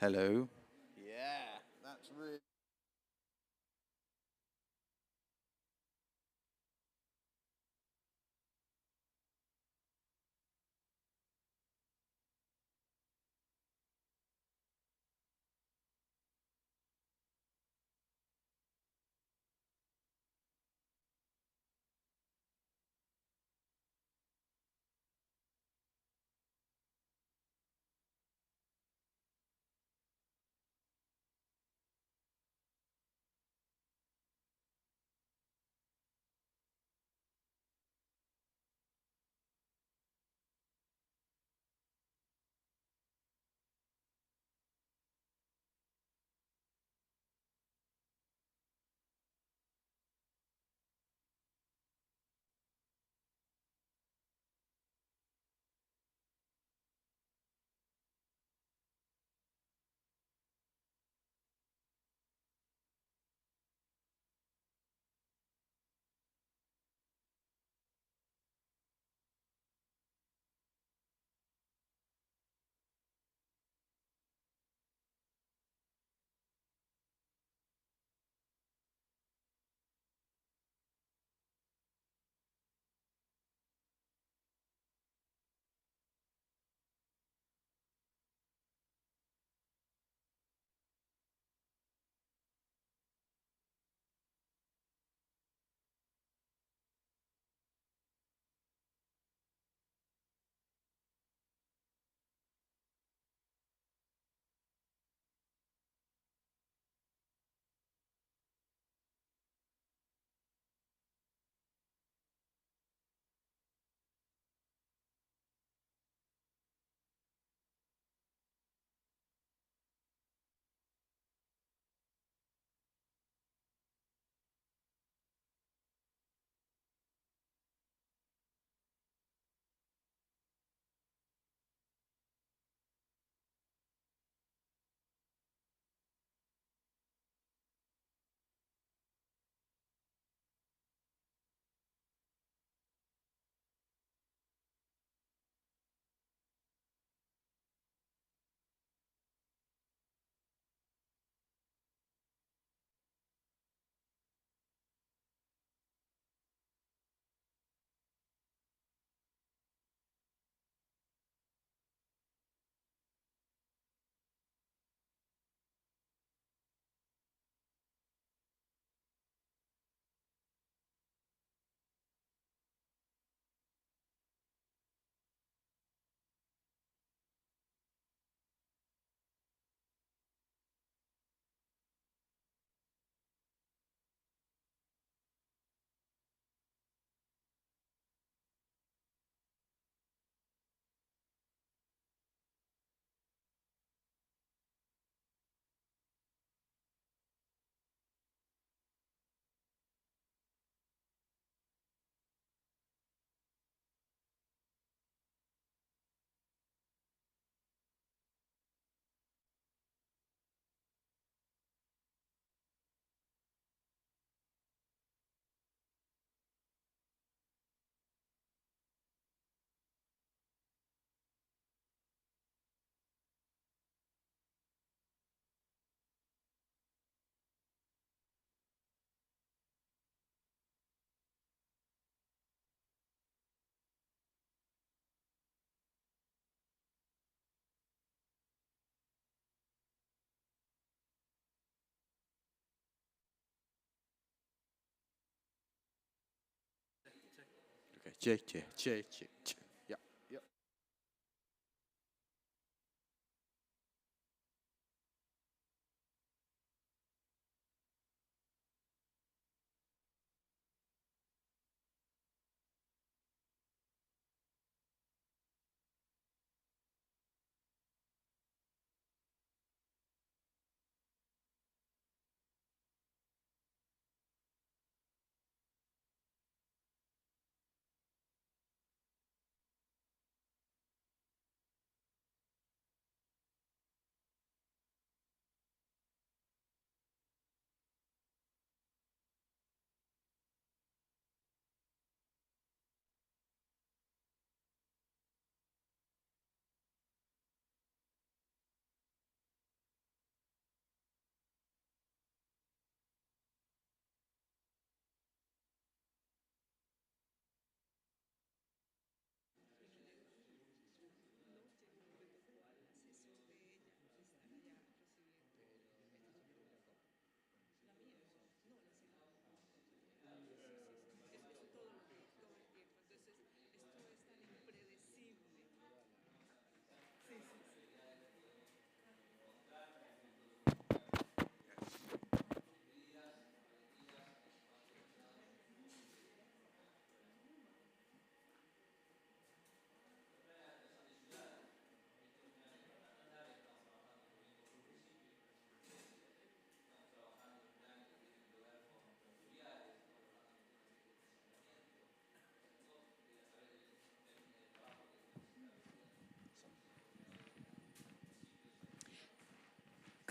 Hello. Yeah, that's really. Okay, check, check, check, check, check. Yeah, yeah.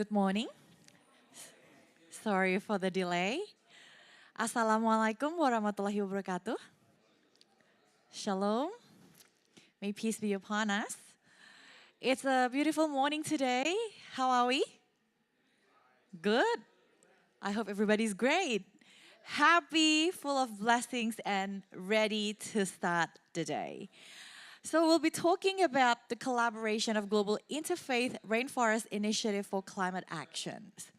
Good morning. Sorry for the delay. Assalamualaikum warahmatullahi wabarakatuh. Shalom. May peace be upon us. It's a beautiful morning today. How are we? Good. I hope everybody's great. Happy, full of blessings, and ready to start the day. So we'll be talking about the collaboration of Global Interfaith Rainforest Initiative for Climate Actions.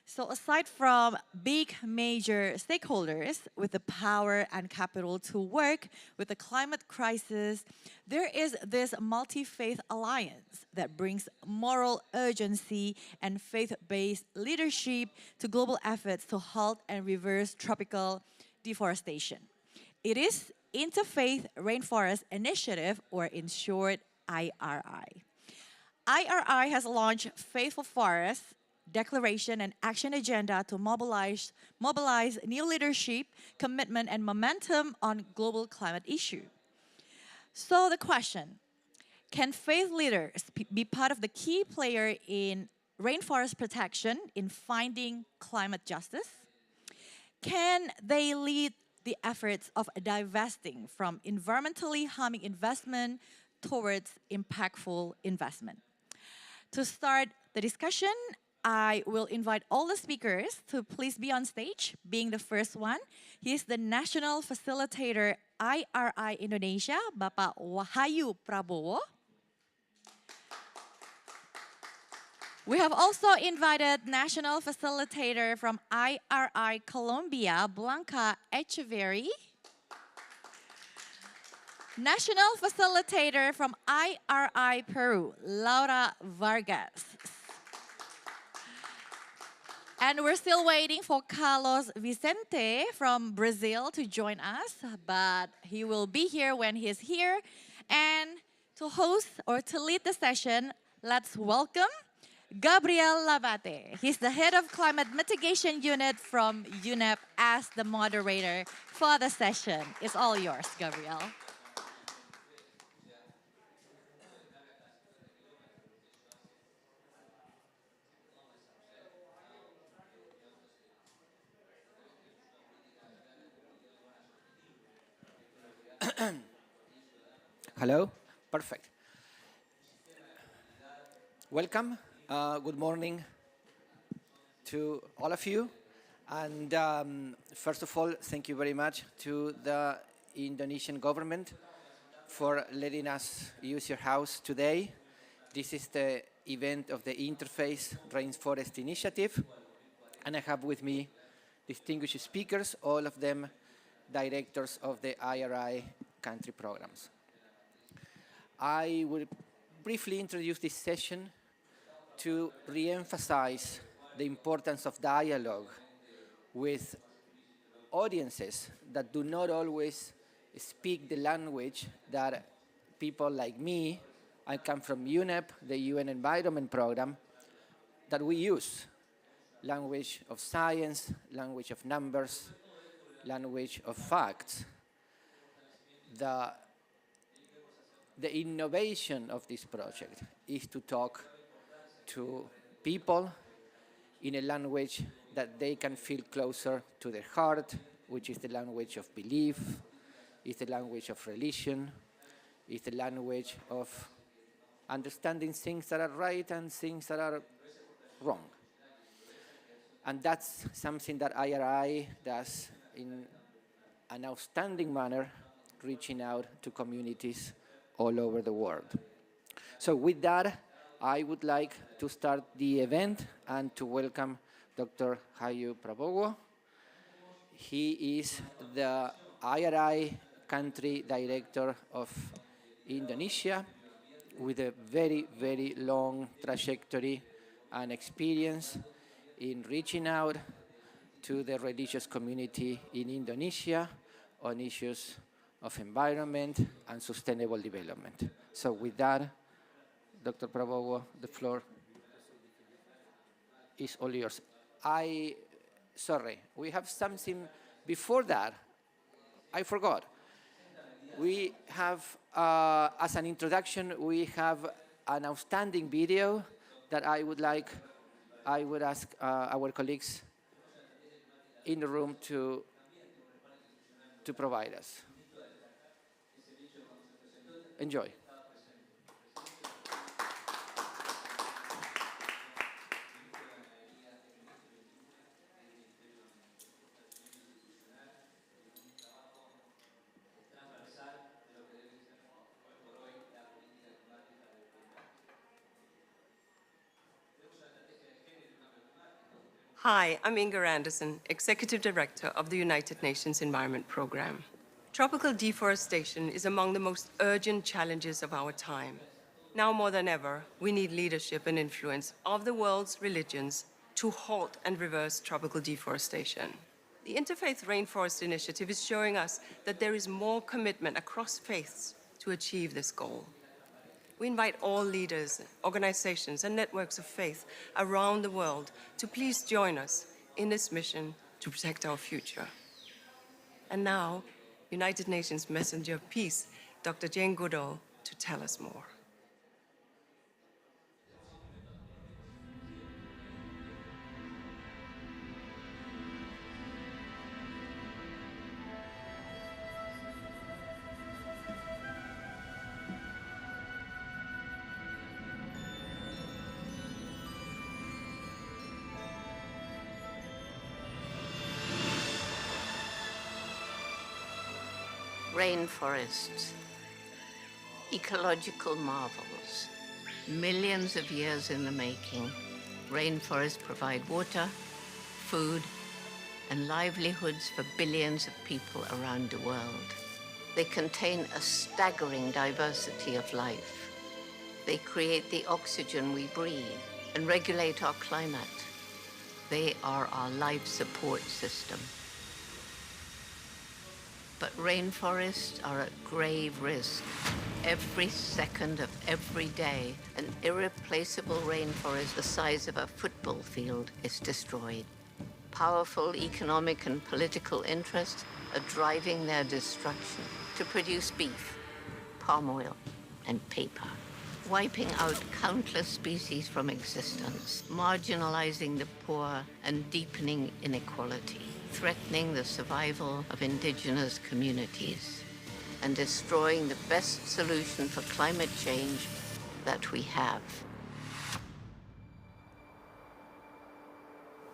So aside from big major stakeholders with the power and capital to work with the climate crisis, there is this multi-faith alliance that brings moral urgency and faith-based leadership to global efforts to halt and reverse tropical deforestation. It is Interfaith Rainforest Initiative, or in short, IRI. IRI has launched Faithful Forests Declaration and Action Agenda to mobilize new leadership, commitment, and momentum on global climate issue. So the question, can faith leaders be part of the key player in rainforest protection in finding climate justice? Can they lead the efforts of divesting from environmentally harming investment towards impactful investment? To start the discussion, I will invite all the speakers to please be on stage, being the first one. He is the National Facilitator IRI Indonesia, Bapak Wahyu Prabowo. We have also invited National Facilitator from IRI Colombia, Blanca Echeverry. National Facilitator from IRI Peru, Laura Vargas. And we're still waiting for Carlos Vicente from Brazil to join us, but he will be here when he's here. And to host or to lead the session, let's welcome Gabriel Labate. He's the head of Climate Mitigation Unit from UNEP as the moderator for the session. It's all yours, Gabriel. Hello? Perfect. Welcome. Good morning to all of you. And first of all, thank you very much to the Indonesian government for letting us use your house today. This is the event of the Interfaith Rainforest Initiative. And I have with me distinguished speakers, all of them directors of the IRI country programs. I will briefly introduce this session to re-emphasize the importance of dialogue with audiences that do not always speak the language that people like me, I come from UNEP, the UN Environment Program, that we use. Language of science, language of numbers, language of facts. The innovation of this project is to talk to people in a language that they can feel closer to their heart, which is the language of belief, is the language of religion, is the language of understanding things that are right and things that are wrong. And that's something that IRI does in an outstanding manner, reaching out to communities all over the world. So with that, I would like to start the event and to welcome Dr. Wahyu Prabowo. He is the IRI country director of Indonesia with a very, very long trajectory and experience in reaching out to the religious community in Indonesia on issues of environment and sustainable development. So with that, Dr. Prabowo, the floor is all yours. Sorry, we have something before that. I forgot. We have, as an introduction, we have an outstanding video that I would like I would ask our colleagues in the room to provide us. Enjoy. Hi, I'm Inger Anderson, Executive Director of the United Nations Environment Programme. Tropical deforestation is among the most urgent challenges of our time. Now more than ever, we need leadership and influence of the world's religions to halt and reverse tropical deforestation. The Interfaith Rainforest Initiative is showing us that there is more commitment across faiths to achieve this goal. We invite all leaders, organizations, and networks of faith around the world to please join us in this mission to protect our future. And now, United Nations Messenger of Peace, Dr. Jane Goodall, to tell us more. Rainforests, ecological marvels, millions of years in the making. Rainforests provide water, food, and livelihoods for billions of people around the world. They contain a staggering diversity of life. They create the oxygen we breathe and regulate our climate. They are our life support system. But rainforests are at grave risk. Every second of every day, an irreplaceable rainforest the size of a football field is destroyed. Powerful economic and political interests are driving their destruction to produce beef, palm oil, and paper, wiping out countless species from existence, marginalizing the poor and deepening inequality, threatening the survival of indigenous communities, and destroying the best solution for climate change that we have.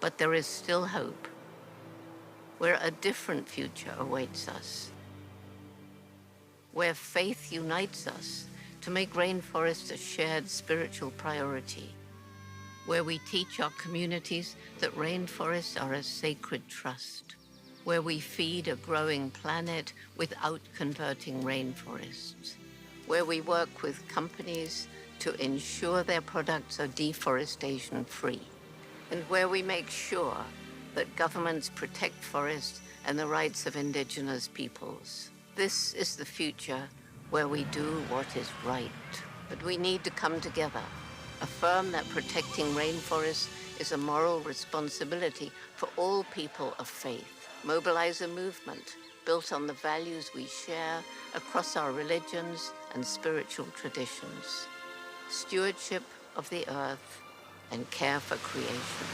But there is still hope, where a different future awaits us, where faith unites us to make rainforests a shared spiritual priority, where we teach our communities that rainforests are a sacred trust, where we feed a growing planet without converting rainforests, where we work with companies to ensure their products are deforestation-free, and where we make sure that governments protect forests and the rights of indigenous peoples. This is the future where we do what is right. But we need to come together, affirm that protecting rainforests is a moral responsibility for all people of faith, mobilize a movement built on the values we share across our religions and spiritual traditions, stewardship of the earth and care for creation,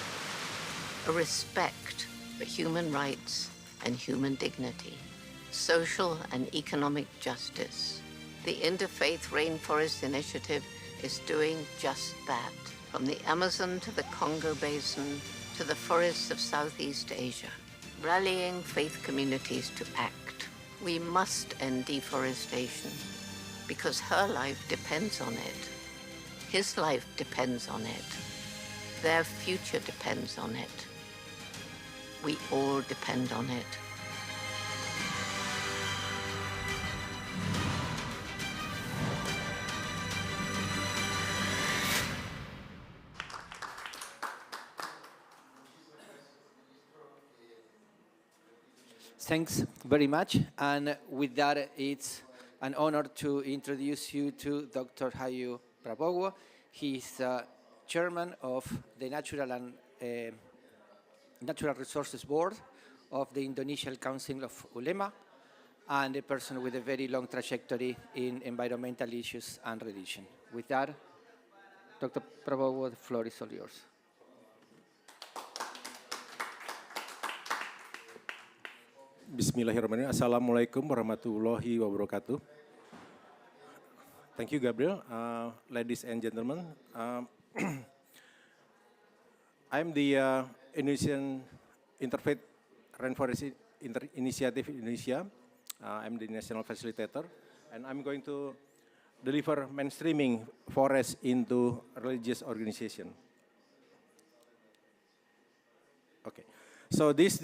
a respect for human rights and human dignity, social and economic justice. The Interfaith Rainforest Initiative is doing just that. From the Amazon to the Congo Basin to the forests of Southeast Asia, rallying faith communities to act. We must end deforestation because her life depends on it. His life depends on it. Their future depends on it. We all depend on it. Thanks very much. And with that, it's an honor to introduce you to Dr. Hayu Prabowo. He's chairman of the Natural Resources Board of the Indonesian Council of Ulema, and a person with a very long trajectory in environmental issues and religion. With that, Dr. Prabowo, the floor is all yours. Bismillahirrahmanirrahim. Assalamualaikum warahmatullahi wabarakatuh. Thank you, Gabriel. Ladies and gentlemen, I'm the Indonesian Interfaith Rainforest Initiative Indonesia. I'm the national facilitator, and I'm going to deliver mainstreaming forest into religious organization. Okay, so this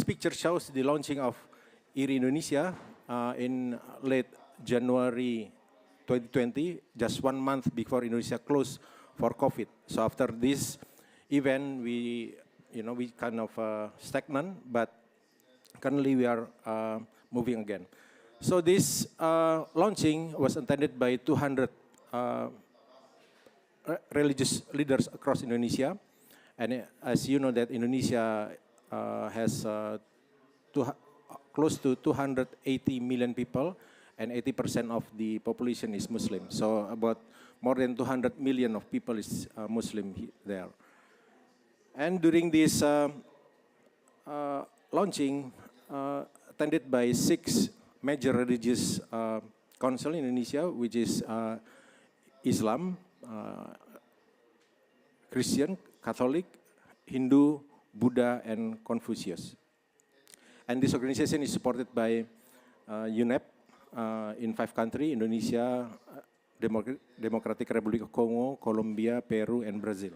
picture shows the launching of IRI Indonesia in late January 2020, just 1 month before Indonesia closed for COVID. So after this event, we kind of stagnant, but currently we are moving again. So this launching was attended by 200 religious leaders across Indonesia, and as you know that Indonesia has close to 280 million people, and 80% of the population is Muslim. So about more than 200 million of people is Muslim there. And during this launching, attended by 6 major religious council in Indonesia, which is Islam, Christian, Catholic, Hindu, Buddha, and Confucius. And this organization is supported by UNEP in 5 countries: Indonesia, Democratic Republic of Congo, Colombia, Peru, and Brazil.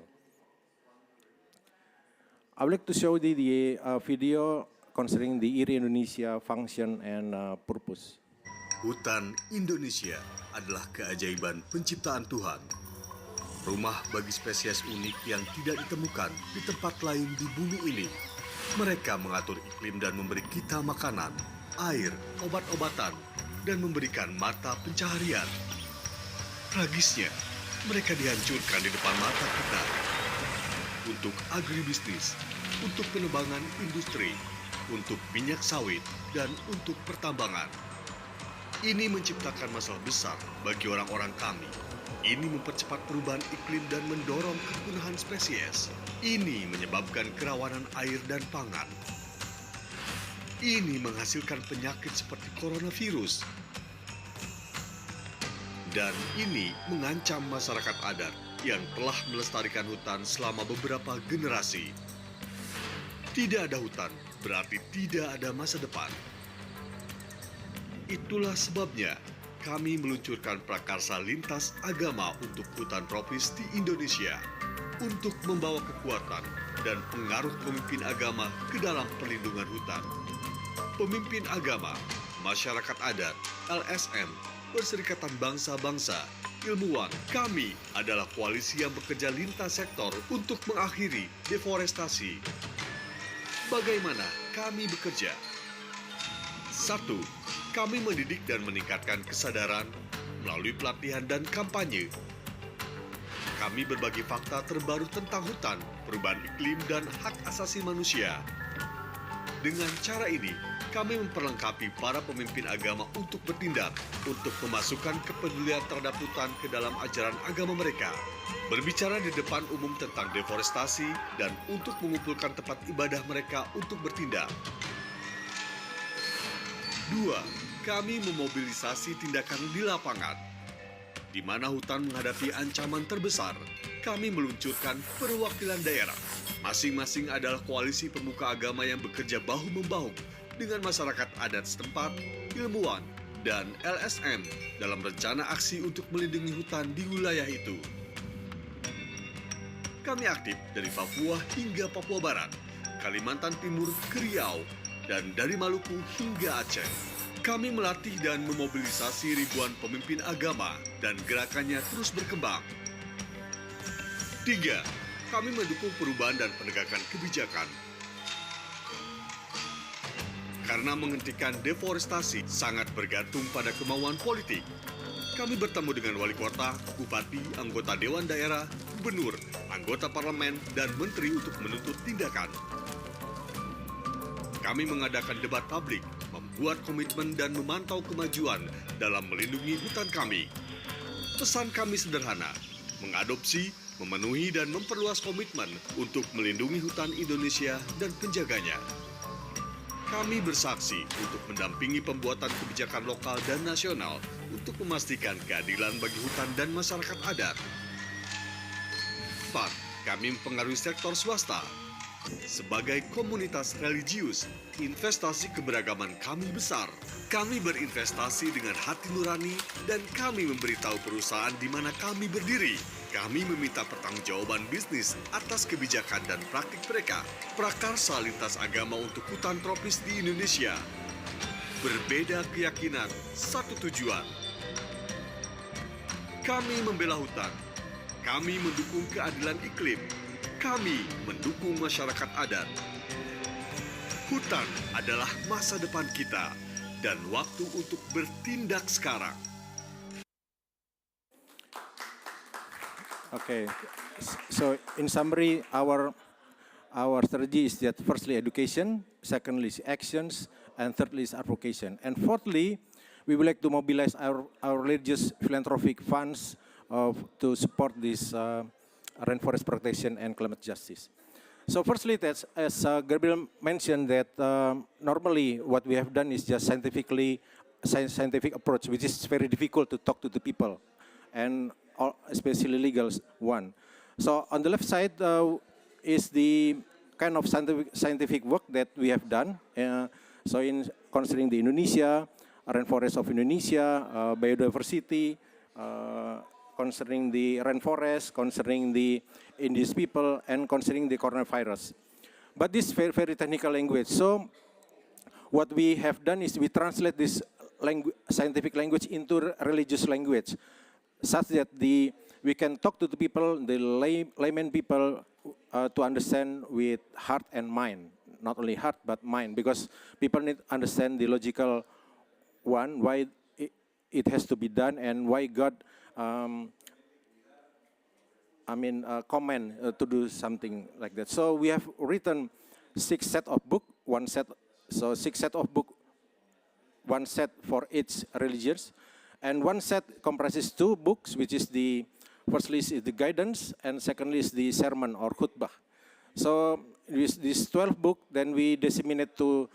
I would like to show the video concerning the IRI Indonesia function and purpose. Hutan Indonesia adalah keajaiban penciptaan Tuhan. Rumah bagi spesies unik yang tidak ditemukan di tempat lain di bumi ini. Mereka mengatur iklim dan memberi kita makanan, air, obat-obatan, dan memberikan mata pencaharian. Tragisnya, mereka dihancurkan di depan mata kita. Untuk agribisnis, untuk penebangan industri, untuk minyak sawit, dan untuk pertambangan. Ini menciptakan masalah besar bagi orang-orang kami. Ini mempercepat perubahan iklim dan mendorong kepunahan spesies. Ini menyebabkan kerawanan air dan pangan. Ini menghasilkan penyakit seperti coronavirus. Dan ini mengancam masyarakat adat yang telah melestarikan hutan selama beberapa generasi. Tidak ada hutan berarti tidak ada masa depan. Itulah sebabnya kami meluncurkan prakarsa lintas agama untuk hutan tropis di Indonesia untuk membawa kekuatan dan pengaruh pemimpin agama ke dalam perlindungan hutan. Pemimpin agama, masyarakat adat, LSM, Perserikatan Bangsa-Bangsa, ilmuwan, kami adalah koalisi yang bekerja lintas sektor untuk mengakhiri deforestasi. Bagaimana kami bekerja? 1. Kami mendidik dan meningkatkan kesadaran melalui pelatihan dan kampanye. Kami berbagi fakta terbaru tentang hutan, perubahan iklim, dan hak asasi manusia. Dengan cara ini, kami memperlengkapi para pemimpin agama untuk bertindak, untuk memasukkan kepedulian terhadap hutan ke dalam ajaran agama mereka, berbicara di depan umum tentang deforestasi, dan untuk mengumpulkan tempat ibadah mereka untuk bertindak. 2. Kami memobilisasi tindakan di lapangan. Di mana hutan menghadapi ancaman terbesar, kami meluncurkan perwakilan daerah. Masing-masing adalah koalisi pemuka agama yang bekerja bahu-membahu dengan masyarakat adat setempat, ilmuwan, dan LSM dalam rencana aksi untuk melindungi hutan di wilayah itu. Kami aktif dari Papua hingga Papua Barat, Kalimantan Timur ke Riau, dan dari Maluku hingga Aceh. Kami melatih dan memobilisasi ribuan pemimpin agama dan gerakannya terus berkembang. 3. Kami mendukung perubahan dan penegakan kebijakan. Karena menghentikan deforestasi sangat bergantung pada kemauan politik. Kami bertemu dengan wali kota, bupati, anggota dewan daerah, gubernur, anggota parlemen, dan menteri untuk menuntut tindakan. Kami mengadakan debat publik, membuat komitmen dan memantau kemajuan dalam melindungi hutan kami. Pesan kami sederhana, mengadopsi, memenuhi dan memperluas komitmen untuk melindungi hutan Indonesia dan penjaganya. kami bersaksi untuk mendampingi pembuatan kebijakan lokal dan nasional untuk memastikan keadilan bagi hutan dan masyarakat adat. 4. Kami mempengaruhi sektor swasta. Sebagai komunitas religius, investasi keberagaman kami besar. Kami berinvestasi dengan hati nurani dan kami memberitahu perusahaan di mana kami berdiri. Kami meminta pertanggungjawaban bisnis atas kebijakan dan praktik mereka. Prakarsa lintas agama untuk hutan tropis di Indonesia. Berbeda keyakinan, satu tujuan. Kami membela hutan. Kami mendukung keadilan iklim. Kami mendukung masyarakat adat. Hutan adalah masa depan kita dan waktu untuk bertindak sekarang. Okay, so in summary, our strategy is that firstly education, secondly is actions, and thirdly is advocation. And fourthly, we would like to mobilize our religious philanthropic funds to support this rainforest protection and climate justice. So firstly, that's, as Gabriel mentioned, that normally what we have done is just scientific approach, which is very difficult to talk to the people, and especially legal one. So on the left side is the kind of scientific work that we have done. So in considering the Indonesia, rainforest of Indonesia, biodiversity, concerning the rainforest, concerning the indigenous people, and concerning the coronavirus. But this very, very technical language. So what we have done is we translate this scientific language into religious language, such that we can talk to the people, the layman people, to understand with heart and mind. Not only heart, but mind, because people need to understand the logical one, why it has to be done, and why God command to do something like that. So we have written 6 set of book, 1 set. So 6 set of book, 1 set for each religions, and 1 set comprises 2 books, which is the firstly is the guidance, and secondly is the sermon or khutbah. So this 12 book, then we disseminate to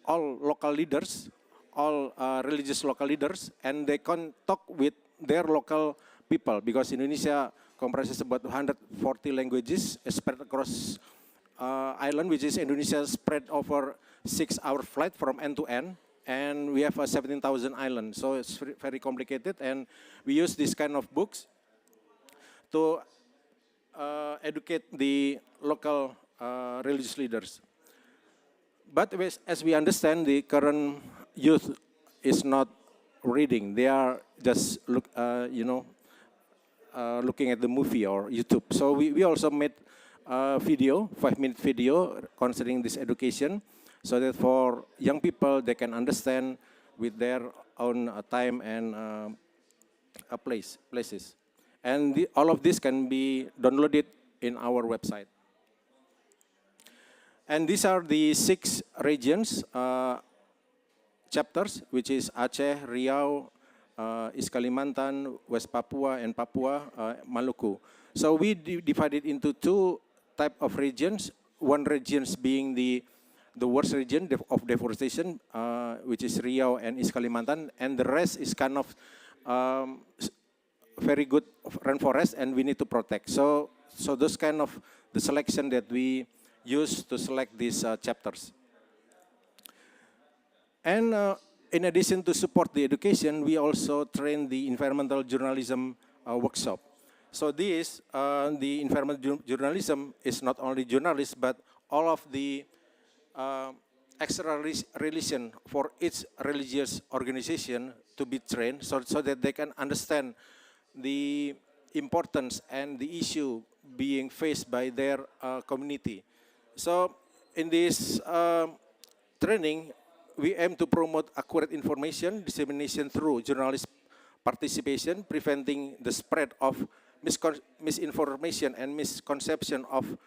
all local leaders, all religious local leaders, and they can talk with their local people, because Indonesia comprises about 140 languages spread across island, which is Indonesia spread over 6-hour flight from end to end, and we have 17,000 islands, so it's very complicated, and we use this kind of books to educate the local religious leaders. But as we understand, the current youth is not reading; they are just looking at the movie or YouTube. So we also made a video, 5-minute video concerning this education, so that for young people they can understand with their own time and places. And all of this can be downloaded in our website. And these are the 6 regions, chapters, which is Aceh, Riau, East Kalimantan, West Papua, and Papua, Maluku. So we divided into 2 types of regions. One region being the worst region of deforestation, which is Riau and East Kalimantan, and the rest is kind of very good rainforest, and we need to protect. So those kind of the selection that we use to select these chapters. And in addition to support the education, we also train the environmental journalism workshop. So this, the environmental journalism is not only journalists, but all of the extra relation for each religious organization to be trained, so that they can understand the importance and the issue being faced by their community. So in this training, we aim to promote accurate information dissemination through journalist participation, preventing the spread of misinformation and misconception of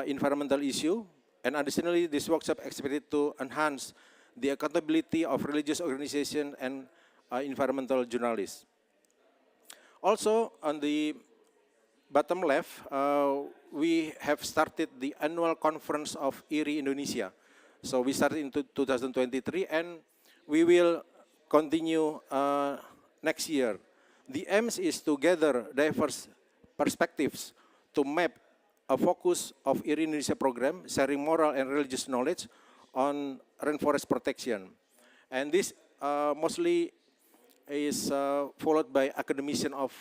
environmental issue. And additionally, this workshop expected to enhance the accountability of religious organizations and environmental journalists. Also, on the bottom left, we have started the annual conference of IRI Indonesia. So we started in 2023, and we will continue next year. The aim is to gather diverse perspectives to map a focus of IRI Indonesia program, sharing moral and religious knowledge on rainforest protection. And this mostly is followed by academician of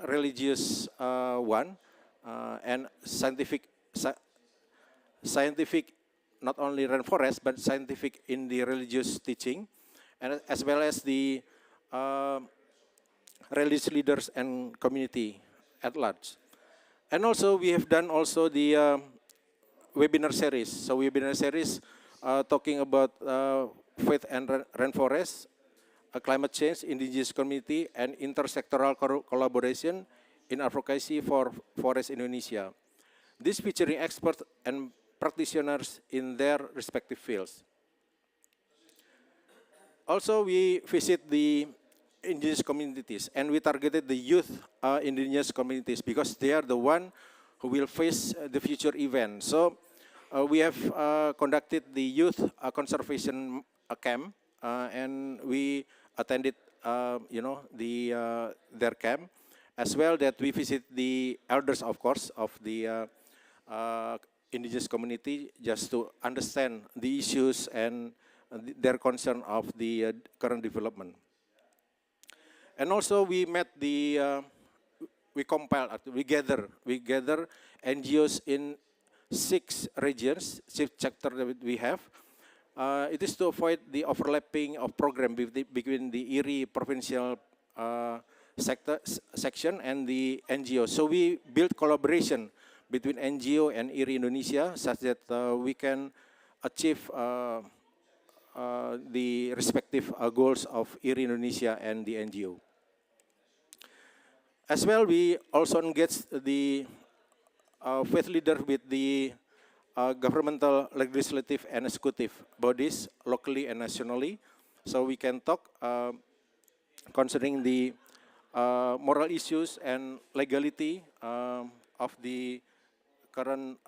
religious one and scientific, not only rainforest, but scientific in the religious teaching, and as well as the religious leaders and community at large. And also we have done also the webinar series. So webinar series talking about faith and rainforest, climate change, indigenous community, and intersectoral collaboration in advocacy for forest Indonesia. This featuring experts and practitioners in their respective fields. Also, we visit the indigenous communities, and we targeted the youth indigenous communities because they are the one who will face the future event. So we have conducted the youth conservation camp, and we attended, their camp, as well that we visit the elders, of course, of the indigenous community, just to understand the issues and their concern of the current development. And also we met the, we gather NGOs in 6 regions, 6 chapters that we have. It is to avoid the overlapping of program between the IRI provincial section and the NGO. So we build collaboration between NGO and IRI Indonesia such that we can achieve the respective goals of IRI Indonesia and the NGO. As well, we also engage the faith leader with the governmental, legislative, and executive bodies locally and nationally, so we can talk concerning the moral issues and legality of the current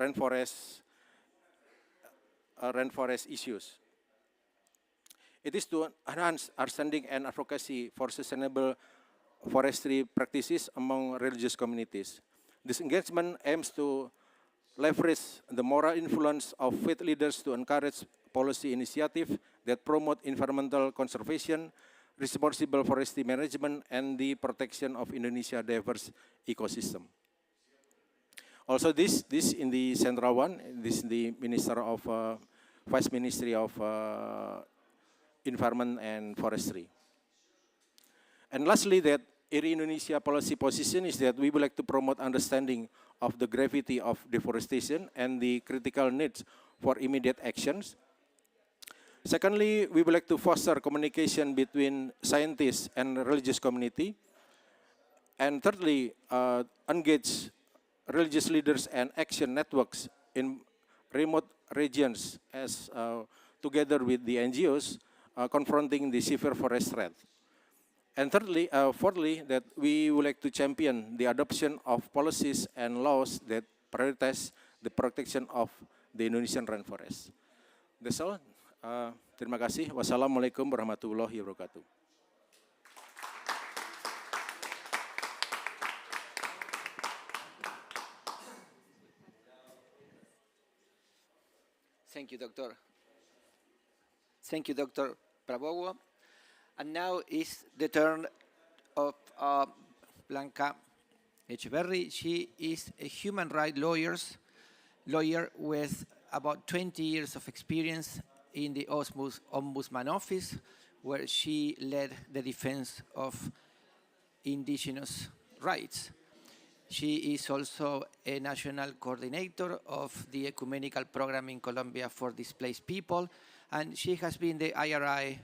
rainforest issues. It is to enhance understanding and advocacy for sustainable forestry practices among religious communities. This engagement aims to leverage the moral influence of faith leaders to encourage policy initiatives that promote environmental conservation, responsible forestry management, and the protection of Indonesia's diverse ecosystem. Also, this in the central one, this is the Minister of Vice Ministry of Environment and Forestry. And lastly, that IRI Indonesia policy position is that we would like to promote understanding of the gravity of deforestation and the critical needs for immediate actions. Secondly, we would like to foster communication between scientists and religious community. And thirdly, engage religious leaders and action networks in remote regions as together with the NGOs confronting the severe forest threat. And fourthly, that we would like to champion the adoption of policies and laws that prioritize the protection of the Indonesian rainforest. That's all. Terima kasih. Wassalamualaikum warahmatullahi wabarakatuh. Thank you, Doctor. Thank you, Dr. Prabowo. And now is the turn of Blanca Echeverry. She is a human rights lawyer with about 20 years of experience in the Ombudsman Office, where she led the defense of indigenous rights. She is also a national coordinator of the ecumenical program in Colombia for displaced people, and she has been the IRI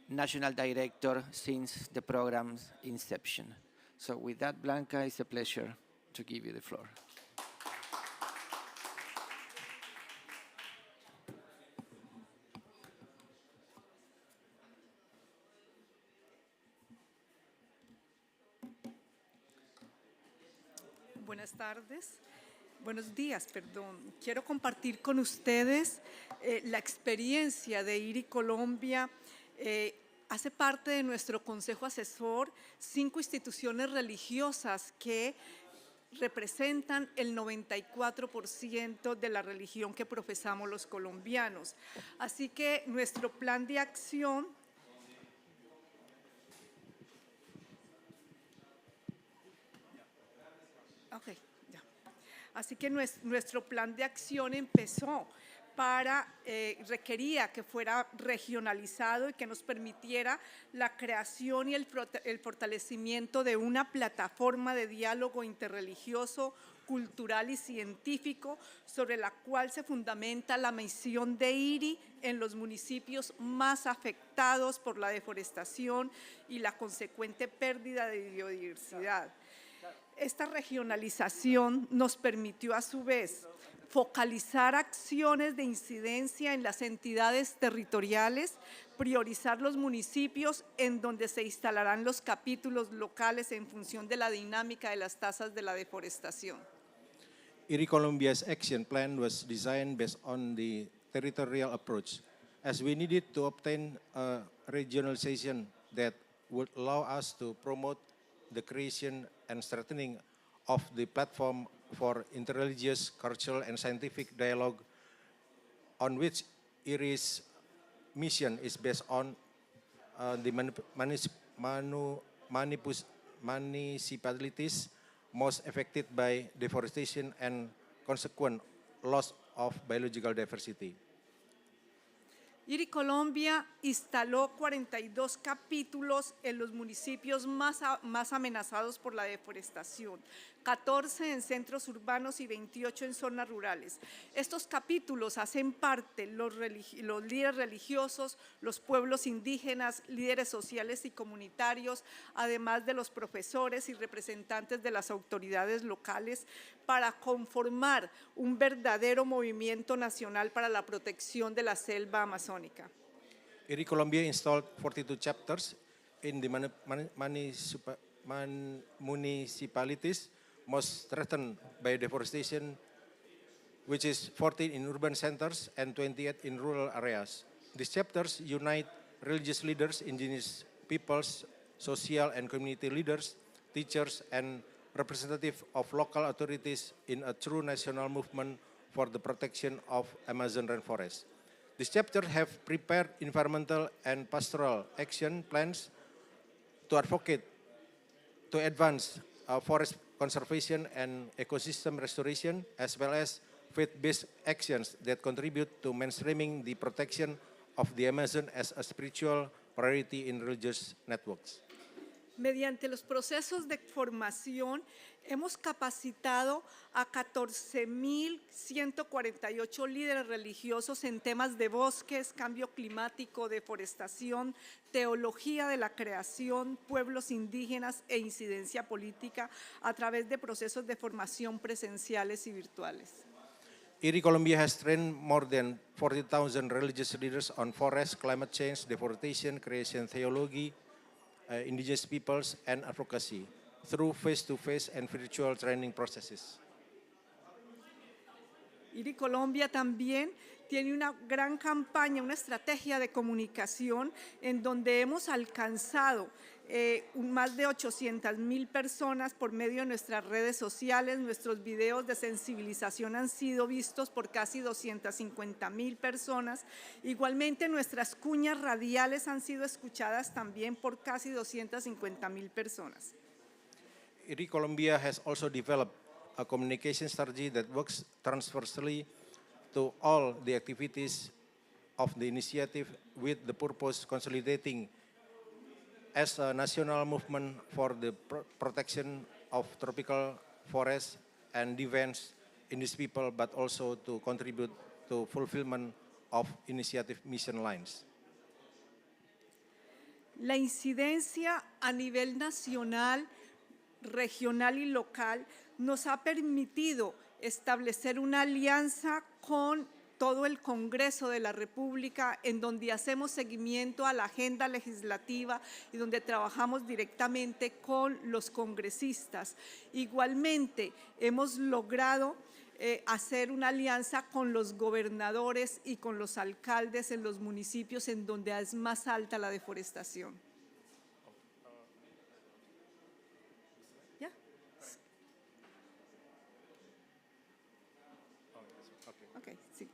National Director since the program's inception. So with that, Blanca, it's a pleasure to give you the floor. Buenas tardes. Buenos días, perdón. Quiero compartir con ustedes la experiencia de IRI Colombia. Hace parte de nuestro consejo asesor 5 instituciones religiosas que representan el 94% de la religión que profesamos los colombianos. Así que nuestro plan de acción Así que nuestro plan de acción empezó requería que fuera regionalizado y que nos permitiera la creación y el fortalecimiento de una plataforma de diálogo interreligioso, cultural y científico sobre la cual se fundamenta la misión de IRI en los municipios más afectados por la deforestación y la consecuente pérdida de biodiversidad. Esta regionalización nos permitió a su vez focalizar acciones de incidencia en las entidades territoriales, priorizar los municipios en donde se instalarán los capítulos locales en función de la dinámica de las tasas de la deforestación. IRI Colombia's action plan was designed based on the territorial approach, as we needed to obtain a regionalization that would allow us to promote the creation and strengthening of the platform for interreligious, cultural, and scientific dialogue on which IRI's mission is based on the municipalities most affected by deforestation and consequent loss of biological diversity. IRI Colombia instaló 42 capítulos en los municipios más amenazados por la deforestación, 14 en centros urbanos y 28 en zonas rurales. Estos capítulos hacen parte los líderes religiosos, los pueblos indígenas, líderes sociales y comunitarios, además de los profesores y representantes de las autoridades locales, para conformar un verdadero movimiento nacional para la protección de la selva amazónica. IRI Colombia installed 42 chapters in the municipalities most threatened by deforestation, which is 14 in urban centers and 28 in rural areas. These chapters unite religious leaders, indigenous peoples, social and community leaders, teachers, and representatives of local authorities in a true national movement for the protection of Amazon rainforest. These chapters have prepared environmental and pastoral action plans to advocate, to advance forest conservation and ecosystem restoration, as well as faith-based actions that contribute to mainstreaming the protection of the Amazon as a spiritual priority in religious networks. Mediante los procesos de formación, hemos capacitado a 14.148 líderes religiosos en temas de bosques, cambio climático, deforestación, teología de la creación, pueblos indígenas e incidencia política a través de procesos de formación presenciales y virtuales. IRI Colombia has trained more than 40,000 religious leaders on forest, climate change, deforestation, creation theology, indigenous peoples, and advocacy through face-to-face and virtual training processes. IRI Colombia también tiene una gran campaña, una estrategia de comunicación en donde hemos alcanzado más de 800.000 personas por medio de nuestras redes sociales. Nuestros videos de sensibilización han sido vistos por casi 250.000 personas. Igualmente, nuestras cuñas radiales han sido escuchadas también por casi 250.000 personas. IRI Colombia has also developed a communication strategy that works transversely to all the activities of the initiative with the purpose consolidating as a national movement for the protection of tropical forests and defense indigenous people, but also to contribute to fulfillment of initiative mission lines. La incidencia a nivel nacional, regional y local nos ha permitido establecer una alianza con todo el Congreso de la República, en donde hacemos seguimiento a la agenda legislativa y donde trabajamos directamente con los congresistas. Igualmente, hemos logrado hacer una alianza con los gobernadores y con los alcaldes en los municipios en donde es más alta la deforestación. ¿Ya? Okay, sí.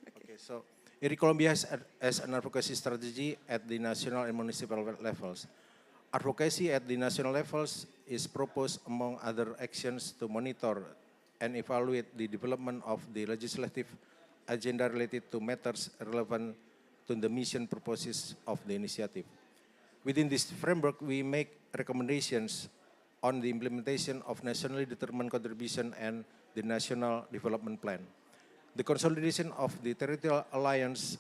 Okay, so IRI Colombia has an advocacy strategy at the national and municipal levels. Advocacy at the national levels is proposed among other actions to monitor and evaluate the development of the legislative agenda related to matters relevant to the mission purposes of the initiative. Within this framework, we make recommendations on the implementation of nationally determined contribution and the National Development Plan. The consolidation of the Territorial Alliance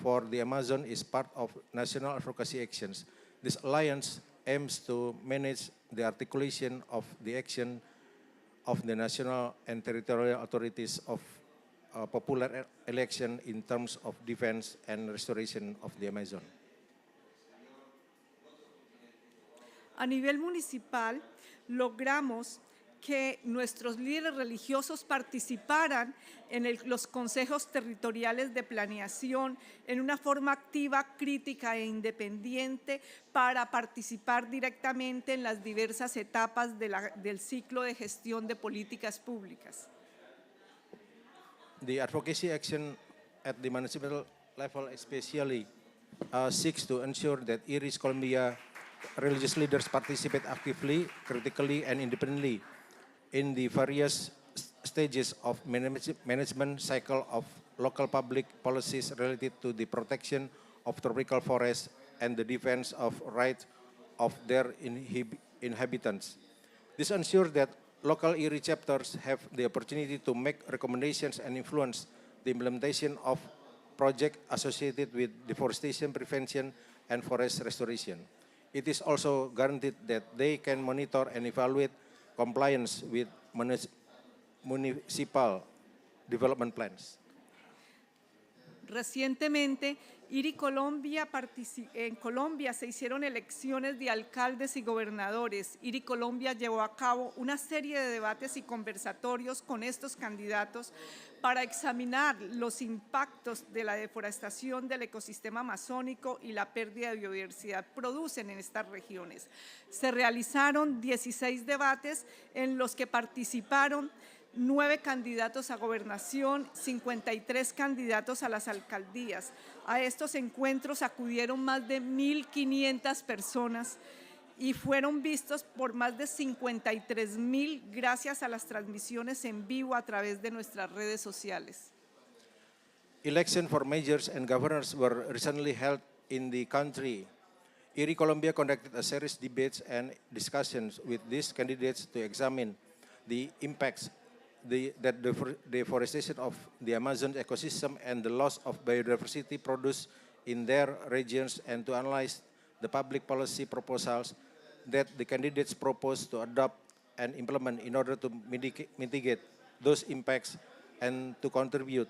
for the Amazon is part of national advocacy actions. This alliance aims to manage the articulation of the action of the national and territorial authorities of popular election in terms of defense and restoration of the Amazon. A nivel municipal, logramos que nuestros líderes religiosos participaran en los consejos territoriales de planeación en una forma activa, crítica e independiente para participar directamente en las diversas etapas del ciclo de gestión de políticas públicas. The advocacy action at the municipal level especially seeks to ensure that IRIS Colombia religious leaders participate actively, critically, and independently in the various stages of management cycle of local public policies related to the protection of tropical forests and the defense of rights of their inhabitants. This ensures that local IRI chapters have the opportunity to make recommendations and influence the implementation of projects associated with deforestation prevention and forest restoration. It is also guaranteed that they can monitor and evaluate compliance with municipal development plans. Recientemente, IRI Colombia, en Colombia se hicieron elecciones de alcaldes y gobernadores. IRI Colombia llevó a cabo una serie de debates y conversatorios con estos candidatos para examinar los impactos de la deforestación del ecosistema amazónico y la pérdida de biodiversidad producen en estas regiones. Se realizaron 16 debates en los que participaron 9 candidatos a gobernación, 53 candidatos a las alcaldías. A estos encuentros acudieron más de 1.500 personas y fueron vistos por más de 53.000 gracias a las transmisiones en vivo a través de nuestras redes sociales. Election for mayors and governors were recently held in the country. IRI Colombia conducted a series of debates and discussions with these candidates to examine the impacts that the deforestation of the Amazon ecosystem and the loss of biodiversity produce in their regions, and to analyze the public policy proposals that the candidates propose to adopt and implement in order to mitigate those impacts and to contribute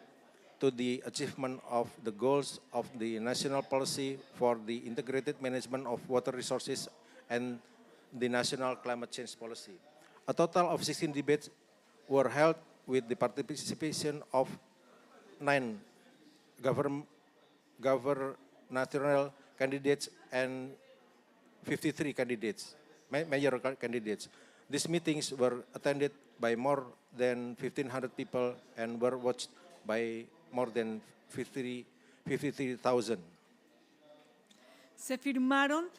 to the achievement of the goals of the national policy for the integrated management of water resources and the national climate change policy. A total of 16 debates were held with the participation of 9 gubernatorial candidates and 53 candidates, mayor candidates. These meetings were attended by more than 1,500 people and were watched by more than 53,000. Se firmaron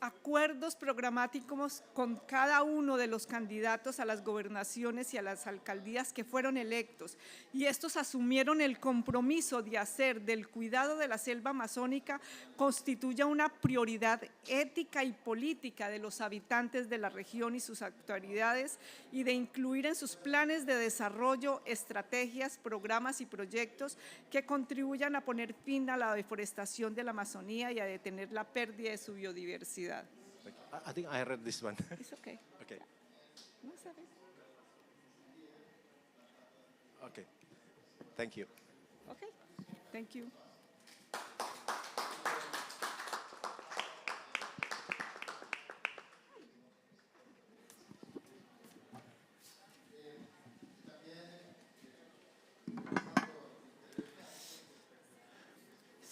acuerdos programáticos con cada uno de los candidatos a las gobernaciones y a las alcaldías que fueron electos, y estos asumieron el compromiso de hacer del cuidado de la selva amazónica constituya una prioridad ética y política de los habitantes de la región y sus autoridades, y de incluir en sus planes de desarrollo estrategias, programas y proyectos que contribuyan a poner fin a la deforestación de la Amazonía y a detener la pérdida de su biodiversidad. I think I read this one. It's okay. Okay. No, está bien. Okay. Thank you. Okay. Thank you.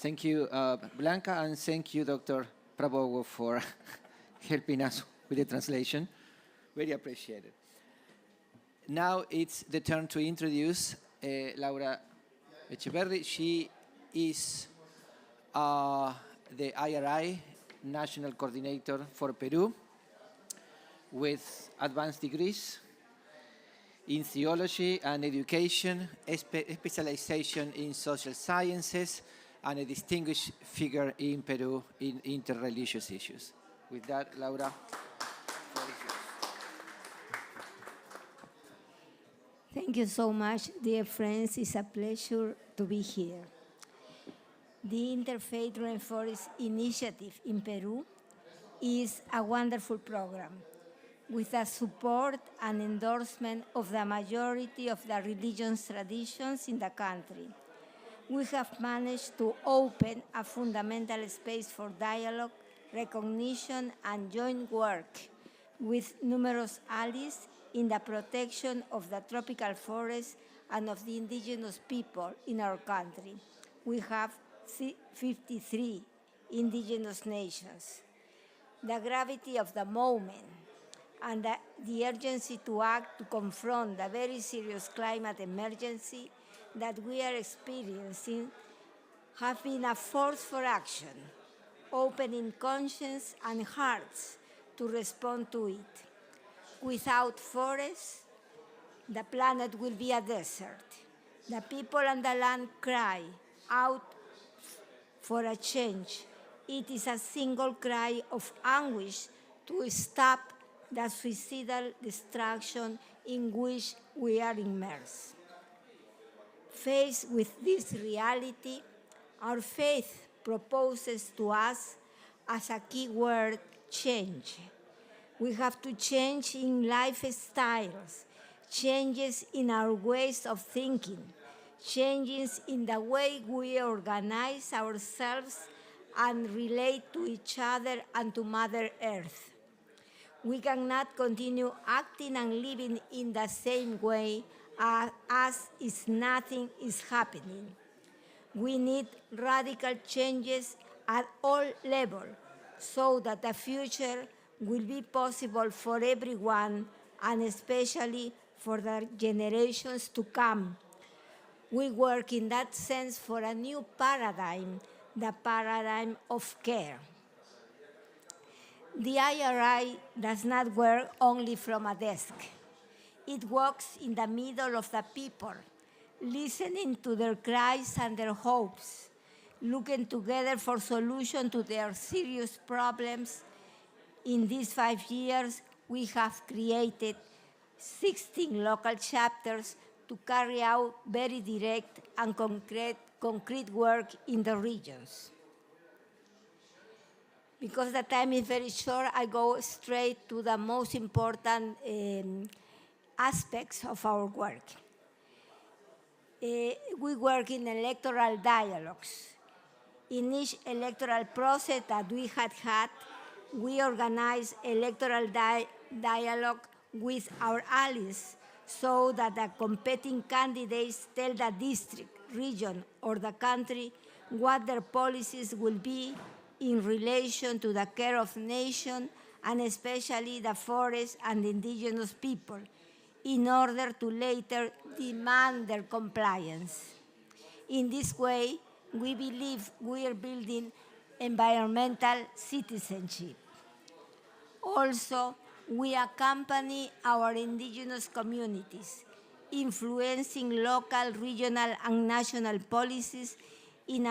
Thank you, Blanca, and thank you, Dr. Prabowo, for helping us with the translation. Very appreciated. Now it's the turn to introduce Laura Echeverri. She is the IRI National Coordinator for Peru with advanced degrees in theology and education, specialization in social sciences, and a distinguished figure in Peru in interreligious issues. With that, Laura. Thank you so much, dear friends. It's a pleasure to be here. The Interfaith Rainforest Initiative in Peru is a wonderful program with the support and endorsement of the majority of the religious traditions in the country. We have managed to open a fundamental space for dialogue, recognition, and joint work with numerous allies in the protection of the tropical forests and of the indigenous people in our country. We have 53 indigenous nations. The gravity of the moment and the urgency to act to confront the very serious climate emergency that we are experiencing have been a force for action, opening conscience and hearts to respond to it. Without forests, the planet will be a desert. The people and the land cry out for a change. It is a single cry of anguish to stop the suicidal destruction in which we are immersed. Faced with this reality, our faith proposes to us as a key word, change. We have to change in lifestyles, changes in our ways of thinking, changes in the way we organize ourselves and relate to each other and to Mother Earth. We cannot continue acting and living in the same way as if nothing is happening. We need radical changes at all levels so that the future will be possible for everyone and especially for the generations to come. We work in that sense for a new paradigm, the paradigm of care. The IRI does not work only from a desk. It walks in the middle of the people, listening to their cries and their hopes, looking together for solutions to their serious problems. In these 5 years, we have created 16 local chapters to carry out very direct and concrete work in the regions. Because the time is very short, I go straight to the most important aspects of our work. We work in electoral dialogues. In each electoral process that we had, we organize electoral dialogue with our allies so that the competing candidates tell the district, region, or the country what their policies will be in relation to the care of nation and especially the forest and indigenous people, in order to later demand their compliance. In this way, we believe we are building environmental citizenship. Also, we accompany our indigenous communities, influencing local, regional, and national policies is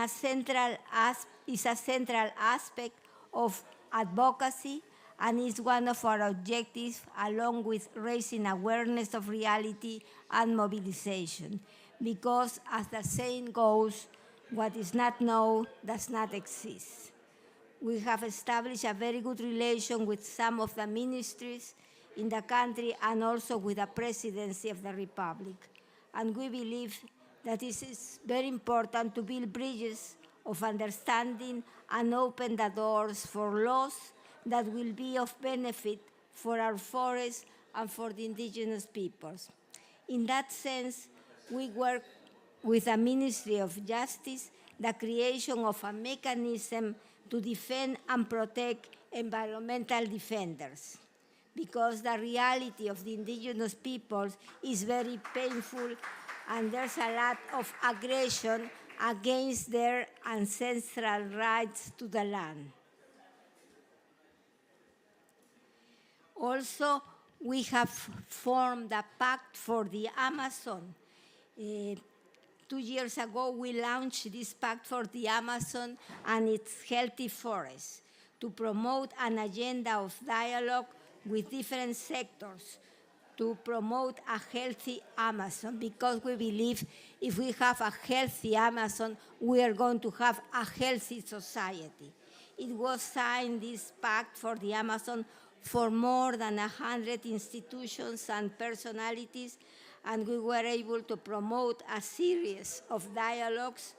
a central aspect of advocacy and is one of our objectives, along with raising awareness of reality and mobilization. Because as the saying goes, what is not known does not exist. We have established a very good relation with some of the ministries in the country and also with the Presidency of the Republic. And we believe that it is very important to build bridges of understanding and open the doors for laws that will be of benefit for our forests and for the indigenous peoples. In that sense, we work with the Ministry of Justice the creation of a mechanism to defend and protect environmental defenders. Because the reality of the indigenous peoples is very painful, and there's a lot of aggression against their ancestral rights to the land. Also, we have formed a pact for the Amazon. 2 years ago, we launched this pact for the Amazon and its healthy forests to promote an agenda of dialogue with different sectors to promote a healthy Amazon, because we believe if we have a healthy Amazon, we are going to have a healthy society. It was signed, this pact for the Amazon, for more than 100 institutions and personalities, and we were able to promote a series of dialogues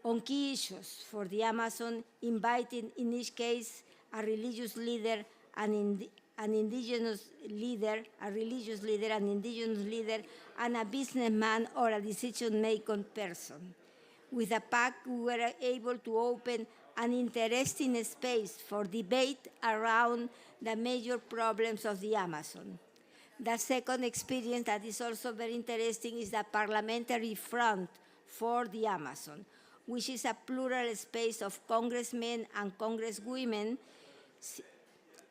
on key issues for the Amazon, inviting in each case a religious leader, an indigenous leader, a religious leader, an indigenous leader, and a businessman or a decision-making person. With a pact, we were able to open an interesting space for debate around the major problems of the Amazon. The second experience that is also very interesting is the Parliamentary Front for the Amazon, which is a plural space of congressmen and congresswomen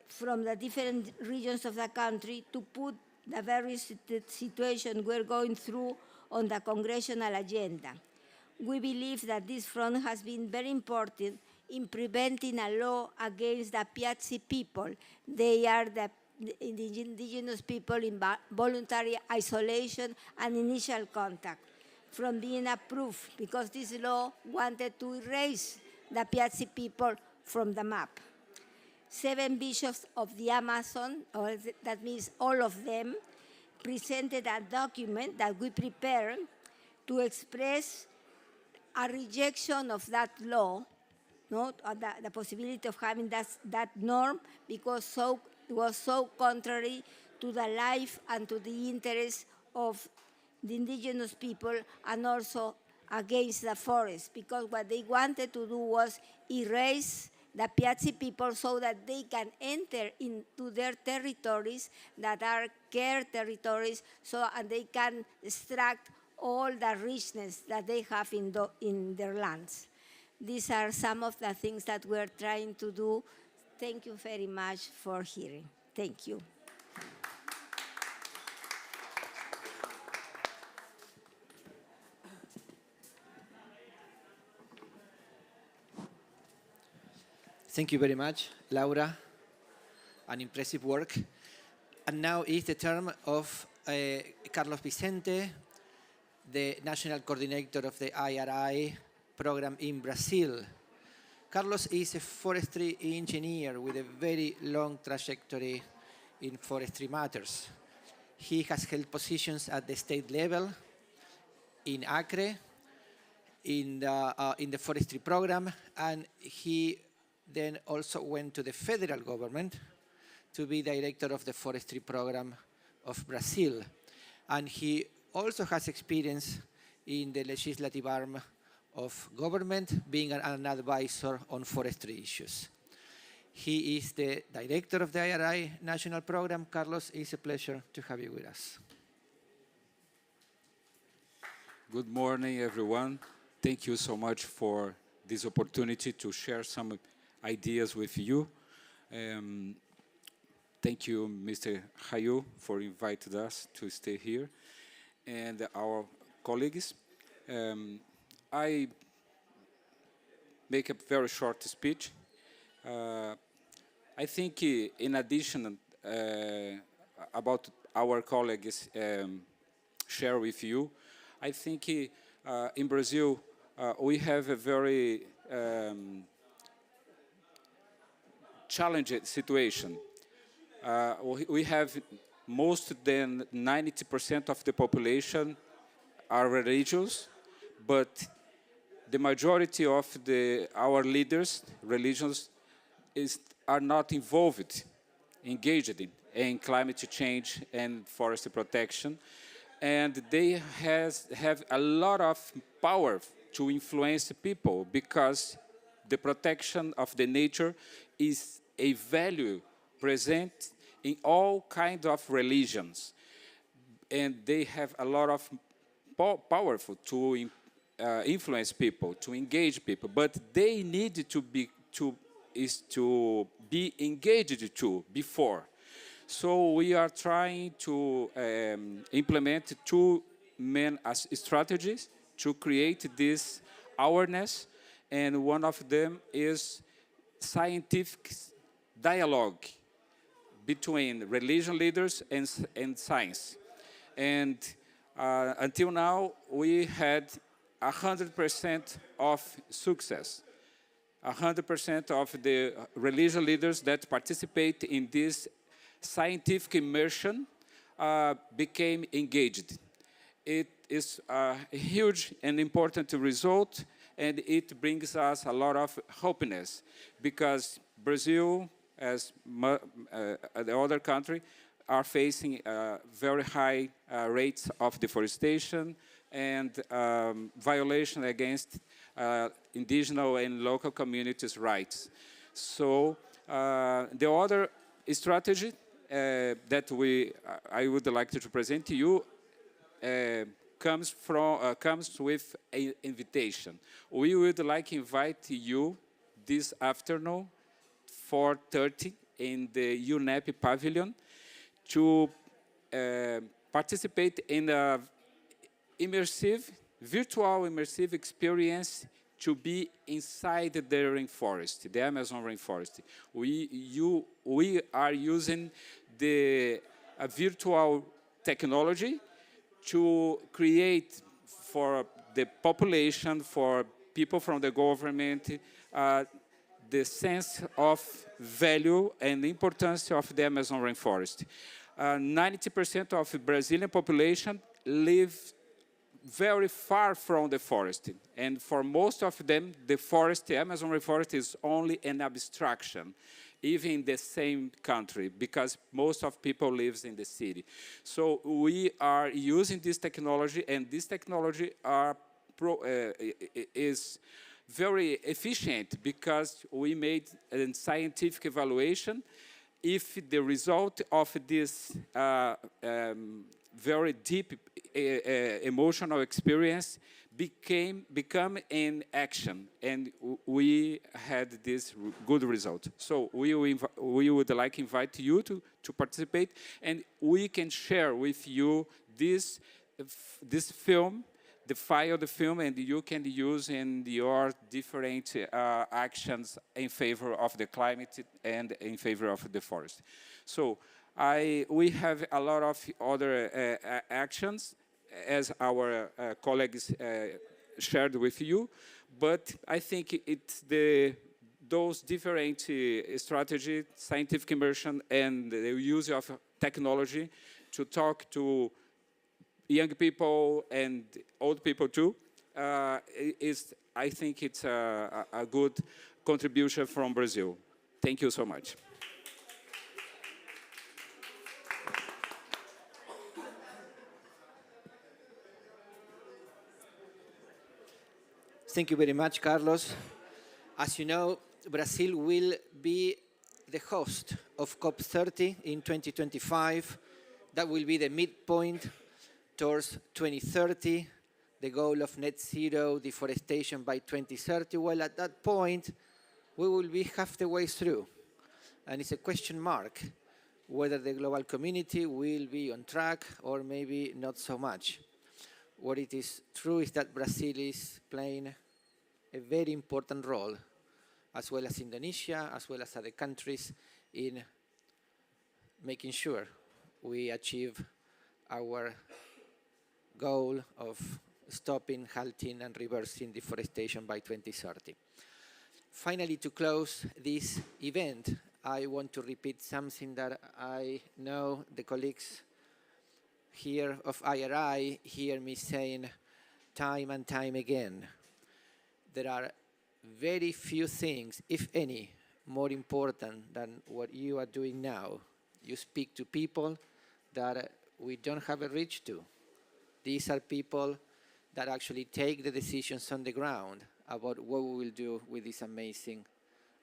from the different regions of the country to put the various situation we're going through on the congressional agenda. We believe that this front has been very important in preventing a law against the Piazzi people. They are the indigenous people in voluntary isolation and initial contact from being approved, because this law wanted to erase the Piazzi people from the map. 7 bishops of the Amazon, or that means all of them, presented a document that we prepared to express a rejection of that law, the possibility of having that norm, because it was so contrary to the life and to the interests of the indigenous people, and also against the forest, because what they wanted to do was erase the Piazzi people so that they can enter into their territories that are care territories, and they can extract all the richness that they have in their lands. These are some of the things that we're trying to do. Thank you very much for hearing. Thank you. Thank you very much, Laura. An impressive work. And now is the turn of Carlos Vicente, the National Coordinator of the IRI program in Brazil. Carlos is a forestry engineer with a very long trajectory in forestry matters. He has held positions at the state level, in Acre, in the forestry program, and he then also went to the federal government to be director of the forestry program of Brazil. And he also has experience in the legislative arm of government, being an advisor on forestry issues. He is the director of the IRI national program. Carlos, it's a pleasure to have you with us. Good morning, everyone. Thank you so much for this opportunity to share some ideas with you. Thank you, Mr. Hayu, for inviting us to stay here, and our colleagues. I make a very short speech. I think in addition about our colleagues share with you, I think in Brazil we have a very challenging situation. We have most than 90% of the population are religious, but the majority of our leaders, religions, are not engaged in climate change and forest protection, and they have a lot of power to influence people, because the protection of the nature is a value present in all kinds of religions. And they have a lot of powerful to influence people, to engage people, but they need to be engaged too before. So we are trying to implement two main strategies to create this awareness, and one of them is scientific dialogue between religion leaders and science. And until now, we had 100% of success. 100% of the religious leaders that participate in this scientific immersion became engaged. It is a huge and important result, and it brings us a lot of happiness, because Brazil, as the other country, are facing very high rates of deforestation and violation against indigenous and local communities' rights. So the other strategy that I would like to present to you comes with an invitation. We would like to invite you this afternoon, 4:30, in the UNEP Pavilion, to participate in a virtual immersive experience to be inside the rainforest, the Amazon rainforest. We are using the virtual technology to create for the population, for people from the government, the sense of value and importance of the Amazon rainforest. 90% of the Brazilian population live very far from the forest. And for most of them, the Amazon rainforest is only an abstraction, even in the same country, because most of people live in the city. So we are using this technology, and this technology is very efficient, because we made a scientific evaluation. If the result of this very deep emotional experience become an action, and we had this good result. So we would like to invite you to participate, and we can share with you this film, the file of the film, and you can use in your different actions in favor of the climate and in favor of the forest. So we have a lot of other actions, as our colleagues shared with you, but I think it's those different strategies, scientific immersion, and the use of technology to talk to young people and old people too, I think it's a good contribution from Brazil. Thank you so much. Thank you very much, Carlos. As you know, Brazil will be the host of COP30 in 2025. That will be the midpoint towards 2030, the goal of net zero deforestation by 2030. Well, at that point, we will be half the way through. And it's a question mark whether the global community will be on track or maybe not so much. What it is true is that Brazil is playing a very important role, as well as Indonesia, as well as other countries, in making sure we achieve our goal of stopping, halting, and reversing deforestation by 2030. Finally, to close this event, I want to repeat something that I know the colleagues here of IRI hear me saying time and time again. There are very few things, if any, more important than what you are doing now. You speak to people that we don't have a reach to. These are people that actually take the decisions on the ground about what we will do with this amazing,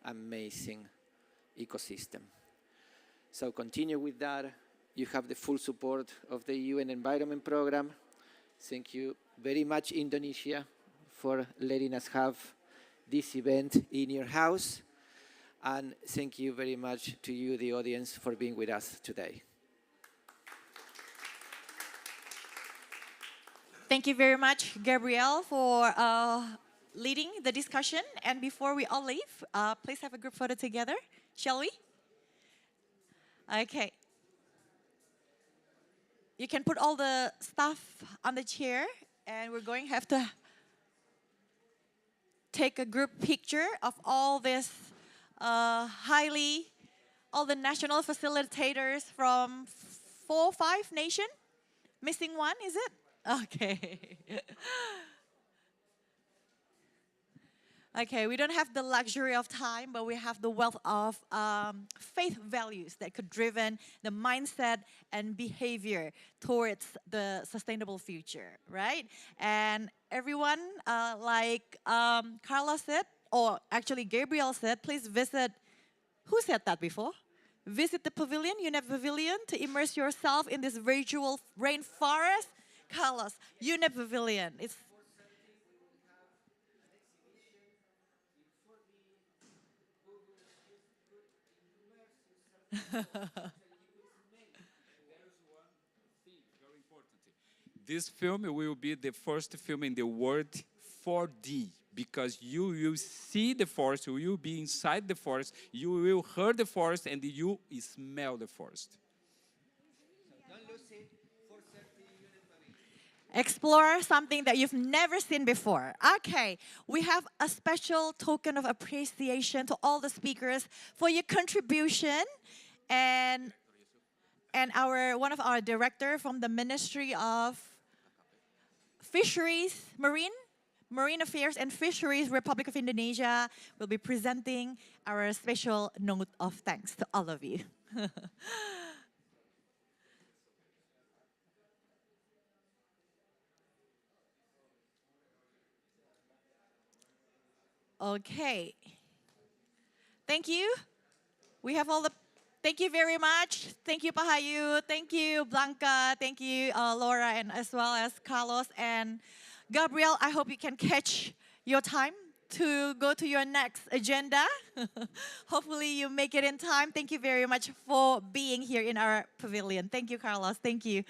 amazing ecosystem. So continue with that. You have the full support of the UN Environment Program. Thank you very much, Indonesia, for letting us have this event in your house. And thank you very much to you, the audience, for being with us today. Thank you very much, Gabrielle, for leading the discussion. And before we all leave, please have a group photo together, shall we? Okay. You can put all the stuff on the chair, and we're going to have to take a group picture of all this all the national facilitators from 4 or 5 nations. Missing one, is it? Okay. Okay, we don't have the luxury of time, but we have the wealth of faith values that could driven the mindset and behavior towards the sustainable future, right? And everyone, like Carla said, or actually Gabriel said, please visit, who said that before? Visit the pavilion, UNEP Pavilion, to immerse yourself in this virtual rainforest. Carlos, UNEP Pavilion. It's This film will be the first film in the world 4D, because you will see the forest, you will be inside the forest, you will hear the forest, and you smell the forest. explore something that you've never seen before. Okay, we have a special token of appreciation to all the speakers for your contribution, and one of our director from the Ministry of Fisheries, Marine Affairs and Fisheries, Republic of Indonesia, will be presenting our special note of thanks to all of you. Okay. Thank you. We have all the, thank you very much. Thank you, Pahayu. Thank you, Blanca. Thank you, Laura, and as well as Carlos and Gabriel. I hope you can catch your time to go to your next agenda. Hopefully you make it in time. Thank you very much for being here in our pavilion. Thank you, Carlos. Thank you.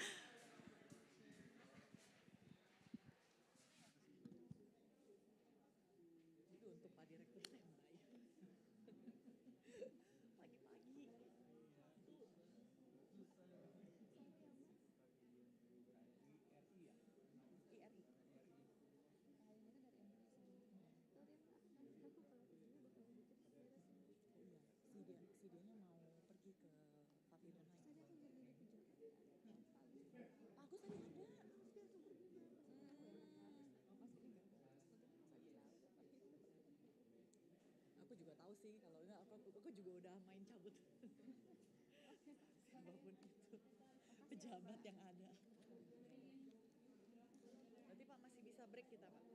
Aku juga udah main cabut. Siapapun itu pejabat yang ada. Berarti Pak masih bisa break kita, Pak?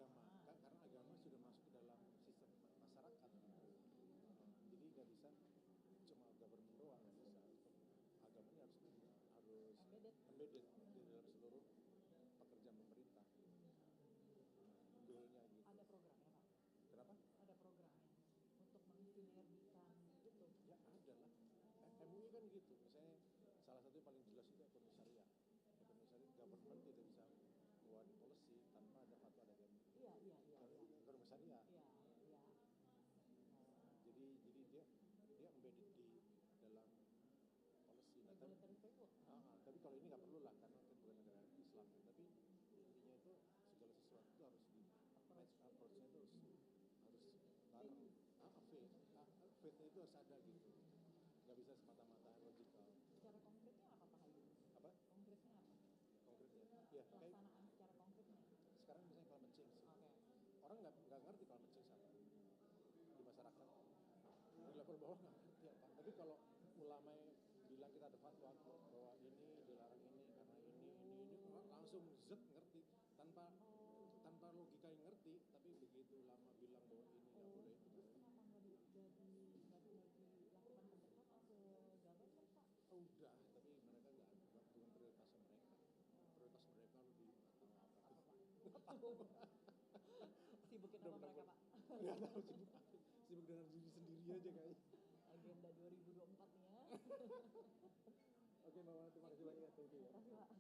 agama, karena agama sudah masuk ke dalam sistem masyarakat. Jadi nggak bisa cuma government doang, nggak bisa. Agama ini harus embedded di dalam seluruh pekerjaan pemerintah. Goalnya gitu. Ada programnya Pak? Kenapa? Ada programnya untuk mensinergikan itu? Ya ada lah. MUI kan gitu. Misalnya salah satu yang paling jelas itu ekonomi syariah. Ekonomi syariah, government tidak bisa buat policy tanpa ada fatwa dari MUI. Iya. Ekonomi syariah. Iya. Jadi dia embedded di dalam policy. Nah, tapi kalau ini nggak perlu lah karena kan bukan negara Islam. Tapi intinya itu segala sesuatu itu harus di approach-nya itu harus bareng. Faith-nya itu harus ada gitu. Nggak bisa semata-mata logikal. Secara konkretnya apa Pak Hayu? Apa? Konkretnya apa? Konkretnya? Ya, pelaksanaan secara konkretnya. Sekarang misalnya climate change. Okay. Orang nggak ngerti climate change apa di masyarakat. Di level bawah nggak ngerti apa. Tapi kalau ulama bilang kita ada fatwa bahwa ini dilarang ini karena ini langsung ngerti tanpa logika yang ngerti. Tapi begitu ulama bilang bahwa ini nggak boleh. Kenapa nggak dilakukan pendekatan ke government Pak? Udah, tapi mereka nggak bukan prioritas mereka. Prioritas mereka lebih atau apa Pak? Nggak tahu Pak. Sibukin apa mereka Pak? Nggak tahu sibuk dengan diri sendiri aja kayaknya. Agenda 2024 nih ya. Oke Mama, terima kasih banyak. Thank you ya. Terima kasih Pak.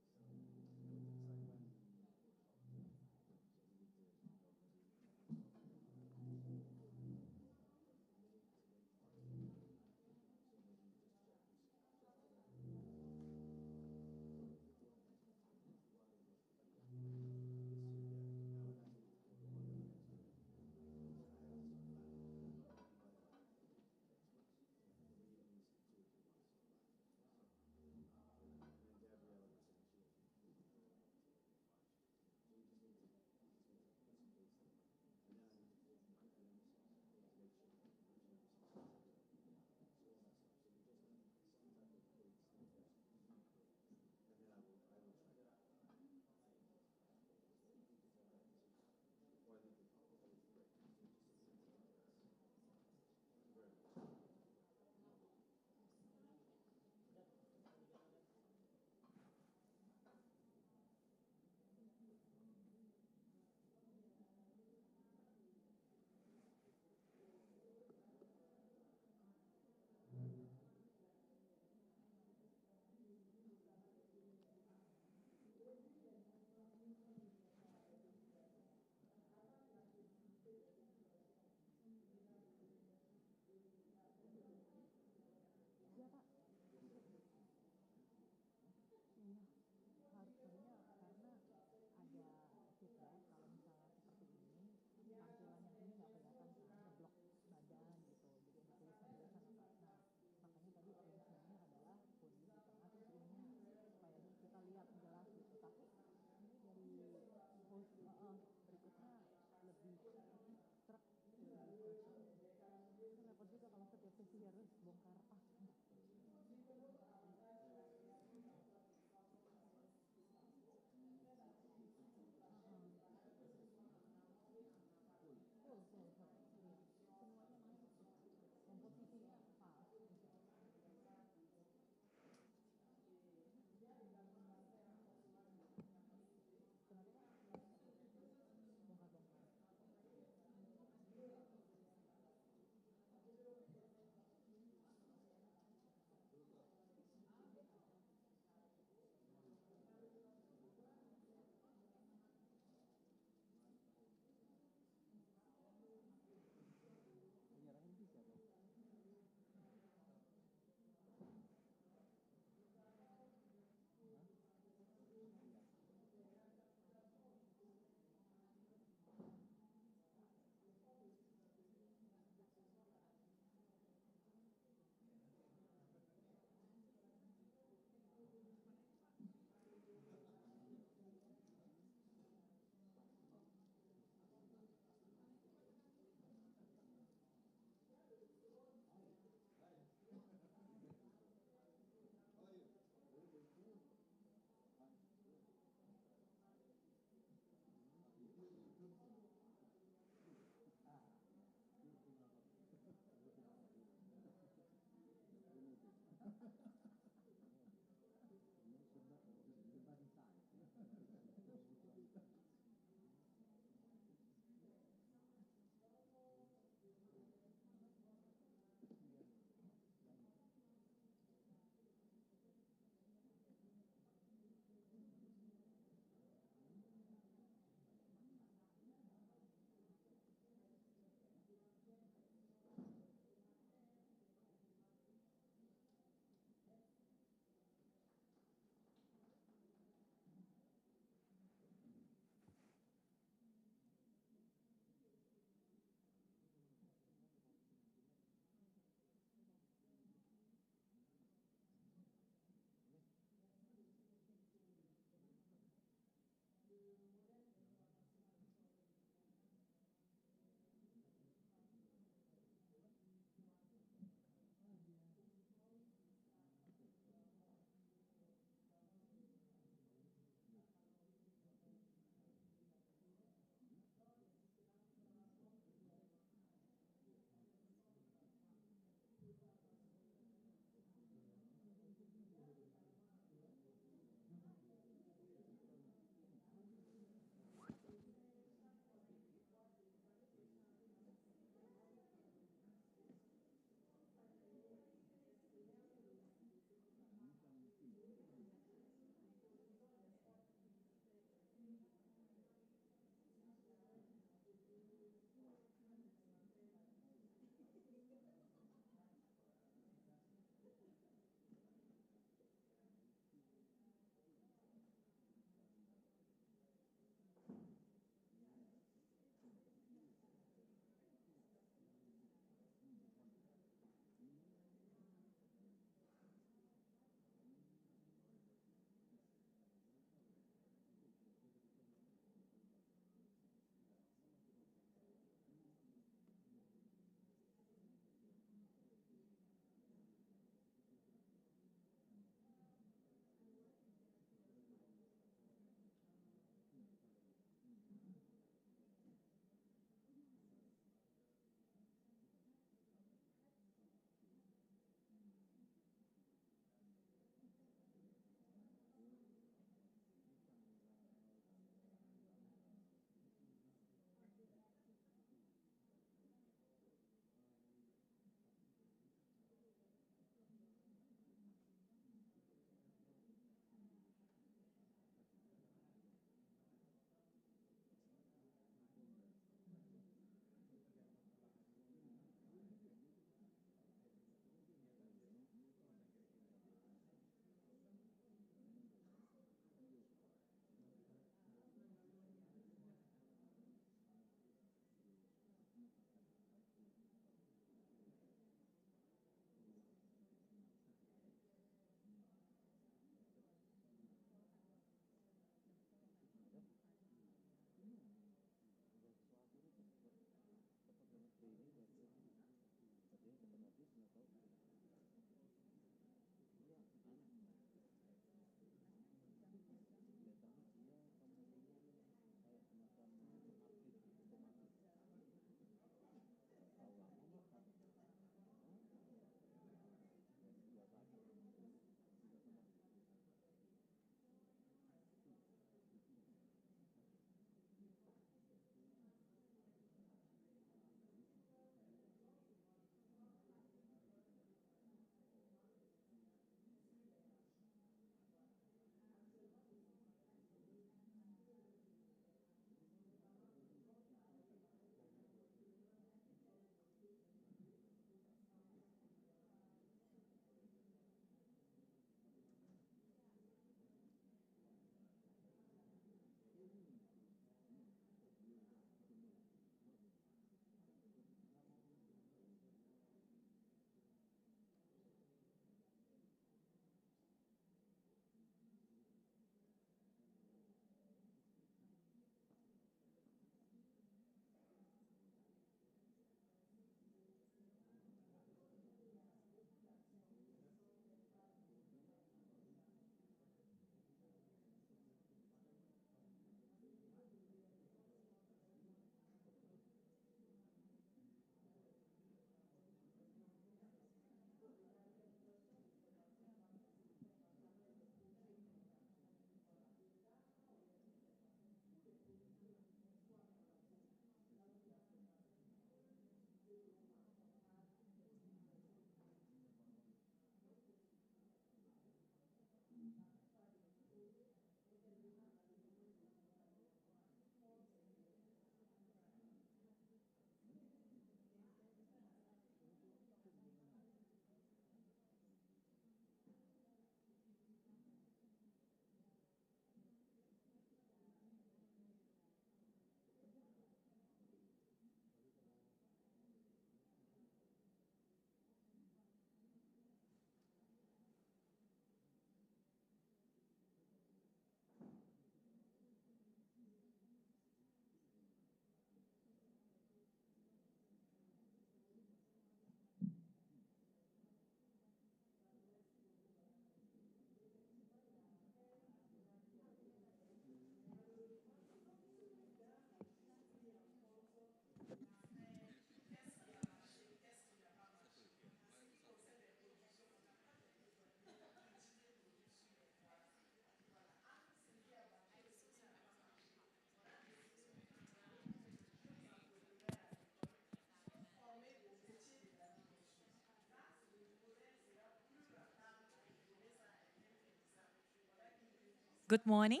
Good morning.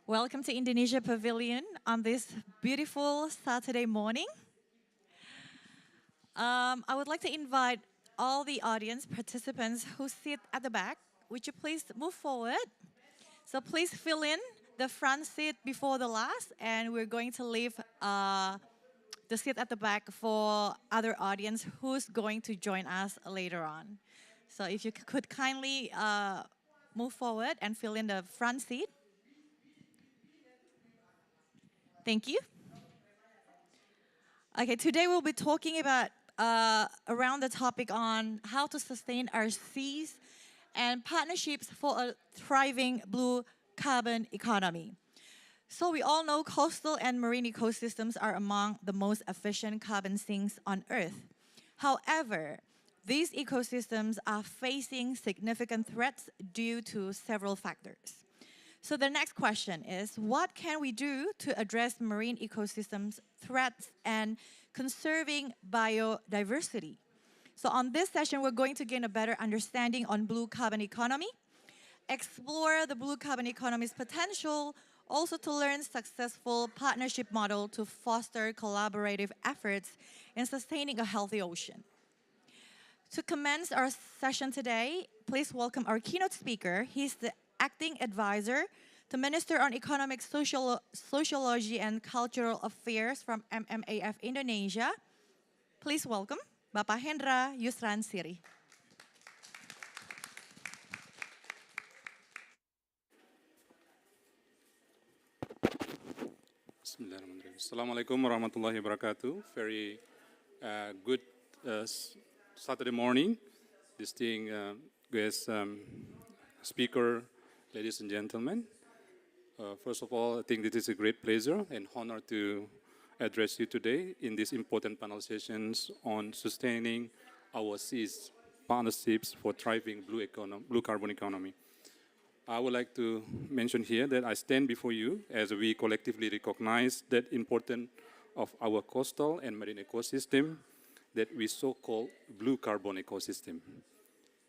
Welcome to Indonesia Pavilion on this beautiful Saturday morning. I would like to invite all the audience participants who sit at the back. Would you please move forward? So please fill in the front seat before the last, and we're going to leave the seat at the back for other audience who's going to join us later on. So if you could kindly move forward and fill in the front seat. Thank you. Okay, today we'll be talking about around the topic on how to sustain our seas and partnerships for a thriving blue carbon economy. So we all know coastal and marine ecosystems are among the most efficient carbon sinks on Earth. However, these ecosystems are facing significant threats due to several factors. So the next question is, what can we do to address marine ecosystems threats and conserving biodiversity? So on this session, we're going to gain a better understanding on blue carbon economy, explore the blue carbon economy's potential, also to learn successful partnership model to foster collaborative efforts in sustaining a healthy ocean. To commence our session today, please welcome our keynote speaker. He's the acting advisor to Minister on Economic Sociology and Cultural Affairs from MMAF Indonesia. Please welcome Bapak Hendra Yusran Siri. Bismillahirrahmanirrahim. Assalamualaikum warahmatullahi wabarakatuh. Very good Saturday morning. Distinguished guest speaker, ladies and gentlemen. First of all, I think this is a great pleasure and honor to address you today in these important panel sessions on sustaining our seas partnerships for thriving blue carbon economy. I would like to mention here that I stand before you as we collectively recognize that importance of our coastal and marine ecosystem that we so-called blue carbon ecosystem.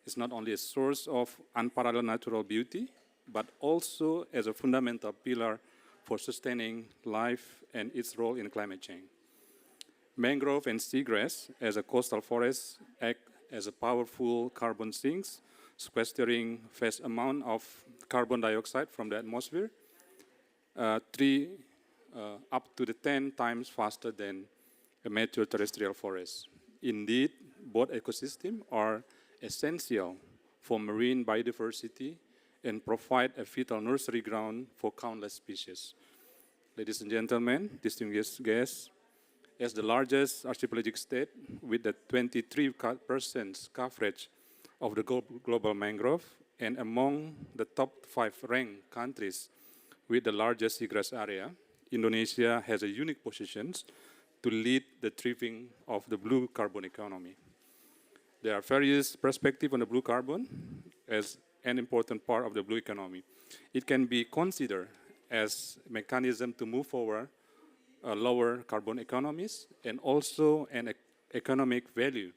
It's not only a source of unparalleled natural beauty, but also as a fundamental pillar for sustaining life and its role in climate change. Mangrove and seagrass as a coastal forest act as a powerful carbon sinks, sequestering vast amount of carbon dioxide from the atmosphere, up to the 10 times faster than a mature terrestrial forest. Indeed, both ecosystems are essential for marine biodiversity and provide a fertile nursery ground for countless species. Ladies and gentlemen, distinguished guests, as the largest archipelagic state with the 23% coverage of the global mangrove and among the top 5 ranked countries with the largest seagrass area, Indonesia has a unique position to lead the thriving of the blue carbon economy. There are various perspectives on the blue carbon as an important part of the blue economy. It can be considered as a mechanism to move forward lower carbon economies and also an economic value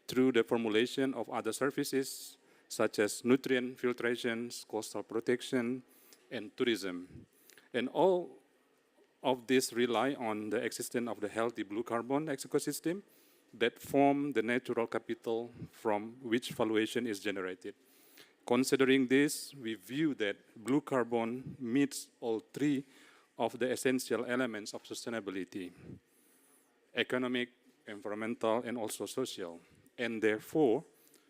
through the formulation of other services such as nutrient filtration, coastal protection, and tourism. And all of this rely on the existence of the healthy blue carbon ecosystem that form the natural capital from which valuation is generated. Considering this, we view that blue carbon meets all 3 of the essential elements of sustainability: economic, environmental, and also social, and therefore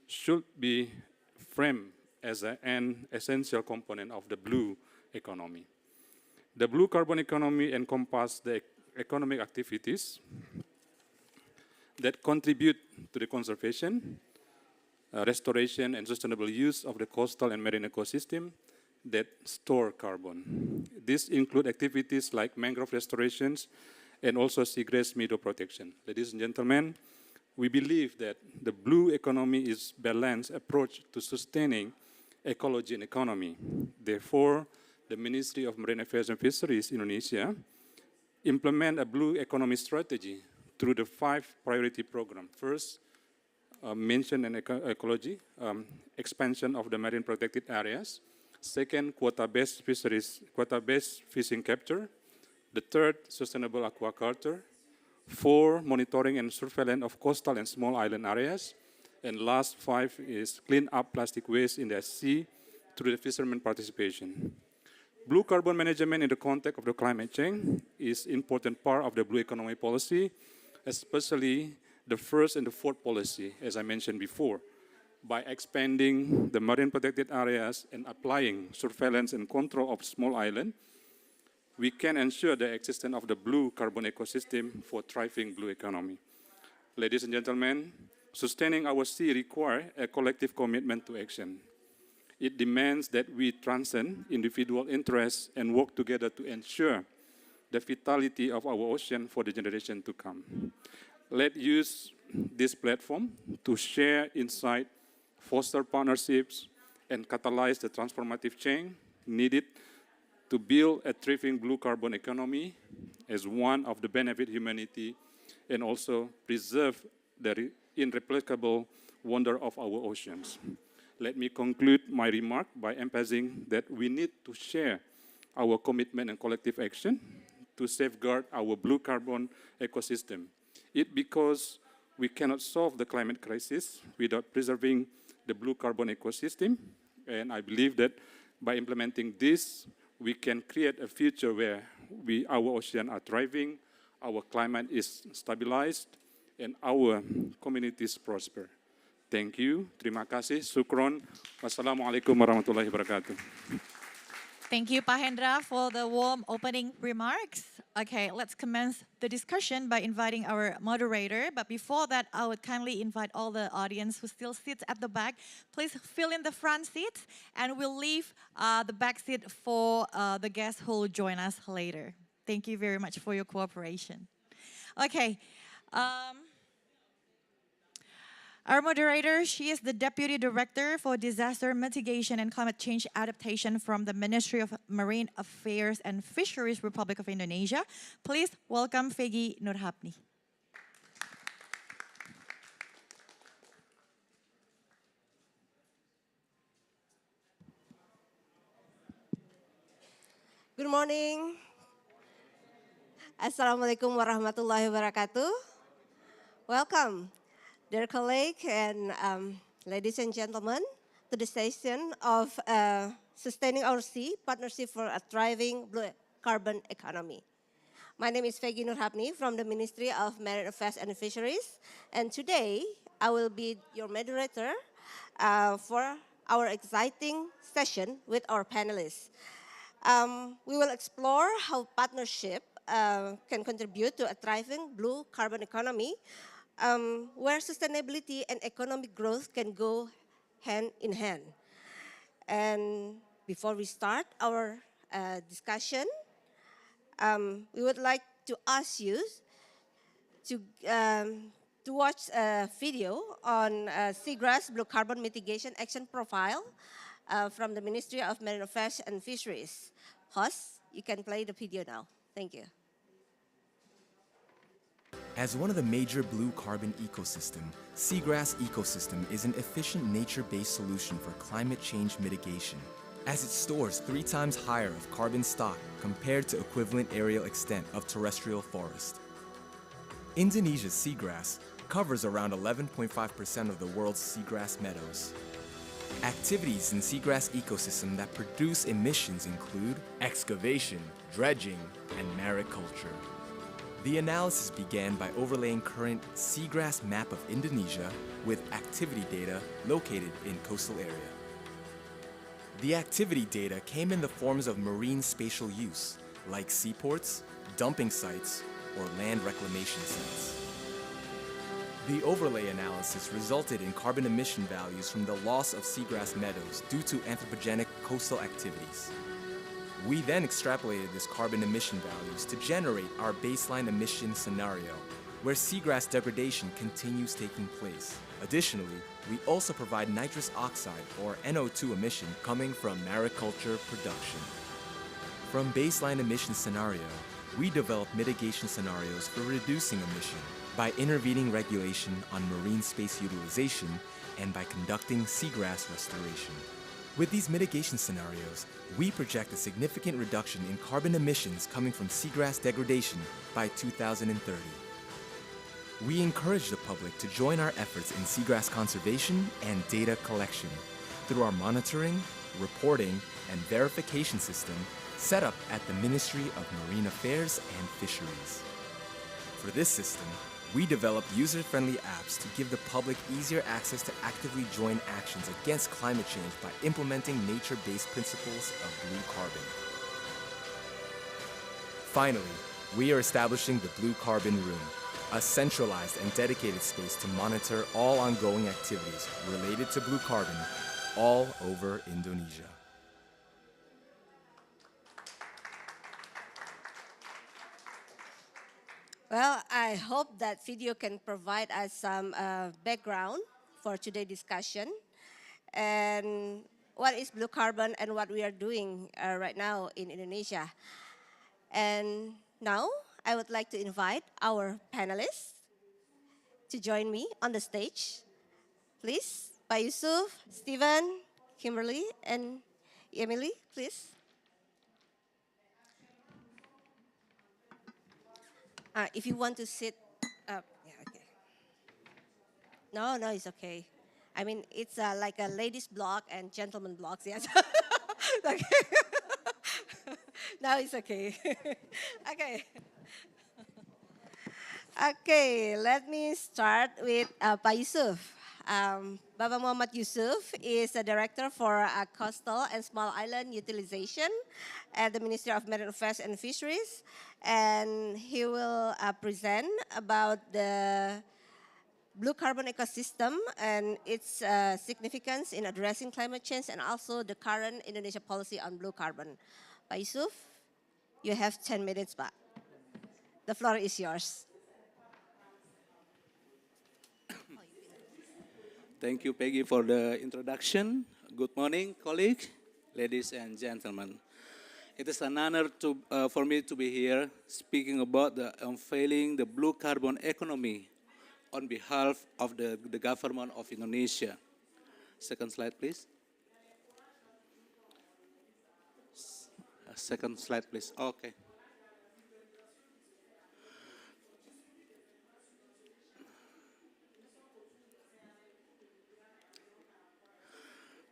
should be framed as an essential component of the blue economy. The blue carbon economy encompasses the economic activities that contribute to the conservation, restoration, and sustainable use of the coastal and marine ecosystem that store carbon. These include activities like mangrove restorations and also seagrass meadow protection. Ladies and gentlemen, we believe that the blue economy is a balanced approach to sustaining ecology and economy. Therefore, the Ministry of Marine Affairs and Fisheries Indonesia implement a blue economy strategy through the 5 priority programs. First, mention and ecology, expansion of the marine protected areas, Second, quota-based fisheries, quota-based fishing capture. The third, sustainable aquaculture. 4, monitoring and surveillance of coastal and small island areas. And last 5 is clean up plastic waste in the sea through the fishermen participation. Blue carbon management in the context of the climate change is important part of the blue economy policy, especially the first and the fourth policy, as I mentioned before. By expanding the marine protected areas and applying surveillance and control of small islands, we can ensure the existence of the blue carbon ecosystem for thriving blue economy. Ladies and gentlemen, sustaining our sea requires a collective commitment to action. It demands that we transcend individual interests and work together to ensure the vitality of our ocean for the generation to come. Let's use this platform to share insight, foster partnerships, and catalyze the transformative change needed to build a thriving blue carbon economy as one of the benefit humanity and also preserve the irreplicable wonder of our oceans. Let me conclude my remark by emphasizing that we need to share our commitment and collective action to safeguard our blue carbon ecosystem. It's because we cannot solve the climate crisis without preserving the blue carbon ecosystem, and I believe that by implementing this, we can create a future where our oceans are thriving, our climate is stabilized, and our communities prosper. Thank you. Terima kasih. Syukron. Wassalamualaikum warahmatullahi wabarakatuh. Thank you, Pak Hendra, for the warm opening remarks. Okay, let's commence the discussion by inviting our moderator. But before that, I would kindly invite all the audience who still sits at the back, please fill in the front seats, and we'll leave the back seat for the guests who will join us later. Thank you very much for your cooperation. Okay. Our moderator, she is the Deputy Director for Disaster Mitigation and Climate Change Adaptation from the Ministry of Marine Affairs and Fisheries, Republic of Indonesia. Please welcome Fegi Nurhapni. Good morning. Assalamualaikum warahmatullahi wabarakatuh. Welcome, dear colleagues and ladies and gentlemen, to the session of Sustaining Our Sea, Partnership for a Thriving Blue Carbon Economy. My name is Fegi Nurhapni from the Ministry of Marine Affairs and Fisheries, and today I will be your moderator for our exciting session with our panelists. We will explore how partnership can contribute to a thriving blue carbon economy where sustainability and economic growth can go hand in hand. And before we start our discussion, we would like to ask you to watch a video on Seagrass Blue Carbon Mitigation Action Profile from the Ministry of Marine Affairs and Fisheries. Host, you can play the video now. Thank you. As one of the major blue carbon ecosystems, seagrass ecosystem is an efficient nature-based solution for climate change mitigation, as it stores 3 times higher of carbon stock compared to equivalent areal extent of terrestrial forest. Indonesia's seagrass covers around 11.5% of the world's seagrass meadows. Activities in seagrass ecosystem that produce emissions include excavation, dredging, and mariculture. The analysis began by overlaying current seagrass map of Indonesia with activity data located in coastal area. The activity data came in the forms of marine spatial use, like seaports, dumping sites, or land reclamation sites. The overlay analysis resulted in carbon emission values from the loss of seagrass meadows due to anthropogenic coastal activities. We then extrapolated this carbon emission values to generate our baseline emission scenario, where seagrass degradation continues taking place. Additionally, we also provide nitrous oxide, or NO2 emission, coming from mariculture production. From baseline emission scenario, we developed mitigation scenarios for reducing emission by intervening regulation on marine space utilization and by conducting seagrass restoration. With these mitigation scenarios, we project a significant reduction in carbon emissions coming from seagrass degradation by 2030. We encourage the public to join our efforts in seagrass conservation and data collection through our monitoring, reporting, and verification system set up at the Ministry of Marine Affairs and Fisheries. For this system, we developed user-friendly apps to give the public easier access to actively join actions against climate change by implementing nature-based principles of blue carbon. Finally, we are establishing the Blue Carbon Room, a centralized and dedicated space to monitor all ongoing activities related to blue carbon all over Indonesia. Well, I hope that video can provide us some background for today's discussion and what is blue carbon and what we are doing right now in Indonesia. And now I would like to invite our panelists to join me on the stage. Please, Pak Yusuf, Stephen, Kimberly, and Emily, please. If you want to sit up, yeah, okay. No, it's okay. I mean, it's like a ladies' block and gentlemen blocks, yes. Okay. Now it's okay. Okay. Okay, let me start with Pak Yusuf. Bapak Muhammad Yusuf is the Director for Coastal and Small Island Utilization at the Ministry of Marine Affairs and Fisheries. And he will present about the blue carbon ecosystem and its significance in addressing climate change and also the current Indonesia policy on blue carbon. Pak Yusuf, you have 10 minutes, Pak. The floor is yours. Thank you, Peggy, for the introduction. Good morning, colleagues, ladies and gentlemen. It is an honor for me to be here speaking about the unveiling the blue carbon economy on behalf of the government of Indonesia. Second slide, please. Second slide, please. Okay.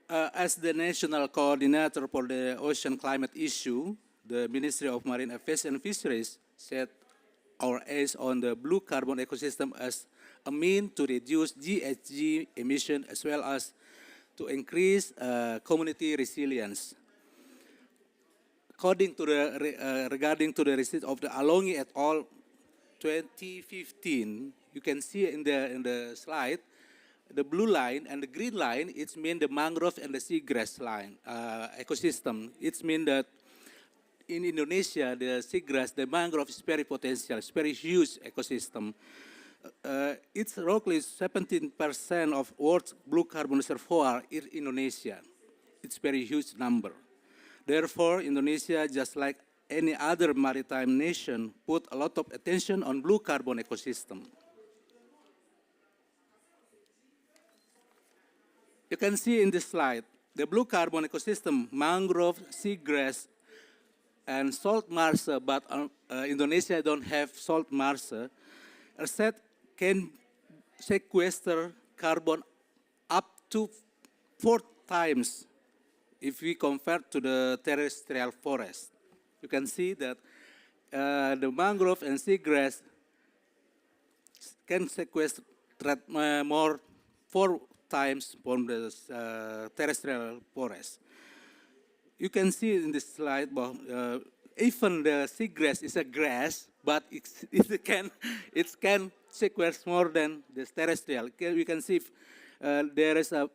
As the national coordinator for the ocean climate issue, the Ministry of Marine Affairs and Fisheries set our eyes on the blue carbon ecosystem as a means to reduce GHG emission as well as to increase community resilience. According to regarding to the receipt of the Alongi et al. 2015, you can see in the slide, the blue line and the green line, it means the mangrove and the seagrass line ecosystem. It means that in Indonesia, the seagrass, the mangrove is very potential, it's very huge ecosystem. It's roughly 17% of world's blue carbon reservoir in Indonesia. It's very huge number. Therefore, Indonesia, just like any other maritime nation, put a lot of attention on blue carbon ecosystem. You can see in this slide, the blue carbon ecosystem, mangrove, seagrass, and salt marsh, but Indonesia don't have salt marsh, are said can sequester carbon up to 4 times if we compare to the terrestrial forest. You can see that the mangrove and seagrass can sequester more 4 times from the terrestrial forest. You can see in this slide, even the seagrass is a grass, but it can sequester more than the terrestrial. We can see there is a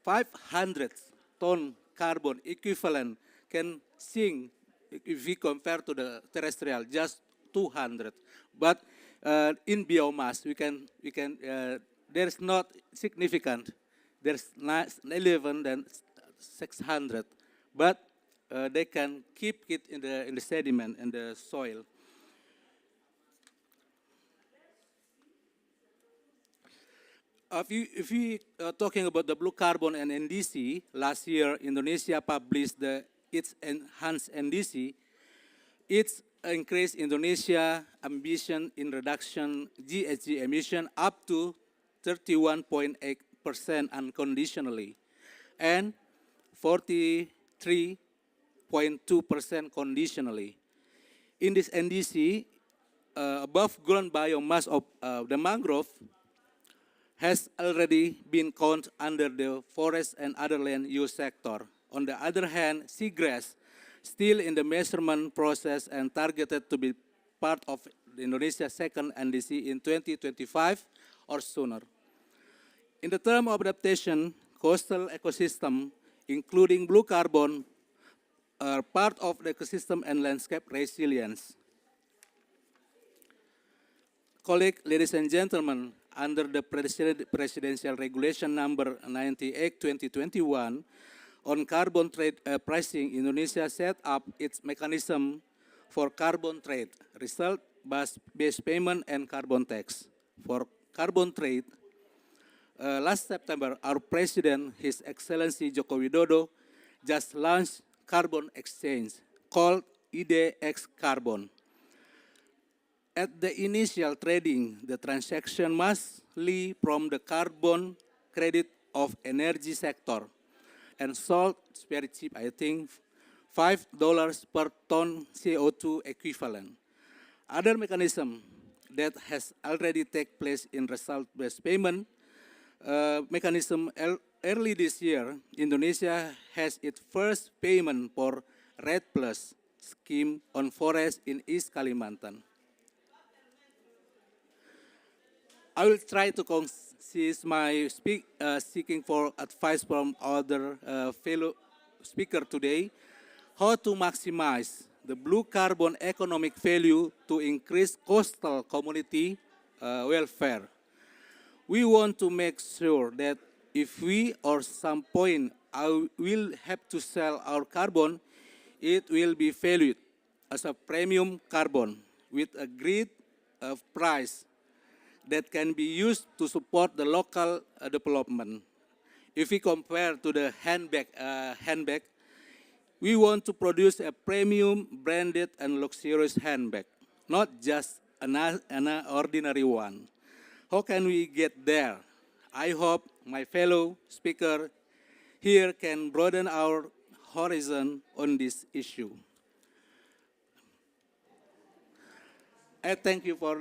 500 ton carbon equivalent can sink if we compare to the terrestrial, just 200. But in biomass, we can there's not significant. There's 11 than 600, but they can keep it in the sediment and the soil. if we talking about the blue carbon and NDC, last year Indonesia published its enhanced NDC. It's increased Indonesia ambition in reduction GHG emission up to 31.8% unconditionally and 43.2% conditionally. In this NDC, above ground biomass of the mangrove has already been counted under the forest and other land use sector. On the other hand, seagrass still in the measurement process and targeted to be part of Indonesia's second NDC in 2025 or sooner. In the term of adaptation, coastal ecosystem, including blue carbon, are part of the ecosystem and landscape resilience. Colleagues, ladies and gentlemen, under the Presidential Regulation number 98/2021 on carbon trade pricing, Indonesia set up its mechanism for carbon trade, result-based payment and carbon tax. For carbon trade, last September, our President, His Excellency Joko Widodo, just launched carbon exchange called IDX Carbon. At the initial trading, the transaction must leave from the carbon credit of energy sector and sold very cheap, I think, $5 per ton CO2 equivalent. Other mechanism that has already taken place in result-based payment mechanism early this year, Indonesia has its first payment for RED Plus scheme on forest in East Kalimantan. I will try to concise my seeking for advice from other fellow speaker today, how to maximize the blue carbon economic value to increase coastal community welfare. We want to make sure that if we or some point will have to sell our carbon, it will be valued as a premium carbon with a great price that can be used to support the local development. If we compare to the handbag, we want to produce a premium, branded, and luxurious handbag, not just an ordinary one. How can we get there? I hope my fellow speaker here can broaden our horizon on this issue. I thank you for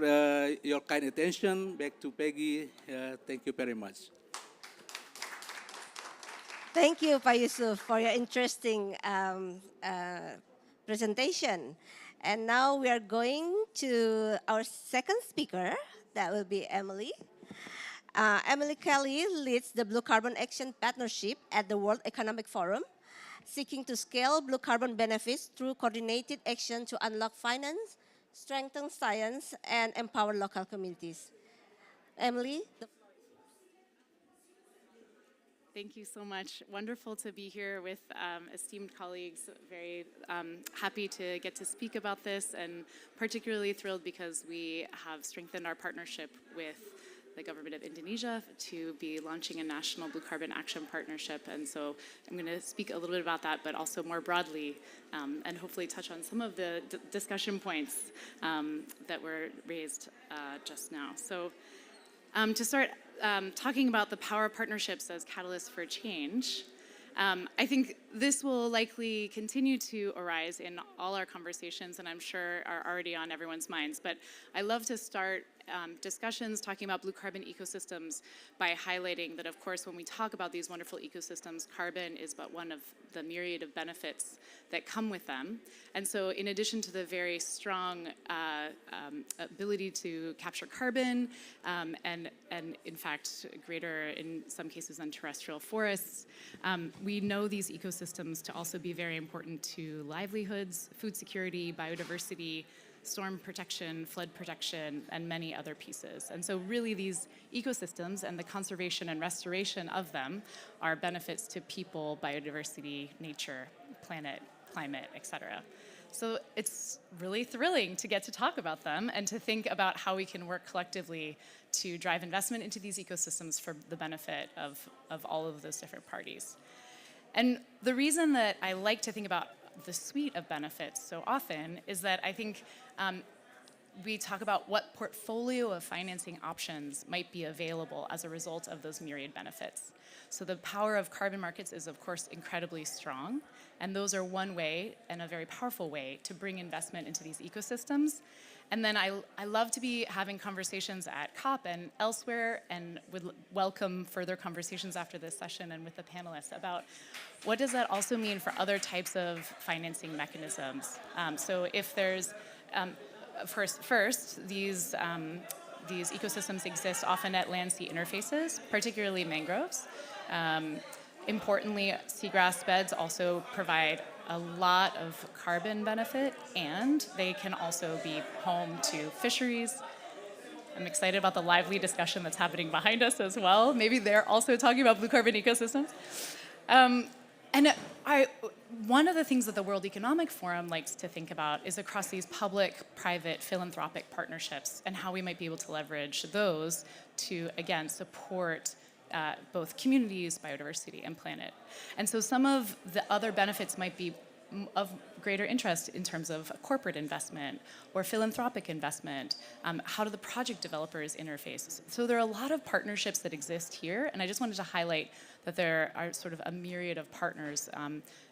your kind attention. Back to Peggy. Thank you very much. Thank you, Pak Yusuf, for your interesting presentation. And now we are going to our second speaker. That will be Emily. Emily Kelly leads the Blue Carbon Action Partnership at the World Economic Forum, seeking to scale blue carbon benefits through coordinated action to unlock finance, strengthen science, and empower local communities. Emily? Thank you so much. Wonderful to be here with esteemed colleagues. Very happy to get to speak about this, and particularly thrilled because we have strengthened our partnership with the government of Indonesia to be launching a national blue carbon action partnership. And so I'm going to speak a little bit about that, but also more broadly, and hopefully touch on some of the discussion points that were raised just now. So to start talking about the power of partnerships as catalysts for change, I think this will likely continue to arise in all our conversations, and I'm sure are already on everyone's minds. But I love to start discussions talking about blue carbon ecosystems by highlighting that, of course, when we talk about these wonderful ecosystems, carbon is but one of the myriad of benefits that come with them. And so in addition to the very strong ability to capture carbon and in fact greater in some cases than terrestrial forests, we know these ecosystems to also be very important to livelihoods, food security, biodiversity, storm protection, flood protection, and many other pieces. And so really these ecosystems and the conservation and restoration of them are benefits to people, biodiversity, nature, planet, climate, et cetera. So it's really thrilling to get to talk about them and to think about how we can work collectively to drive investment into these ecosystems for the benefit of all of those different parties. And the reason that I like to think about the suite of benefits so often is that I think we talk about what portfolio of financing options might be available as a result of those myriad benefits. So the power of carbon markets is, of course, incredibly strong, and those are one way, and a very powerful way, to bring investment into these ecosystems. And then I love to be having conversations at COP and elsewhere, and would welcome further conversations after this session and with the panelists about what does that also mean for other types of financing mechanisms. So if there's, first, these ecosystems exist often at land-sea interfaces, particularly mangroves. Importantly, seagrass beds also provide a lot of carbon benefit, and they can also be home to fisheries. I'm excited about the lively discussion that's happening behind us as well. Maybe they're also talking about blue carbon ecosystems. One of the things that the World Economic Forum likes to think about is across these public-private philanthropic partnerships and how we might be able to leverage those to, again, support both communities, biodiversity, and planet. And so some of the other benefits might be of greater interest in terms of corporate investment or philanthropic investment. How do the project developers interface? So there are a lot of partnerships that exist here, and I just wanted to highlight that there are sort of a myriad of partners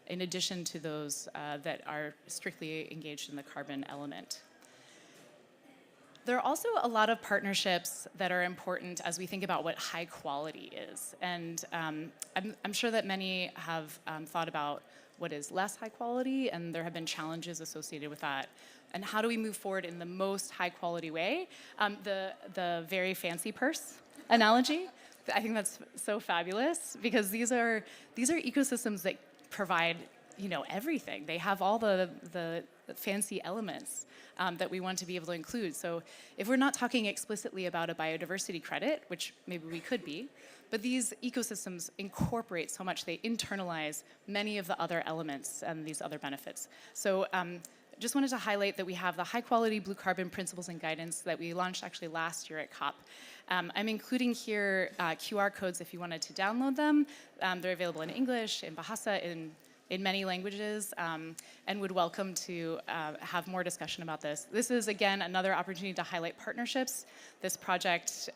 in addition to those that are strictly engaged in the carbon element. There are also a lot of partnerships that are important as we think about what high quality is. And I'm sure that many have thought about what is less high quality, and there have been challenges associated with that. And how do we move forward in the most high quality way? The very fancy purse analogy, I think that's so fabulous, because these are ecosystems that provide, everything. They have all the fancy elements that we want to be able to include. So if we're not talking explicitly about a biodiversity credit, which maybe we could be, but these ecosystems incorporate so much, they internalize many of the other elements and these other benefits. So just wanted to highlight that we have the high quality blue carbon principles and guidance that we launched actually last year at COP. I'm including here QR codes if you wanted to download them. They're available in English, in Bahasa, in many languages, and would welcome to have more discussion about this. This is, again, another opportunity to highlight partnerships. This project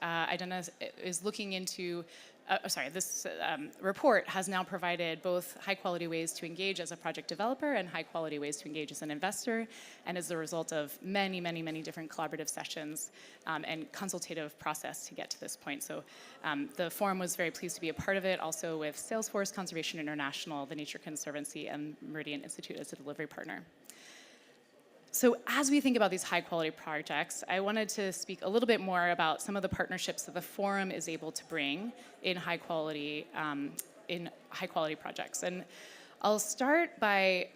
is looking into, this report has now provided both high-quality ways to engage as a project developer and high-quality ways to engage as an investor, and is the result of many, many, many different collaborative sessions and consultative process to get to this point. So the forum was very pleased to be a part of it, also with Salesforce, Conservation International, the Nature Conservancy, and Meridian Institute as a delivery partner. So as we think about these high-quality projects, I wanted to speak a little bit more about some of the partnerships that the forum is able to bring in high-quality projects. And I'll start by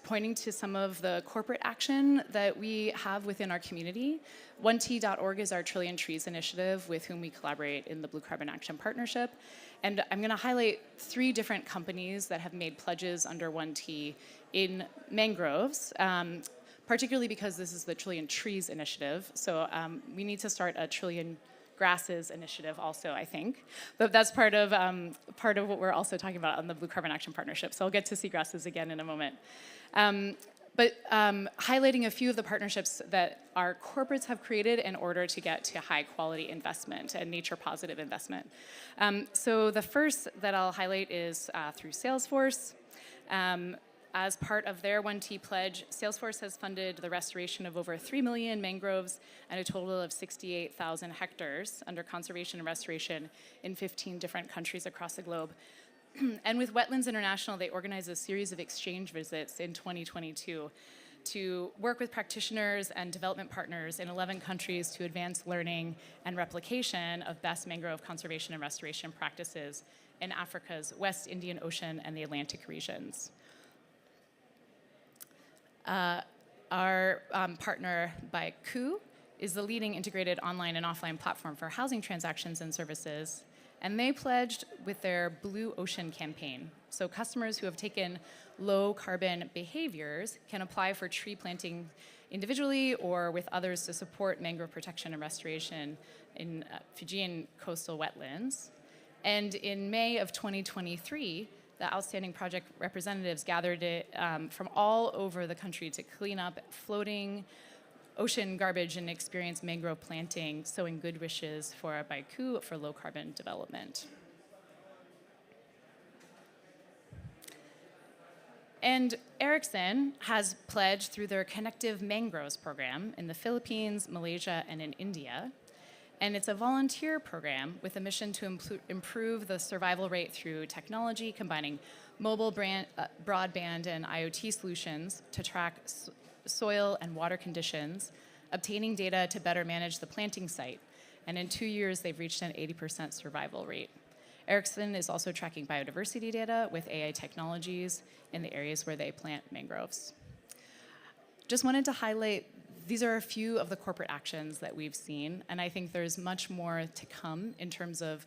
pointing to some of the corporate action that we have within our community. 1T.org is our Trillion Trees initiative with whom we collaborate in the Blue Carbon Action Partnership. And I'm going to highlight 3 different companies that have made pledges under 1T in mangroves. Particularly because this is the Trillion Trees initiative. So we need to start a Trillion Grasses initiative also, I think. But that's part of what we're also talking about on the Blue Carbon Action Partnership. So I'll get to seagrasses again in a moment. But highlighting a few of the partnerships that our corporates have created in order to get to high quality investment and nature positive investment. So the first that I'll highlight is through Salesforce. As part of their 1T pledge, Salesforce has funded the restoration of over 3 million mangroves and a total of 68,000 hectares under conservation and restoration in 15 different countries across the globe. And with Wetlands International, they organized a series of exchange visits in 2022 to work with practitioners and development partners in 11 countries to advance learning and replication of best mangrove conservation and restoration practices in Africa's West Indian Ocean and the Atlantic regions. Our partner by Ku is the leading integrated online and offline platform for housing transactions and services. And they pledged with their Blue Ocean campaign. So customers who have taken low carbon behaviors can apply for tree planting individually or with others to support mangrove protection and restoration in Fijian coastal wetlands. And in May of 2023, the outstanding project representatives gathered from all over the country to clean up floating ocean garbage and experience mangrove planting, sowing good wishes for Baiku for low carbon development. And Ericsson has pledged through their Connective Mangroves program in the Philippines, Malaysia, and in India. And it's a volunteer program with a mission to improve the survival rate through technology, combining mobile broadband and IoT solutions to track soil and water conditions, obtaining data to better manage the planting site. And in 2 years, they've reached an 80% survival rate. Ericsson is also tracking biodiversity data with AI technologies in the areas where they plant mangroves. Just wanted to highlight, these are a few of the corporate actions that we've seen, and I think there's much more to come in terms of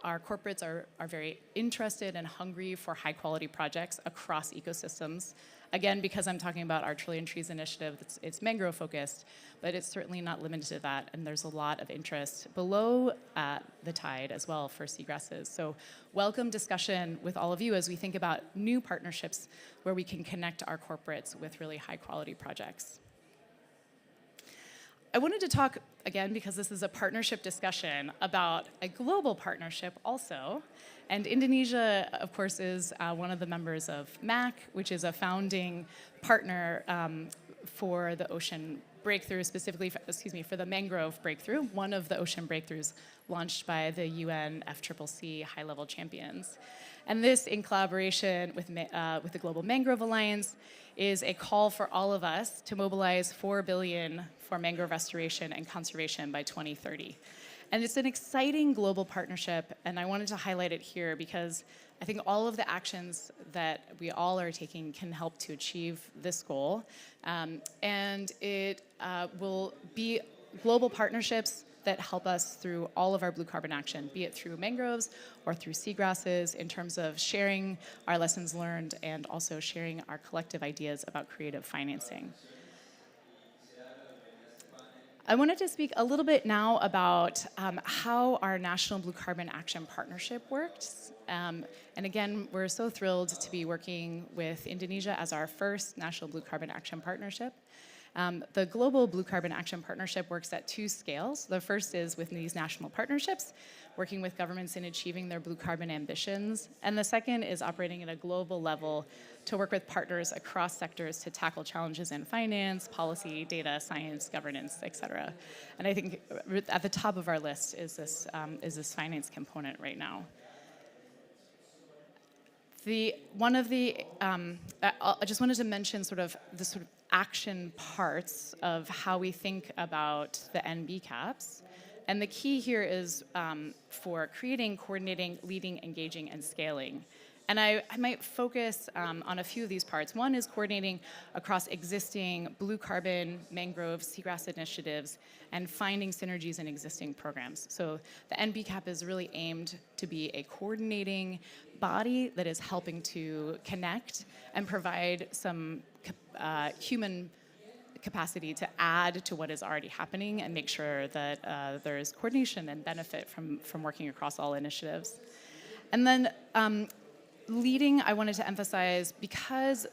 our corporates are very interested and hungry for high quality projects across ecosystems. Again, because I'm talking about our Trillion Trees initiative, it's mangrove focused, but it's certainly not limited to that, and there's a lot of interest below the tide as well for seagrasses. So welcome discussion with all of you as we think about new partnerships where we can connect our corporates with really high quality projects. I wanted to talk, again, because this is a partnership discussion, about a global partnership also. And Indonesia, of course, is one of the members of MAC, which is a founding partner for the ocean breakthrough, specifically, for the mangrove breakthrough, one of the ocean breakthroughs launched by the UN FCCC high-level champions. And this, in collaboration with the Global Mangrove Alliance, is a call for all of us to mobilize $4 billion for mangrove restoration and conservation by 2030. And it's an exciting global partnership, and I wanted to highlight it here because I think all of the actions that we all are taking can help to achieve this goal. And it will be global partnerships that help us through all of our blue carbon action, be it through mangroves or through seagrasses, in terms of sharing our lessons learned and also sharing our collective ideas about creative financing. I wanted to speak a little bit now about how our National Blue Carbon Action Partnership works. And again, we're so thrilled to be working with Indonesia as our first National Blue Carbon Action Partnership. The Global Blue Carbon Action Partnership works at two scales. The first is with these national partnerships, working with governments in achieving their blue carbon ambitions. And the second is operating at a global level to work with partners across sectors to tackle challenges in finance, policy, data, science, governance, et cetera. And I think at the top of our list is this finance component right now. I just wanted to mention sort of the sort of action parts of how we think about the NBCAPs. And the key here is for creating, coordinating, leading, engaging, and scaling. And I might focus on a few of these parts. One is coordinating across existing blue carbon, mangrove, seagrass initiatives, and finding synergies in existing programs. So the NBCAP is really aimed to be a coordinating body that is helping to connect and provide some human capacity to add to what is already happening and make sure that there is coordination and benefit from working across all initiatives. And then leading, I wanted to emphasize, because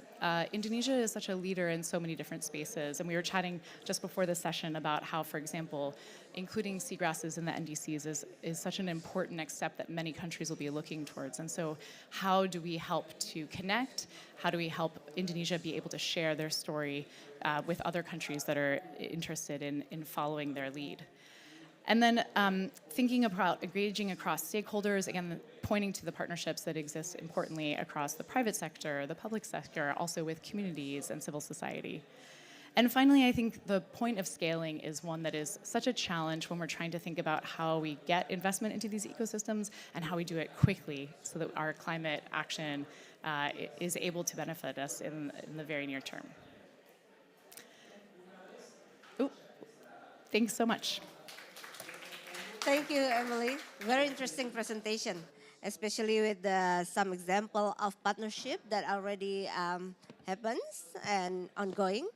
Indonesia is such a leader in so many different spaces, and we were chatting just before the session about how, for example, including seagrasses in the NDCs is such an important next step that many countries will be looking towards. And so how do we help to connect? How do we help Indonesia be able to share their story with other countries that are interested in following their lead? And then thinking about engaging across stakeholders, again, pointing to the partnerships that exist importantly across the private sector, the public sector, also with communities and civil society. And finally, I think the point of scaling is one that is such a challenge when we're trying to think about how we get investment into these ecosystems and how we do it quickly so that our climate action is able to benefit us in the very near term. Ooh, thanks so much. Thank you, Emily. Very interesting presentation, especially with some example of partnership that already happens and ongoing.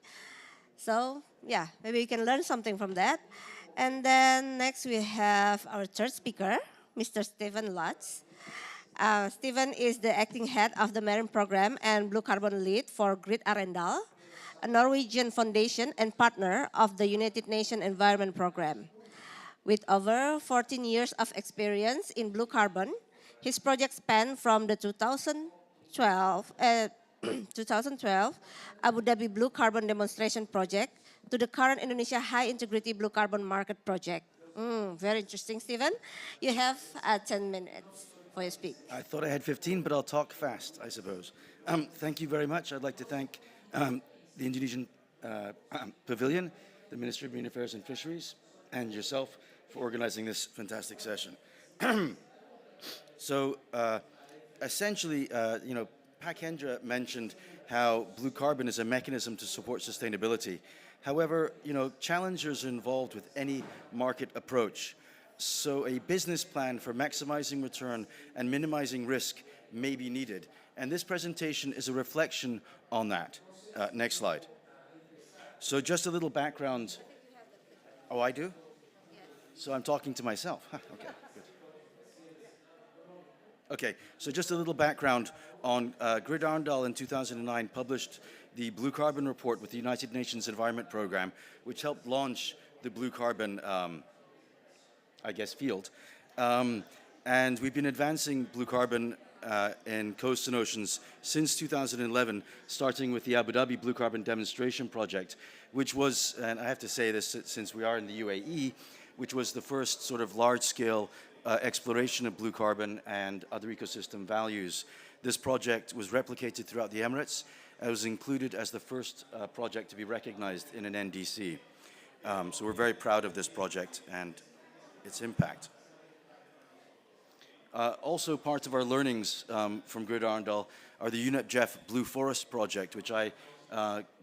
So yeah, maybe we can learn something from that. And then next we have our third speaker, Mr. Stephen Lutz. Stephen is the acting head of the Marine Program and Blue Carbon Lead for Grid Arendal, a Norwegian foundation and partner of the United Nations Environment Program. With over 14 years of experience in blue carbon, his project span from the 2012 Abu Dhabi Blue Carbon Demonstration Project to the current Indonesia High Integrity Blue Carbon Market Project. Very interesting, Stephen. You have 10 minutes for your speak. I thought I had 15, but I'll talk fast, I suppose. Thank you very much. I'd like to thank the Indonesian Pavilion, the Ministry of Marine Affairs and Fisheries, and yourself for organizing this fantastic session. So essentially, Pak Hendra mentioned how blue carbon is a mechanism to support sustainability. However, challenges are involved with any market approach. So a business plan for maximizing return and minimizing risk may be needed. And this presentation is a reflection on that. Next slide. So just a little background. Oh, I do? So I'm talking to myself. Huh, okay, good. Okay, so just a little background on Grid Arendal in 2009 published the Blue Carbon Report with the United Nations Environment Program, which helped launch the blue carbon, field. And we've been advancing blue carbon in coasts and oceans since 2011, starting with the Abu Dhabi Blue Carbon Demonstration Project, which was, and I have to say this since we are in the UAE, which was the first sort of large-scale exploration of blue carbon and other ecosystem values. This project was replicated throughout the Emirates. It was included as the first project to be recognized in an NDC. So we're very proud of this project and its impact. Also part of our learnings from Grid Arendal are the UNEP-JEF Blue Forest project, which I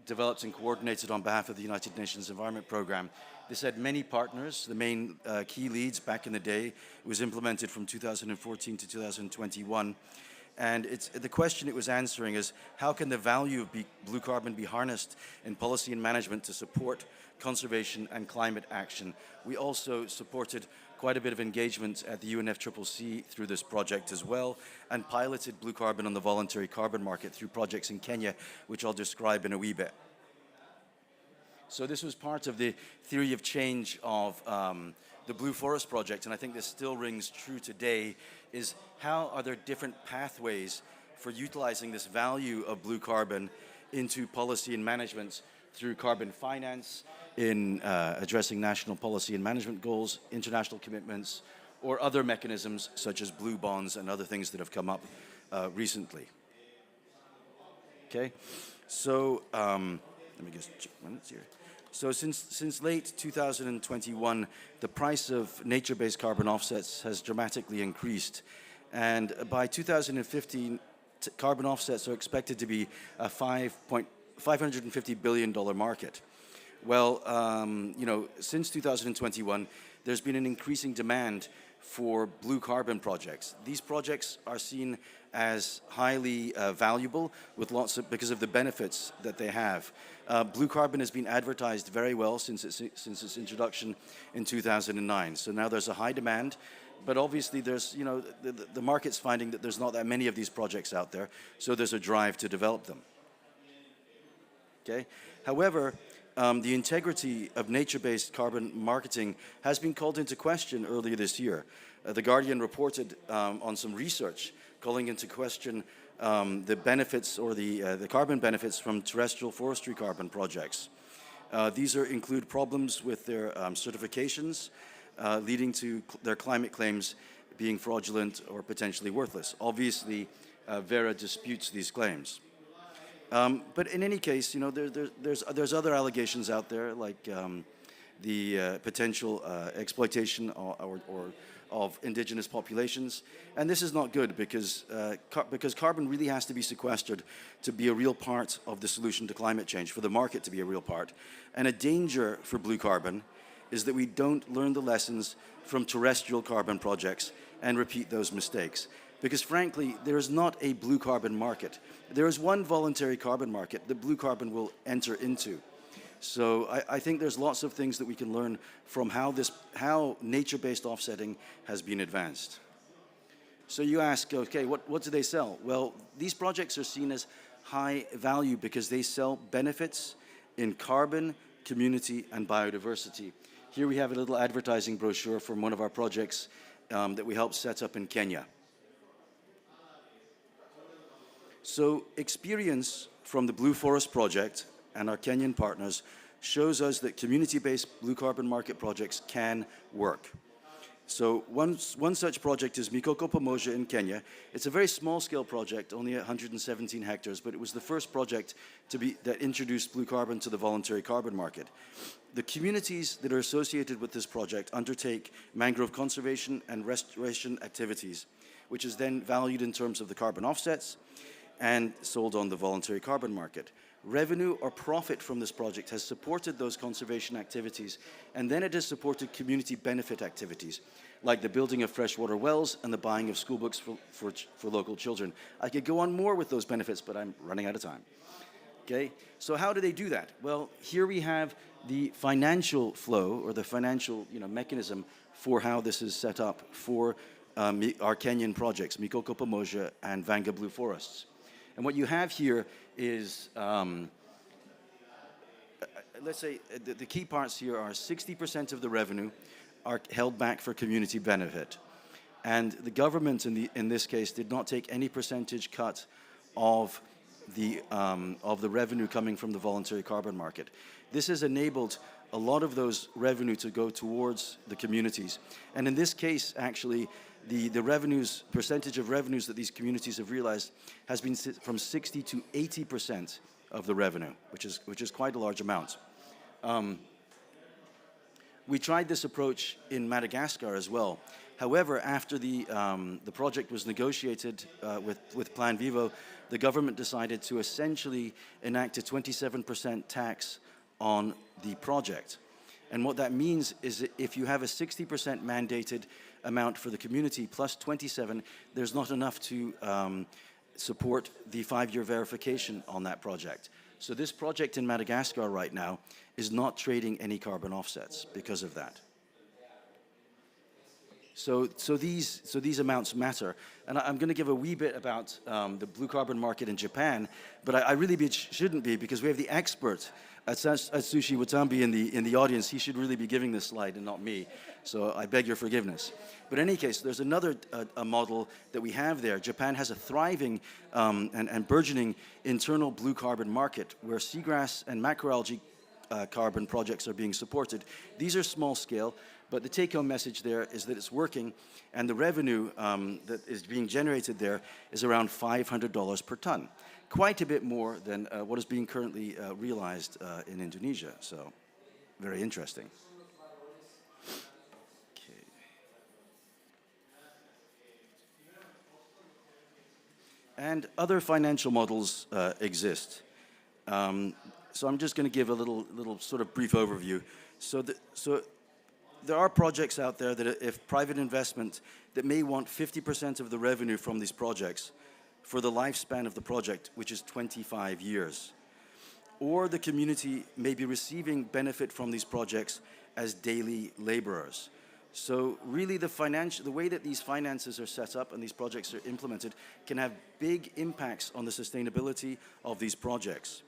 developed and coordinated on behalf of the United Nations Environment Program. This had many partners, the main key leads back in the day. It was implemented from 2014 to 2021. And the question it was answering is, how can the value of blue carbon be harnessed in policy and management to support conservation and climate action? We also supported quite a bit of engagement at the UNFCCC through this project as well, and piloted blue carbon on the voluntary carbon market through projects in Kenya, which I'll describe in a wee bit. So this was part of the theory of change of the Blue Forest project, and I think this still rings true today, is how are there different pathways for utilizing this value of blue carbon into policy and management through carbon finance, in addressing national policy and management goals, international commitments, or other mechanisms such as blue bonds and other things that have come up recently. Okay, so let me just check minutes here. So since late 2021, the price of nature-based carbon offsets has dramatically increased. And by 2015, carbon offsets are expected to be a $550 billion market. Well, since 2021, there's been an increasing demand for blue carbon projects. These projects are seen as highly valuable because of the benefits that they have. Blue carbon has been advertised very well since its introduction in 2009. So now there's a high demand, but obviously there's, the market's finding that there's not that many of these projects out there, so there's a drive to develop them. Okay? However, the integrity of nature-based carbon marketing has been called into question earlier this year. The Guardian reported on some research calling into question the benefits or the carbon benefits from terrestrial forestry carbon projects. These include problems with their certifications, leading to their climate claims being fraudulent or potentially worthless. Obviously, Vera disputes these claims. But in any case, there's other allegations out there, like the potential exploitation of indigenous populations, and this is not good because carbon really has to be sequestered to be a real part of the solution to climate change, for the market to be a real part. And a danger for blue carbon is that we don't learn the lessons from terrestrial carbon projects and repeat those mistakes. Because frankly, there is not a blue carbon market. There is one voluntary carbon market that blue carbon will enter into. So I think there's lots of things that we can learn from how nature-based offsetting has been advanced. So you ask, okay, what do they sell? Well, these projects are seen as high value because they sell benefits in carbon, community, and biodiversity. Here we have a little advertising brochure from one of our projects that we helped set up in Kenya. So experience from the Blue Forest project and our Kenyan partners shows us that community-based blue carbon market projects can work. So one such project is Mikoko Pamoja in Kenya. It's a very small-scale project, only 117 hectares, but it was the first project that introduced blue carbon to the voluntary carbon market. The communities that are associated with this project undertake mangrove conservation and restoration activities, which is then valued in terms of the carbon offsets and sold on the voluntary carbon market. Revenue or profit from this project has supported those conservation activities, and then it has supported community benefit activities, like the building of freshwater wells and the buying of school books for local children. I could go on more with those benefits, but I'm running out of time. Okay, so how do they do that? Well, here we have the financial flow, or the financial mechanism for how this is set up for our Kenyan projects, Mikoko Pamoja and Vanga Blue Forests. And what you have here is, let's say, the key parts here are 60% of the revenue are held back for community benefit. And the government, in this case, did not take any percentage cut of the revenue coming from the voluntary carbon market. This has enabled a lot of those revenue to go towards the communities. And in this case, actually, the revenues, percentage of revenues that these communities have realized has been from 60 to 80% of the revenue, which is quite a large amount. We tried this approach in Madagascar as well. However, after the project was negotiated with Plan Vivo, the government decided to essentially enact a 27% tax on the project. And what that means is that if you have a 60% mandated amount for the community plus 27, there's not enough to support the 5-year verification on that project. So this project in Madagascar right now is not trading any carbon offsets because of that. So these amounts matter. And I'm going to give a wee bit about the blue carbon market in Japan, but I really shouldn't be, because we have the expert Atsushi Watambi in the audience. He should really be giving this slide and not me. So I beg your forgiveness. But in any case, there's another a model that we have there. Japan has a thriving and burgeoning internal blue carbon market where seagrass and macroalgae carbon projects are being supported. These are small scale, but the take-home message there is that it's working, and the revenue that is being generated there is around $500 per ton. Quite a bit more than what is being currently realized in Indonesia, so very interesting. Okay. And other financial models exist. So I'm just going to give a little sort of brief overview. So there are projects out there that if private investment that may want 50% of the revenue from these projects for the lifespan of the project, which is 25 years. Or the community may be receiving benefit from these projects as daily laborers. So really the way that these finances are set up and these projects are implemented can have big impacts on the sustainability of these projects.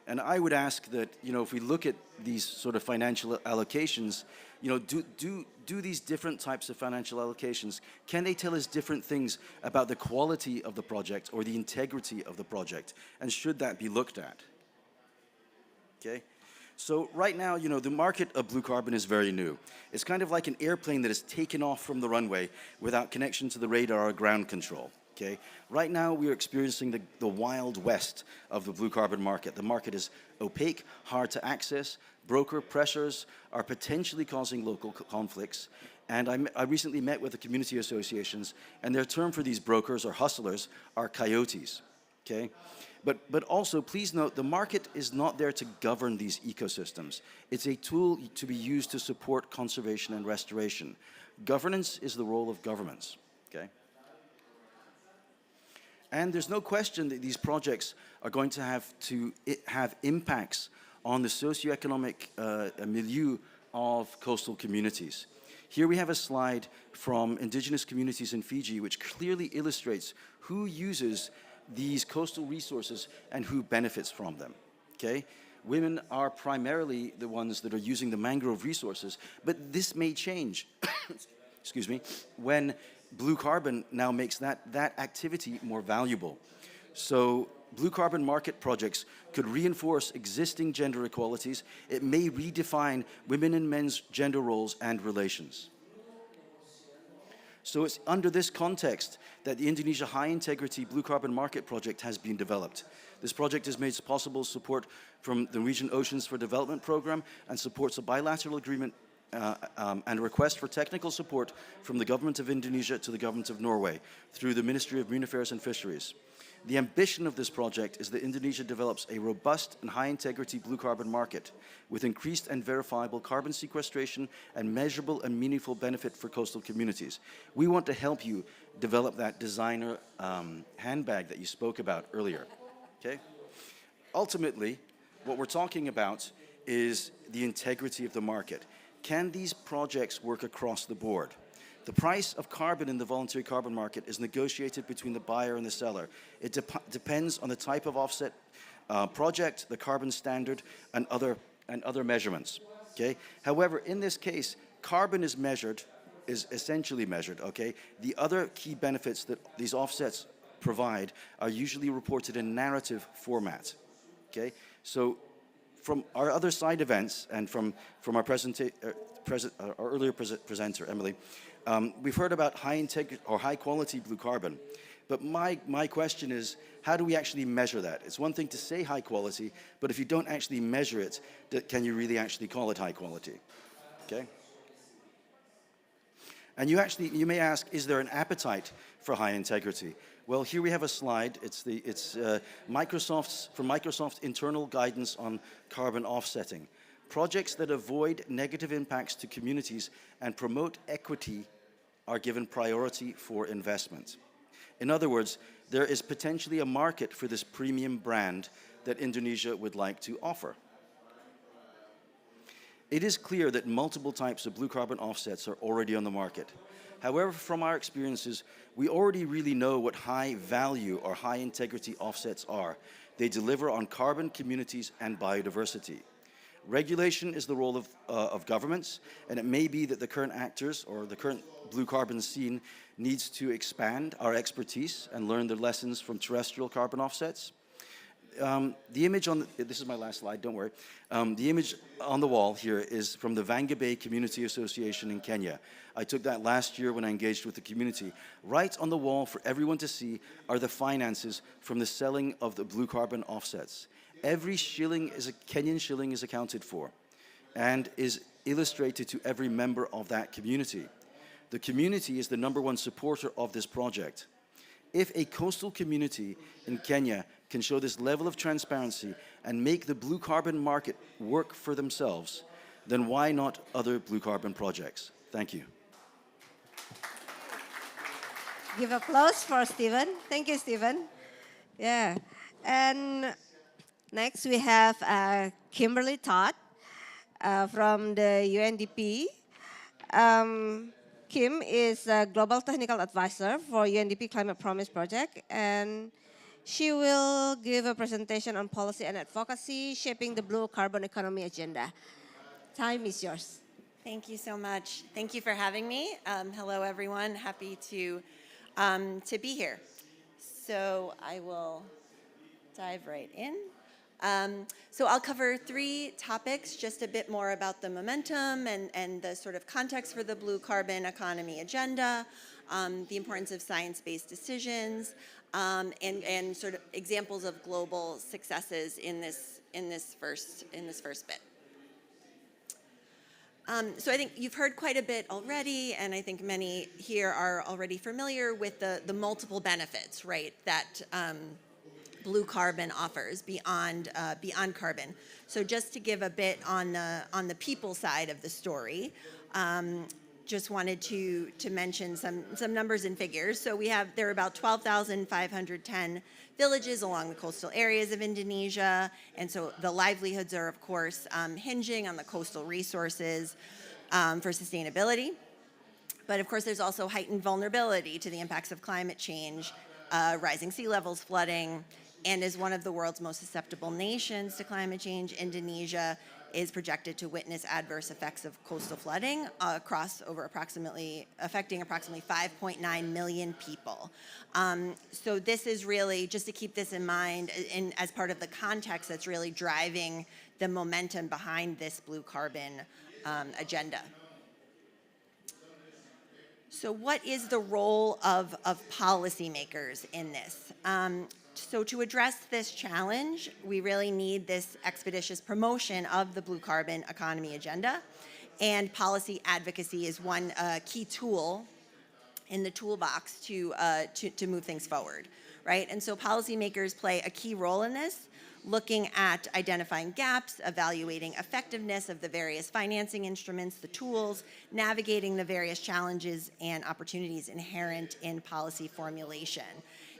And I would ask that, if we look at these sort of financial allocations, do these different types of financial allocations, can they tell us different things about the quality of the project or the integrity of the project? And should that be looked at? Okay? So right now, the market of blue carbon is very new. It's kind of like an airplane that has taken off from the runway without connection to the radar or ground control. Okay? Right now, we are experiencing the wild west of the blue carbon market. The market is opaque, hard to access. Broker pressures are potentially causing local conflicts. And I recently met with the community associations, and their term for these brokers or hustlers are coyotes. Okay? But also, please note, the market is not there to govern these ecosystems. It's a tool to be used to support conservation and restoration. Governance is the role of governments, okay? And there's no question that these projects are going to have impacts on the socioeconomic milieu of coastal communities. Here we have a slide from indigenous communities in Fiji which clearly illustrates who uses these coastal resources and who benefits from them, okay? Women are primarily the ones that are using the mangrove resources, but this may change, excuse me, when blue carbon now makes that activity more valuable. So blue carbon market projects could reinforce existing gender equalities. It may redefine women and men's gender roles and relations. So it's under this context that the Indonesia High Integrity Blue Carbon Market Project has been developed. This project has made possible support from the Norwegian Oceans for Development Program and supports a bilateral agreement and a request for technical support from the Government of Indonesia to the Government of Norway through the Ministry of Marine Affairs and Fisheries. The ambition of this project is that Indonesia develops a robust and high-integrity blue carbon market with increased and verifiable carbon sequestration and measurable and meaningful benefit for coastal communities. We want to help you develop that designer handbag that you spoke about earlier, okay? Ultimately, what we're talking about is the integrity of the market. Can these projects work across the board? The price of carbon in the voluntary carbon market is negotiated between the buyer and the seller. It depends on the type of offset project, the carbon standard, and other measurements. Okay. However, in this case, carbon is essentially measured. Okay. The other key benefits that these offsets provide are usually reported in narrative format. Okay. So, from our other side events and from our our earlier presenter, Emily. We've heard about high integrity or high quality blue carbon, but my question is, how do we actually measure that? It's one thing to say high quality, but if you don't actually measure it, can you really actually call it high quality? Okay. And you may ask, is there an appetite for high integrity? Well, here we have a slide. It's Microsoft's internal guidance on carbon offsetting. Projects that avoid negative impacts to communities and promote equity are given priority for investment. In other words, there is potentially a market for this premium brand that Indonesia would like to offer. It is clear that multiple types of blue carbon offsets are already on the market. However, from our experiences, we already really know what high value or high integrity offsets are. They deliver on carbon, communities, and biodiversity. Regulation is the role of governments, and it may be that the current actors or the current blue carbon scene needs to expand our expertise and learn the lessons from terrestrial carbon offsets. The image on this is my last slide, don't worry. The image on the wall here is from the Vanga Bay Community Association in Kenya. I took that last year when I engaged with the community. Right on the wall for everyone to see are the finances from the selling of the blue carbon offsets. Every Kenyan shilling is accounted for and is illustrated to every member of that community. The community is the #1 supporter of this project. If a coastal community in Kenya can show this level of transparency and make the blue carbon market work for themselves, then why not other blue carbon projects? Thank you. Give applause for Stephen. Thank you, Stephen. Yeah. And next we have Kimberly Todd from the UNDP. Kim is a Global Technical Advisor for UNDP Climate Promise Project, and she will give a presentation on policy and advocacy shaping the blue carbon economy agenda. Time is yours. Thank you so much. Thank you for having me. Hello, everyone. Happy to be here. So I will dive right in. So I'll cover 3 topics, just a bit more about the momentum and the sort of context for the blue carbon economy agenda, the importance of science-based decisions, and sort of examples of global successes in this first bit. So I think you've heard quite a bit already, and I think many here are already familiar with the multiple benefits, right, that blue carbon offers beyond carbon. So just to give a bit on the people side of the story, just wanted to mention some numbers and figures. So there are about 12,510 villages along the coastal areas of Indonesia, and so the livelihoods are, of course, hinging on the coastal resources for sustainability. But of course, there's also heightened vulnerability to the impacts of climate change, rising sea levels, flooding, and as one of the world's most susceptible nations to climate change, Indonesia is projected to witness adverse effects of coastal flooding affecting approximately 5.9 million people. So this is really, just to keep this in mind, as part of the context that's really driving the momentum behind this blue carbon agenda. So what is the role of policymakers in this? So to address this challenge, we really need this expeditious promotion of the blue carbon economy agenda, and policy advocacy is one key tool in the toolbox to move things forward, right? And so policymakers play a key role in this, looking at identifying gaps, evaluating effectiveness of the various financing instruments, the tools, navigating the various challenges and opportunities inherent in policy formulation.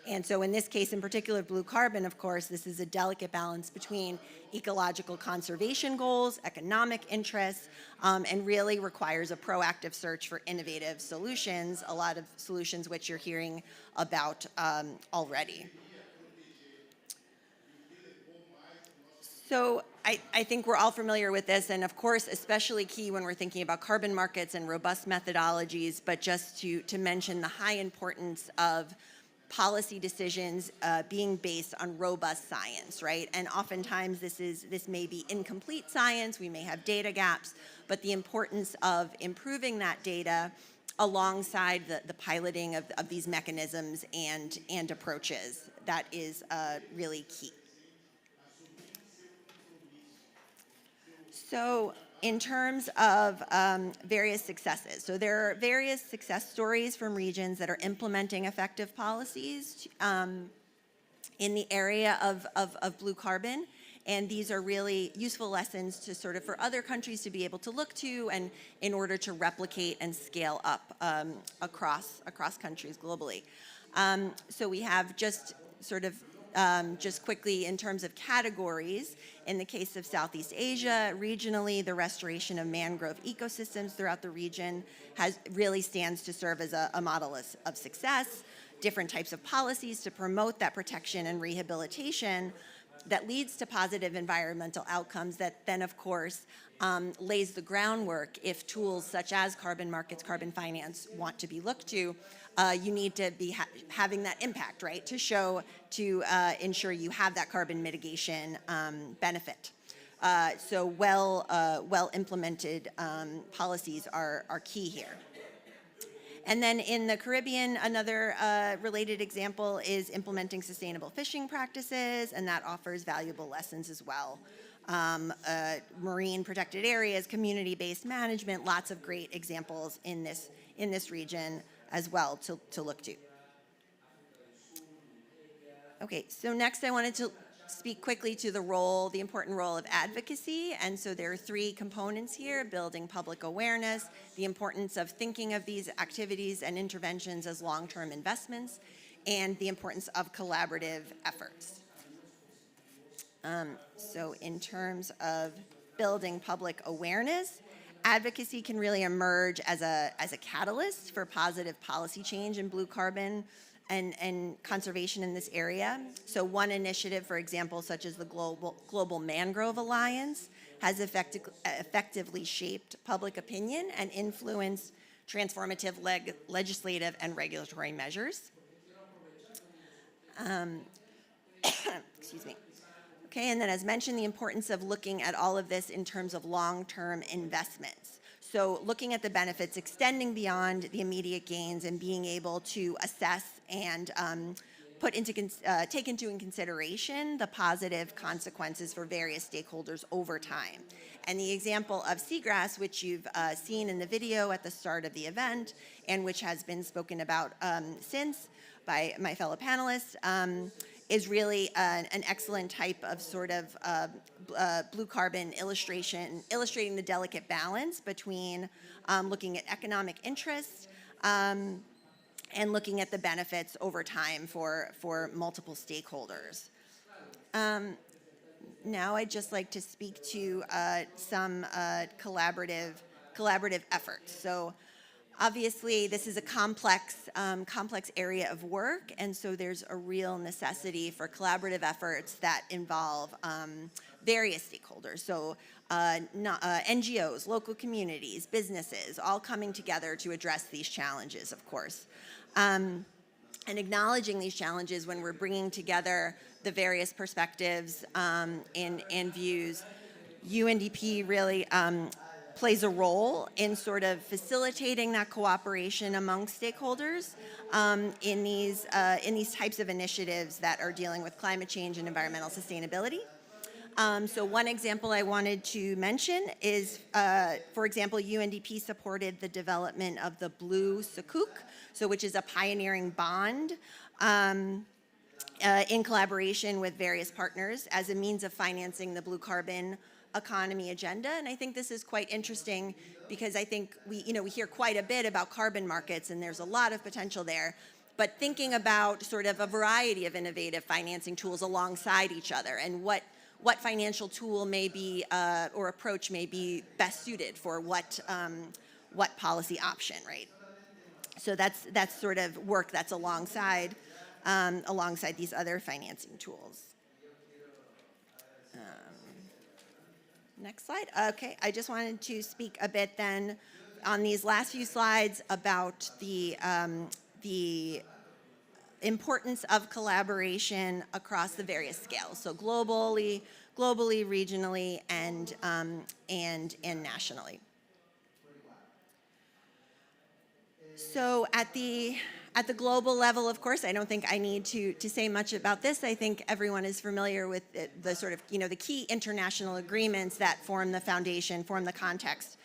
And so in this case in particular, blue carbon, of course, this is a delicate balance between ecological conservation goals, economic interests, and really requires a proactive search for innovative solutions, a lot of solutions which you're hearing about already. So I think we're all familiar with this, and of course, especially key when we're thinking about carbon markets and robust methodologies, but just to mention the high importance of policy decisions being based on robust science, right? And oftentimes this may be incomplete science, we may have data gaps, but the importance of improving that data alongside the piloting of these mechanisms and approaches, that is really key. So in terms of various successes, so there are various success stories from regions that are implementing effective policies in the area of blue carbon, and these are really useful lessons to sort of for other countries to be able to look to, and in order to replicate and scale up across countries globally. So we have just sort of just quickly in terms of categories, in the case of Southeast Asia, regionally, the restoration of mangrove ecosystems throughout the region really stands to serve as a model of success. Different types of policies to promote that protection and rehabilitation that leads to positive environmental outcomes that then, of course, lays the groundwork if tools such as carbon markets, carbon finance want to be looked to. You need to be having that impact, right, to ensure you have that carbon mitigation benefit. So well implemented policies are key here. And then in the Caribbean, another related example is implementing sustainable fishing practices, and that offers valuable lessons as well. Marine protected areas, community-based management, lots of great examples in this region as well to look to. Okay, so next I wanted to speak quickly to the important role of advocacy. And so there are three components here: building public awareness, the importance of thinking of these activities and interventions as long-term investments, and the importance of collaborative efforts. So in terms of building public awareness, advocacy can really emerge as a catalyst for positive policy change in blue carbon and conservation in this area. So one initiative, for example, such as the Global Mangrove Alliance, has effectively shaped public opinion and influenced transformative legislative and regulatory measures. Excuse me. Okay, and then as mentioned, the importance of looking at all of this in terms of long-term investments. So looking at the benefits, extending beyond the immediate gains, and being able to assess and take into consideration the positive consequences for various stakeholders over time. And the example of seagrass, which you've seen in the video at the start of the event, and which has been spoken about since by my fellow panelists, is really an excellent type of sort of blue carbon illustrating the delicate balance between looking at economic interests and looking at the benefits over time for multiple stakeholders. Now I'd just like to speak to some collaborative efforts. So obviously this is a complex area of work, and so there's a real necessity for collaborative efforts that involve various stakeholders. So NGOs, local communities, businesses, all coming together to address these challenges, of course. And acknowledging these challenges when we're bringing together the various perspectives and views. UNDP really plays a role in sort of facilitating that cooperation among stakeholders in these types of initiatives that are dealing with climate change and environmental sustainability. So one example I wanted to mention is, for example, UNDP supported the development of the Blue Sukuk, which is a pioneering bond in collaboration with various partners as a means of financing the blue carbon economy agenda. And I think this is quite interesting because I think we hear quite a bit about carbon markets, and there's a lot of potential there. But thinking about sort of a variety of innovative financing tools alongside each other, and what financial tool may be or approach may be best suited for what policy option, right? So that's sort of work that's alongside these other financing tools. Next slide. Okay, I just wanted to speak a bit then on these last few slides about the importance of collaboration across the various scales. So globally, regionally, and nationally. So at the global level, of course, I don't think I need to say much about this. I think everyone is familiar with the sort of, the key international agreements that form the foundation, form the context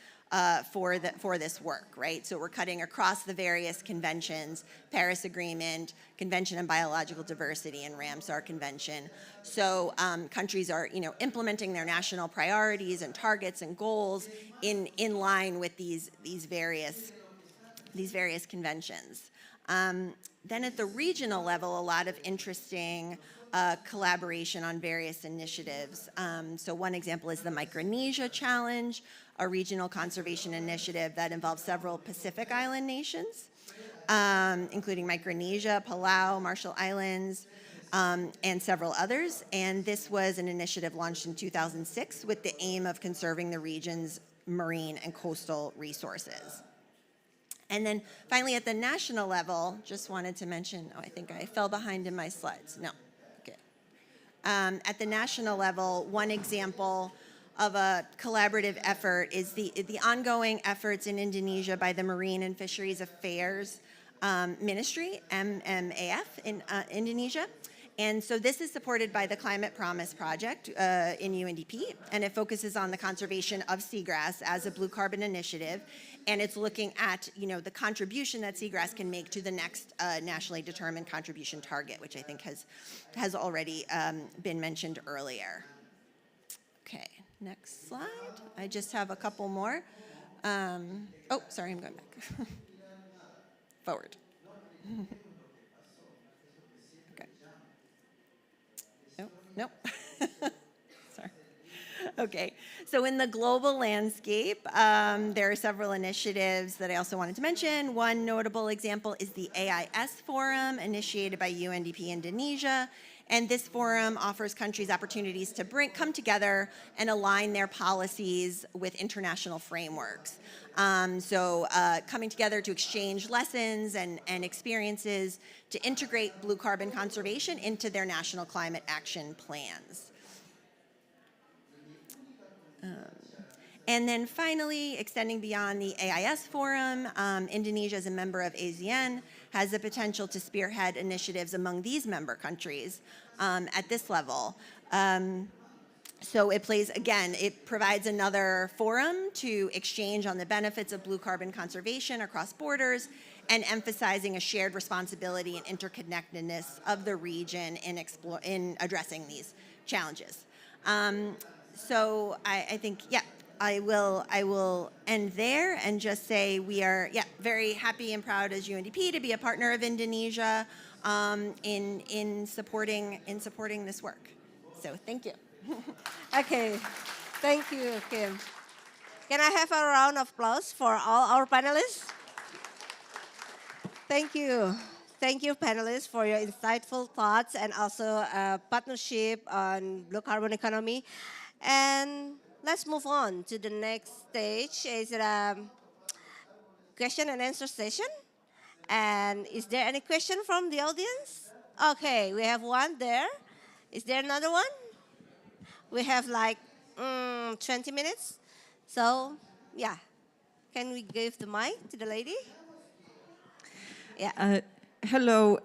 for this work, right? So we're cutting across the various conventions: Paris Agreement, Convention on Biological Diversity, and Ramsar Convention. So countries are, implementing their national priorities and targets and goals in line with these various conventions. Then at the regional level, a lot of interesting collaboration on various initiatives. So one example is the Micronesia Challenge, a regional conservation initiative that involves several Pacific Island nations, including Micronesia, Palau, Marshall Islands, and several others. And this was an initiative launched in 2006 with the aim of conserving the region's marine and coastal resources. And then finally, at the national level, just wanted to mention, I think I fell behind in my slides. No, okay. At the national level, one example of a collaborative effort is the ongoing efforts in Indonesia by the Marine and Fisheries Affairs Ministry, MMAF, in Indonesia. And so this is supported by the Climate Promise Project in UNDP, and it focuses on the conservation of seagrass as a blue carbon initiative. And it's looking at, the contribution that seagrass can make to the next nationally determined contribution target, which I think has already been mentioned earlier. Okay, next slide. I just have a couple more. Oh, sorry, I'm going back. Forward. Okay. Nope. Sorry. Okay, so in the global landscape, there are several initiatives that I also wanted to mention. One notable example is the AIS Forum, initiated by UNDP Indonesia. And this forum offers countries opportunities to come together and align their policies with international frameworks. So coming together to exchange lessons and experiences to integrate blue carbon conservation into their national climate action plans. And then finally, extending beyond the AIS Forum, Indonesia, as a member of ASEAN, has the potential to spearhead initiatives among these member countries at this level. So it plays, again, it provides another forum to exchange on the benefits of blue carbon conservation across borders and emphasizing a shared responsibility and interconnectedness of the region in addressing these challenges. So I think, yeah, I will end there and just say we are, yeah, very happy and proud as UNDP to be a partner of Indonesia in supporting this work. So thank you. Okay, thank you, Kim. Can I have a round of applause for all our panelists? Thank you. Thank you, panelists, for your insightful thoughts and also partnership on blue carbon economy. And let's move on to the next stage. Is it a question and answer session? And is there any question from the audience? Okay, we have one there. Is there another one? We have like 20 minutes. So, yeah. Can we give the mic to the lady? Yeah. Hello.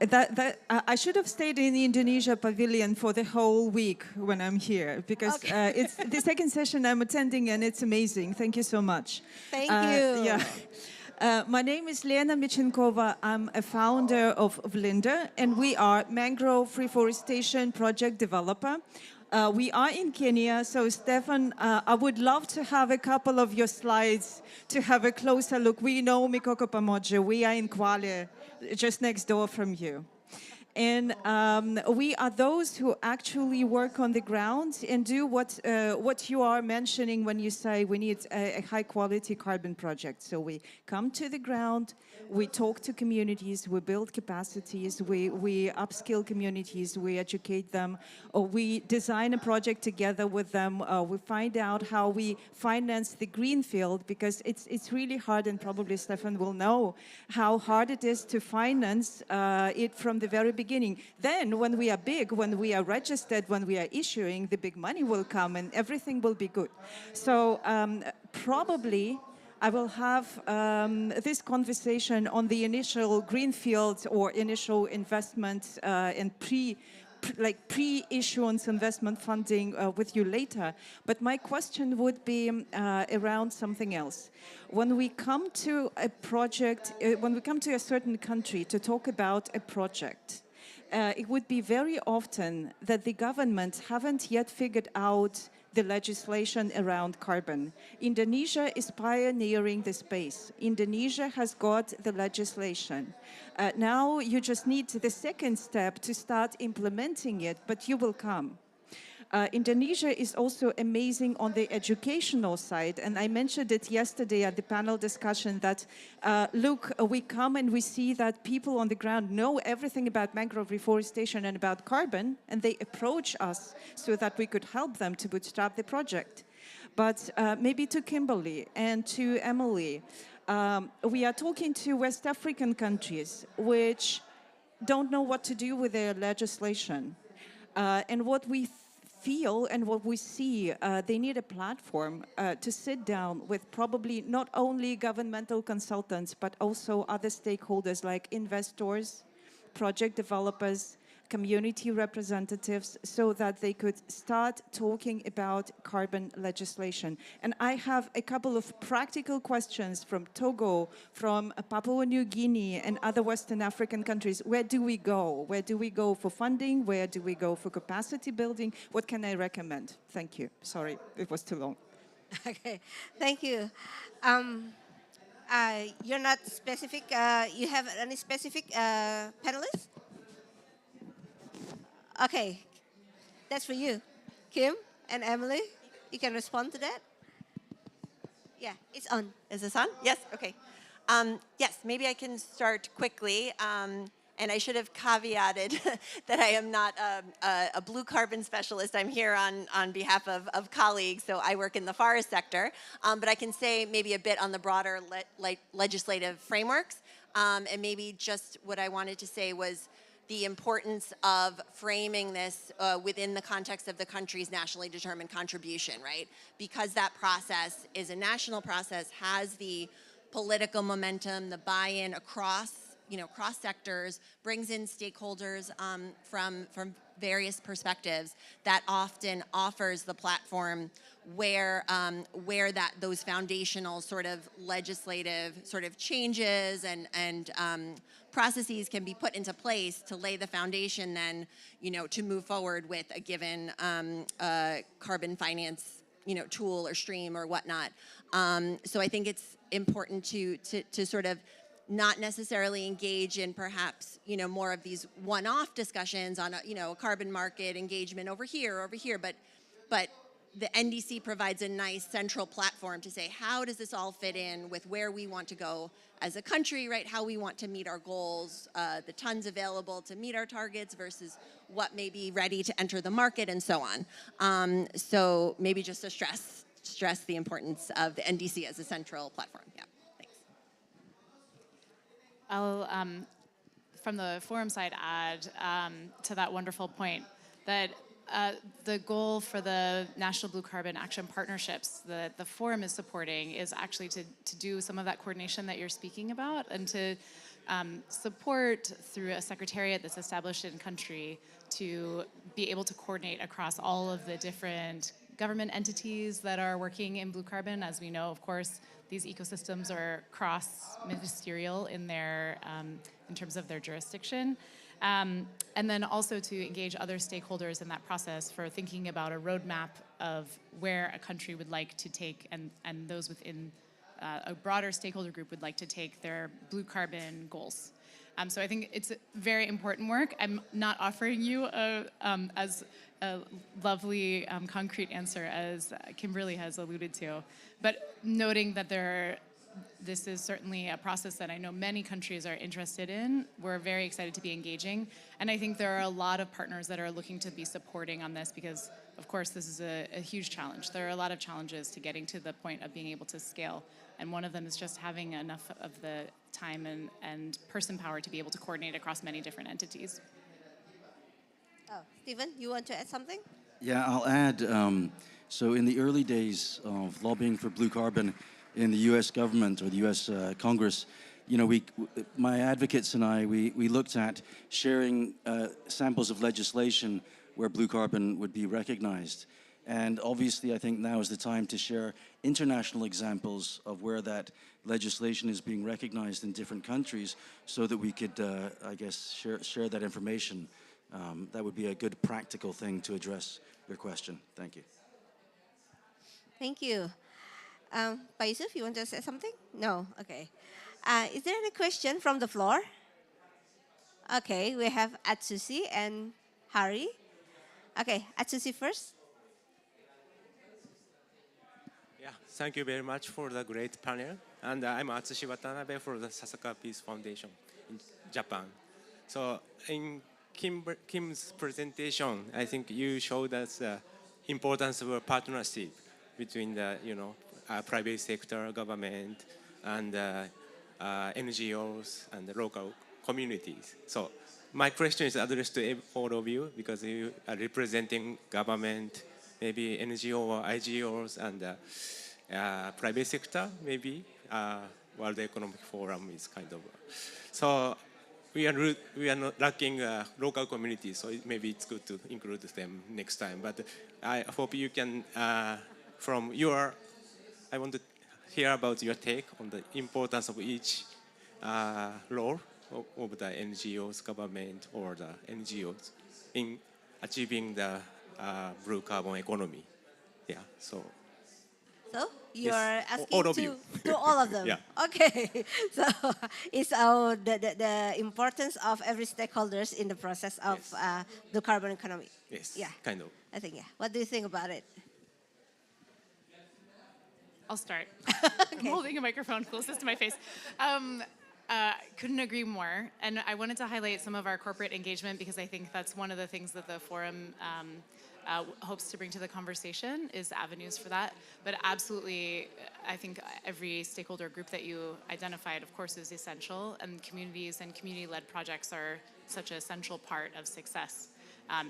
I should have stayed in the Indonesia Pavilion for the whole week when I'm here because it's the second session I'm attending and it's amazing. Thank you so much. Thank you. Yeah. My name is Lena Michenkova. I'm a founder of Vlinda, and we are Mangrove Reforestation project developer. We are in Kenya, so Stefan, I would love to have a couple of your slides to have a closer look. We know Mikoko Pamoja. We are in Kwale, just next door from you. And we are those who actually work on the ground and do what you are mentioning when you say we need a high-quality carbon project. So we come to the ground, we talk to communities, we build capacities, we upskill communities, we educate them, or we design a project together with them. We find out how we finance the greenfield, because it's really hard, and probably Stefan will know how hard it is to finance it from the very beginning. Then when we are big, when we are registered, when we are issuing, the big money will come and everything will be good. So probably I will have this conversation on the initial greenfield or initial investment and pre-issuance investment funding with you later. But my question would be around something else. When we come to a project, when we come to a certain country to talk about a project, it would be very often that the government haven't yet figured out the legislation around carbon. Indonesia is pioneering the space. Indonesia has got the legislation. Now you just need the second step to start implementing it, but you will come. Indonesia is also amazing on the educational side, and I mentioned it yesterday at the panel discussion that, look, we come and we see that people on the ground know everything about mangrove reforestation and about carbon, and they approach us so that we could help them to bootstrap the project. But maybe to Kimberly and to Emily, we are talking to West African countries which don't know what to do with their legislation. And what we feel and what we see, they need a platform to sit down with probably not only governmental consultants, but also other stakeholders like investors, project developers, community representatives, so that they could start talking about carbon legislation. And I have a couple of practical questions from Togo, from Papua New Guinea and other Western African countries. Where do we go? Where do we go for funding? Where do we go for capacity building? What can I recommend? Thank you. Sorry, it was too long. Okay, thank you. You're not specific, you have any specific panelists? Okay, that's for you. Kim and Emily, you can respond to that. Yeah, it's on. Is this on? Yes, okay. Yes, maybe I can start quickly. And I should have caveated that I am not a blue carbon specialist. I'm here on behalf of colleagues, so I work in the forest sector. But I can say maybe a bit on the broader legislative frameworks. And maybe just what I wanted to say was the importance of framing this within the context of the country's nationally determined contribution, right? Because that process is a national process, has the political momentum, the buy-in across cross sectors, brings in stakeholders from various perspectives, that often offers the platform where those foundational sort of legislative sort of changes and processes can be put into place to lay the foundation then, to move forward with a given carbon finance, tool or stream or whatnot. So I think it's important to sort of not necessarily engage in perhaps, more of these one-off discussions on a carbon market engagement over here, but the NDC provides a nice central platform to say, how does this all fit in with where we want to go as a country, right? How we want to meet our goals, the tons available to meet our targets versus what may be ready to enter the market and so on. So maybe just to stress the importance of the NDC as a central platform. Yeah, thanks. I'll, from the forum side, add to that wonderful point that the goal for the National Blue Carbon Action Partnerships that the forum is supporting is actually to do some of that coordination that you're speaking about, and to support through a secretariat that's established in country to be able to coordinate across all of the different government entities that are working in blue carbon. As we know, of course, these ecosystems are cross-ministerial in terms of their jurisdiction. And then also to engage other stakeholders in that process for thinking about a roadmap of where a country would like to take, and those within a broader stakeholder group would like to take their blue carbon goals. So I think it's very important work. I'm not offering you as a lovely concrete answer as Kimberly has alluded to, but noting that this is certainly a process that I know many countries are interested in. We're very excited to be engaging. And I think there are a lot of partners that are looking to be supporting on this because, of course, this is a huge challenge. There are a lot of challenges to getting to the point of being able to scale. And one of them is just having enough of the time and person power to be able to coordinate across many different entities. Oh, Stephen, you want to add something? Yeah, I'll add. So in the early days of lobbying for blue carbon in the U.S. government or the U.S. Congress, my advocates and I, we looked at sharing samples of legislation where blue carbon would be recognized. And obviously, I think now is the time to share international examples of where that legislation is being recognized in different countries so that we could, I guess, share that information. That would be a good practical thing to address your question. Thank you. Thank you. Pak Yusuf, you want to say something? No? Okay. Is there any question from the floor? Okay, we have Atsushi and Hari. Okay, Atsushi first. Yeah, thank you very much for the great panel. And I'm Atsushi Watanabe for the Sasaka Peace Foundation in Japan. So in Kim's presentation, I think you showed us the importance of a partnership between the private sector, government, and NGOs and the local communities. So my question is addressed to all of you because you are representing government, maybe NGO or IGOs, and private sector, maybe World Economic Forum is kind of. So we are not lacking local communities, so maybe it's good to include them next time. But I hope you can, I want to hear about your take on the importance of each role of the NGOs, government, or the NGOs in achieving the blue carbon economy. Yeah, so. So you yes, are asking all of you. to all of them. Yeah. Okay. So it's the importance of every stakeholders in the process of the carbon economy. Yes. Yeah. Kind of. I think, yeah. What do you think about it? I'll start. I'm holding a microphone closest to my face. Couldn't agree more. And I wanted to highlight some of our corporate engagement because I think that's one of the things that the forum hopes to bring to the conversation is avenues for that. But absolutely, I think every stakeholder group that you identified, of course, is essential. And communities and community-led projects are such a central part of success.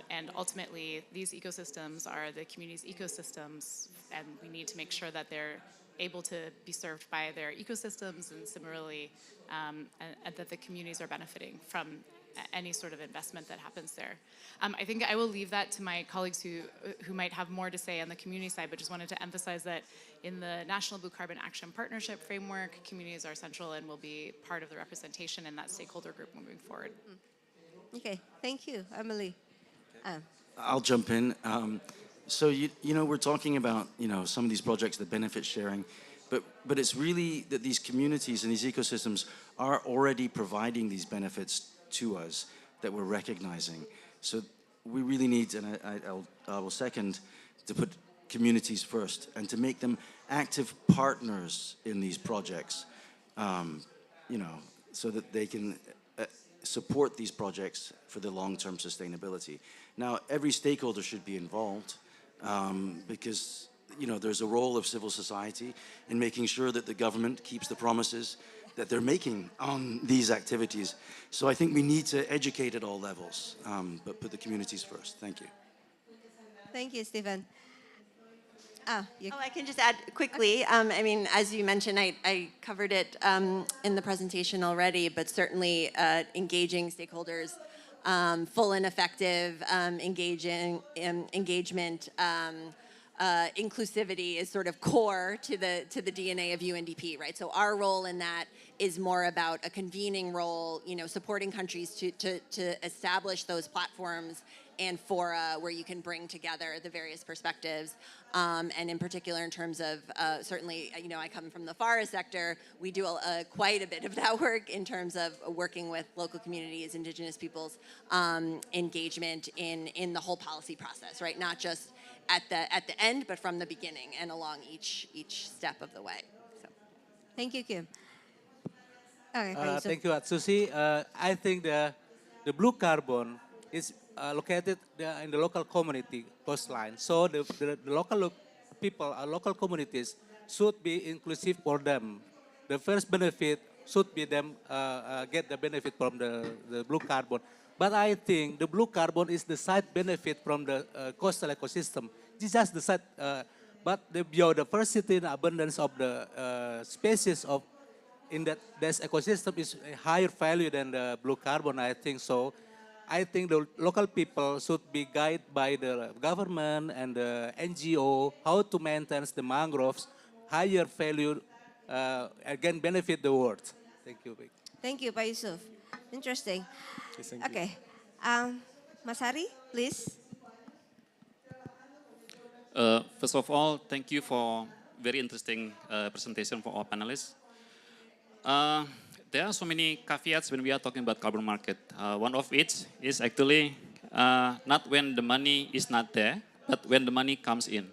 And ultimately, these ecosystems are the community's ecosystems, and we need to make sure that they're able to be served by their ecosystems, and similarly, and that the communities are benefiting from any sort of investment that happens there. I think I will leave that to my colleagues who might have more to say on the community side, but just wanted to emphasize that in the National Blue Carbon Action Partnership framework, communities are central and will be part of the representation in that stakeholder group moving forward. Okay, thank you, Emily. I'll jump in. So you know, we're talking about, you know, some of these projects, the benefit sharing, but it's really that these communities and these ecosystems are already providing these benefits to us that we're recognizing. So we really need, and I will second, to put communities first and to make them active partners in these projects, you know, so that they can support these projects for the long-term sustainability. Now, every stakeholder should be involved because, you know, there's a role of civil society in making sure that the government keeps the promises that they're making on these activities. So I think we need to educate at all levels, but put the communities first. Thank you. Thank you, Stephen. I can just add quickly. I mean, as you mentioned, I covered it in the presentation already, but certainly engaging stakeholders, full and effective engagement, inclusivity is sort of core to the DNA of UNDP, right? So our role in that is more about a convening role, you know, supporting countries to establish those platforms and fora where you can bring together the various perspectives. And in particular, in terms of certainly, you know, I come from the forest sector. We do quite a bit of that work in terms of working with local communities, indigenous peoples, engagement in the whole policy process, right? Not just at the end, but from the beginning and along each step of the way. So, thank you, Kim. Okay, thank you, Atsushi. I think the blue carbon is located in the local community coastline. So the local people, local communities should be inclusive for them. The first benefit should be them get the benefit from the blue carbon. But I think the blue carbon is the side benefit from the coastal ecosystem. It's just the side, but the biodiversity and abundance of the species of in that this ecosystem is a higher value than the blue carbon, I think so. I think the local people should be guided by the government and the NGO how to maintain the mangroves, higher value, again benefit the world. Thank you. Thank you, Pak Yusuf. Interesting. Yes, okay, Mas Hari, please. First of all, thank you for very interesting presentation for our panelists. There are so many caveats when we are talking about carbon market. One of it is actually not when the money is not there, but when the money comes in.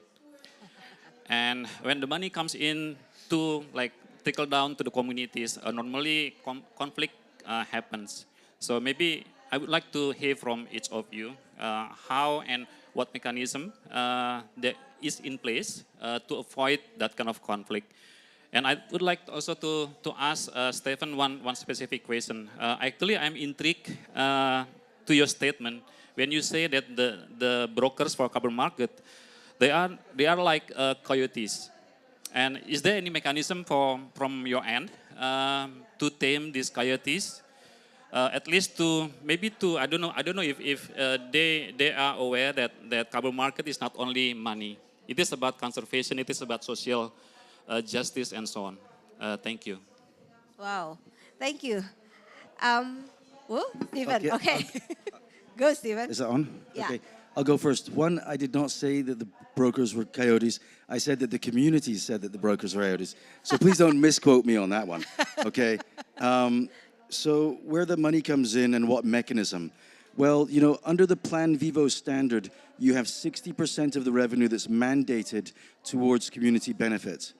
And when the money comes in to like trickle down to the communities, normally conflict happens. So maybe I would like to hear from each of you how and what mechanism that is in place to avoid that kind of conflict. And I would like also to ask Stephen one specific question. Actually, I'm intrigued to your statement when you say that the brokers for carbon market, they are like coyotes. And is there any mechanism from your end to tame these coyotes? At least I don't know if they are aware that carbon market is not only money. It is about conservation. It is about social justice and so on. Thank you. Wow, thank you. Stephen, okay. Go, Stephen. Is that on? Yeah. Okay, I'll go first. One, I did not say that the brokers were coyotes. I said that the community said that the brokers were coyotes. So please don't misquote me on that one, okay? So where the money comes in and what mechanism? Well, you know, under the Plan Vivo standard, you have 60% of the revenue that's mandated towards community benefits.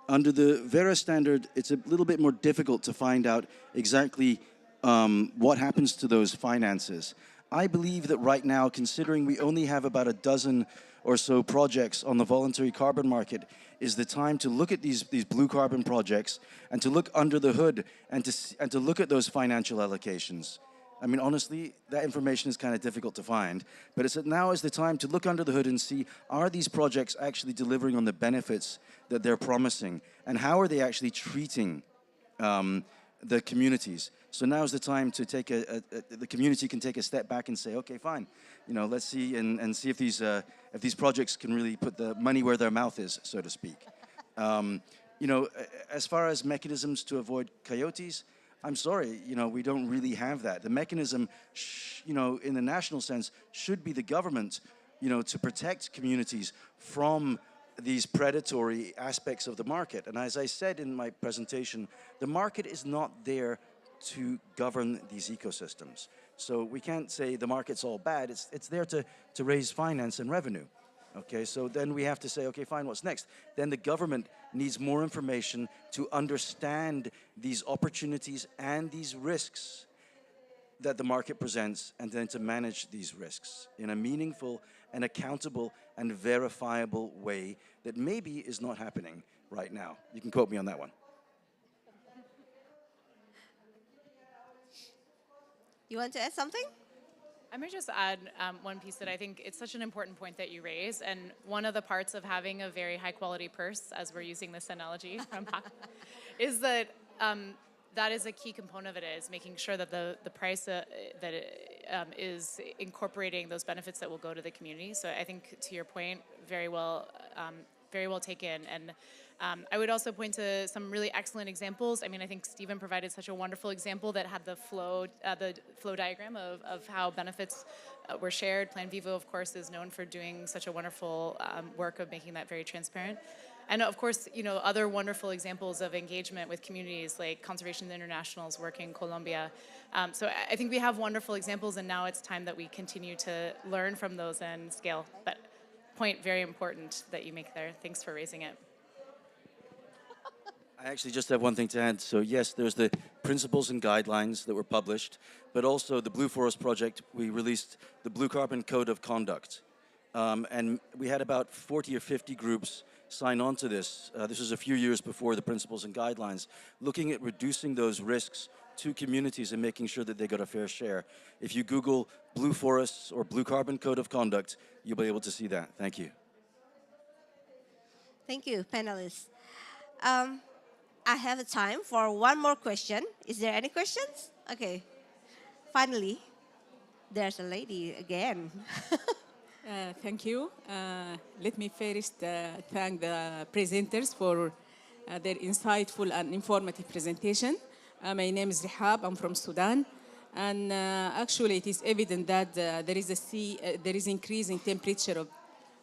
Under the Vera standard, it's a little bit more difficult to find out exactly what happens to those finances. I believe that right now, considering we only have about a dozen or so projects on the voluntary carbon market, is the time to look at these blue carbon projects and to look under the hood and to look at those financial allocations. I mean, honestly, that information is kind of difficult to find, but it's that now is the time to look under the hood and see, are these projects actually delivering on the benefits that they're promising, and how are they actually treating the communities? So now is the time to take the community can take a step back and say, okay, fine, you know, let's see and see if these projects can really put the money where their mouth is, so to speak. You know, as far as mechanisms to avoid coyotes, I'm sorry, you know, we don't really have that. The mechanism, you know, in the national sense, should be the government, you know, to protect communities from these predatory aspects of the market. And as I said in my presentation, the market is not there to govern these ecosystems. So we can't say the market's all bad. It's there to raise finance and revenue. Okay, so then we have to say, okay, fine, what's next? Then the government needs more information to understand these opportunities and these risks that the market presents, and then to manage these risks in a meaningful and accountable and verifiable way that maybe is not happening right now. You can quote me on that one. You want to add something? I might just add one piece that I think it's such an important point that you raise, and one of the parts of having a very high quality purse, as we're using this analogy from is that that is a key component of it, is making sure that the price that it, is incorporating those benefits that will go to the community. So I think, to your point, very well taken. And I would also point to some really excellent examples. I mean, I think Stephen provided such a wonderful example that had the flow diagram of how benefits were shared. Plan Vivo, of course, is known for doing such a wonderful work of making that very transparent. And of course, you know, other wonderful examples of engagement with communities like Conservation International's work in Colombia. So I think we have wonderful examples, and now it's time that we continue to learn from those and scale. But point very important that you make there. Thanks for raising it. I actually just have one thing to add. So yes, there's the principles and guidelines that were published, but also the Blue Forest Project, we released the Blue Carbon Code of Conduct. And we had about 40 or 50 groups sign on to this. This was a few years before the principles and guidelines, looking at reducing those risks to communities and making sure that they got a fair share. If you Google Blue Forests or Blue Carbon Code of Conduct, you'll be able to see that. Thank you. Thank you, panelists. I have time for one more question. Is there any questions? Okay. Finally, there's a lady again. Thank you. Let me first thank the presenters for their insightful and informative presentation. My name is Rehab. I'm from Sudan. And actually, it is evident that there is increase in temperature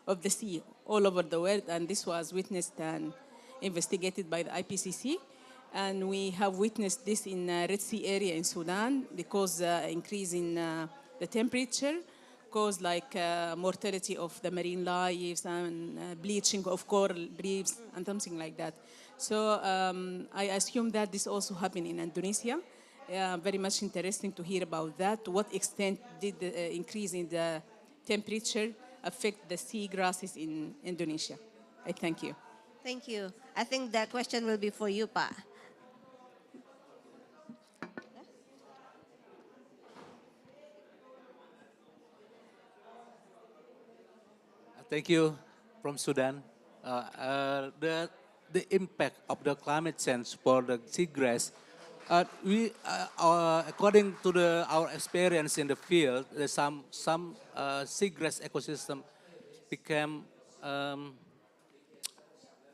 of the sea all over the world, and this was witnessed and investigated by the IPCC. And we have witnessed this in Red Sea area in Sudan, because increase in the temperature caused like mortality of the marine lives and bleaching of coral reefs and something like that. So I assume that this also happened in Indonesia. Very much interesting to hear about that. To what extent did the increase in the temperature affect the seagrasses in Indonesia? I thank you. Thank you. I think that question will be for you, Pa. Thank you from Sudan. The impact of the climate change for the seagrass, according to our experience in the field, there's some seagrass ecosystem became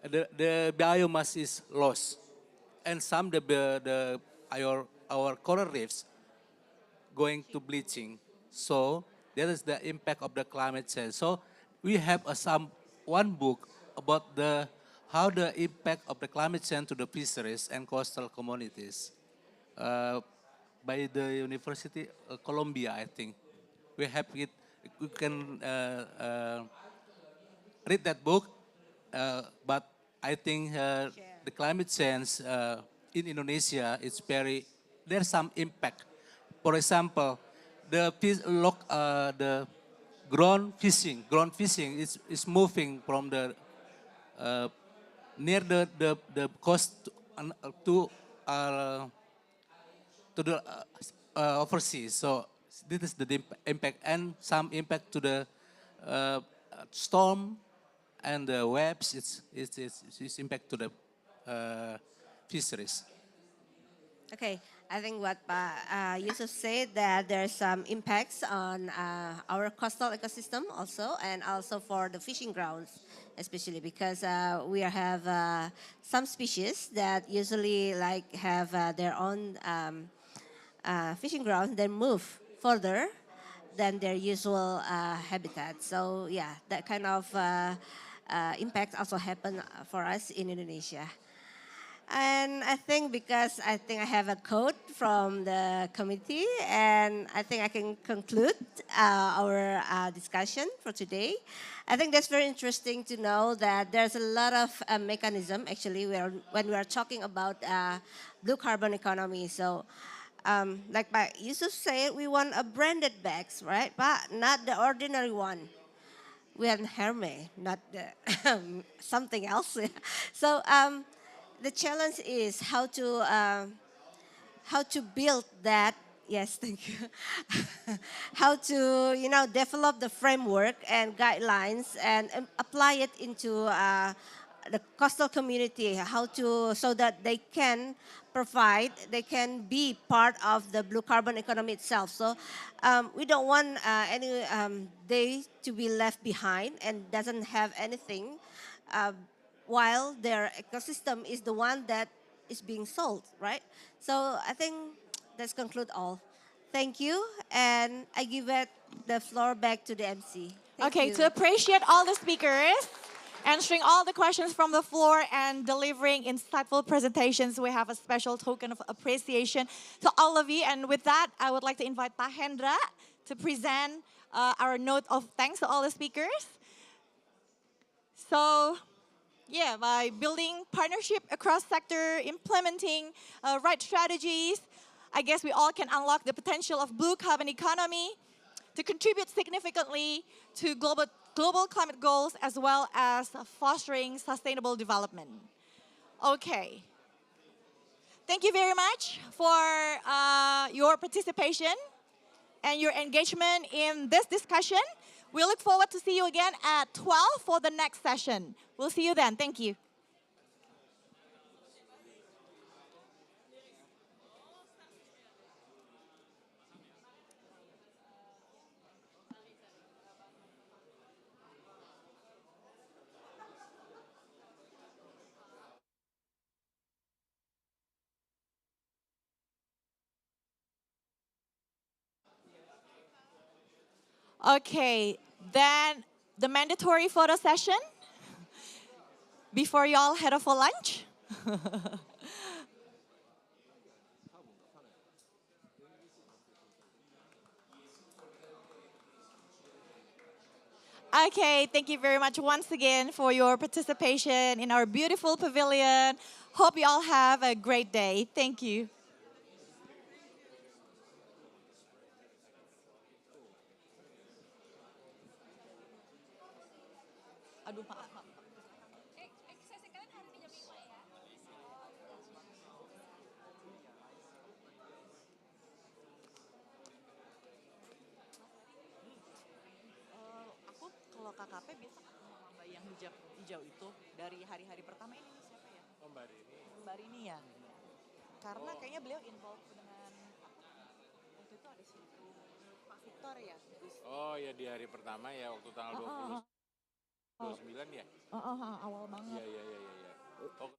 the biomass is lost, and some our coral reefs going to bleaching. So that is the impact of the climate change. So we have one book about how the impact of the climate change to the fisheries and coastal communities by the University of Columbia, I think. We have it. You can read that book, but I think the climate change in Indonesia is there's some impact. For example, the ground fishing is moving from the near the coast to the overseas. So this is the impact, and some impact to the uh, storm and the webs. It's impact to the fisheries. Okay, I think what Yusuf said, that there's some impacts on our coastal ecosystem also, and also for the fishing grounds, especially because we have some species that usually like have their own fishing grounds, then move further than their usual habitat. So yeah, that kind of impact also happen for us in Indonesia. And I think because I have a quote from the committee, and I think I can conclude our discussion for today. I think that's very interesting to know that there's a lot of mechanism actually when we are talking about blue carbon economy. So like Pak Yusuf said, we want a branded bags, right? But not the ordinary one. We have Hermes, not the something else. So the challenge is how to build that. Yes, thank you. How to develop the framework and guidelines and apply it into the coastal community. How to so that they can provide, they can be part of the blue carbon economy itself. So we don't want any they to be left behind and doesn't have anything. Uh, while their ecosystem is the one that is being sold, right? So I think let's conclude all. Thank you, and I give it the floor back to the MC. Thank Okay, you. to appreciate all the speakers, answering all the questions from the floor and delivering insightful presentations, we have a special token of appreciation to all of you. And with that, I would like to invite Pak Hendra to present our note of thanks to all the speakers. So, yeah, by building partnership across sector, implementing right strategies, I guess we all can unlock the potential of blue carbon economy to contribute significantly to global climate goals as well as fostering sustainable development. Okay. Thank you very much for your participation and your engagement in this discussion. We look forward to see you again at 12 for the next session. We'll see you then. Thank you. Okay, then the mandatory photo session before y'all head off for lunch. Okay, thank you very much once again for your participation in our beautiful pavilion. Hope you all have a great day. Thank you. Aduh, maaf, maaf. Sesi kalian hari ini jam 5 ya? Aku kalau KKP biasa ketemu sama Mbak yang hijab hijau itu dari hari-hari pertama ini siapa ya? Oh, Mbak Rini. Mbak Rini ya. Karena kayaknya beliau involved dengan waktu itu ada situ Pak Victor ya. Oh ya, di hari pertama ya, waktu tanggal 29 ya? Awal banget. Iya. Oh,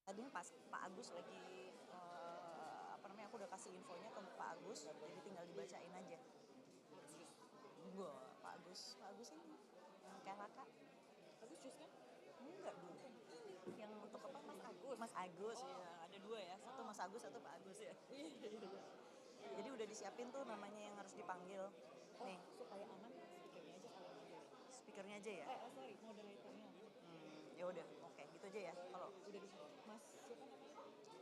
Tadi pas Pak Agus lagi aku udah kasih infonya ke Pak Agus, jadi tinggal dibacain aja. Enggak, Pak Agus ini yang KLK. Agus Jus kan? Enggak dulu. Ini yang untuk apa Mas Agus ya, ada dua ya, satu Mas Agus, satu Pak Agus ya. Jadi udah disiapin tuh namanya yang harus dipanggil. Nih, supaya aman speakernya aja kalau speakernya aja ya. Sorry, moderatornya. Ya udah, oke, gitu aja ya. Kalau udah di Mas siapa namanya?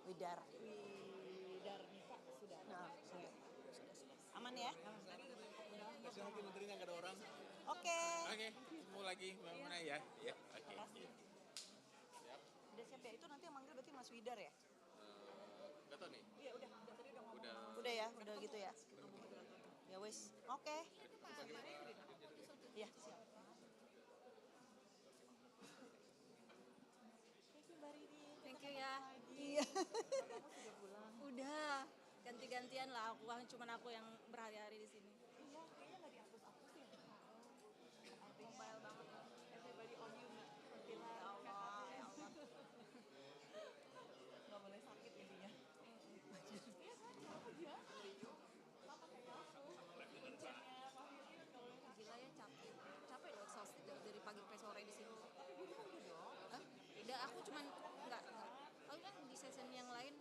Widar Nita sudah. Nah, sudah. Aman ya? Masih lagi menterinya nggak ada orang. Oke. Oke, ketemu lagi Mbak Muna ya. Ya, oke. Udah siap ya? Itu nanti yang manggil berarti Mas Widar ya? Nggak tahu nih. Iya, udah tadi udah ngomong. Udah ya, udah gitu ya. Ya wes, oke. Iya, siap. Thank you ya. Iya. Udah ganti-gantian lah aku, cuman aku yang berhari-hari di sini. Iya, kayaknya nggak dihapus-hapus ya. Mobile banget. Everybody on you nggak? Ya Allah, ya Allah. Nggak boleh sakit intinya. Iya kan, kamu aja. Apa kayak aku? Kuncinya pavilion kalau Gila ya, capek loh, exhausted dari pagi sampai sore di sini. Tapi dia kan dong. Hah? Tidak, aku cuman nggak. Oh kan di session yang lain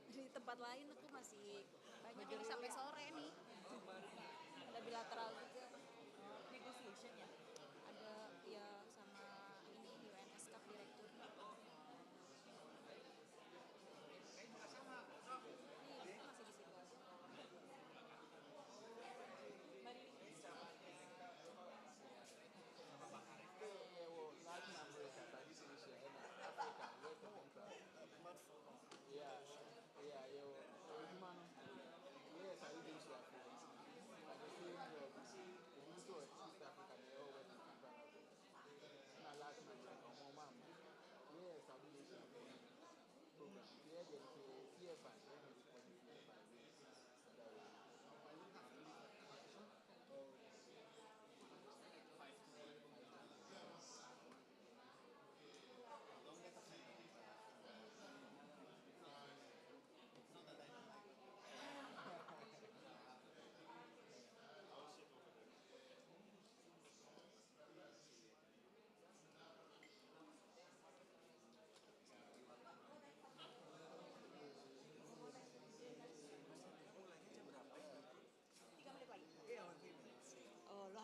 di tempat lain aku masih banyak ini sampai sore nih. Ada bilateral juga. Negotiation ya? Ada ya sama ini UNS Cup direktur. Ini masih di situ.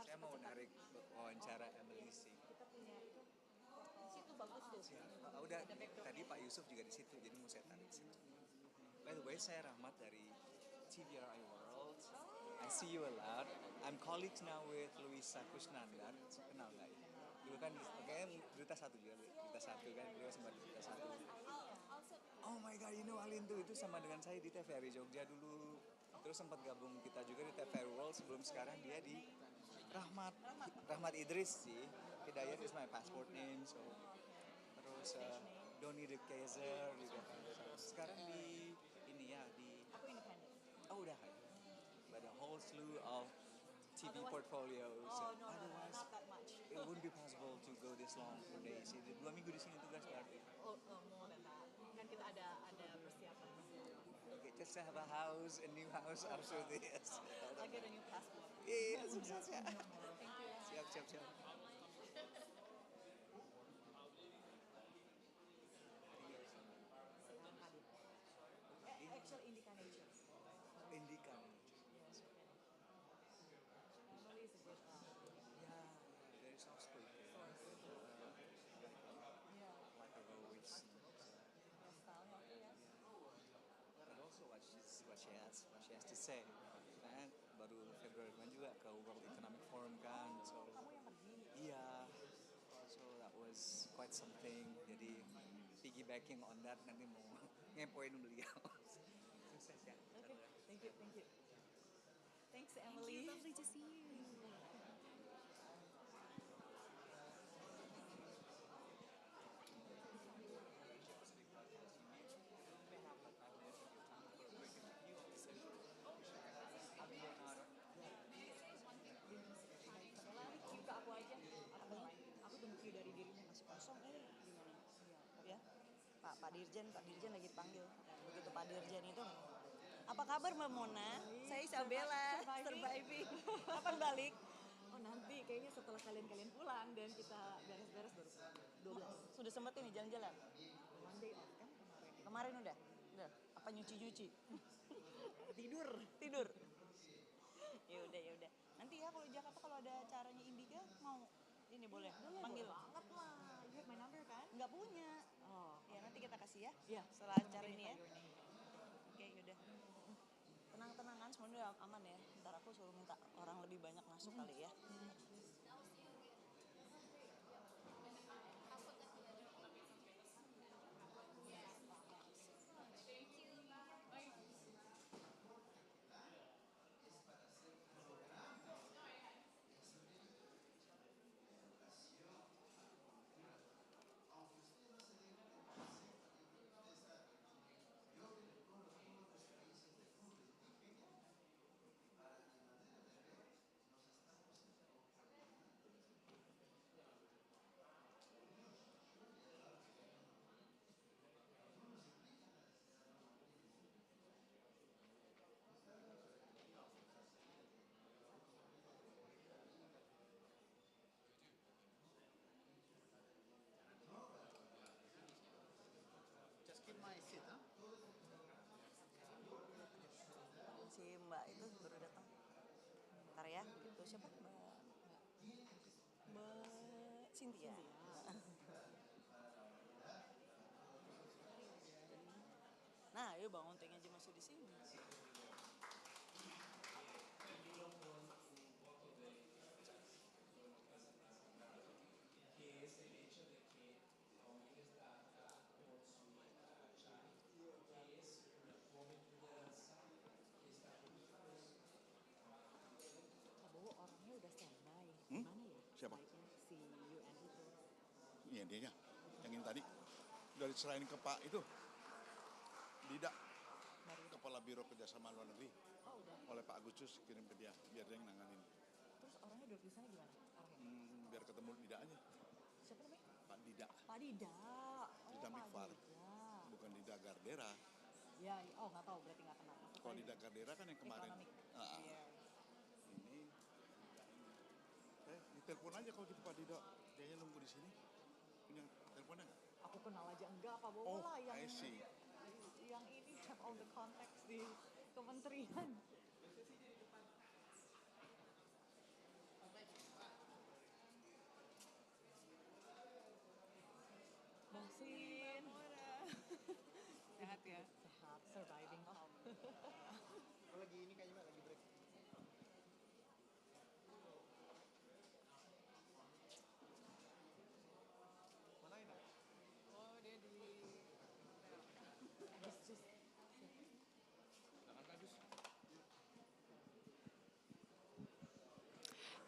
Saya mau narik wawancara Emily sih. Kita punya itu di situ bagus tuh. Udah tadi Pak Yusuf juga di situ, jadi mau saya tarik situ. By the way, saya Rahmat dari TVRI World. I see you a lot. I'm colleagues now with Luisa Kusnandar. Kenal nggak ya? Dulu kan kayaknya berita satu juga, berita satu kan, beliau sempat berita satu. Oh my god, you know Alin tuh, itu sama dengan saya di TVRI Jogja dulu. Terus sempat gabung kita juga di TVRI World sebelum sekarang dia di Rahmat Idris sih. Hidayat is my passport name. So terus Doni de Kaiser juga. Sekarang di ini ya di. Aku independen. Oh udah. But a whole slew of TV portfolios. Oh no, otherwise, not that much. It wouldn't be possible to go this long for days. 2 minggu di sini tugas berarti. Oh, more than that. Kan kita ada persiapan. Okay, just to have a house, a new house after this. I'll get a new passport. Iya, sukses ya. Thank you. Siap. Actual Indica Nature. Indica. Emily is a good Yeah, very soft spoken. Like a voice. style healthy, yes. But also what she has to say. Kan baru Februari kemarin juga ke World Economic Forum kan. So iya. So that was quite something. Jadi piggybacking on that nanti mau ngepoin beliau. Sukses ya. Okay, thank you. Thanks, Emily. Lovely to see you. Ke aku aja. Aku benci dari dirinya masih kosong. Gimana? Ya, Pak Pak Dirjen lagi dipanggil. Begitu Pak Dirjen itu, apa kabar Mbak Mona? Saya Isabella, surviving. Kapan balik? Oh nanti kayaknya setelah kalian pulang dan kita beres-beres baru 12. Sudah sempat ini jalan-jalan? Monday off kan kemarin. Kemarin udah? Udah. Apa nyuci-nyuci? Tidur. Ya udah. Nanti ya kalau di Jakarta kalau ada acaranya Indiga mau ini boleh panggil. Banget lah. You have my number kan? Nggak punya. Oh. Ya nanti kita kasih ya. Iya. Setelah acara ini ya. Oke, yaudah. Tenang-tenang kan semuanya udah aman ya. Ntar aku suruh minta orang lebih banyak masuk kali ya. Si Mbak itu baru datang. Bentar ya, itu siapa? Mbak Cynthia. Nah, yuk bangun tengah aja masih di sini. Siapa? Si UN itu. Iya dia yang ini tadi udah diserahin ke Pak itu Dida, Kepala Biro Kerjasama Luar Negeri. Oh udah. Oleh Pak Agustus kirim ke dia biar dia yang nanganin. Terus orangnya duduk di sana gimana? Biar ketemu Dida aja. Siapa namanya? Pak Dida. Pak Dida. Dida Pak Mikfar. Dida. Bukan Dida Gardera. Ya, oh nggak tahu berarti nggak kenal. Kalau Dida Gardera kan yang kemarin. Iya. Ini ditelepon aja kalau gitu Pak Dida. Kayaknya nunggu di sini. Punya teleponnya nggak? Aku kenal aja enggak Pak Bowo lah yang ini have all the contacts di kementerian. Basin. Sehat ya? Sehat, surviving. Lagi ini kayaknya lagi break. Mana ini? Oh dia di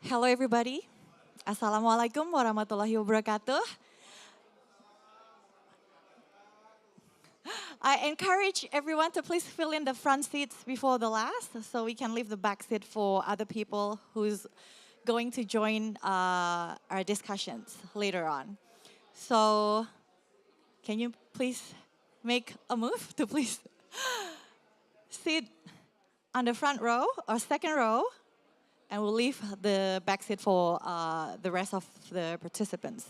Hello everybody. Assalamualaikum warahmatullahi wabarakatuh. I encourage everyone to please fill in the front seats before the last so we can leave the back seat for other people who's going to join our discussions later on. So can you please make a move to please sit on the front row or second row, and we'll leave the back seat for the rest of the participants.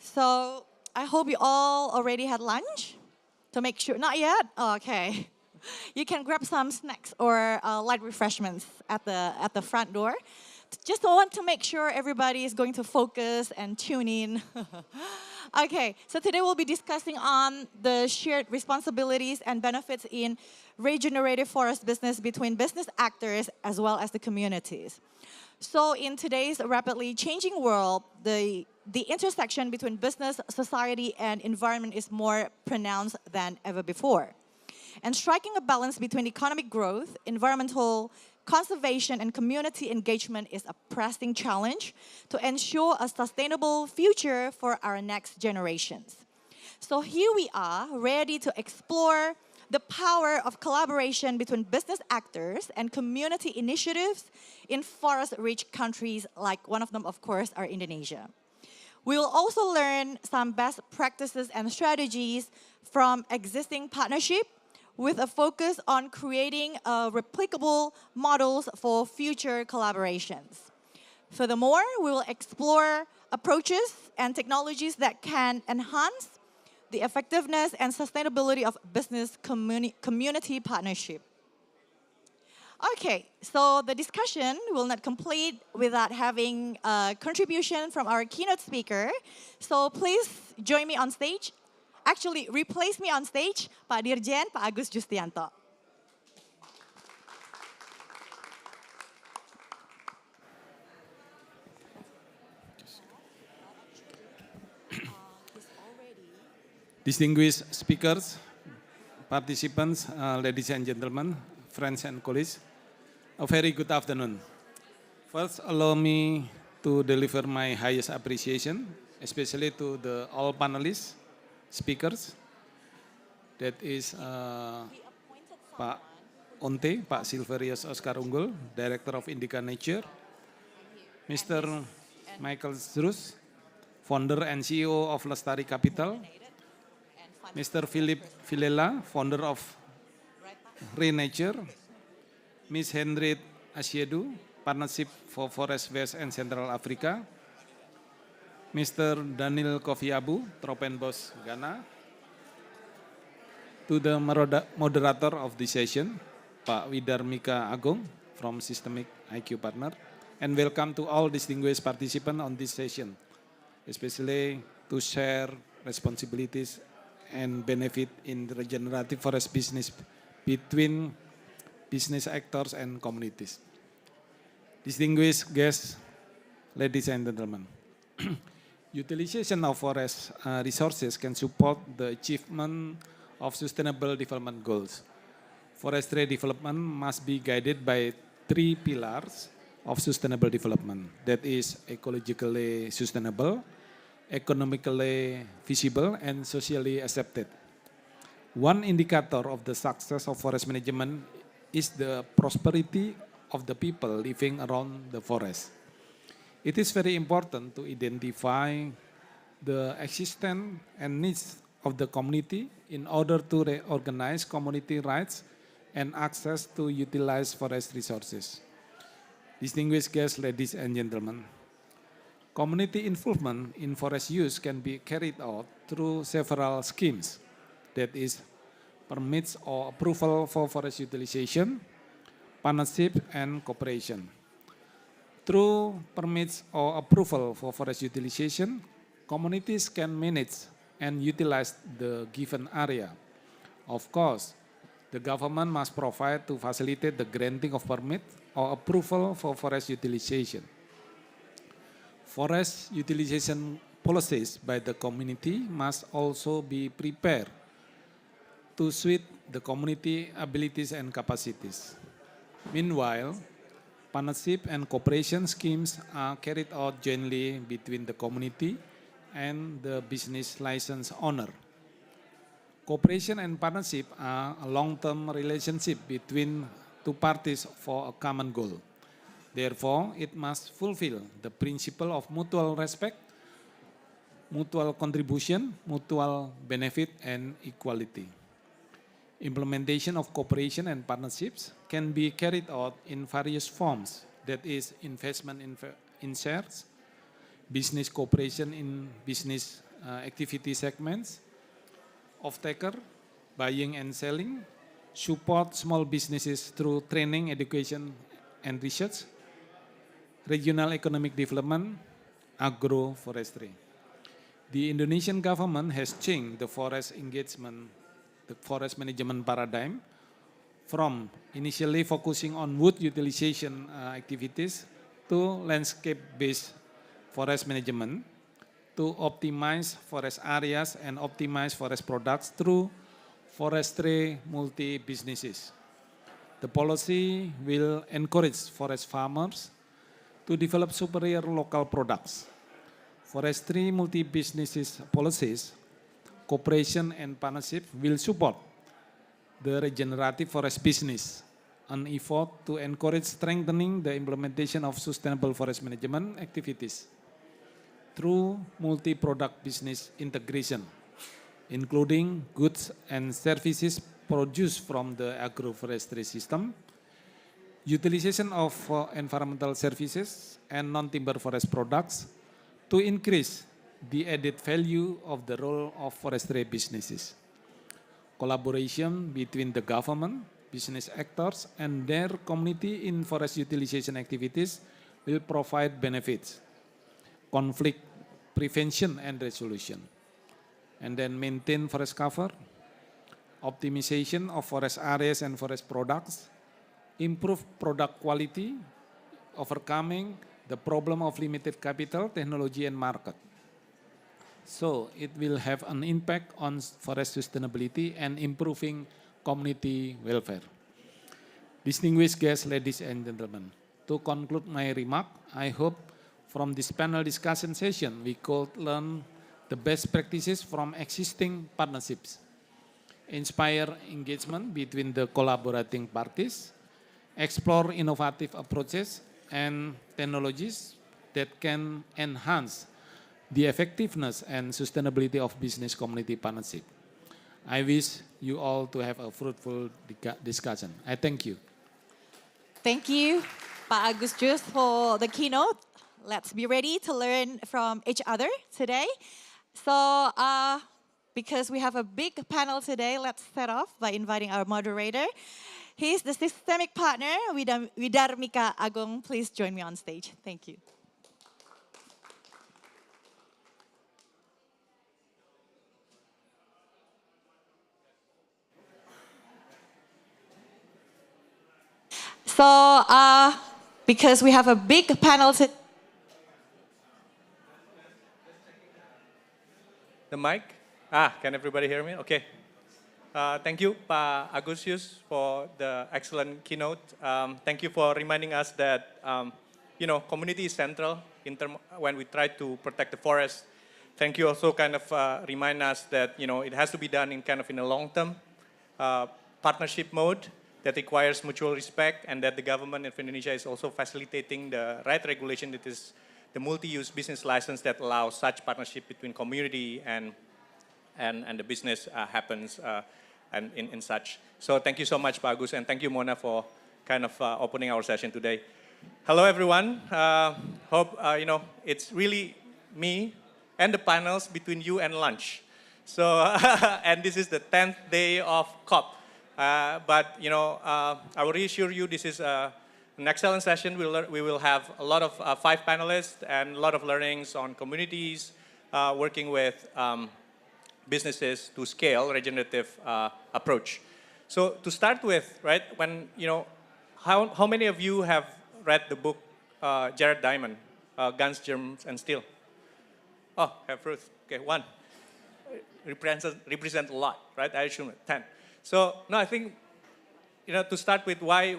So I hope you all already had lunch to make sure, not yet? Oh, okay. You can grab some snacks or light refreshments at the front door. Just want to make sure everybody is going to focus and tune in. Okay, so today we'll be discussing on the shared responsibilities and benefits in regenerative forest business between business actors as well as the communities. So in today's rapidly changing world, the intersection between business, society, and environment is more pronounced than ever before. And striking a balance between economic growth, environmental conservation, and community engagement is a pressing challenge to ensure a sustainable future for our next generations. So here we are, ready to explore the power of collaboration between business actors and community initiatives in forest-rich countries, like one of them, of course, are Indonesia. We will also learn some best practices and strategies from existing partnership with a focus on creating replicable models for future collaborations. Furthermore, we will explore approaches and technologies that can enhance the effectiveness and sustainability of business community partnership. Okay, so the discussion will not complete without having a contribution from our keynote speaker. So please join me on stage. Actually, replace me on stage, Pak Dirjen, Pak Agus Justianto. Distinguished speakers, participants, ladies and gentlemen, friends and colleagues, a very good afternoon. First, allow me to deliver my highest appreciation, especially to all panelists, speakers, that is Pak Onte, Pak Silverius Oscar Unggul, Director of Indica Nature, Mr. Michael Zrus, Founder and CEO of Lestari Capital, Mr. Philip Vilela, Founder of Regenerative, Ms. Henriette Asiedu, Partnership for Forest West and Central Africa, Mr. Daniel Kofiabu, Tropenbos, Ghana, to the moderator of this session, Pak Widar Mika Agung from Systemic IQ Partner, and welcome to all distinguished participants on this session, especially to share responsibilities and benefit in the regenerative forest business between business actors and communities. Distinguished guests, ladies and gentlemen, utilization of forest resources can support the achievement of sustainable development goals. Forestry development must be guided by 3 pillars of sustainable development, that is ecologically sustainable, economically feasible, and socially accepted. One indicator of the success of forest management is the prosperity of the people living around the forest. It is very important to identify the existence and needs of the community in order to reorganize community rights and access to utilize forest resources. Distinguished guests, ladies and gentlemen, community involvement in forest use can be carried out through several schemes, that is, permits or approval for forest utilization, partnership, and cooperation. Through permits or approval for forest utilization, communities can manage and utilize the given area. Of course, the government must provide to facilitate the granting of permit or approval for forest utilization. Forest utilization policies by the community must also be prepared to suit the community abilities and capacities. Meanwhile, partnership and cooperation schemes are carried out jointly between the community and the business license owner. Cooperation and partnership are a long-term relationship between 2 parties for a common goal. Therefore, it must fulfill the principle of mutual respect, mutual contribution, mutual benefit, and equality. Implementation of cooperation and partnerships can be carried out in various forms, that is, investment in shares, business cooperation in business activity segments, off-taker, buying and selling, support small businesses through training, education, and research, regional economic development, agroforestry. The Indonesian government has changed the forest engagement, the forest management paradigm from initially focusing on wood utilization activities to landscape-based forest management to optimize forest areas and optimize forest products through forestry multi-businesses. The policy will encourage forest farmers to develop superior local products. Forestry multi-businesses policies, cooperation and partnership will support the regenerative forest business, an effort to encourage strengthening the implementation of sustainable forest management activities. through multi-product business integration, including goods and services produced from the agroforestry system, utilization of environmental services and non-timber forest products to increase the added value of the role of forestry businesses. Collaboration between the government, business actors, and their community in forest utilization activities will provide benefits, conflict prevention and resolution, and then maintain forest cover, optimization of forest areas and forest products, improve product quality, overcoming the problem of limited capital, technology, and market. So it will have an impact on forest sustainability and improving community welfare. Distinguished guests, ladies and gentlemen, to conclude my remark, I hope from this panel discussion session we could learn the best practices from existing partnerships, inspire engagement between the collaborating parties, explore innovative approaches and technologies that can enhance the effectiveness and sustainability of business community partnership. I wish you all to have a fruitful discussion. I thank you. Thank you, Pak Agus Jus, for the keynote. Let's be ready to learn from each other today. So, because we have a big panel today, let's start off by inviting our moderator. He's the systemic partner, Widarmika Agung. Please join me on stage. Thank you. So, because we have a big panel today. The mic? Can everybody hear me? Okay. Thank you, Pak Agusius, for the excellent keynote. Thank you for reminding us that, community is central when we try to protect the forest. Thank you also kind of remind us that, it has to be done in a long-term partnership mode that requires mutual respect, and that the government of Indonesia is also facilitating the right regulation, that is the multi-use business license that allows such partnership between community and the business happens and in such. So thank you so much, Pak Agus, and thank you, Mona, for kind of opening our session today. Hello, everyone. Hope, it's really me and the panels between you and lunch. So, and this is the 10th day of COP. But, I will reassure you this is an excellent session. We will have a lot of 5 panelists and a lot of learnings on communities, working with businesses to scale regenerative approach. So to start with, right, when, how many of you have read the book Jared Diamond, Guns, Germs, and Steel? Oh, have Ruth. Okay, 1. Represent a lot, right? I assume 10. So, no, I think, to start with, why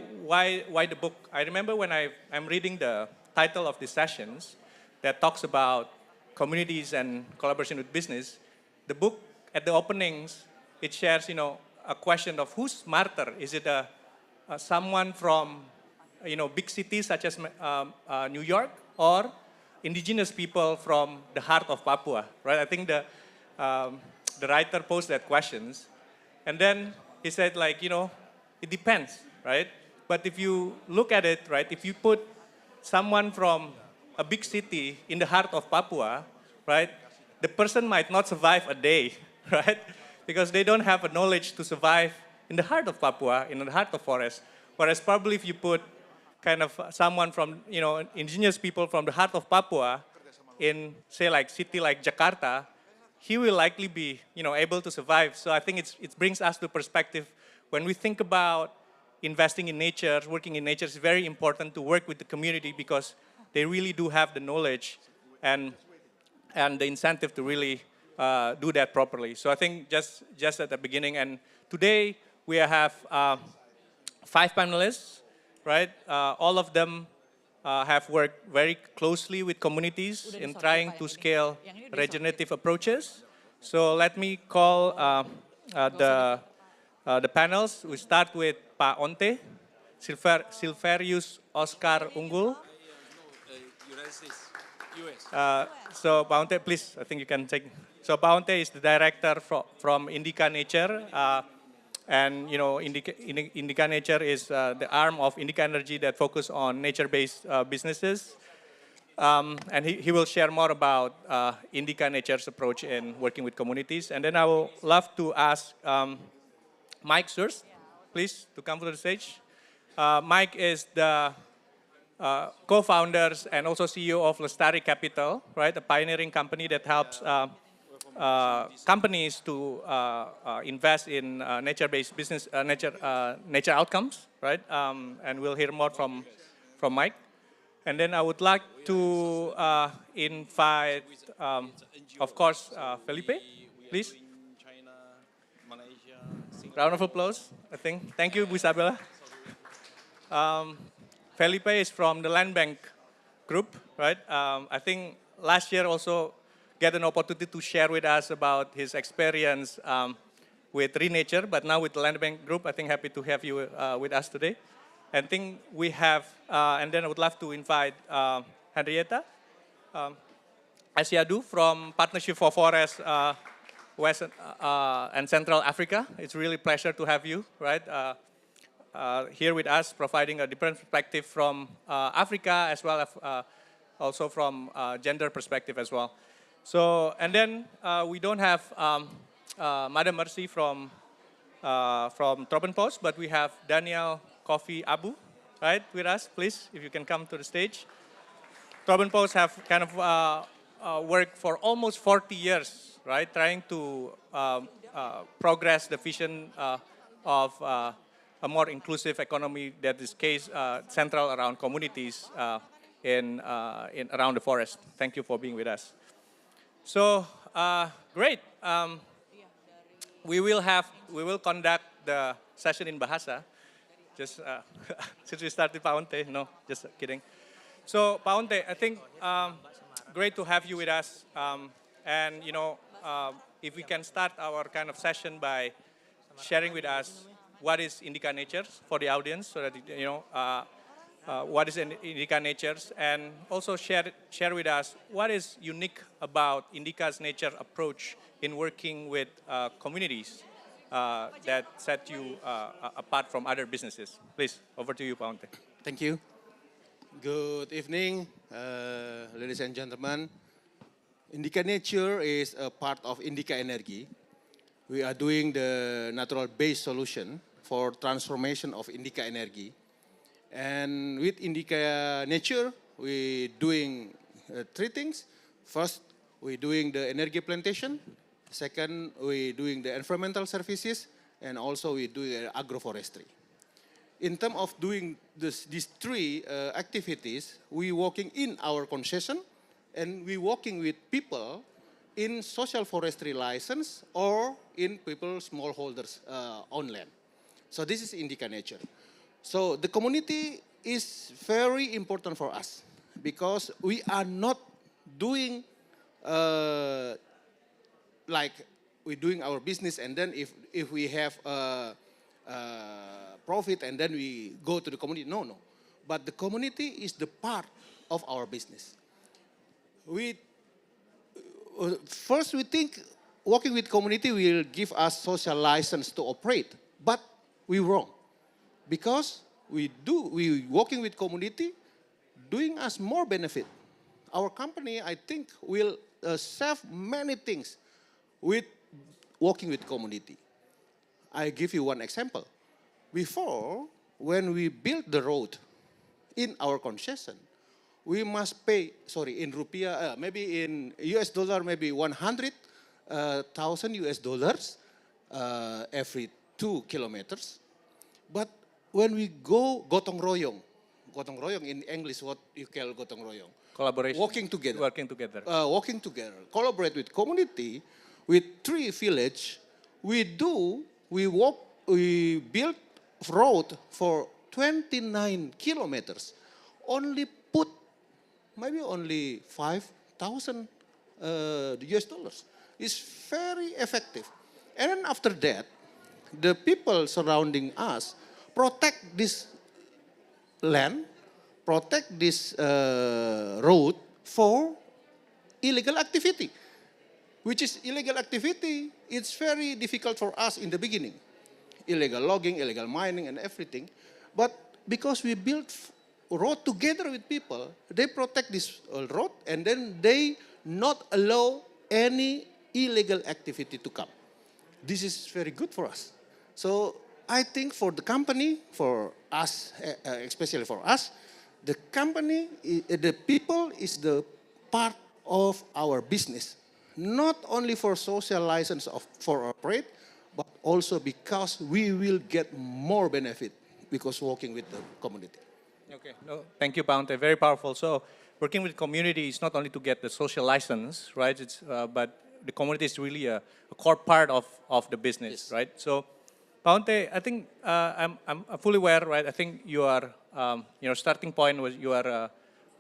the book? I remember when I'm reading the title of the sessions that talks about communities and collaboration with business. The book, at the openings, it shares, a question of who's smarter. Is it someone from, big cities such as New York, or indigenous people from the heart of Papua, right? I think the writer posed that questions. And then he said, it depends, right? But if you look at it, right, if you put someone from a big city in the heart of Papua, right, the person might not survive a day, right? Because they don't have a knowledge to survive in the heart of Papua, in the heart of forest. Whereas probably if you put kind of someone from, indigenous people from the heart of Papua in, say, city like Jakarta, he will likely be, able to survive. So I think it brings us to perspective when we think about investing in nature, working in nature. It's very important to work with the community because they really do have the knowledge and the incentive to really do that properly. So I think just at the beginning, and today we have 5 panelists, right? All of them have worked very closely with communities in trying to scale regenerative approaches. So let me call the panels. We start with Pak Onte, Silverius Oscar Unggul. So Paunte, please, I think you can take. So Paunte is the director from Indica Nature, and you know Indica Nature is the arm of Indica Energy that focus on nature-based businesses, and he will share more about Indica Nature's approach in working with communities. And then I will love to ask Mike Surst, please, to come to the stage. Mike is the co-founders and also CEO of Lestari Capital, right? A pioneering company that helps companies to invest in nature-based business, nature outcomes, right? And we'll hear more from Mike. And then I would like to invite, of course, Felipe, please. Round of applause, I think. Thank you, Bu Isabella. Felipe is from the Land Bank group, right? I think last year also get an opportunity to share with us about his experience with Renature, but now with the Land Bank group, I think happy to have you with us today. And I think we have, and then I would love to invite Henrietta Asiadu from Partnership for Forest West and Central Africa. It's really a pleasure to have you, right? Here with us, providing a different perspective from Africa as well as also from gender perspective as well. So, and then we don't have Madam Mercy from Tropenpos, but we have Daniel Kofi Abu, right, with us. Please, if you can come to the stage. Tropenpos have kind of worked for almost 40 years, right, trying to progress the vision of a more inclusive economy that is central around communities in around the forest. Thank you for being with us. So great. We will conduct the session in Bahasa. Just since we started Paunte, no, just kidding. So Paunte, I think great to have you with us. And you know, if we can start our kind of session by sharing with us what is Indica Natures for the audience, so that you know what is Indica Natures, and also share with us what is unique about Indica's nature approach in working with communities that set you apart from other businesses. Please, over to you, Paunte. Thank you. Good evening, ladies and gentlemen. Indica Nature is a part of Indica Energy. We are doing the natural-based solution for transformation of Indica Energy. And with Indica Nature, we're doing three things. First, we're doing the energy plantation. Second, we're doing the environmental services. And also, we're doing agroforestry. In terms of doing these three activities, we're working in our concession, and we're working with people in social forestry license or in people smallholders on land. So this is Indica Nature. So the community is very important for us because we are not doing like we're doing our business, and then if we have profit and then we go to the community. No. But the community is the part of our business. First, we think working with community will give us social license to operate, but we're wrong. Because we working with community, doing us more benefit. Our company, I think, will save many things with working with community. I give you one example. Before, when we built the road in our concession, we must pay, in rupiah, maybe in US dollar, maybe 100,000 US dollars every 2 kilometers. But when we go gotong royong in English, what you call gotong royong? Collaboration. Working together. Working together. Working together. Collaborate with community, with 3 villages. We built road for 29 kilometers. Only put maybe only 5,000 US dollars. It's very effective. And then after that, the people surrounding us protect this land, protect this road for illegal activity, which is illegal activity. It's very difficult for us in the beginning. Illegal logging, illegal mining, and everything. But because we built road together with people, they protect this road, and then they not allow any illegal activity to come. This is very good for us. So I think for the company, for us, especially for us, the company, the people is the part of our business. Not only for social license for operate, but also because we will get more benefit because working with the community. Okay, no, thank you, Paunte. Very powerful. So working with community is not only to get the social license, right? But the community is really a core part of the business, right? So, Paunte, I think I'm fully aware, right? I think you are, your starting point was you are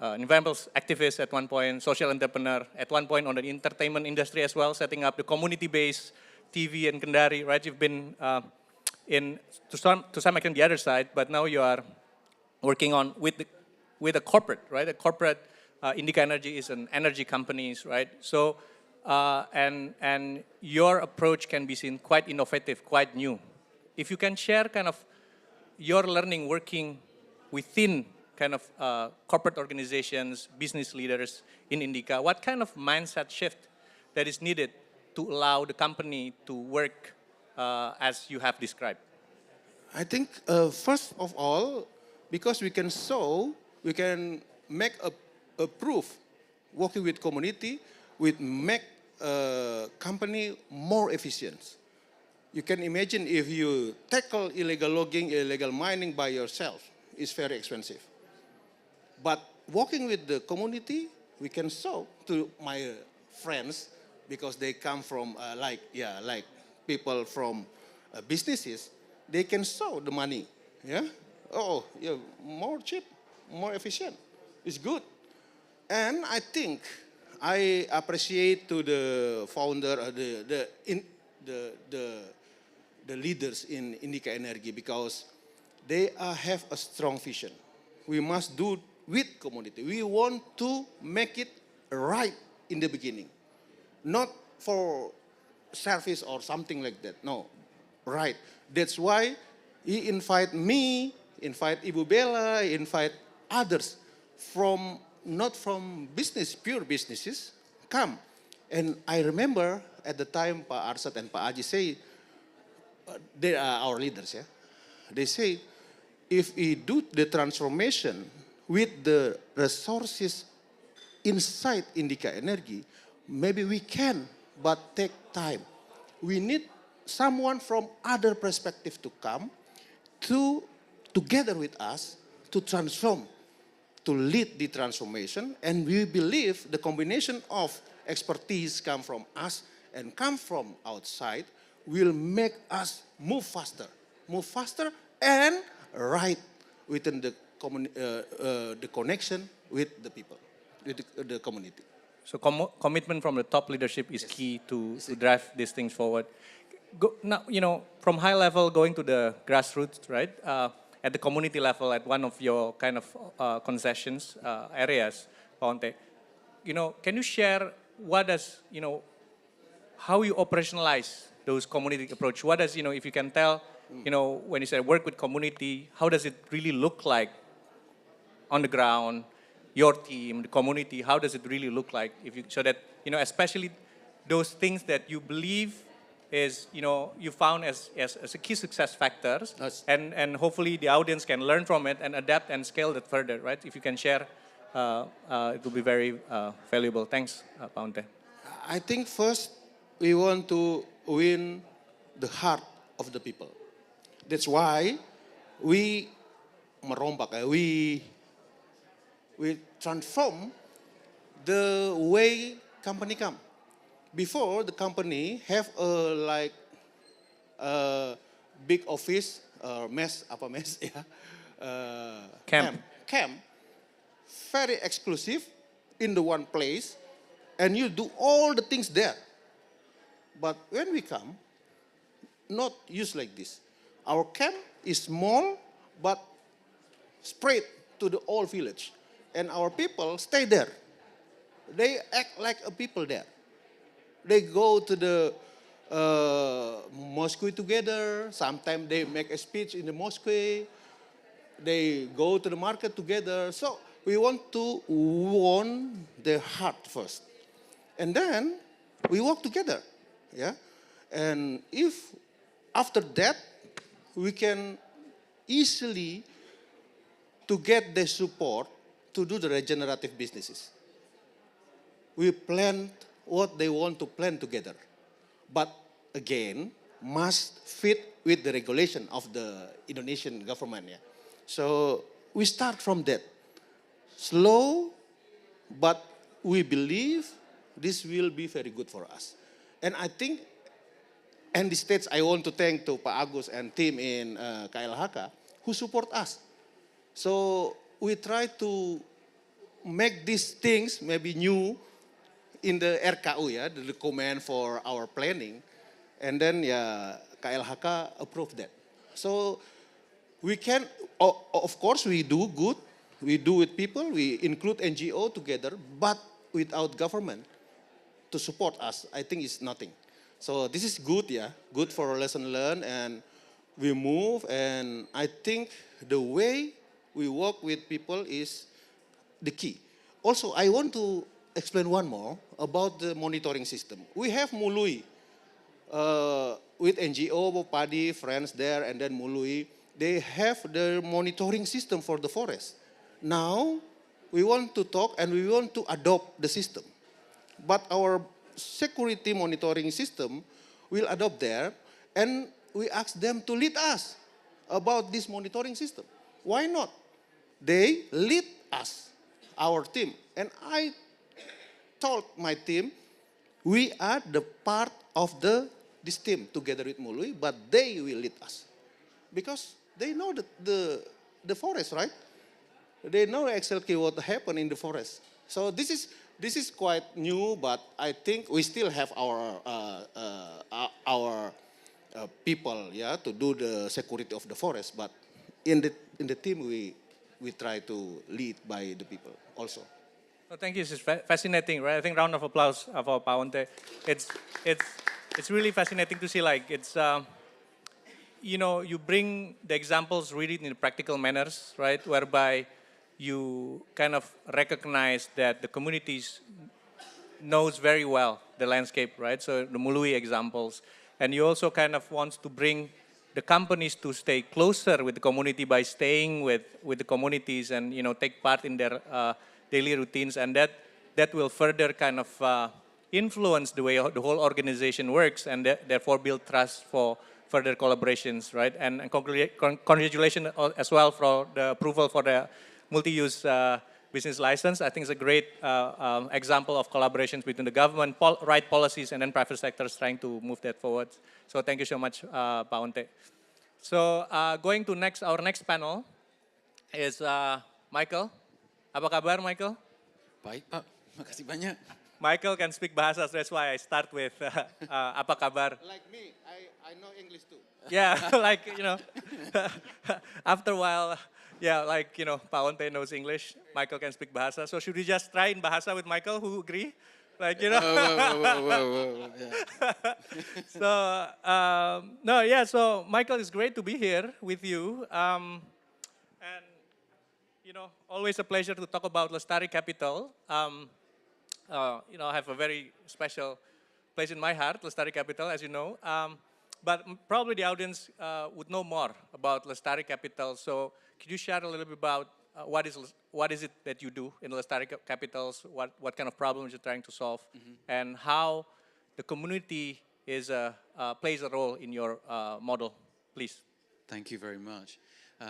an environmental activist at one point, social entrepreneur, at one point on the entertainment industry as well, setting up the community-based TV and Kendari, right? You've been to some extent the other side, but now you are working on with a corporate, right? A corporate, Indica Energy is an energy companies, right? So, and your approach can be seen quite innovative, quite new. If you can share kind of your learning working within kind of corporate organizations, business leaders in Indica, what kind of mindset shift that is needed to allow the company to work as you have described? I think first of all, because we can show, we can make a proof working with community, we make a company more efficient. You can imagine if you tackle illegal logging, illegal mining by yourself, it's very expensive. But working with the community, we can show to my friends, because they come from like people from businesses, they can show the money, yeah? Oh, yeah, more cheap, more efficient. It's good. And I think I appreciate to the founder, the leaders in Indica Energy, because they have a strong vision. We must do with community. We want to make it right in the beginning. Not for service or something like that. No, right. That's why he invite me, invite Ibu Bella, invite others from, not from business, pure businesses, come. And I remember at the time Pak Arsad and Pak Aji say, they are our leaders, yeah. They say, if we do the transformation with the resources inside Indica Energy, maybe we can, but take time. We need someone from other perspective to come to together with us to transform, to lead the transformation. And we believe the combination of expertise come from us and come from outside will make us move faster and right within the connection with the people, with the community. So commitment from the top leadership is key to drive these things forward. Now, you know, from high level going to the grassroots, right? At the community level, at one of your kind of concessions areas, Paunte, you know, can you share what does, you know, how you operationalize those community approach? What does, you know, if you can tell, you know, when you say work with community, how does it really look like on the ground? Your team, the community, how does it really look like? If you, so that, you know, especially those things that you believe is, you know, you found as a key success factors, and hopefully the audience can learn from it and adapt and scale that further, right? If you can share, it will be very valuable. Thanks, Paunte. I think first we want to win the heart of the people. That's why we merombak, we transform the way company come. Before the company have a big office, mess, yeah, camp, very exclusive in the one place, and you do all the things there. But when we come, not used like this. Our camp is small, but spread to the whole village. And our people stay there. they act like a people there. They go to the mosque together. Sometimes they make a speech in the mosque. They go to the market together. So we want to won their heart first. And then we work together. Yeah. And if after that we can easily to get the support to do the regenerative businesses. We plan what they want to plan together. But again, must fit with the regulation of the Indonesian government. Yeah. So we start from that. Slow, but we believe this will be very good for us. And I think, and the states I want to thank to Pak Agus and team in KLHK who support us. So we try to make these things maybe new in the RKU, yeah, the document for our planning. And then yeah, KLHK approved that. So we can, of course we do good, we do with people, we include NGO together, but without government to support us, I think it's nothing. So this is good, yeah, good for lesson learned, and we move, and I think the way we work with people is the key. Also, I want to explain one more about the monitoring system. We have Mului with NGO, Padi, friends there, and then Mului. They have the monitoring system for the forest. Now, we want to talk and we want to adopt the system. But our security monitoring system will adopt there, and we ask them to lead us about this monitoring system. Why not? They lead us, our team. And I told my team, we are the part of this team together with Mului, but they will lead us. Because they know the forest, right? They know exactly what happened in the forest. So this is quite new, but I think we still have our people, yeah, to do the security of the forest. But in the team, we try to lead by the people also. Oh, thank you. This is fascinating, right? I think round of applause for Paonte. It's really fascinating to see, like, it's you know, you bring the examples really in practical manners, right? Whereby you kind of recognize that the communities knows very well the landscape, right? So the Mului examples. And you also kind of want to bring the companies to stay closer with the community by staying with the communities and, you know, take part in their daily routines. And that will further kind of influence the way the whole organization works, and therefore build trust for further collaborations, right? And congratulations as well for the approval for the multi-use business license. I think it's a great example of collaborations between the government, right policies, and then private sectors trying to move that forward. So thank you so much, Paonte. So going to our next panel is Michael. Apa kabar, Michael? Baik, Pak. Makasih banyak. Michael can speak bahasa, so that's why I start with apa kabar. Like me, I know English too. Yeah, like, you know, after a while, yeah, like, you know, Paonte knows English, Michael can speak bahasa. So should we just try in bahasa with Michael, who agree? Like, you know. Yeah. So, no, yeah, so Michael, it's great to be here with you. And, you know, always a pleasure to talk about Lestari Capital. You know, I have a very special place in my heart, Lestari Capital, as you know. But probably the audience would know more about Lestari Capital. So could you share a little bit about what is it that you do in Lestari Capitals, what kind of problems you're trying to solve, and how the community plays a role in your model, please. Thank you very much.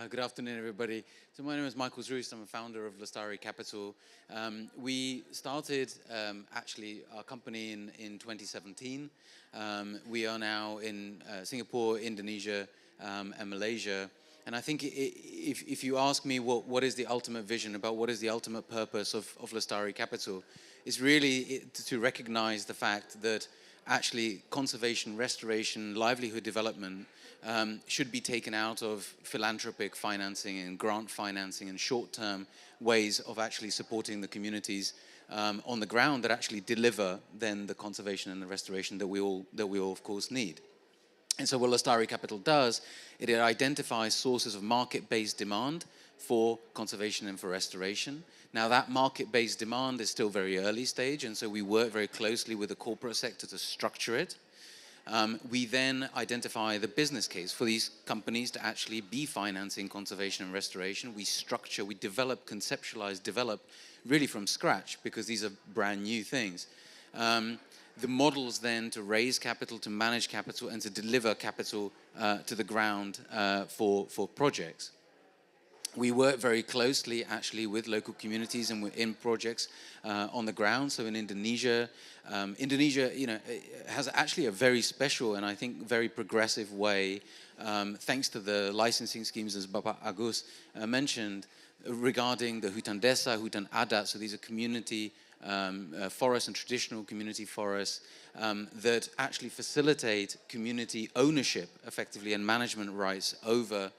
Good afternoon, everybody. So my name is Michael Zroest. I'm a founder of Lestari Capital. We started actually our company in 2017. We are now in Singapore, Indonesia, and Malaysia. And I think if you ask me what is the ultimate vision about what is the ultimate purpose of Lestari Capital, it's really to recognize the fact that actually conservation, restoration, livelihood development should be taken out of philanthropic financing and grant financing and short-term ways of actually supporting the communities on the ground that actually deliver then the conservation and the restoration that we all of course need. And so what Lestari Capital does, it identifies sources of market-based demand for conservation and for restoration. Now that market-based demand is still very early stage, and so we work very closely with the corporate sector to structure it. We then identify the business case for these companies to actually be financing conservation and restoration. We structure, we develop, conceptualize, develop really from scratch, because these are brand new things. The models then to raise capital, to manage capital, and to deliver capital to the ground for projects. We work very closely actually with local communities and we're in projects on the ground. So in Indonesia, Indonesia, has actually a very special and I think very progressive way, thanks to the licensing schemes as Bapak Agus mentioned, regarding the hutan desa, hutan adat. So these are community forests and traditional community forests that actually facilitate community ownership effectively and management rights over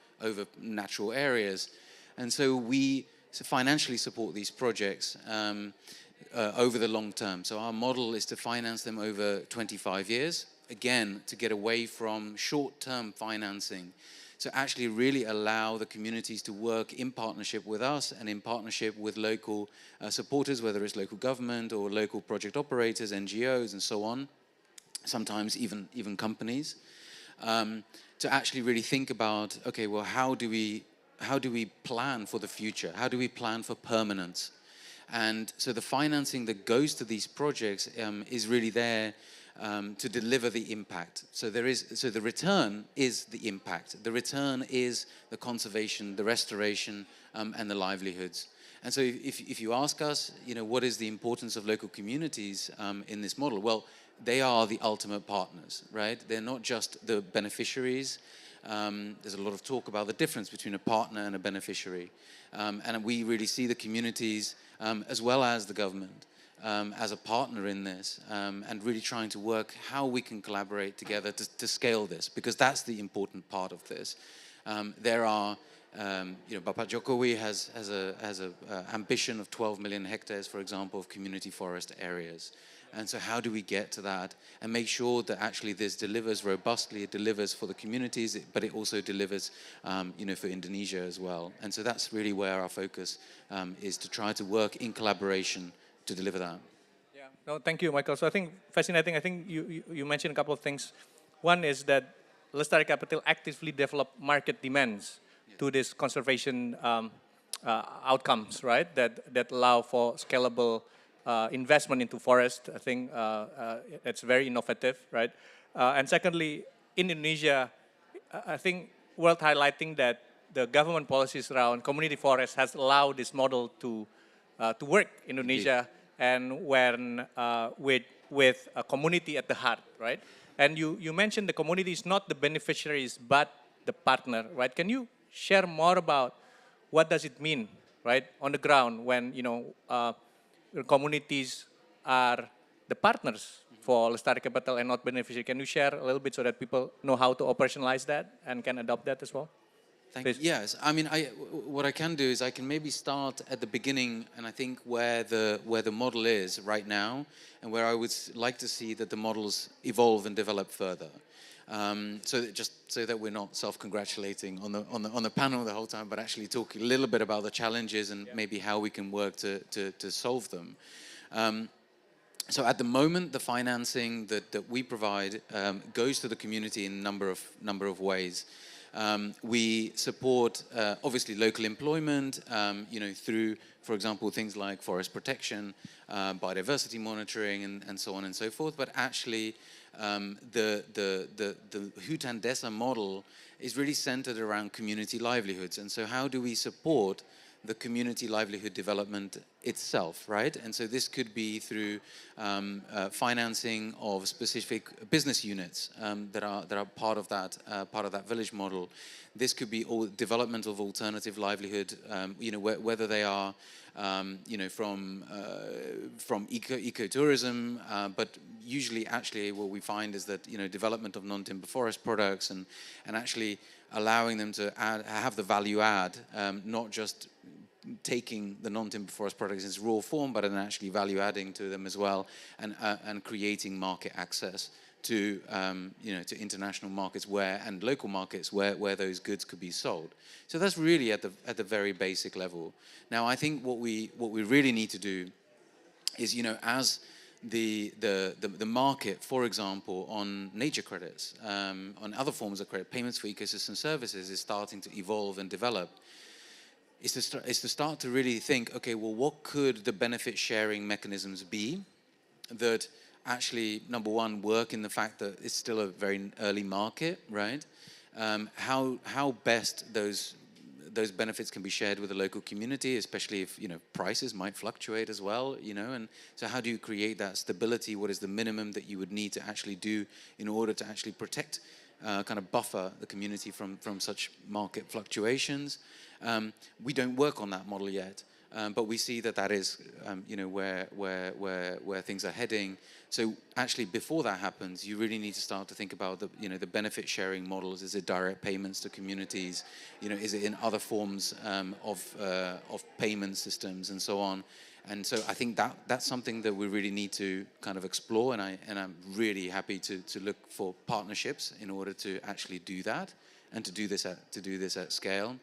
natural areas. And so we financially support these projects over the long term. So our model is to finance them over 25 years, again, to get away from short-term financing. So actually really allow the communities to work in partnership with us and in partnership with local supporters, whether it's local government or local project operators, NGOs and so on, sometimes even companies, to actually really think about, okay, well, how do we plan for the future? How do we plan for permanence? And so the financing that goes to these projects is really there to deliver the impact. So the return is the impact. The return is the conservation, the restoration, and the livelihoods. And so if you ask us, what is the importance of local communities in this model? Well, they are the ultimate partners, right? They're not just the beneficiaries. There's a lot of talk about the difference between a partner and a beneficiary. And we really see the communities as well as the government as a partner in this, and really trying to work how we can collaborate together to scale this, because that's the important part of this. There are, Bapak Jokowi has a ambition of 12 million hectares, for example, of community forest areas. And so how do we get to that and make sure that actually this delivers robustly, it delivers for the communities, but it also delivers, for Indonesia as well. And so that's really where our focus is, to try to work in collaboration to deliver that. Yeah, no, thank you, Michael. So I think fascinating. I think you mentioned a couple of things. One is that Lestari Capital actively develop market demands to this conservation outcomes, right? That allow for scalable investment into forest. I think it's very innovative, right? And secondly, in Indonesia, I think worth highlighting that the government policies around community forests has allowed this model to work in Indonesia. Indeed. And when with a community at the heart, right? And you mentioned the community is not the beneficiaries but the partner, right? Can you share more about what does it mean, right, on the ground when communities are the partners for Lestari Capital and not beneficiary? Can you share a little bit so that people know how to operationalize that and can adopt that as well? Thank you. Yes, I mean, what I can do is I can maybe start at the beginning, and I think where the model is right now, and where I would like to see that the models evolve and develop further. So that we're not self-congratulating on the panel the whole time, but actually talk a little bit about the challenges and maybe how we can work to solve them. So at the moment, the financing that we provide goes to the community in a number of ways. We support, obviously, local employment, through, for example, things like forest protection, biodiversity monitoring, and so on and so forth. But actually, the hutan desa model is really centered around community livelihoods. And so how do we support the community livelihood development itself, right? And so this could be through financing of specific business units that are part of that village model. This could be all development of alternative livelihood, whether they are from ecotourism, but usually actually what we find is that development of non-timber forest products and actually allowing them to have the value add, not just taking the non-timber forest products in its raw form, but then actually value adding to them as well, and creating market access to to international markets and local markets where those goods could be sold. So that's really at the very basic level. Now I think what we really need to do is, as the market, for example, on nature credits, on other forms of credit, payments for ecosystem services is starting to evolve and develop, is to start to really think, okay, well, what could the benefit sharing mechanisms be that actually, number one, work in the fact that it's still a very early market, right? How best those benefits can be shared with the local community, especially if prices might fluctuate as well, and so how do you create that stability? What is the minimum that you would need to actually do in order to actually protect, kind of buffer the community from such market fluctuations? We don't work on that model yet, but we see that is where things are heading. So actually, before that happens, you really need to start to think about the benefit sharing models. Is it direct payments to communities? Is it in other forms of payment systems and so on? And so I think that's something that we really need to kind of explore. And I'm really happy to look for partnerships in order to actually do that and to do this at scale.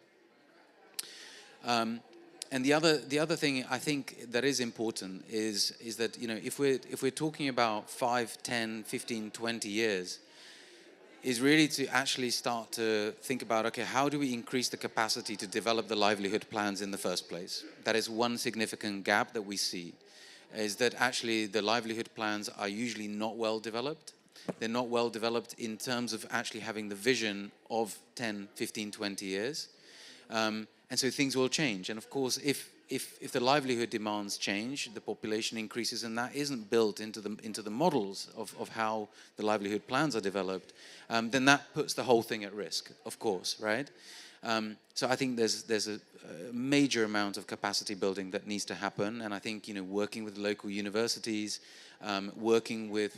And the other thing I think that is important is that if we're talking about 5, 10, 15, 20 years, is really to actually start to think about, okay, how do we increase the capacity to develop the livelihood plans in the first place? That is one significant gap that we see, is that actually the livelihood plans are usually not well developed. They're not well developed in terms of actually having the vision of 10, 15, 20 years. And so things will change. And of course, if the livelihood demands change, the population increases, and that isn't built into the models of how the livelihood plans are developed, then that puts the whole thing at risk, of course, right? So I think there's a major amount of capacity building that needs to happen. And I think, working with local universities, working with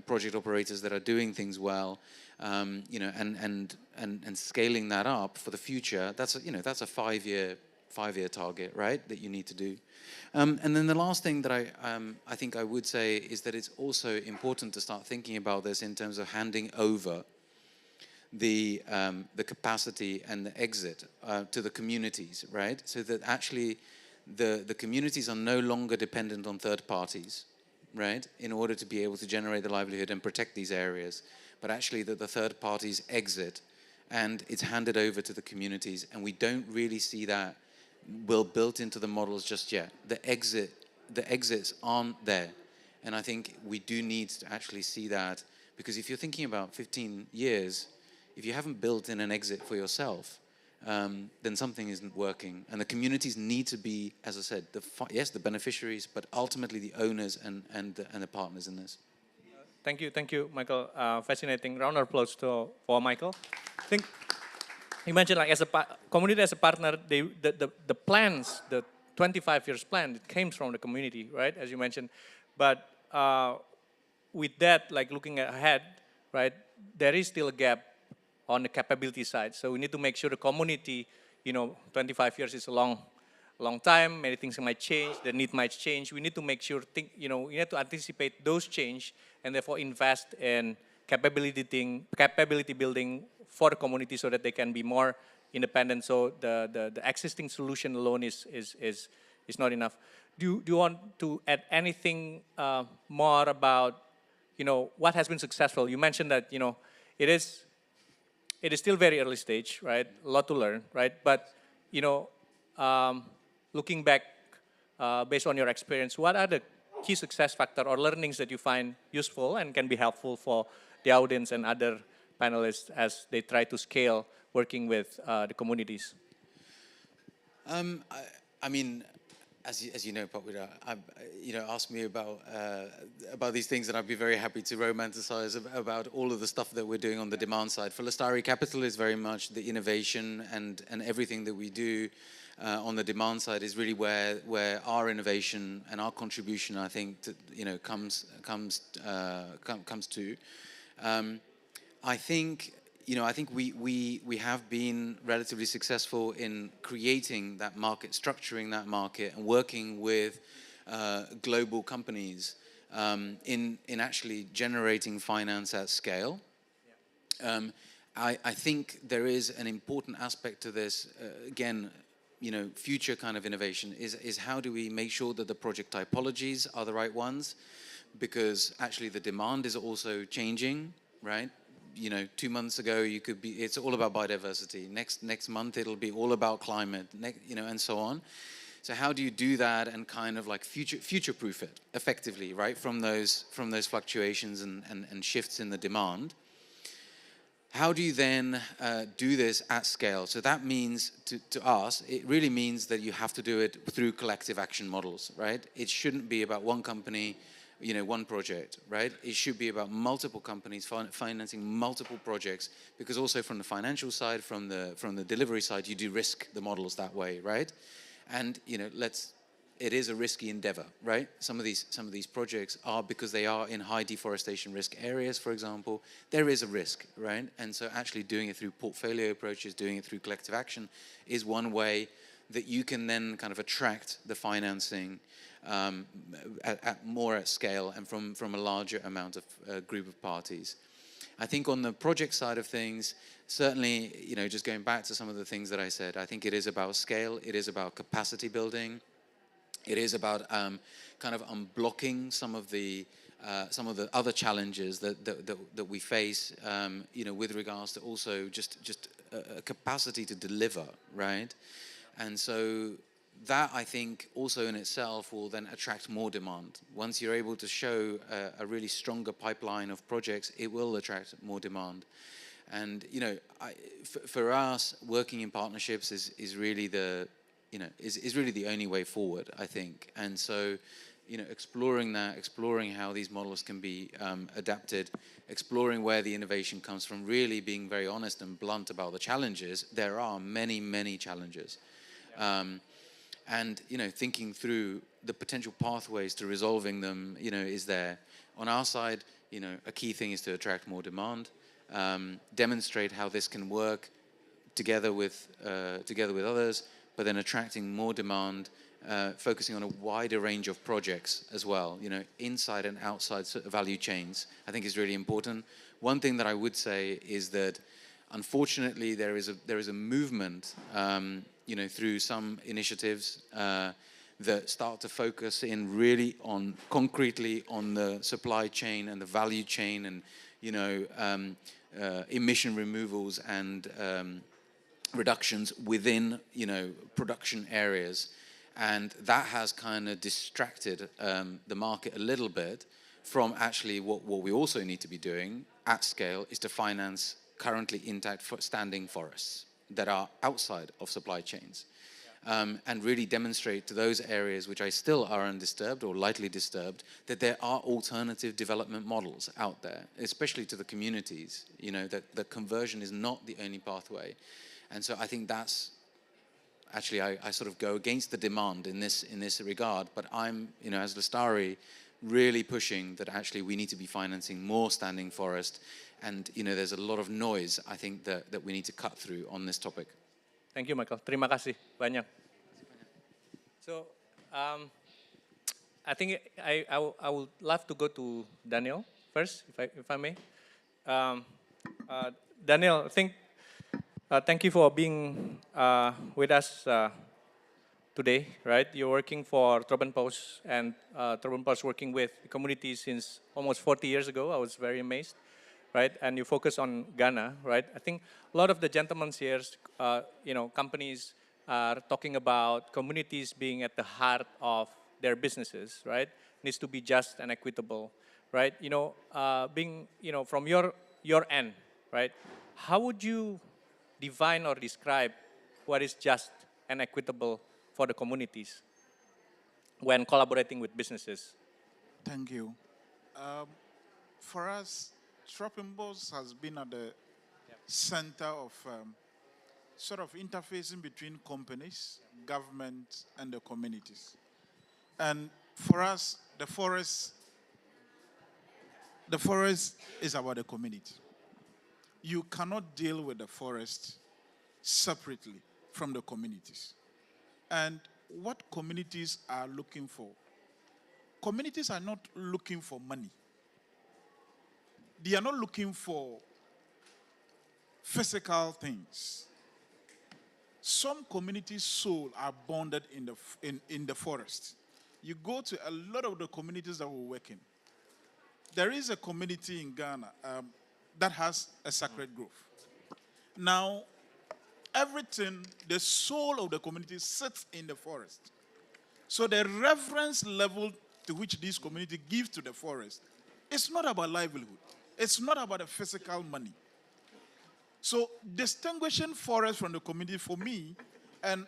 project operators that are doing things well, and scaling that up for the future, that's a 5-year target, right, that you need to do. And then the last thing that I think I would say is that it's also important to start thinking about this in terms of handing over the capacity and the exit to the communities, right? So that actually the communities are no longer dependent on third parties, right, in order to be able to generate the livelihood and protect these areas, but actually that the third parties exit and it's handed over to the communities, and we don't really see that well built into the models just yet. The exits aren't there, and I think we do need to actually see that, because if you're thinking about 15 years, if you haven't built in an exit for yourself, then something isn't working. And the communities need to be, as I said, the beneficiaries, but ultimately the owners and the partners in this. Thank you, Michael. Fascinating. Round of applause for Michael. I think you mentioned, like, as a community, as a partner, the plans, the 25 years plan, it came from the community, right? As you mentioned, but with that, like looking ahead, right, there is still a gap on the capability side. So we need to make sure the community, 25 years is a long time. Many things might change. The need might change. We need to make sure, we need to anticipate those change and therefore invest in capability building for the community so that they can be more independent. So the existing solution alone is not enough. Do you want to add anything more about what has been successful? You mentioned that it is still very early stage, right? A lot to learn, right? But looking back, based on your experience, what are the key success factor or learnings that you find useful and can be helpful for the audience and other panelists as they try to scale working with the communities? I mean, as you know, Papwira, ask me about these things, and I'd be very happy to romanticize about all of the stuff that we're doing on the demand side. For Lestari Capital is very much the innovation and everything that we do on the demand side is really where our innovation and our contribution, I think, comes to. I think, I think we have been relatively successful in creating that market, structuring that market, and working with global companies in actually generating finance at scale. I think there is an important aspect to this, again, future kind of innovation is how do we make sure that the project typologies are the right ones, because actually the demand is also changing, right? 2 months ago it's all about biodiversity. Next month it'll be all about climate, and so on. So how do you do that and kind of like future-proof it effectively, right? From those fluctuations and shifts in the demand. How do you then do this at scale? So that means, to us, it really means that you have to do it through collective action models, right? It shouldn't be about one company, one project, right? It should be about multiple companies financing multiple projects, because also from the financial side, from the delivery side, you do risk the models that way, right? And it is a risky endeavor, right? Some of these projects are, because they are in high deforestation risk areas, for example, there is a risk, right? And so actually doing it through portfolio approaches, doing it through collective action is one way that you can then kind of attract the financing more at scale and from a larger amount of group of parties. I think on the project side of things, certainly, just going back to some of the things that I said, I think it is about scale, it is about capacity building, it is about kind of unblocking some of the other challenges that we face, with regards to also just a capacity to deliver, right? And so that, I think, also in itself will then attract more demand. Once you're able to show a really stronger pipeline of projects, it will attract more demand. And for us, working in partnerships is really is really the only way forward, I think. And so, exploring how these models can be adapted, exploring where the innovation comes from, really being very honest and blunt about the challenges. There are many, many challenges. And, thinking through the potential pathways to resolving them, is there. On our side, a key thing is to attract more demand, demonstrate how this can work together with others, but then attracting more demand, focusing on a wider range of projects as well, inside and outside value chains, I think is really important. One thing that I would say is that, unfortunately, there is a movement, through some initiatives that start to focus in really concretely on the supply chain and the value chain and, emission removals and reductions within, production areas. And that has kind of distracted the market a little bit from actually what we also need to be doing at scale is to finance currently intact standing forests that are outside of supply chains. And really demonstrate to those areas which still are undisturbed or lightly disturbed that there are alternative development models out there, especially to the communities, that conversion is not the only pathway. And so I think that's actually, I sort of go against the demand in this regard, but I'm, as Lestari, really pushing that actually we need to be financing more standing forest. And, there's a lot of noise, I think, that we need to cut through on this topic. Thank you, Michael. Terima kasih banyak. So, I think I would love to go to Daniel first, if I may. Daniel, I think, thank you for being with us today, right? You're working for Tropenpos, and Tropenpos working with the community since almost 40 years ago. I was very amazed, right? And you focus on Ghana, right? I think a lot of the gentlemen here, companies are talking about communities being at the heart of their businesses, right? Needs to be just and equitable, right? Being, from your end, right? How would you define or describe what is just and equitable for the communities when collaborating with businesses? Thank you. For us, Tropenpos has been at the center of sort of interfacing between companies, government, and the communities. And for us, the forest is about the community. you cannot deal with the forest separately from the communities. And what communities are looking for? Communities are not looking for money. They are not looking for physical things. Some communities' soul are bonded in the forest. You go to a lot of the communities that we work in. There is a community in Ghana that has a sacred grove. Now, everything, the soul of the community sits in the forest. So the reverence level to which this community gives to the forest, it's not about livelihood. It's not about the physical money. So distinguishing forest from the community for me and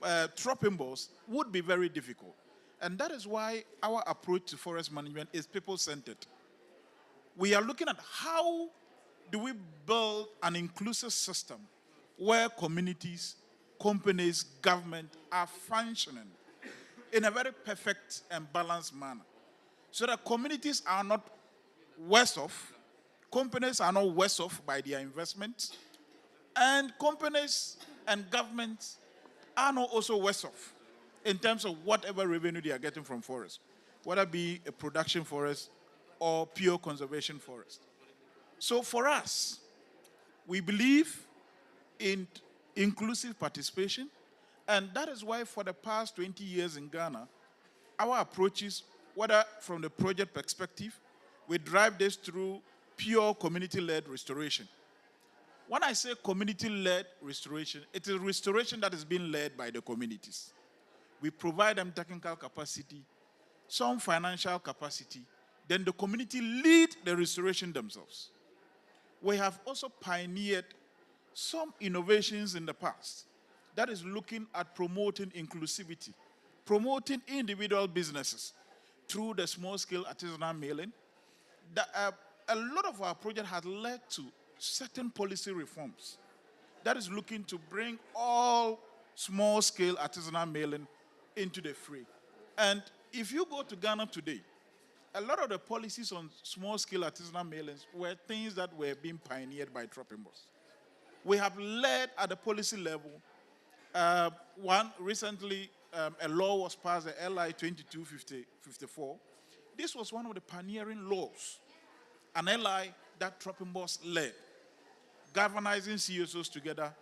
Tropimbos would be very difficult. And that is why our approach to forest management is people-centered. We are looking at how do we build an inclusive system where communities, companies, government are functioning in a very perfect and balanced manner. So that communities are not worse off, companies are not worse off by their investment, and companies and governments are not also worse off in terms of whatever revenue they are getting from forests, whether it be a production forest or pure conservation forest. So for us, we believe in inclusive participation, and that is why for the past 20 years in Ghana, our approaches, whether from the project perspective, we drive this through pure community-led restoration. When I say community-led restoration, it is restoration that is being led by the communities. We provide them technical capacity, some financial capacity, then the community lead the restoration themselves. We have also pioneered some innovations in the past that is looking at promoting inclusivity, promoting individual businesses through the small-scale artisanal milling. A lot of our project has led to certain policy reforms that is looking to bring all small-scale artisanal milling into the fray. And if you go to Ghana today, a lot of the policies on small-scale artisanal millings were things that were being pioneered by Tropimbos. We have led at the policy level. Recently, a law was passed, the LI 2254. This was one of the pioneering laws, an LI that Tropimbos led, galvanizing CSOs together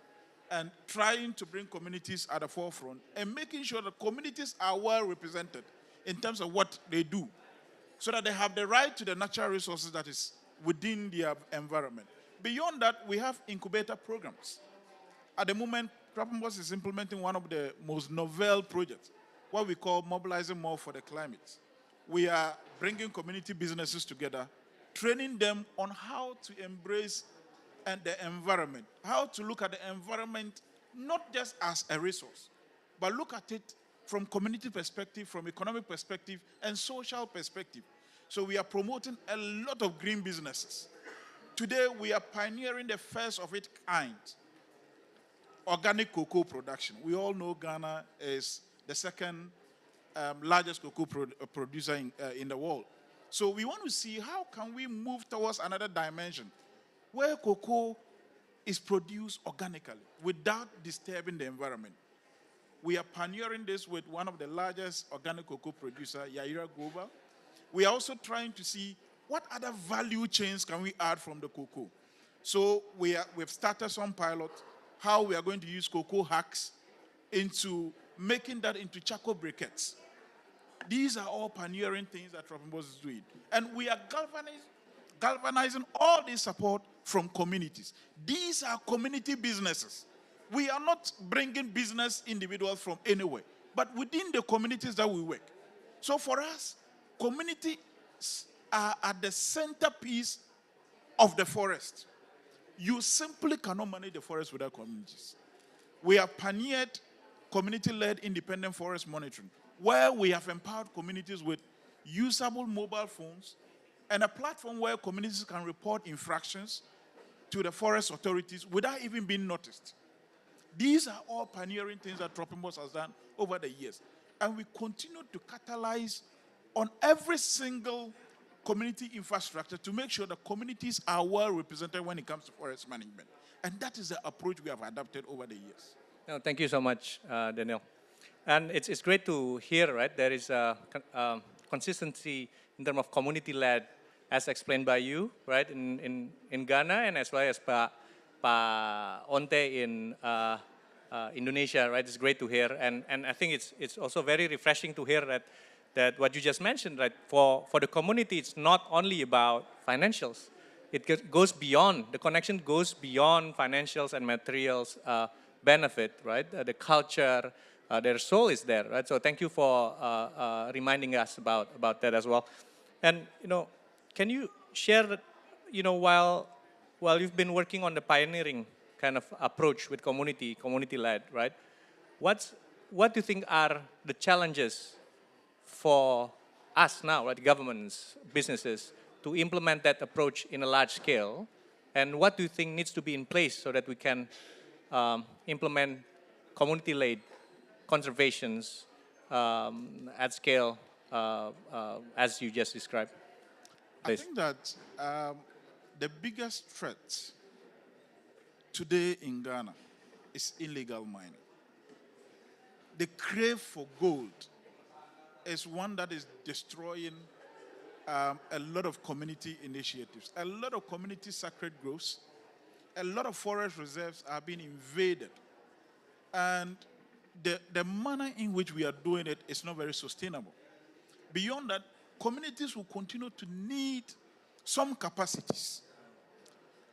and trying to bring communities at the forefront and making sure that communities are well represented in terms of what they do, so that they have the right to the natural resources that is within their environment. Beyond that, we have incubator programs. At the moment, Tropimbos is implementing one of the most novel projects, what we call Mobilizing More for the Climate. We are bringing community businesses together, training them on how to embrace the environment, how to look at the environment not just as a resource, but look at it from community perspective, from economic perspective, and social perspective. So we are promoting a lot of green businesses. Today, we are pioneering the first of its kind, organic cocoa production. We all know Ghana is the second largest cocoa producer in the world. So we want to see how can we move towards another dimension where cocoa is produced organically without disturbing the environment. We are pioneering this with one of the largest organic cocoa producer, Yaira Global. We are also trying to see what other value chains can we add from the cocoa. So we've started some pilot, how we are going to use cocoa hacks into making that into charcoal briquettes. These are all pioneering things that Tropimbos is doing. And we are galvanizing all this support from communities. These are community businesses. We are not bringing business individuals from anywhere, but within the communities that we work. So for us, communities are at the centerpiece of the forest. You simply cannot manage the forest without communities. We have pioneered community-led independent forest monitoring, where we have empowered communities with usable mobile phones and a platform where communities can report infractions to the forest authorities without even being noticed. These are all pioneering things that Tropimbos has done over the years. And we continue to catalyze on every single community infrastructure to make sure the communities are well represented when it comes to forest management. And that is the approach we have adopted over the years. No, thank you so much, Daniel. And it's great to hear, right? There is a consistency in terms of community-led, as explained by you, right, in Ghana, and as well as Pa Onte in Indonesia, right? It's great to hear, and I think it's also very refreshing to hear that what you just mentioned, right? For the community, it's not only about financials. It goes beyond, the connection goes beyond financials and materials benefit, right? The culture, their soul is there, right? So thank you for reminding us about that as well. And, can you share, while you've been working on the pioneering kind of approach with community-led, right? What do you think are the challenges for us now, right, governments, businesses, to implement that approach in a large scale? And what do you think needs to be in place so that we can implement community-led conservations at scale as you just described? Please. I think that the biggest threat today in Ghana is illegal mining. The crave for gold is one that is destroying a lot of community initiatives, a lot of community sacred groves, a lot of forest reserves are being invaded. And the manner in which we are doing it is not very sustainable. Beyond that, communities will continue to need some capacities.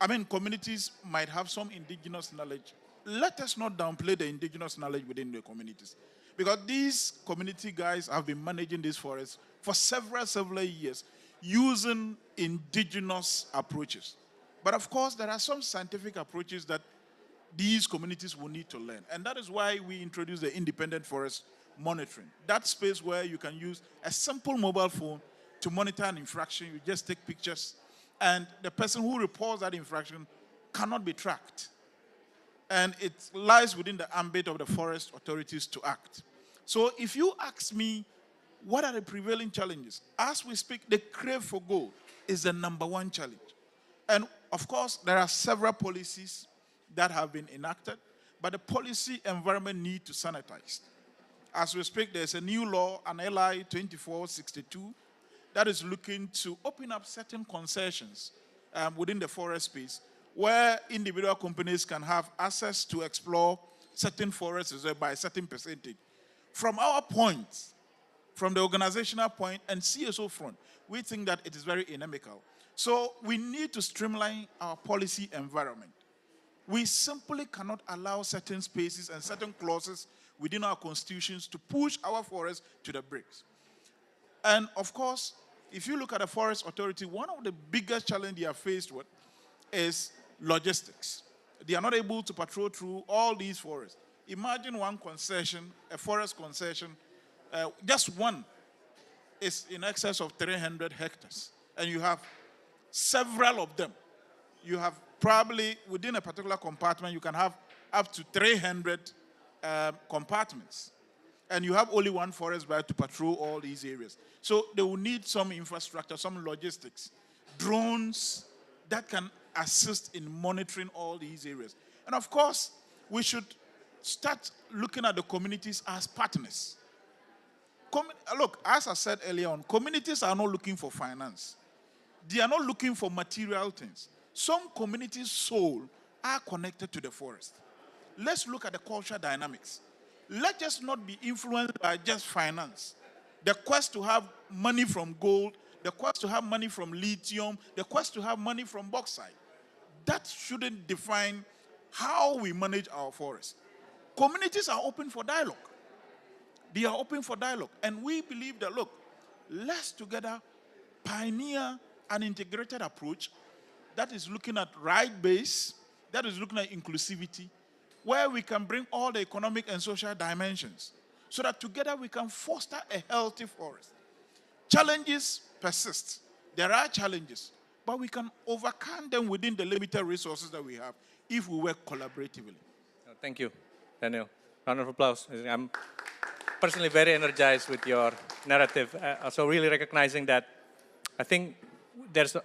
I mean, communities might have some indigenous knowledge. Let us not downplay the indigenous knowledge within the communities. Because these community guys have been managing these forests for several years using indigenous approaches. But of course, there are some scientific approaches that these communities will need to learn. And that is why we introduced the independent forest monitoring. That space where you can use a simple mobile phone to monitor an infraction. You just take pictures, and the person who reports that infraction cannot be tracked. And it lies within the ambit of the forest authorities to act. So if you ask me, what are the prevailing challenges? As we speak, the crave for gold is the #1 challenge. And of course, there are several policies that have been enacted, but the policy environment needs to sanitize. As we speak, there's a new law, an LI 2462, that is looking to open up certain concessions within the forest space where individual companies can have access to explore certain forests reserves by a certain percentage. From our point, from the organizational point and CSO front, we think that it is very inimical. So we need to streamline our policy environment. We simply cannot allow certain spaces and certain clauses within our constitutions to push our forests to the bricks. And of course, if you look at the Forest Authority, one of the biggest challenges they are faced with is logistics. They are not able to patrol through all these forests. Imagine one concession, a forest concession, just one is in excess of 300 hectares. And you have several of them. You have probably, within a particular compartment, you can have up to 300 compartments. And you have only one forest buyer to patrol all these areas. So they will need some infrastructure, some logistics, drones that can assist in monitoring all these areas. And of course, we should start looking at the communities as partners. Look, as I said earlier on, communities are not looking for finance. They are not looking for material things. Some communities' soul are connected to the forest. Let's look at the cultural dynamics. Let us not be influenced by just finance. The quest to have money from gold, the quest to have money from lithium, the quest to have money from bauxite. That shouldn't define how we manage our forests. Communities are open for dialogue. They are open for dialogue. And we believe that, look, let's together pioneer an integrated approach that is looking at right-based, that is looking at inclusivity, where we can bring all the economic and social dimensions so that together we can foster a healthy forest. Challenges persist. There are challenges, but we can overcome them within the limited resources that we have if we work collaboratively. Thank you, Daniel. Round of applause. I'm personally very energized with your narrative. Also really recognizing that I think there's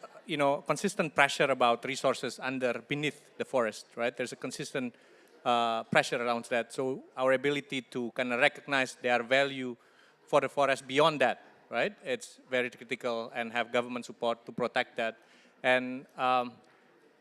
consistent pressure about resources beneath the forest, right? There's a consistent pressure around that. So our ability to kind of recognize their value for the forest beyond that, right? It's very critical, and have government support to protect that. And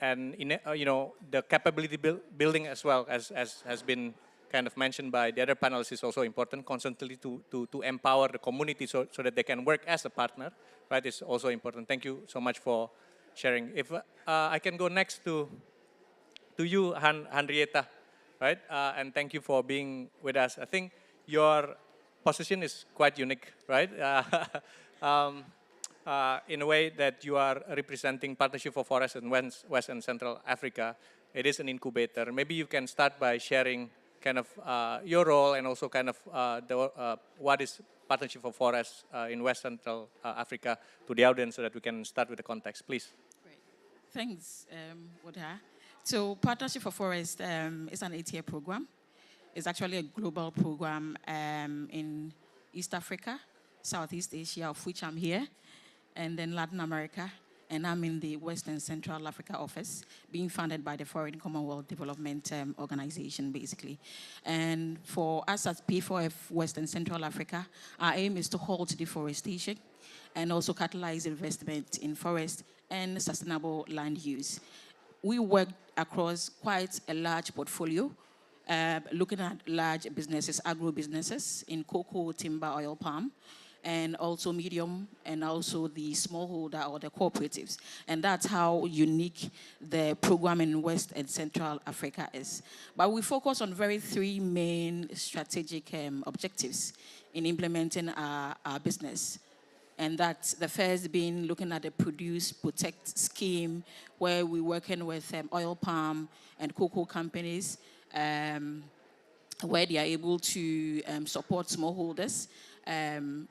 the capability building as well, as has been kind of mentioned by the other panelists, is also important. Constantly to empower the community so that they can work as a partner, right? Is also important. Thank you so much for sharing. If I can go next to you, Henrietta, right? And thank you for being with us. I think your position is quite unique, right? In a way that you are representing Partnership for Forests in West and Central Africa. It is an incubator. Maybe you can start by sharing kind of your role, and also kind of what is Partnership for Forests in West Central Africa to the audience, so that we can start with the context, please. Great. Thanks, Wodha. So Partnership for Forests is an 8-year program. It's actually a global program in East Africa, Southeast Asia, of which I'm here, and then Latin America, and I'm in the West and Central Africa office, being funded by the Foreign Commonwealth Development Organization, basically. And for us at P4F West and Central Africa, our aim is to halt deforestation and also catalyze investment in forest and sustainable land use. We work across quite a large portfolio, looking at large businesses, agro-businesses in cocoa, timber, oil palm, and also medium, and also the smallholder or the cooperatives. And that's how unique the program in West and Central Africa is. But we focus on three main strategic objectives in implementing our business. And that's the first being looking at the Produce Protect scheme, where we're working with oil palm and cocoa companies, where they are able to support smallholders,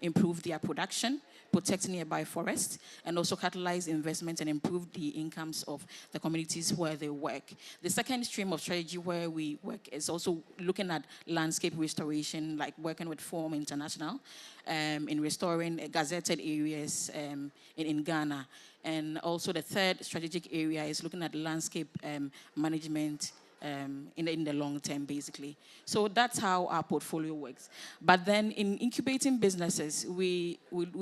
improve their production, protect nearby forests, and also catalyze investment and improve the incomes of the communities where they work. The second stream of strategy where we work is also looking at landscape restoration, like working with Form International in restoring gazetted areas in Ghana. And also the third strategic area is looking at landscape management in the long term, basically. So that's how our portfolio works. But then in incubating businesses, we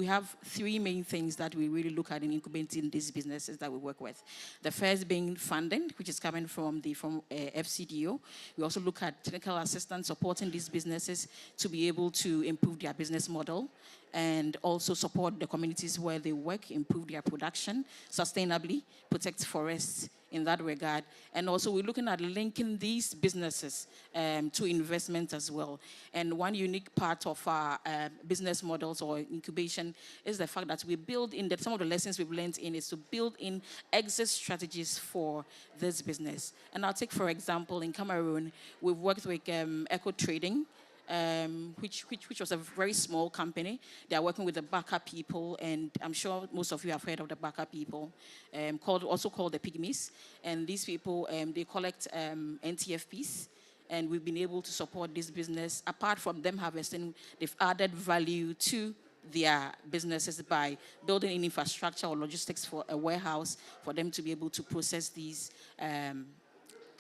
have three main things that we really look at in incubating these businesses that we work with. The first being funding, which is coming from FCDO. We also look at technical assistance supporting these businesses to be able to improve their business model, and also support the communities where they work, improve their production sustainably, protect forests in that regard. And also we're looking at linking these businesses to investment as well. And one unique part of our business models or incubation is the fact that we build in, some of the lessons we've learned in is to build in exit strategies for this business. And I'll take, for example, in Cameroon, we've worked with Eco Trading, which was a very small company. They are working with the Baka people, and I'm sure most of you have heard of the Baka people, also called the Pygmies. And these people, they collect NTFPs, and we've been able to support this business. Apart from them harvesting, they've added value to their businesses by building an infrastructure or logistics for a warehouse for them to be able to process these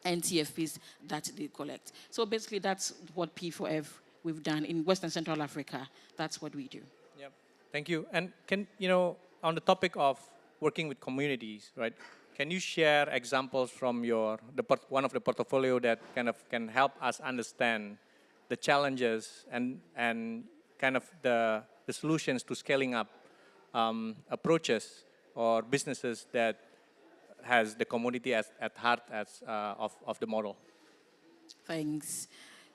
NTFPs that they collect. So basically that's what P4F we've done in West and Central Africa. That's what we do. Yep. Thank you. And on the topic of working with communities, right? Can you share examples from one of the portfolio that kind of can help us understand the challenges and kind of the solutions to scaling up approaches or businesses that has the community at heart of the model? Thanks.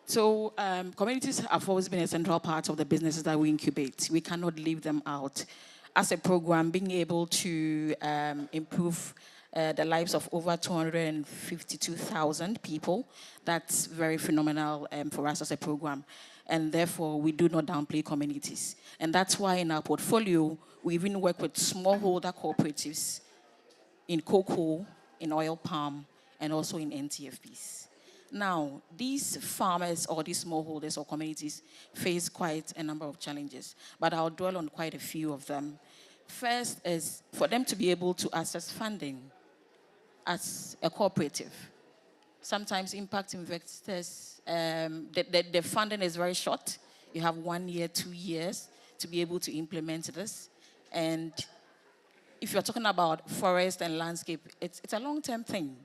So communities have always been a central part of the businesses that we incubate. We cannot leave them out. As a program, being able to improve the lives of over 252,000 people, that's very phenomenal for us as a program. And therefore, we do not downplay communities. And that's why in our portfolio, we even work with smallholder cooperatives in cocoa, in oil palm, and also in NTFPs. Now, these farmers or these smallholders or communities face quite a number of challenges, but I'll dwell on quite a few of them. First is for them to be able to access funding as a cooperative. Sometimes impact investors, the funding is very short. You have 1 year, 2 years to be able to implement this. And if you're talking about forest and landscape, it's a long-term thing.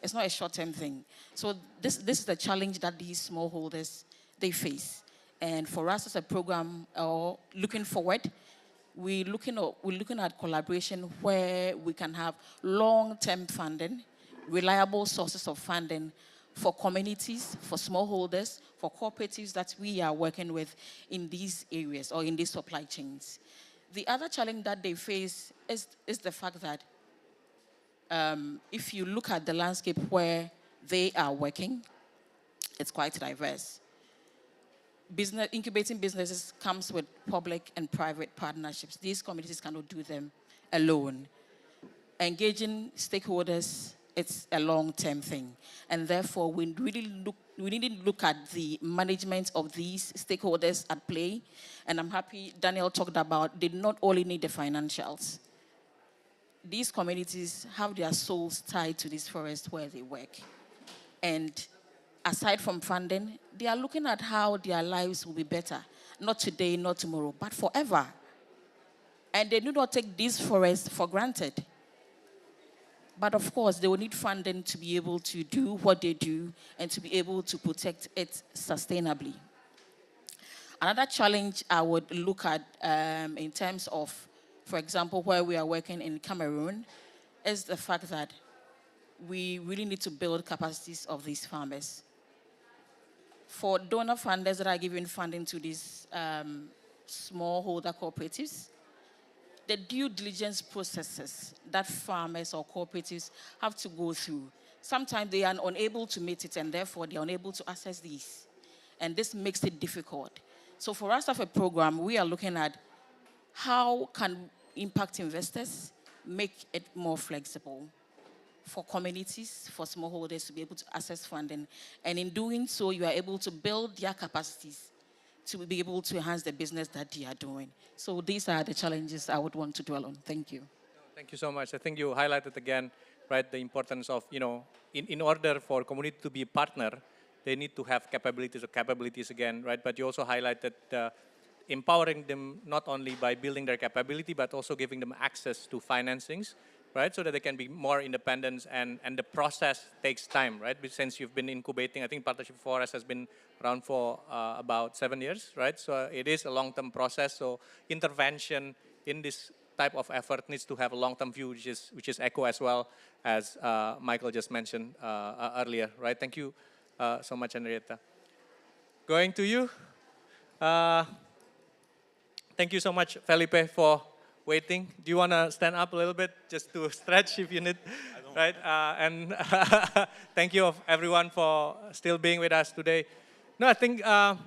It's not a short-term thing. So this is the challenge that these smallholders, they face. And for us as a program, looking forward, we're looking at collaboration where we can have long-term funding, reliable sources of funding for communities, for smallholders, for cooperatives that we are working with in these areas or in these supply chains. The other challenge that they face is the fact that if you look at the landscape where they are working, it's quite diverse. Incubating businesses comes with public and private partnerships. These communities cannot do them alone. Engaging stakeholders, it's a long-term thing. And therefore, we need to look at the management of these stakeholders at play. And I'm happy Daniel talked about they not only need the financials. These communities have their souls tied to this forest where they work. And aside from funding, they are looking at how their lives will be better. Not today, not tomorrow, but forever. And they do not take these forests for granted. But of course, they will need funding to be able to do what they do and to be able to protect it sustainably. Another challenge I would look at in terms of, for example, where we are working in Cameroon, is the fact that we really need to build capacities of these farmers. For donor funders that are giving funding to these smallholder cooperatives, the due diligence processes that farmers or cooperatives have to go through, sometimes they are unable to meet it and therefore they are unable to access these. And this makes it difficult. So for us as a program, we are looking at how can impact investors make it more flexible for communities, for smallholders to be able to access funding. And in doing so, you are able to build their capacities to be able to enhance the business that they are doing. So these are the challenges I would want to dwell on. Thank you. Thank you so much. I think you highlighted again, right, the importance of, in order for community to be a partner, they need to have capabilities again, right? But you also highlighted empowering them not only by building their capability, but also giving them access to financings, right? So that they can be more independent and the process takes time, right? Since you've been incubating, I think Partnership Forest has been around for about 7 years, right? So it is a long-term process. So intervention in this type of effort needs to have a long-term view, which is echo as well as Michael just mentioned earlier, right? Thank you so much, Henrietta. Going to you. Thank you so much, Felipe, for waiting. Do you want to stand up a little bit just to stretch if you need? Right? And thank you everyone for still being with us today. No, I think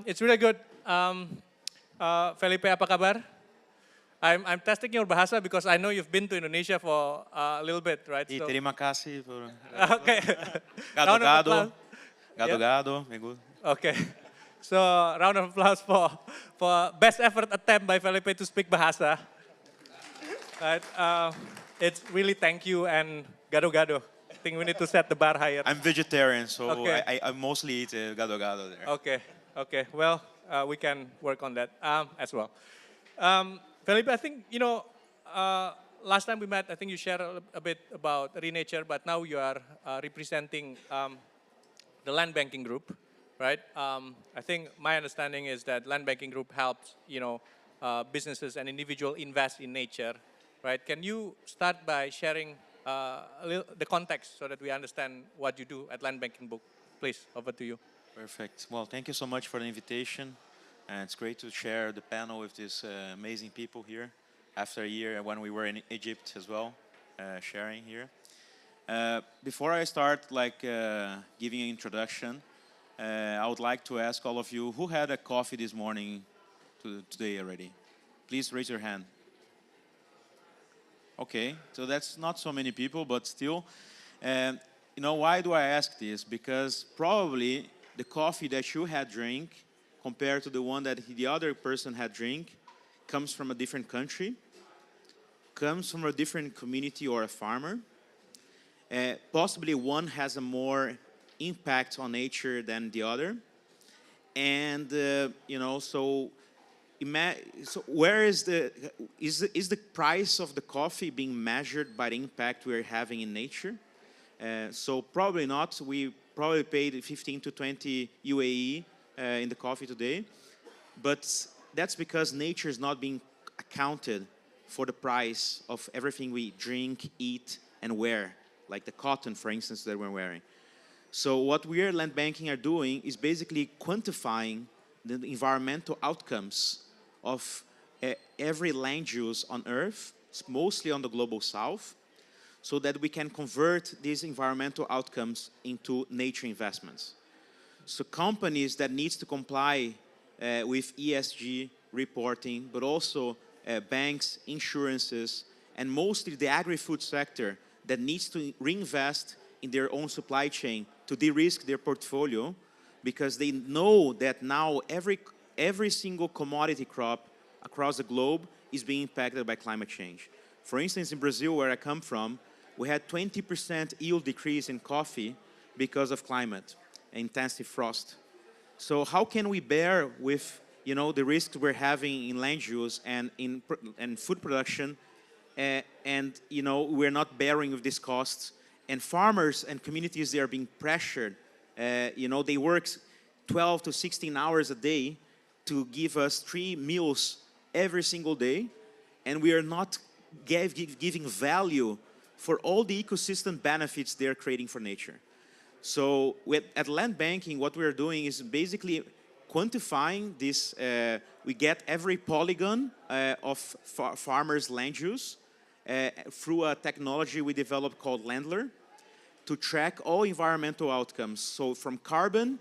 it's really good. Felipe, apa kabar? I'm testing your bahasa because I know you've been to Indonesia for a little bit, right? So, terima kasih. Okay. Gado. Okay. So round of applause for best effort attempt by Felipe to speak bahasa. Right. It's really thank you and gado-gado. I think we need to set the bar higher. I'm vegetarian, so okay. I mostly eat gado-gado there. Okay. Okay. Well, we can work on that as well. Felipe, I think, last time we met, I think you shared a bit about Renature, but now you are representing the land banking group, right? I think my understanding is that land banking group helps, businesses and individuals invest in nature, right? Can you start by sharing the context so that we understand what you do at Land Banking Book? Please, over to you. Perfect. Well, thank you so much for the invitation. And it's great to share the panel with these amazing people here after a year when we were in Egypt as well, sharing here. Before I start giving an introduction, I would like to ask all of you, who had a coffee this morning today already? Please raise your hand. Okay, so that's not so many people, but still. Why do I ask this? Because probably the coffee that you had drink compared to the one that the other person had drink comes from a different country. comes from a different community or a farmer. Possibly one has a more impact on nature than the other. And, you know, so where is the price of the coffee being measured by the impact we're having in nature? So probably not. We probably paid 15 to 20 UAE in the coffee today. But that's because nature is not being accounted for the price of everything we drink, eat, and wear, like the cotton, for instance, that we're wearing. So what we at Land Banking are doing is basically quantifying the environmental outcomes of every land use on Earth, mostly on the global south, so that we can convert these environmental outcomes into nature investments. So companies that needs to comply with ESG reporting, but also banks, insurances, and mostly the agri-food sector that needs to reinvest in their own supply chain to de-risk their portfolio, because they know that now every single commodity crop across the globe is being impacted by climate change. For instance, in Brazil, where I come from, we had 20% yield decrease in coffee because of climate and intensive frost. So how can we bear with, you know, the risks we're having in land use and in food production, and you know, we're not bearing with these costs, and farmers and communities, they are being pressured. You know, they work 12 to 16 hours a day to give us 3 meals every single day, and we are not giving value for all the ecosystem benefits they're creating for nature. So at Land Banking, what we're doing is basically quantifying this. We get every polygon of farmers' land use through a technology we developed called Landler to track all environmental outcomes. So from carbon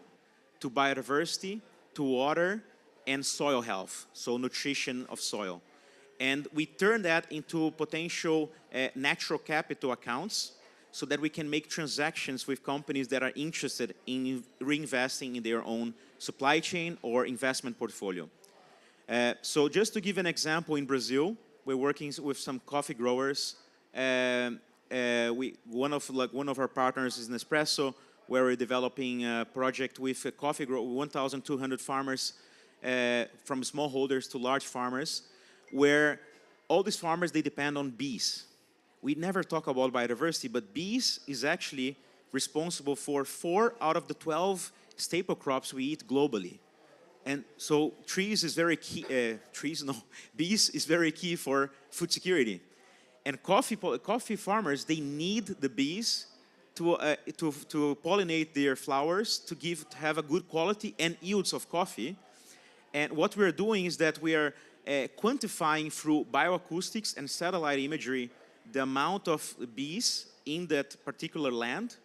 to biodiversity to water and soil health, so nutrition of soil. And we turn that into potential natural capital accounts so that we can make transactions with companies that are interested in reinvesting in their own supply chain or investment portfolio. So just to give an example, in Brazil, we're working with some coffee growers. One of our partners is Nespresso, where we're developing a project with a coffee grower, 1,200 farmers, from smallholders to large farmers, where all these farmers, they depend on bees. We never talk about biodiversity, but bees is actually responsible for 4 out of the 12 staple crops we eat globally. And so bees is very key for food security. And coffee farmers, they need the bees to pollinate their flowers to have a good quality and yields of coffee. And what we're doing is that we are quantifying through bioacoustics and satellite imagery the amount of bees in that particular land.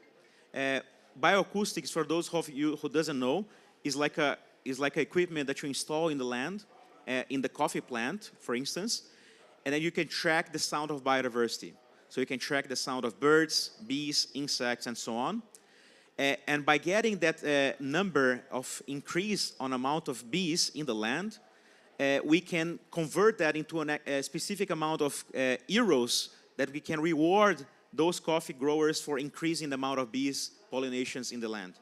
Bioacoustics, for those of you who doesn't know, is like a equipment that you install in the land, in the coffee plant, for instance, and then you can track the sound of biodiversity. So you can track the sound of birds, bees, insects, and so on. And by getting that number of increase on amount of bees in the land, we can convert that into a specific amount of euros that we can reward those coffee growers for increasing the amount of bees pollinations in the land.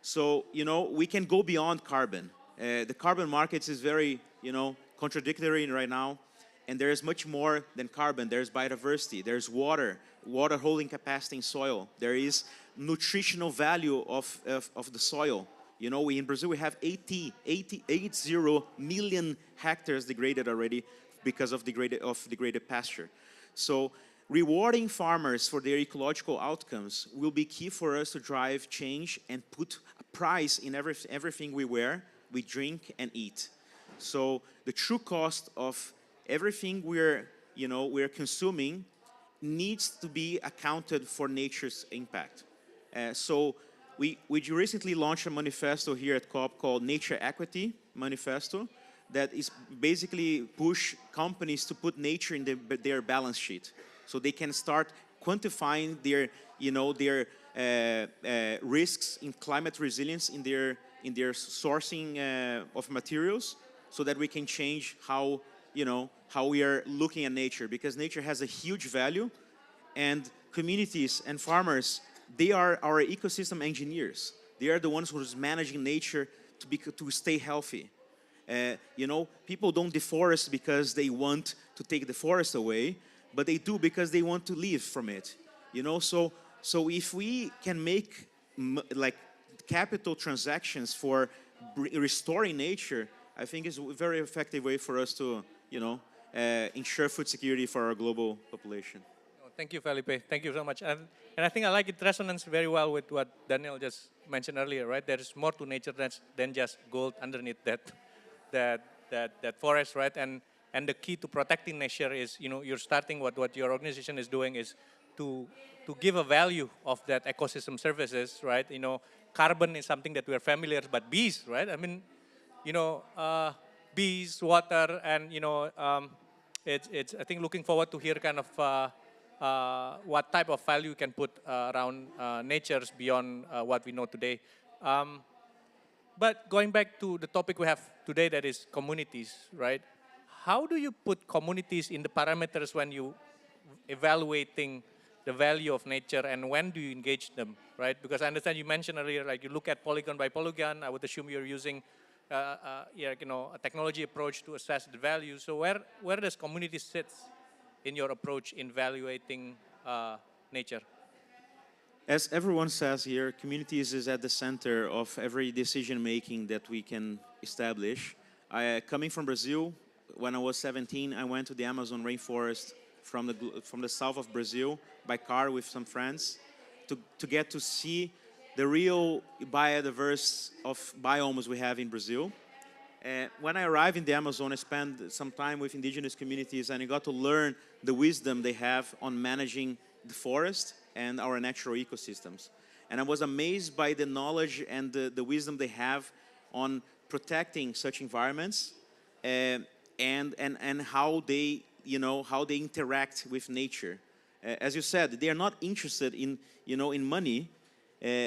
So, you know, we can go beyond carbon. The carbon markets is very, you know, contradictory right now. And there is much more than carbon. There's biodiversity, there's water holding capacity in soil. There is nutritional value of the soil. You know, in Brazil, we have 80 million hectares degraded already because of degraded pasture. So rewarding farmers for their ecological outcomes will be key for us to drive change and put a price in everything we wear, we drink, and eat. So the true cost of everything we're consuming needs to be accounted for nature's impact. So we recently launched a manifesto here at COP called Nature Equity Manifesto that is basically push companies to put nature in their balance sheet, so they can start quantifying their risks in climate resilience in their sourcing of materials, so that we can change how how we are looking at nature, because nature has a huge value, and communities and farmers, they are our ecosystem engineers. They are the ones who's managing nature to stay healthy. People don't deforest because they want to take the forest away, but they do because they want to live from it. So if we can make like capital transactions for restoring nature, I think it's a very effective way for us to, ensure food security for our global population. Thank you, Felipe. Thank you so much. And I think I like it resonates very well with what Daniel just mentioned earlier, right? There is more to nature than just gold underneath that forest, right? And the key to protecting nature is, you're starting what your organization is doing is to give a value of that ecosystem services, right? Carbon is something that we're familiar, but bees, right? I mean, bees, water, and it's I think looking forward to hear kind of what type of value you can put around natures beyond what we know today. But going back to the topic we have today, that is communities, right? How do you put communities in the parameters when you evaluating the value of nature, and when do you engage them, right? Because I understand you mentioned earlier, like you look at polygon by polygon. I would assume you're using a technology approach to assess the value. So where does community sit in your approach in evaluating nature? As everyone says here, communities is at the center of every decision making that we can establish. Coming from Brazil, when I was 17, I went to the Amazon rainforest from the south of Brazil by car with some friends to get to see the real biodiverse of biomes we have in Brazil. When I arrived in the Amazon, I spent some time with indigenous communities, and I got to learn the wisdom they have on managing the forest and our natural ecosystems. And I was amazed by the knowledge and the wisdom they have on protecting such environments, and how they interact with nature. As you said, they are not interested in money.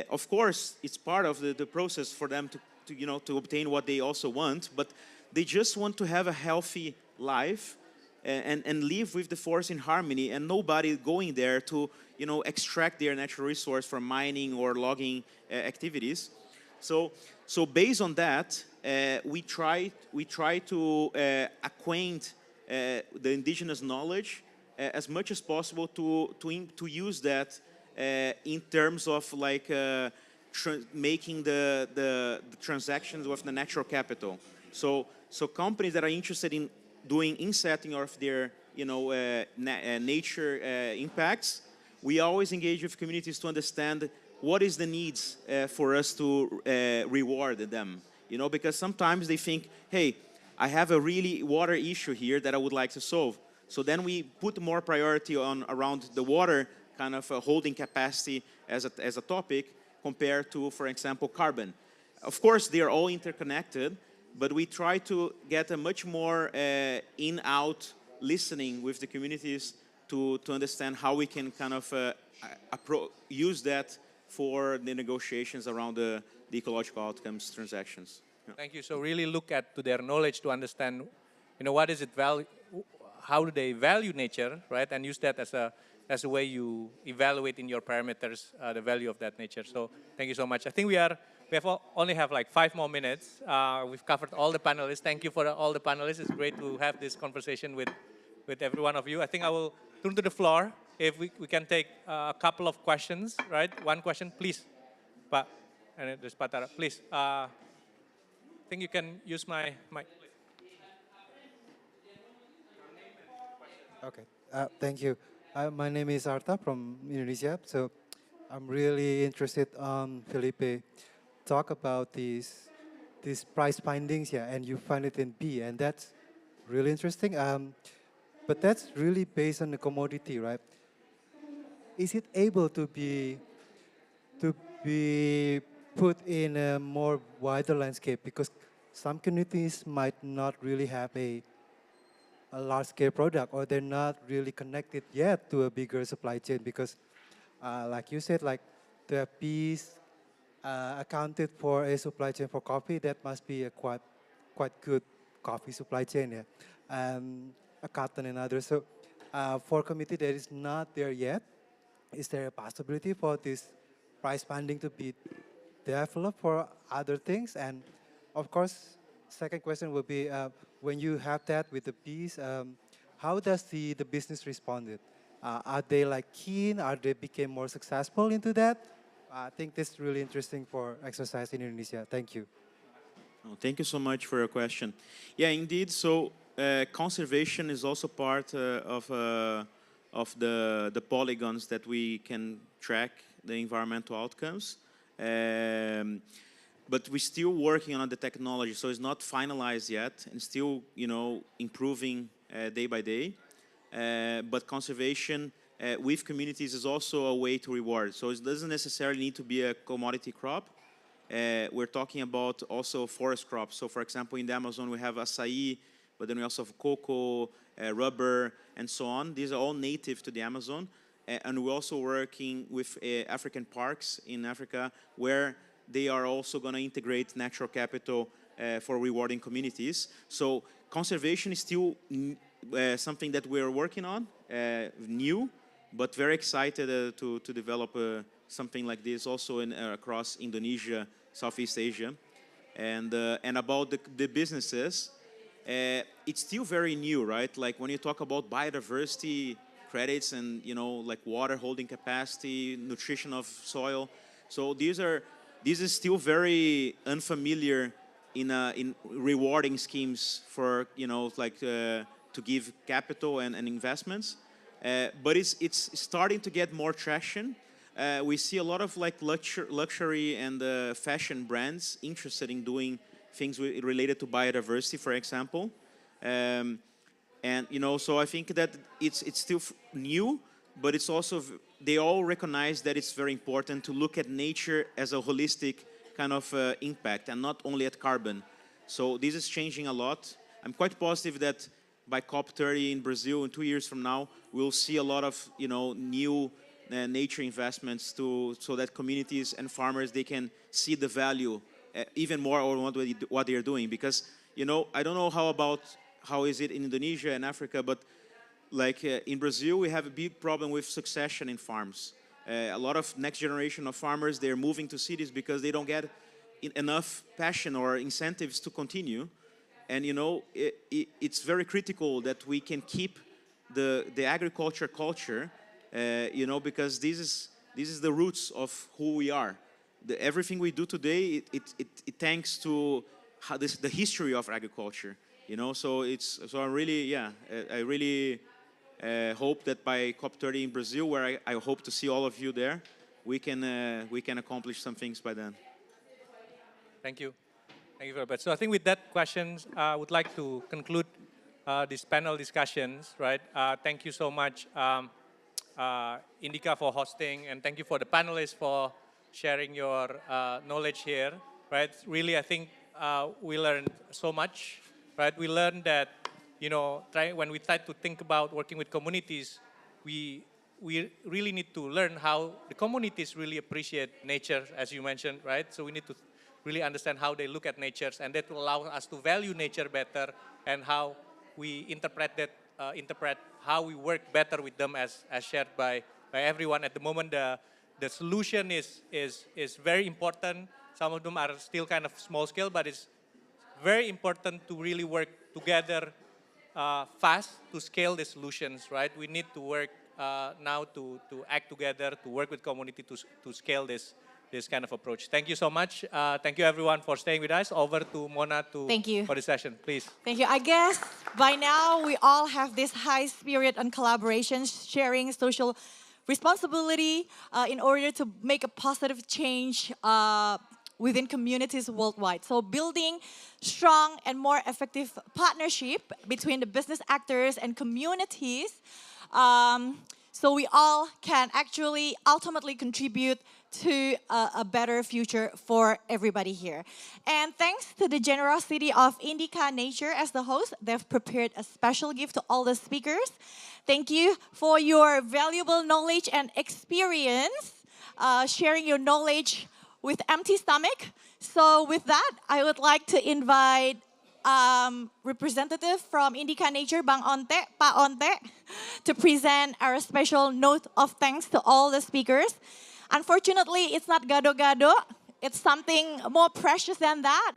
Of course, it's part of the process for them to obtain what they also want, but they just want to have a healthy life and live with the forest in harmony, and nobody going there to extract their natural resource from mining or logging activities. So based on that, we try to acquaint the indigenous knowledge as much as possible to use that in terms of like making the transactions with the natural capital. So companies that are interested in doing insetting of their nature impacts, we always engage with communities to understand what is the needs for us to reward them. Because sometimes they think, hey, I have a really water issue here that I would like to solve. So then we put more priority around the water kind of holding capacity as a topic compared to, for example, carbon. Of course, they are all interconnected, but we try to get a much more in-out listening with the communities to understand how we can kind of use that for the negotiations around the ecological outcomes transactions. Yeah. Thank you. So really look to their knowledge to understand, what is it value, how do they value nature, right? And use that as a way you evaluate in your parameters the value of that nature. So thank you so much. I think we only have like 5 more minutes. We've covered all the panelists. Thank you for all the panelists. It's great to have this conversation with every one of you. I think I will turn to the floor. If we can take a couple of questions, right? One question, please. Pak, and there's Patara. Please. I think you can use my mic. Okay, thank you. My name is Arta from Indonesia. So I'm really interested Felipe talk about these price findings, yeah, and you find it in B, and that's really interesting. But that's really based on the commodity, right? Is it able to be put in a more wider landscape? Because some communities might not really have a large-scale product, or they're not really connected yet to a bigger supply chain. Because, like you said, like to have bees accounted for a supply chain for coffee, that must be a quite good coffee supply chain, yeah, cotton and others. So for community that is not there yet, is there a possibility for this price banding to be developed for other things? And of course, second question would be when you have that with the bees, how does the business respond it? Are they like keen? Are they became more successful into that? I think this is really interesting for exercise in Indonesia. Thank you. Oh, thank you so much for your question. Yeah, indeed. So conservation is also part of the polygons that we can track the environmental outcomes. But we're still working on the technology, so it's not finalized yet, and still, improving day by day. But conservation with communities is also a way to reward. So it doesn't necessarily need to be a commodity crop. We're talking about also forest crops. So for example, in the Amazon, we have acai, but then we also have cocoa, rubber, and so on. These are all native to the Amazon. And we're also working with African parks in Africa, where they are also going to integrate natural capital for rewarding communities. So conservation is still something that we're working on, new, but very excited to develop something like this also across Indonesia, Southeast Asia. And about the businesses, it's still very new, right? Like when you talk about biodiversity credits and, like water holding capacity, nutrition of soil. So this is still very unfamiliar in rewarding schemes for, to give capital and investments. But it's starting to get more traction. We see a lot of luxury and fashion brands interested in doing things related to biodiversity, for example. And so I think that it's still new, but it's also, they all recognize that it's very important to look at nature as a holistic kind of impact and not only at carbon. So this is changing a lot. I'm quite positive that by COP30 in Brazil in 2 years from now, we'll see a lot of new nature investments so that communities and farmers, they can see the value even more on what they are doing. Because I don't know how is it in Indonesia and Africa, but like in Brazil, we have a big problem with succession in farms. A lot of next generation of farmers, they're moving to cities because they don't get enough passion or incentives to continue. And it's very critical that we can keep the agriculture culture, because this is the roots of who we are. Everything we do today, it thanks to the history of agriculture. So I really hope that by COP30 in Brazil, where I hope to see all of you there, we can accomplish some things by then. Thank you. Thank you very much. So I think with that questions, I would like to conclude this panel discussions, right? Thank you so much, Indica, for hosting, and thank you for the panelists for sharing your knowledge here, right? Really, I think we learned so much, right? We learned that, when we try to think about working with communities, we really need to learn how the communities really appreciate nature, as you mentioned, right? So we need to really understand how they look at nature, and that will allow us to value nature better, and how we interpret how we work better with them, as shared by everyone. At the moment, the solution is very important. Some of them are still kind of small scale, but it's very important to really work together fast to scale the solutions, right? We need to work now to act together, to work with community to scale this kind of approach. Thank you so much. Thank you everyone for staying with us. Over to Mona Thank you. for the session, please. Thank you. I guess by now we all have this high spirit on collaboration, sharing social responsibility in order to make a positive change within communities worldwide. So building strong and more effective partnership between the business actors and communities, so we all can actually ultimately contribute to a better future for everybody here. And thanks to the generosity of Indica Nature as the host, they've prepared a special gift to all the speakers. Thank you for your valuable knowledge and experience, sharing your knowledge with empty stomach. So with that, I would like to invite representative from Indica Nature, Bang Onte, Pa Onte, to present our special note of thanks to all the speakers. Unfortunately, it's not gado-gado. It's something more precious than that.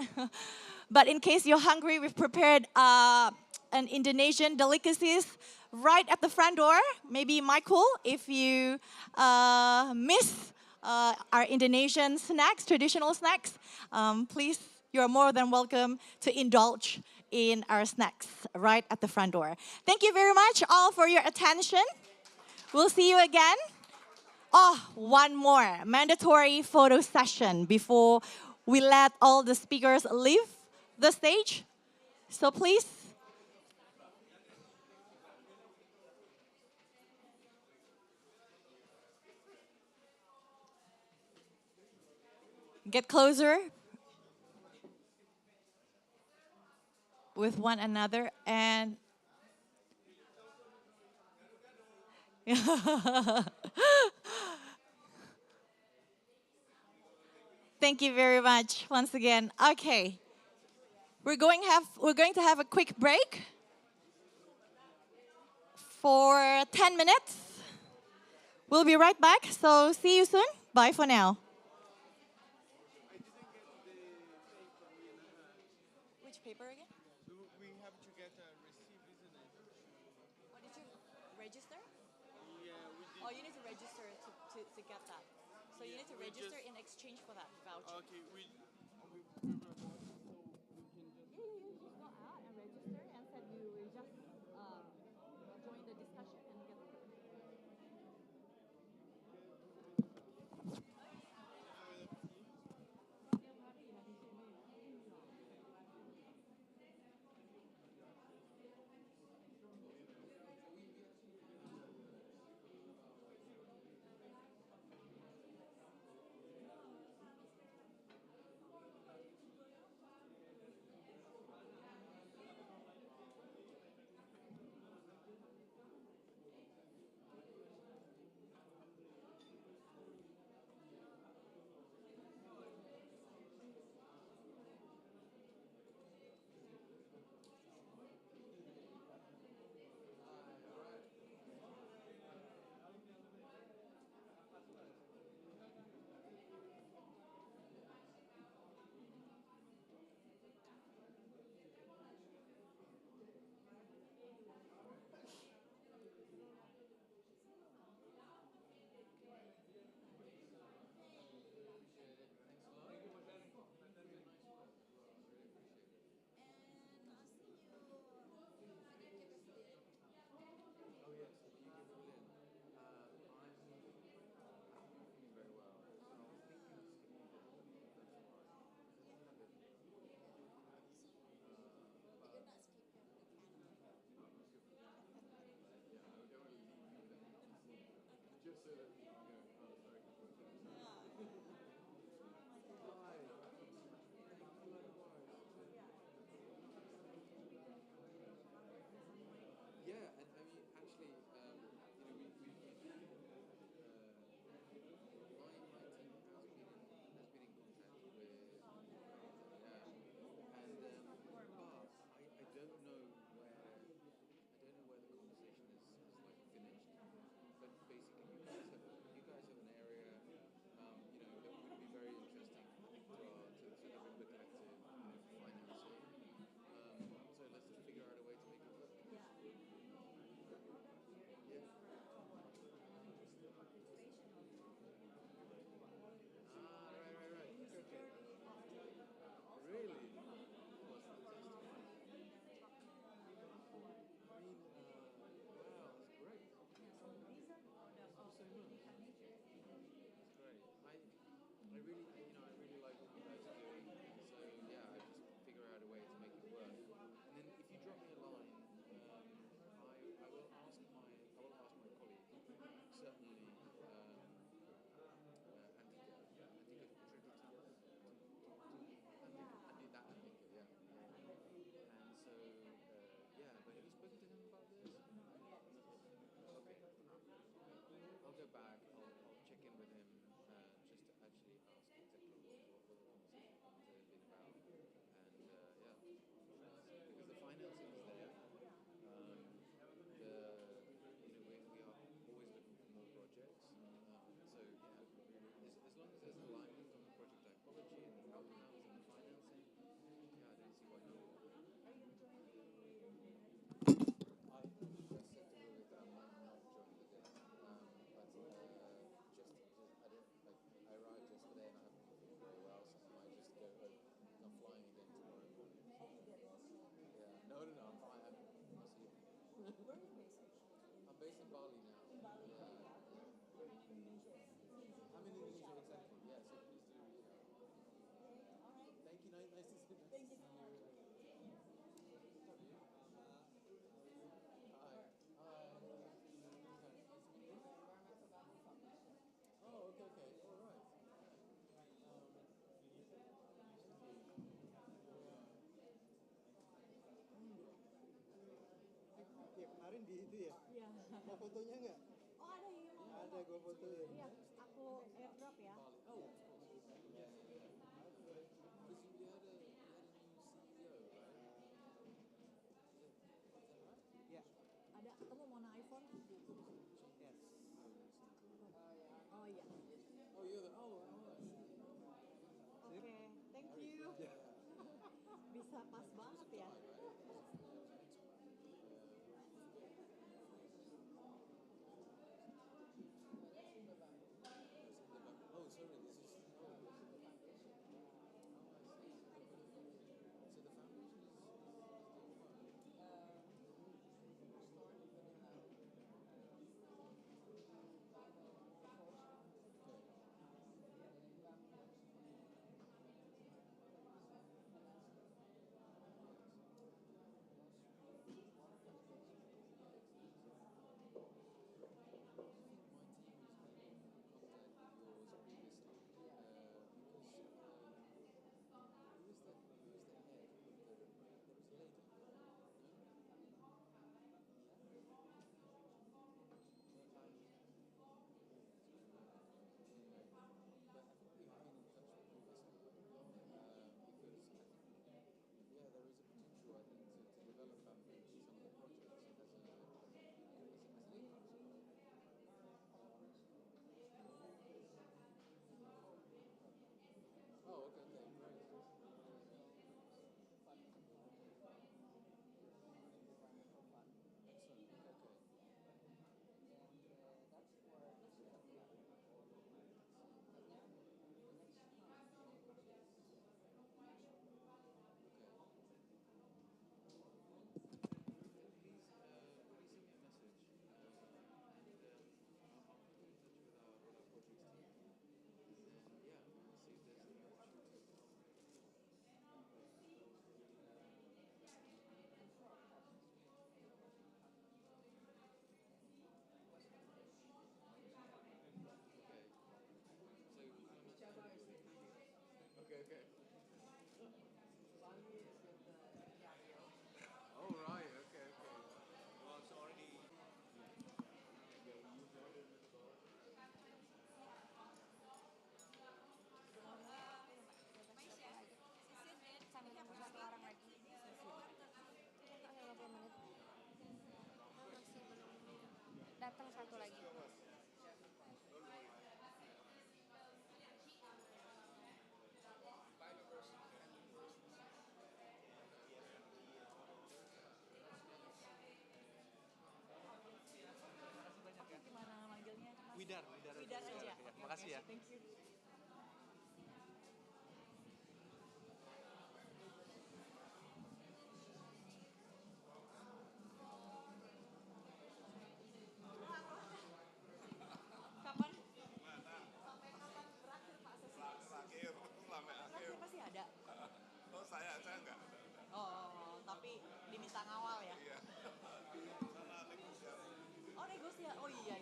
But in case you're hungry, we've prepared an Indonesian delicacies right at the front door. Maybe Michael, if you miss our Indonesian snacks, traditional snacks, please, you're more than welcome to indulge in our snacks right at the front door. Thank you very much all for your attention. We'll see you again. Oh, one more mandatory photo session before we let all the speakers leave the stage. So please. Get closer with one another and thank you very much once again. Okay. We're going to have a quick break for 10 minutes. We'll be right back. So see you soon. Bye for now. Which paper again? We have to get a receipt, isn't it? Oh, did you register? Yeah, we did. Oh, you need to register to get that. So you need to register in exchange for that voucher. Okay, we Just go out and register and said you will just join the discussion and get the paper. di itu ya? Iya. Mau fotonya nggak? Oh ada iya. Ada, gue fotoin. Iya, aku airdrop ya. Oh. Ya. Ada ketemu Mona iPhone? Yes. Oh iya. Oh iya. Oh. Oke, thank you. Bisa pas banget ya. Oh, sorry, this is. So the foundation is. Oh, okay, great. Excellent. Okay. Please send me a message, and I'll put you in touch with our projects team. And yeah, we'll see if there's any opportunity. Okay. Oh, right. Okay. Well, it's already. Sambil nunggu satu orang lagi. Kita 50 menit. Masih belum datang satu lagi. Oke, gimana manggilnya? Mas? Widar aja. Ya, makasih ya. Thank you. Kapan? Sampai kapan berakhir Pak sesi? Sampai akhir. Masih ada? Oh saya enggak. Oh, tapi diminta ngawal ya? Iya. Sana negosiasi. Oh negosiasi, oh iya.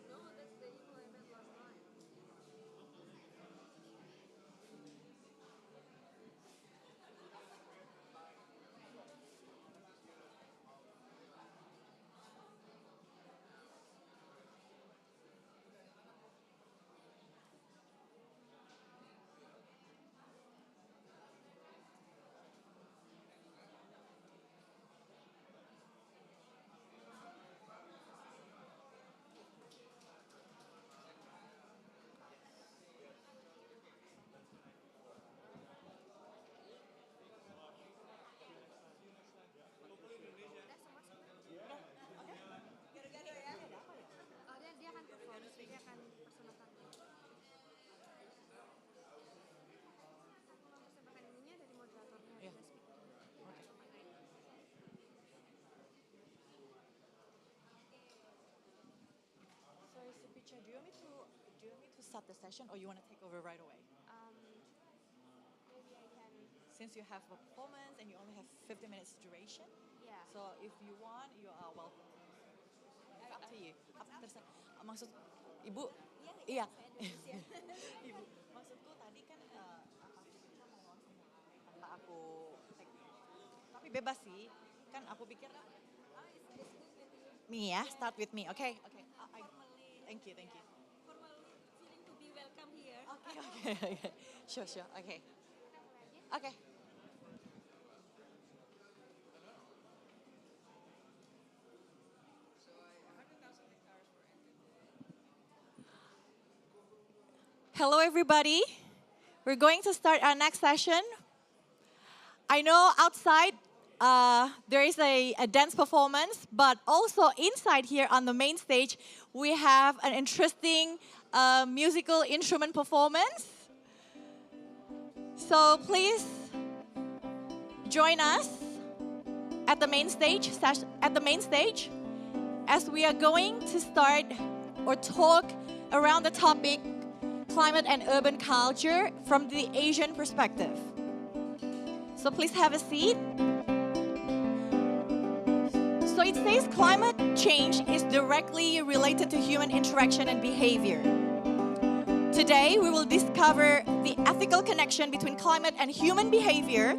No, that's the email I met last night. Gara-gara ya? Ada apa ya? Oh, dia akan perform, dia akan personal target. Kalau persembahan ininya dari moderatornya, Iya. ada speaker. Sorry, Supicha, do you want me to start the session or you want to take over right away? Maybe I can. since you have a performance and you only have 50 minutes duration, so if you want, you are welcome. It's up to you. Maksud Ibu, iya. Ibu, maksudku tadi kan kita mau langsung tanpa aku tapi bebas sih. Kan aku pikir me ya, start with me. Okay. Thank you. Formally feeling to be welcome here. Okay. Sure. Okay. Hello, everybody. We're going to start our next session. I know outside there is a dance performance, but also inside here on the main stage, we have an interesting musical instrument performance. So please join us at the main stage as we are going to start or talk around the topic climate and urban culture from the Asian perspective. So please have a seat. So it says climate change is directly related to human interaction and behavior. Today we will discover the ethical connection between climate and human behavior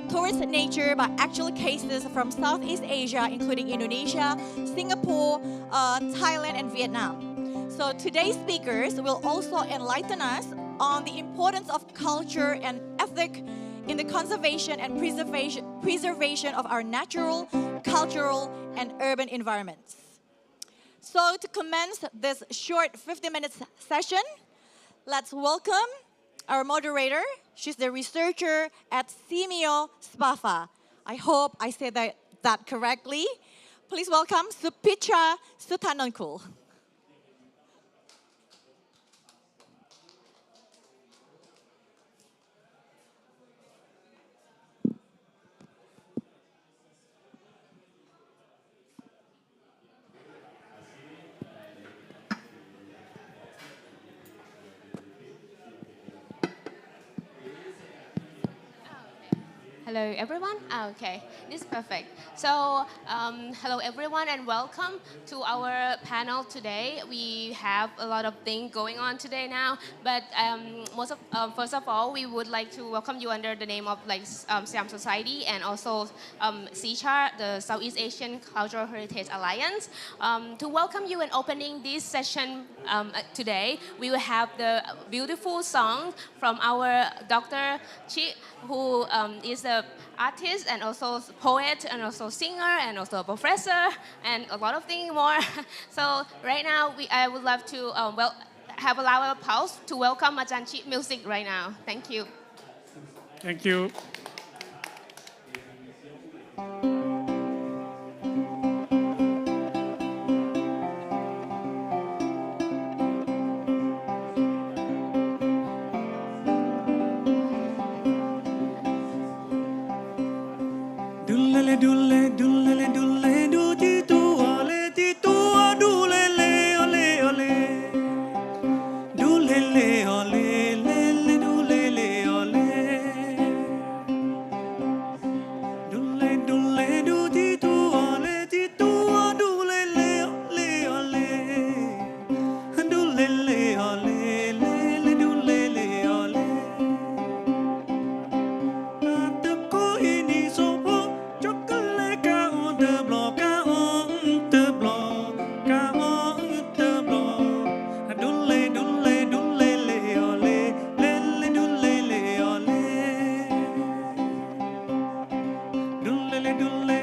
towards nature by actual cases from Southeast Asia, including Indonesia, Singapore, Thailand, and Vietnam. So today's speakers will also enlighten us on the importance of culture and ethic in the conservation and preservation of our natural, cultural, and urban environments. So to commence this short 50-minute session, let's welcome our moderator. She's the researcher at Simeo Spafa. I hope I said that correctly. Please welcome Supitra Sutanonkul. Hello everyone. Okay, this is perfect. So hello everyone and welcome to our panel today. We have a lot of things going on today now, but first of all, we would like to welcome you under the name of Siam Society and also CCHAR, the Southeast Asian Cultural Heritage Alliance. To welcome you in opening this session today, we will have the beautiful song from our Dr. Chi, who is an artist and also poet and also singer and also a professor and a lot of things more. So right now I would love to have a loud applause to welcome Ajahn Chi Music right now. Thank you. Thank you. Dule dule do ti tu ole dule le ole ole dule le ole le dule le ole dule do ti tu ole dule le ole dule le ole le dule le ole te ko ini so dule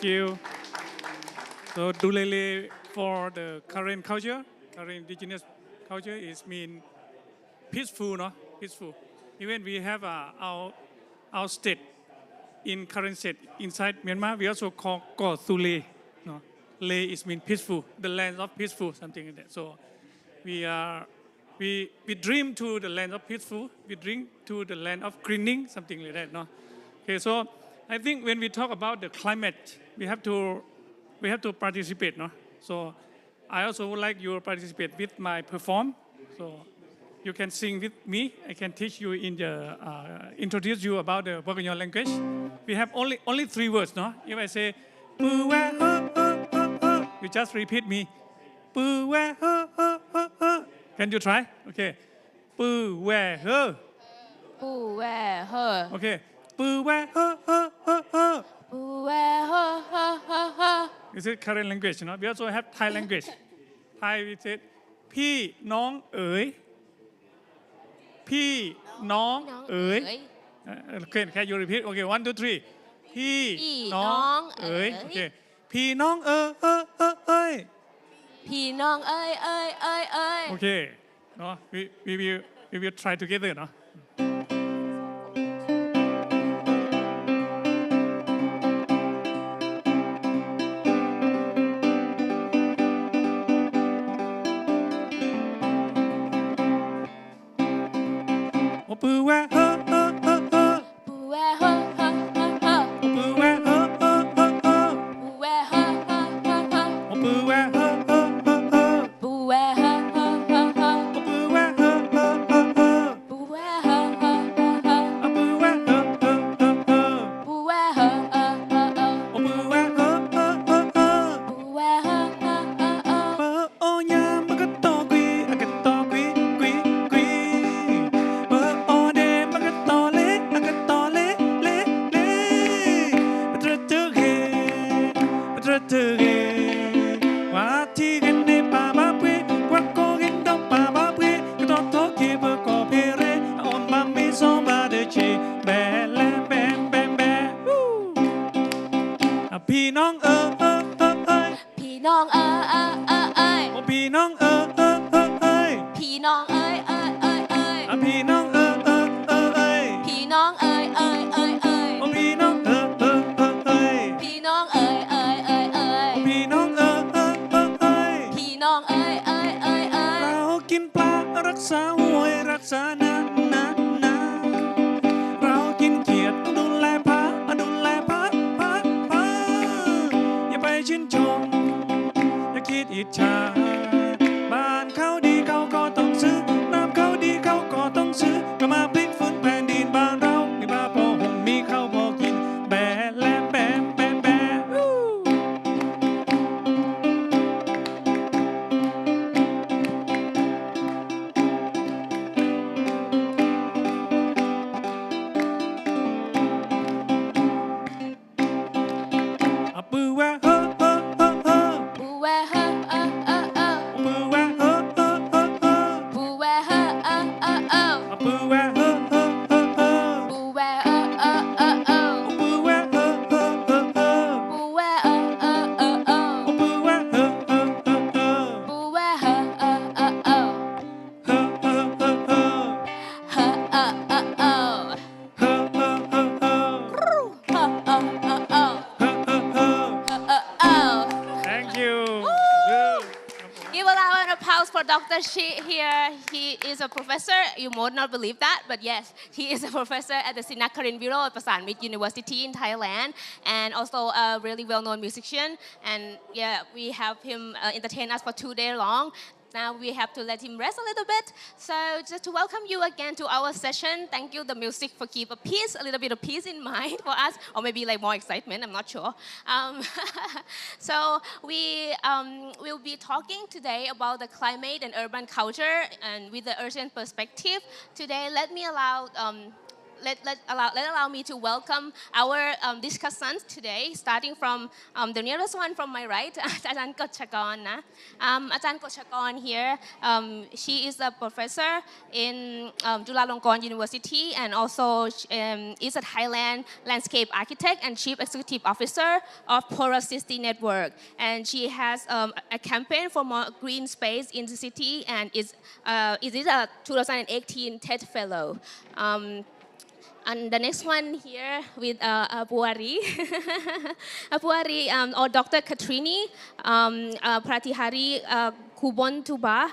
Thank you. So Dulele for the current culture, current indigenous culture is mean peaceful, no? Peaceful. Even we have our state in current state inside Myanmar, we also call Ko Thule. No? Le is mean peaceful, the land of peaceful, something like that. So we dream to the land of peaceful, we dream to the land of greening, something like that. No? Okay, so I think when we talk about the climate, we have to participate. No? So I also would like you to participate with my perform. So you can sing with me. I can teach you introduce you about the Bogotá language. We have only 3 words, no? If I say, you just repeat me. Can you try? Okay. Okay. This is current language, no? We also have Thai language. Thai, we say, พี่น้องเอ๋ย พี่น้องเอ๋ย Okay, can you repeat? Okay, 1, 2, 3. พี่น้องเอ๋ย Okay. พี่น้องเอ๋ย พี่น้องเอ้ยเอ้ยเอ้ยเอ้ย Okay. No, we will try together, no? Dr. Shi here, he is a professor. You might not believe that, but yes, he is a professor at the Sinakarin Bureau at Pasanmit University in Thailand, and also a really well-known musician. And yeah, we have him entertain us for 2 days long. Now we have to let him rest a little bit. So just to welcome you again to our session. Thank you, the music, for keep a peace, a little bit of peace in mind for us, or maybe like more excitement, I'm not sure. So we will be talking today about the climate and urban culture and with the urgent perspective. Today, let me allow allow me to welcome our discussants today, starting from the nearest one from my right, Ajahn Kotchakon. Ajahn Kotchakon here, she is a professor in Chulalongkorn University and also is a Thailand landscape architect and chief executive officer of Forestry Network. And she has a campaign for more green space in the city and is a 2018 TED Fellow. And the next one here with Apuari, Apuari or Dr. Katrini Pratihari Kubon Tuba.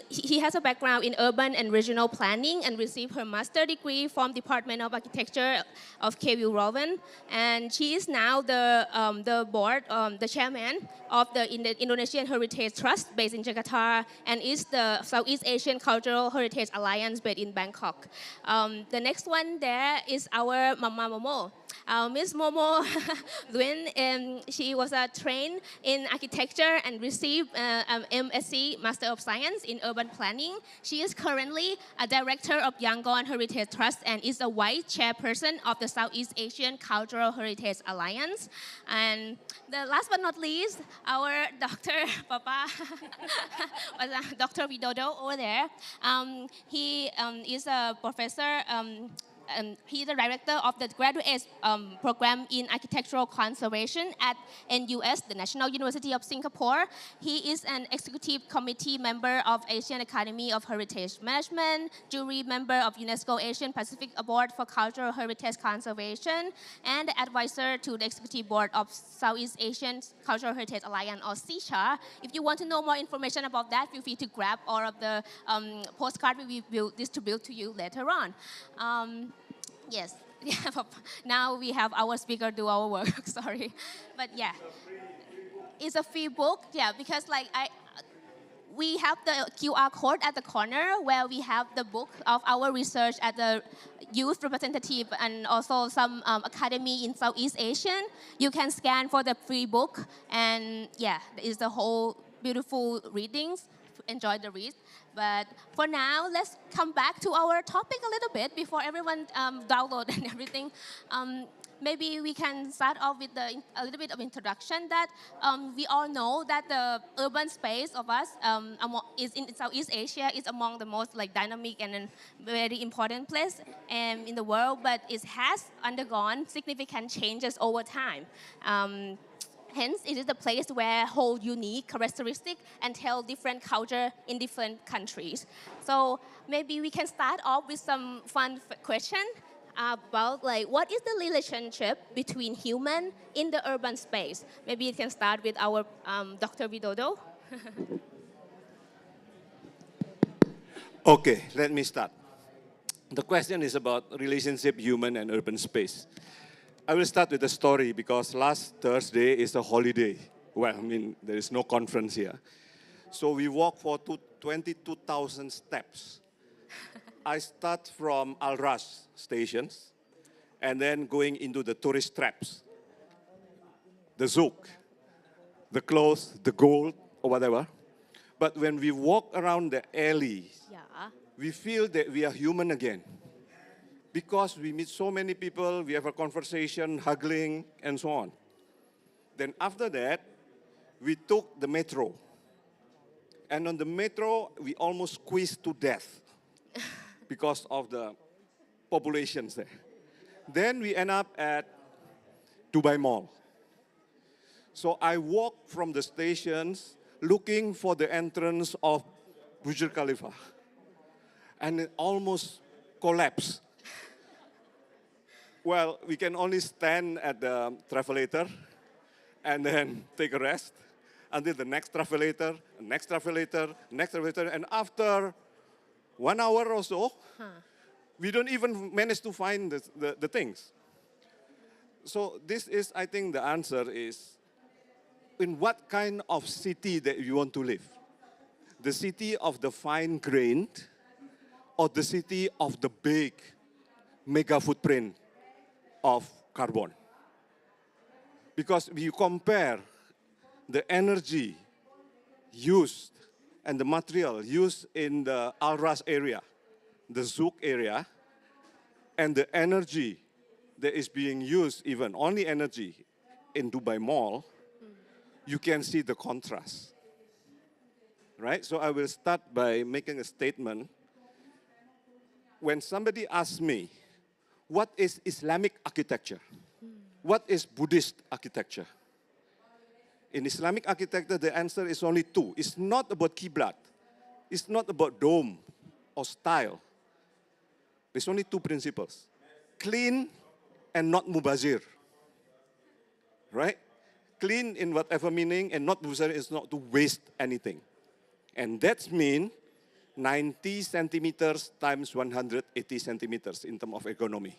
He has a background in urban and regional planning and received her master degree from Department of Architecture of KU Leuven. And she is now the board, the chairman of the Indonesian Heritage Trust based in Jakarta and is the Southeast Asian Cultural Heritage Alliance based in Bangkok. The next one there is our Mama Momo. Miss Momo Nguyen, she was trained in architecture and received MSc Master of Science in Urban Planning. She is currently a director of Yangon Heritage Trust and is a vice chairperson of the Southeast Asian Cultural Heritage Alliance. And the last but not least, our Dr. Papa, Dr. Widodo over there. He is a professor. He is the director of the graduate program in architectural conservation at NUS, the National University of Singapore. He is an executive committee member of Asian Academy of Heritage Management, jury member of UNESCO Asian Pacific Board for Cultural Heritage Conservation, and the advisor to the executive board of Southeast Asian Cultural Heritage Alliance, or SEACHA. If you want to know more information about that, feel free to grab all of the postcards we will distribute to you later on. Yes, now we have our speaker do our work, sorry. But yeah, it's a free book, yeah, because we have the QR code at the corner where we have the book of our research at the youth representative and also some academy in Southeast Asian. You can scan for the free book and yeah, it's the whole beautiful readings. Enjoy the read. But for now, let's come back to our topic a little bit before everyone download and everything. Maybe we can start off with a little bit of introduction that we all know that the urban space of us is in Southeast Asia is among the most dynamic and very important place in the world, but it has undergone significant changes over time. Hence, it is a place where hold unique characteristics and tell different culture in different countries. So maybe we can start off with some fun question about what is the relationship between human in the urban space. Maybe you can start with our Dr. Widodo. Okay, let me start. The question is about relationship human and urban space. I will start with a story because last Thursday is a holiday. Well, I mean, there is no conference here. So we walk for 22,000 steps. I start from Al Ras stations and then going into the tourist traps, the zouk, the clothes, the gold, or whatever. But when we walk around the alleys, we feel that we are human again. Because we meet so many people, we have a conversation, hugging, and so on. Then after that, we took the metro. And on the metro, we almost squeezed to death because of the populations there. Then we end up at Dubai Mall. So I walked from the stations looking for the entrance of Burj Khalifa. And it almost collapsed. Well, we can only stand at the travelator and then take a rest until the next travelator, next travelator, next travelator. And after 1 hour or so, we don't even manage to find the things. So this is, I think the answer is, in what kind of city that you want to live? The city of the fine-grained or the city of the big mega footprint of carbon? Because if you compare the energy used and the material used in the Al Ras area, the zouk area, and the energy that is being used, even only energy in Dubai Mall, you can see the contrast. Right? So I will start by making a statement. When somebody asks me, what is Islamic architecture? What is Buddhist architecture? In Islamic architecture, the answer is only two. It's not about Qiblat. It's not about dome or style. There's only two principles. Clean and not mubazir. Right? Clean in whatever meaning, and not mubazir is not to waste anything. And that's mean 90 centimeters times 180 centimeters in terms of ergonomy.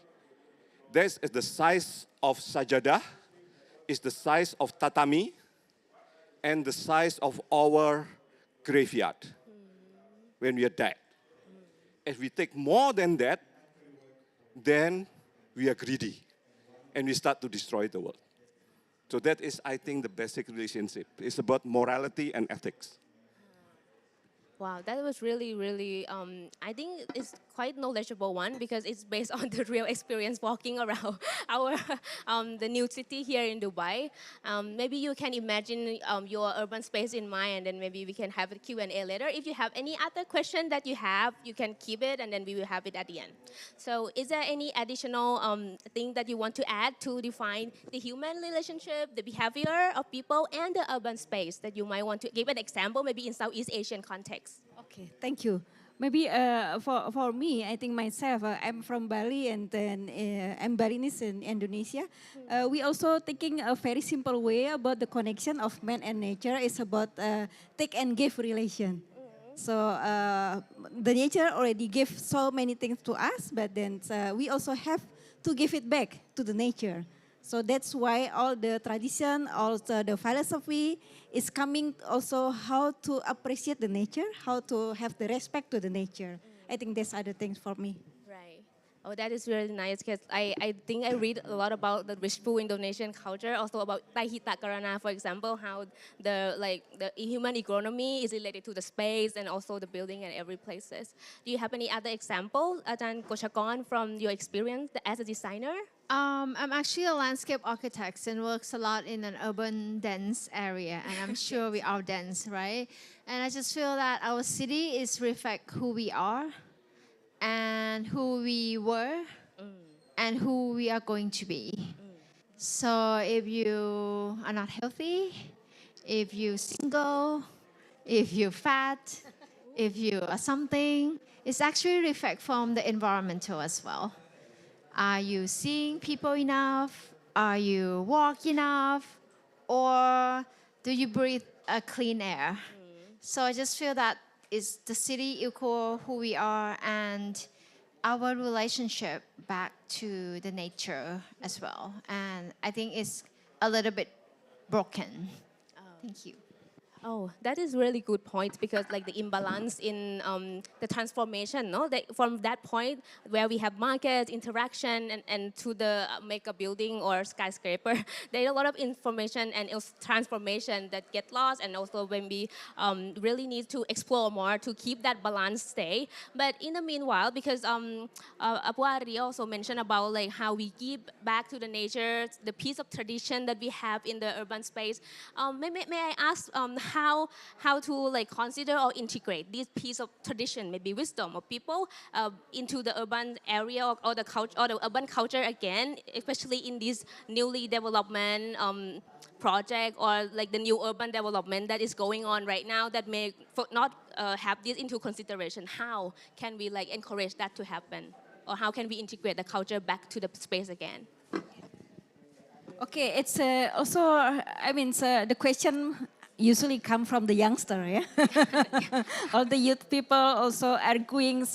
That's the size of sajadah, is the size of tatami, and the size of our graveyard when we are dead. If we take more than that, then we are greedy and we start to destroy the world. So that is, I think, the basic relationship. It's about morality and ethics. Wow, that was really, really, I think it's quite knowledgeable one because it's based on the real experience walking around our, the new city here in Dubai. Maybe you can imagine your urban space in mind, and then maybe we can have a Q&A later. If you have any other question that you have, you can keep it and then we will have it at the end. So is there any additional thing that you want to add to define the human relationship, the behavior of people, and the urban space that you might want to give an example, maybe in Southeast Asian context? Okay, thank you. Maybe for me, I think myself, I'm from Bali and then I'm Balinese in Indonesia. We also thinking a very simple way about the connection of man and nature is about take and give relation. So the nature already give so many things to us, but then we also have to give it back to the nature. So that's why all the tradition, also the philosophy is coming also how to appreciate the nature, how to have the respect to the nature. I think that's other things for me. Right. Oh, that is really nice because I think I read a lot about the wishful Indonesian culture, also about Tahita Karana, for example, how the human economy is related to the space and also the building and every places. Do you have any other example, Ajahn Koshakon, from your experience as a designer? I'm actually a landscape architect and works a lot in an urban dense area, and I'm sure we are dense, right? And I just feel that our city is reflect who we are and who we were and who we are going to be. So if you are not healthy, if you're single, if you're fat, if you are something, it's actually reflect from the environmental as well. Are you seeing people enough? Are you walk enough? Or do you breathe a clean air? So I just feel that it's the city equal who we are and our relationship back to the nature as well. And I think it's a little bit broken. Thank you. Oh, that is really good point because like the imbalance in the transformation, no? From that point where we have markets, interaction, and to the mega building or skyscraper, there is a lot of information and transformation that get lost, and also when we really need to explore more to keep that balance stay. But in the meanwhile, because Apu Ari also mentioned about like how we give back to the nature, the piece of tradition that we have in the urban space, may I ask how to like consider or integrate this piece of tradition, maybe wisdom of people, into the urban area or the culture or the urban culture again, especially in this newly development project or like the new urban development that is going on right now that may not have this into consideration. How can we like encourage that to happen, or how can we integrate the culture back to the space again? Okay, it's also, I mean, the question usually come from the youngster, yeah? All the youth people also arguing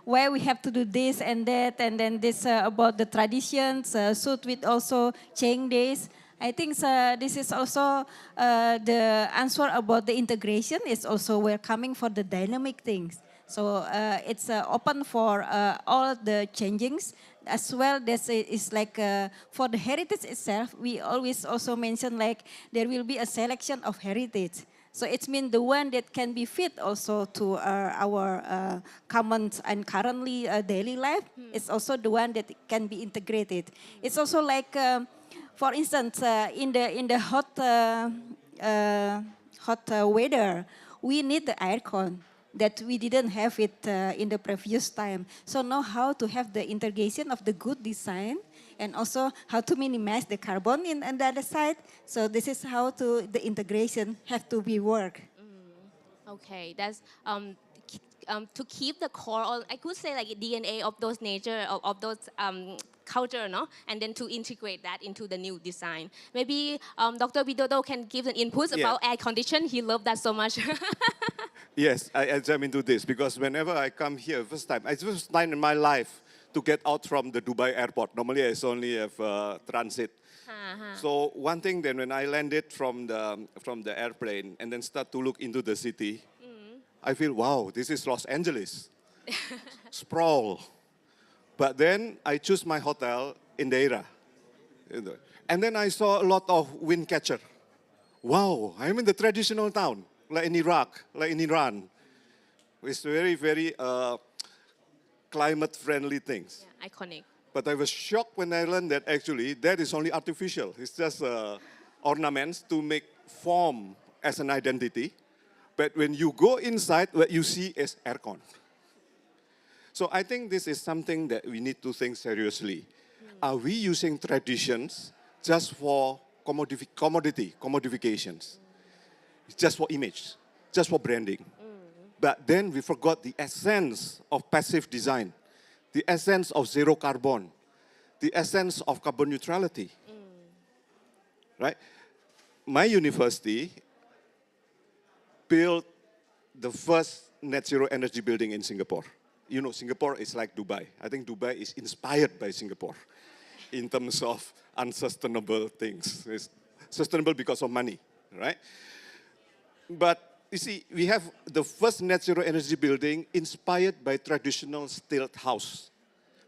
why we have to do this and that, and then this about the traditions, should we also change this? I think this is also the answer about the integration is also we're coming for the dynamic things. So it's open for all the changings as well. This is like for the heritage itself, we always also mention like there will be a selection of heritage. So it means the one that can be fit also to our common and currently daily life. It's also the one that can be integrated. It's also like, for instance, in the hot weather, we need the aircon that we didn't have it in the previous time. So know how to have the integration of the good design and also how to minimize the carbon on the other side. So this is how the integration have to be work. Okay, that's to keep the core, or I could say like DNA of those nature of those culture, no, and then to integrate that into the new design. Maybe Dr. Widodo can give an input about air condition. He loved that so much. Yes, I jump into this because whenever I come here, it's the first time in my life to get out from the Dubai airport. Normally, I only have transit. So one thing then, when I landed from the airplane and then start to look into the city, I feel, wow, this is Los Angeles. Sprawl. But then I choose my hotel in Deira. And then I saw a lot of wind catcher. Wow, I'm in the traditional town, like in Iraq, like in Iran. It's very, very climate-friendly things. Yeah, iconic. But I was shocked when I learned that actually that is only artificial. It's just ornaments to make form as an identity. But when you go inside, what you see is aircon. So I think this is something that we need to think seriously. Are we using traditions just for commodifications? Just for image, just for branding. But then we forgot the essence of passive design, the essence of zero carbon, the essence of carbon neutrality. Right? My university built the first net zero energy building in Singapore. You know, Singapore is like Dubai. I think Dubai is inspired by Singapore in terms of unsustainable things. It's sustainable because of money, right? But you see, we have the first net zero energy building inspired by traditional stilt house,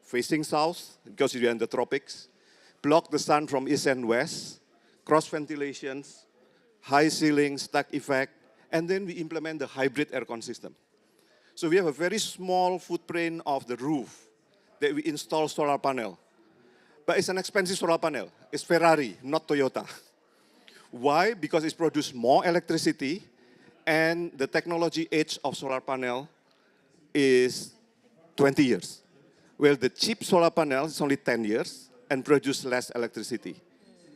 facing south because you're in the tropics, block the sun from east and west, cross ventilations, high ceiling, stack effect, and then we implement the hybrid aircon system. So we have a very small footprint of the roof that we install solar panel. But it's an expensive solar panel. It's Ferrari, not Toyota. Why? Because it produces more electricity and the technology age of solar panel is 20 years. Well, the cheap solar panel is only 10 years and produce less electricity.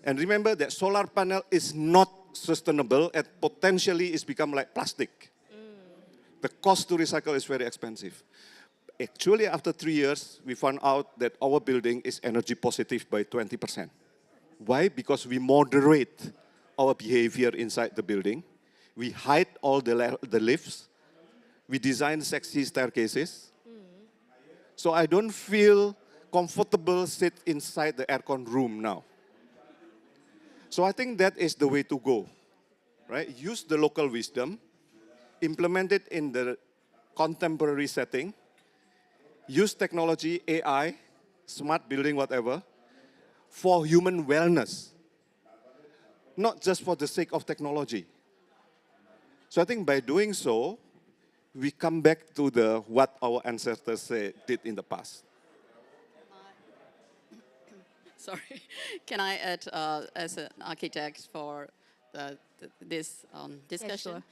And remember that solar panel is not sustainable and potentially it's become like plastic. The cost to recycle is very expensive. Actually, after 3 years, we found out that our building is energy positive by 20%. Why? Because we moderate our behavior inside the building. We hide all the lifts. We design sexy staircases. So I don't feel comfortable sit inside the aircon room now. So I think that is the way to go, right? Use the local wisdom, implement it in the contemporary setting, use technology, AI, smart building, whatever, for human wellness, not just for the sake of technology. So I think by doing so, we come back to what our ancestors did in the past. Sorry, can I add as an architect for this discussion? sure.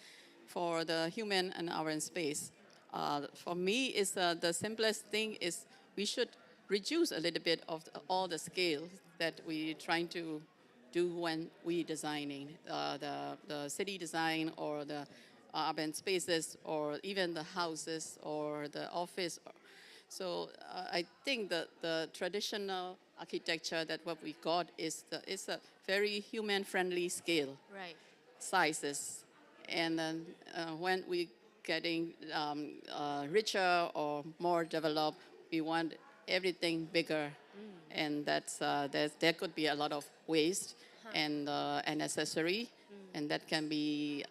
For the human and our space. For me, is the simplest thing is we should reduce a little bit of all the scale that we're trying to do when we designing the city design or the urban spaces or even the houses or the office. So I think that the traditional architecture that what we got is a very human-friendly scale, Right. sizes. And then when we getting richer or more developed, we want everything bigger, and there could be a lot of waste and unnecessary, and that can be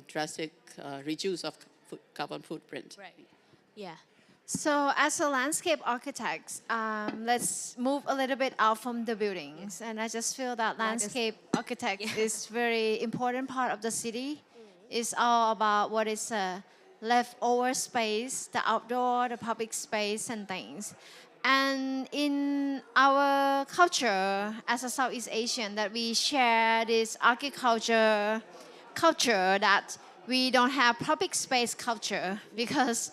drastic reduce of carbon footprint. Right. Yeah. So as a landscape architect, let's move a little bit out from the buildings. And I just feel that landscape architect is very important part of the city. It's all about what is leftover space, the outdoor, the public space, and things. And in our culture, as a Southeast Asian, that we share this agriculture culture that we don't have public space culture because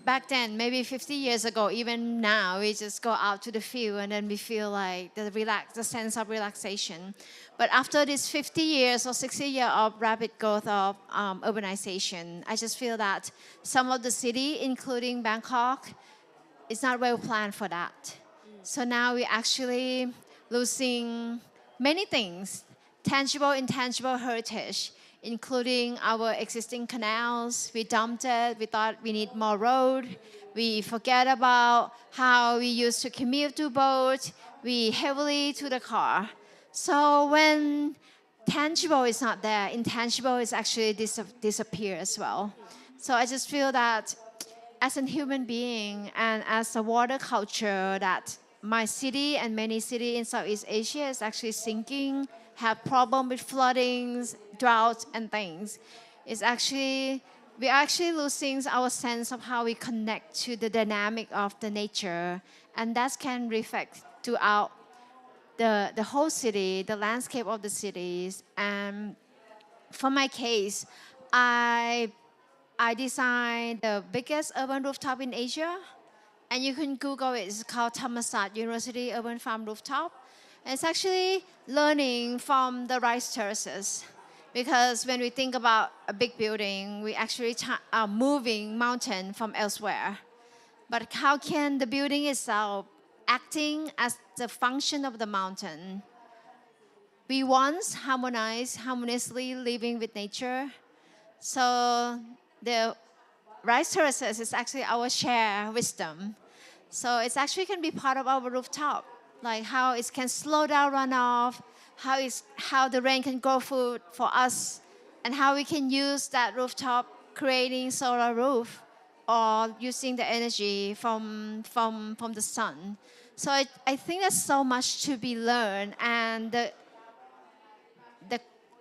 back then, maybe 50 years ago, even now, we just go out to the field and then we feel like the sense of relaxation. But after this 50 years or 60 years of rapid growth of urbanization, I just feel that some of the city, including Bangkok, is not well planned for that. So now we're actually losing many things, tangible, intangible heritage, including our existing canals. We dumped it, we thought we need more road. We forget about how we used to commute to boat. We heavily to the car. So when tangible is not there, intangible is actually disappear as well. So I just feel that as a human being and as a water culture that my city and many cities in Southeast Asia is actually sinking, have problem with floodings, droughts and things. We're actually losing our sense of how we connect to the dynamic of the nature, and that can reflect throughout the whole city, the landscape of the cities. And for my case, I designed the biggest urban rooftop in Asia. And you can Google it. It's called Thammasat University Urban Farm Rooftop. And it's actually learning from the rice terraces. Because when we think about a big building, we actually are moving mountain from elsewhere. But how can the building itself acting as the function of the mountain? We once harmoniously living with nature. So the rice terraces is actually our shared wisdom. So it's actually can be part of our rooftop, like how it can slow down runoff, how the rain can grow food for us, and how we can use that rooftop creating solar roof or using the energy from the sun. So I think there's so much to be learned, and the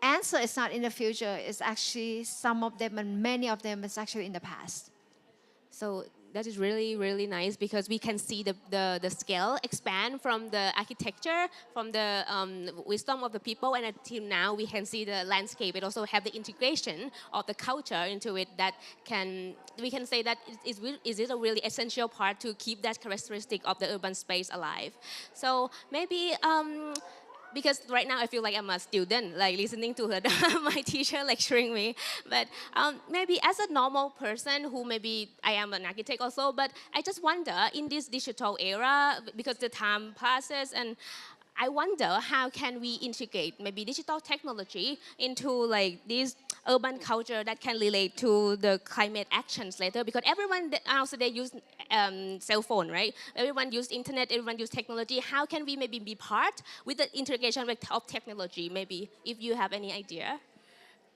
answer is not in the future. It's actually some of them and many of them is actually in the past. So that is really, really nice because we can see the scale expand from the architecture, from the wisdom of the people, and until now we can see the landscape. It also have the integration of the culture into it that we can say that is it a really essential part to keep that characteristic of the urban space alive. So maybe because right now I feel like I'm a student, like listening to her, my teacher lecturing me. But maybe as a normal person who maybe I am an architect also, but I just wonder in this digital era, because the time passes, and I wonder how can we integrate maybe digital technology into like this urban culture that can relate to the climate actions later, because everyone nowadays use cell phone, right? Everyone use internet, everyone use technology. How can we maybe be part with the integration of technology, maybe, if you have any idea?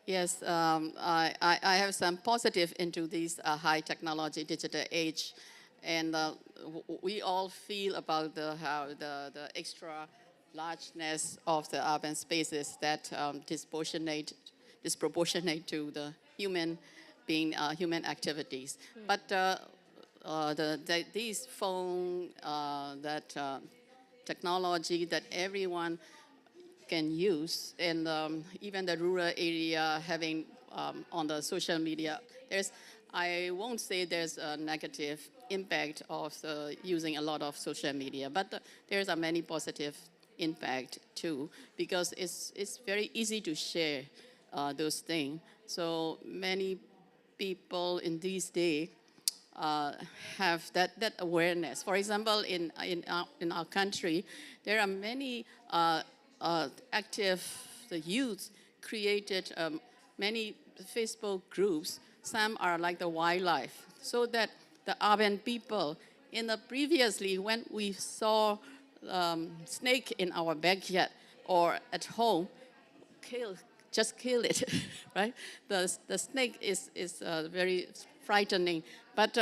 Yes, I have some positive into this high technology digital age, and we all feel about how the extra largeness of the urban spaces that disproportionate to the human activities. But these phone technology that everyone can use, and even the rural area having on the social media, I won't say there's a negative impact of using a lot of social media, but there's a many positive impact too, because it's very easy to share those things. So many people in these days have that awareness. For example, in our country, there are many active youth created many Facebook groups. Some are like the wildlife, so that the urban people previously when we saw snake in our backyard or at home, just kill it, right? The snake is very frightening, but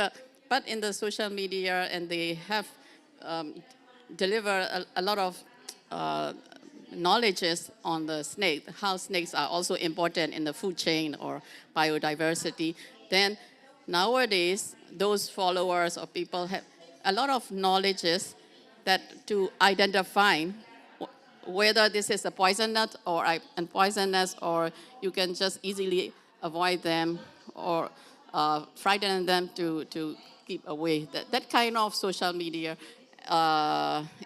in the social media, and they have delivered a lot of knowledges on the snake, how snakes are also important in the food chain or biodiversity, then nowadays those followers or people have a lot of knowledges that to identify whether this is a poisonous or unpoisonous, or you can just easily avoid them or frighten them to keep away. That kind of social media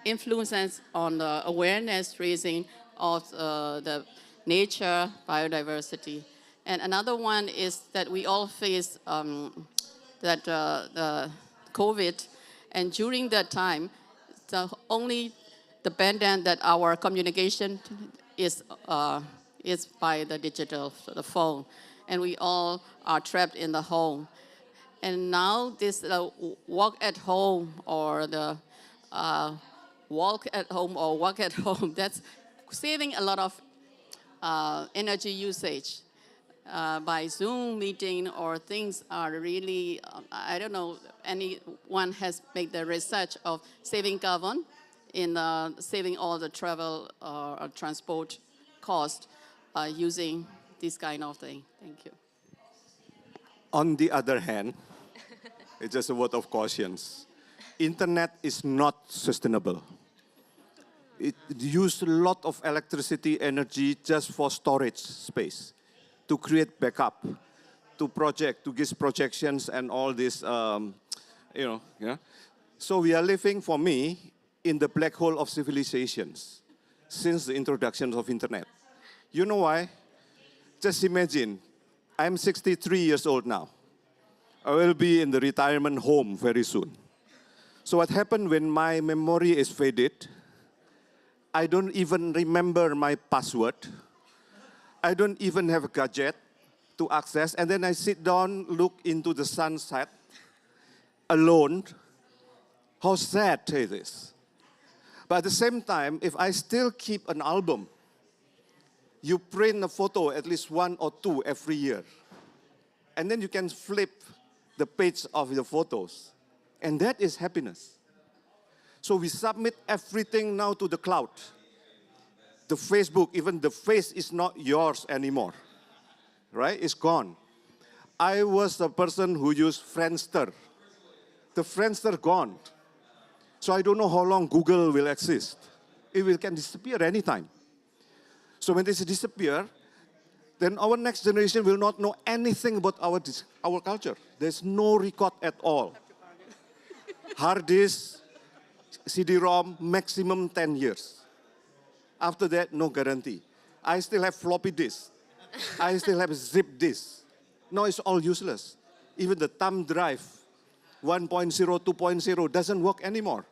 influences on the awareness raising of the nature, biodiversity. And another one is that we all face the COVID, and during that time, only dependent that our communication is by the digital, the phone, and we all are trapped in the home. And now this walk at home or the walk at home or work at home, that's saving a lot of energy usage. By Zoom meeting or things are really, I don't know, anyone has made the research of saving carbon in saving all the travel or transport cost using this kind of thing. Thank you. On the other hand, it's just a word of caution. Internet is not sustainable. It uses a lot of electricity, energy just for storage space, to create backup, to give projections and all this, yeah. So we are living, for me, in the black hole of civilizations since the introduction of internet. You know why? Just imagine, I'm 63 years old now. I will be in the retirement home very soon. So what happened when my memory is faded? I don't even remember my password. I don't even have a gadget to access. And then I sit down, look into the sunset, alone. How sad it is. But at the same time, if I still keep an album, you print a photo, at least 1 or 2 every year. And then you can flip the page of the photos. And that is happiness. So we submit everything now to the cloud. The Facebook, even the face is not yours anymore, right? It's gone. I was a person who used Friendster. The Friendster gone. So I don't know how long Google will exist. It can disappear anytime. So when this disappear, then our next generation will not know anything about our culture. There's no record at all. Hard disk, CD-ROM, maximum 10 years. After that, no guarantee. I still have floppy disk. I still have zip disk. Now it's all useless. Even the thumb drive, 1.0, 2.0, doesn't work anymore.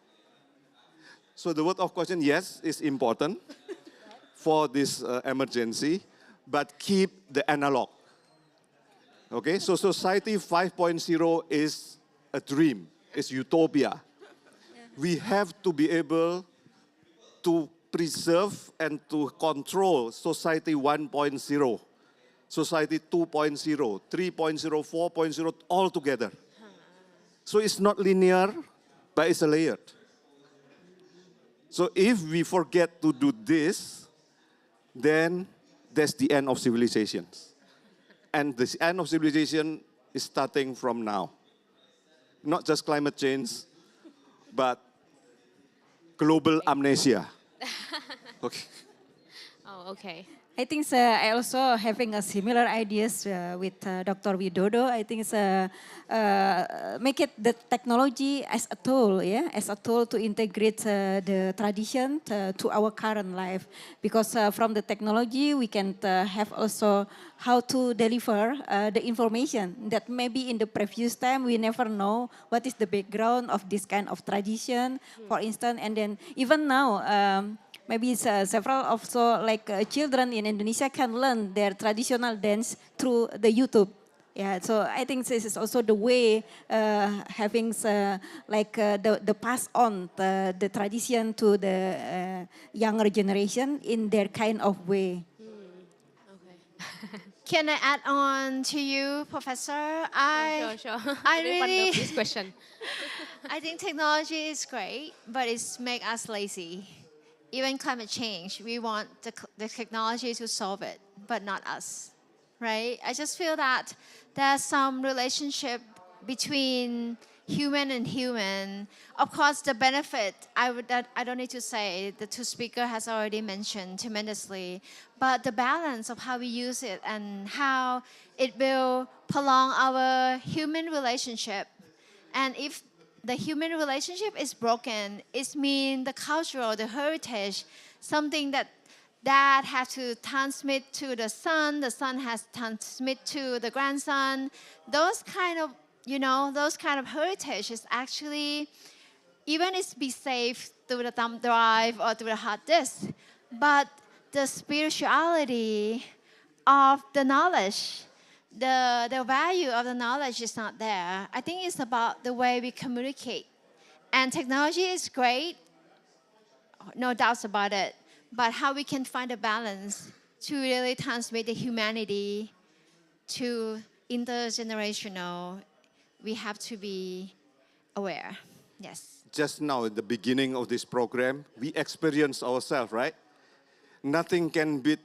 So the word of caution, yes, is important for this emergency, but keep the analog. Okay, so Society 5.0 is a dream, it's utopia. We have to be able to preserve and to control Society 1.0, Society 2.0, 3.0, 4.0, all together. So it's not linear, but it's a layered. So if we forget to do this, then that's the end of civilizations. And the end of civilization is starting from now. Not just climate change, but global amnesia. Okay. Oh, okay. I think I also having a similar ideas with Dr. Widodo. I think make it the technology as a tool, yeah, as a tool to integrate the tradition to our current life. Because from the technology, we can have also how to deliver the information that maybe in the previous time we never know what is the background of this kind of tradition, for instance, and then even now. Maybe several also like children in Indonesia can learn their traditional dance through the YouTube. Yeah, so I think this is also the way having the pass on the tradition to the younger generation in their kind of way. Can I add on to you, Professor? Sure. I really really love this question. I think technology is great, but it's make us lazy. even climate change, we want the technology to solve it, but not us, right? I just feel that there's some relationship between human and human. Of course, the benefit, I don't need to say, the two speakers has already mentioned tremendously, but the balance of how we use it and how it will prolong our human relationship. And if the human relationship is broken, it means the cultural, the heritage, something that has to transmit to the son has to transmit to the grandson. Those kind of, those kind of heritage is actually, even it's be saved through the thumb drive or through the hard disk, but the spirituality of the knowledge, the value of the knowledge is not there. I think it's about the way we communicate. And technology is great, no doubts about it, but how we can find a balance to really transmit the humanity to intergenerational, we have to be aware. Yes. Just now at the beginning of this program, we experienced ourselves, right? Nothing can beat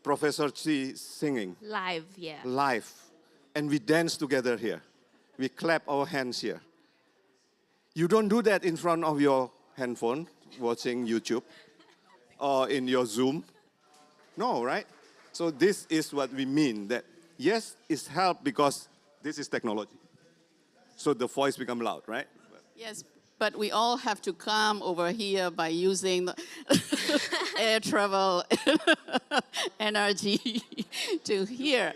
Professor Chi singing. Live, yeah. Live. And we dance together here. We clap our hands here. You don't do that in front of your handphone, watching YouTube, or in your Zoom. No, right? So this is what we mean, that yes, it's help because this is technology. So the voice become loud, right? Yes, but we all have to come over here by using the air travel energy to hear.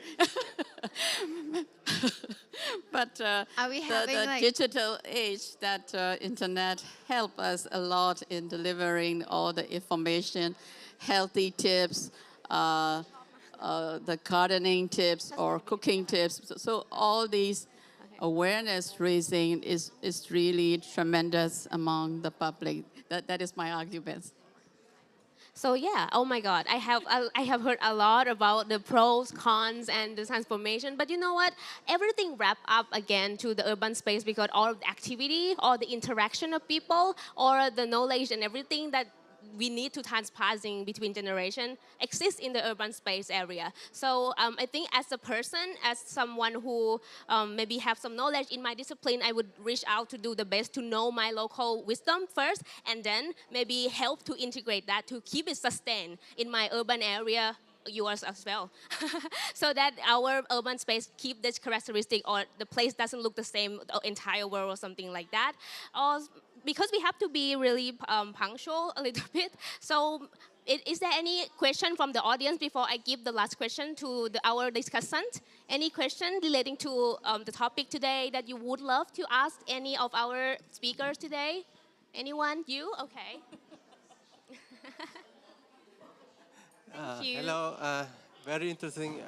But Are we having the digital age, that internet help us a lot in delivering all the information, healthy tips, the gardening tips or cooking tips. So all these awareness raising is really tremendous among the public. That is my argument. So yeah, oh my God, I have heard a lot about the pros, cons, and the transformation. But you know what? Everything wrap up again to the urban space because all of the activity, all the interaction of people, or the knowledge and everything that we need to transpassing between generation exists in the urban space area. So I think as a person, as someone who maybe have some knowledge in my discipline, I would reach out to do the best to know my local wisdom first, and then maybe help to integrate that to keep it sustained in my urban area, yours as well, so that our urban space keep this characteristic, or the place doesn't look the same the entire world or something like that. Or because we have to be really punctual a little bit. So is there any question from the audience before I give the last question to our discussant? Any question relating to the topic today that you would love to ask any of our speakers today? Anyone? You? Okay. Thank you. Hello, very interesting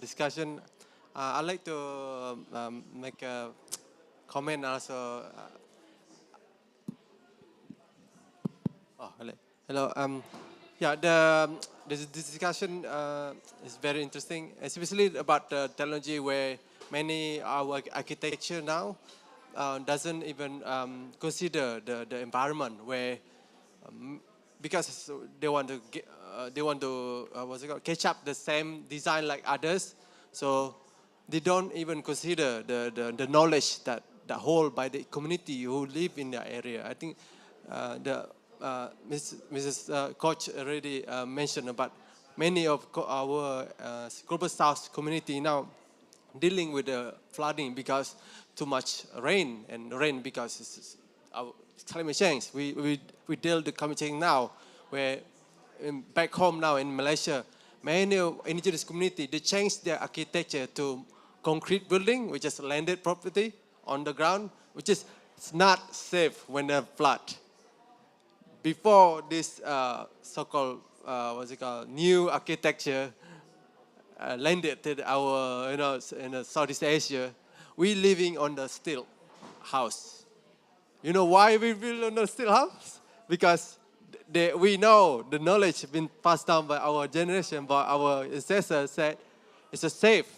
discussion. I'd like to make a comment also. Hello. Yeah, this discussion is very interesting, especially about the technology where many our architecture now doesn't even consider the environment where because they want to catch up the same design like others, so they don't even consider the knowledge that hold by the community who live in the area. I think Mrs. Coach already mentioned about many of our Global South community now dealing with the flooding because too much rain, and rain because it's our climate change. We deal with climate change now, where back home now in Malaysia, many indigenous community, they changed their architecture to concrete building, which is landed property on the ground, which is not safe when there's flood. Before this so-called new architecture landed to our in Southeast Asia, we living on the steel house. You know why we build on the steel house? Because we know the knowledge been passed down by our generation, by our ancestors, said it's a safe.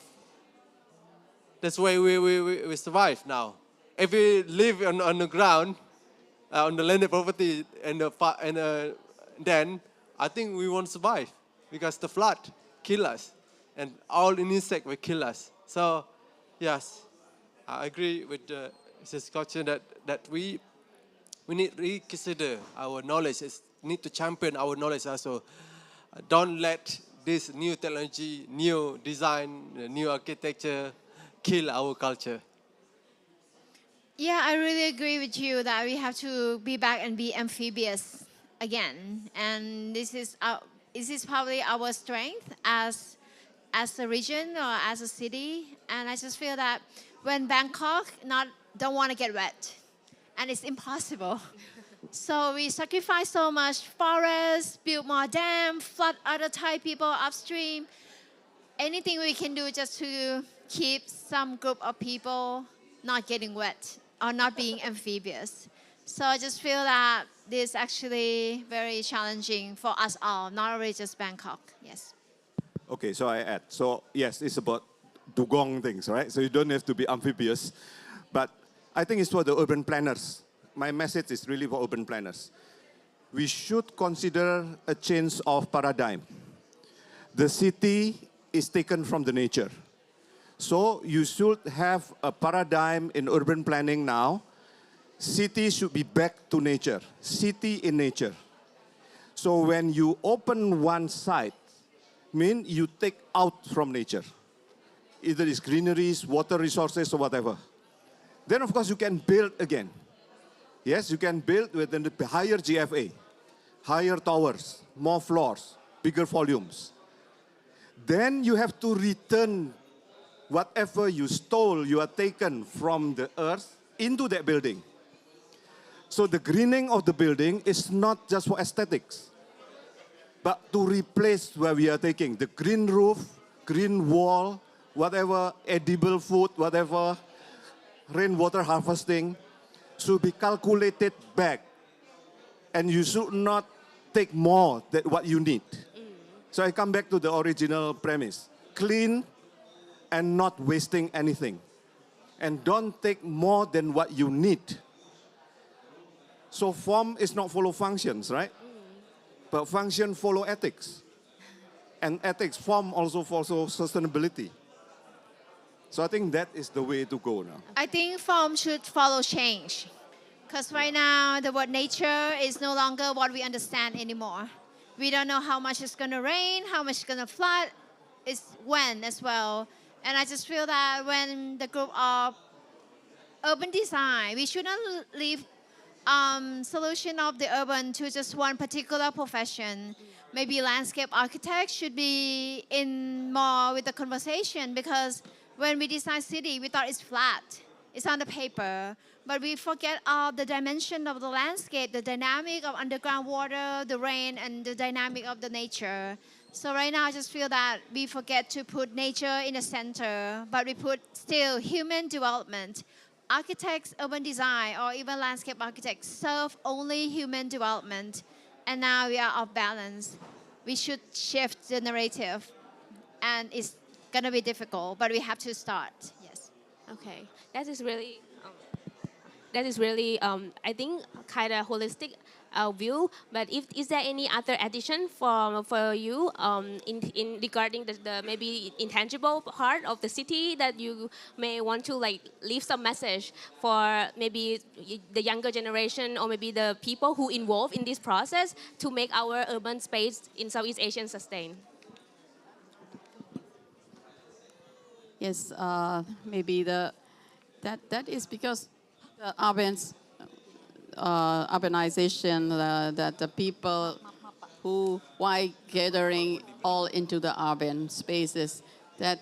That's why we survive now. If we live on the ground, on the landed property, and then I think we won't survive because the flood kill us and all insect will kill us. So yes, I agree with the discussion that we need to reconsider our knowledge. Need to champion our knowledge also. Don't let this new technology, new design, new architecture kill our culture. Yeah, I really agree with you that we have to be back and be amphibious again. And this is probably our strength as a region or as a city. And I just feel that when Bangkok don't want to get wet, and it's impossible. So we sacrifice so much forests, build more dams, flood other Thai people upstream. Anything we can do just to keep some group of people not getting wet or not being amphibious. So I just feel that this is actually very challenging for us all, not only just Bangkok. Yes. Okay, so I add. So yes, it's about dugong things, right? So you don't have to be amphibious. But I think it's for the urban planners. My message is really for urban planners. We should consider a change of paradigm. The city is taken from the nature. So you should have a paradigm in urban planning now. City should be back to nature. City in nature. So when you open one site, mean you take out from nature. Either it's greeneries, water resources, or whatever. Then of course you can build again. Yes, you can build with a higher GFA, higher towers, more floors, bigger volumes. Then you have to return whatever you stole, you are taken from the earth into that building. So the greening of the building is not just for aesthetics, but to replace where we are taking the green roof, green wall, whatever edible food, whatever rainwater harvesting should be calculated back. And you should not take more than what you need. So I come back to the original premise. Clean and not wasting anything. And don't take more than what you need. So form is not follow functions, right? But function follow ethics. And ethics, form also follow sustainability. So I think that is the way to go now. I think form should follow change. Because right now, the word nature is no longer what we understand anymore. We don't know how much it's going to rain, how much it's going to flood, it's when as well. And I just feel that when the group of urban design, we shouldn't leave solution of the urban to just one particular profession. Maybe landscape architect should be in more with the conversation, because when we design city, we thought it's flat. It's on the paper, but we forget all the dimension of the landscape, the dynamic of underground water, the rain, and the dynamic of the nature. So right now, I just feel that we forget to put nature in the center, but we put still human development. Architects, urban design, or even landscape architects serve only human development, and now we are off balance. We should shift the narrative, and it's gonna be difficult, but we have to start. Yes. Okay, that is really, I think, kind of holistic view. But is there any other addition for you in regarding the maybe intangible part of the city that you may want to like leave some message for maybe the younger generation or maybe the people who involved in this process to make our urban space in Southeast Asia sustain? Yes, maybe that is because the urbanization, that the people who why gathering all into the urban spaces, that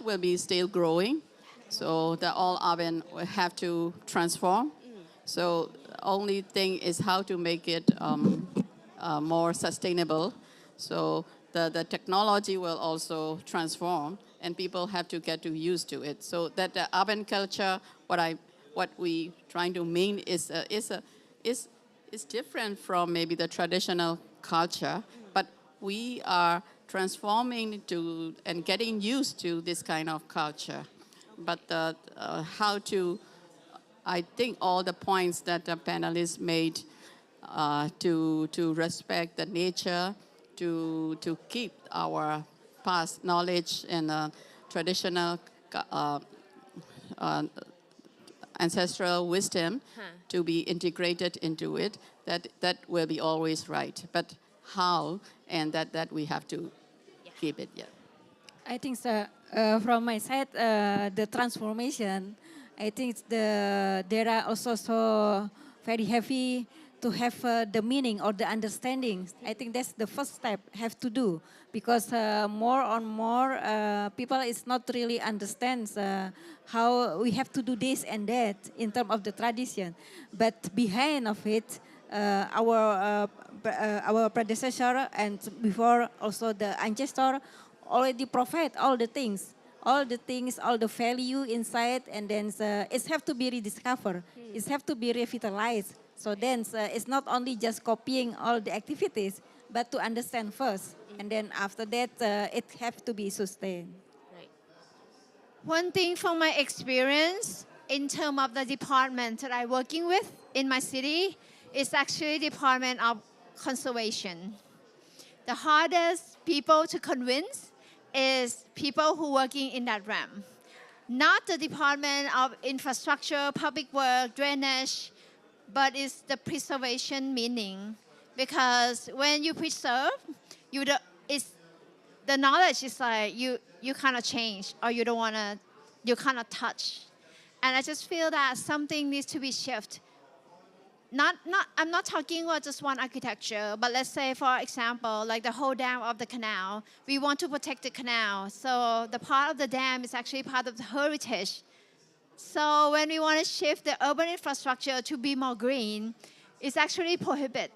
will be still growing. So the all urban will have to transform. So only thing is how to make it more sustainable. So the technology will also transform, and people have to get used to it. So that the urban culture, what we trying to mean is different from maybe the traditional culture, but we are transforming to and getting used to this kind of culture. But how to, I think all the points that the panelists made to respect the nature, to keep our past knowledge and traditional ancestral wisdom to be integrated into it, that will be always right. But how, and that we have to keep it, yeah. I think so, from my side, the transformation, I think there are also so very heavy to have the meaning or the understanding. I think that's the first step have to do, because more and more people is not really understands how we have to do this and that in terms of the tradition. But behind of it, our predecessor and before also the ancestor already provide all the things, all the value inside, and then it have to be rediscovered. It have to be revitalized. So then it's not only just copying all the activities, but to understand first, and then after that it have to be sustained. One thing from my experience in terms of the department that I'm working with in my city is actually Department of Conservation. The hardest people to convince is people who are working in that realm. Not the Department of Infrastructure, Public Work, Drainage, but it's the preservation meaning. Because when you preserve, the knowledge is like you kind of change, or you don't want to, you kind of touch. And I just feel that something needs to be shifted. I'm not talking about just one architecture, but let's say, for example, like the whole dam of the canal, we want to protect the canal. So the part of the dam is actually part of the heritage. So when we want to shift the urban infrastructure to be more green, it's actually prohibited,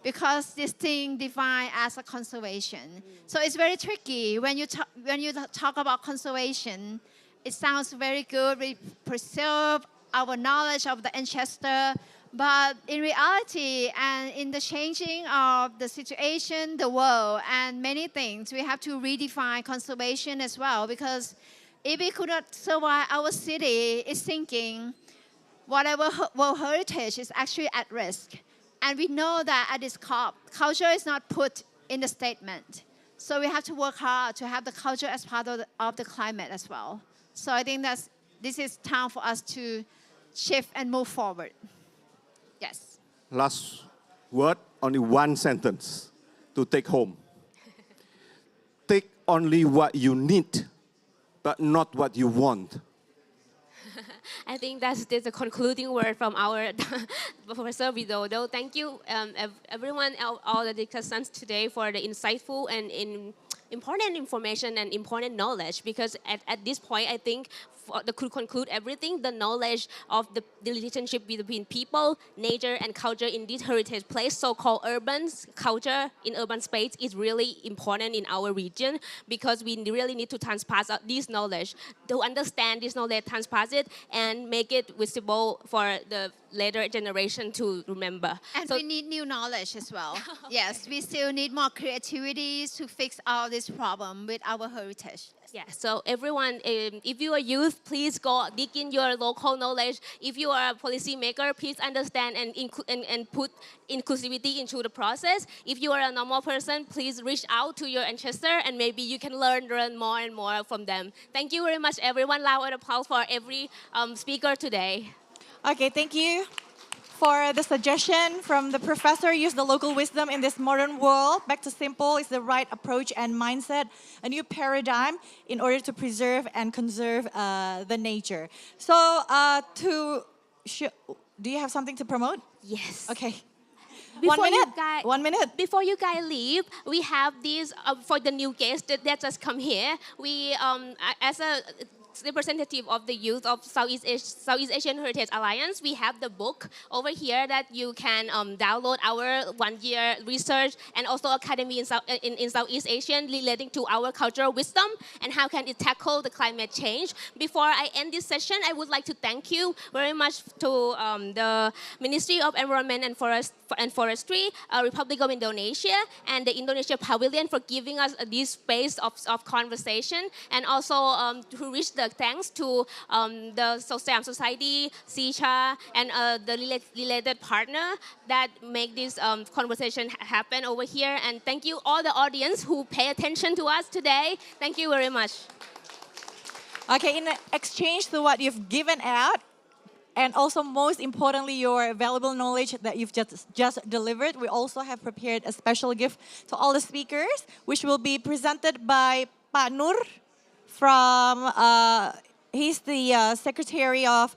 because this thing defined as a conservation. So it's very tricky when you talk about conservation. It sounds very good. We preserve our knowledge of the ancestor, but in reality and in the changing of the situation, the world, and many things, we have to redefine conservation as well, because if we could not survive, our city is sinking. Whatever world heritage is actually at risk. And we know that at this COP, culture is not put in the statement. So we have to work hard to have the culture as part of the climate as well. So I think this is time for us to shift and move forward. Yes. Last word, only one sentence to take home. Take only what you need, but not what you want. I think that's the concluding word from our Professor Widodo. Thank you, everyone, all the discussants today for the insightful and important information and important knowledge, because at this point, I think could conclude everything, the knowledge of the relationship between people, nature, and culture in this heritage place, so-called urban culture in urban space, is really important in our region, because we really need to transpass this knowledge, to understand this knowledge, transpass it, and make it visible for the later generation to remember. And we need new knowledge as well. Yes, we still need more creativity to fix all this problem with our heritage. Yeah, so everyone, if you are youth, please go dig in your local knowledge. If you are a policymaker, please understand and put inclusivity into the process. If you are a normal person, please reach out to your ancestor, and maybe you can learn more and more from them. Thank you very much, everyone. Loud applause for every speaker today. Okay, thank you for the suggestion from the professor. Use the local wisdom in this modern world. Back to simple is the right approach and mindset. A new paradigm in order to preserve and conserve the nature. So, do you have something to promote? Yes. Okay. Before 1 minute. 1 minute. Before you guys leave, we have this for the new guests that just come here. We, as a representative of the youth of Southeast Asian Heritage Alliance, we have the book over here that you can download our one-year research and also academy in Southeast Asian relating to our cultural wisdom and how can it tackle the climate change. Before I end this session, I would like to thank you very much to the Ministry of Environment and Forestry, Republic of Indonesia, and the Indonesia Pavilion for giving us this space of conversation, and also to reach the thanks to the SOSAM Society, CICHA, and the related partner that make this conversation happen over here. And thank you all the audience who pay attention to us today. Thank you very much. Okay, in exchange to what you've given out, and also most importantly, your valuable knowledge that you've just delivered, we also have prepared a special gift to all the speakers, which will be presented by Pak Nur from, he's the Secretary of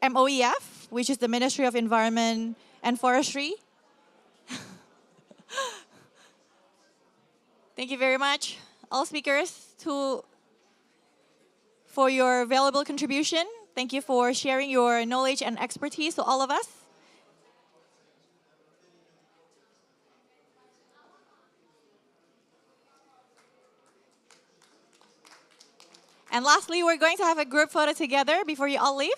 MOEF, which is the Ministry of Environment and Forestry. Thank you very much, all speakers, for your valuable contribution. Thank you for sharing your knowledge and expertise to all of us. And lastly, we're going to have a group photo together before you all leave.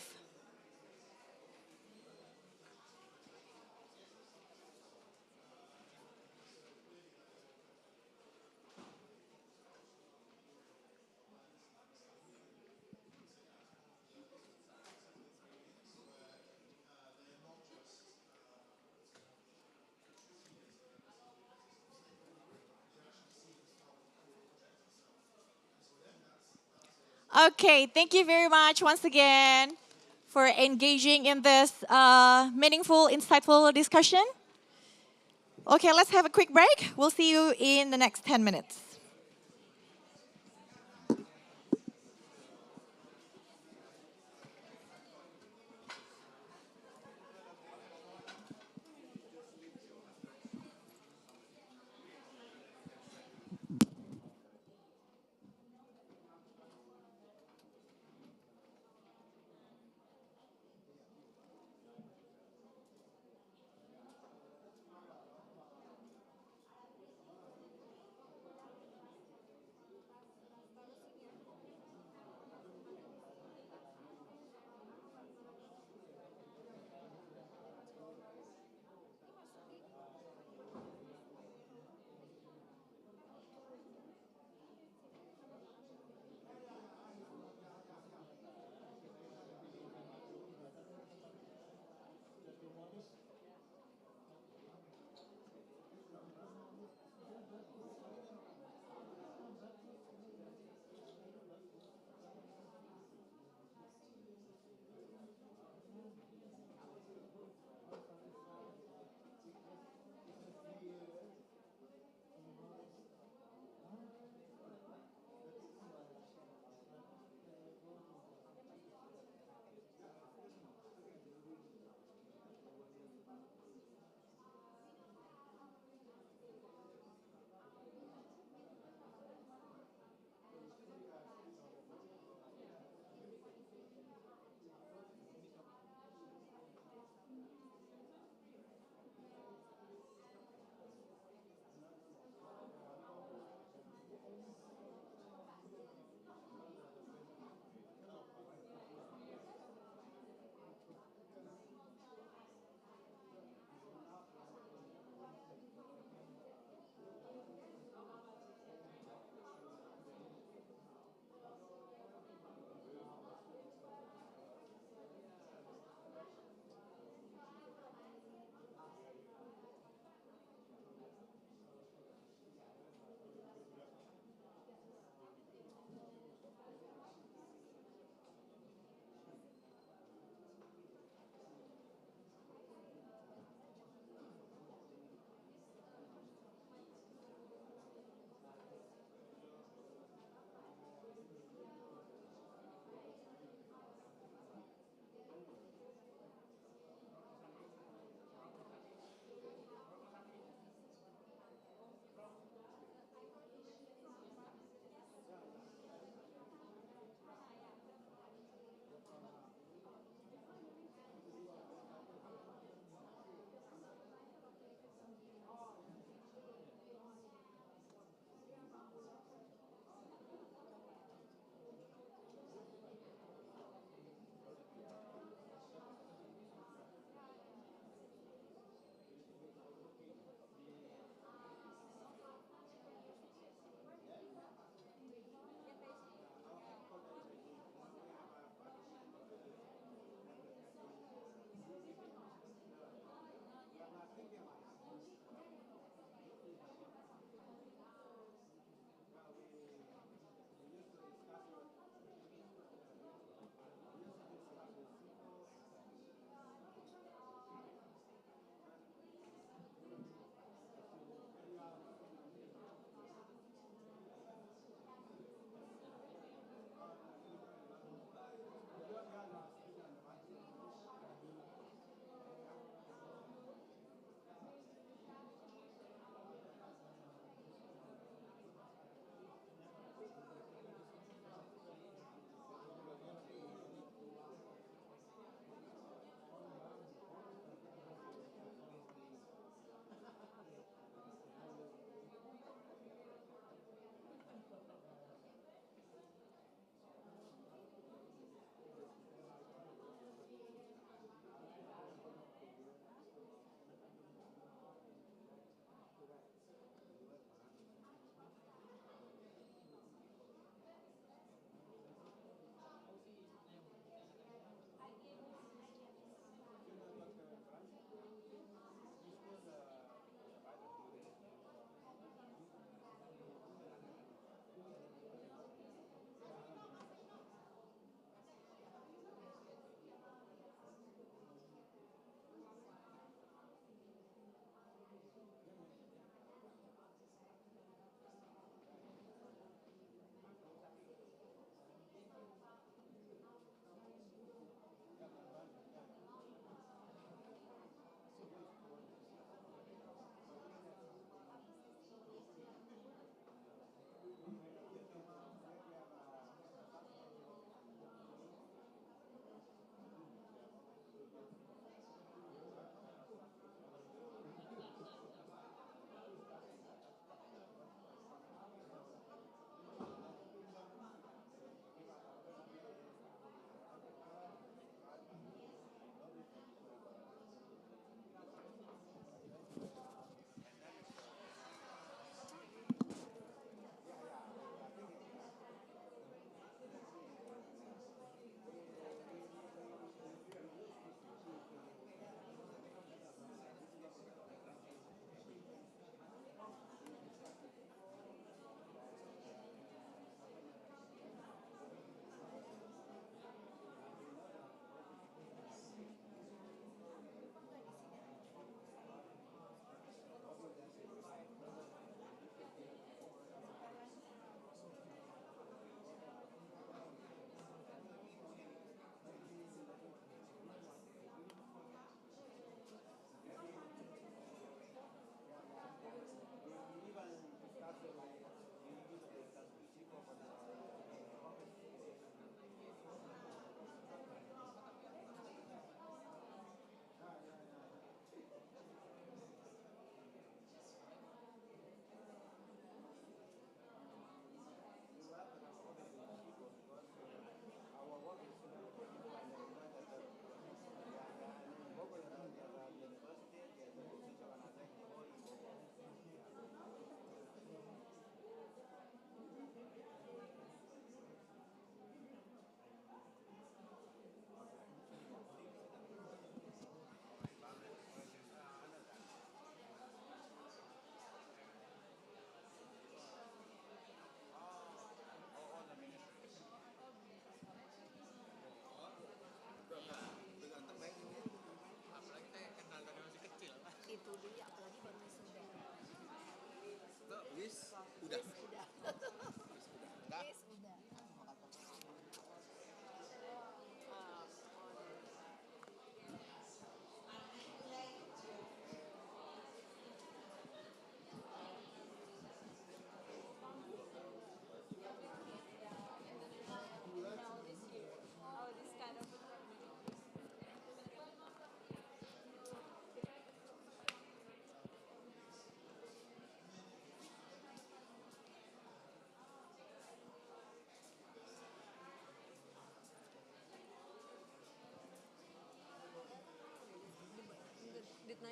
Okay, thank you very much once again for engaging in this meaningful, insightful discussion. Okay, let's have a quick break. We'll see you in the next 10 minutes.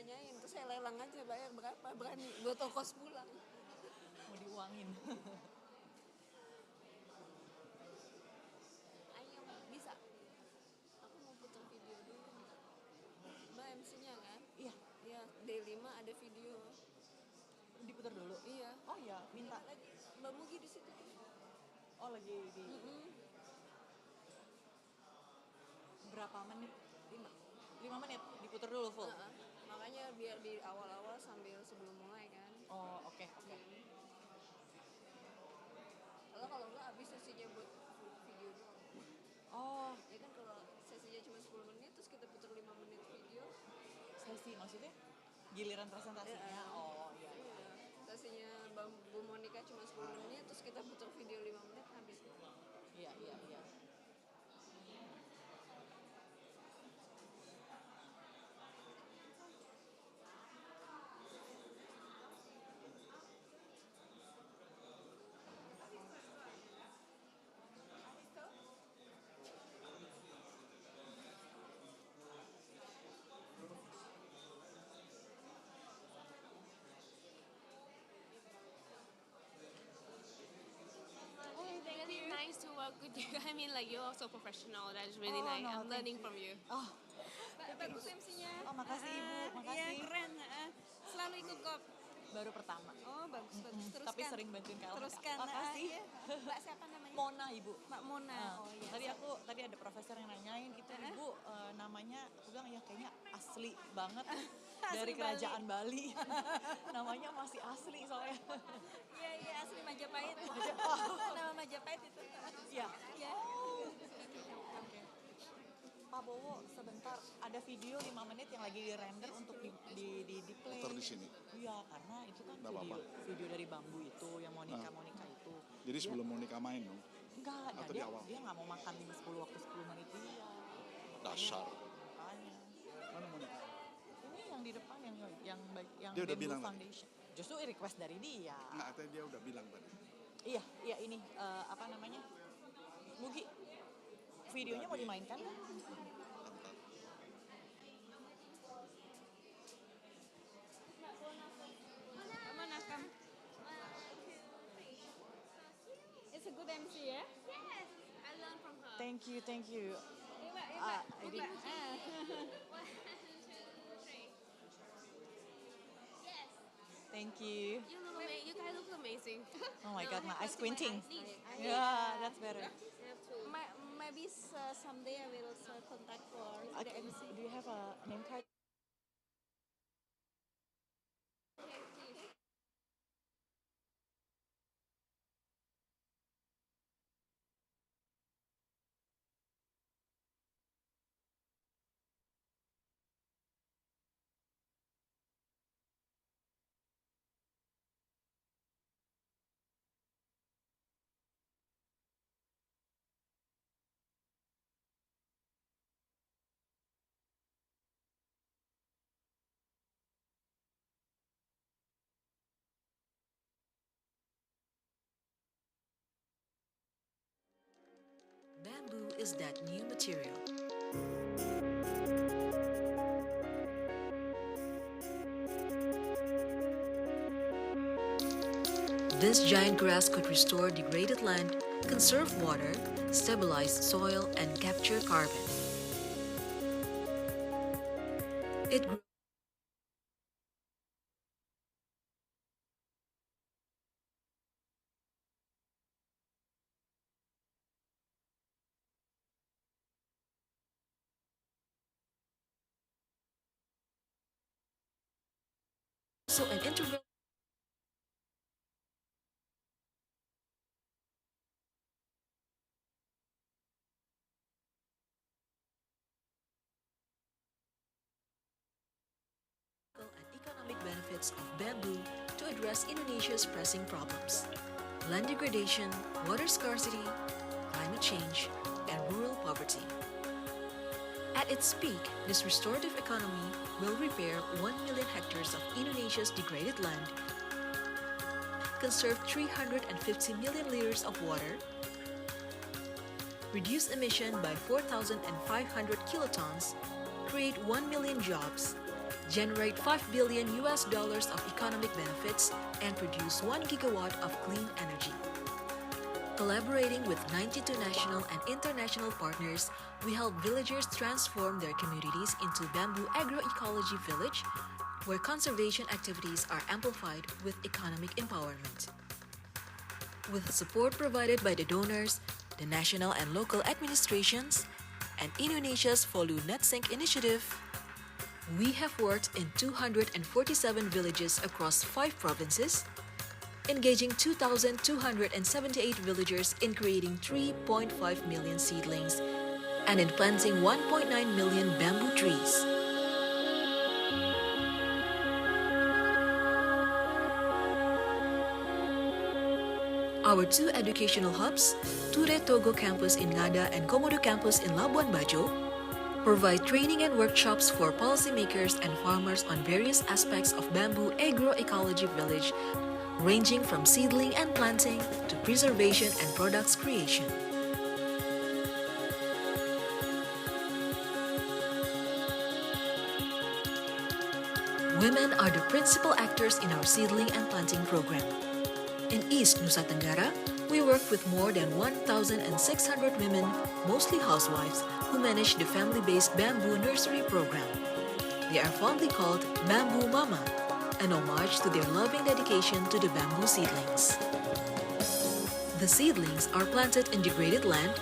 nanyain, terus saya lelang aja, bayar berapa, berani, buat ongkos pulang. Mau diuangin. Ayo, bisa. Aku mau putar video dulu. Mbak MC-nya kan? Iya. Iya, D5 ada video. Diputar dulu? Iya. Oh ya, minta. Lagi, Mbak Mugi di situ. Oh lagi di... Berapa menit? 5 menit, diputar dulu full? Makanya biar di awal-awal sambil sebelum mulai kan. Oh oke. Kalau nggak habis sesinya buat video doang. Oh. Ya kan kalau sesinya cuma 10 menit, terus kita putar 5 menit video. Sesi maksudnya? Giliran presentasinya? Oh iya. Sesinya Bu Monica cuma 10 menit, terus kita putar video 5 menit, habis. Iya. Really nice to work with you. I mean, like you're so professional. That is really nice. I'm learning from you. Oh, bagus MC-nya. Oh, makasih Ibu, makasih. Iya, keren. Selalu ikut kop. Baru pertama. Oh, bagus. Teruskan. Tapi sering bantuin KLHK. Teruskan. Makasih. Iya. Mbak siapa namanya? Mona, Ibu. Mbak Mona. Oh iya. Tadi ada profesor yang nanyain itu Ibu namanya, aku bilang ya kayaknya asli banget dari kerajaan Bali. Namanya masih asli soalnya. Iya, asli Majapahit. Nama Majapahit itu. Iya. Iya. Pak Bowo, sebentar ada video 5 menit yang lagi di-render untuk di play. Putar di sini. Iya, karena itu kan Nggak apa-apa. video dari bambu itu yang Monica itu. Jadi sebelum Monica main dong? Enggak, Atau di awal? dia nggak mau makan 10 menit dia. Dasar. Makanya. Mana Monica? Ini yang di depan yang Dia udah Bamboo bilang Foundation. Justru request dari dia. Nggak, tadi dia udah bilang tadi. Iya ini apa namanya? Mugi. Videonya mau dimainkan kan? It's a good MC ya? Yes, I learned from her. Thank you. Thank you. You guys look amazing. Oh my God, my eyes squinting. Yeah, That's better. Maybe someday I will contact for the MC. Do you have a name card? Bamboo is that new material. This giant grass could restore degraded land, conserve water, stabilize soil, and capture carbon. It grew also an integral and economic benefits of bamboo to address Indonesia's pressing problems: land degradation, water scarcity, climate change, and rural poverty. At its peak, this restorative economy will repair 1 million hectares of Indonesia's degraded land, conserve 350 million liters of water, reduce emission by 4,500 kilotons, create 1 million jobs, generate $5 billion of economic benefits, and produce 1 gigawatt of clean energy. Collaborating with 92 national and international partners, we help villagers transform their communities into bamboo agroecology village, where conservation activities are amplified with economic empowerment. With support provided by the donors, the national and local administrations, and Indonesia's Volu NetSync initiative, we have worked in 247 villages across 5 provinces, engaging 2,278 villagers in creating 3.5 million seedlings and in planting 1.9 million bamboo trees. Our 2 educational hubs, Ture Togo campus in Ngada and Komodo campus in Labuan Bajo, provide training and workshops for policymakers and farmers on various aspects of bamboo agroecology village, ranging from seedling and planting to preservation and products creation. Women are the principal actors in our seedling and planting program. In East Nusa Tenggara, we work with more than 1,600 women, mostly housewives, who manage the family-based bamboo nursery program. They are fondly called Bamboo Mama, an homage to their loving dedication to the bamboo seedlings. The seedlings are planted in degraded land,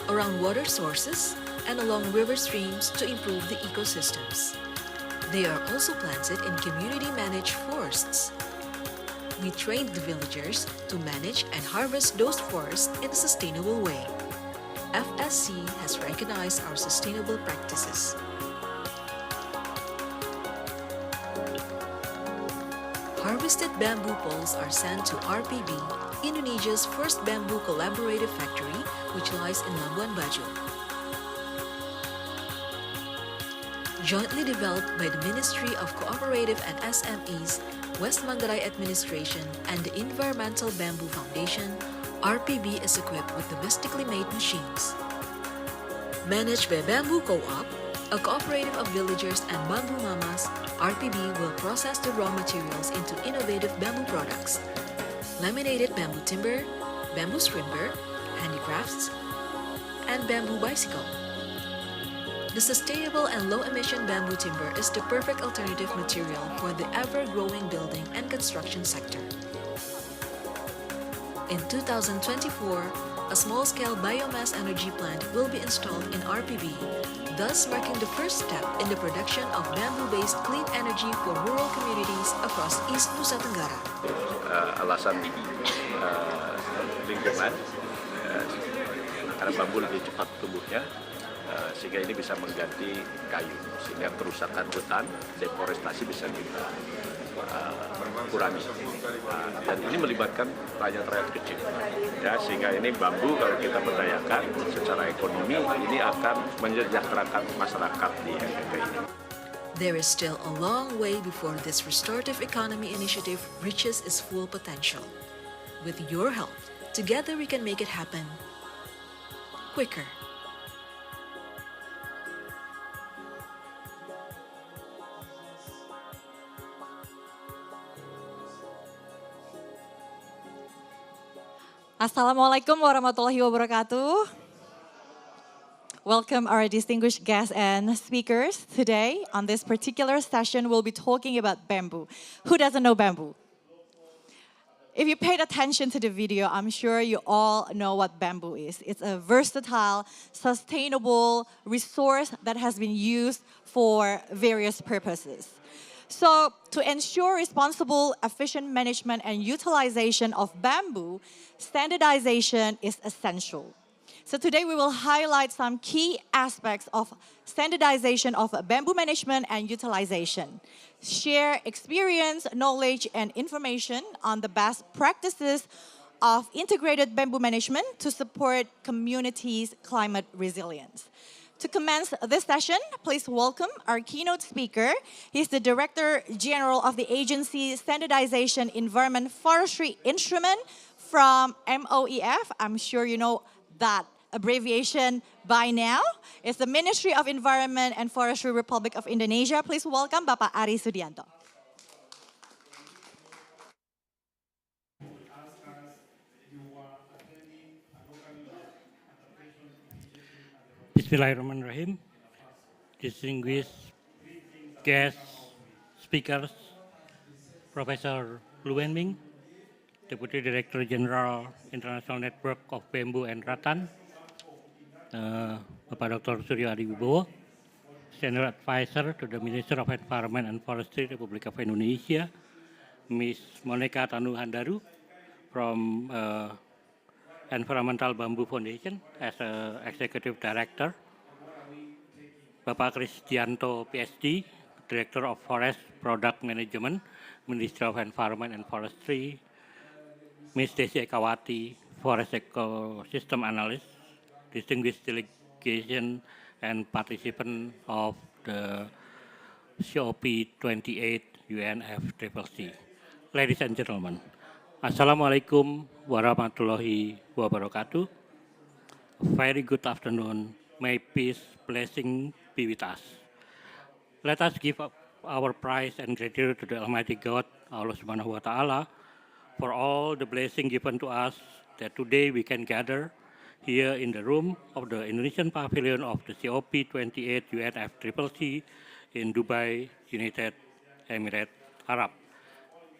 around water sources, and along river streams to improve the ecosystems. They are also planted in community-managed forests. We trained the villagers to manage and harvest those forests in a sustainable way. FSC has recognized our sustainable practices. Harvested bamboo poles are sent to RPB, Indonesia's first bamboo collaborative factory, which lies in Labuan Bajo. Jointly developed by the Ministry of Cooperative and SMEs, West Manggarai Administration, and the Environmental Bamboo Foundation, RPB is equipped with domestically made machines. Managed by Bamboo Co-op, a cooperative of villagers and bamboo mamas, RPB will process the raw materials into innovative bamboo products: laminated bamboo timber, bamboo scrimber, handicrafts, and bamboo bicycle. The sustainable and low-emission bamboo timber is the perfect alternative material for the ever-growing building and construction sector. In 2024, a small-scale biomass energy plant will be installed in RPB, thus marking the first step in the production of bamboo-based clean energy for rural communities across East Nusa Tenggara. Alasan lingkungan, karena bambu lebih cepat tumbuhnya, sehingga ini bisa mengganti kayu, sehingga kerusakan hutan, deforestasi bisa dikurangi. Dan ini melibatkan rakyat-rakyat kecil, ya, sehingga ini bambu kalau kita berdayakan secara ekonomi, ini akan mensejahterakan masyarakat di NTT ini. There is still a long way before this restorative economy initiative reaches its full potential. With your help, together we can make it happen quicker. Assalamualaikum warahmatullahi wabarakatuh. Welcome our distinguished guests and speakers. Today, on this particular session, we'll be talking about bamboo. Who doesn't know bamboo? If you paid attention to the video, I'm sure you all know what bamboo is. It's a versatile, sustainable resource that has been used for various purposes. So, to ensure responsible, efficient management and utilization of bamboo, standardization is essential. So today we will highlight some key aspects of standardization of bamboo management and utilization, share experience, knowledge, and information on the best practices of integrated bamboo management to support communities' climate resilience. To commence this session, please welcome our keynote speaker. He's the Director General of the Agency Standardization Environment Forestry Instrument from MOEF. I'm sure you know that abbreviation by now. It's the Ministry of Environment and Forestry Republic of Indonesia. Please welcome Bapak Ari Sudianto. Bismillahirrahmanirrahim. Distinguished guest speakers, Professor Lu Wenming, Deputy Director General International Network of Bamboo and Rattan, Bapak Dr. Suryo Adi Wibowo, Senior Advisor to the Minister of Environment and Forestry, Republic of Indonesia, Ms. Monica Tanu Handaru from Environmental Bamboo Foundation as Executive Director, Bapak Kristianto PhD, Director of Forest Product Management, Ministry of Environment and Forestry, Ms. Desi Ekawati, Forest Ecosystem Analyst, distinguished delegation and participant of the COP28 UNFCCC. Ladies and gentlemen, Assalamualaikum warahmatullahi wabarakatuh. Very good afternoon. May peace, blessing be with us. Let us give up our praise and gratitude to the Almighty God, Allah Subhanahu wa Ta'ala, for all the blessing given to us that today we can gather here in the room of the Indonesian Pavilion of the COP28 UNFCCC in Dubai, United Emirates Arab.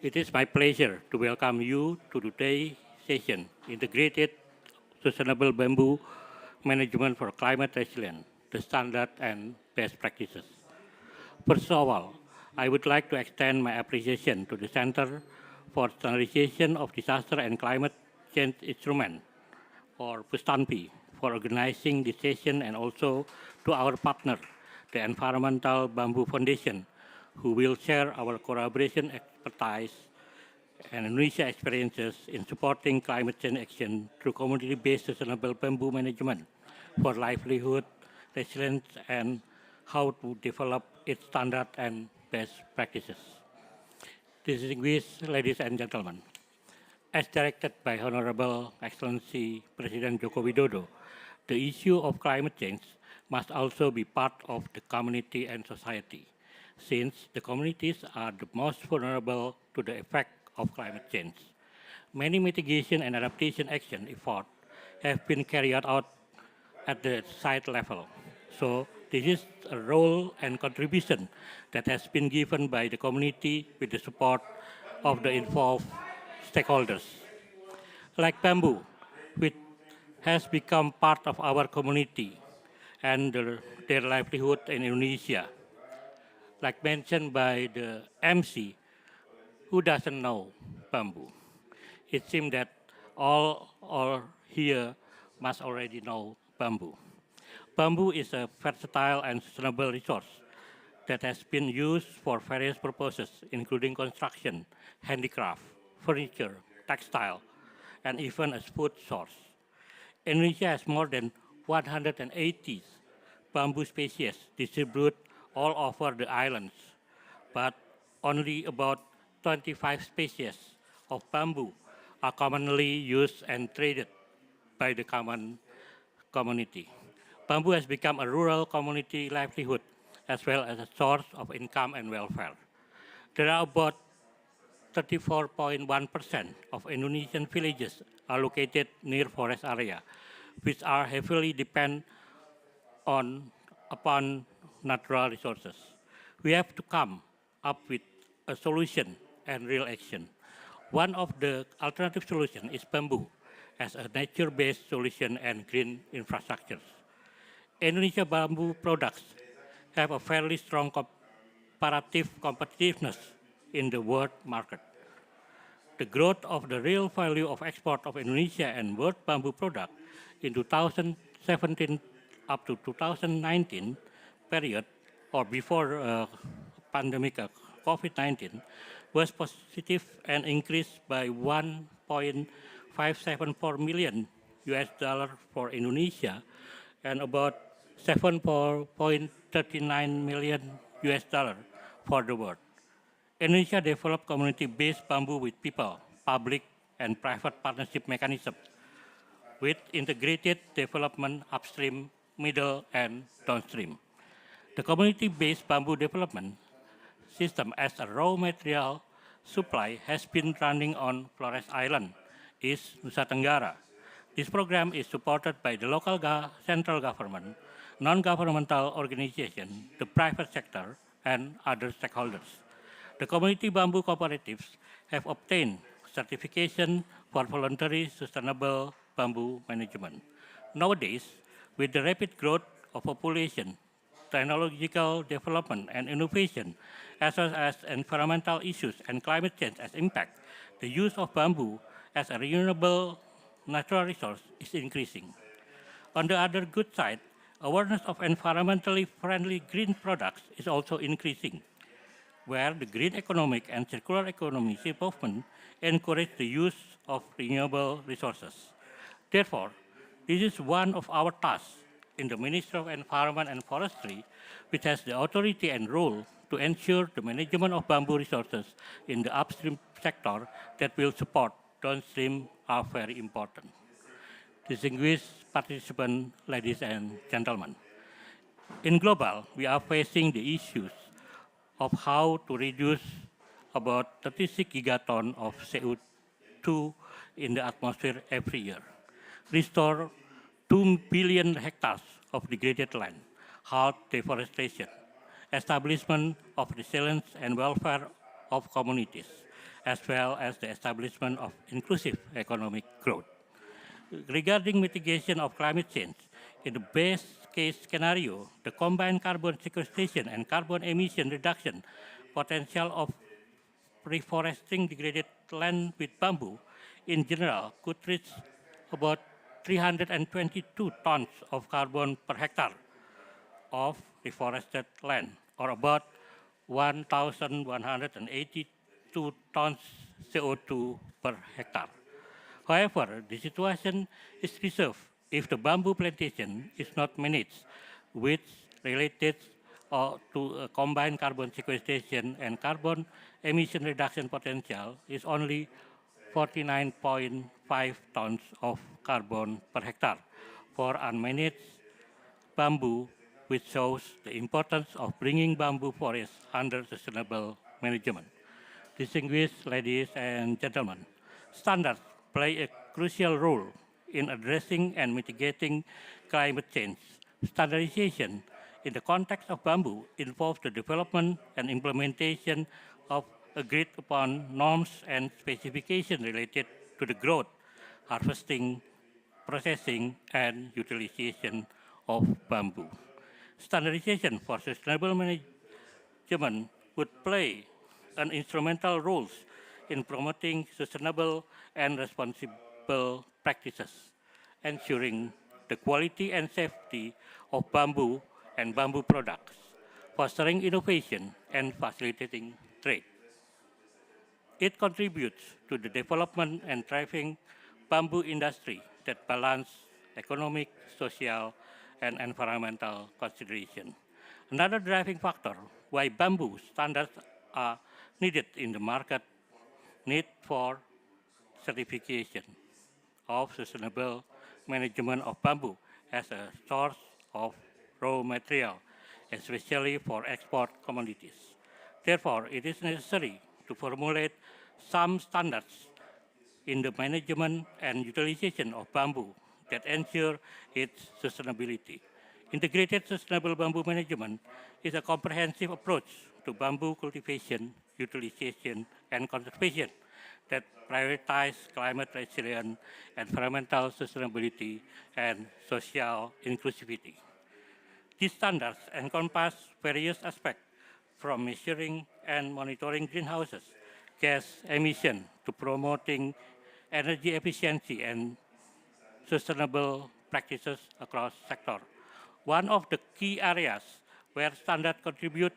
It is my pleasure to welcome you to today's session, Integrated Sustainable Bamboo Management for Climate Resilience, the Standard and Best Practices. First of all, I would like to extend my appreciation to the Center for Standardization of Disaster and Climate Change Instrument, or PUSTANPI, for organizing this session, and also to our partner, the Environmental Bamboo Foundation, who will share our collaboration expertise and Indonesia experiences in supporting climate change action through community-based sustainable bamboo management for livelihood, resilience, and how to develop its standard and best practices. Distinguished ladies and gentlemen, as directed by Honorable Excellency President Joko Widodo, the issue of climate change must also be part of the community and society, since the communities are the most vulnerable to the effect of climate change. Many mitigation and adaptation action efforts have been carried out at the site level. So this is a role and contribution that has been given by the community with the support of the involved stakeholders. Like bamboo, which has become part of our community and their livelihood in Indonesia. Like mentioned by the MC, who doesn't know bamboo? It seems that all here must already know bamboo. Bamboo is a versatile and sustainable resource that has been used for various purposes, including construction, handicraft, furniture, textile, and even as food source. Indonesia has more than 180 bamboo species distributed all over the islands, but only about 25 species of bamboo are commonly used and traded by the common community. Bamboo has become a rural community livelihood as well as a source of income and welfare. There are about 34.1% of Indonesian villages are located near forest area, which are heavily dependent upon natural resources. We have to come up with a solution and real action. One of the alternative solutions is bamboo as a nature-based solution and green infrastructures. Indonesia bamboo products have a fairly strong comparative competitiveness in the world market. The growth of the real value of export of Indonesia and world bamboo product in 2017 up to 2019 period, or before pandemic COVID-19, was positive and increased by 1.574 million US dollar for Indonesia and about 7.39 million US dollar for the world. Indonesia developed community-based bamboo with people, public and private partnership mechanisms with integrated development upstream, middle, and downstream. The community-based bamboo development system as a raw material supply has been running on Flores Island, East Nusa Tenggara. This program is supported by the local central government, non-governmental organizations, the private sector, and other stakeholders. The community bamboo cooperatives have obtained certification for voluntary sustainable bamboo management. Nowadays, with the rapid growth of population, technological development and innovation, as well as environmental issues and climate change as impact, the use of bamboo as a renewable natural resource is increasing. On the other good side, awareness of environmentally friendly green products is also increasing, where the green economic and circular economy movement encourage the use of renewable resources. Therefore, this is one of our tasks in the Ministry of Environment and Forestry, which has the authority and role to ensure the management of bamboo resources in the upstream sector that will support downstream are very important. Distinguished participants, ladies and gentlemen, in global, we are facing the issues of how to reduce about 36 gigaton of CO2 in the atmosphere every year, restore 2 billion hectares of degraded land, halt deforestation, establishment of resilience and welfare of communities, as well as the establishment of inclusive economic growth. Regarding mitigation of climate change, in the best case scenario, the combined carbon sequestration and carbon emission reduction potential of reforesting degraded land with bamboo in general could reach about 322 tons of carbon per hectare of reforested land, or about 1,182 tons CO2 per hectare. However, the situation is reserved if the bamboo plantation is not managed, which related to combined carbon sequestration and carbon emission reduction potential is only 49.5 tons of carbon per hectare for unmanaged bamboo, which shows the importance of bringing bamboo forests under sustainable management. Distinguished ladies and gentlemen, standards play a crucial role in addressing and mitigating climate change. Standardization in the context of bamboo involves the development and implementation of agreed upon norms and specifications related to the growth, harvesting, processing, and utilization of bamboo. Standardization for sustainable management would play an instrumental role in promoting sustainable and responsible practices, ensuring the quality and safety of bamboo and bamboo products, fostering innovation and facilitating trade. It contributes to the development and thriving bamboo industry that balance economic, social, and environmental consideration. Another driving factor why bamboo standards are needed in the market need for certification of sustainable management of bamboo as a source of raw material, especially for export commodities. Therefore, it is necessary to formulate some standards in the management and utilization of bamboo that ensure its sustainability. Integrated sustainable bamboo management is a comprehensive approach to bamboo cultivation, utilization, and conservation that prioritize climate resilience, environmental sustainability, and social inclusivity. These standards encompass various aspects from measuring and monitoring greenhouse gas emission to promoting energy efficiency and sustainable practices across sectors. One of the key areas where standards contribute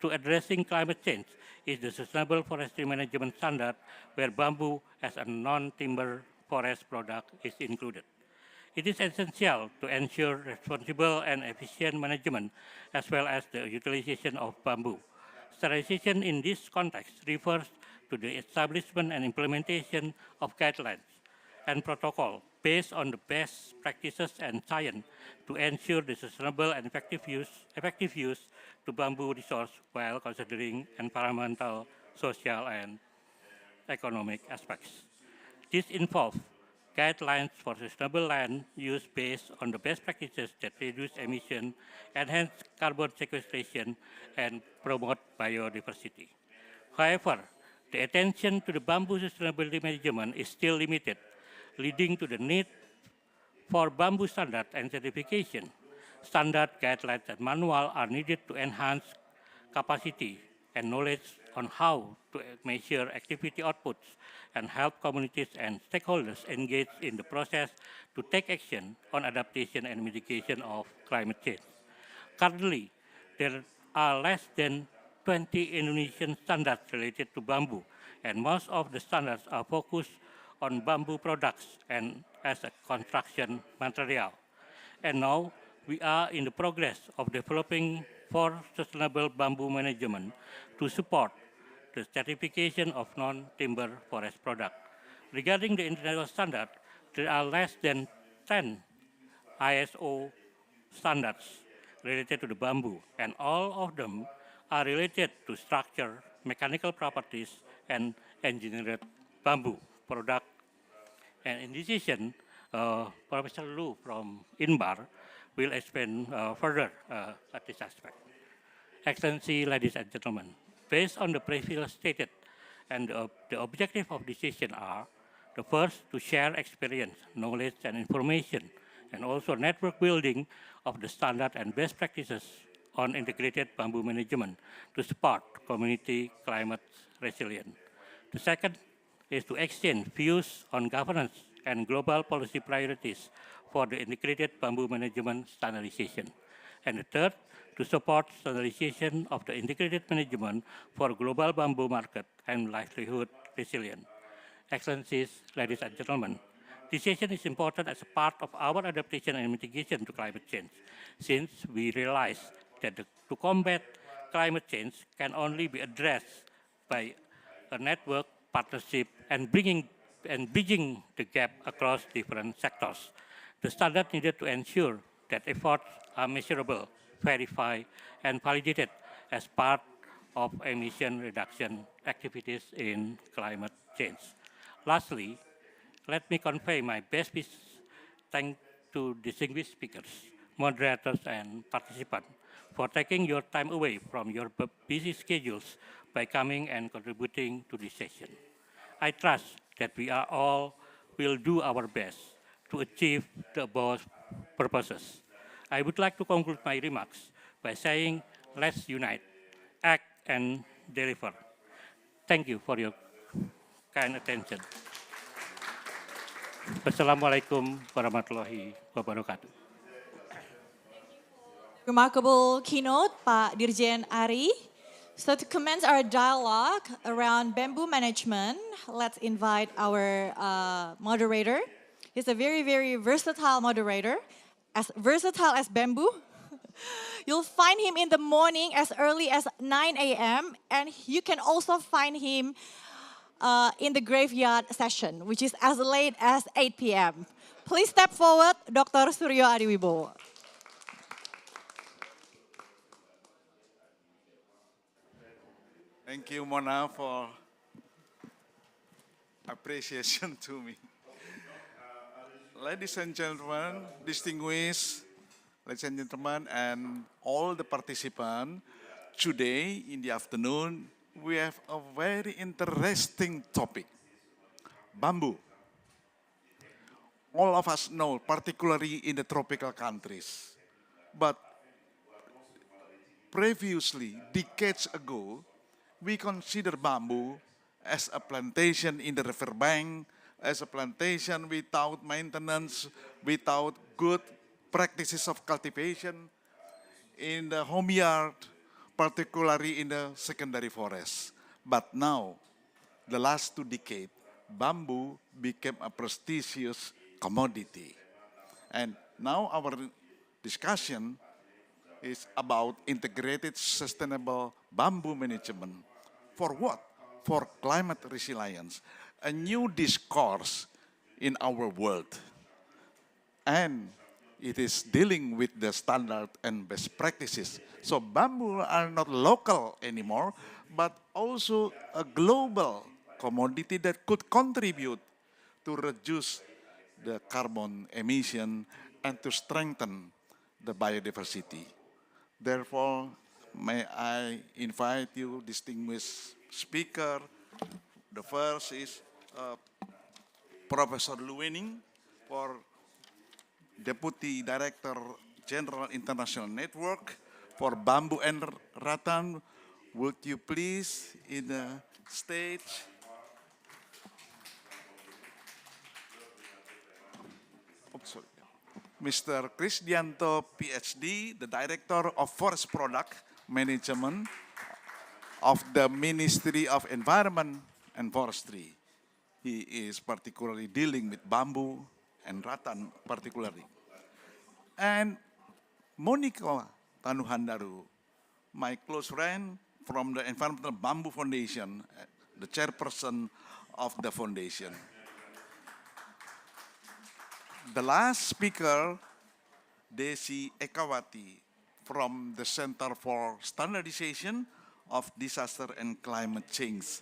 to addressing climate change is the Sustainable Forestry Management Standard, where bamboo as a non-timber forest product is included. It is essential to ensure responsible and efficient management as well as the utilization of bamboo. Standardization in this context refers to the establishment and implementation of guidelines and protocol based on the best practices and science to ensure the sustainable and effective use to bamboo resource while considering environmental, social, and economic aspects. This involves guidelines for sustainable land use based on the best practices that reduce emission, enhance carbon sequestration, and promote biodiversity. However, the attention to the bamboo sustainability management is still limited, leading to the need for bamboo standard and certification. Standard guidelines and manual are needed to enhance capacity and knowledge on how to measure activity outputs and help communities and stakeholders engage in the process to take action on adaptation and mitigation of climate change. Currently, there are less than 20 Indonesian standards related to bamboo, and most of the standards are focused on bamboo products and as a construction material. And now we are in the progress of developing for sustainable bamboo management to support the certification of non-timber forest products. Regarding the international standard, there are less than 10 ISO standards related to the bamboo, and all of them are related to structure, mechanical properties, and engineered bamboo product. And in this session, Professor Lu from INBAR will explain further at this aspect. Excellency, ladies and gentlemen, based on the previously stated, and the objective of this session are, the first, to share experience, knowledge, and information, and also network building of the standard and best practices on integrated bamboo management to support community climate resilience. The second is to exchange views on governance and global policy priorities for the integrated bamboo management standardization. And the third, to support standardization of the integrated management for global bamboo market and livelihood resilience. Excellencies, ladies and gentlemen, this session is important as a part of our adaptation and mitigation to climate change, since we realize that to combat climate change can only be addressed by a network partnership and bridging the gap across different sectors. The standard needed to ensure that efforts are measurable, verified, and validated as part of emission reduction activities in climate change. Lastly, let me convey my best wishes thanks to distinguished speakers, moderators, and participants for taking your time away from your busy schedules by coming and contributing to this session. I trust that we are all will do our best to achieve the above purposes. I would like to conclude my remarks by saying, let's unite, act, and deliver. Thank you for your kind attention. Wassalamualaikum warahmatullahi wabarakatuh. Remarkable keynote, Pak Dirjen Ari. So to commence our dialogue around bamboo management, let's invite our moderator. He's a very, very versatile moderator, as versatile as bamboo. You'll find him in the morning as early as 9 a.m. and you can also find him in the graveyard session, which is as late as 8 p.m. Please step forward, Dr. Suryo Adiwibowo. Thank you, Mona, for appreciation to me. Ladies and gentlemen, distinguished ladies and gentlemen, and all the participants, today in the afternoon, we have a very interesting topic, bamboo. All of us know, particularly in the tropical countries, but previously, decades ago, we consider bamboo as a plantation in the riverbank, as a plantation without maintenance, without good practices of cultivation in the home yard, particularly in the secondary forest. But now, the last 2 decades, bamboo became a prestigious commodity. And now our discussion is about integrated sustainable bamboo management. For what? For climate resilience, a new discourse in our world. and it is dealing with the standard and best practices. So bamboo are not local anymore, but also a global commodity that could contribute to reduce the carbon emission and to strengthen the biodiversity. Therefore, may I invite you, distinguished speaker. The first is Professor Luwening, for Deputy Director General International Network for Bamboo and Rattan. Would you please in the stage? Sorry. Mr. Krisdianto, PhD, the Director of Forest Product Management of the Ministry of Environment and Forestry. He is particularly dealing with bamboo and rattan particularly. And Monica Tanuhandaru, my close friend from the Environmental Bamboo Foundation, the chairperson of the foundation. The last speaker, Desi Ekawati, from the Center for Standardization of Disaster and Climate Change,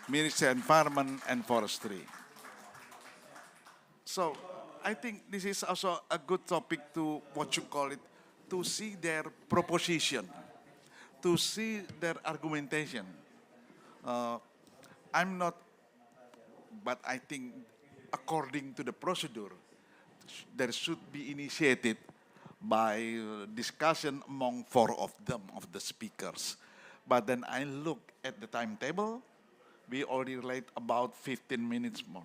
Ministry of Environment and Forestry. So I think this is also a good topic to, what you call it, to see their proposition, to see their argumentation. I'm not, but I think according to the procedure, there should be initiated by discussion among four of them, of the speakers. But then I look at the timetable, we already late about 15 minutes more.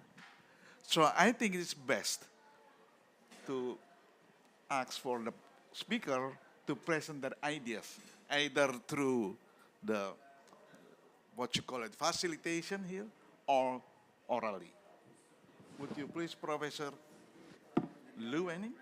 So I think it's best to ask for the speaker to present their ideas, either through the, what you call it, facilitation here, or orally. Would you please, Professor Luwening?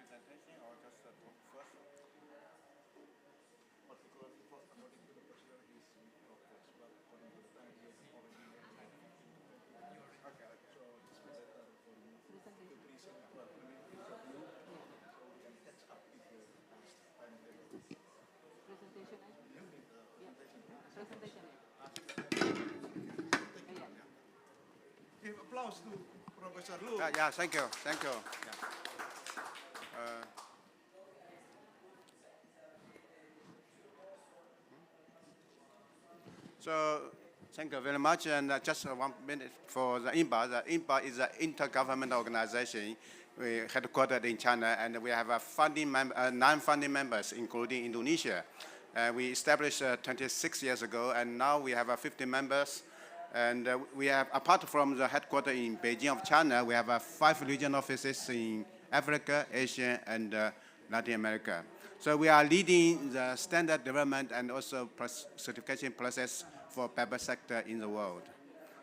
Give applause to Professor Lu. Yeah, thank you. So, thank you very much. And just 1 minute for the INBA. The INBA is an intergovernmental organization. We headquartered in China, and we have a non-funding members, including Indonesia. We established 26 years ago, and now we have 50 members. And we have, apart from the headquarters in Beijing of China, we have 5 regional offices in Africa, Asia, and Latin America. So we are leading the standard development and also certification process for paper sector in the world.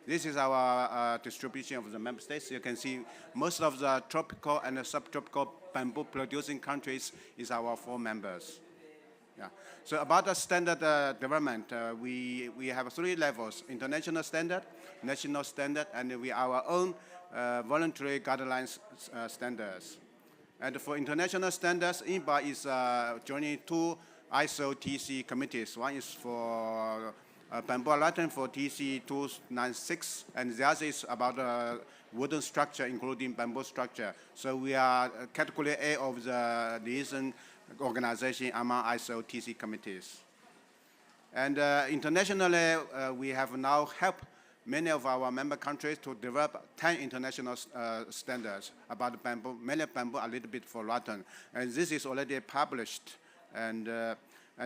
This is our distribution of the member states. You can see most of the tropical and the subtropical bamboo producing countries is our 4 members. Yeah. So about the standard development, we have 3 levels: international standard, national standard, and our own voluntary guidelines standards. And for international standards, INBA is joining 2 ISO TC committees. One is for bamboo rattan for TC 296, and the other is about wooden structure, including bamboo structure. So we are category A of the liaison organization among ISO TC committees. And internationally, we have now helped many of our member countries to develop 10 international standards about bamboo, mainly bamboo, a little bit for rattan. And this is already published. And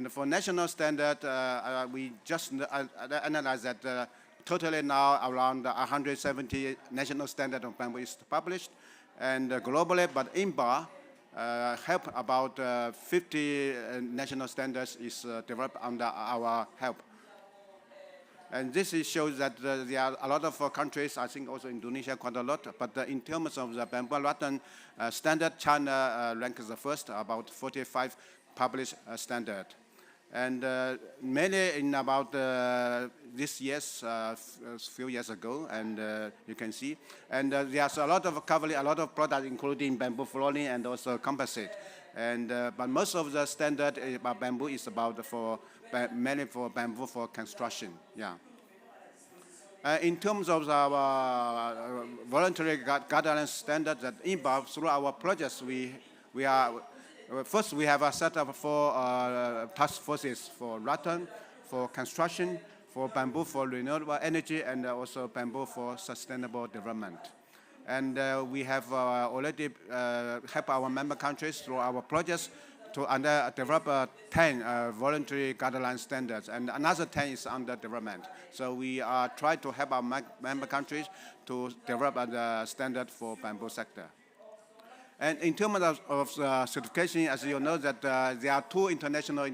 for national standard, we just analyzed that totally now around 170 national standard of bamboo is published. And globally, but INBA, help about 50 national standards is developed under our help. And this shows that there are a lot of countries, I think also Indonesia quite a lot, but in terms of the bamboo rattan standard, China ranks the first, about 45 published standard. And many in about this years, few years ago, and you can see. And there's a lot of covering, a lot of products, including bamboo flooring and also composite. And but most of the standard about bamboo is about mainly for bamboo for construction. Yeah. In terms of our voluntary guidelines standards that involve through our projects, we are first we have a set up for task forces for rattan, for construction, for bamboo for renewable energy, and also bamboo for sustainable development. And we have already helped our member countries through our projects to develop 10 voluntary guideline standards, and another 10 is under development. So we are trying to help our member countries to develop the standard for bamboo sector. And in terms of certification, as you know, that there are two international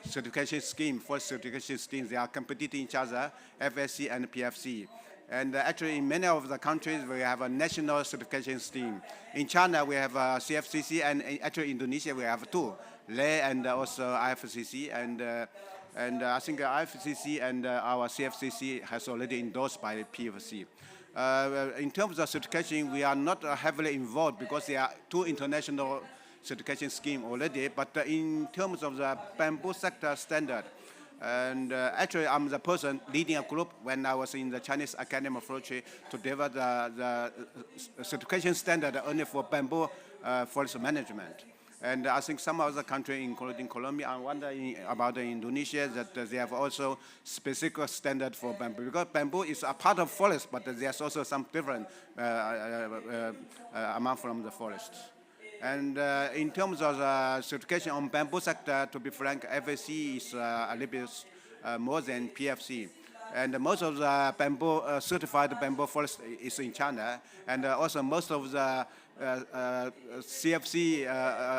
certification schemes, forest certification schemes. They are competing each other, FSC and PFC. And actually, in many of the countries, we have a national certification scheme. In China, we have CFCC, and actually Indonesia, we have two, LE and also IFCC. And I think IFCC and our CFCC has already endorsed by PFC. In terms of certification, we are not heavily involved because there are two international certification schemes already. But in terms of the bamboo sector standard, and actually, I'm the person leading a group when I was in the Chinese Academy of Forestry to develop the certification standard only for bamboo forest management. And I think some other countries, including Colombia, I'm wondering about Indonesia, that they have also specific standard for bamboo. Because bamboo is a part of forest, but there's also some different amount from the forest. And in terms of the certification on bamboo sector, to be frank, FSC is a little bit more than PFC. And most of the bamboo, certified bamboo forest is in China. And also most of the CFC,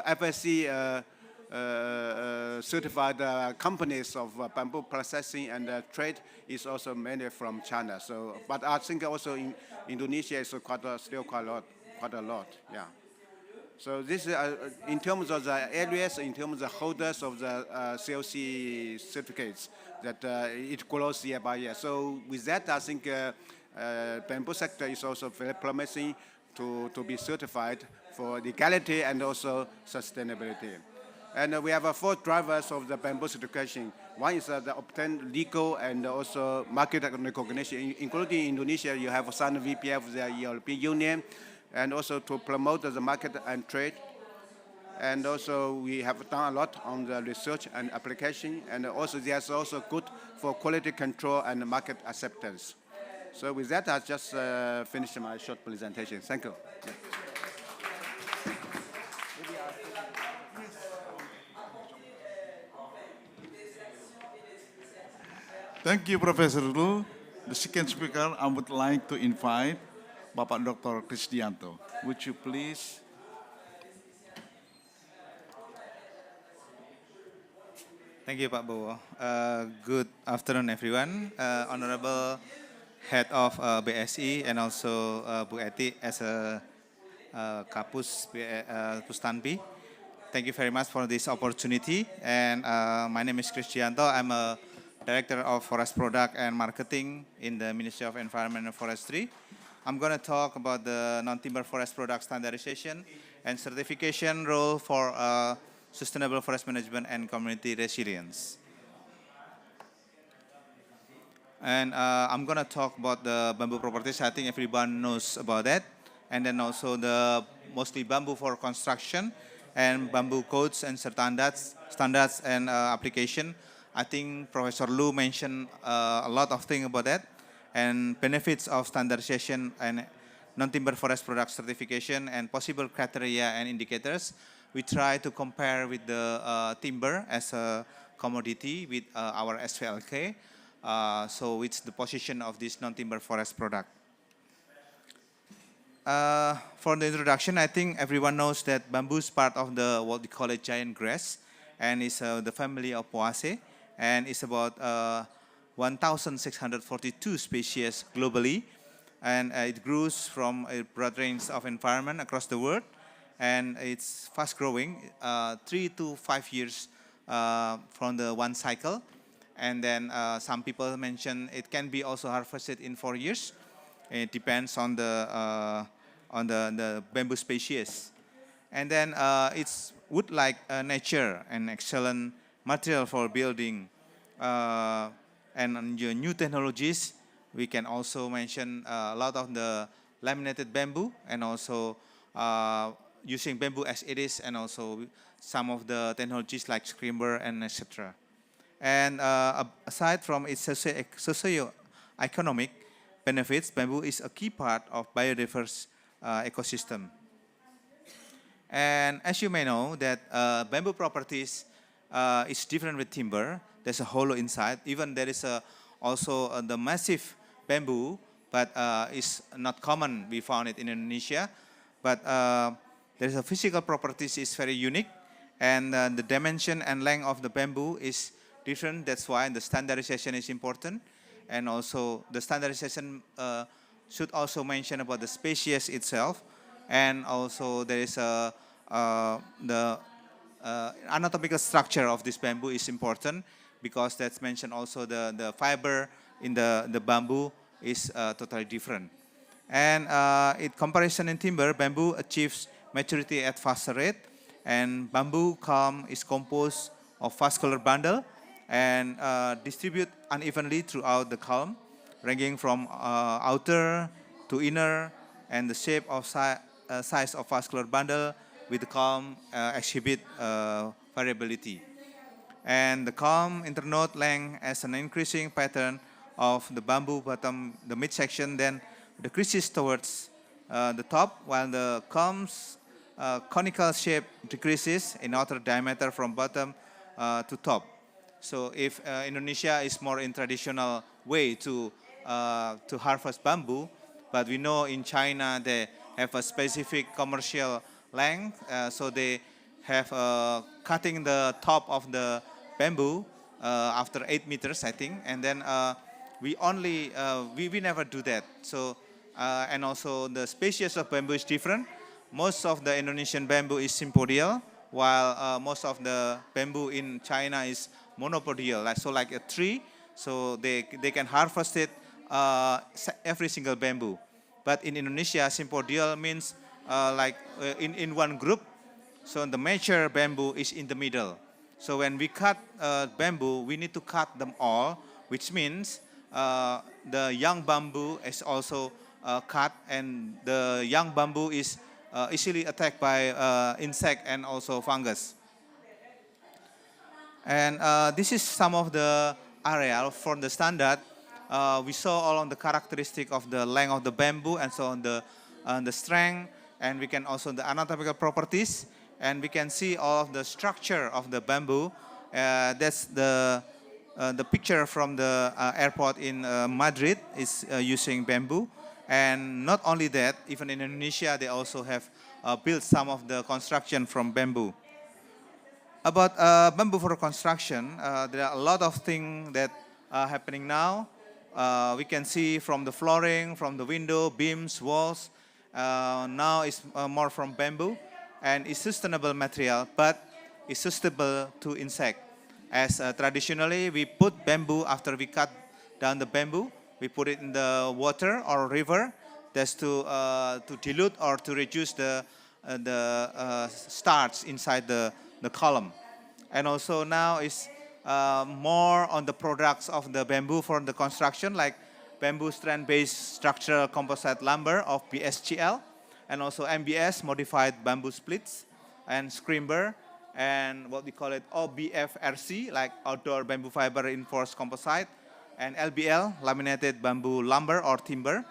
FSC certified companies of bamboo processing and trade is also mainly from China. So, but I think also in Indonesia is still quite a lot, yeah. So this is in terms of the areas, in terms of the holders of the COC certificates, that it grows year by year. So with that, I think bamboo sector is also very promising to be certified for legality and also sustainability. And we have 4 drivers of the bamboo certification. One is the obtain legal and also market recognition. Including Indonesia, you have signed VPF, the European Union, and also to promote the market and trade. And also we have done a lot on the research and application, and also there's also good for quality control and market acceptance. So with that, I just finished my short presentation. Thank you. Thank you, Professor Lu. The second speaker, I would like to invite Bapak Dr. Krisdianto. Would you please? Thank you, Pak Bowo. Good afternoon, everyone. Honorable Head of BSI and also Bu Eti as a Kapus Pustanpi. Thank you very much for this opportunity. And my name is Krisdianto. I'm a Director of Forest Product and Marketing in the Ministry of Environment and Forestry. I'm going to talk about the non-timber forest product standardization and certification role for sustainable forest management and community resilience. And I'm going to talk about the bamboo properties. I think everyone knows about that. And then also the mostly bamboo for construction and bamboo codes and standards and application. I think Professor Lu mentioned a lot of things about that, and benefits of standardization and non-timber forest product certification and possible criteria and indicators. We try to compare with the timber as a commodity with our SVLK. So it's the position of this non-timber forest product. For the introduction, I think everyone knows that bamboo is part of the what we call a giant grass, and is the family of Poaceae, and it's about 1,642 species globally, and it grows from a broad range of environment across the world, and it's fast growing, 3 to 5 years from the one cycle. And then some people mention it can be also harvested in 4 years. It depends on the bamboo species. And then it's wood-like nature and excellent material for building. And on the new technologies, we can also mention a lot of the laminated bamboo and also using bamboo as it is, and also some of the technologies like scrimber and etc. And aside from its socio-economic benefits, bamboo is a key part of biodiverse ecosystem. And as you may know, that bamboo properties is different with timber. There's a hollow inside. Even there is also the massive bamboo, but it's not common. We found it in Indonesia. But there's a physical properties is very unique, and the dimension and length of the bamboo is different. That's why the standardization is important. And also the standardization should also mention about the species itself. And also there is the anatomical structure of this bamboo is important, because that's mentioned also the fiber in the bamboo is totally different. And in comparison in timber, bamboo achieves maturity at faster rate, and bamboo culm is composed of vascular bundle and distribute unevenly throughout the culm, ranging from outer to inner, and the shape of size of vascular bundle with the culm exhibit variability. And the culm internode length has an increasing pattern of the bamboo bottom, the midsection, then decreases towards the top, while the culm's conical shape decreases in outer diameter from bottom to top. So if Indonesia is more in traditional way to harvest bamboo, but we know in China they have a specific commercial length, so they have cutting the top of the bamboo after 8 meters, I think, and then we never do that. So and also the species of bamboo is different. Most of the Indonesian bamboo is sympodial, while most of the bamboo in China is monopodial, like a tree. So they can harvest it every single bamboo. But in Indonesia, sympodial means in one group. So the mature bamboo is in the middle. So when we cut bamboo, we need to cut them all, which means the young bamboo is also cut, and the young bamboo is easily attacked by insect and also fungus. And this is some of the area from the standard. We saw all on the characteristic of the length of the bamboo, and so on the strength, and we can also the anatomical properties, and we can see all of the structure of the bamboo. That's the picture from the airport in Madrid is using bamboo. And not only that, even in Indonesia, they also have built some of the construction from bamboo. About bamboo for construction, there are a lot of things that are happening now. We can see from the flooring, from the window, beams, walls. Now it's more from bamboo, and it's sustainable material, but it's suitable to insect. As traditionally, we put bamboo after we cut down the bamboo. We put it in the water or river. That's to dilute or to reduce the starch inside the column. And also now it's more on the products of the bamboo for the construction, like bamboo strand-based structural composite lumber of BSGL, and also MBS, modified bamboo splits, and scrimber, and what we call it OBFRC, like outdoor bamboo fiber reinforced composite, and LBL, laminated bamboo lumber or timber,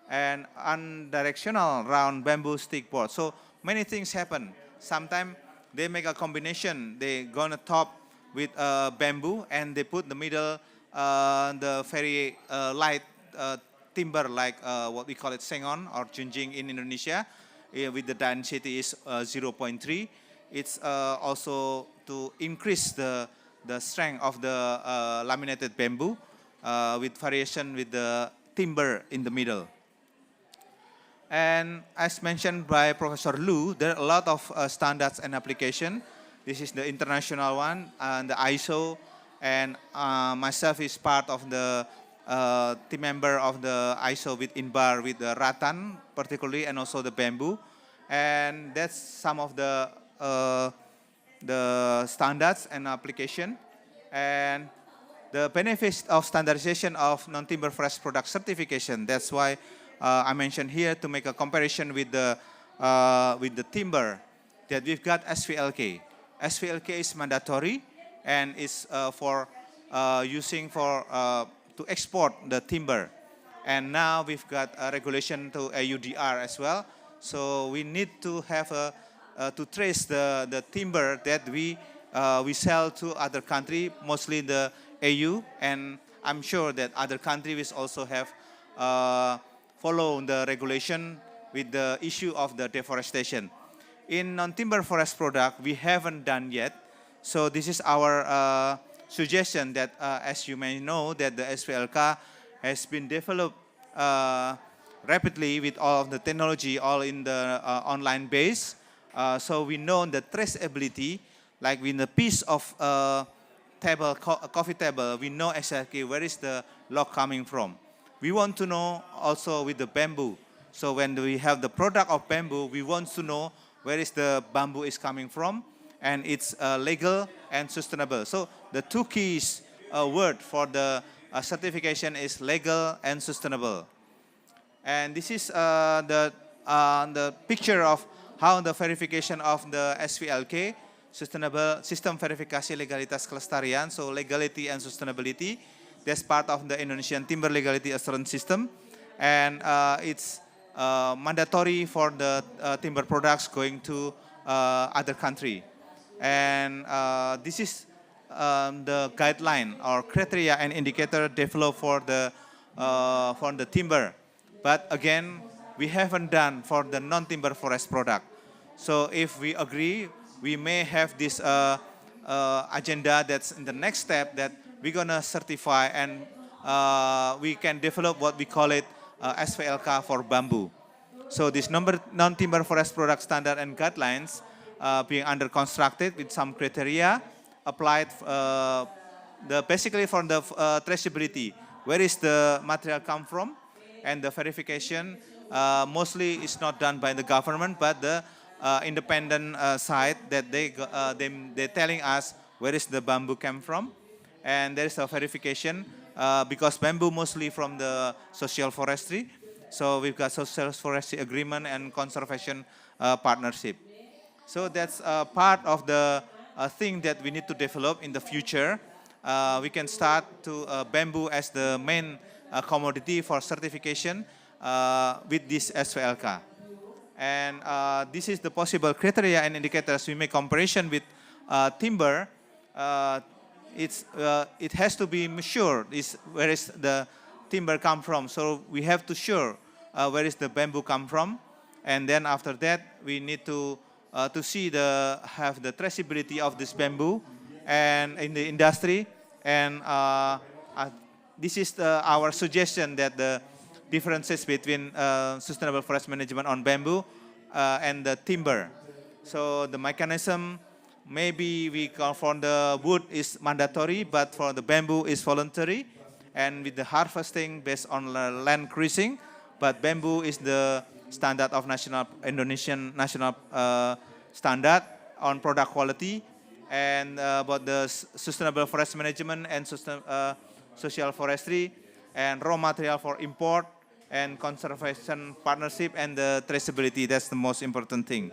and unidirectional round bamboo stick board. So many things happen. Sometimes they make a combination. They gonna top with bamboo, and they put the middle the very light timber, like what we call it sengon or junjing in Indonesia, with the density is 0.3. It's also to increase the strength of the laminated bamboo with variation with the timber in the middle. And as mentioned by Professor Lu, there are a lot of standards and application. This is the international one, the ISO, and myself is part of the team member of the ISO with INBAR with the rattan particularly, and also the bamboo, and that's some of the standards and application, and the benefits of standardization of non-timber forest product certification. That's why I mentioned here to make a comparison with the timber that we've got SVLK. SVLK is mandatory and is for using for to export the timber. And now we've got a regulation to AUDR as well. So we need to have to trace the timber that we sell to other country, mostly the AU, and I'm sure that other countries also have follow the regulation with the issue of the deforestation. In non-timber forest product, we haven't done yet. So this is our suggestion that, as you may know, that the SVLK has been developed rapidly with all of the technology, all in the online base. So we know the traceability, like in the piece of table, coffee table, we know exactly where is the log coming from. We want to know also with the bamboo. So when we have the product of bamboo, we want to know where is the bamboo is coming from, and it's legal and sustainable. So the two keys word for the certification is legal and sustainable. And this is the picture of how the verification of the SVLK, Sustainable System Verifikasi Legalitas Kelestarian, so legality and sustainability. That's part of the Indonesian Timber Legality Assurance System, and it's mandatory for the timber products going to other country. And this is the guideline or criteria and indicator developed for the timber. But again, we haven't done for the non-timber forest product. So if we agree, we may have this agenda that's in the next step that we're gonna certify, and we can develop what we call it SVLK for bamboo. So this non-timber forest product standard and guidelines being under constructed with some criteria applied basically for the traceability. Where is the material come from? And the verification mostly is not done by the government, but the independent side that they're telling us where is the bamboo came from. And there is a verification because bamboo mostly from the social forestry. So we've got social forestry agreement and conservation partnership. So that's part of the thing that we need to develop in the future. We can start to bamboo as the main commodity for certification with this SVLK. And this is the possible criteria and indicators. We make comparison with timber. It has to be sure where is the timber come from. So we have to sure where is the bamboo come from, and then after that we need to see have the traceability of this bamboo and in the industry. And this is our suggestion that the differences between sustainable forest management on bamboo and the timber. So the mechanism, maybe we call for the wood is mandatory, but for the bamboo is voluntary, and with the harvesting based on land creasing, but bamboo is the standard of Indonesian national standard on product quality. And about the sustainable forest management and social forestry and raw material for import and conservation partnership and the traceability, that's the most important thing.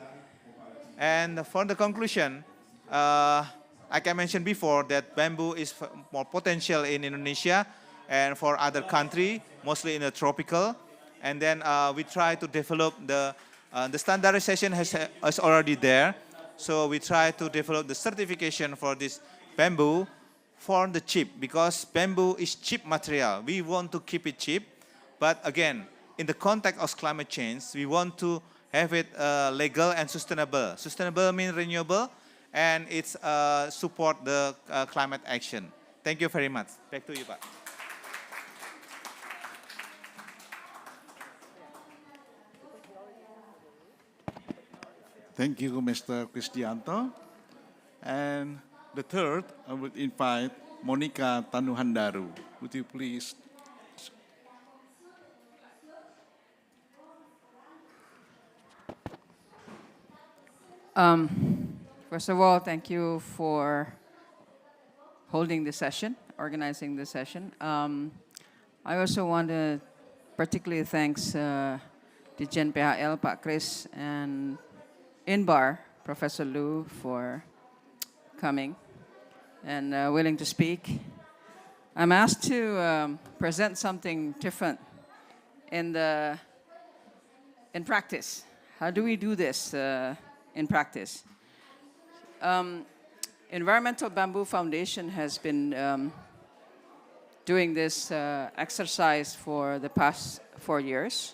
And for the conclusion, like I mentioned before, that bamboo is more potential in Indonesia and for other country, mostly in the tropical. And then we try to develop the standardization is already there. So we try to develop the certification for this bamboo for the cheap, because bamboo is cheap material. We want to keep it cheap. But again, in the context of climate change, we want to have it legal and sustainable. Sustainable means renewable, and it's support the climate action. Thank you very much. Back to you, Pak. Thank you, Mr. Kristianto. And the third, I would invite Monica Tanuhandaru. Would you please? First of all, thank you for holding this session, organizing this session. I also want to particularly thanks Dijen PHL, Pak Chris, and INBAR, Professor Lu, for coming and willing to speak. I'm asked to present something different in practice. How do we do this in practice? Environmental Bamboo Foundation has been doing this exercise for the past 4 years,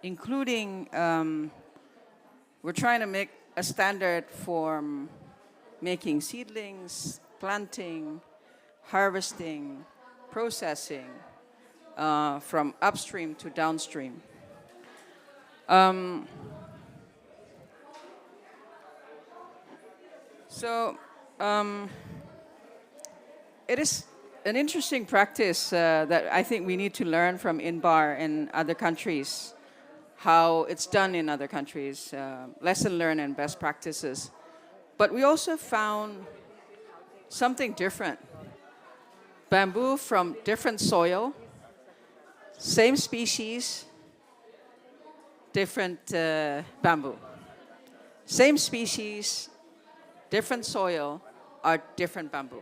including we're trying to make a standard for making seedlings, planting, harvesting, processing from upstream to downstream. It is an interesting practice that I think we need to learn from INBAR and other countries, how it's done in other countries, lesson learned and best practices. But we also found something different. Bamboo from different soil, same species, different bamboo. Same species, different soil, are different bamboo.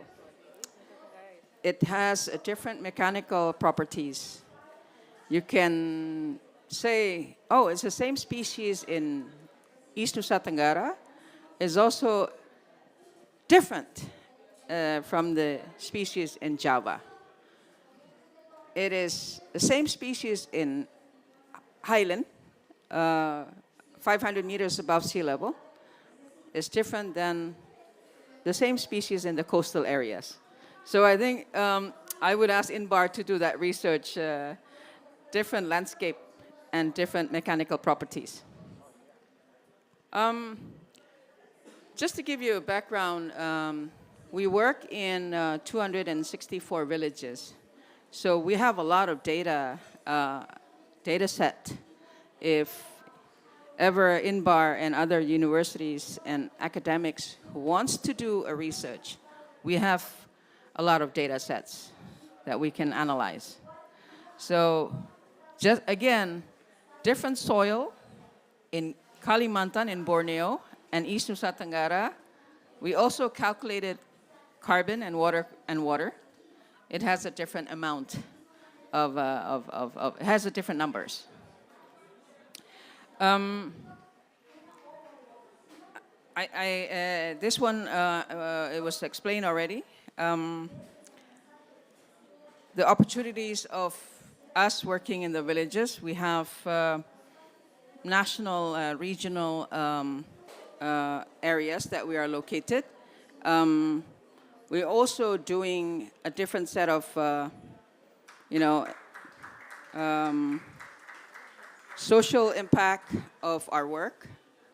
It has different mechanical properties. You can say, oh, it's the same species in East Nusa Tenggara. It's also different from the species in Java. It is the same species in highland, 500 meters above sea level. It's different than the same species in the coastal areas. So I think I would ask INBAR to do that research, different landscape and different mechanical properties. Just to give you a background, we work in 264 villages. So we have a lot of data set. If ever INBAR and other universities and academics who wants to do a research, we have a lot of data sets that we can analyze. So just again, different soil in Kalimantan in Borneo and East Nusa Tenggara. We also calculated carbon and water. It has a different amount it has a different numbers. This one, it was explained already. The opportunities of us working in the villages, we have national, regional areas that we are located. We're also doing a different set of, social impact of our work.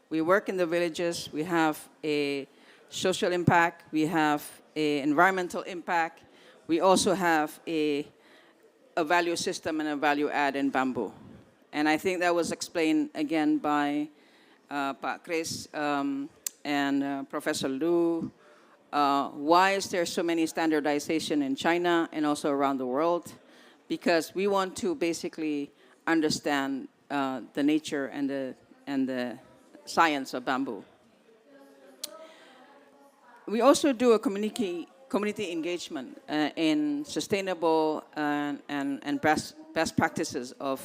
We work in the villages. We have a social impact. We have an environmental impact. We also have a value system and a value add in bamboo. And I think that was explained again by Pak Chris and Professor Lu. Why is there so many standardization in China and also around the world? Because we want to basically understand the nature and the science of bamboo. We also do a community engagement in sustainable and best practices of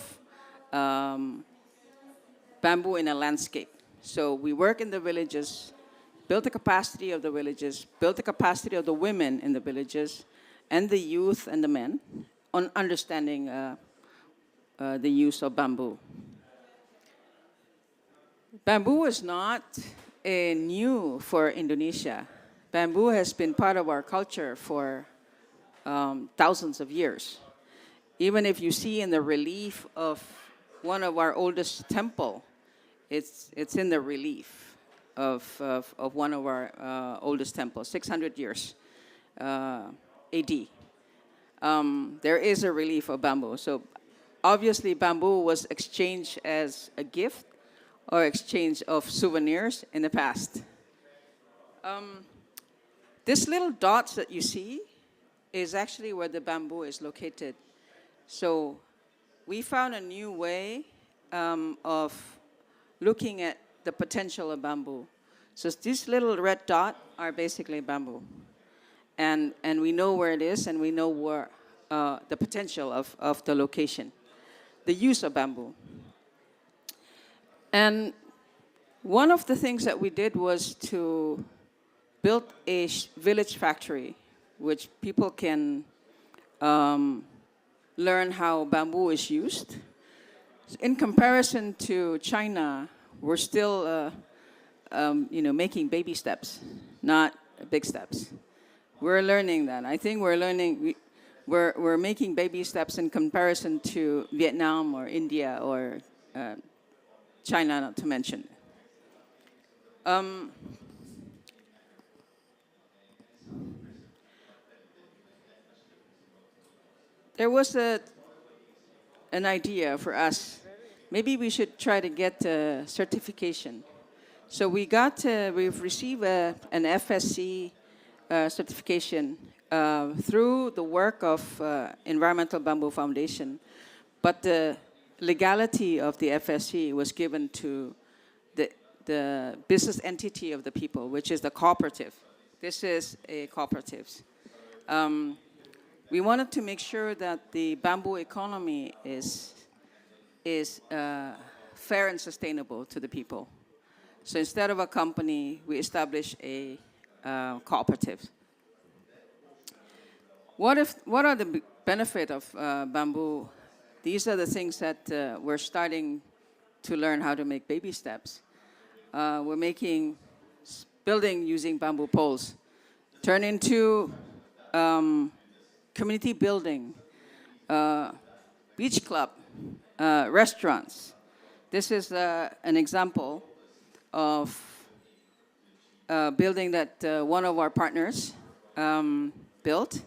bamboo in a landscape. So we work in the villages, build the capacity of the villages, build the capacity of the women in the villages, and the youth and the men on understanding the use of bamboo. Bamboo is not new for Indonesia. Bamboo has been part of our culture for thousands of years. Even if you see in the relief of one of our oldest temple, it's in the relief of one of our oldest temples, 600 years AD. There is a relief of bamboo. So obviously bamboo was exchanged as a gift or exchange of souvenirs in the past. These little dots that you see is actually where the bamboo is located. So we found a new way of looking at the potential of bamboo. So these little red dots are basically bamboo. And we know where it is, and we know where the potential of the location, the use of bamboo. And one of the things that we did was to build a village factory, which people can learn how bamboo is used. In comparison to China, we're still making baby steps, not big steps. We're learning that. I think we're learning, we're making baby steps in comparison to Vietnam or India or China, not to mention. There was an idea for us. Maybe we should try to get a certification. So we've received an FSC certification through the work of Environmental Bamboo Foundation, but the legality of the FSC was given to the business entity of the people, which is the cooperative. This is a cooperative. We wanted to make sure that the bamboo economy is fair and sustainable to the people. So instead of a company, we established a cooperative. What are the benefits of bamboo? These are the things that we're starting to learn how to make baby steps. We're making building using bamboo poles, turn into community building, beach club, restaurants. This is an example of a building that one of our partners built.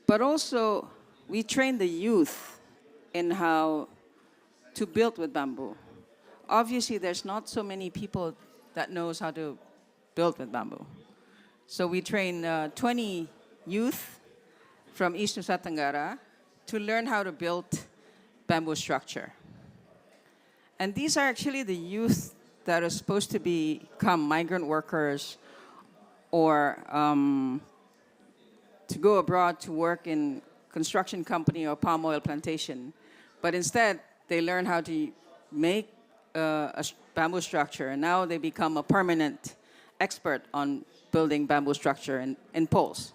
But also, we train the youth in how to build with bamboo. Obviously, there's not so many people that knows how to build with bamboo. So we train 20 youth from East Nusa Tenggara to learn how to build bamboo structure. And these are actually the youth that are supposed to become migrant workers or to go abroad to work in construction company or palm oil plantation. But instead, they learn how to make a bamboo structure, and now they become a permanent expert on building bamboo structure and poles.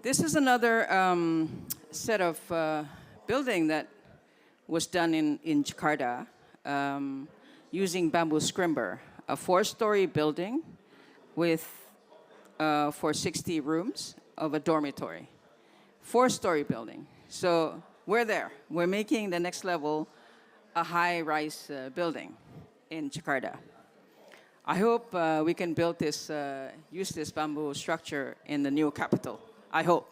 This is another set of building that was done in Jakarta using bamboo scrimber, a 4-story building with for 60 rooms of a dormitory. 4-story building. So we're there. We're making the next level a high-rise building in Jakarta. I hope we can build this, use this bamboo structure in the new capital. I hope.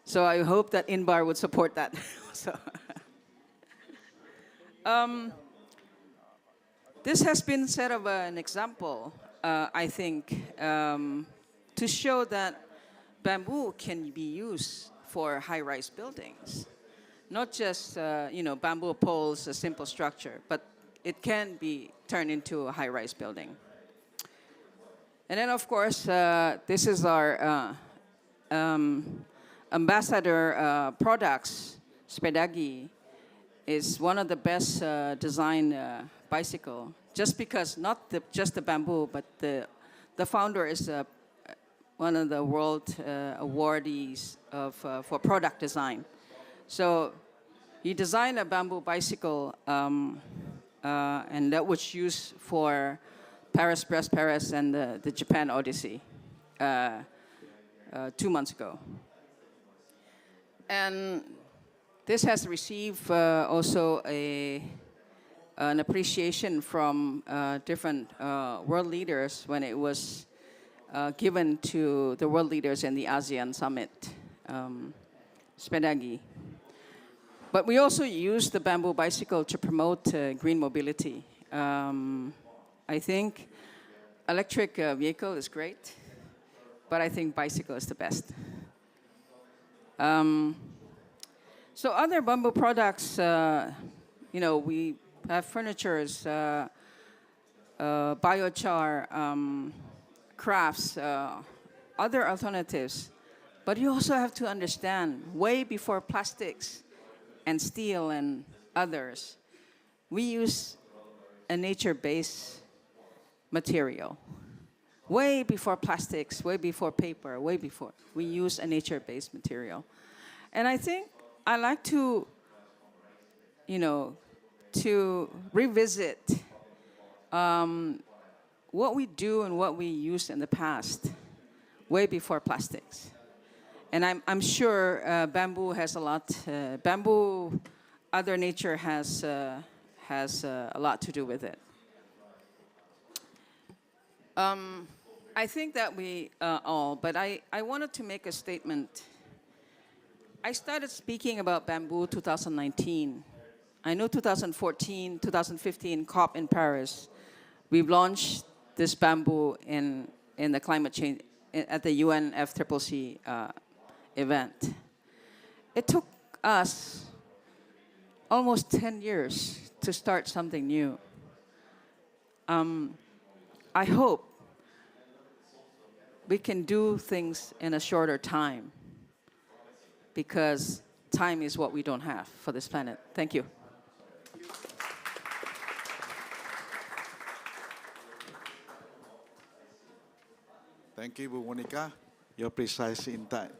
So I hope that Inbar would support that. So, this has been sort of an example, I think, to show that bamboo can be used for high-rise buildings. Not just, bamboo poles, a simple structure, but it can be turned into a high-rise building. And then, of course, this is our ambassador products. Spedagi is one of the best designed bicycle, just because not just the bamboo, but the founder is one of the world awardees for product design. So he designed a bamboo bicycle, and that was used for Paris, Brest, Paris, and the Japan Odyssey 2 months ago. And this has received also a an appreciation from different world leaders when it was given to the world leaders in the ASEAN summit, Spedagi. But we also use the bamboo bicycle to promote green mobility. I think electric vehicle is great, but I think bicycle is the best. So other bamboo products, we have furnitures, biochar, crafts, other alternatives. But you also have to understand, way before plastics and steel and others, we use a nature-based material. Way before plastics, way before paper, way before, we use a nature-based material. And I think I like to, to revisit what we do and what we used in the past, way before plastics. And I'm sure bamboo has a lot, bamboo, other nature has a lot to do with it. I think that we all, but I wanted to make a statement. I started speaking about bamboo 2019. I know 2014, 2015 COP in Paris, we've launched this bamboo in the climate change, at the UNFCCC event. It took us almost 10 years to start something new. I hope we can do things in a shorter time, because time is what we don't have for this planet. Thank you. Thank you, Bu Monica. You're precise in time.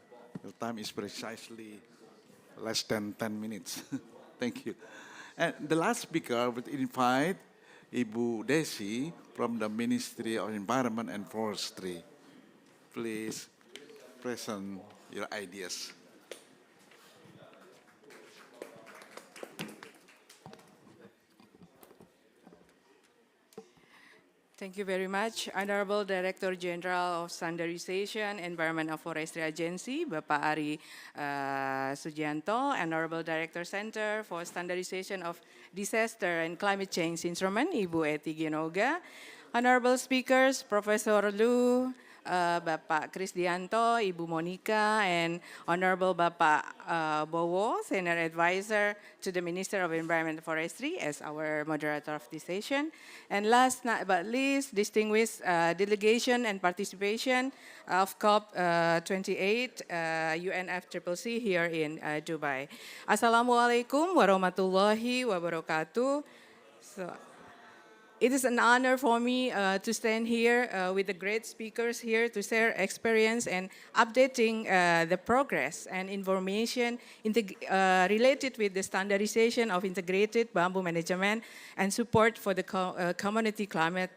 Your time is precisely less than 10 minutes. Thank you. And the last speaker would invite Ibu Desi from the Ministry of Environment and Forestry. Please present your ideas. Thank you very much, Honorable Director General of Standardization, Environment and Forestry Agency, Bapak Ari Sugianto, Honorable Director Center for Standardization of Disaster and Climate Change Instrument, Ibu Eti Genoga, Honorable Speakers, Professor Lu, Bapak Krisdianto, Ibu Monica, and Honorable Bapak Bowo, Senior Advisor to the Minister of Environment and Forestry as our moderator of this session. And last but least, distinguished delegation and participation of COP28 UNFCCC here in Dubai. Assalamualaikum warahmatullahi wabarakatuh. So, it is an honor for me to stand here with the great speakers here to share experience and updating the progress and information related with the standardization of integrated bamboo management and support for the community climate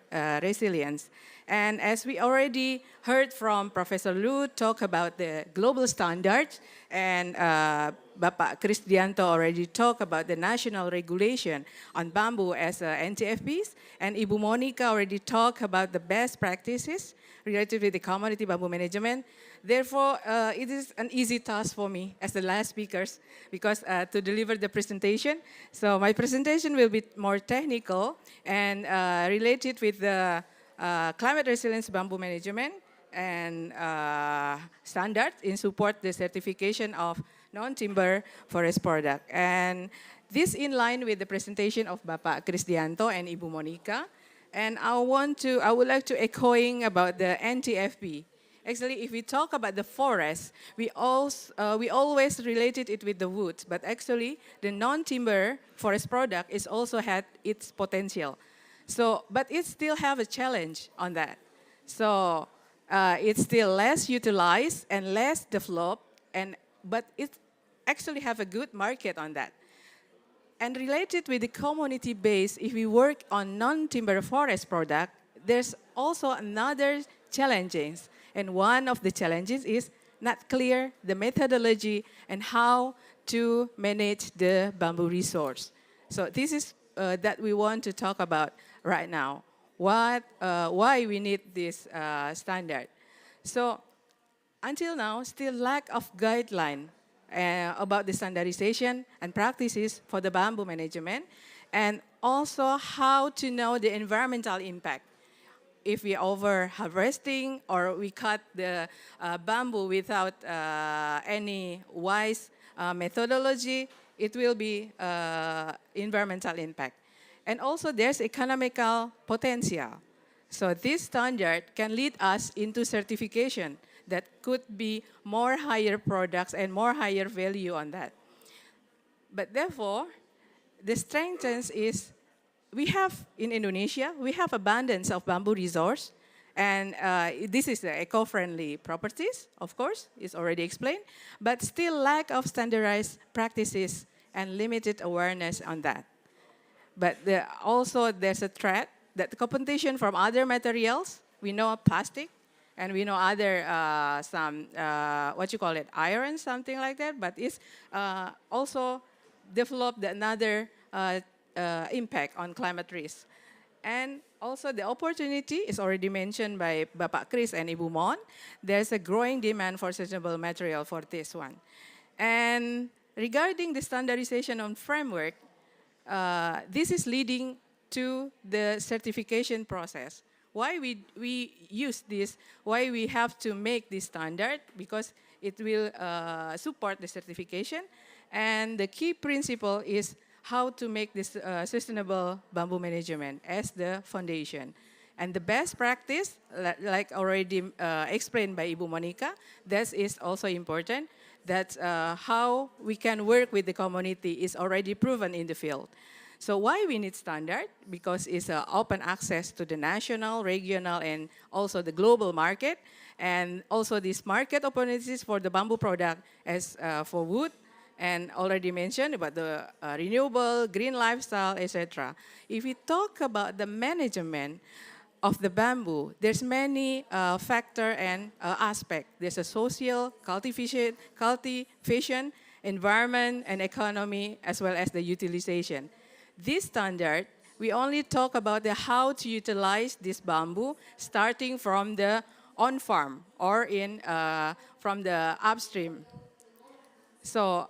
resilience. And as we already heard from Professor Lu talk about the global standards, and Bapak Krisdianto already talked about the national regulation on bamboo as NTFBs, and Ibu Monica already talked about the best practices related with the community bamboo management. Therefore, it is an easy task for me as the last speakers because to deliver the presentation. So my presentation will be more technical and related with the climate resilience bamboo management and standards in support the certification of non-timber forest product. And this in line with the presentation of Bapak Krisdianto and Ibu Monica. And I would like to echoing about the NTFB. Actually, if we talk about the forest, we always related it with the woods, but actually the non-timber forest product is also had its potential. So, but it still have a challenge on that. So it's still less utilized and less developed, but it actually have a good market on that. And related with the community base, if we work on non-timber forest product, there's also another challenges. And one of the challenges is not clear the methodology and how to manage the bamboo resource. So this is that we want to talk about right now. Why we need this standard? So until now, still lack of guideline about the standardization and practices for the bamboo management, and also how to know the environmental impact. If we over harvesting or we cut the bamboo without any wise methodology, it will be environmental impact. And also there's economical potential. So this standard can lead us into certification that could be more higher products and more higher value on that. But therefore, the strengths is we have in Indonesia, we have abundance of bamboo resource. And this is the eco-friendly properties, of course, it's already explained, but still lack of standardized practices and limited awareness on that. But also there's a threat that the competition from other materials, we know plastic, and we know other, iron, something like that, but it's also developed another impact on climate risk. And also the opportunity is already mentioned by Bapak Chris and Ibu Mon. There's a growing demand for sustainable material for this one. And regarding the standardization on framework, this is leading to the certification process. Why we use this, why we have to make this standard, because it will support the certification. And the key principle is how to make this sustainable bamboo management as the foundation. And the best practice, like already explained by Ibu Monica, that is also important, that how we can work with the community is already proven in the field. So why we need standard? Because it's open access to the national, regional, and also the global market. And also these market opportunities for the bamboo product as for wood, and already mentioned about the renewable, green lifestyle, etc. If we talk about the management of the bamboo, there's many factor and aspect. There's a social, cultivation, environment, and economy, as well as the utilization. This standard, we only talk about the how to utilize this bamboo, starting from the on-farm or from the upstream. So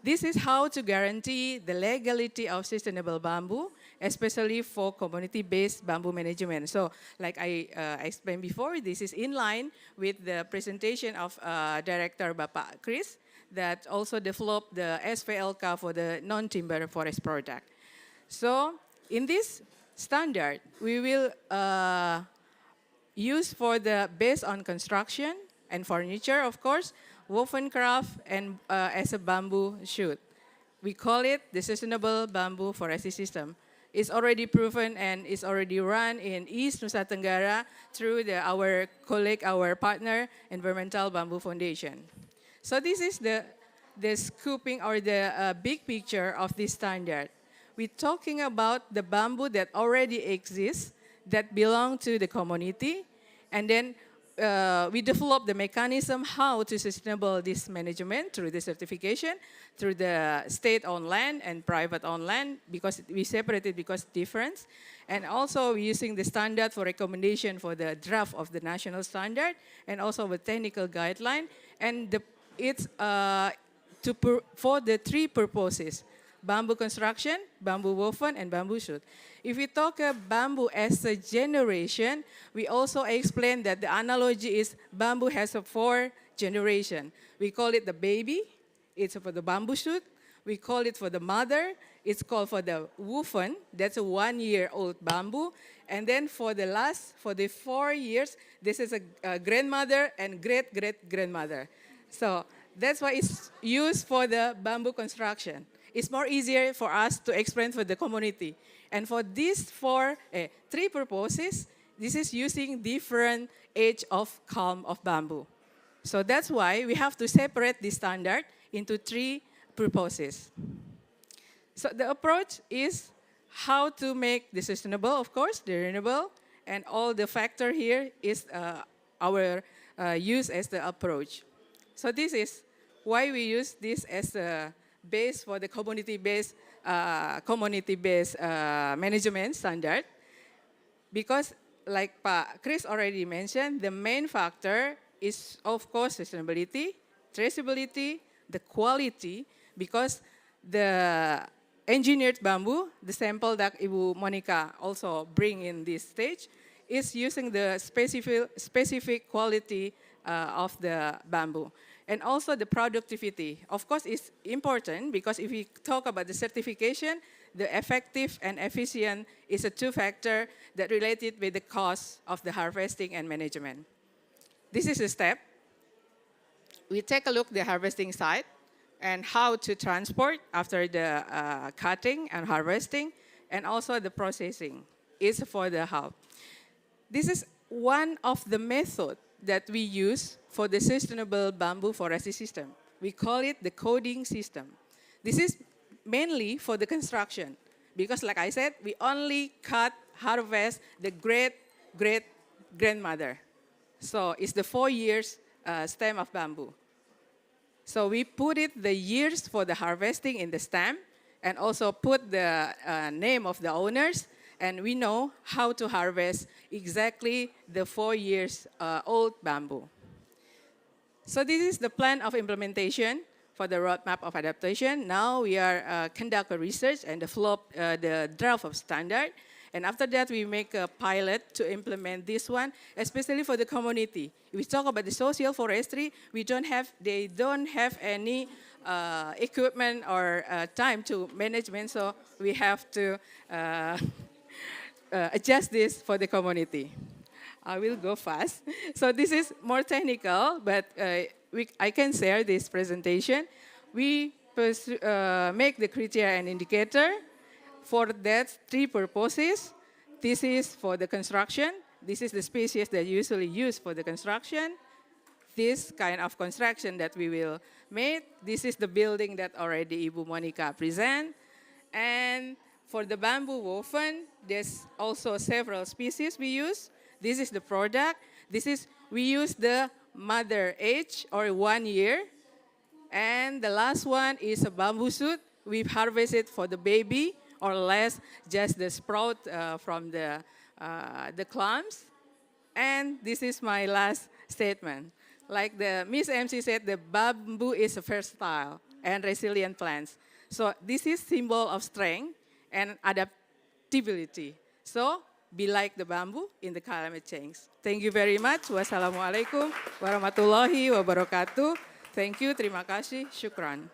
this is how to guarantee the legality of sustainable bamboo, especially for community-based bamboo management. So like I explained before, this is in line with the presentation of Director Bapak Chris that also developed the SVLK for the non-timber forest product. So in this standard, we will use for the based on construction and furniture, of course, woven craft, and as a bamboo shoot. We call it the Sustainable Bamboo Forestry System. It's already proven and it's already run in East Nusa Tenggara through our colleague, our partner, Environmental Bamboo Foundation. So this is the scooping or the big picture of this standard. We're talking about the bamboo that already exists, that belong to the community, and then we develop the mechanism how to sustainable this management through the certification, through the state-owned land and private-owned land, because we separated because difference. And also we're using the standard for recommendation for the draft of the national standard, and also with technical guideline. And it's for the three purposes: bamboo construction, bamboo woven, and bamboo shoot. If we talk about bamboo as a generation, we also explain that the analogy is bamboo has a 4 generation. We call it the baby, it's for the bamboo shoot. We call it for the mother, it's called for the woven, that's a 1-year-old bamboo. And then for the 4 years, this is a grandmother and great-great-grandmother. So that's why it's used for the bamboo construction. It's more easier for us to explain for the community. And for these three purposes, this is using different age of culm of bamboo. So that's why we have to separate the standard into 3 purposes. So the approach is how to make the sustainable, of course, the renewable, and all the factor here is our use as the approach. So this is why we use this as a base for the community-based community-based management standard. Because like Pak Chris already mentioned, the main factor is of course sustainability, traceability, the quality, because the engineered bamboo, the sample that Ibu Monica also bring in this stage, is using the specific quality of the bamboo. And also the productivity, of course, is important because if we talk about the certification, the effective and efficient is a two-factor that related with the cost of the harvesting and management. This is a step. We take a look at the harvesting site and how to transport after the cutting and harvesting, and also the processing is for the how. This is one of the methods that we use for the sustainable bamboo forestry system. We call it the coding system. This is mainly for the construction because like I said, we only harvest the great-grandmother. So it's the 4 years stem of bamboo. So we put it the years for the harvesting in the stem and also put the name of the owners, and we know how to harvest exactly the 4 years old bamboo. So this is the plan of implementation for the roadmap of adaptation. Now we are conduct a research and develop the draft of standard. And after that, we make a pilot to implement this one, especially for the community. If we talk about the social forestry, they don't have any equipment or time to management, so we have to adjust this for the community. I will go fast. So this is more technical, but I can share this presentation. We make the criteria and indicator. For that, 3 purposes. This is for the construction. This is the species that usually used for the construction. This kind of construction that we will make. This is the building that already Ibu Monica present. And for the bamboo woven, there's also several species we use. This is the product. We use the mother age or 1 year. And the last one is a bamboo shoot. We harvest it for the baby or less, just the sprout from the clumps. And this is my last statement. Like the Miss MC said, the bamboo is a versatile and resilient plants. So this is symbol of strength and adaptability. So be like the bamboo in the climate change. Thank you very much. Wassalamualaikum warahmatullahi wabarakatuh. Thank you, terima kasih, syukran.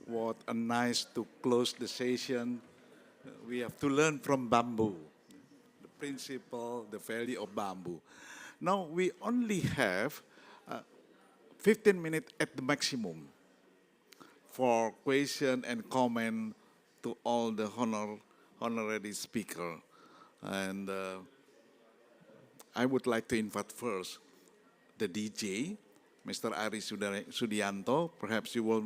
What a nice to close the session. We have to learn from bamboo, the principle, the value of bamboo. Now we only have 15 minutes at the maximum for question and comment to all the honorary speaker. And I would like to invite first the DJ, Mr. Ari Sudianto. Perhaps you will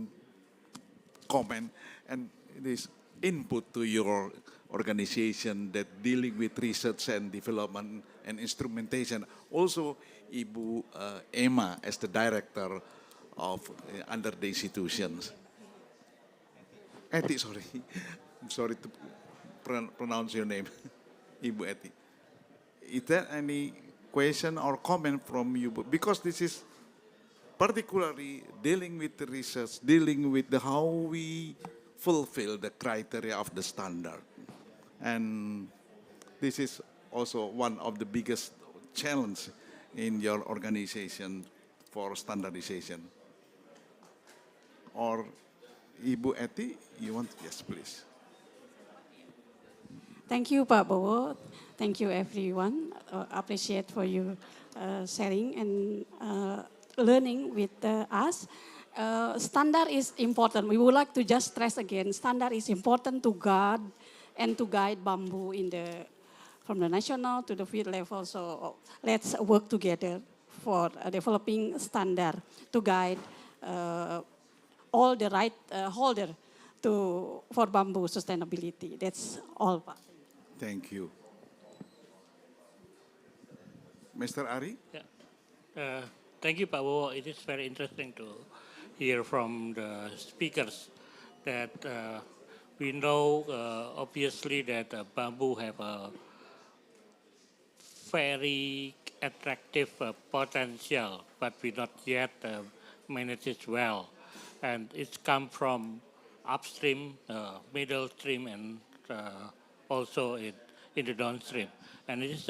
comment and this input to your organization that dealing with research and development and instrumentation. Also, Ibu Emma as the director of under the institutions. Eti, sorry. I'm sorry to pronounce your name. Ibu Eti. Is there any question or comment from you? Because this is particularly dealing with the research, dealing with how we fulfill the criteria of the standard. And this is also one of the biggest challenges in your organization for standardization. Or Ibu Eti, you want? Yes, please. Thank you, Pak Bowo. Thank you, everyone. Appreciate for you sharing and learning with us. Standard is important. We would like to just stress again, standard is important to guard and to guide bamboo from the national to the field level. So let's work together for developing standard to guide all the right holder for bamboo sustainability. That's all, Pak. Thank you. Mr. Ari? Yeah. Thank you, Pak Bowo. It is very interesting to hear from the speakers that we know obviously that bamboo have a very attractive potential, but we not yet manage it well. And it's come from upstream, middle stream, and also in the downstream. And it's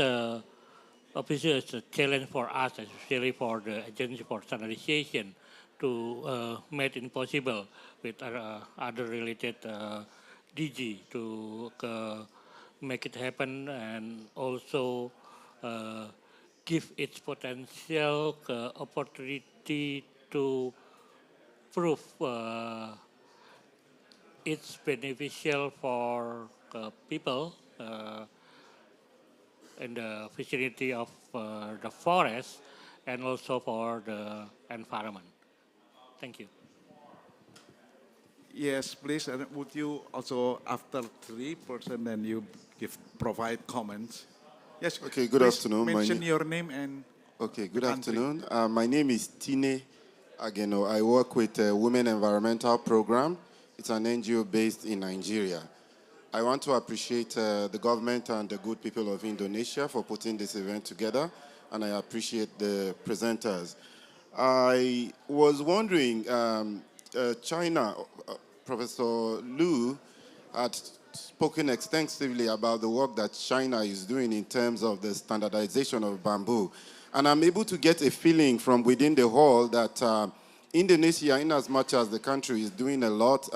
obviously it's a challenge for us, especially for the Agency for Standardization, to make it possible with other related DG to make it happen, and also give its potential opportunity to prove it's beneficial for people in the vicinity of the forest and also for the environment. Thank you. Yes, please. And would you also, after 3%, then you provide comments? Yes. Okay, good please afternoon. Mention your name and okay, good country. afternoon. My name is Tine Ageno. I work with the Women Environmental Program. It's an NGO based in Nigeria. I want to appreciate the government and the good people of Indonesia for putting this event together, and I appreciate the presenters. I was wondering, China, Professor Liu had spoken extensively about the work that China is doing in terms of the standardization of bamboo. And I'm able to get a feeling from within the hall that Indonesia, in as much as the country is doing a lot,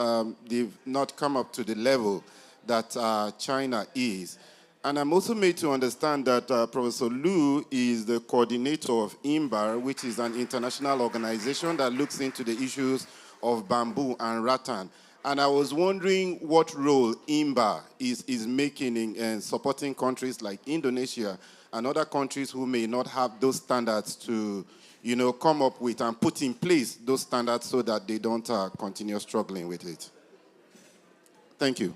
they've not come up to the level that China is. And I'm also made to understand that Professor Liu is the coordinator of IMBAR, which is an international organization that looks into the issues of bamboo and rattan. And I was wondering what role IMBAR is making in supporting countries like Indonesia and other countries who may not have those standards to, come up with and put in place those standards so that they don't continue struggling with it. Thank you.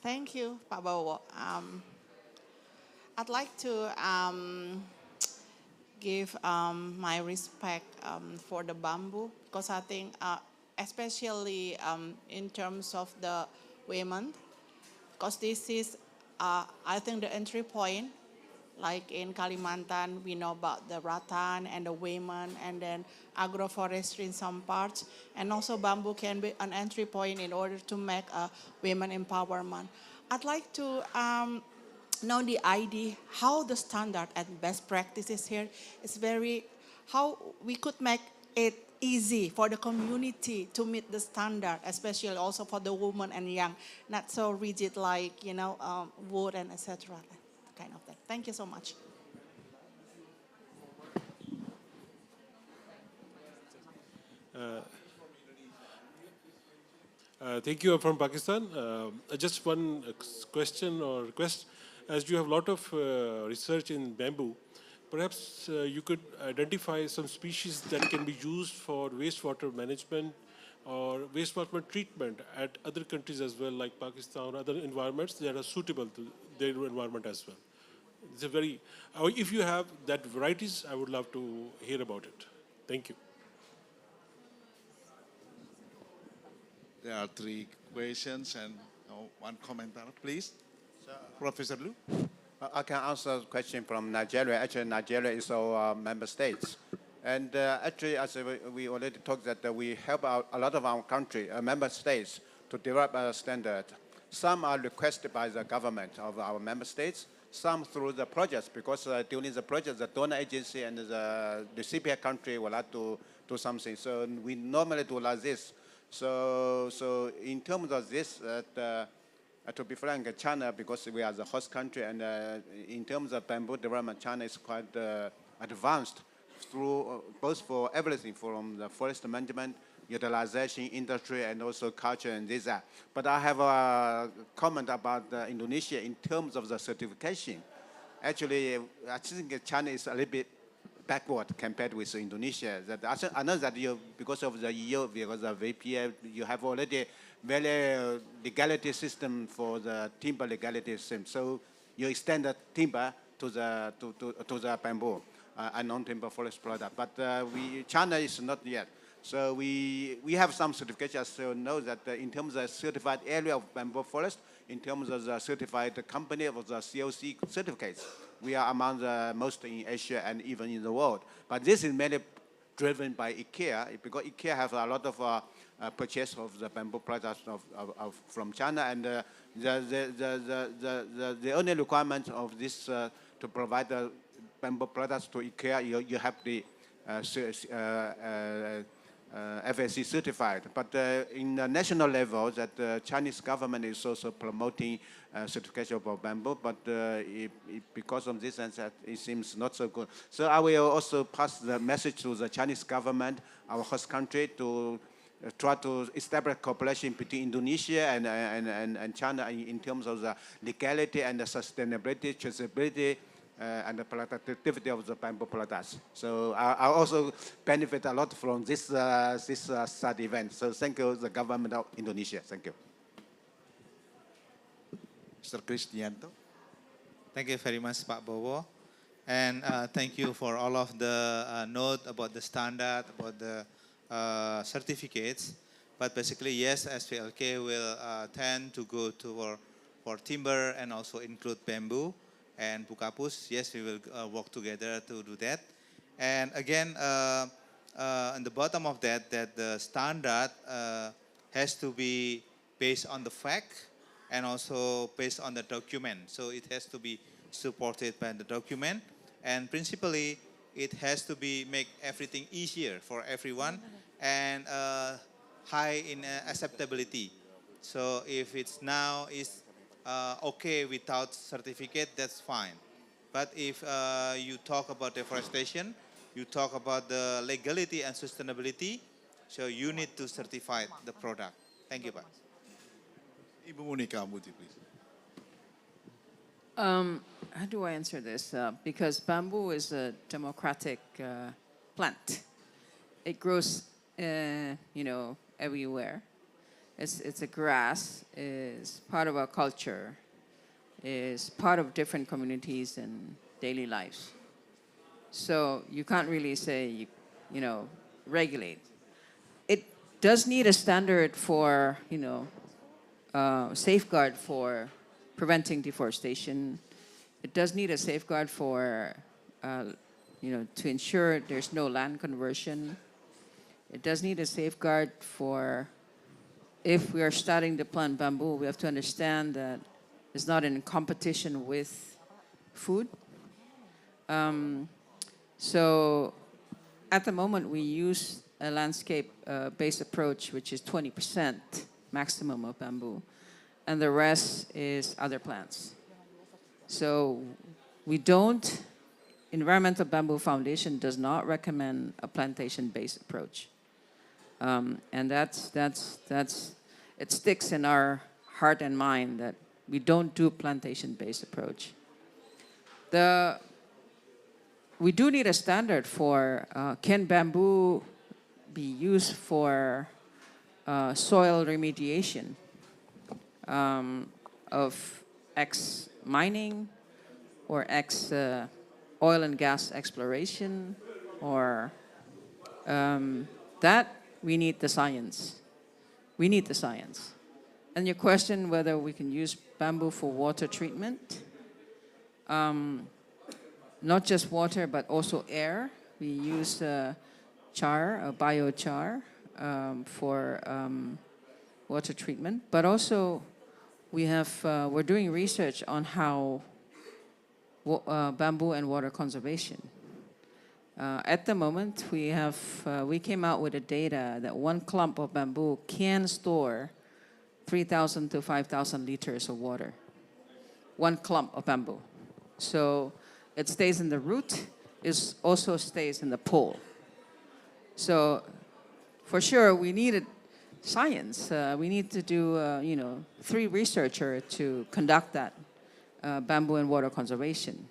Thank you, Pak Bowo. I'd like to give my respect for the bamboo, because I think especially in terms of the women, because this is, I think, the entry point. Like in Kalimantan, we know about the rattan and the women, and then agroforestry in some parts. And also bamboo can be an entry point in order to make women empowerment. I'd like to know the idea, how the standard and best practices here is how we could make it easy for the community to meet the standard, especially also for the women and young, not so rigid like, wood and etc. Kind of thing. Thank you so much. Thank you. I'm from Pakistan. Just one question or request. As you have a lot of research in bamboo, perhaps you could identify some species that can be used for wastewater management or wastewater treatment at other countries as well, like Pakistan or other environments that are suitable to their environment as well. It's a very, if you have that varieties, I would love to hear about it. Thank you. There are 3 questions and 1 commenter, please. Professor Liu. I can answer the question from Nigeria. Actually, Nigeria is our member states. And actually, as we already talked, that we help a lot of our country, member states, to develop a standard. Some are requested by the government of our member states, some through the projects, because during the project, the donor agency and the recipient country will have to do something. So we normally do like this. So in terms of this, to be frank, China, because we are the host country, and in terms of bamboo development, China is quite advanced through both for everything from the forest management, utilization, industry, and also culture and this that. But I have a comment about Indonesia in terms of the certification. Actually, I think China is a little bit backward compared with Indonesia. That I know that because of the EU, because of VPA, you have already very legality system for the timber legality system. So you extend the timber to the bamboo and non-timber forest product. But China is not yet. So we have some certifications, so know that in terms of certified area of bamboo forest, in terms of the certified company of the COC certificates, we are among the most in Asia and even in the world. But this is mainly driven by IKEA, because IKEA has a lot of purchase of the bamboo products from China, and the only requirement of this to provide the bamboo products to IKEA, you have the FSC certified. But in the national level, that the Chinese government is also promoting certification of bamboo, but because of this, and that it seems not so good. So I will also pass the message to the Chinese government, our host country, to try to establish cooperation between Indonesia and China in terms of the legality and the sustainability, traceability, and the productivity of the bamboo products. So I also benefit a lot from this sad event. So thank you, the government of Indonesia. Thank you. Mr. Krisdianto. Thank you very much, Pak Bowo. And thank you for all of the note about the standard, about the certificates. But basically, yes, SPLK will tend to go for timber and also include bamboo. And Pukapus, yes, we will work together to do that. And again, on the bottom of that the standard has to be based on the fact and also based on the document. So it has to be supported by the document. And principally, it has to be make everything easier for everyone and high in acceptability. So if it's now is okay without certificate, that's fine. But if you talk about deforestation, you talk about the legality and sustainability, so you need to certify the product. Thank you, Pak. Ibu Monica, would you please? How do I answer this? Because bamboo is a democratic plant. It grows, everywhere. It's a grass, is part of our culture, is part of different communities and daily lives. So you can't really say, regulate. It does need a standard for, safeguard for preventing deforestation. It does need a safeguard for, to ensure there's no land conversion. It does need a safeguard for, if we are starting to plant bamboo, we have to understand that it's not in competition with food. So at the moment, we use a landscape-based approach, which is 20% maximum of bamboo, and the rest is other plants. So we don't, Environmental Bamboo Foundation does not recommend a plantation-based approach. And it sticks in our heart and mind that we don't do plantation-based approach. We do need a standard for, can bamboo be used for soil remediation of mining or oil and gas exploration, or that we need the science. We need the science. And your question whether we can use bamboo for water treatment, not just water, but also air. We use biochar for water treatment. But also, we're doing research on how bamboo and water conservation. At the moment, we came out with the data that one clump of bamboo can store 3,000 to 5,000 liters of water. One clump of bamboo. So it stays in the root, it also stays in the pole. So for sure, we needed science. We need to do, 3 researchers to conduct that bamboo and water conservation.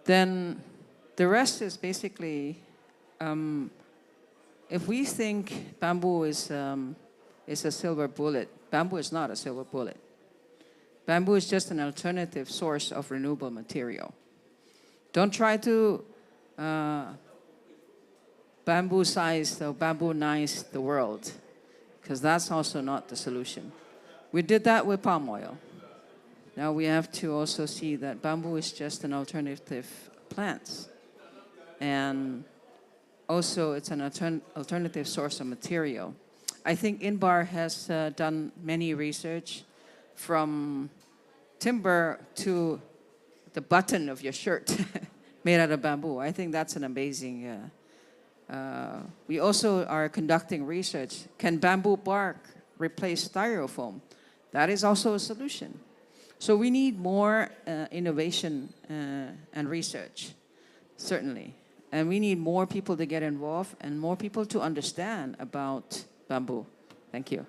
then the rest is basically, if we think bamboo is a silver bullet, bamboo is not a silver bullet. Bamboo is just an alternative source of renewable material. Don't try to bamboo-size or bamboo-nice the world, because that's also not the solution. We did that with palm oil. Now we have to also see that bamboo is just an alternative plant. And also it's an alternative source of material. I think INBAR has done many research from timber to the button of your shirt made out of bamboo. I think that's an amazing, we also are conducting research. Can bamboo bark replace styrofoam? That is also a solution. So we need more innovation and research, certainly. And we need more people to get involved and more people to understand about bamboo. Thank you.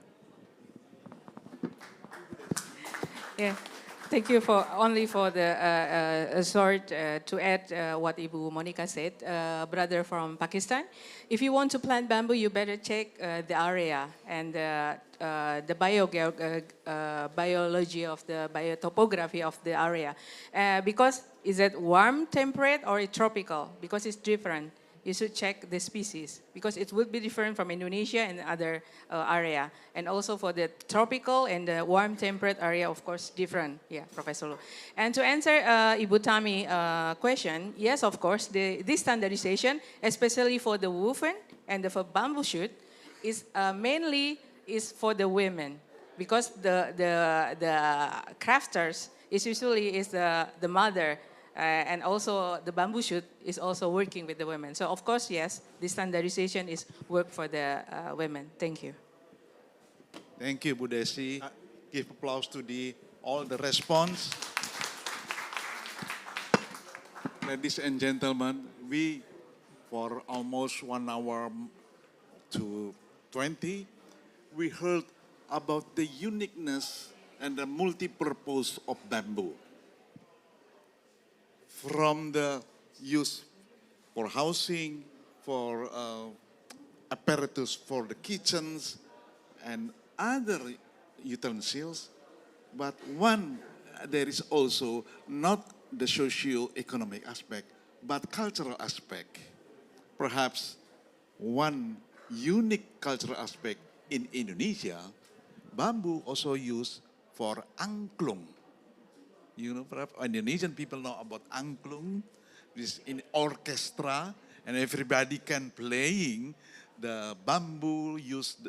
Yeah. Thank you for the short to add what Ibu Monica said, brother from Pakistan. If you want to plant bamboo, you better check the area and the biology of the biotopography of the area. Because is it warm, temperate, or tropical? Because it's different. You should check the species because it would be different from Indonesia and other area. And also for the tropical and the warm temperate area, of course, different. Yeah, Professor Lu. And to answer Ibu Tami question, yes, of course, this standardization, especially for the woven and for bamboo shoot, is mainly is for the women because the crafters is usually is the mother. And also the bamboo shoot is also working with the women. So of course, yes, this standardization is work for the women. Thank you. Thank you, Bu Desi. Give applause to all the response. Ladies and gentlemen, we, for almost 1 hour to 20, we heard about the uniqueness and the multi-purpose of bamboo. From the use for housing, for apparatus for the kitchens, and other utensils. But there is also not the socio-economic aspect, but cultural aspect. Perhaps one unique cultural aspect in Indonesia, bamboo also used for angklung. You know, perhaps Indonesian people know about angklung, this in orchestra, and everybody can playing the bamboo used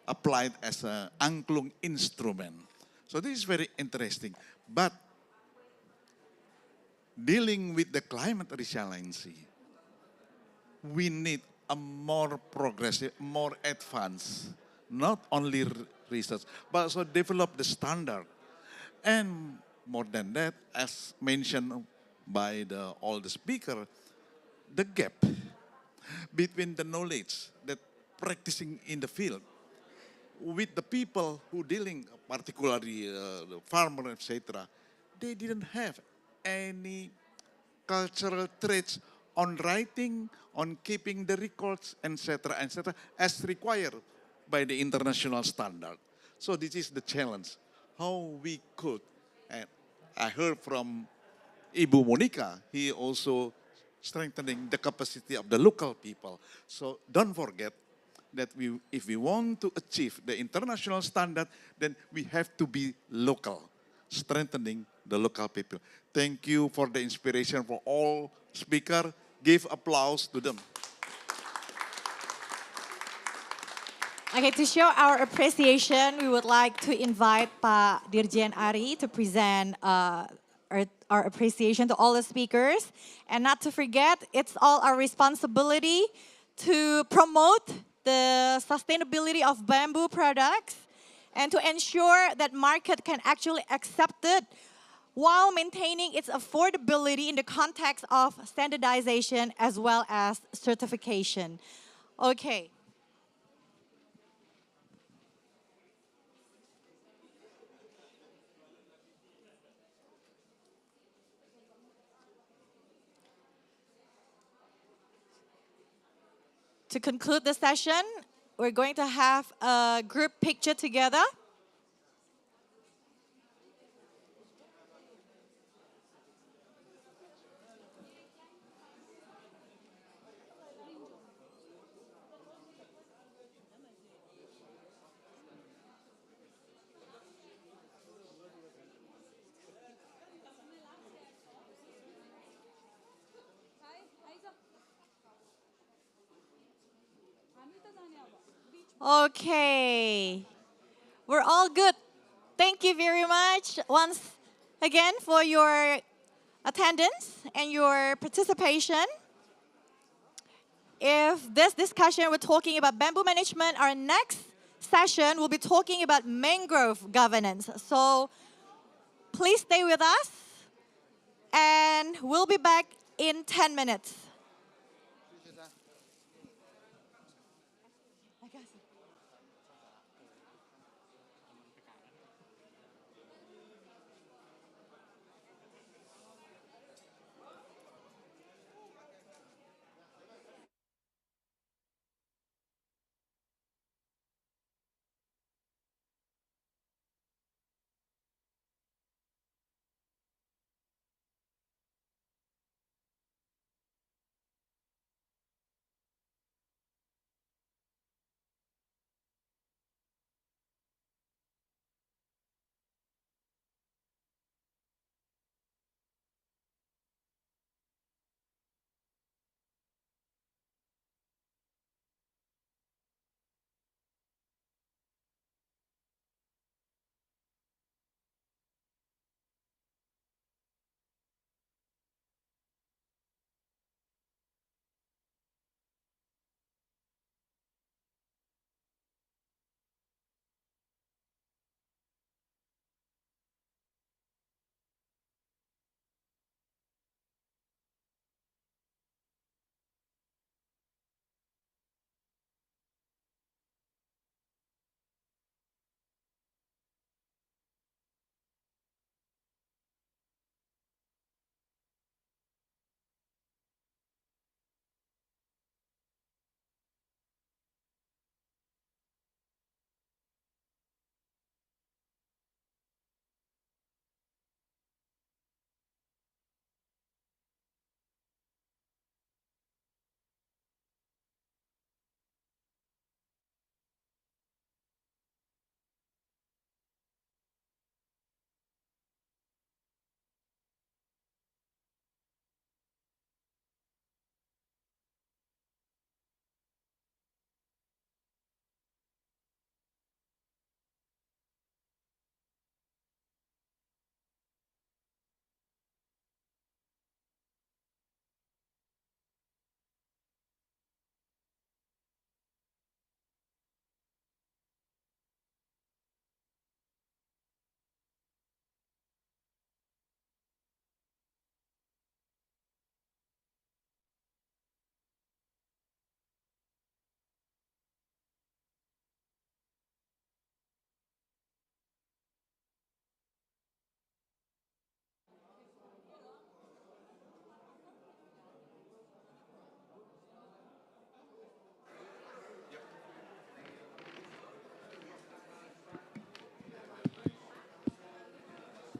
applied as an angklung instrument. So this is very interesting. But dealing with the climate resiliency, we need a more progressive, more advanced, not only research, but also develop the standard. And more than that, as mentioned by all the speakers, the gap between the knowledge that practicing in the field with the people who dealing, particularly the farmer, etc., they didn't have any cultural traits on writing, on keeping the records, etc., as required by the international standard. So this is the challenge, how we could, and I heard from Ibu Monica, he also strengthening the capacity of the local people. So don't forget that if we want to achieve the international standard, then we have to be local, strengthening the local people. Thank you for the inspiration for all speakers. Give applause to them. Okay, to show our appreciation, we would like to invite Pak Dirjen Ari to present our appreciation to all the speakers. And not to forget, it's all our responsibility to promote the sustainability of bamboo products and to ensure that market can actually accept it while maintaining its affordability in the context of standardization as well as certification. Okay. To conclude the session, we're going to have a group picture together. Okay, we're all good. Thank you very much once again for your attendance and your participation. If this discussion we're talking about bamboo management, our next session will be talking about mangrove governance. So please stay with us and we'll be back in 10 minutes.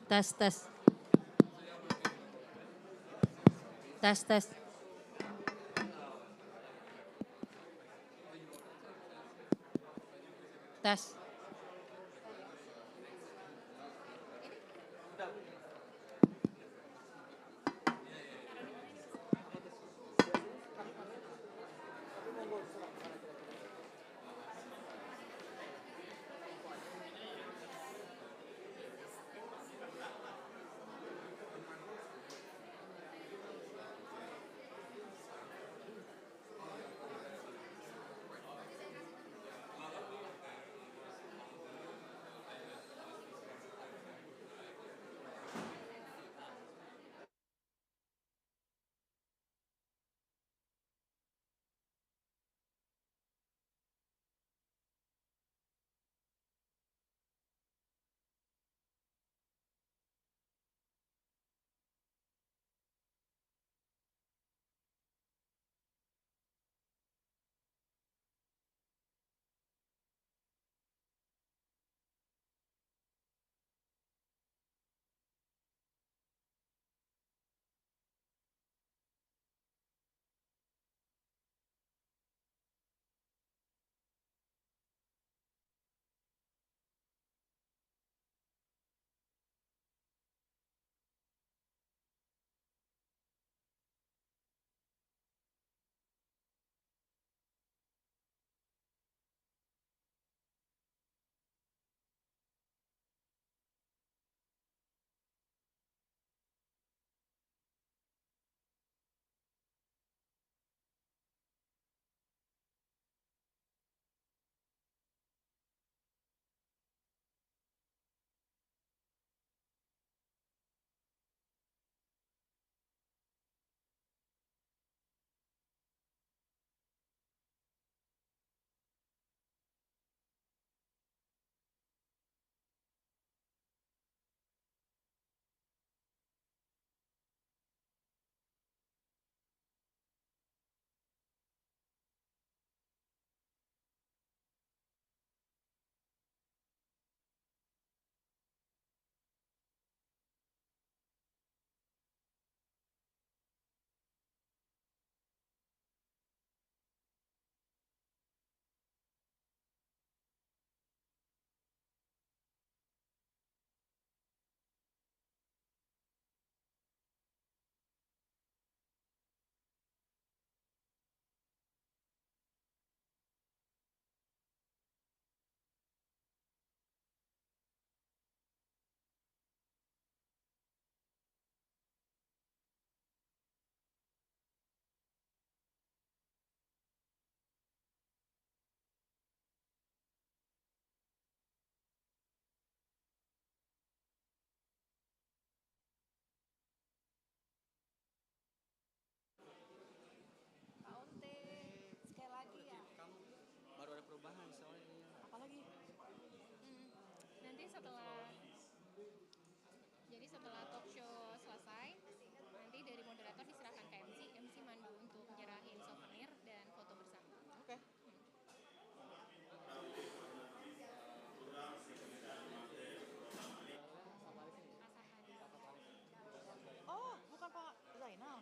Tes, tes. Tes, tes. Tes. Nanti setelah talk show selesai, nanti dari moderator diserahkan ke MC mandu untuk nyerahin souvenir dan foto bersama. Oke. Oh, bukan Pak Zainal.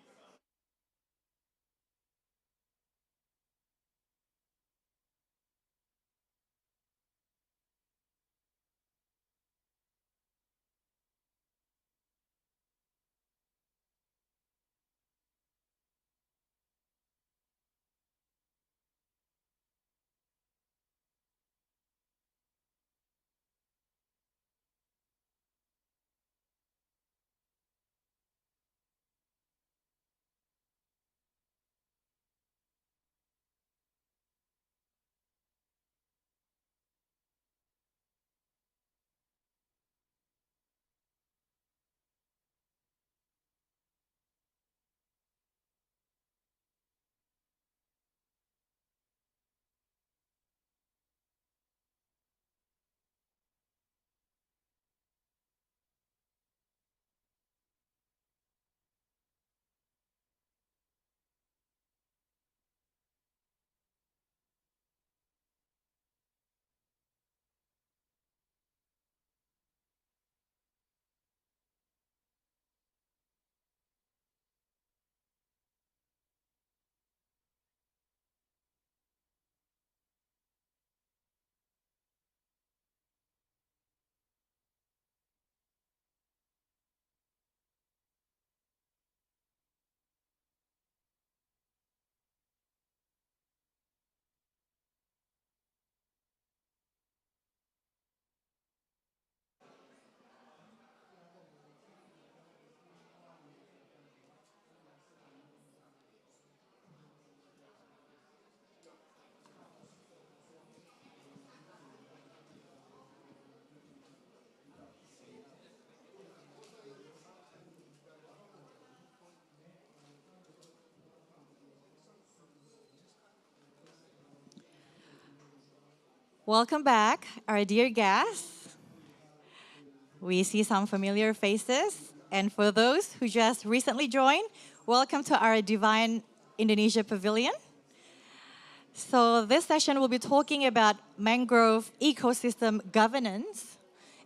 Welcome back, our dear guests. We see some familiar faces. And for those who just recently joined, welcome to our Divine Indonesia Pavilion. So this session will be talking about mangrove ecosystem governance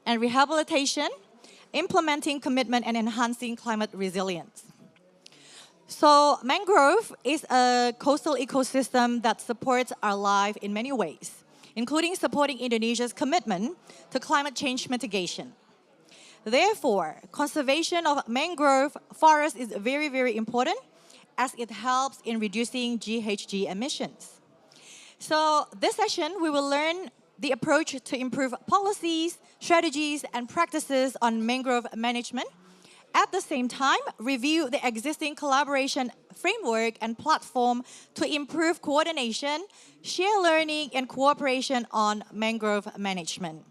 and rehabilitation, implementing commitment and enhancing climate resilience. So mangrove is a coastal ecosystem that supports our life in many ways, including supporting Indonesia's commitment to climate change mitigation. Therefore, conservation of mangrove forests is very, very important as it helps in reducing GHG emissions. So this session, we will learn the approach to improve policies, strategies, and practices on mangrove management. At the same time, review the existing collaboration framework and platform to improve coordination, share learning, and cooperation on mangrove management.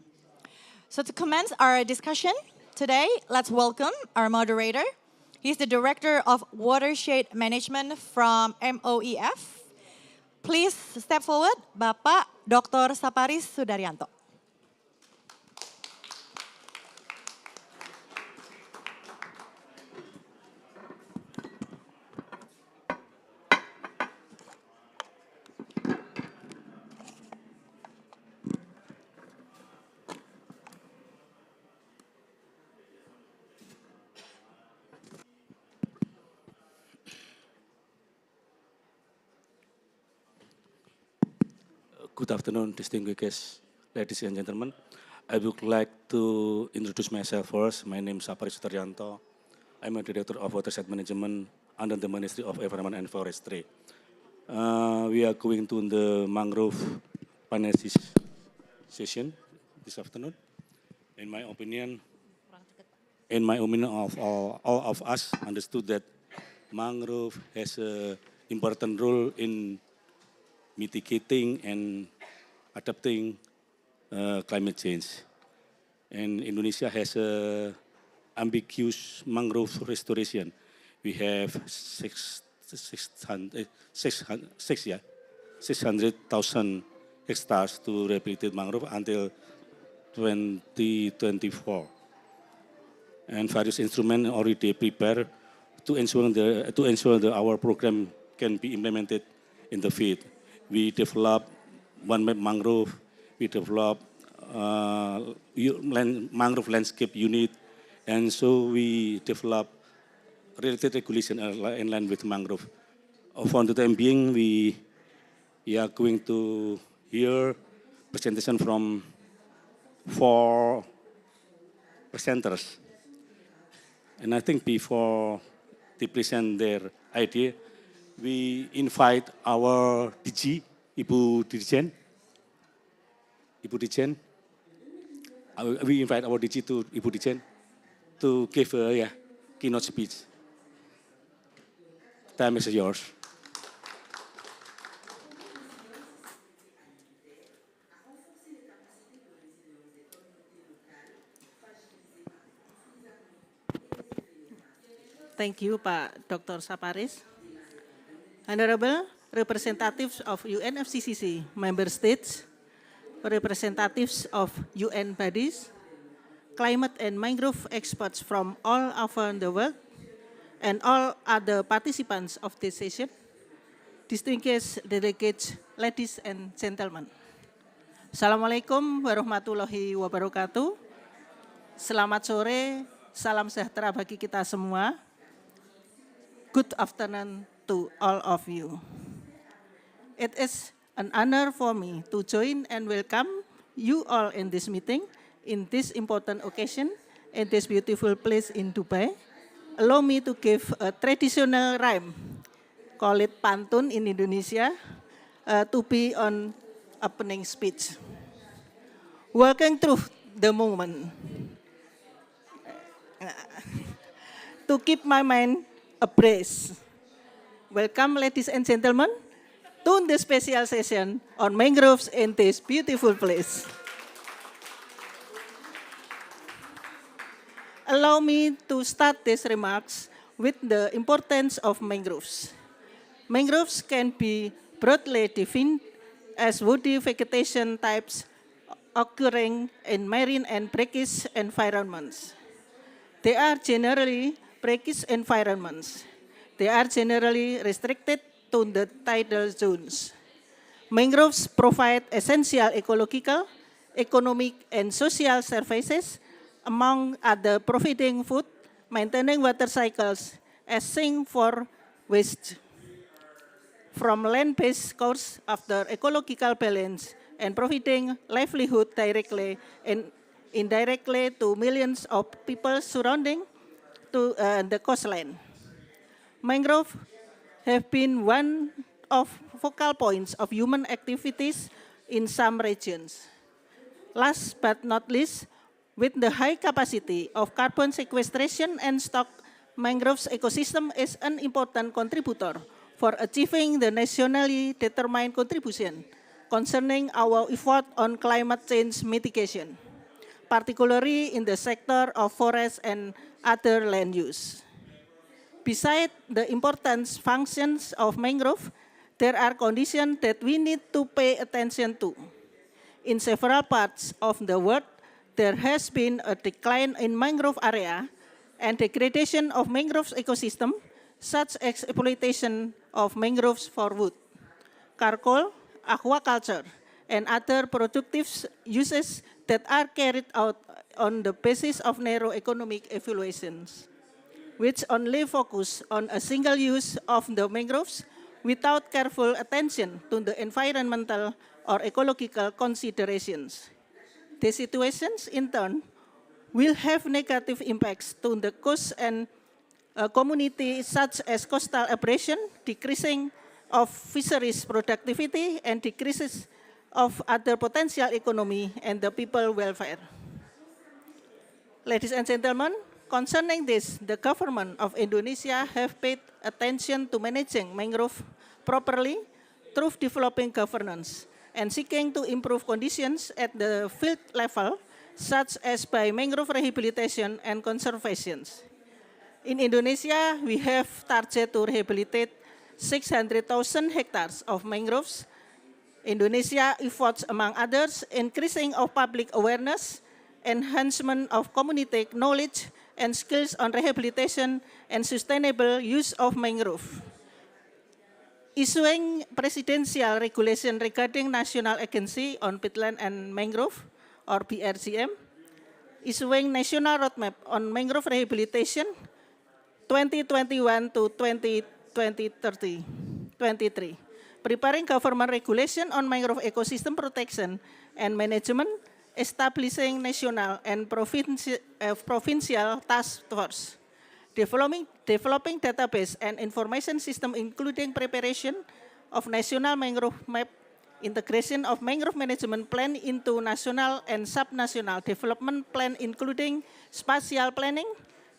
So to commence our discussion today, let's welcome our moderator. He's the Director of Watershed Management from MOEF. Please step forward, Bapak Dr. Saparis Sudaryanto. Good afternoon, distinguished guests, ladies and gentlemen. I would like to introduce myself first. My name is Sapari Sutaryanto. I'm a Director of Watershed Management under the Ministry of Environment and Forestry. We are going to the mangrove panel session this afternoon. In my opinion, of all of us understood that mangrove has an important role in mitigating and adapting climate change. And Indonesia has a ambiguous mangrove restoration. We have 600,000 hectares to rehabilitate mangrove until 2024. And various instruments already prepared to ensure that our program can be implemented in the field. We develop one map mangrove. We develop mangrove landscape unit, and so we develop related regulation in line with mangrove. For the time being, we are going to hear presentation from 4 presenters. And I think before they present their idea, we invite our DG, Ibu Dirjen. We invite our DG to Ibu Dirjen to give a keynote speech. Time is yours. Thank you, Pak Dr. Saparis. Honorable representatives of UNFCCC member states, representatives of UN bodies, climate and mangrove experts from all over the world, and all other participants of this session, distinguished delegates, ladies and gentlemen. Assalamualaikum warahmatullahi wabarakatuh. Selamat sore, salam sejahtera bagi kita semua. Good afternoon to all of you. It is an honor for me to join and welcome you all in this meeting, in this important occasion, in this beautiful place in Dubai. Allow me to give a traditional rhyme, call it pantun in Indonesia, to be on opening speech. Walking through the moment, to keep my mind abreast. Welcome, ladies and gentlemen, to the special session on mangroves in this beautiful place. Allow me to start these remarks with the importance of mangroves. Mangroves can be broadly defined as woody vegetation types occurring in marine and brackish environments. They are generally brackish environments. They are generally restricted to the tidal zones. Mangroves provide essential ecological, economic, and social services, among other providing food, maintaining water cycles, as sink for waste. From land-based cause after ecological balance and providing livelihood directly and indirectly to millions of people surrounding to the coastline. Mangrove have been one of focal points of human activities in some regions. Last but not least, with the high capacity of carbon sequestration and stock, mangroves ecosystem is an important contributor for achieving the nationally determined contribution concerning our effort on climate change mitigation, particularly in the sector of forest and other land use. Besides the important functions of mangrove, there are conditions that we need to pay attention to. In several parts of the world, there has been a decline in mangrove area and degradation of mangrove ecosystem, such as exploitation of mangroves for wood, charcoal, aquaculture, and other productive uses that are carried out on the basis of narrow economic evaluations, which only focus on a single use of the mangroves without careful attention to the environmental or ecological considerations. These situations, in turn, will have negative impacts to the coast and community, such as coastal abrasion, decreasing of fisheries productivity, and decreases of other potential economy and the people welfare. Ladies and gentlemen, concerning this, the government of Indonesia have paid attention to managing mangrove properly through developing governance and seeking to improve conditions at the field level, such as by mangrove rehabilitation and conservation. In Indonesia, we have target to rehabilitate 600,000 hectares of mangroves Indonesia efforts, among others, increasing of public awareness, enhancement of community knowledge and skills on rehabilitation and sustainable use of mangrove. Issuing presidential regulation regarding National Agency on Peatland and Mangrove, or BRCM, issuing National Roadmap on Mangrove Rehabilitation 2021 to 2023, preparing government regulation on mangrove ecosystem protection and management, establishing national and provincial task force, developing database and information system, including preparation of national mangrove map, integration of mangrove management plan into national and subnational development plan, including spatial planning,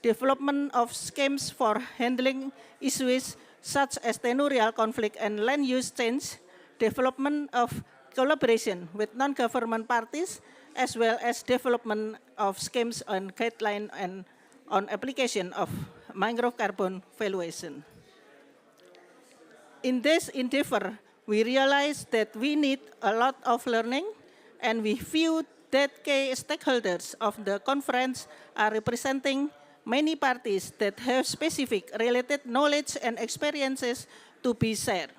development of schemes for handling issues such as tenurial conflict and land use change, development of collaboration with non-government parties, as well as development of schemes on guideline and on application of mangrove carbon valuation. In this endeavor, we realized that we need a lot of learning, and we view that key stakeholders of the conference are representing many parties that have specific related knowledge and experiences to be shared.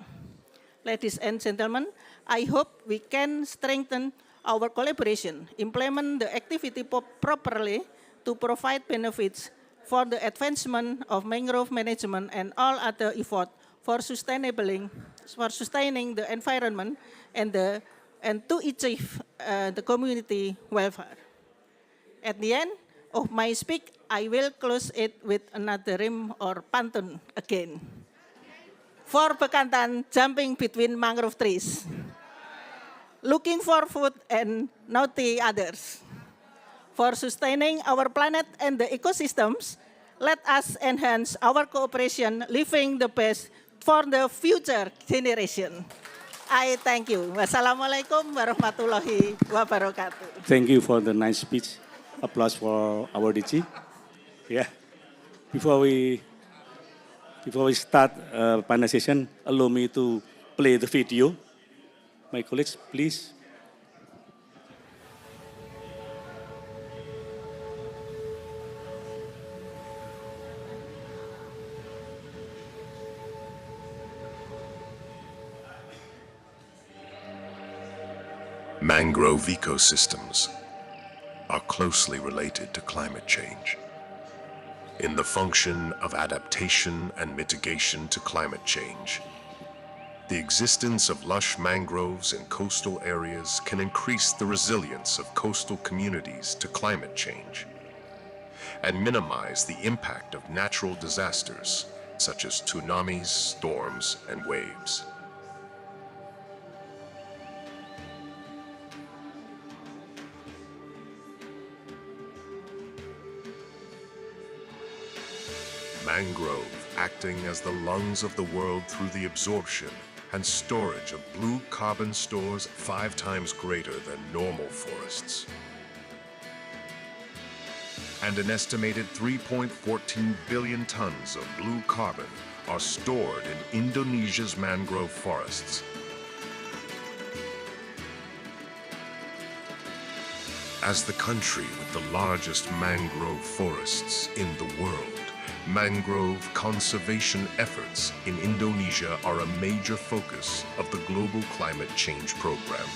Ladies and gentlemen, I hope we can strengthen our collaboration, implement the activity properly to provide benefits for the advancement of mangrove management and all other efforts for sustaining the environment and to achieve the community welfare. At the end of my speech, I will close it with another rhyme or pantun again. For bekantan jumping between mangrove trees, looking for food and naughty others. For sustaining our planet and the ecosystems, let us enhance our cooperation, leaving the best for the future generation. I thank you. Wassalamualaikum warahmatullahi wabarakatuh. Thank you for the nice speech. Applause for our DG. Yeah. Before we start panel session, allow me to play the video. My colleagues, please. Mangrove ecosystems are closely related to climate change. In the function of adaptation and mitigation to climate change, the existence of lush mangroves in coastal areas can increase the resilience of coastal communities to climate change and minimize the impact of natural disasters such as tsunamis, storms, and waves. Mangrove acting as the lungs of the world through the absorption and storage of blue carbon stores 5 times greater than normal forests. And an estimated 3.14 billion tons of blue carbon are stored in Indonesia's mangrove forests. As the country with the largest mangrove forests in the world, mangrove conservation efforts in Indonesia are a major focus of the global climate change program.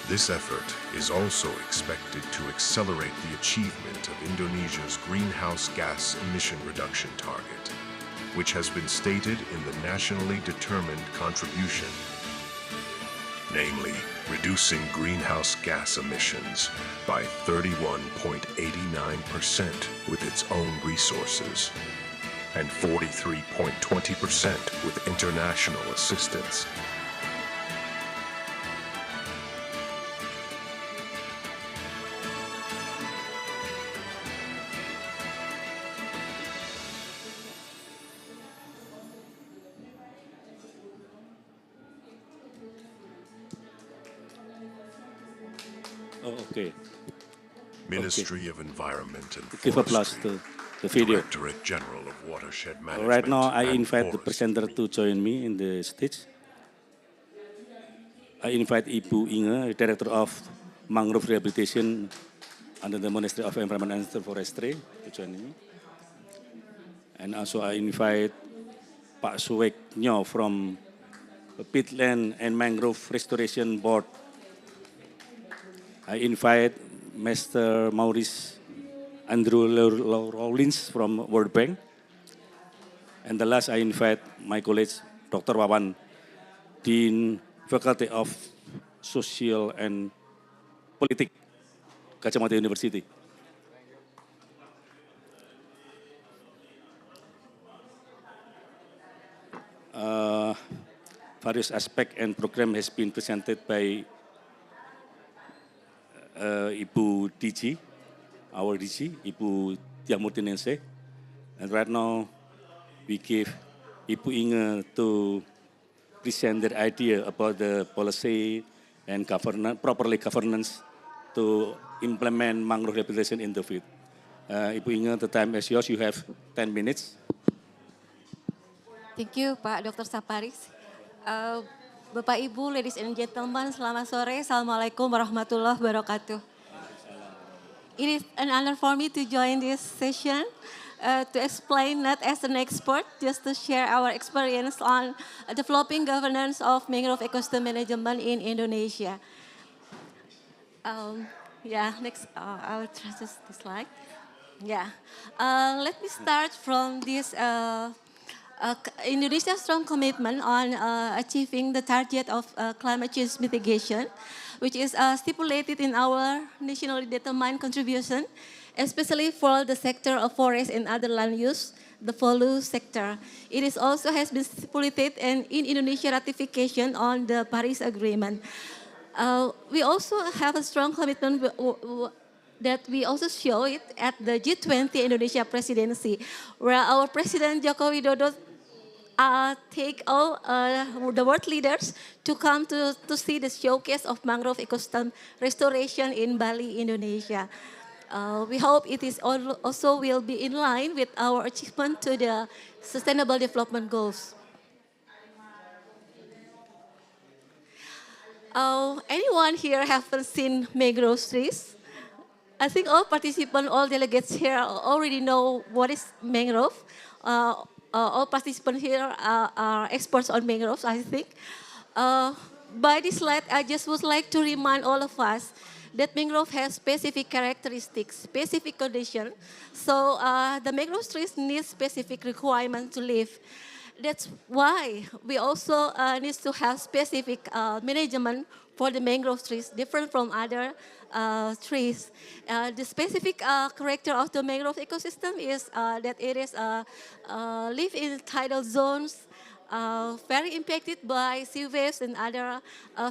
This effort is also expected to accelerate the achievement of Indonesia's greenhouse gas emission reduction target, which has been stated in the nationally determined contribution, namely reducing greenhouse gas emissions by 31.89% with its own resources and 43.20% with international assistance. Oh, okay. Ministry of Environment and Give applause Forestry, to the video. Directorate General of Watershed Management. Right now, I and invite the Forestry. presenter to join me in the stage. I invite Ibu Inge, Director of Mangrove Rehabilitation under the Ministry of Environment and Forestry, to join me. And also I invite Pak Suwek Nyo from Peatland and Mangrove Restoration Board. I invite Mr. Maurice Andrew Rollins from World Bank. And the last, I invite my colleague, Dr. Wawan, Dean, Faculty of Social and Politics, Gadjah Mada University. Various aspects and program has been presented by Ibu DG, our DG, Ibu Diamurtinense. And right now, we give Ibu Inge to present their idea about the policy and governance, properly governance to implement mangrove rehabilitation in the field. Ibu Inge, the time is yours. You have 10 minutes. Thank you, Pak Dr. Saparis. Bapak Ibu, ladies and gentlemen, selamat sore. Assalamualaikum warahmatullahi wabarakatuh. It is an honor for me to join this session to explain, not as an expert, just to share our experience on developing governance of mangrove ecosystem management in Indonesia. Next, I'll trust this slide. Let me start from this Indonesia's strong commitment on achieving the target of climate change mitigation, which is stipulated in our nationally determined contribution, especially for the sector of forest and other land use, the FOLU sector. It is also has been stipulated in Indonesia ratification on the Paris Agreement. We also have a strong commitment that we also show it at the G20 Indonesia presidency, where our President Joko Widodo take all the world leaders to come to see the showcase of mangrove ecosystem restoration in Bali, Indonesia. We hope it is also will be in line with our achievement to the Sustainable Development Goals. Anyone here haven't seen mangrove trees? I think all participants, all delegates here already know what is mangrove. All participants here are experts on mangroves, I think. By this slide, I just would like to remind all of us that mangrove has specific characteristics, specific conditions. So the mangrove trees need specific requirements to live. That's why we also need to have specific management for the mangrove trees, different from other trees. The specific character of the mangrove ecosystem is that it is live in tidal zones, very impacted by sea waves and other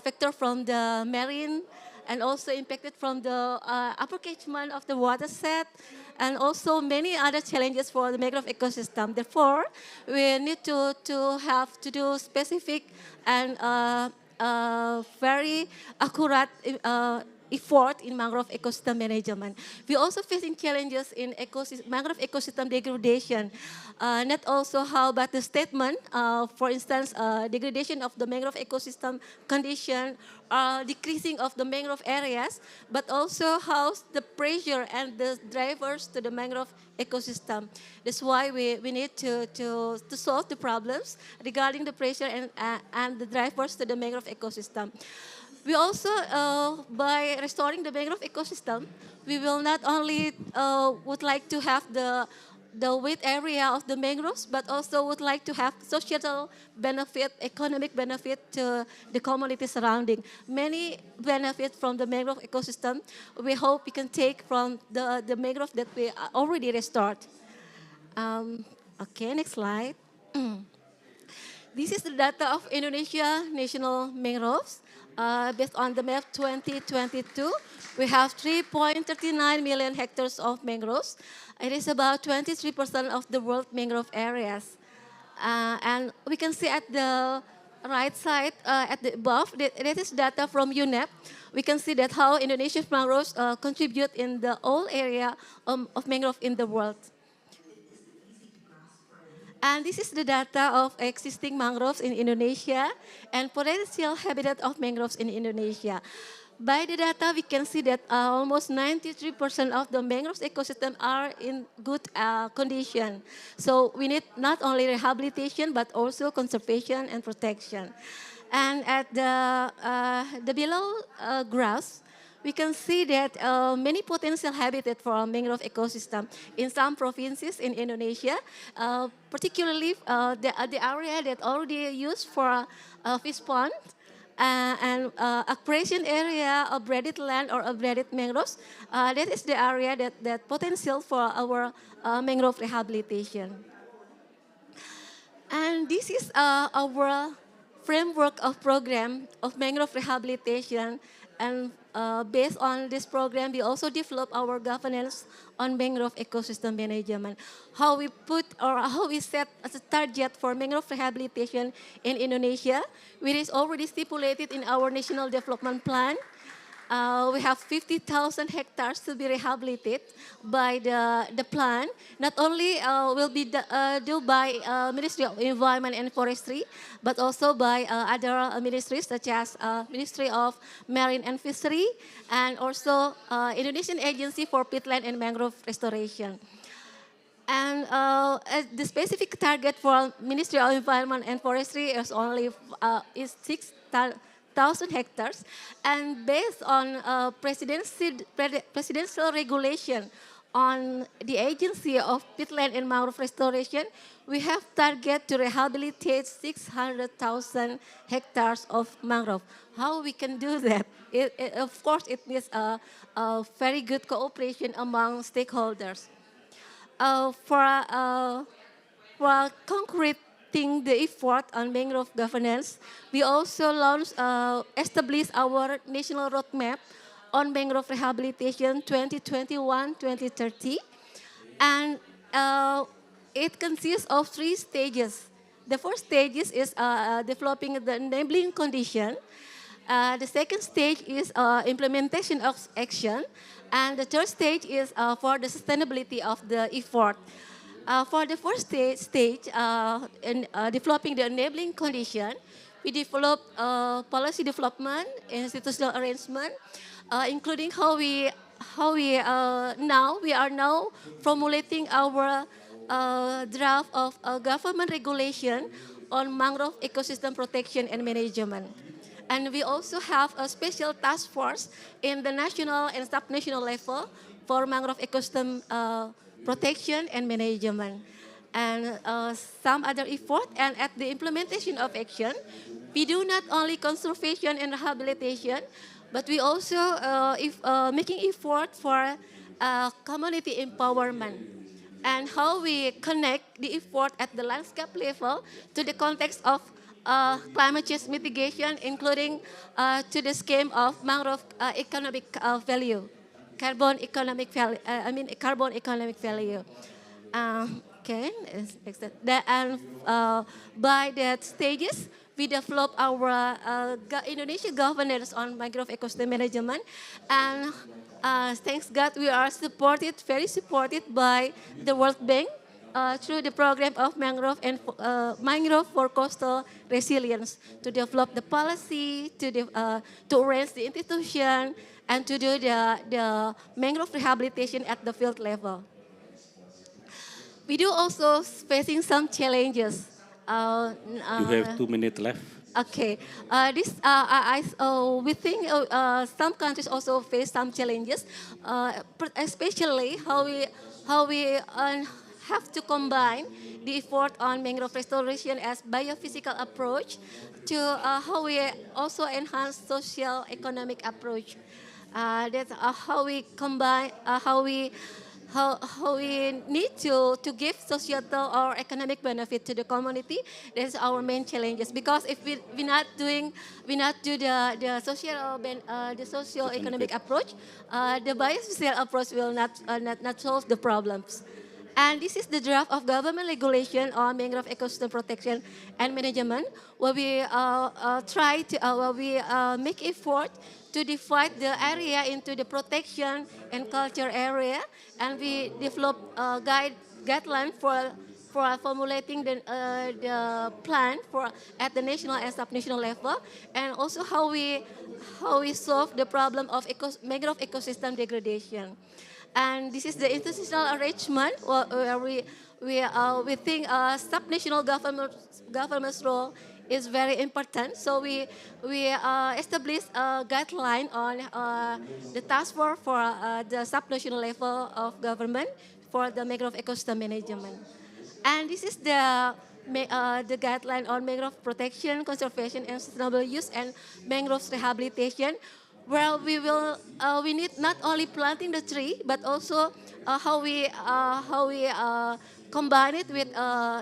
factors from the marine, and also impacted from the upper catchment of the watershed, and also many other challenges for the mangrove ecosystem. Therefore, we need to have to do specific and very accurate effort in mangrove ecosystem management. We also facing challenges in mangrove ecosystem degradation. Not also how about the statement, for instance, degradation of the mangrove ecosystem condition, decreasing of the mangrove areas, but also how the pressure and the drivers to the mangrove ecosystem. That's why we need to solve the problems regarding the pressure and the drivers to the mangrove ecosystem. We also, by restoring the mangrove ecosystem, we will not only would like to have the wet area of the mangroves, but also would like to have societal benefit, economic benefit to the community surrounding. Many benefits from the mangrove ecosystem we hope we can take from the mangrove that we already restored. Okay, next slide. This is the data of Indonesia national mangroves. Based on the map 2022, we have 3.39 million hectares of mangroves. It is about 23% of the world mangrove areas. And we can see at the right side, at the above, that is data from UNEP. We can see that how Indonesia's mangroves contribute in the whole area of mangrove in the world. And this is the data of existing mangroves in Indonesia and potential habitat of mangroves in Indonesia. By the data, we can see that almost 93% of the mangroves ecosystem are in good condition. So we need not only rehabilitation, but also conservation and protection. And at the below graphs, we can see that many potential habitat for our mangrove ecosystem in some provinces in Indonesia, particularly the area that already used for fish pond and accretion area of braided land or of braided mangroves. That is the area that potential for our mangrove rehabilitation. And this is our framework of program of mangrove rehabilitation. And based on this program, we also develop our governance on mangrove ecosystem management. How we put or how we set as a target for mangrove rehabilitation in Indonesia, which is already stipulated in our national development plan. We have 50,000 hectares to be rehabilitated by the plan. Not only will be done by Ministry of Environment and Forestry, but also by other ministries such as Ministry of Marine and Fishery, and also Indonesian Agency for Peatland and Mangrove Restoration. And the specific target for Ministry of Environment and Forestry is only is 6,000 hectares, and based on presidential regulation on the Agency of Peatland and Mangrove Restoration, we have target to rehabilitate 600,000 hectares of mangrove. How we can do that? Of course, it needs a very good cooperation among stakeholders. For concreting the effort on mangrove governance, we also established our national roadmap on mangrove rehabilitation 2021-2030. And it consists of 3 stages. The first stage is developing the enabling condition. The second stage is implementation of action. And the third stage is for the sustainability of the effort. For the first stage in developing the enabling condition, we develop policy development, institutional arrangement, including how we are now formulating our draft of government regulation on mangrove ecosystem protection and management. And we also have a special task force in the national and subnational level for mangrove ecosystem protection and management. And some other effort, and at the implementation of action, we do not only conservation and rehabilitation, but we also making effort for community empowerment, and how we connect the effort at the landscape level to the context of climate change mitigation, including to the scheme of mangrove economic value, carbon economic value. Carbon economic value. Okay, and by that stages, we develop our Indonesia governance on mangrove ecosystem management, and thanks God, we are very supported by the World Bank through the program of mangrove and mangrove for coastal resilience to develop the policy, to arrange the institution, and to do the mangrove rehabilitation at the field level. We do also facing some challenges. You have 2 minutes left. Okay, we think some countries also face some challenges, especially how we have to combine the effort on mangrove restoration as biophysical approach to how we also enhance social economic approach. That's how we combine how we need to give societal or economic benefit to the community. That's our main challenges, because if we not do the social economic approach, the biosocial approach will not solve the problems. And this is the draft of government regulation on mangrove ecosystem protection and management, where we make effort to divide the area into the protection and culture area, and we develop guideline for for formulating the plan for at the national and subnational level, and also how we solve the problem of mangrove ecosystem degradation. And this is the institutional arrangement where we think subnational government's role is very important. So we established a guideline on the task force for the subnational level of government for the mangrove ecosystem management. And this is the guideline on mangrove protection, conservation, and sustainable use, and mangrove rehabilitation, where we need not only planting the tree, but also how we combine it with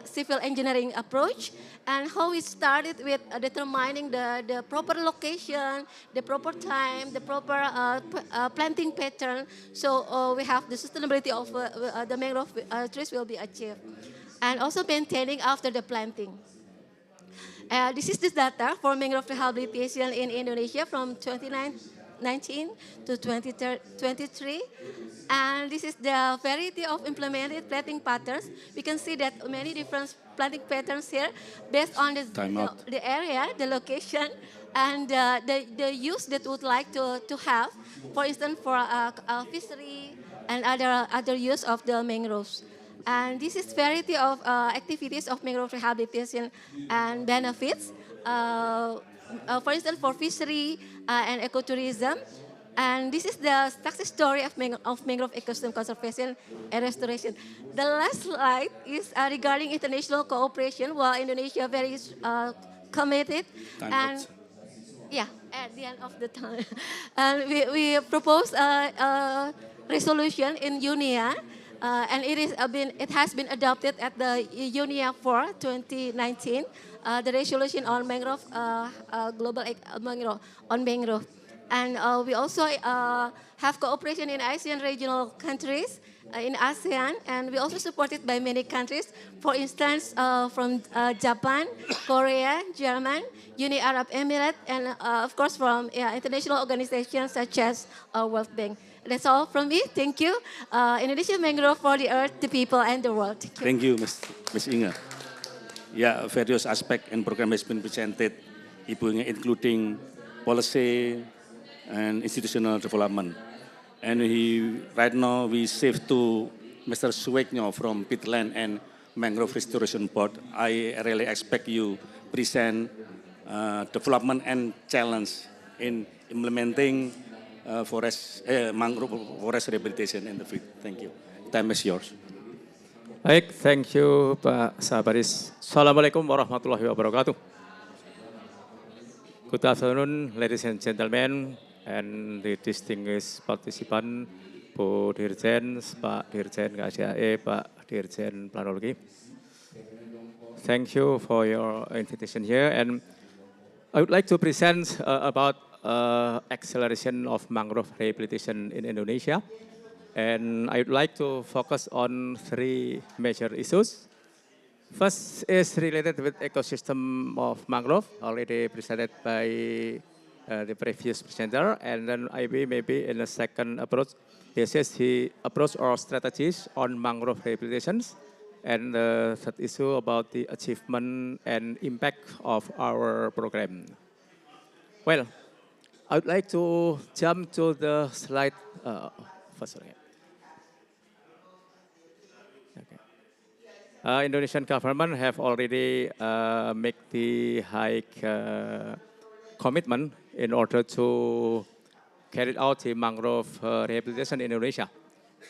civil engineering approach, and how we started with determining the proper location, the proper time, the proper planting pattern, so we have the sustainability of the mangrove trees will be achieved, and also maintaining after the planting. This is the data for mangrove rehabilitation in Indonesia from 2019 to 2023. And this is the variety of implemented planting patterns. We can see that many different planting patterns here based on the area, the location, and the use that we would like to have. For instance, for fishery and other use of the mangroves. And this is variety of activities of mangrove rehabilitation and benefits. For instance, for fishery and ecotourism. And this is the success story of mangrove ecosystem conservation and restoration. The last slide is regarding international cooperation, while Indonesia very committed. And yeah, at the end of the time. And we proposed a resolution in UNIA, and it has been adopted at the UNIA for 2019, the resolution on mangrove, mangrove, on mangrove. And we also have cooperation in ASEAN regional countries, in ASEAN, and we also supported by many countries. For instance, from Japan, Korea, German, Uni Arab Emirates, and of course from international organizations such as World Bank. That's all from me. Thank you. Indonesia Mangrove for the Earth, the people, and the world. Thank you, Ms. Inga. Yeah, various aspects and program has been presented, Ibu Inga, including policy and institutional development. And right now we shift to Mr. Suweknyo from Peatland and Mangrove Restoration Board. I really expect you present development and challenge in implementing mangrove forest rehabilitation in the field. Thank you. Time is yours. Baik, thank you Pak Sabaris. Assalamualaikum warahmatullahi wabarakatuh. Good afternoon, ladies and gentlemen, and the distinguished participant, Bu Dirjen, Pak Dirjen KJAE, Pak Dirjen Planologi. Thank you for your invitation here, and I would like to present about acceleration of mangrove rehabilitation in Indonesia. And I would like to focus on three major issues. First is related with ecosystem of mangrove, already presented by the previous presenter. And then maybe in a second approach, this is the approach or strategies on mangrove rehabilitations. And the third issue about the achievement and impact of our program. Well, I would like to jump to the slide first. Indonesian government have already made the high commitment in order to carry out the mangrove rehabilitation in Indonesia.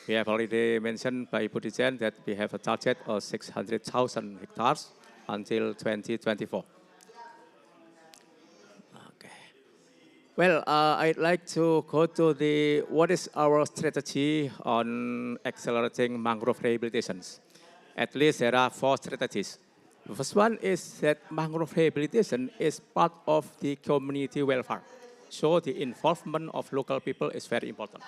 We have already mentioned by Bu Dirjen that we have a target of 600,000 hectares until 2024. Okay. Well, I'd like to go to what is our strategy on accelerating mangrove rehabilitations. At least there are 4 strategies. The first one is that mangrove rehabilitation is part of the community welfare. So the involvement of local people is very important.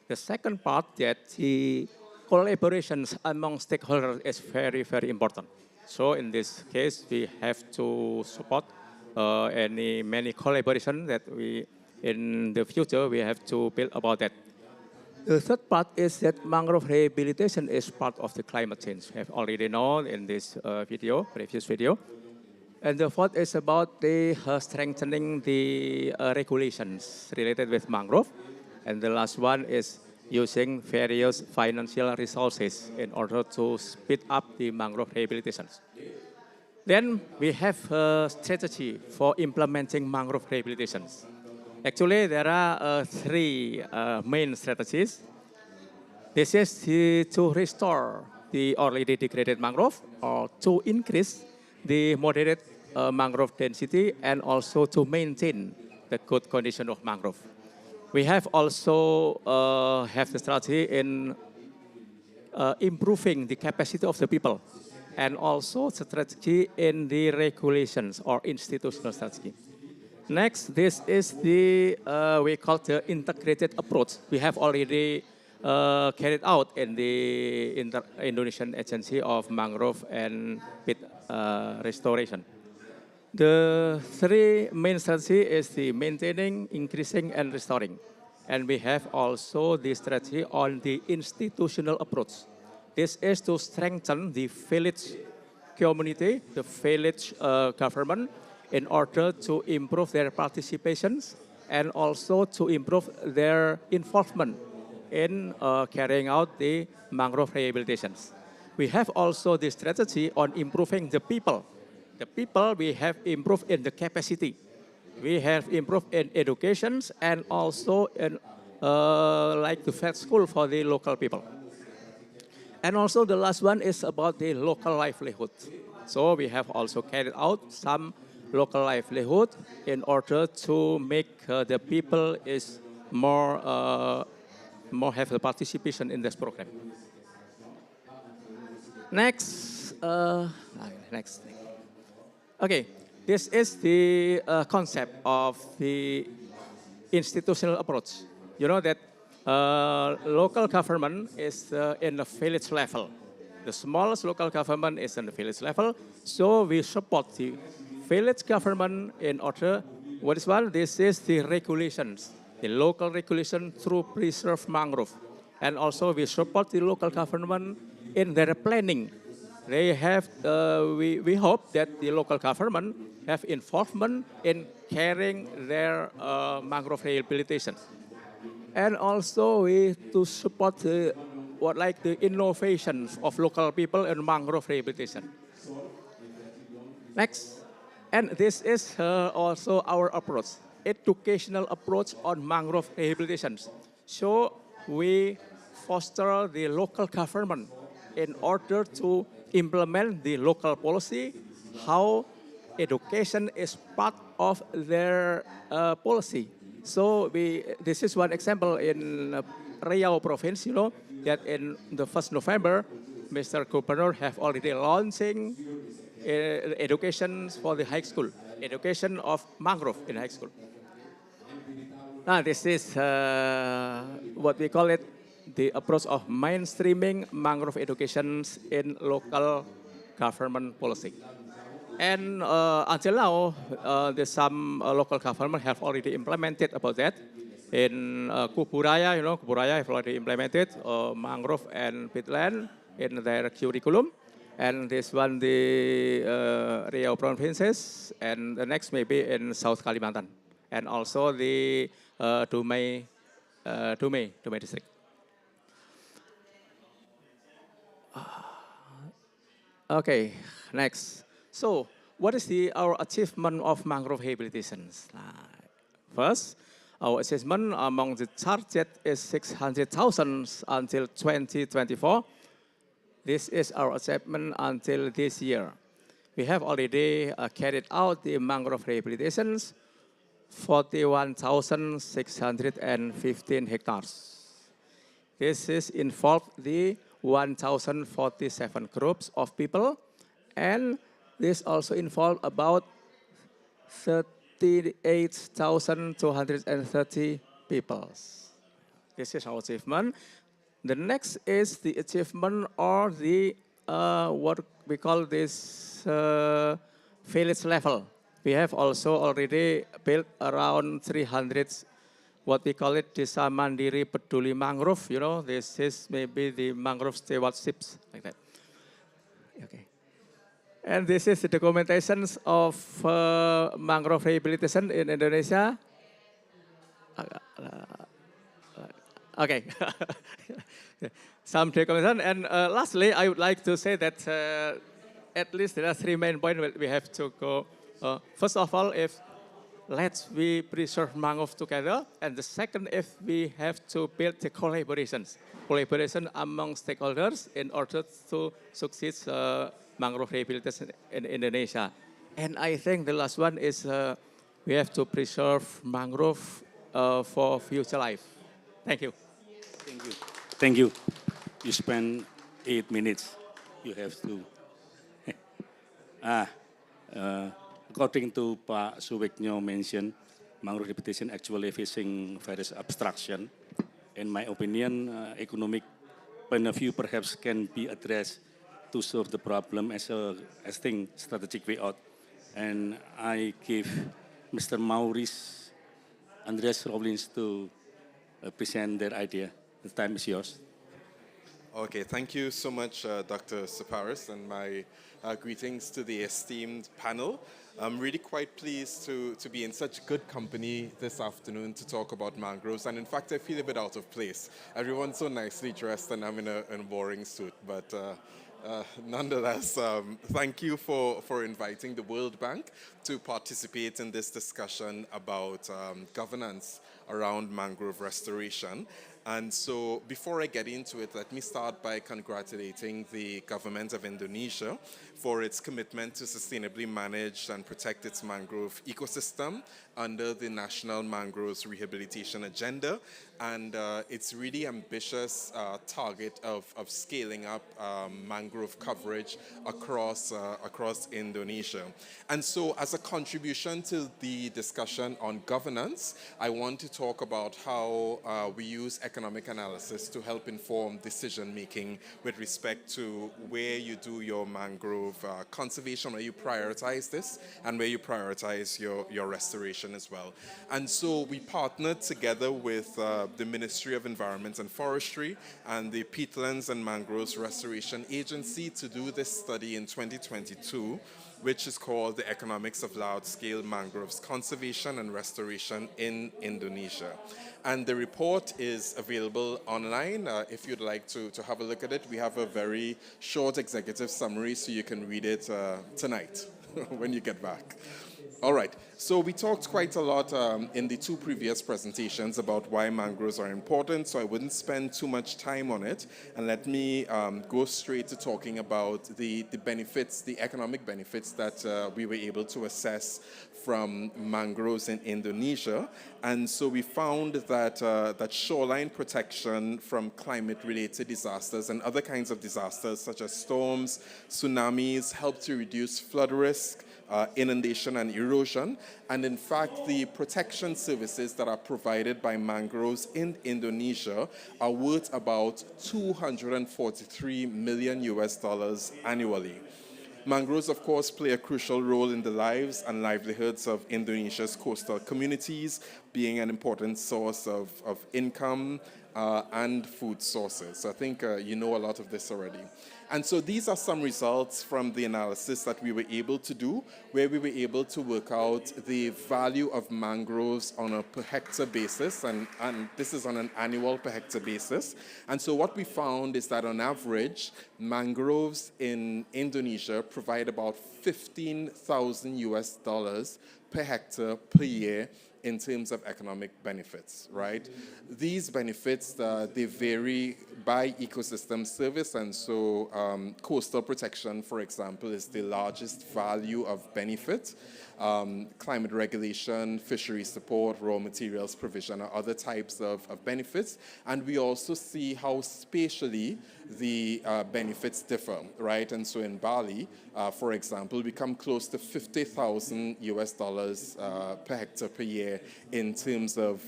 The second part, that the collaborations among stakeholders is very, very important. So in this case, we have to support many collaboration that in the future we have to build about that. The third part is that mangrove rehabilitation is part of the climate change. We have already known in this previous video. And the fourth is about the strengthening the regulations related with mangrove. And the last one is using various financial resources in order to speed up the mangrove rehabilitations. Then we have a strategy for implementing mangrove rehabilitations. Actually, there are three main strategies. This is to restore the already degraded mangrove or to increase the moderate mangrove density and also to maintain the good condition of mangrove. We have also have the strategy in improving the capacity of the people and also strategy in the regulations or institutional strategy. Next, this is the, we call the integrated approach. We have already carried out in the Indonesian Agency of Mangrove and Pit Restoration. The three main strategy is the maintaining, increasing, and restoring. And we have also the strategy on the institutional approach. This is to strengthen the village community, the village government, in order to improve their participations and also to improve their involvement in carrying out the mangrove rehabilitations. We have also the strategy on improving the people. The people we have improved in the capacity. We have improved in educations and also in like the vet school for the local people. And also the last one is about the local livelihood. So we have also carried out some local livelihood in order to make the people is more have the participation in this program. Next, next. Okay, this is the concept of the institutional approach. You know that local government is in the village level. The smallest local government is in the village level. So we support the village government in order, what is one? This is the regulations, the local regulation through preserve mangrove. And also we support the local government in their planning. They have, we hope that the local government have involvement in carrying their mangrove rehabilitation. And also we to support the, the innovations of local people in mangrove rehabilitation. Next, and this is also our approach, educational approach on mangrove rehabilitations. So we foster the local government in order to implement the local policy, how education is part of their policy. So this is one example in Riau province, you know, that in the 1st November, Mr. Governor have already launching education for the high school, education of mangrove in high school. Now this is what we call it, the approach of mainstreaming mangrove educations in local government policy. And until now, some local government have already implemented about that. In Kuburaya, you know, Kuburaya have already implemented mangrove and peatland in their curriculum. And this one, the Riau provinces, and the next maybe in South Kalimantan. And also the Dumai district. Okay, next. So, what is our achievement of mangrove rehabilitations? First, our achievement among the target is 600,000 until 2024. This is our achievement until this year. We have already carried out the mangrove rehabilitations, 41,615 hectares. This is involved the 1,047 groups of people, and this also involved about 38,230 people. This is our achievement. The next is the achievement or the what we call this village level. We have also already built around 300 what we call it, Desa Mandiri Peduli Mangrove. You know, this is maybe the mangrove stewardships, like that. Okay. And this is the documentations of mangrove rehabilitation in Indonesia. Okay. Some documentation. And lastly, I would like to say that at least there are three main points we have to go. First of all, if we preserve mangrove together. And the second, if we have to build the collaboration among stakeholders in order to succeed mangrove rehabilitation in Indonesia. And I think the last one is we have to preserve mangrove for future life. Thank you. Thank you. Thank you. You spent 8 minutes. You have to. According to Pak Suweknyo mentioned, mangrove rehabilitation actually facing various obstruction. In my opinion, economic point of view perhaps can be addressed to solve the problem as a strategic way out. And I give Mr. Maurice Andreas Rollins to present their idea. The time is yours. Okay, thank you so much, Dr. Saparis, and my greetings to the esteemed panel. I'm really quite pleased to be in such good company this afternoon to talk about mangroves, and in fact I feel a bit out of place. Everyone's so nicely dressed and I'm in a boring suit, but nonetheless, thank you for inviting the World Bank to participate in this discussion about governance around mangrove restoration. And so before I get into it, let me start by congratulating the government of Indonesia for its commitment to sustainably manage and protect its mangrove ecosystem under the National Mangroves Rehabilitation Agenda and its really ambitious target of scaling up mangrove coverage across Indonesia. And so as a contribution to the discussion on governance, I want to talk about how we use economic analysis to help inform decision making with respect to where you do your mangrove conservation, where you prioritize this, and where you prioritize your restoration as well. And so we partnered together with the Ministry of Environment and Forestry and the Peatlands and Mangroves Restoration Agency to do this study in 2022, which is called The Economics of Large-Scale Mangroves Conservation and Restoration in Indonesia. And the report is available online. If you'd like to have a look at it, we have a very short executive summary so you can read it tonight when you get back. All right, so we talked quite a lot in the two previous presentations about why mangroves are important, so I wouldn't spend too much time on it. And let me go straight to talking about the benefits, the economic benefits that we were able to assess from mangroves in Indonesia. And so we found that, that shoreline protection from climate-related disasters and other kinds of disasters such as storms, tsunamis, help to reduce flood risk, inundation and erosion. And in fact, the protection services that are provided by mangroves in Indonesia are worth about $243 million annually. Mangroves, of course, play a crucial role in the lives and livelihoods of Indonesia's coastal communities, being an important source of income and food sources. So I think you know a lot of this already. And so these are some results from the analysis that we were able to do, where we were able to work out the value of mangroves on a per hectare basis, and this is on an annual per hectare basis. And so what we found is that on average, mangroves in Indonesia provide about $15,000 per hectare per year in terms of economic benefits, right? These benefits, they vary by ecosystem service, and so coastal protection, for example, is the largest value of benefit. Climate regulation, fishery support, raw materials provision are other types of benefits. And we also see how spatially the benefits differ, right? And so in Bali, for example, we come close to $50,000 per hectare per year in terms of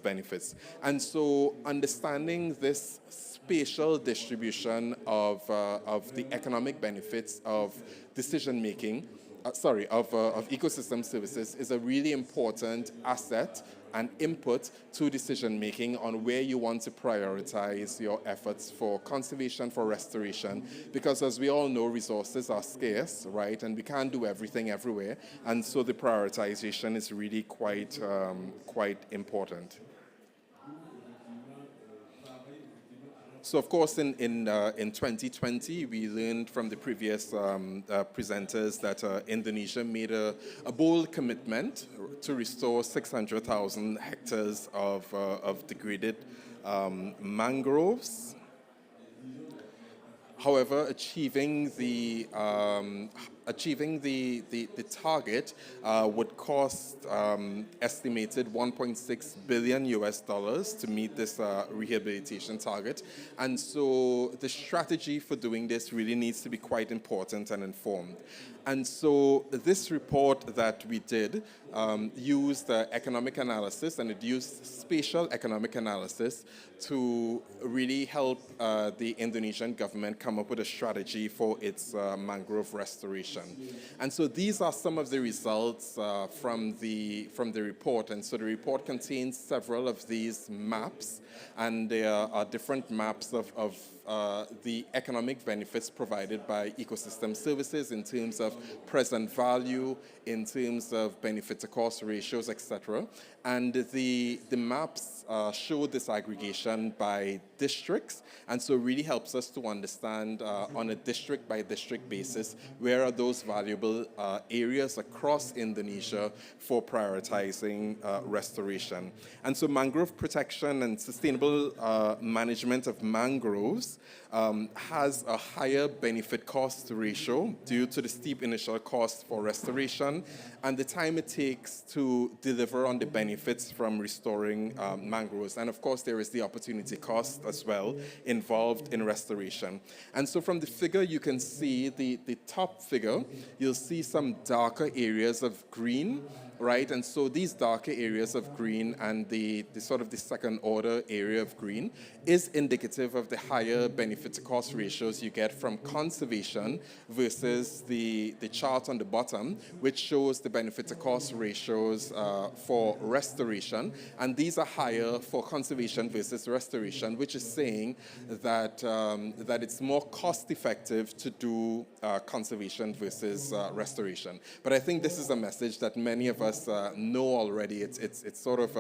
benefits. And so understanding this spatial distribution of the economic benefits of decision making of ecosystem services is a really important asset and input to decision making on where you want to prioritize your efforts for conservation, for restoration, because as we all know, resources are scarce, right? And we can't do everything everywhere. And so the prioritization is really quite important. So of course, in 2020, we learned from the previous presenters that Indonesia made a bold commitment to restore 600,000 hectares of degraded mangroves. However, achieving the target would cost estimated $1.6 billion to meet this rehabilitation target. And so the strategy for doing this really needs to be quite important and informed. And so this report that we did used economic analysis, and it used spatial economic analysis to really help the Indonesian government come up with a strategy for its mangrove restoration. And so these are some of the results from the report. And so the report contains several of these maps, and there are different maps of the economic benefits provided by ecosystem services in terms of present value, in terms of benefit to cost ratios, etc. And the maps show disaggregation by districts, and so it really helps us to understand on a district by district basis where are those valuable areas across Indonesia for prioritizing restoration. And so mangrove protection and sustainable management of mangroves has a higher benefit cost ratio due to the steep initial cost for restoration and the time it takes to deliver on the benefits from restoring mangroves. And of course, there is the opportunity cost as well involved in restoration. And so from the figure, you can see the top figure, you'll see some darker areas of green, right? And so these darker areas of green and the sort of the second order area of green is indicative of the higher benefit to cost ratios you get from conservation versus the chart on the bottom, which shows the benefit to cost ratios for restoration. And these are higher for conservation versus restoration, which is saying that, that it's more cost effective to do conservation versus restoration. But I think this is a message that many of us know already. It's sort of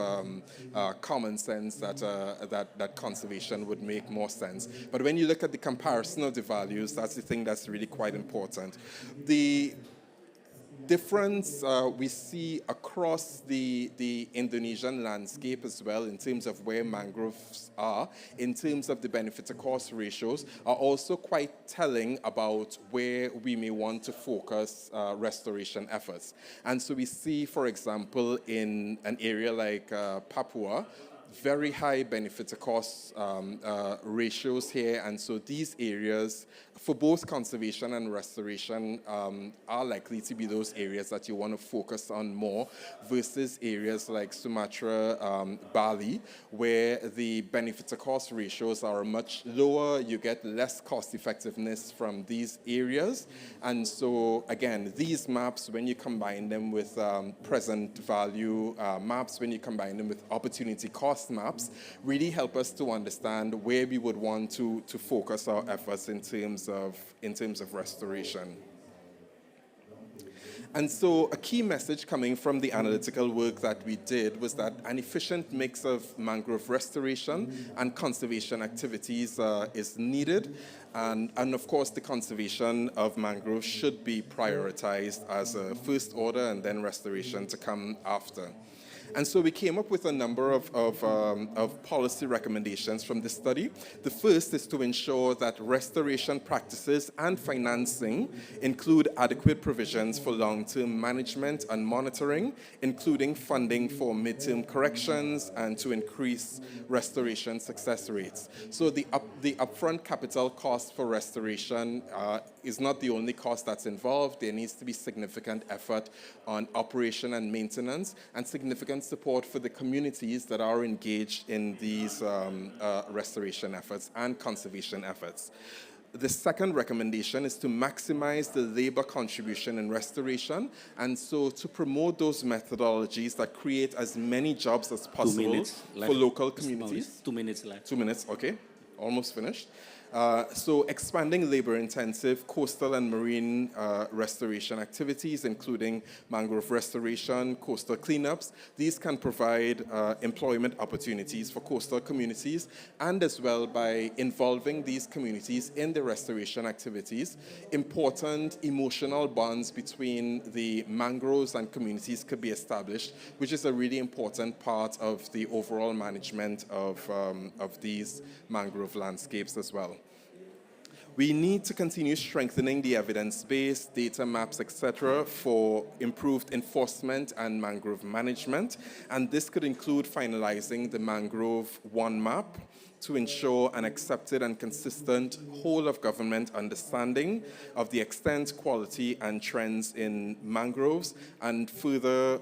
common sense that conservation would make more sense. But when you look at the comparison of the values, that's the thing that's really quite important. The difference we see across the Indonesian landscape as well in terms of where mangroves are, in terms of the benefit to cost ratios, are also quite telling about where we may want to focus restoration efforts. And so we see, for example, in an area like Papua, very high benefit to cost ratios here, and so these areas for both conservation and restoration are likely to be those areas that you want to focus on more versus areas like Sumatra, Bali, where the benefit to cost ratios are much lower. You get less cost effectiveness from these areas. And so again, these maps, when you combine them with present value maps, when you combine them with opportunity cost maps, really help us to understand where we would want to focus our efforts in terms of restoration. And so a key message coming from the analytical work that we did was that an efficient mix of mangrove restoration and conservation activities is needed. And of course, the conservation of mangroves should be prioritized as a first order and then restoration to come after. And so we came up with a number of policy recommendations from this study. The first is to ensure that restoration practices and financing include adequate provisions for long-term management and monitoring, including funding for midterm corrections and to increase restoration success rates. So the upfront capital cost for restoration is not the only cost that's involved. There needs to be significant effort on operation and maintenance and significant support for the communities that are engaged in these restoration efforts and conservation efforts. The second recommendation is to maximize the labor contribution in restoration, and so to promote those methodologies that create as many jobs as possible for local communities. 2 minutes left. 2 minutes, okay, almost finished. So expanding labor-intensive coastal and marine restoration activities, including mangrove restoration, coastal cleanups. These can provide employment opportunities for coastal communities, and as well by involving these communities in the restoration activities, important emotional bonds between the mangroves and communities could be established, which is a really important part of the overall management of these mangrove landscapes as well. We need to continue strengthening the evidence base, data maps, etc., for improved enforcement and mangrove management. And this could include finalizing the Mangrove One Map to ensure an accepted and consistent whole-of-government understanding of the extent, quality, and trends in mangroves. And further,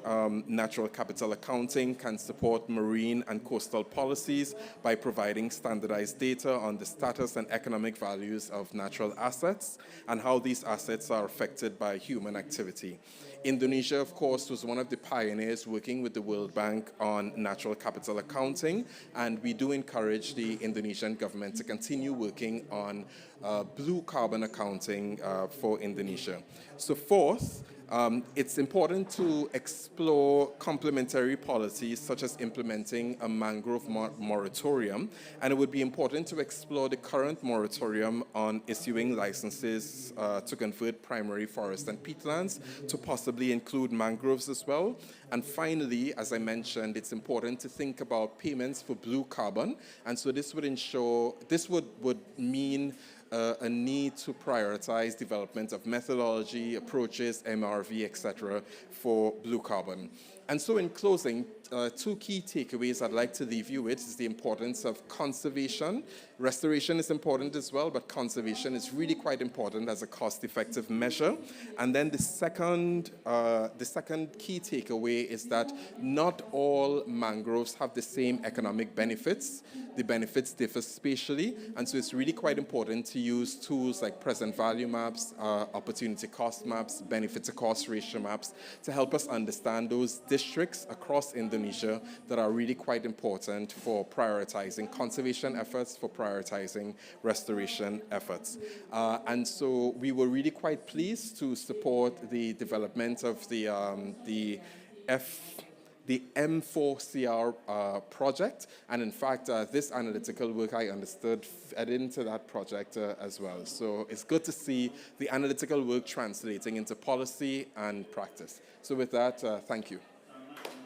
natural capital accounting can support marine and coastal policies by providing standardized data on the status and economic values of natural assets and how these assets are affected by human activity. Indonesia, of course, was one of the pioneers working with the World Bank on natural capital accounting, and we do encourage the Indonesian government to continue working on blue carbon accounting for Indonesia. So fourth, it's important to explore complementary policies such as implementing a mangrove moratorium, and it would be important to explore the current moratorium on issuing licenses to convert primary forest and peatlands to possibly include mangroves as well. And finally, as I mentioned, it's important to think about payments for blue carbon, and so this would mean a need to prioritize development of methodology, approaches, MRV, etc., for blue carbon. And so in closing, two key takeaways I'd like to leave you with is the importance of conservation. Restoration is important as well, but conservation is really quite important as a cost-effective measure. And then the second key takeaway is that not all mangroves have the same economic benefits. The benefits differ spatially, and so it's really quite important to use tools like present value maps, opportunity cost maps, benefit to cost ratio maps to help us understand those districts across Indonesia that are really quite important for prioritizing conservation efforts, for prioritizing restoration efforts. And so we were really quite pleased to support the development of the M4CR project, and in fact, this analytical work I understood fed into that project as well. So it's good to see the analytical work translating into policy and practice. So with that, thank you.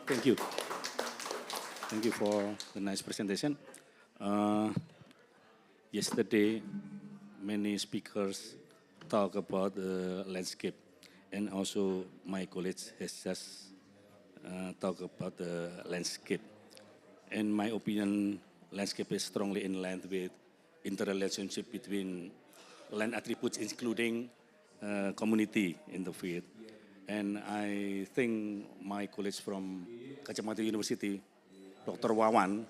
Thank you. Thank you for the nice presentation. Yesterday, many speakers talk about the landscape, and also my colleague has just talk about the landscape. In my opinion, landscape is strongly in line with interrelationship between land attributes, including community in the field. And I think my colleagues from Kacamata University, Dr. Wawan,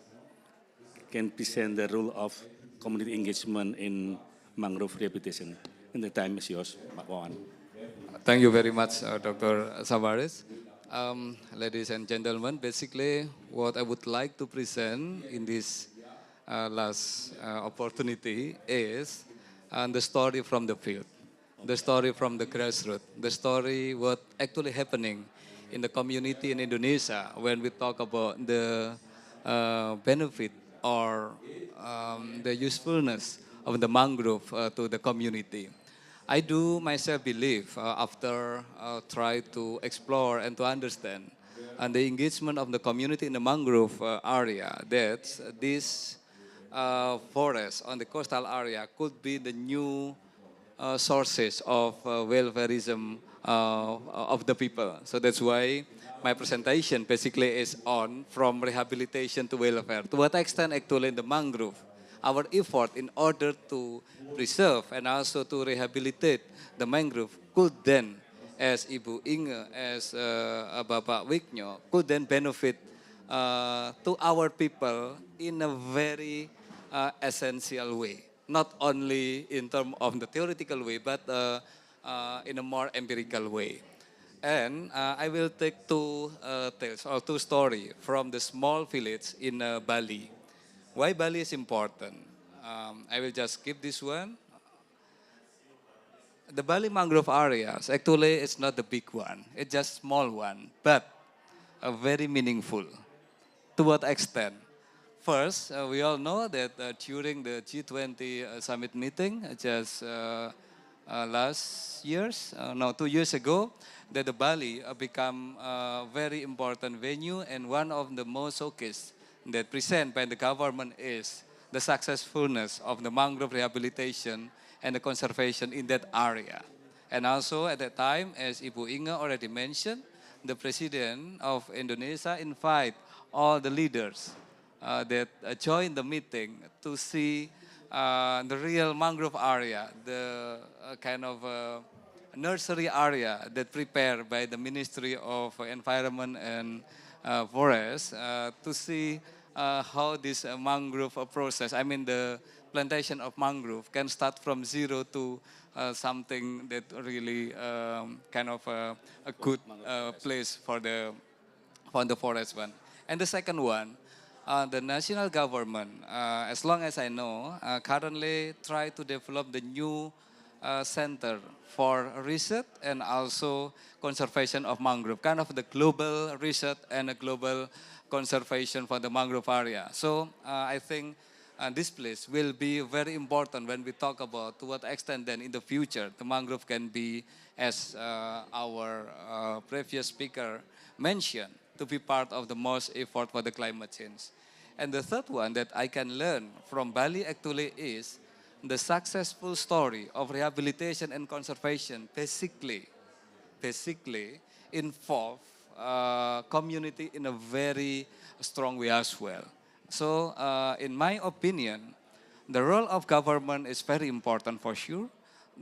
can present the role of community engagement in mangrove rehabilitation. And the time is yours, Pak Wawan. Thank you very much, Dr. Savaris. Ladies and gentlemen, basically what I would like to present in this last opportunity is the story from the field, the story from the grassroots, the story what actually happening in the community in Indonesia when we talk about the benefit or the usefulness of the mangrove to the community. I do myself believe after try to explore and to understand and the engagement of the community in the mangrove area that this forest on the coastal area could be the new sources of welfareism of the people. So that's why my presentation basically is on from rehabilitation to welfare. To what extent actually in the mangrove our effort in order to preserve and also to rehabilitate the mangrove could then, as Ibu Inge, as Bapak Wiknyo, could then benefit to our people in a very essential way. not only in terms of the theoretical way, but in a more empirical way. And I will take two tales or two stories from the small village in Bali. Why Bali is important? I will just skip this one. The Bali mangrove areas, actually it's not the big one, it's just small one, but very meaningful. To what extent? First, we all know that during the G20 summit meeting just last years, no, 2 years ago, that the Bali become a very important venue, and one of the most showcase that present by the government is the successfulness of the mangrove rehabilitation and the conservation in that area. And also at that time, as Ibu Inga already mentioned, the President of Indonesia invite all the leaders that join the meeting to see the real mangrove area, the kind of nursery area that prepared by the Ministry of Environment and Forest to see how this mangrove process, I mean the plantation of mangrove can start from zero to something that really kind of a good place for the forest one. And the second one, the national government, as long as I know, currently try to develop the new center for research and also conservation of mangrove, kind of the global research and a global conservation for the mangrove area. So I think this place will be very important when we talk about to what extent then in the future the mangrove can be, as our previous speaker mentioned, to be part of the most effort for the climate change. And the third one that I can learn from Bali actually is the successful story of rehabilitation and conservation basically involve community in a very strong way as well. So in my opinion, the role of government is very important for sure.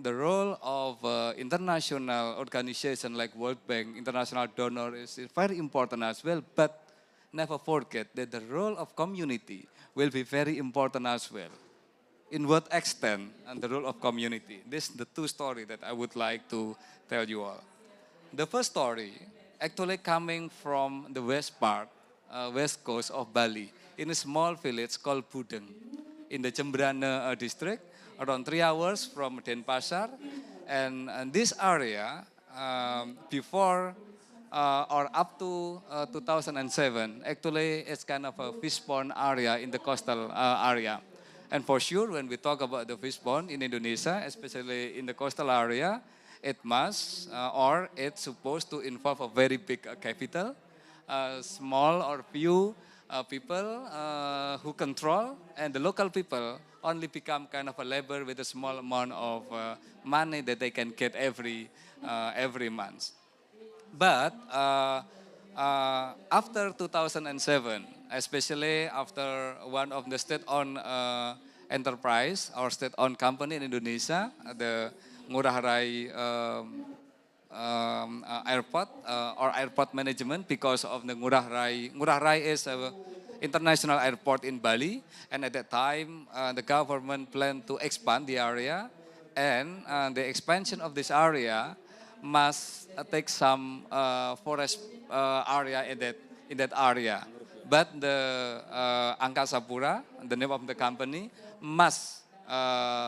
The role of international organization like World Bank, international donor is very important as well. But never forget that the role of community will be very important as well. In what extent and the role of community? This is the two stories that I would like to tell you all. The first story actually coming from the west part, west coast of Bali, in a small village called Budeng, in the Jembrana district, around 3 hours from Denpasar. And this area, before or up to 2007, actually it's kind of a fish pond area in the coastal area. And for sure, when we talk about the fish pond in Indonesia, especially in the coastal area, it must or it's supposed to involve a very big capital, small or few people who control, and the local people only become kind of a labor with a small amount of money that they can get every month. But after 2007, especially after one of the state-owned enterprise or state-owned company in Indonesia, the Ngurah Rai airport or airport management, because of the Ngurah Rai. Ngurah Rai is an international airport in Bali, and at that time the government planned to expand the area, and the expansion of this area must take some forest area in that area. But the Angkasa Pura, the name of the company, must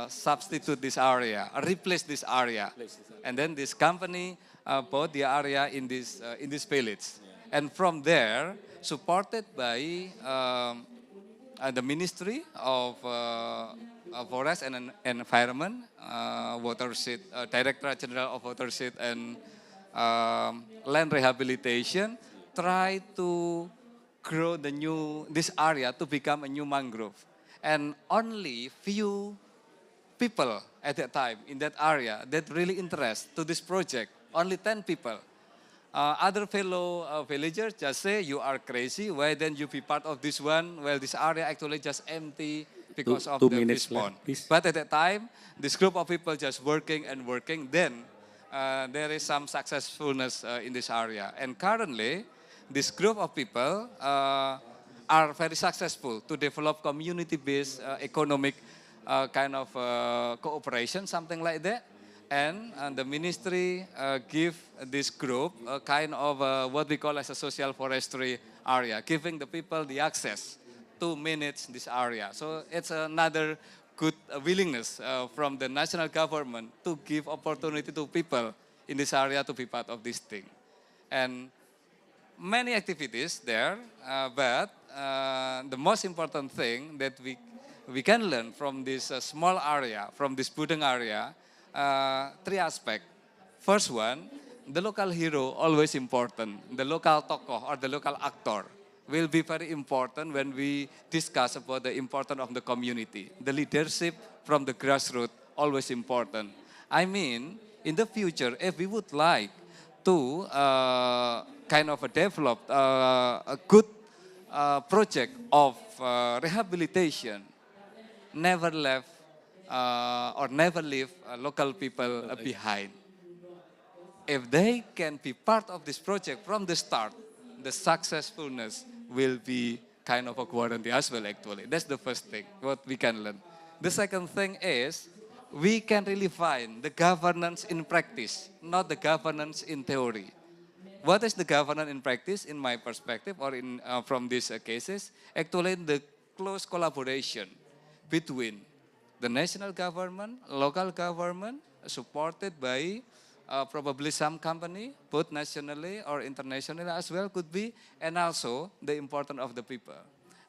substitute this area, replace this area, and then this company bought the area in this village, and from there, supported by the Ministry of Forest and Environment, Watershed, Directorate General of Watershed and Land Rehabilitation, try to grow this area to become a new mangrove. And only few people at that time in that area that really interest to this project, only 10 people. Other fellow villagers just say, you are crazy, why then you be part of this one? Well, this area actually just empty because of Two the minutes fish pond. left, please. But at that time, this group of people just working and working, then there is some successfulness in this area. And currently, this group of people are very successful to develop community-based economic kind of cooperation, something like that. And the ministry give this group a kind of what we call as a social forestry area, giving the people the access to manage this area. So it's another good willingness from the national government to give opportunity to people in this area to be part of this thing. And many activities there, but the most important thing that we can learn from this small area, from this Budeng area, three aspects. First one, the local hero always important. The local tokoh or the local actor will be very important when we discuss about the importance of the community. The leadership from the grassroots always important. I mean, in the future, if we would like to kind of develop a good project of rehabilitation, never left or never leave local people behind. If they can be part of this project from the start, the successfulness will be kind of a guarantee as well, actually. That's the first thing, what we can learn. The second thing is, we can really find the governance in practice, not the governance in theory. What is the governance in practice, in my perspective, or in from these cases? Actually, the close collaboration between the national government, local government, supported by probably some company, both nationally or internationally as well could be, and also the importance of the people.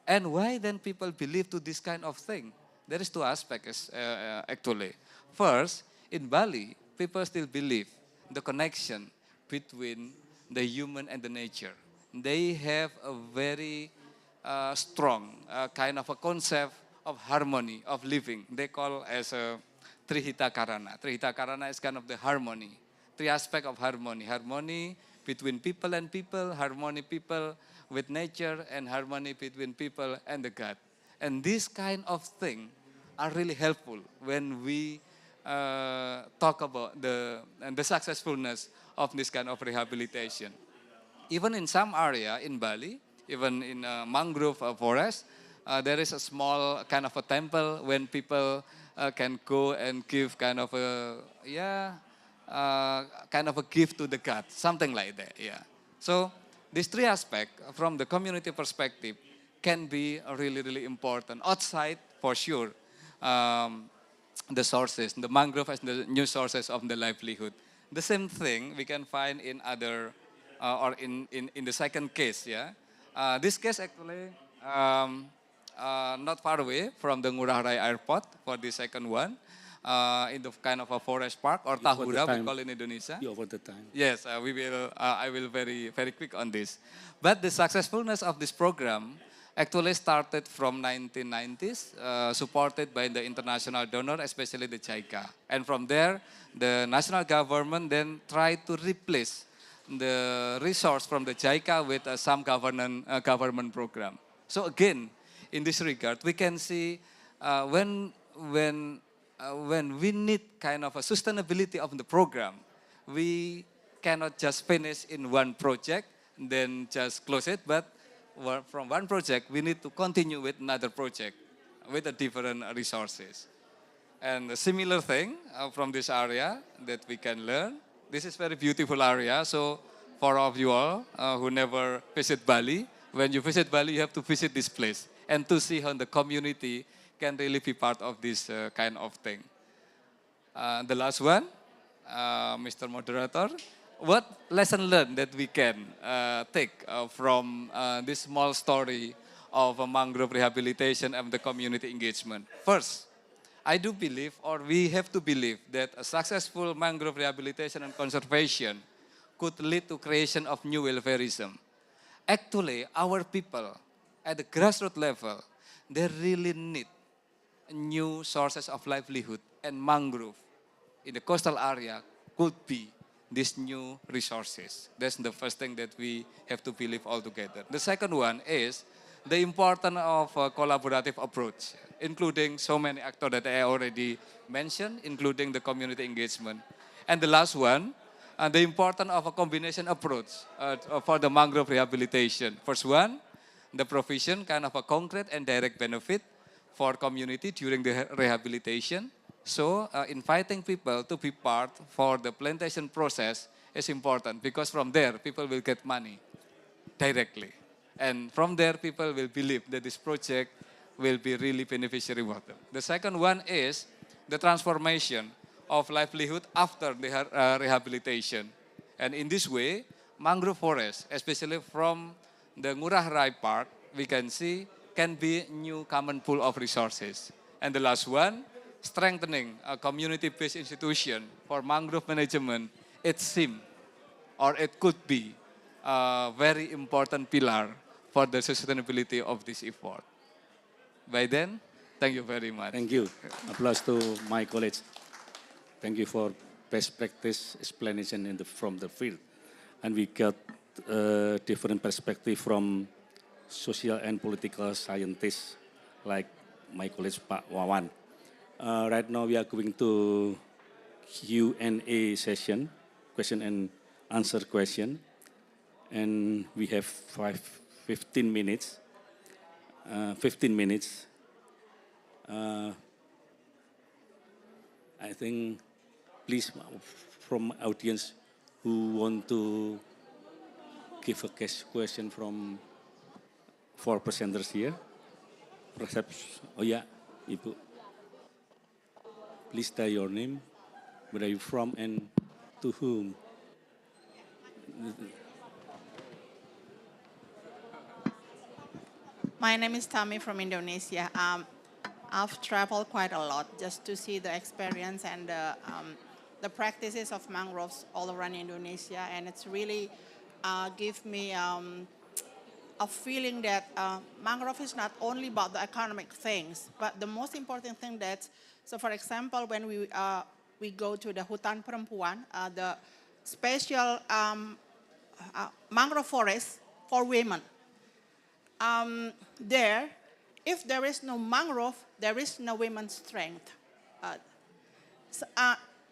And why then people believe to this kind of thing? There is two aspects actually. First, in Bali, people still believe the connection between the human and the nature. They have a very strong kind of a concept of harmony, of living. They call as a Trihita Karana. Trihita Karana is kind of the harmony. Three aspects of harmony. Harmony between people and people, harmony people with nature, and harmony between people and the God. And this kind of thing are really helpful when we talk about the successfulness of this kind of rehabilitation. Even in some area in Bali, even in mangrove forest, there is a small kind of a temple when people can go and give kind of a kind of a gift to the god, something like that. Yeah. So these three aspects from the community perspective can be really, really important. Outside, for sure, the sources, the mangrove as the new sources of the livelihood. The same thing we can find in other, or in the second case, yeah. This case actually not far away from the Ngurah Rai Airport for the second one, in the kind of a forest park or tahura we call in Indonesia. You over the time. Yes, we will. I will very quick on this. But the successfulness of this program actually started from 1990s, supported by the international donor, especially the JICA. And from there, the national government then tried to replace the resource from the JICA with some government program. So again, in this regard, we can see when we need kind of a sustainability of the program, we cannot just finish in one project, then just close it, but from one project, we need to continue with another project with the different resources. And a similar thing from this area that we can learn. This is very beautiful area. So for all of you all who never visit Bali, when you visit Bali, you have to visit this place and to see how the community can really be part of this kind of thing. The last one, Mr. Moderator, what lesson learned that we can take from this small story of mangrove rehabilitation and the community engagement? First, I do believe, or we have to believe, that a successful mangrove rehabilitation and conservation could lead to creation of new welfareism. Actually, our people at the grassroots level, they really need new sources of livelihood, and mangrove in the coastal area could be these new resources. That's the first thing that we have to believe all together. The second one is the importance of a collaborative approach, including so many actors that I already mentioned, including the community engagement. And the last one, the importance of a combination approach for the mangrove rehabilitation. First one, the provision kind of a concrete and direct benefit for community during the rehabilitation. So inviting people to be part for the plantation process is important because from there people will get money directly. And from there people will believe that this project will be really beneficiary for them. The second one is the transformation of livelihood after the rehabilitation. And in this way, mangrove forest, especially from the Ngurah Rai Park, we can see can be new common pool of resources. And the last one, strengthening a community-based institution for mangrove management, it seems or it could be a very important pillar for the sustainability of this effort. By then, thank you very much. Thank you. Applause to my colleagues. Thank you for best practice explanation from the field. And we got different perspective from social and political scientists like my colleague Pak Wawan. Right now we are going to Q&A session, question and answer question. And we have 15 minutes. 15 minutes. I think, please, from audience who want to give a question from 4 presenters here. Perhaps, oh yeah, Ibu. Please tell your name, where are you from, and to whom. My name is Tami from Indonesia. I've traveled quite a lot just to see the experience and the practices of mangroves all around Indonesia, and it's really give me a feeling that mangrove is not only about the economic things, but the most important thing that, so for example, when we go to the Hutan Perempuan, the special mangrove forest for women. There, if there is no mangrove, there is no women's strength.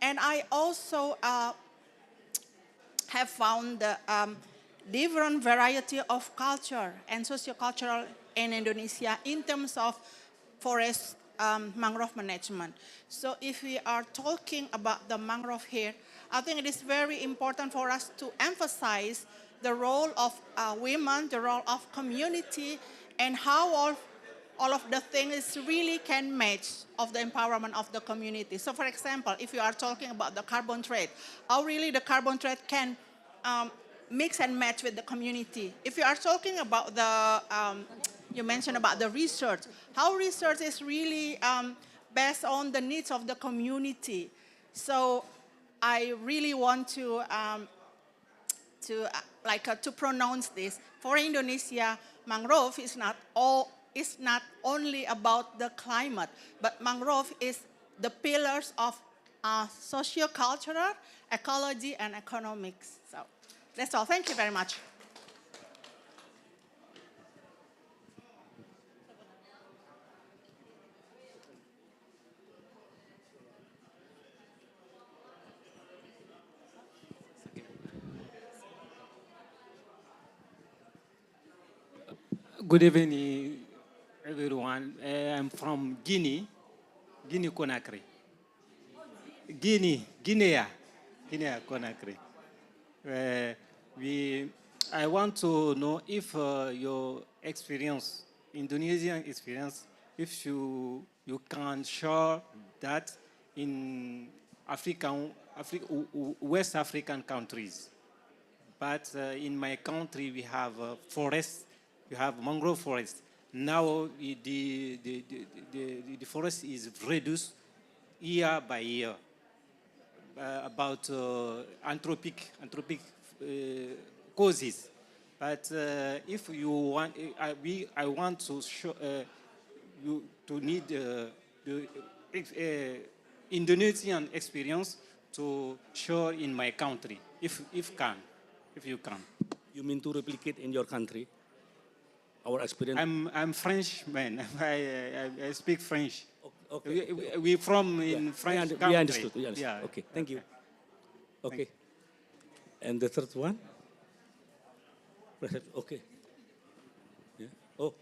And I also have found the different variety of culture and sociocultural in Indonesia in terms of forest mangrove management. So if we are talking about the mangrove here, I think it is very important for us to emphasize the role of women, the role of community, and how all of the things really can match of the empowerment of the community. So for example, if you are talking about the carbon trade, how really the carbon trade can mix and match with the community. If you are talking about the, you mentioned about the research, how research is really based on the needs of the community. So I really want to pronounce this. For Indonesia, mangrove is not only about the climate, but mangrove is the pillars of socio-cultural, ecology, and economics. So that's all. Thank you very much. Good evening, everyone. I'm from Guinea Conakry. Guinea Conakry. I want to know if your experience, Indonesian experience, if you can share that in West African countries. But in my country, we have forests. We have mangrove forest. Now the forest is reduced year by year about anthropic causes. But if you want, I want to show you to need the Indonesian experience to show in my country, if you can. You mean to replicate in your country? Our experience? I'm Frenchman. I speak French. Okay. We from in French country. We understood. Yeah. Okay, thank you. Okay. And the third one? Okay. Yeah. Oh,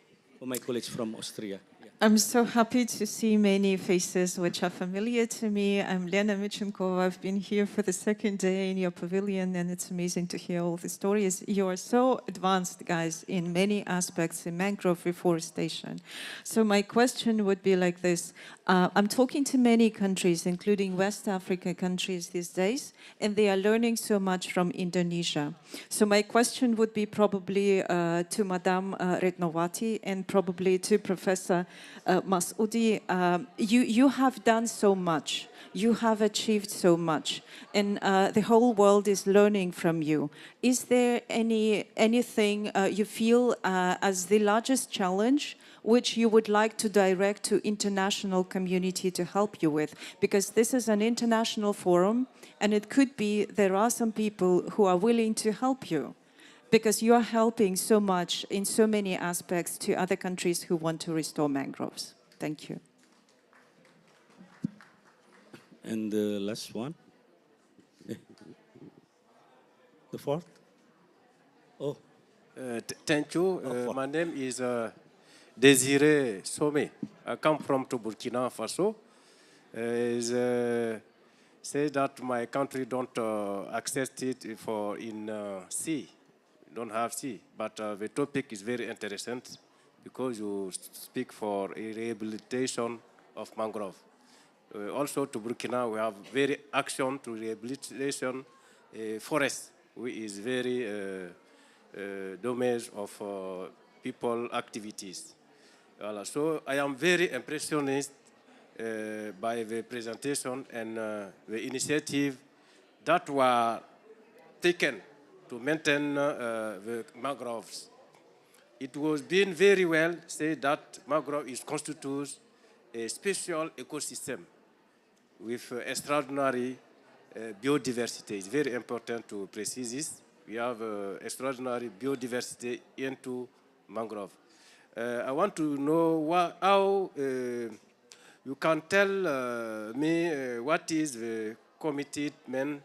my colleagues from Austria. Yeah. I'm so happy to see many faces which are familiar to me. I'm Lena Michenkova. I've been here for the second day in your pavilion, and it's amazing to hear all the stories. You are so advanced, guys, in many aspects in mangrove reforestation. So my question would be like this. I'm talking to many countries, including West African countries these days, and they are learning so much from Indonesia. So my question would be probably to Madame Retnowati and probably to Professor Masoudi. You have done so much. You have achieved so much, and the whole world is learning from you. Is there anything you feel as the largest challenge which you would like to direct to international community to help you with? Because this is an international forum, and it could be there are some people who are willing to help you, because you are helping so much in so many aspects to other countries who want to restore mangroves. Thank you. And the last one? The fourth? Oh. Thank you. My name is Desiree Some. I come from to Burkina Faso. Say that my country don't access it for in sea, don't have sea. But the topic is very interesting because you speak for rehabilitation of mangrove. Also to Burkina, we have very action to rehabilitation forest, which is very domain of people activities. So I am very impressed by the presentation and the initiative that were taken to maintain the mangroves. It was being very well said that mangrove is constitutes a special ecosystem with extraordinary biodiversity. It's very important to precise this. We have extraordinary biodiversity into mangrove. I want to know how you can tell me what is the commitment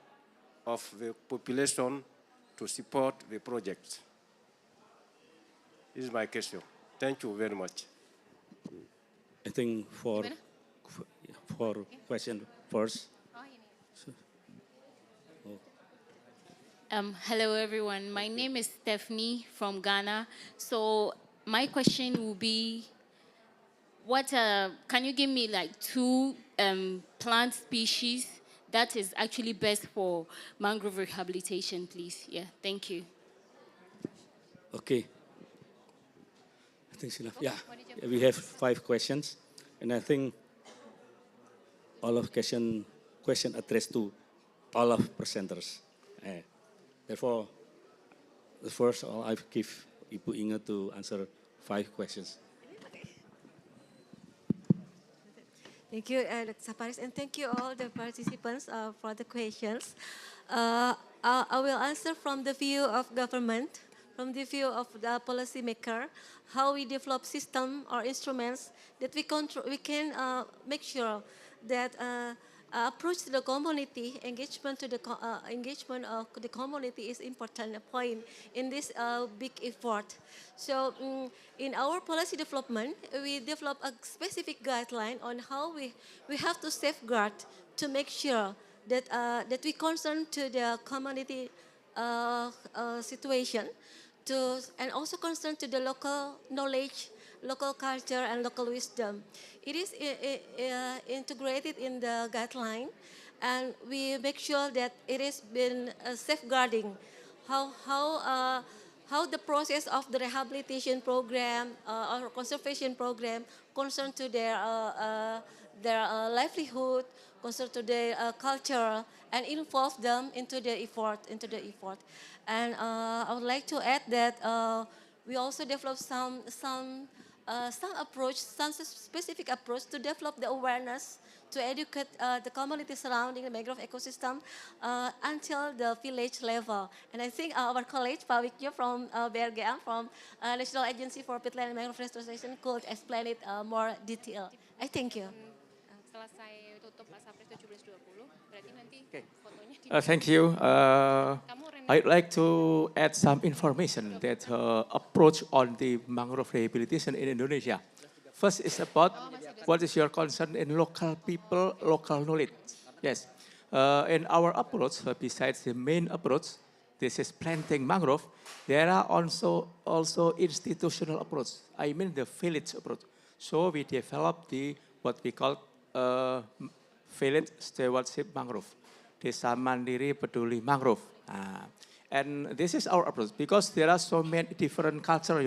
of the population to support the project. This is my question. Thank you very much. I think for question first. Hello, everyone. My name is Stephanie from Ghana. So my question will be, can you give me like two plant species that is actually best for mangrove rehabilitation, please? Yeah, thank you. Okay. I think it's enough. Yeah, we have 5 questions, and I think all of question addressed to all of presenters. Therefore, the first I give Ibu Inge to answer 5 questions. Thank you, Dr. Saparis, and thank you all the participants for the questions. I will answer from the view of government, from the view of the policymaker, how we develop system or instruments that we can make sure that approach to the community, engagement to the engagement of the community is important point in this big effort. So in our policy development, we develop a specific guideline on how we have to safeguard to make sure that that we concern to the community situation, and also concern to the local knowledge, local culture, and local wisdom. It is integrated in the guideline, and we make sure that it has been safeguarding how the process of the rehabilitation program or conservation program concern to their livelihood, concern to their culture, and involve them into the effort. And I would like to add that we also develop some approach, some specific approach to develop the awareness, to educate the community surrounding the mangrove ecosystem until the village level. And I think our colleague, Pak Wikyo from BRGM, from National Agency for Peatland and Mangrove Restoration could explain it more detailed. I thank you. Selesai tutup Pak Sapres 17.20, berarti nanti fotonya di Thank you. I'd like to add some information that approach on the mangrove rehabilitation in Indonesia. First is about what is your concern in local people, local knowledge. Yes. In our approach, besides the main approach, this is planting mangrove, there are also institutional approach. I mean the village approach. So we developed the what we call village stewardship mangrove. Desa Mandiri Peduli Mangrove. And this is our approach because there are so many different culture,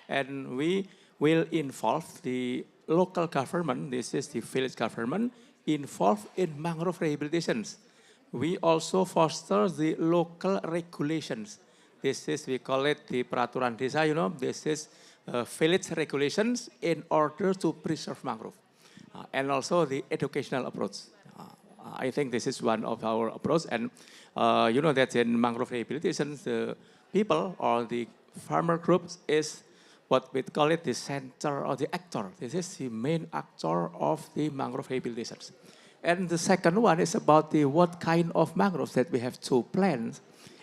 and we will involve the local government, this is the village government, involved in mangrove rehabilitations. We also foster the local regulations. This is, we call it the peraturan desa, this is village regulations in order to preserve mangrove. And also the educational approach. I think this is one of our approach, and you know that in mangrove rehabilitation, the people or the farmer groups is what we call it the center or the actor. This is the main actor of the mangrove rehabilitations. And the second one is about the what kind of mangroves that we have to plant.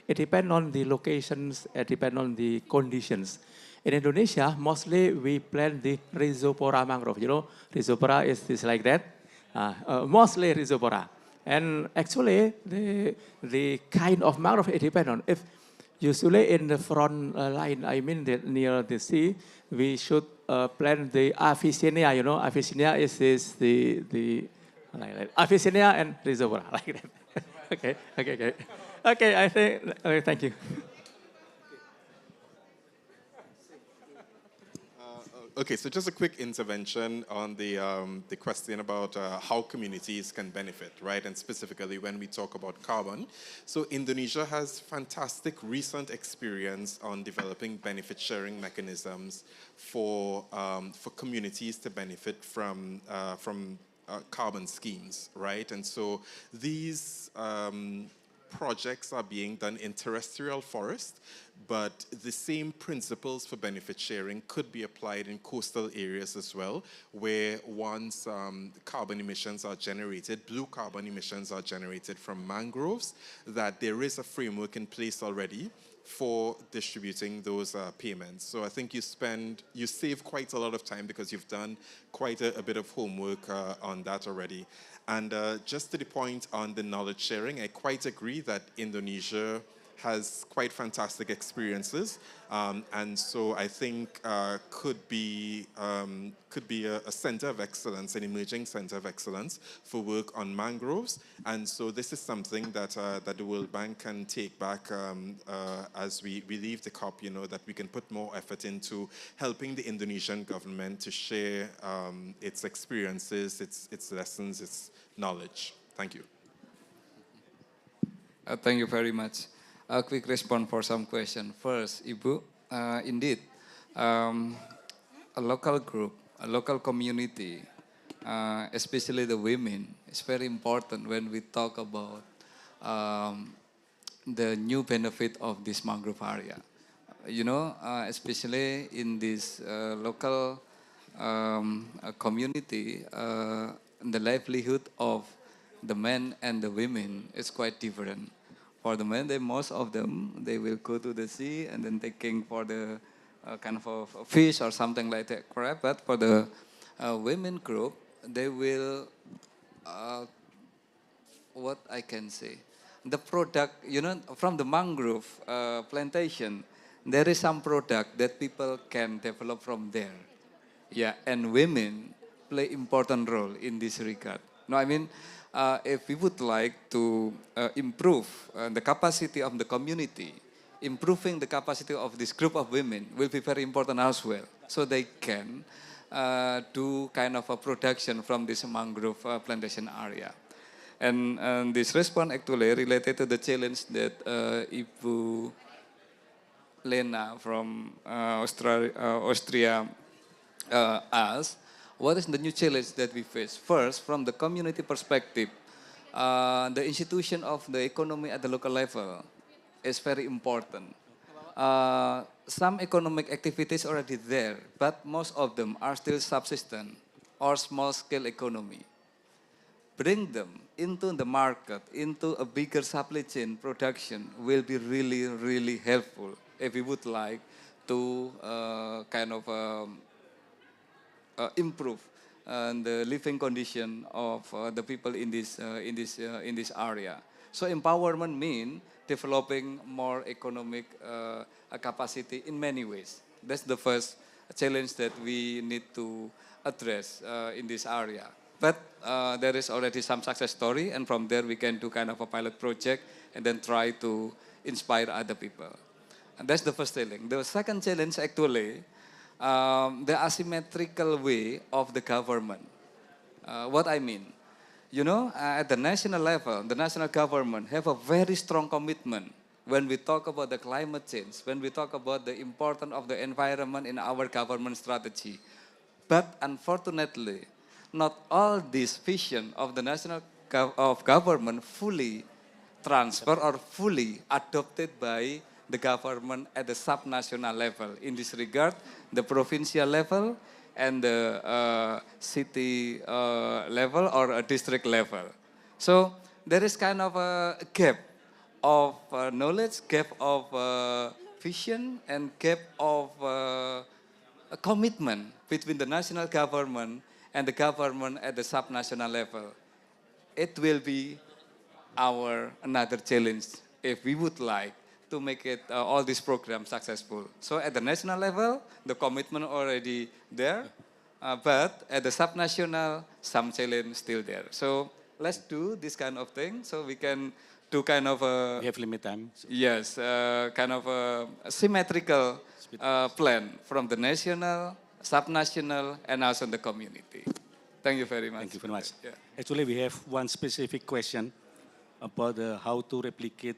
It depends on the locations, it depends on the conditions. In Indonesia, mostly we plant the Rhizopora mangrove. Rhizopora is like that. Mostly Rhizopora. And actually, the kind of mangrove it depends on. If usually in the front line, I mean near the sea, we should plant the Avicennia. Avicennia is the like Avicennia and Rhizopora like that. Okay. I think. Okay, thank you. Okay, so just a quick intervention on the question about how communities can benefit, right? And specifically when we talk about carbon. So Indonesia has fantastic recent experience on developing benefit sharing mechanisms for communities to benefit from carbon schemes, right? And so these projects are being done in terrestrial forest, but the same principles for benefit sharing could be applied in coastal areas as well, where once carbon emissions are generated, blue carbon emissions are generated from mangroves, that there is a framework in place already for distributing those payments. So I think you save quite a lot of time because you've done quite a bit of homework on that already. And just to the point on the knowledge sharing, I quite agree that Indonesia has quite fantastic experiences, and so I think could be a center of excellence, an emerging center of excellence for work on mangroves. And so this is something that the World Bank can take back as we leave the COP. That we can put more effort into helping the Indonesian government to share its experiences, its lessons, its knowledge. Thank you. Thank you very much. A quick response for some question. First, Ibu, indeed, a local group, a local community, especially the women, is very important when we talk about the new benefit of this mangrove area. Especially in this local community, the livelihood of the men and the women is quite different. For the men, most of them, they will go to the sea and then taking for the kind of a fish or something like that, crab. But for the women group, they will, what I can say, the product, from the mangrove plantation, there is some product that people can develop from there. Yeah, and women play important role in this regard. No, I mean, if we would like to improve the capacity of the community, improving the capacity of this group of women will be very important as well. So they can do kind of a production from this mangrove plantation area. And this response actually related to the challenge that Ibu Lena from Austria asked. What is the new challenge that we face? First, from the community perspective, the institution of the economy at the local level is very important. Some economic activities already there, but most of them are still subsistence or small-scale economy. Bring them into the market, into a bigger supply chain production will be really, really helpful if we would like to kind of improve the living condition of the people in this area. So empowerment means developing more economic capacity in many ways. That's the first challenge that we need to address in this area. But there is already some success story, and from there we can do kind of a pilot project and then try to inspire other people. And that's the first challenge. The second challenge actually, the asymmetrical way of the government. What I mean, you know, at the national level, the national government have a very strong commitment when we talk about the climate change, when we talk about the importance of the environment in our government strategy. But unfortunately, not all this vision of the national government fully transfer or fully adopted by the government at the subnational level. In this regard, the provincial level and the city level or a district level. So there is kind of a gap of knowledge, gap of vision, and gap of a commitment between the national government and the government at the subnational level. It will be our another challenge if we would like to make it all these programs successful. So at the national level, the commitment already there, but at the subnational, some challenge still there. So let's do this kind of thing so we can do kind of a... We have limit time. So. Yes, kind of a symmetrical plan from the national, subnational, and also the community. Thank you very much. Thank you very much. Yeah. Actually, we have one specific question about how to replicate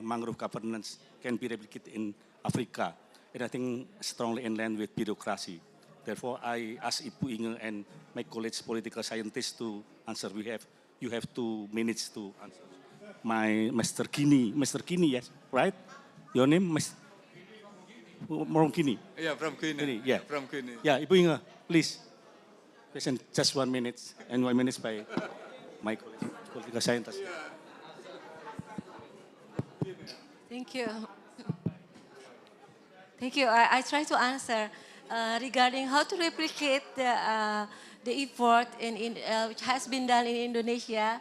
mangrove governance can be replicated in Africa. And I think strongly in line with bureaucracy. Therefore, I ask Ibu Inge and my colleagues, political scientists, to answer. You have 2 minutes to answer. My Mr. Kini, yes, right? Your name, from Kini? Yeah, from Kini. Yeah, from Kini. Yeah, Ibu Inge, please. Just 1 minute, and 1 minute by my colleagues, political scientists. Thank you. Thank you. I try to answer regarding how to replicate the effort which has been done in Indonesia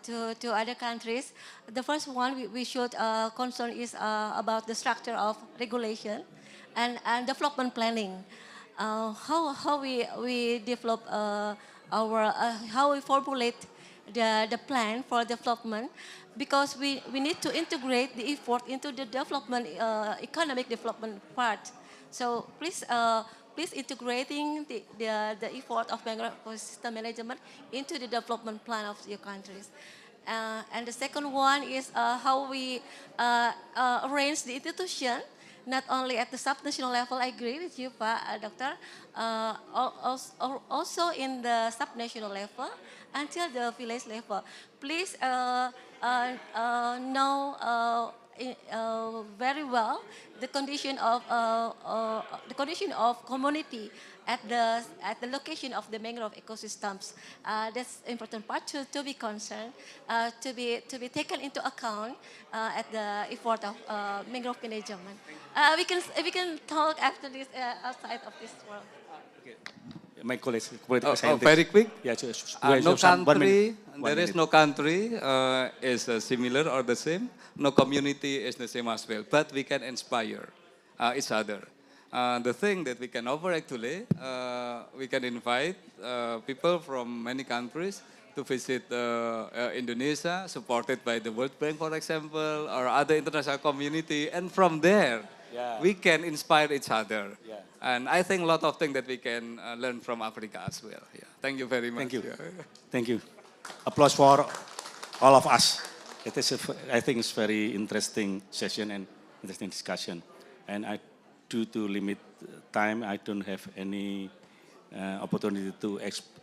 to other countries. The first one we should concern is about the structure of regulation and development planning. How we develop how we formulate the plan for development, because we need to integrate the effort into the development, economic development part. So please integrating the effort of mangrove ecosystem management into the development plan of your countries. And the second one is how we arrange the institution, not only at the subnational level, I agree with you, Doctor, also in the subnational level until the village level. Please know very well the condition of community at the location of the mangrove ecosystems. That's important part to be concerned, to be taken into account at the effort of mangrove management. We can talk after this outside of this world. Okay. My colleagues, political scientists. Very quick. Yeah, there is no country is similar or the same. No community is the same as well. But we can inspire each other. The thing that we can offer actually, we can invite people from many countries to visit Indonesia, supported by the World Bank, for example, or other international community. And from there, we can inspire each other. Yeah. And I think a lot of things that we can learn from Africa as well. Yeah. Thank you very much. Thank you. Yeah. Thank you. Applause for all of us. It is, I think it's very interesting session and interesting discussion. And due to limit time, I don't have any opportunity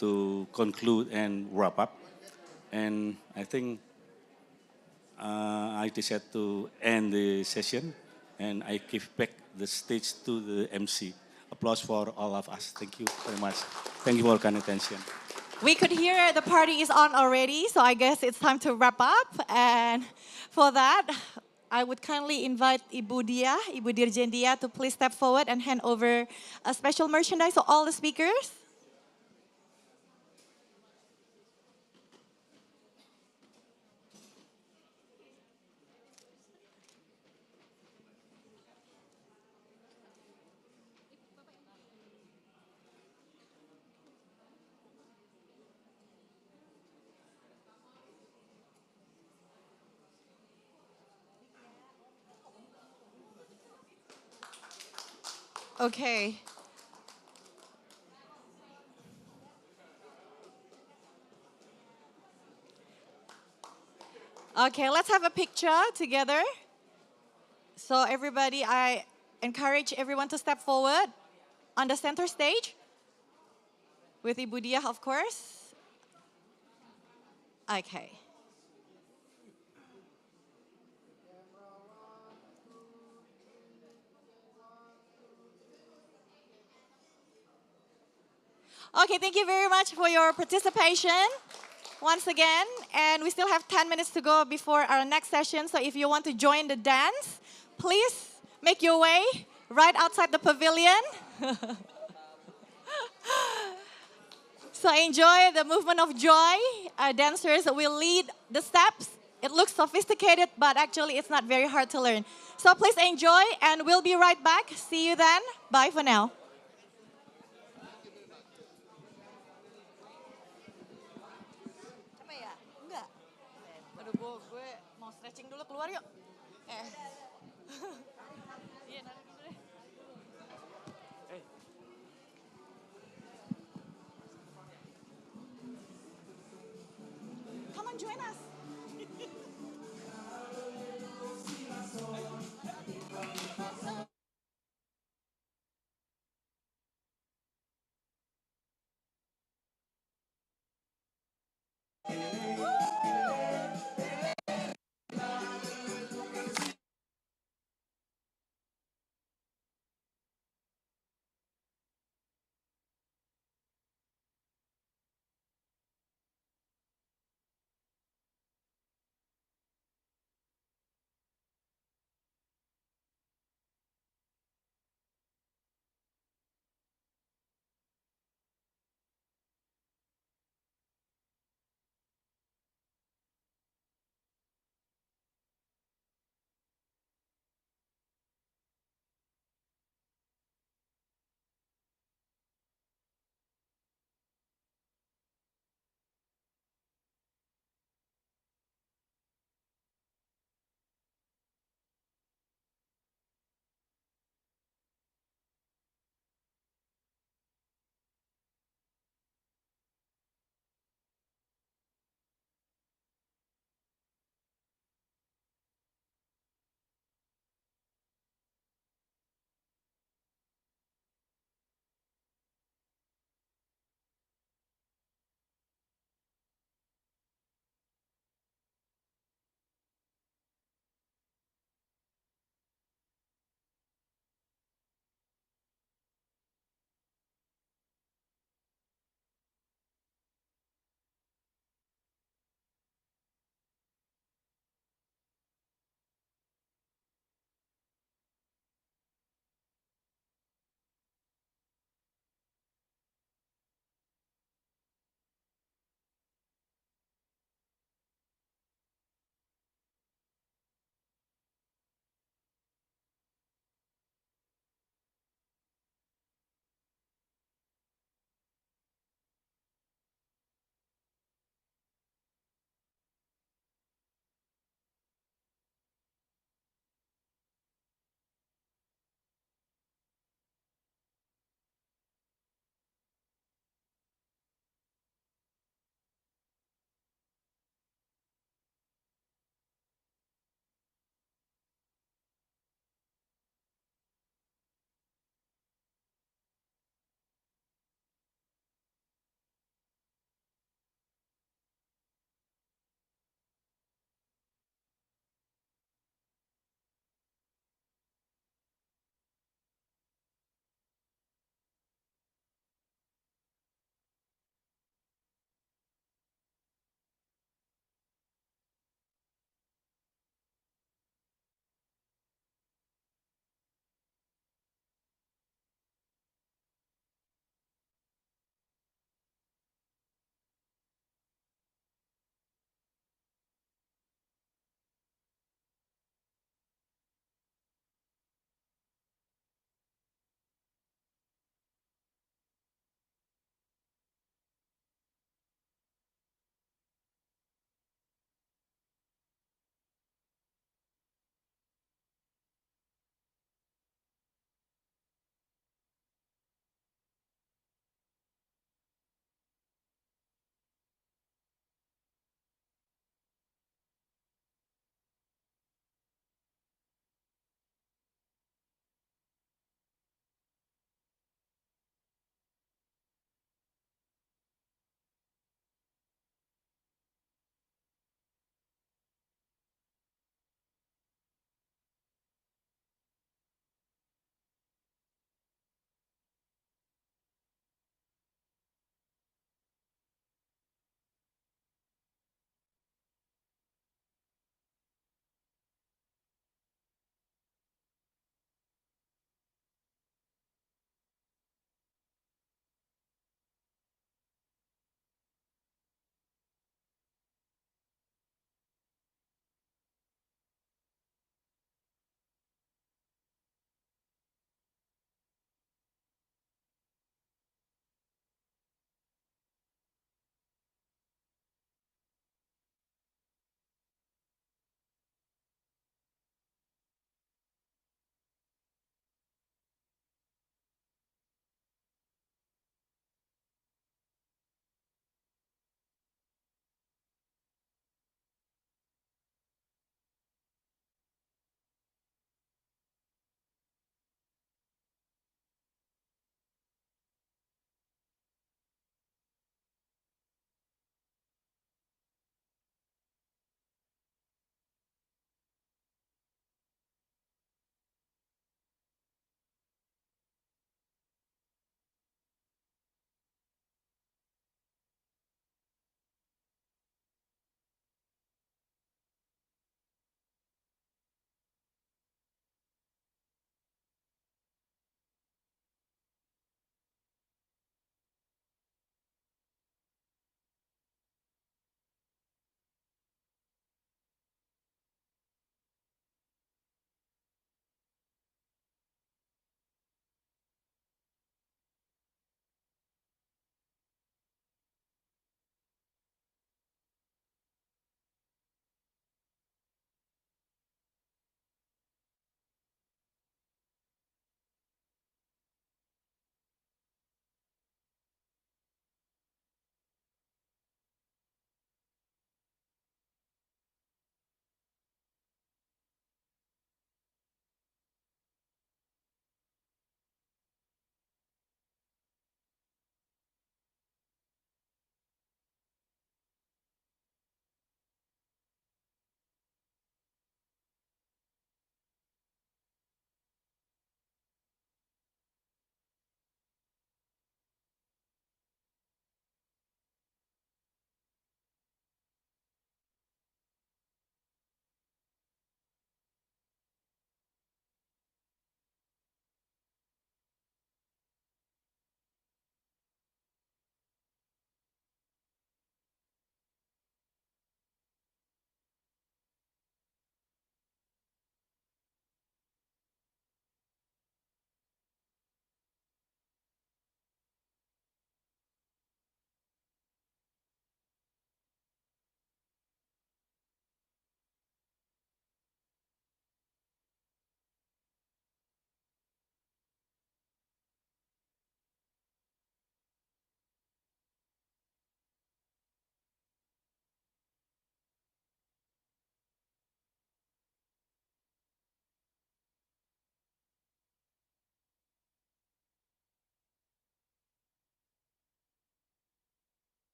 to conclude and wrap up. And I think I decided to end the session, and I give back the stage to the MC. Applause for all of us. Thank you very much. Thank you for your kind attention. We could hear the party is on already, so I guess it's time to wrap up. And for that, I would kindly invite Ibu Dia, Ibu Dirjen Dia, to please step forward and hand over a special merchandise to all the speakers. Okay. Okay, let's have a picture together. So everybody, I encourage everyone to step forward on the center stage with Ibu Dia, of course. Okay. Okay, thank you very much for your participation once again. And we still have 10 minutes to go before our next session. So if you want to join the dance, please make your way right outside the pavilion. So enjoy the movement of joy. Our dancers will lead the steps. It looks sophisticated, but actually it's not very hard to learn. So please enjoy, and we'll be right back. See you then. Bye for now. Aduh, gue mau stretching dulu, keluar yuk. Iya, narik dulu deh. Come on, join us.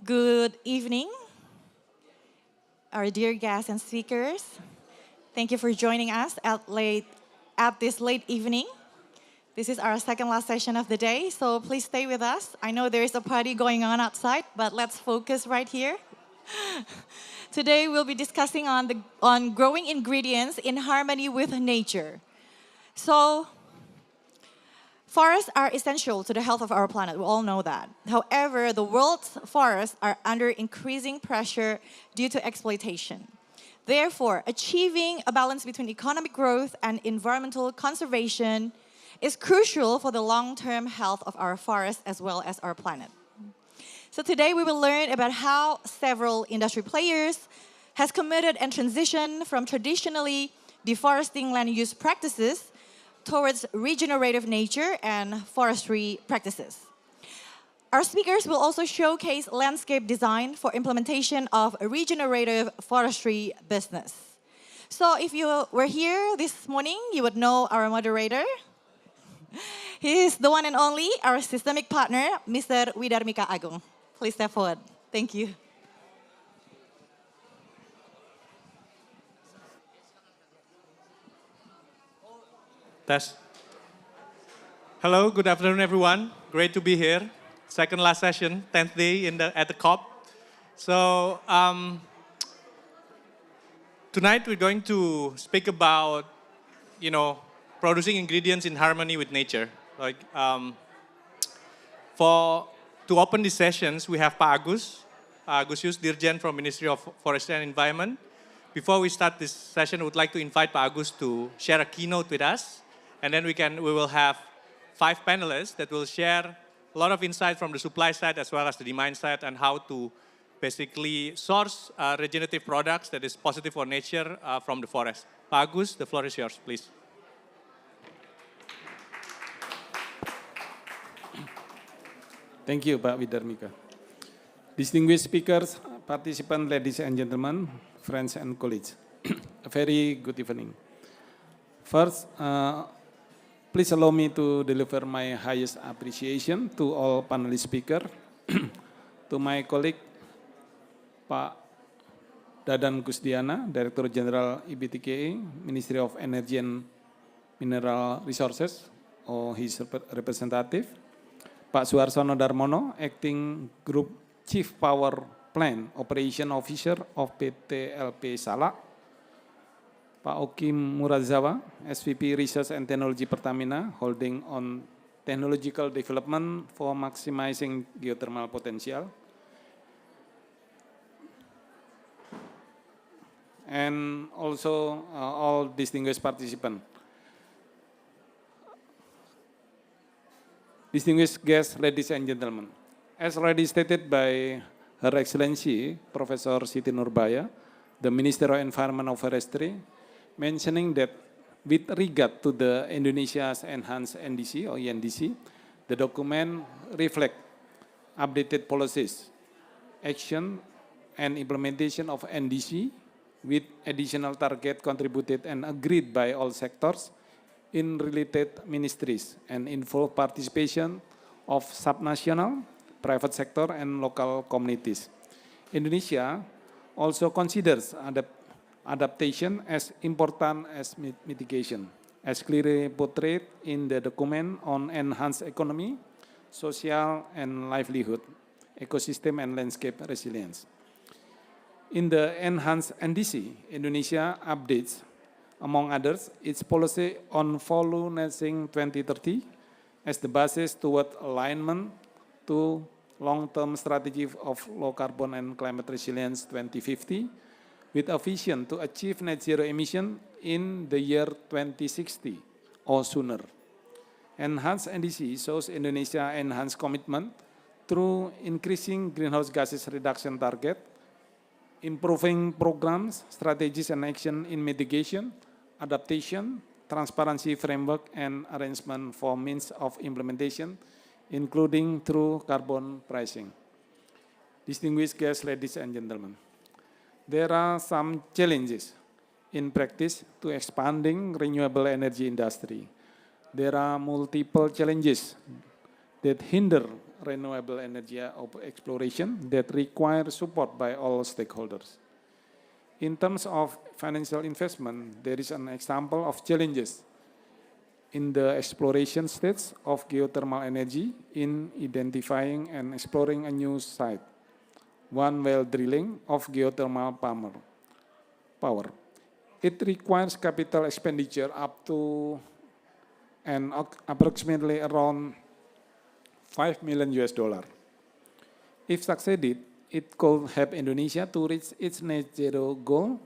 Good evening, our dear guests and speakers. Thank you for joining us at this late evening. This is our second last session of the day, so please stay with us. I know there is a party going on outside, but let's focus right here. Today we'll be discussing on growing ingredients in harmony with nature. So, forests are essential to the health of our planet, we all know that. However, the world's forests are under increasing pressure due to exploitation. Therefore, achieving a balance between economic growth and environmental conservation is crucial for the long-term health of our forests as well as our planet. So today we will learn about how several industry players has committed and transitioned from traditionally deforesting land use practices towards regenerative nature and forestry practices. Our speakers will also showcase landscape design for implementation of a regenerative forestry business. So if you were here this morning, you would know our moderator. He is the one and only, our systemic partner, Mr. Widarmika Agung. Please step forward. Thank you. Test. Hello, good afternoon, everyone. Great to be here. Second last session, 10th day at the COP. So tonight we're going to speak about, producing ingredients in harmony with nature. Like to open these sessions, we have Pak Agus Dirjen from Ministry of Forestry and Environment. Before we start this session, I would like to invite Pak Agus to share a keynote with us. And then we will have 5 panelists that will share a lot of insight from the supply side as well as the demand side and how to basically source regenerative products that is positive for nature from the forest. Pak Agus, the floor is yours, please. Thank you, Pak Widarmika. Distinguished speakers, participants, ladies and gentlemen, friends and colleagues, a very good evening. First, please allow me to deliver my highest appreciation to all panelist speakers, to my colleague, Pak Dadan Kusdiana, Director General IBTKE, Ministry of Energy and Mineral Resources, or his representative, Pak Suarsono Darmono, Acting Group Chief Power Plant Operation Officer of PT LP Salak, Pak Okim Murazawa, SVP Research and Technology Pertamina, holding on technological development for maximizing geothermal potential, and also all distinguished participants. Distinguished guests, ladies and gentlemen, as already stated by Her Excellency Professor Siti Nurbaya, the Minister of Environment and Forestry, mentioning that with regard to the Indonesia's enhanced NDC or ENDC, the document reflects updated policies, action, and implementation of NDC with additional target contributed and agreed by all sectors in related ministries and involve participation of subnational, private sector, and local communities. Indonesia also considers adaptation as important as mitigation, as clearly portrayed in the document on enhanced economy, social and livelihood, ecosystem and landscape resilience. In the enhanced NDC, Indonesia updates, among others, its policy on voluminizing 2030 as the basis toward alignment to long-term strategy of low carbon and climate resilience 2050 with a vision to achieve net zero emission in the year 2060 or sooner. Enhanced NDC shows Indonesia enhanced commitment through increasing greenhouse gases reduction target, improving programs, strategies and action in mitigation, adaptation, transparency framework, and arrangement for means of implementation, including through carbon pricing. Distinguished guests, ladies and gentlemen, there are some challenges in practice to expanding renewable energy industry. There are multiple challenges that hinder renewable energy exploration that require support by all stakeholders. In terms of financial investment, there is an example of challenges in the exploration stage of geothermal energy in identifying and exploring a new site. One well drilling of geothermal power. It requires capital expenditure up to and approximately around $5 million US. If succeeded, it could help Indonesia to reach its net zero goal,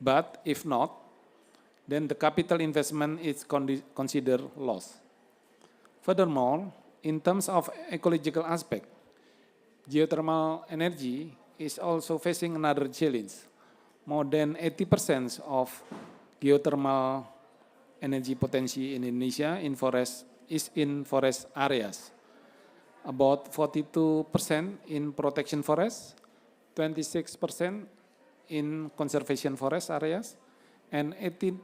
but if not, then the capital investment is considered loss. Furthermore, in terms of ecological aspect, geothermal energy is also facing another challenge. More than 80% of geothermal energy potential in Indonesia is in forest areas. About 42% in protection forest, 26% in conservation forest areas, and 18%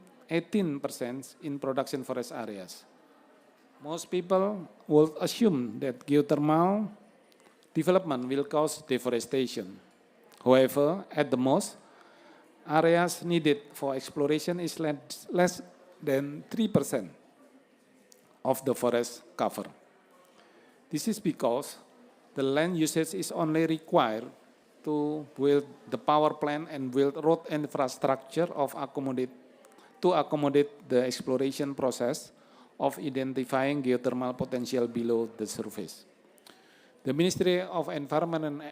in production forest areas. Most people would assume that geothermal development will cause deforestation. However, at the most, areas needed for exploration is less than 3% of the forest cover. This is because the land usage is only required to build the power plant and build road infrastructure to accommodate the exploration process of identifying geothermal potential below the surface. The Ministry of Environment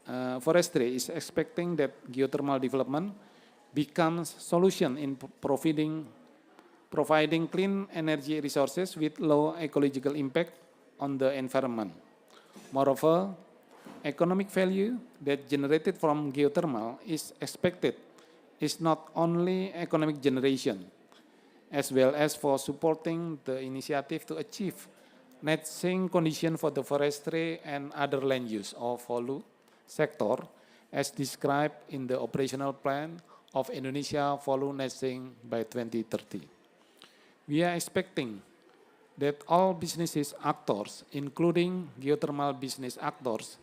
and Forestry is expecting that geothermal development becomes solution in providing clean energy resources with low ecological impact on the environment. Moreover, economic value that generated from geothermal is expected is not only economic generation, as well as for supporting the initiative to achieve net sink condition for the forestry and other land use or value sector as described in the operational plan of Indonesia value net sink by 2030. We are expecting that all businesses actors, including geothermal business actors,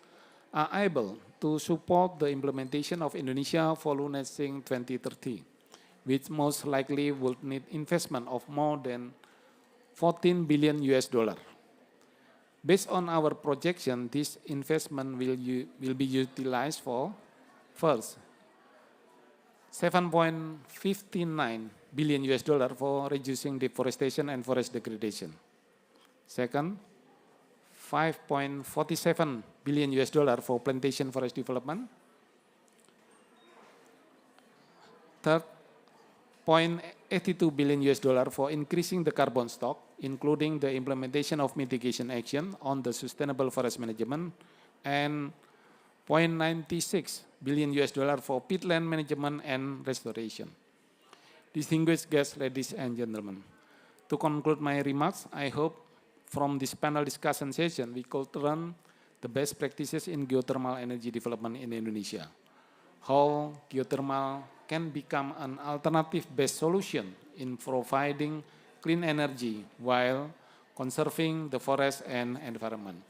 are able to support the implementation of Indonesia value net sink 2030, which most likely would need investment of more than $14 billion US. Based on our projection, this investment will be utilized for, first, $7.59 billion US for reducing deforestation and forest degradation. Second, $5.47 billion US for plantation forest development. Third, $0.82 billion US for increasing the carbon stock, including the implementation of mitigation action on the sustainable forest management, and $0.96 billion US for peatland management and restoration. Distinguished guests, ladies and gentlemen, to conclude my remarks, I hope from this panel discussion session we could learn the best practices in geothermal energy development in Indonesia, how geothermal can become an alternative-based solution in providing clean energy while conserving the forest and environment.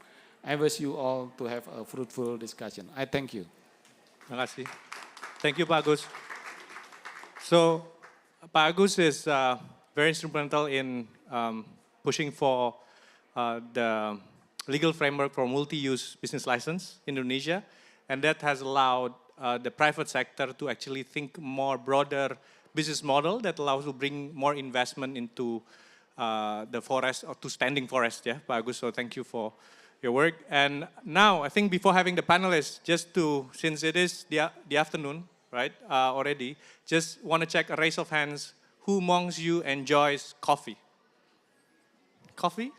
I wish you all to have a fruitful discussion. I thank you. Terima kasih. Thank you, Pak Agus. So, Pak Agus is very instrumental in pushing for the legal framework for multi-use business license in Indonesia, and that has allowed the private sector to actually think more broader business model that allows to bring more investment into the forest or to standing forest, yeah, Pak Agus. So thank you for your work. And now, I think before having the panelists, just to, since it is the afternoon, right, already, just want to check a raise of hands, who amongst you enjoys coffee? Coffee?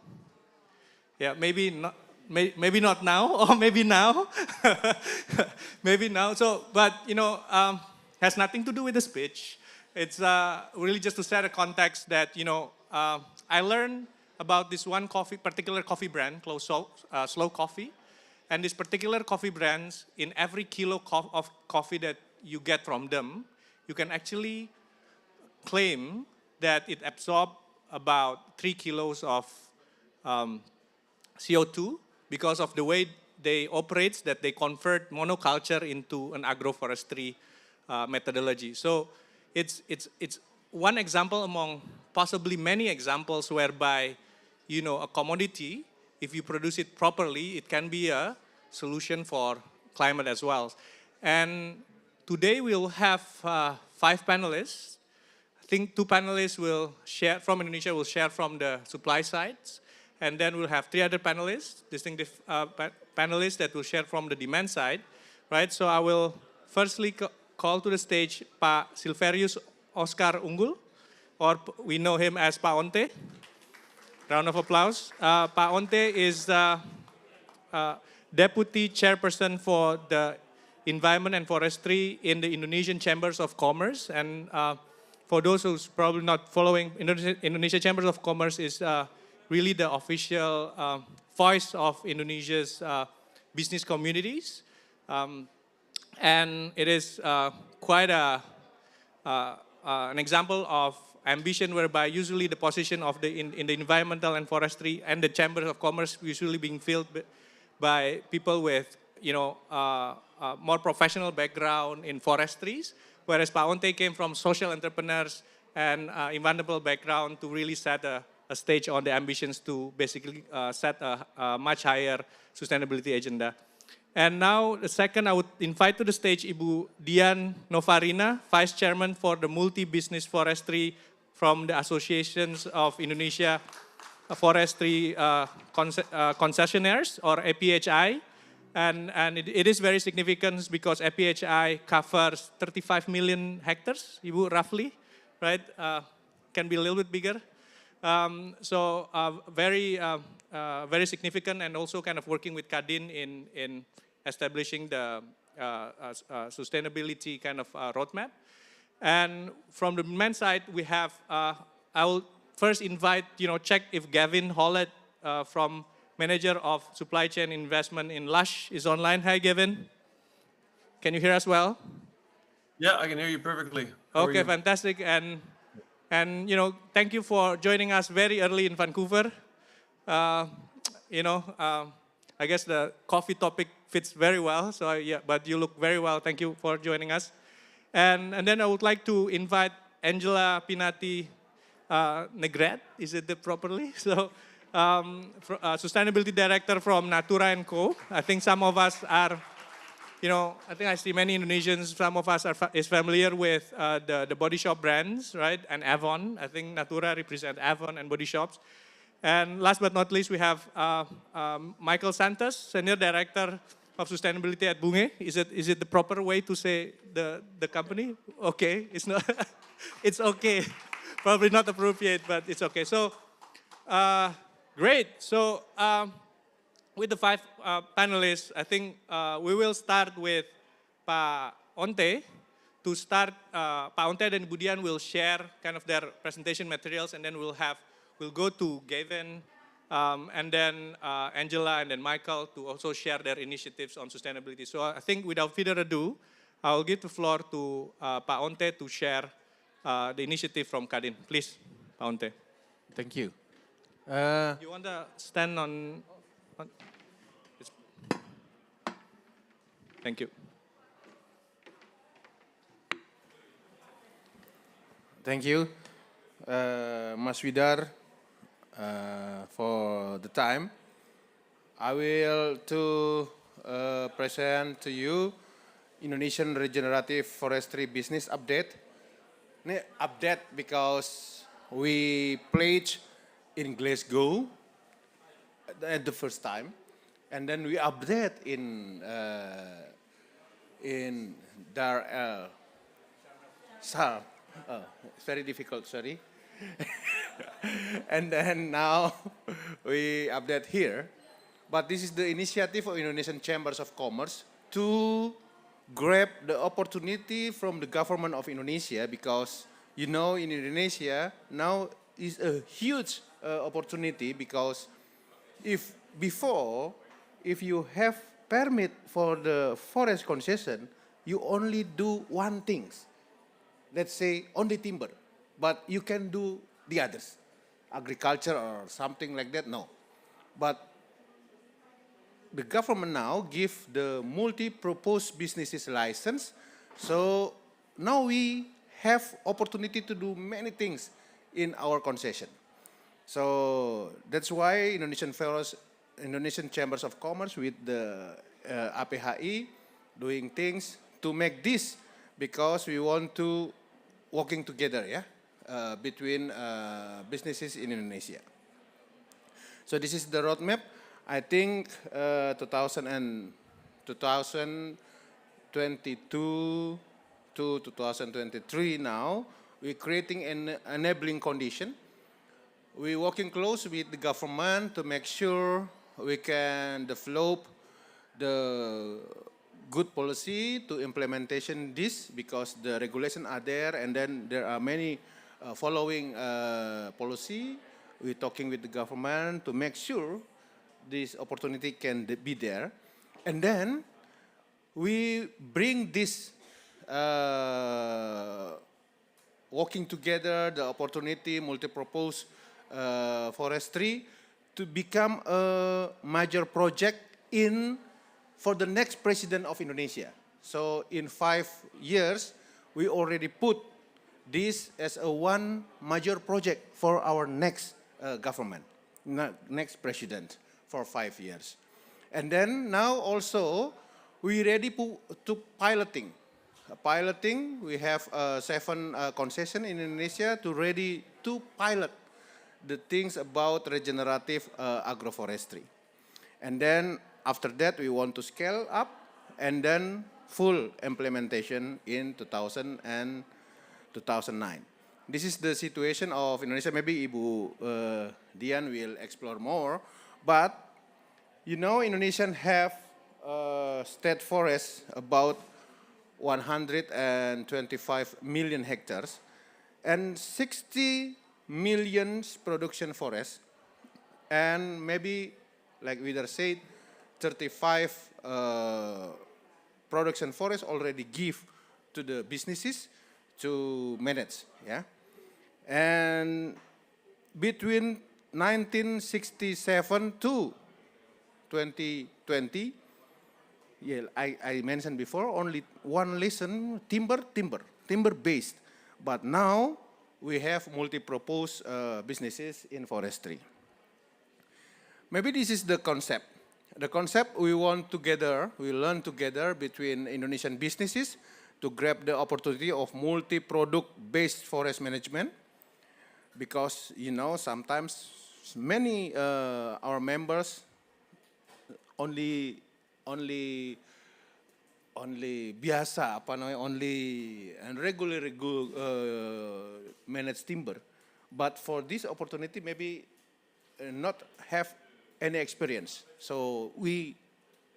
Yeah, maybe not now, or maybe now. Maybe now. So, but you know, has nothing to do with the speech. It's really just to set a context that, you know, I learned about this one particular coffee brand called Slow Coffee. And this particular coffee brands, in every kilo of coffee that you get from them, you can actually claim that it absorbs about 3 kilos of CO2 because of the way they operate, that they convert monoculture into an agroforestry methodology. So it's one example among possibly many examples whereby, you know, a commodity, if you produce it properly, it can be a solution for climate as well. And today we'll have 5 panelists. I think 2 panelists will share from Indonesia, will share from the supply sides. And then we'll have 3 other panelists, distinctive panelists that will share from the demand side, right? So I will firstly call to the stage Pak Silverius Oscar Unggul, or we know him as Pak Onte. Round of applause. Pak Onte is Deputy Chairperson for the Environment and Forestry in the Indonesian Chambers of Commerce. And for those who's probably not following, Indonesia Chambers of Commerce is really the official voice of Indonesia's business communities. And it is quite an example of ambition whereby usually the position of in the environmental and forestry and the chambers of commerce usually being filled by people with, you know, more professional background in forestries, whereas Pak Onte came from social entrepreneurs and environmental background to really set a stage on the ambitions to basically set a much higher sustainability agenda. And now, the second, I would invite to the stage Ibu Dian Novarina, Vice Chairman for the Multi-Business Forestry from the Associations of Indonesia Forestry Concessionaires, or APHI. And it is very significant because APHI covers 35 million hectares, Ibu, roughly, right? Can be a little bit bigger. So very significant, and also kind of working with Kadin in establishing the sustainability kind of roadmap. And from the demand side, we have, I will first invite, check if Gavin Hollett from Manager of Supply Chain Investment in Lush is online. Hi, Gavin. Can you hear us well? Yeah, I can hear you perfectly. Okay, fantastic. And thank you for joining us very early in Vancouver. I guess the coffee topic fits very well. So yeah, but you look very well. Thank you for joining us. And then I would like to invite Angela Pinati Negret. Is it properly? So Sustainability Director from Natura & Co. I think some of us are, I think I see many Indonesians, some of us is familiar with the Body Shop brands, right? And Avon. I think Natura represents Avon and Body Shops. And last but not least, we have Michael Santos, Senior Director of Sustainability at Bunge. Is it the proper way to say the company? Okay, it's not. It's okay. Probably not appropriate, but it's okay. So, great. So, with the 5 panelists, I think we will start with Pak Onte. To start, Pak Onte and Ibu Dian will share kind of their presentation materials, and then we'll go to Gavin, and then Angela, and then Michael to also share their initiatives on sustainability. So I think without further ado, I'll give the floor to Pak Onte to share the initiative from Kadin. Please, Pak Onte. Thank you. You want to stand on? Thank you. Thank you, Mas Widar, for the time. I will present to you Indonesian Regenerative Forestry Business Update. Ini update because we pledged in Glasgow at the first time, and then we update in Dar el Sal. Oh, it's very difficult, sorry. And then now we update here. But this is the initiative of Indonesian Chambers of Commerce to grab the opportunity from the government of Indonesia, because in Indonesia now is a huge opportunity, because if you have permit for the forest concession, you only do one thing. Let's say only timber, but you can do the others, agriculture or something like that, no. But the government now give the multi-purpose businesses license. So now we have opportunity to do many things in our concession. So that's why Indonesian Chambers of Commerce with the APHI doing things to make this, because we want to working together, between businesses in Indonesia. So this is the roadmap. I think 2022 to 2023 now, we're creating an enabling condition. We're working close with the government to make sure we can develop the good policy to implementation this, because the regulations are there, and then there are many following policy. We're talking with the government to make sure this opportunity can be there. And then we bring this working together, the opportunity, multi-purpose forestry to become a major project for the next president of Indonesia. So in 5 years, we already put this as one major project for our next government, next president for 5 years. And then now also, we ready to piloting. Piloting, we have 7 concessions in Indonesia to ready to pilot the things about regenerative agroforestry. And then after that, we want to scale up and then full implementation in 2009. This is the situation of Indonesia. Maybe Ibu Dian will explore more. But, you know, Indonesians have state forests about 125 million hectares and 60 million production forests, and maybe, like Widar said, 35 production forests already give to the businesses to manage, And between 1967 to 2020, I mentioned before, only one lesson, timber-based. But now we have multi-purpose businesses in forestry. Maybe this is the concept. The concept we learn together between Indonesian businesses to grab the opportunity of multi-product based forest management. Because, you know, sometimes many our members only biasa, only and regularly manage timber. But for this opportunity, maybe not have any experience. So we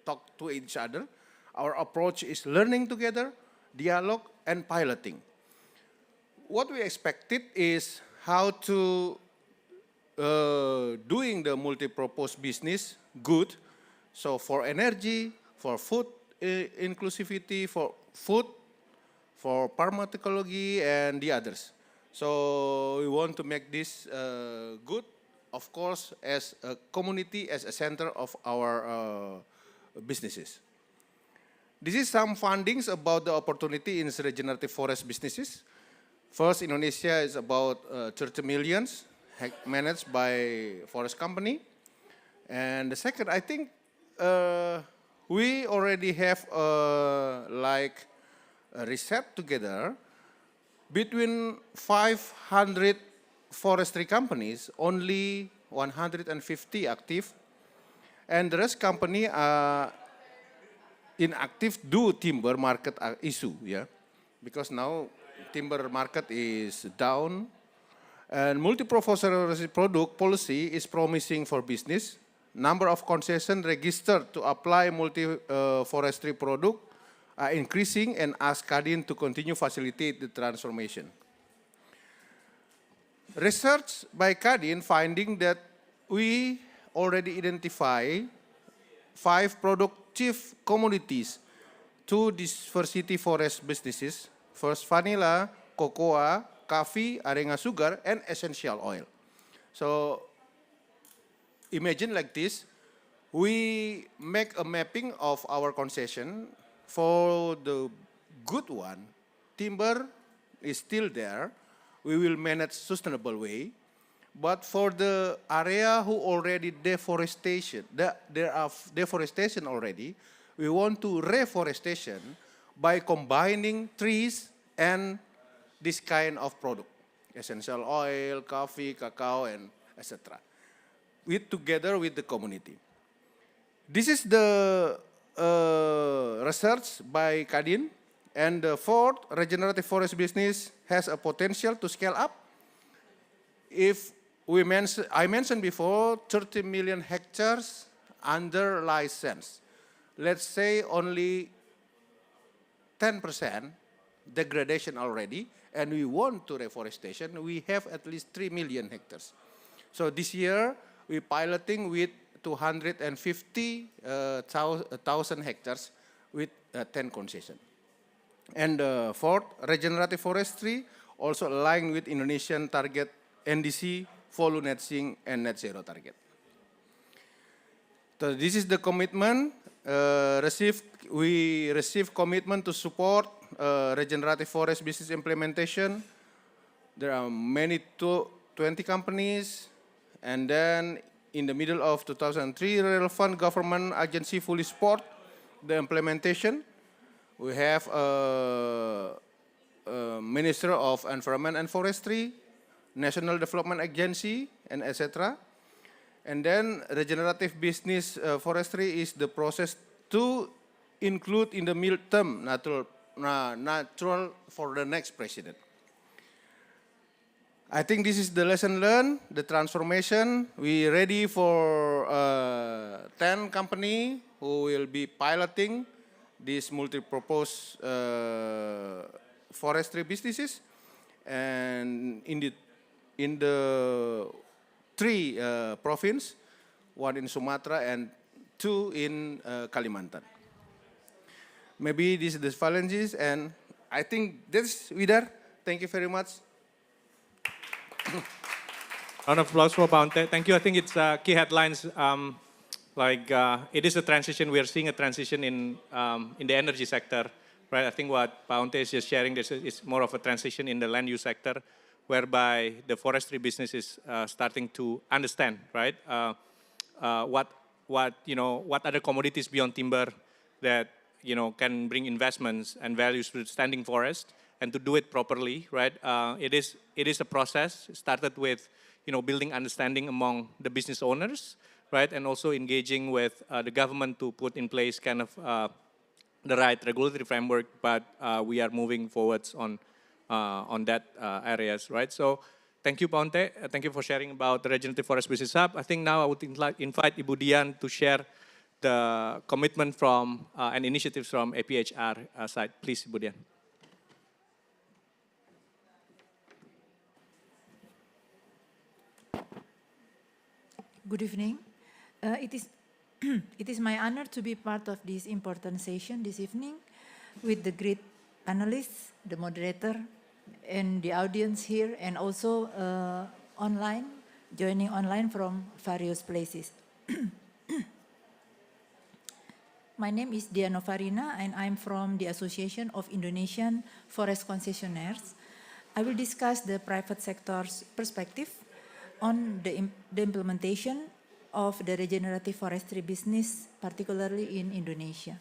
talk to each other. Our approach is learning together, dialogue, and piloting. What we expected is how to doing the multi-purpose business good. So for energy, for food inclusivity, for food, for pharmacology, and the others. So we want to make this good, of course, as a community, as a center of our businesses. This is some findings about the opportunity in regenerative forest businesses. First, Indonesia is about 30 million managed by forest company. And the second, I think we already have like a research together between 500 forestry companies, only 150 active, and the rest company are inactive due timber market issue, because now timber market is down, and multi-purpose product policy is promising for business. Number of concessions registered to apply multi-forestry product are increasing, and ask Kadin to continue facilitate the transformation. Research by Kadin finding that we already identify 5 productive commodities to diversity forest businesses. First, vanilla, cocoa, coffee, arenga sugar, and essential oil. So imagine like this, we make a mapping of our concession. For the good one, timber is still there. We will manage sustainable way. But for the area who already deforestation, there are deforestation already, we want to reforestation by combining trees and this kind of product, essential oil, coffee, cacao, and etc. Together with the community. This is the research by Kadin, and the fourth, regenerative forest business has a potential to scale up. If I mentioned before 30 million hectares under license. Let's say only 10% degradation already, and we want to reforestation, we have at least 3 million hectares. So this year, we're piloting with 250,000 hectares with 10 concession. And fourth, regenerative forestry also aligned with Indonesian target NDC, follow net sink and net zero target. So this is the commitment we received commitment to support regenerative forest business implementation. There are many 20 companies, and then in the middle of 2003, relevant government agency fully support the implementation. We have a Minister of Environment and Forestry, National Development Agency, and etc. And then regenerative business forestry is the process to include in the midterm natural for the next president. I think this is the lesson learned, the transformation. We ready for 10 company who will be piloting these multi-purpose forestry businesses, and in the 3 provinces, 1 in Sumatra and 2 in Kalimantan. Maybe this is the challenges, and I think this Widar. Thank you very much. Round of applause for Paunte. Thank you. I think it's key headlines. It is a transition. We are seeing a transition in the energy sector, right? I think what Paunte is just sharing is more of a transition in the land use sector, whereby the forestry business is starting to understand, right? What other commodities beyond timber that can bring investments and values to standing forest, and to do it properly, right? It is a process. It started with building understanding among the business owners, right, and also engaging with the government to put in place kind of the right regulatory framework. But we are moving forwards on that areas, right? So thank you, Paunte. Thank you for sharing about the Regenerative Forest Business Hub. I think now I would invite Ibu Dian to share the commitment from and initiatives from APHR side. Please, Ibu Dian. Good evening. It is my honor to be part of this important session this evening with the great panelists, the moderator, and the audience here, and also joining online from various places. My name is Dian Novarina, and I'm from the Association of Indonesian Forest Concessionaires. I will discuss the private sector's perspective on the implementation of the regenerative forestry business, particularly in Indonesia.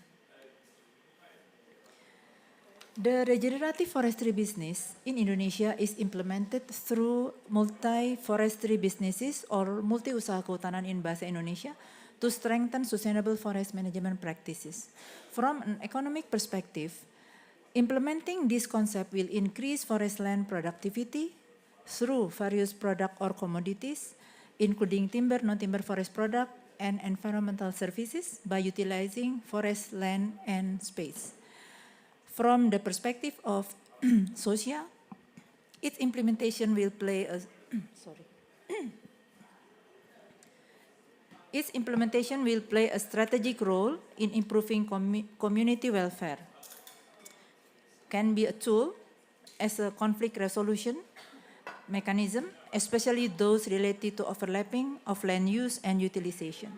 The regenerative forestry business in Indonesia is implemented through multi-forestry businesses or multi-usaha kehutanan in bahasa Indonesia to strengthen sustainable forest management practices. From an economic perspective, implementing this concept will increase forest land productivity through various product or commodities, including timber, non-timber forest product, and environmental services by utilizing forest land and space. From the perspective of social, its implementation will play a strategic role in improving community welfare. Can be a tool as a conflict resolution mechanism, especially those related to overlapping of land use and utilization.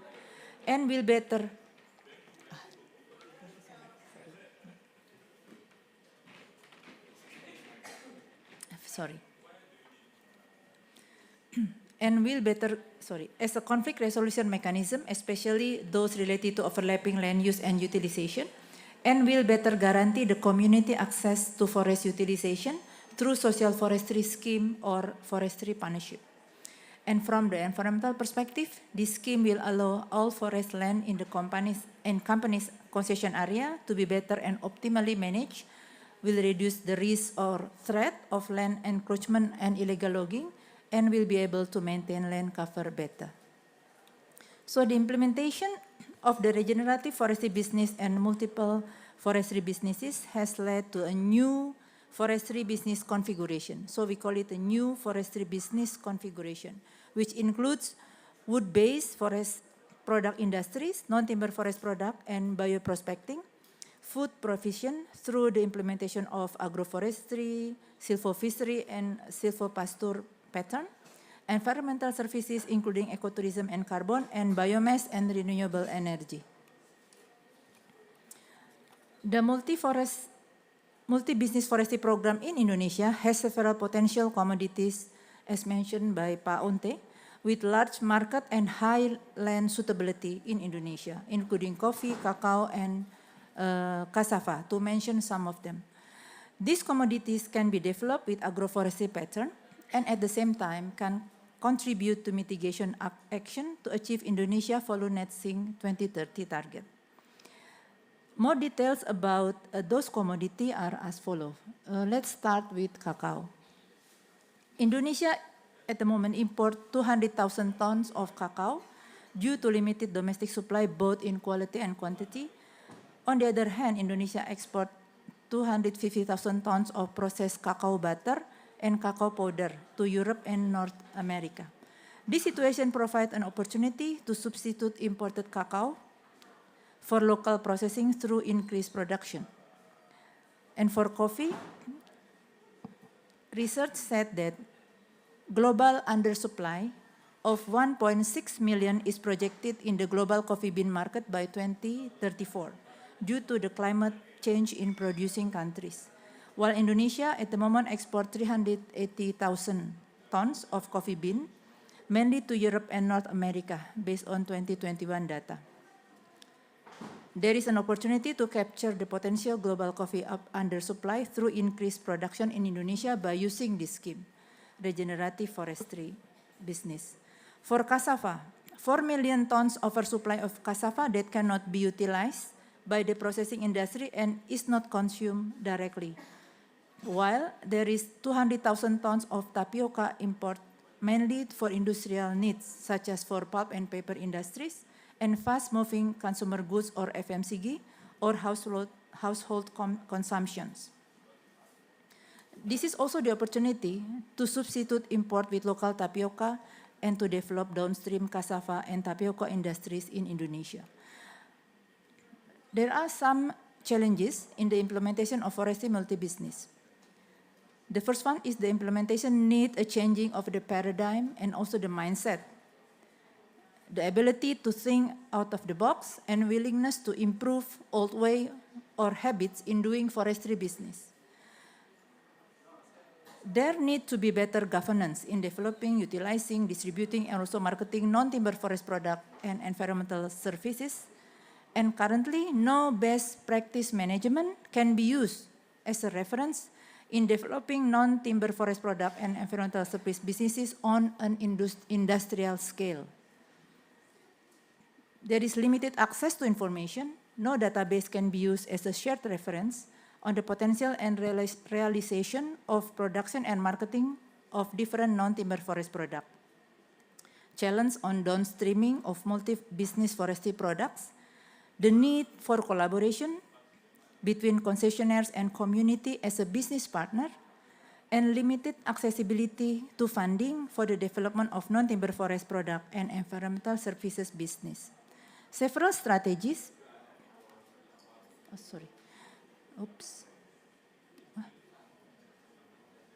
and will better as a conflict resolution mechanism, especially those related to overlapping land use and utilization, and will better guarantee the community access to forest utilization through social forestry scheme or forestry partnership. And from the environmental perspective, this scheme will allow all forest land in the companies concession area to be better and optimally managed, will reduce the risk or threat of land encroachment and illegal logging, and will be able to maintain land cover better. So the implementation of the regenerative forestry business and multiple forestry businesses has led to a new forestry business configuration. So we call it a new forestry business configuration, which includes wood-based forest product industries, non-timber forest product, and bioprospecting, food provision through the implementation of agroforestry, silvofishery, and silvopasture pattern, environmental services including ecotourism and carbon, and biomass and renewable energy. The multi-business forestry program in Indonesia has several potential commodities, as mentioned by Pak Onte, with large market and high land suitability in Indonesia, including coffee, cacao, and cassava, to mention some of them. These commodities can be developed with agroforestry pattern and at the same time can contribute to mitigation action to achieve Indonesia Follow Net Sink 2030 target. More details about those commodities are as follows. Let's start with cacao. Indonesia at the moment imports 200,000 tons of cacao due to limited domestic supply both in quality and quantity. On the other hand, Indonesia exports 250,000 tons of processed cacao butter and cacao powder to Europe and North America. This situation provides an opportunity to substitute imported cacao for local processing through increased production. And for coffee, research said that global undersupply of 1.6 million is projected in the global coffee bean market by 2034 due to the climate change in producing countries. While Indonesia at the moment exports 380,000 tons of coffee bean, mainly to Europe and North America based on 2021 data. There is an opportunity to capture the potential global coffee undersupply through increased production in Indonesia by using this scheme, regenerative forestry business. For cassava, 4 million tons oversupply of cassava that cannot be utilized by the processing industry and is not consumed directly. While there is 200,000 tons of tapioca import mainly for industrial needs, such as for pulp and paper industries, and fast-moving consumer goods or FMCG, or household consumptions. This is also the opportunity to substitute import with local tapioca and to develop downstream cassava and tapioca industries in Indonesia. There are some challenges in the implementation of forestry multi-business. The first one is the implementation need a changing of the paradigm and also the mindset. The ability to think out of the box and willingness to improve old way or habits in doing forestry business. There need to be better governance in developing, utilizing, distributing, and also marketing non-timber forest product and environmental services. And currently, no best practice management can be used as a reference in developing non-timber forest product and environmental service businesses on an industrial scale. There is limited access to information. No database can be used as a shared reference on the potential and realization of production and marketing of different non-timber forest products. Challenge on downstreaming of multi-business forestry products. The need for collaboration between concessionaires and community as a business partner, and limited accessibility to funding for the development of non-timber forest product and environmental services business. Several strategies,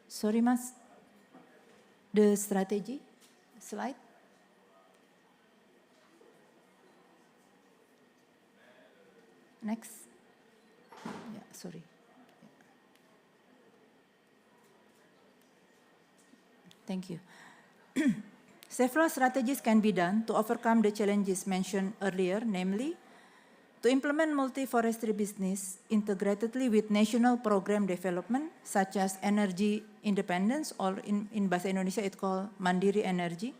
sorry Mas, the strategy slide. Next. Yeah, sorry. Thank you. Several strategies can be done to overcome the challenges mentioned earlier, namely, to implement multi-forestry business integratedly with national program development, such as energy independence, or in Bahasa Indonesia it's called Mandiri Energy,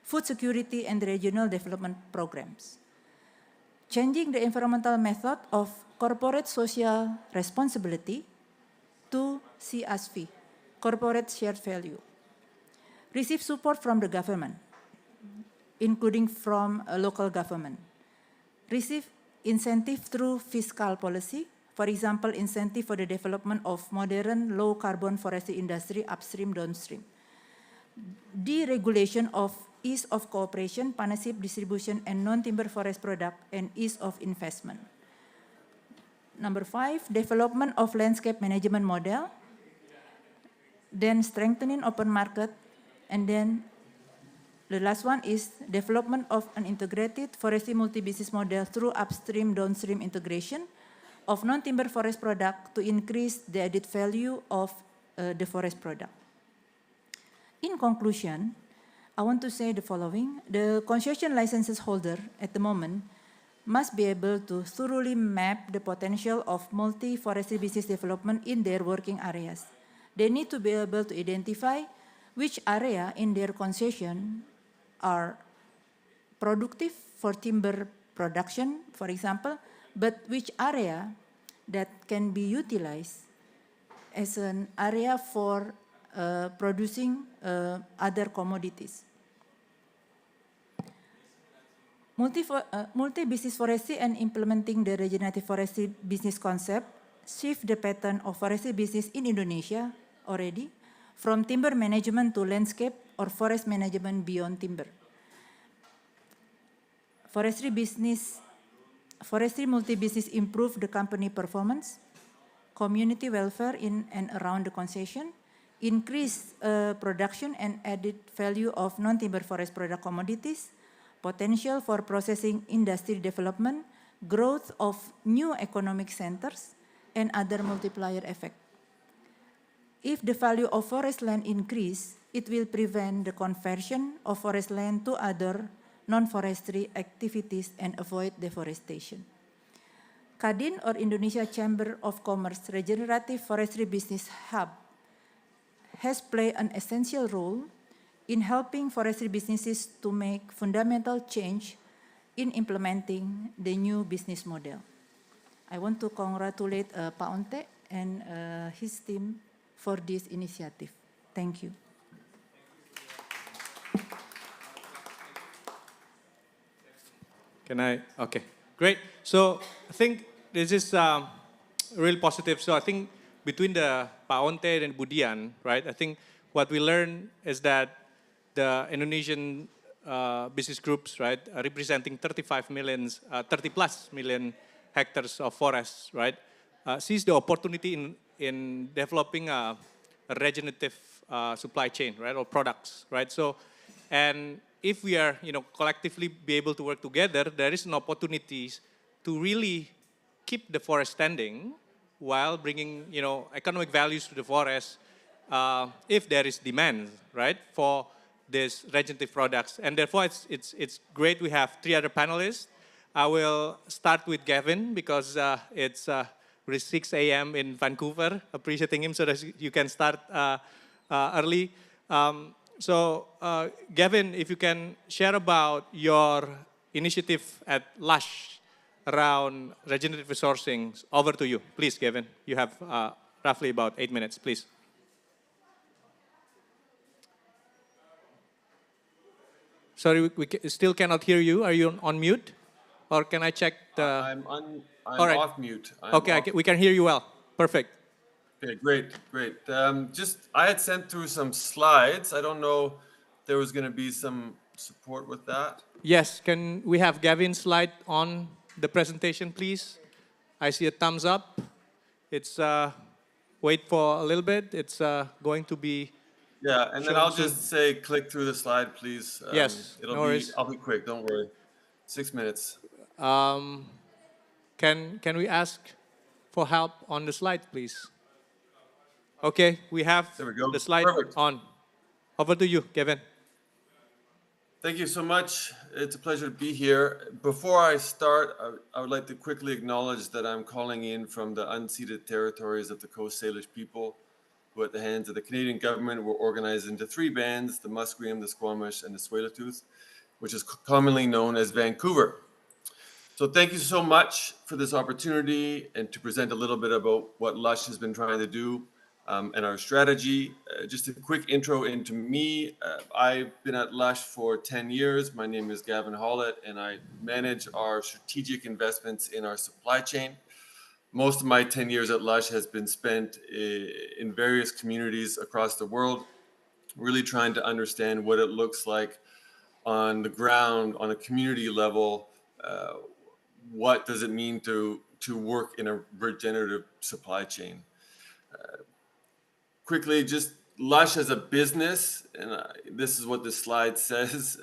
food security, and regional development programs. Changing the environmental method of corporate social responsibility to CSV, corporate shared value. Receive support from the government, including from a local government. Receive incentive through fiscal policy, for example, incentive for the development of modern low-carbon forestry industry upstream, downstream. Deregulation of ease of cooperation, partnership, distribution, and non-timber forest product, and ease of investment. Number 5, development of landscape management model, then strengthening open market, and then the last one is development of an integrated forestry multi-business model through upstream, downstream integration of non-timber forest product to increase the added value of the forest product. In conclusion, I want to say the following. The concession licenses holder at the moment must be able to thoroughly map the potential of multi-forestry business development in their working areas. They need to be able to identify which area in their concession are productive for timber production, for example, but which area that can be utilized as an area for producing other commodities. Multi-business forestry and implementing the regenerative forestry business concept shift the pattern of forestry business in Indonesia already, from timber management to landscape or forest management beyond timber. Forestry multi-business improve the company performance, community welfare in and around the concession, increase production and added value of non-timber forest product commodities, potential for processing industry development, growth of new economic centers, and other multiplier effect. If the value of forest land increase, it will prevent the conversion of forest land to other non-forestry activities and avoid deforestation. Kadin, or Indonesia Chamber of Commerce Regenerative Forestry Business Hub, has played an essential role in helping forestry businesses to make fundamental change in implementing the new business model. I want to congratulate Pak Onte and his team for this initiative. Thank you. Can I? Okay, great. So I think this is real positive. So I think between the Pak Onte and Budian, right, I think what we learned is that the Indonesian business groups, right, representing 30 plus million hectares of forests, right, sees the opportunity in developing a regenerative supply chain, right, or products, right? So, and if we are, collectively be able to work together, there is an opportunity to really keep the forest standing while bringing, economic values to the forest if there is demand, right, for these regenerative products. And therefore, it's great we have 3 other panelists. I will start with Gavin because it's 6 a.m. in Vancouver, appreciating him so that you can start early. So Gavin, if you can share about your initiative at Lush around regenerative resourcing, over to you. Please, Gavin, you have roughly about 8 minutes, please. Sorry, we still cannot hear you. Are you on mute? Or can I check the... I'm right. off mute. We can hear you well. Perfect. Okay, great. I had sent through some slides. I don't know if there was going to be some support with that. Yes, can we have Gavin's slide on the presentation, please? I see a thumbs up. It's, wait for a little bit. It's going to be... Yeah, and then I'll just say, click through the slide, please. Yes, I'll be quick, don't worry. 6 minutes. Can we ask for help on the slide, please? Okay, we have There we go. the slide Perfect. on. Over to you, Kevin. Thank you so much. It's a pleasure to be here. Before I start, I would like to quickly acknowledge that I'm calling in from the unceded territories of the Coast Salish people, who at the hands of the Canadian government were organized into 3 bands, the Musqueam, the Squamish, and the Tsleil-Waututh, which is commonly known as Vancouver. So thank you so much for this opportunity and to present a little bit about what Lush has been trying to do and our strategy. Just a quick intro into me. I've been at Lush for 10 years. My name is Gavin Hollett, and I manage our strategic investments in our supply chain. Most of my 10 years at Lush has been spent in various communities across the world, really trying to understand what it looks like on the ground, on a community level. What does it mean to work in a regenerative supply chain? Quickly, just Lush as a business, and this is what this slide says.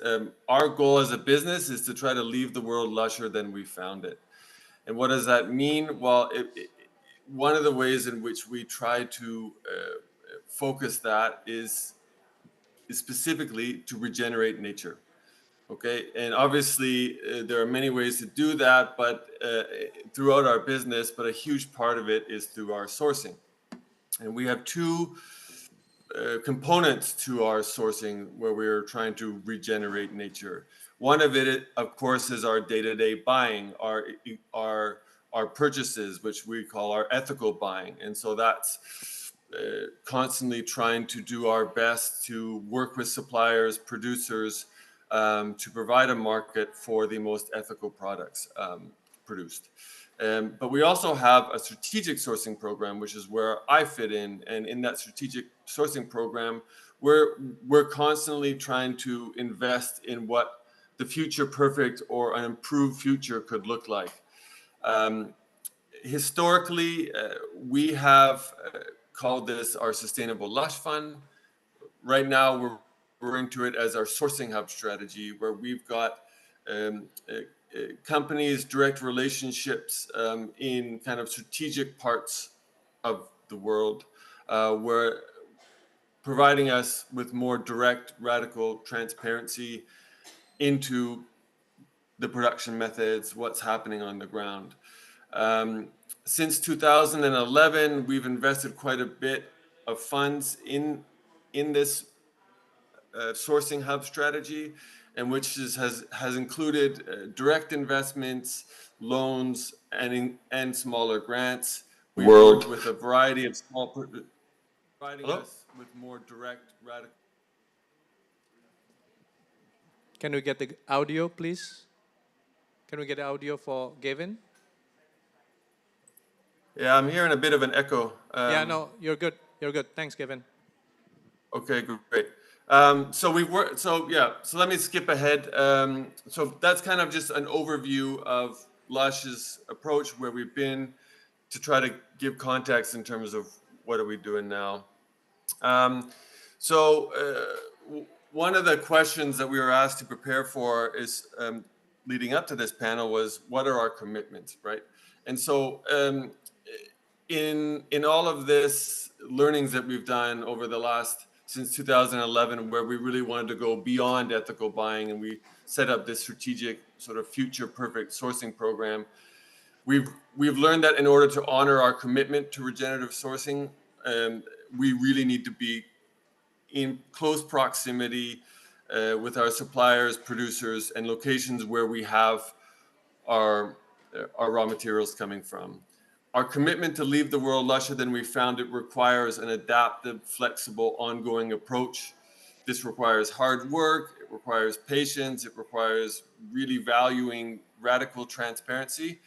Our goal as a business is to try to leave the world lusher than we found it. And what does that mean? Well, one of the ways in which we try to focus that is specifically to regenerate nature. Okay, and obviously there are many ways to do that, but throughout our business, but a huge part of it is through our sourcing. And we have 2 components to our sourcing where we're trying to regenerate nature. One of it, of course, is our day-to-day buying, our purchases, which we call our ethical buying. And so that's constantly trying to do our best to work with suppliers, producers, to provide a market for the most ethical products produced. But we also have a strategic sourcing program, which is where I fit in. And in that strategic sourcing program, we're constantly trying to invest in what the future perfect or an improved future could look like. Historically, we have called this our Sustainable Lush Fund. Right now, we're referring to it as our sourcing hub strategy, where we've got companies, direct relationships in kind of strategic parts of the world, where providing us with more direct, radical transparency into the production methods, what's happening on the ground. Since 2011, we've invested quite a bit of funds in this sourcing hub strategy, and which has included direct investments, loans, and smaller grants. We work with a variety of small, providing us with more direct, radical. Can we get the audio, please? Can we get the audio for Gavin? Yeah, I'm hearing a bit of an echo. Yeah, no, you're good. You're good. Thanks, Gavin. Okay, great. So let me skip ahead. So that's kind of just an overview of Lush's approach, where we've been, to try to give context in terms of what are we doing now. One of the questions that we were asked to prepare for is leading up to this panel was, what are our commitments, right? And so in all of this learnings that we've done over the last, since 2011, where we really wanted to go beyond ethical buying, and we set up this strategic sort of future perfect sourcing program, we've learned that in order to honor our commitment to regenerative sourcing, we really need to be in close proximity with our suppliers, producers, and locations where we have our raw materials coming from. Our commitment to leave the world lusher than we found it requires an adaptive, flexible, ongoing approach. This requires hard work, it requires patience, it requires really valuing radical transparency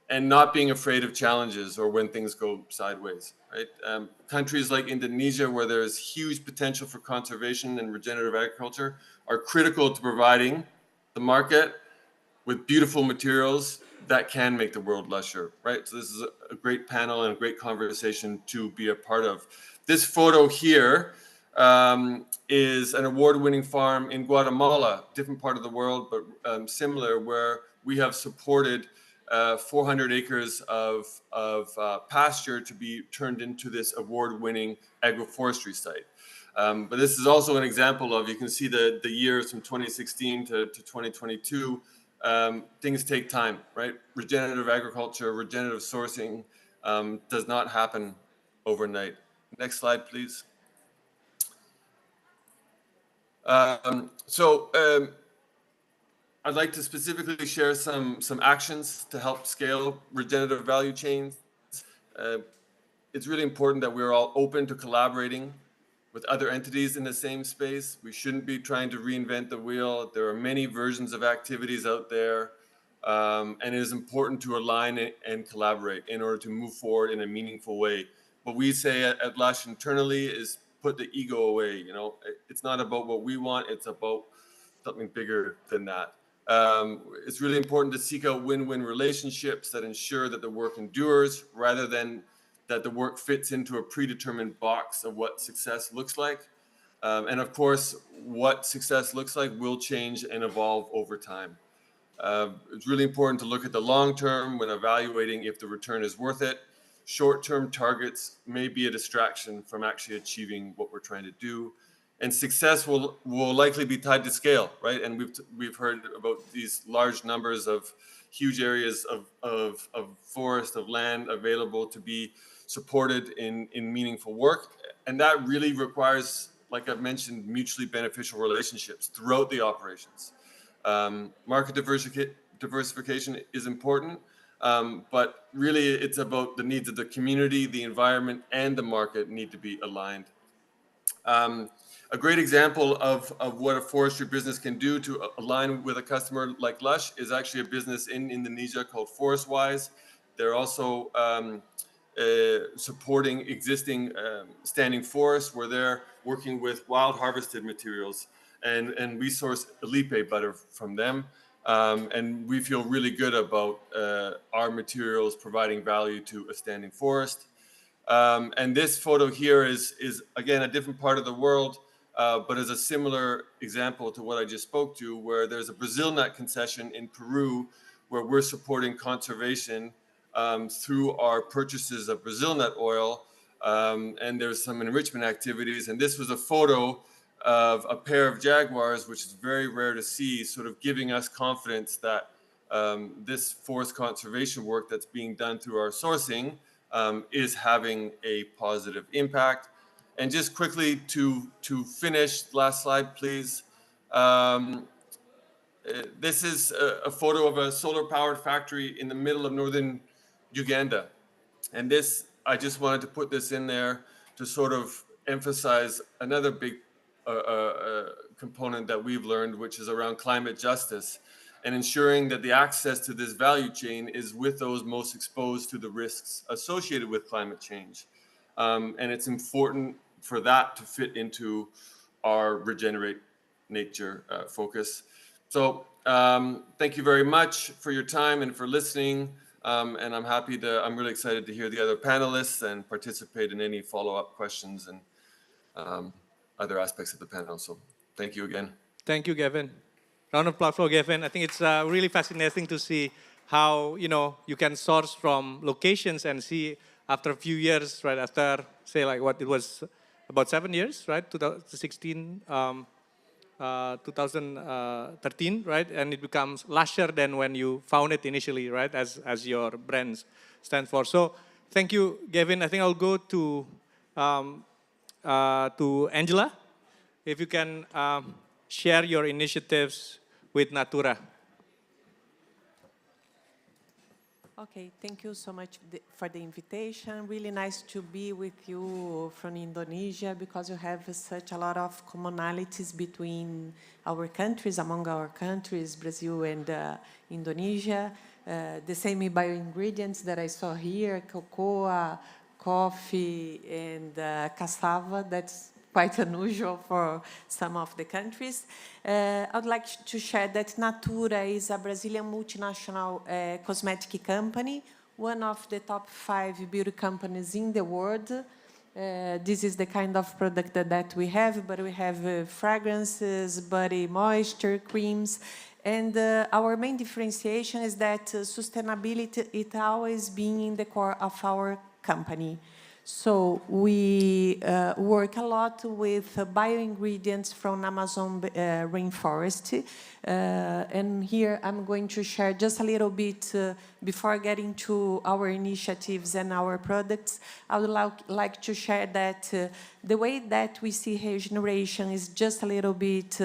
and not being afraid of challenges or when things go sideways, right? Countries like Indonesia, where there's huge potential for conservation and regenerative agriculture, are critical to providing the market with beautiful materials that can make the world lusher, right? So this is a great panel and a great conversation to be a part of. This photo here is an award-winning farm in Guatemala, different part of the world, but similar, where we have supported 400 acres of pasture to be turned into this award-winning agroforestry site. But this is also an example of, you can see the years from 2016 to 2022, things take time, right? Regenerative agriculture, regenerative sourcing does not happen overnight. Next slide, please. I'd like to specifically share some actions to help scale regenerative value chains. It's really important that we're all open to collaborating with other entities in the same space. We shouldn't be trying to reinvent the wheel. There are many versions of activities out there, and it is important to align and collaborate in order to move forward in a meaningful way. What we say at Lush internally is put the ego away. You know, it's not about what we want, it's about something bigger than that. It's really important to seek out win-win relationships that ensure that the work endures rather than that the work fits into a predetermined box of what success looks like. And of course, what success looks like will change and evolve over time. It's really important to look at the long term when evaluating if the return is worth it. Short-term targets may be a distraction from actually achieving what we're trying to do. And success will likely be tied to scale, right? And we've heard about these large numbers of huge areas of forest, of land available to be supported in meaningful work. And that really requires, like I've mentioned, mutually beneficial relationships throughout the operations. Market diversification is important, but really it's about the needs of the community, the environment, and the market need to be aligned. A great example of what a forestry business can do to align with a customer like Lush is actually a business in Indonesia called Forestwise. They're also supporting existing standing forests where they're working with wild harvested materials. And we source Elipe butter from them. And we feel really good about our materials providing value to a standing forest. And this photo here is again, a different part of the world, but is a similar example to what I just spoke to, where there's a Brazil nut concession in Peru, where we're supporting conservation through our purchases of Brazil nut oil. And there's some enrichment activities. And this was a photo of a pair of jaguars, which is very rare to see, sort of giving us confidence that this forest conservation work that's being done through our sourcing is having a positive impact. And just quickly to finish, last slide, please. This is a photo of a solar-powered factory in the middle of northern Uganda. And this, I just wanted to put this in there to sort of emphasize another big component that we've learned, which is around climate justice and ensuring that the access to this value chain is with those most exposed to the risks associated with climate change. And it's important for that to fit into our Regenerate Nature focus. So thank you very much for your time and for listening. And I'm really excited to hear the other panelists and participate in any follow-up questions and other aspects of the panel. So thank you again. Thank you, Gavin. Round of applause for Gavin. I think it's really fascinating to see how, you can source from locations and see after a few years, right, after, say, like what it was about 7 years, right, 2016, 2013, right, and it becomes lusher than when you found it initially, right, as your brands stand for. So thank you, Gavin. I think I'll go to Angela. If you can share your initiatives with Natura. Okay, thank you so much for the invitation. Really nice to be with you from Indonesia because you have such a lot of commonalities between our countries, among our countries, Brazil and Indonesia. The same bio-ingredients that I saw here, cocoa, coffee, and cassava. That's quite unusual for some of the countries. I would like to share that Natura is a Brazilian multinational cosmetic company, one of the top 5 beauty companies in the world. This is the kind of product that we have, but we have fragrances, body moisture, creams, And our main differentiation is that sustainability it always being in the core of our company. So we work a lot with bioingredients from Amazon rainforest. And here I'm going to share just a little bit before getting to our initiatives and our products. I would like to share that the way that we see regeneration is just a little bit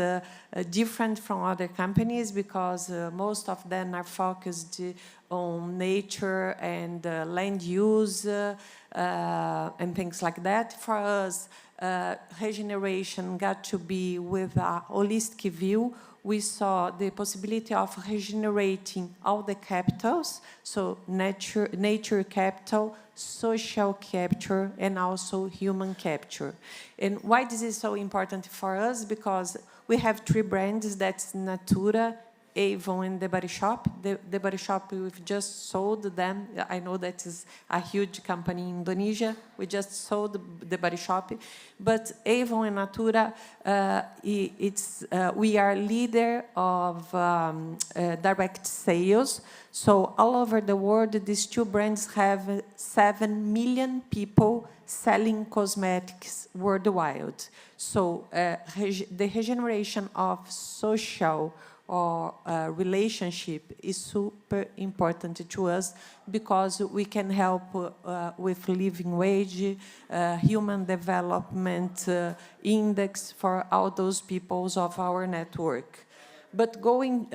different from other companies because most of them are focused on nature and land use and things like that. For us, regeneration got to be with a holistic view. We saw the possibility of regenerating all the capitals, so nature capital, social capture, and also human capture. And why this is so important for us? Because we have 3 brands, that's Natura, Avon, and The Body Shop. The Body Shop, we've just sold them. I know that is a huge company in Indonesia. We just sold The Body Shop. But Avon and Natura, we are leader of direct sales. So all over the world, these 2 brands have 7 million people selling cosmetics worldwide. So the regeneration of social or relationship is super important to us because we can help with living wage, human development index for all those peoples of our network. But going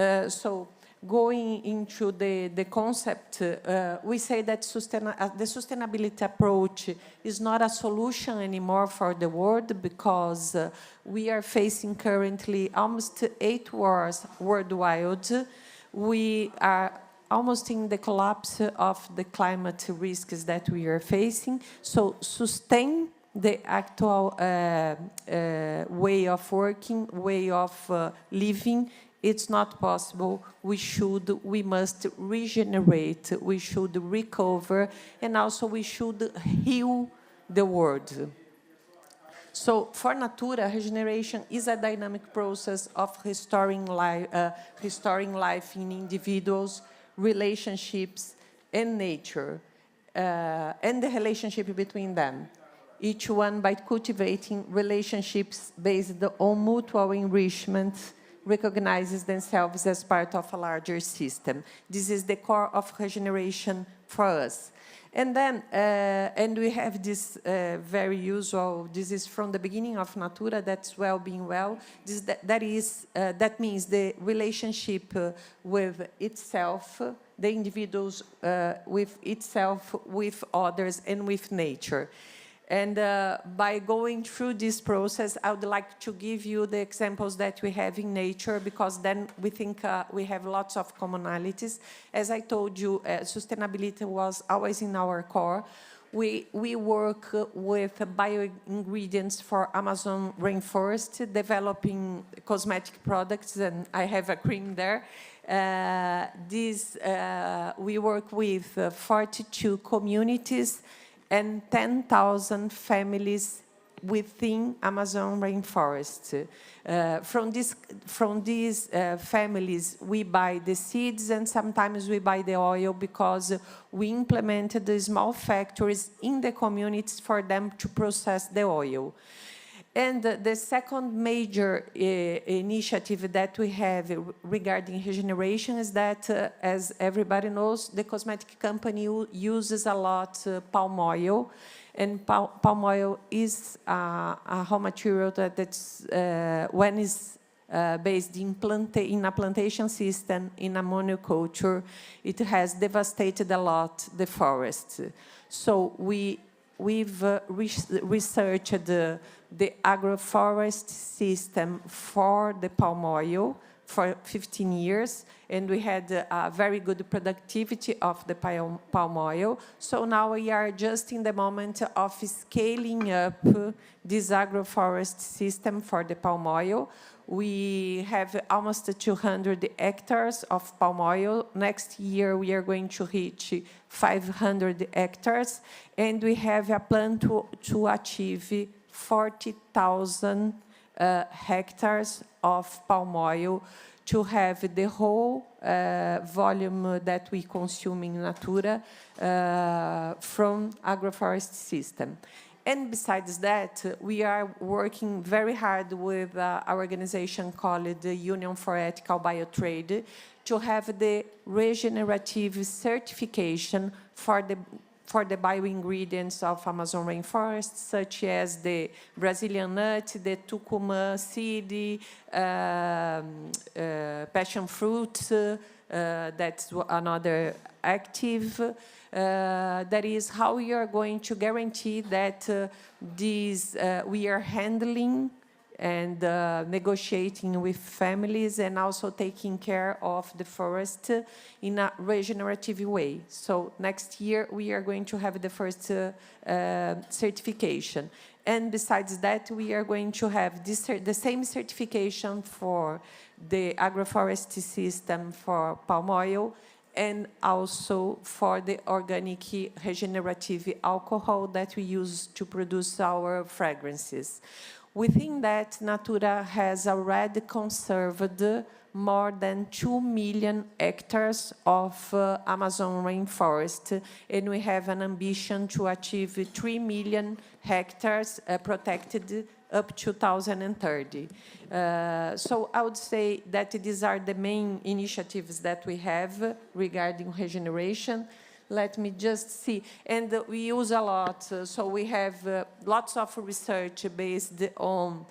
into the concept, we say that the sustainability approach is not a solution anymore for the world because we are facing currently almost 8 wars worldwide. We are almost in the collapse of the climate risks that we are facing. So sustain the actual way of working, way of living, it's not possible. We must regenerate, we should recover, and also we should heal the world. So for Natura, regeneration is a dynamic process of restoring life in individuals, relationships, and nature, and the relationship between them. Each one by cultivating relationships based on mutual enrichment, recognizes themselves as part of a larger system. This is the core of regeneration for us. And then, and we have this very usual, this is from the beginning of Natura, that's well-being well. That means the relationship with itself, the individuals with itself, with others, and with nature. And by going through this process, I would like to give you the examples that we have in nature, because then we think we have lots of commonalities. As I told you, sustainability was always in our core. We work with bio-ingredients for Amazon Rainforest, developing cosmetic products, and I have a cream there. We work with 42 communities and 10,000 families within Amazon Rainforest. From these families, we buy the seeds and sometimes we buy the oil because we implemented the small factories in the communities for them to process the oil. And the second major initiative that we have regarding regeneration is that, as everybody knows, the cosmetic company uses a lot palm oil, and palm oil is a raw material that's when it's based in a plantation system, in a monoculture, it has devastated a lot the forest. So we've researched the agroforest system for the palm oil for 15 years, and we had a very good productivity of the palm oil. So now we are just in the moment of scaling up this agroforest system for the palm oil. We have almost 200 hectares of palm oil. Next year, we are going to reach 500 hectares, and we have a plan to achieve 40,000 hectares of palm oil to have the whole volume that we consume in Natura from agroforest system. And besides that, we are working very hard with our organization called the Union for Ethical Biotrade to have the regenerative certification for the bioingredients of Amazon rainforest, such as the Brazilian nut, the Tucumã seed, passion fruit, that's another active. That is how we are going to guarantee that we are handling and negotiating with families and also taking care of the forest in a regenerative way. So next year, we are going to have the first certification. And besides that, we are going to have the same certification for the agroforestry system for palm oil and also for the organic regenerative alcohol that we use to produce our fragrances. Within that, Natura has already conserved more than 2 million hectares of Amazon rainforest, and we have an ambition to achieve 3 million hectares protected up to 2030. So I would say that these are the main initiatives that we have regarding regeneration. Let me just see. And we use a lot. So we have lots of research based on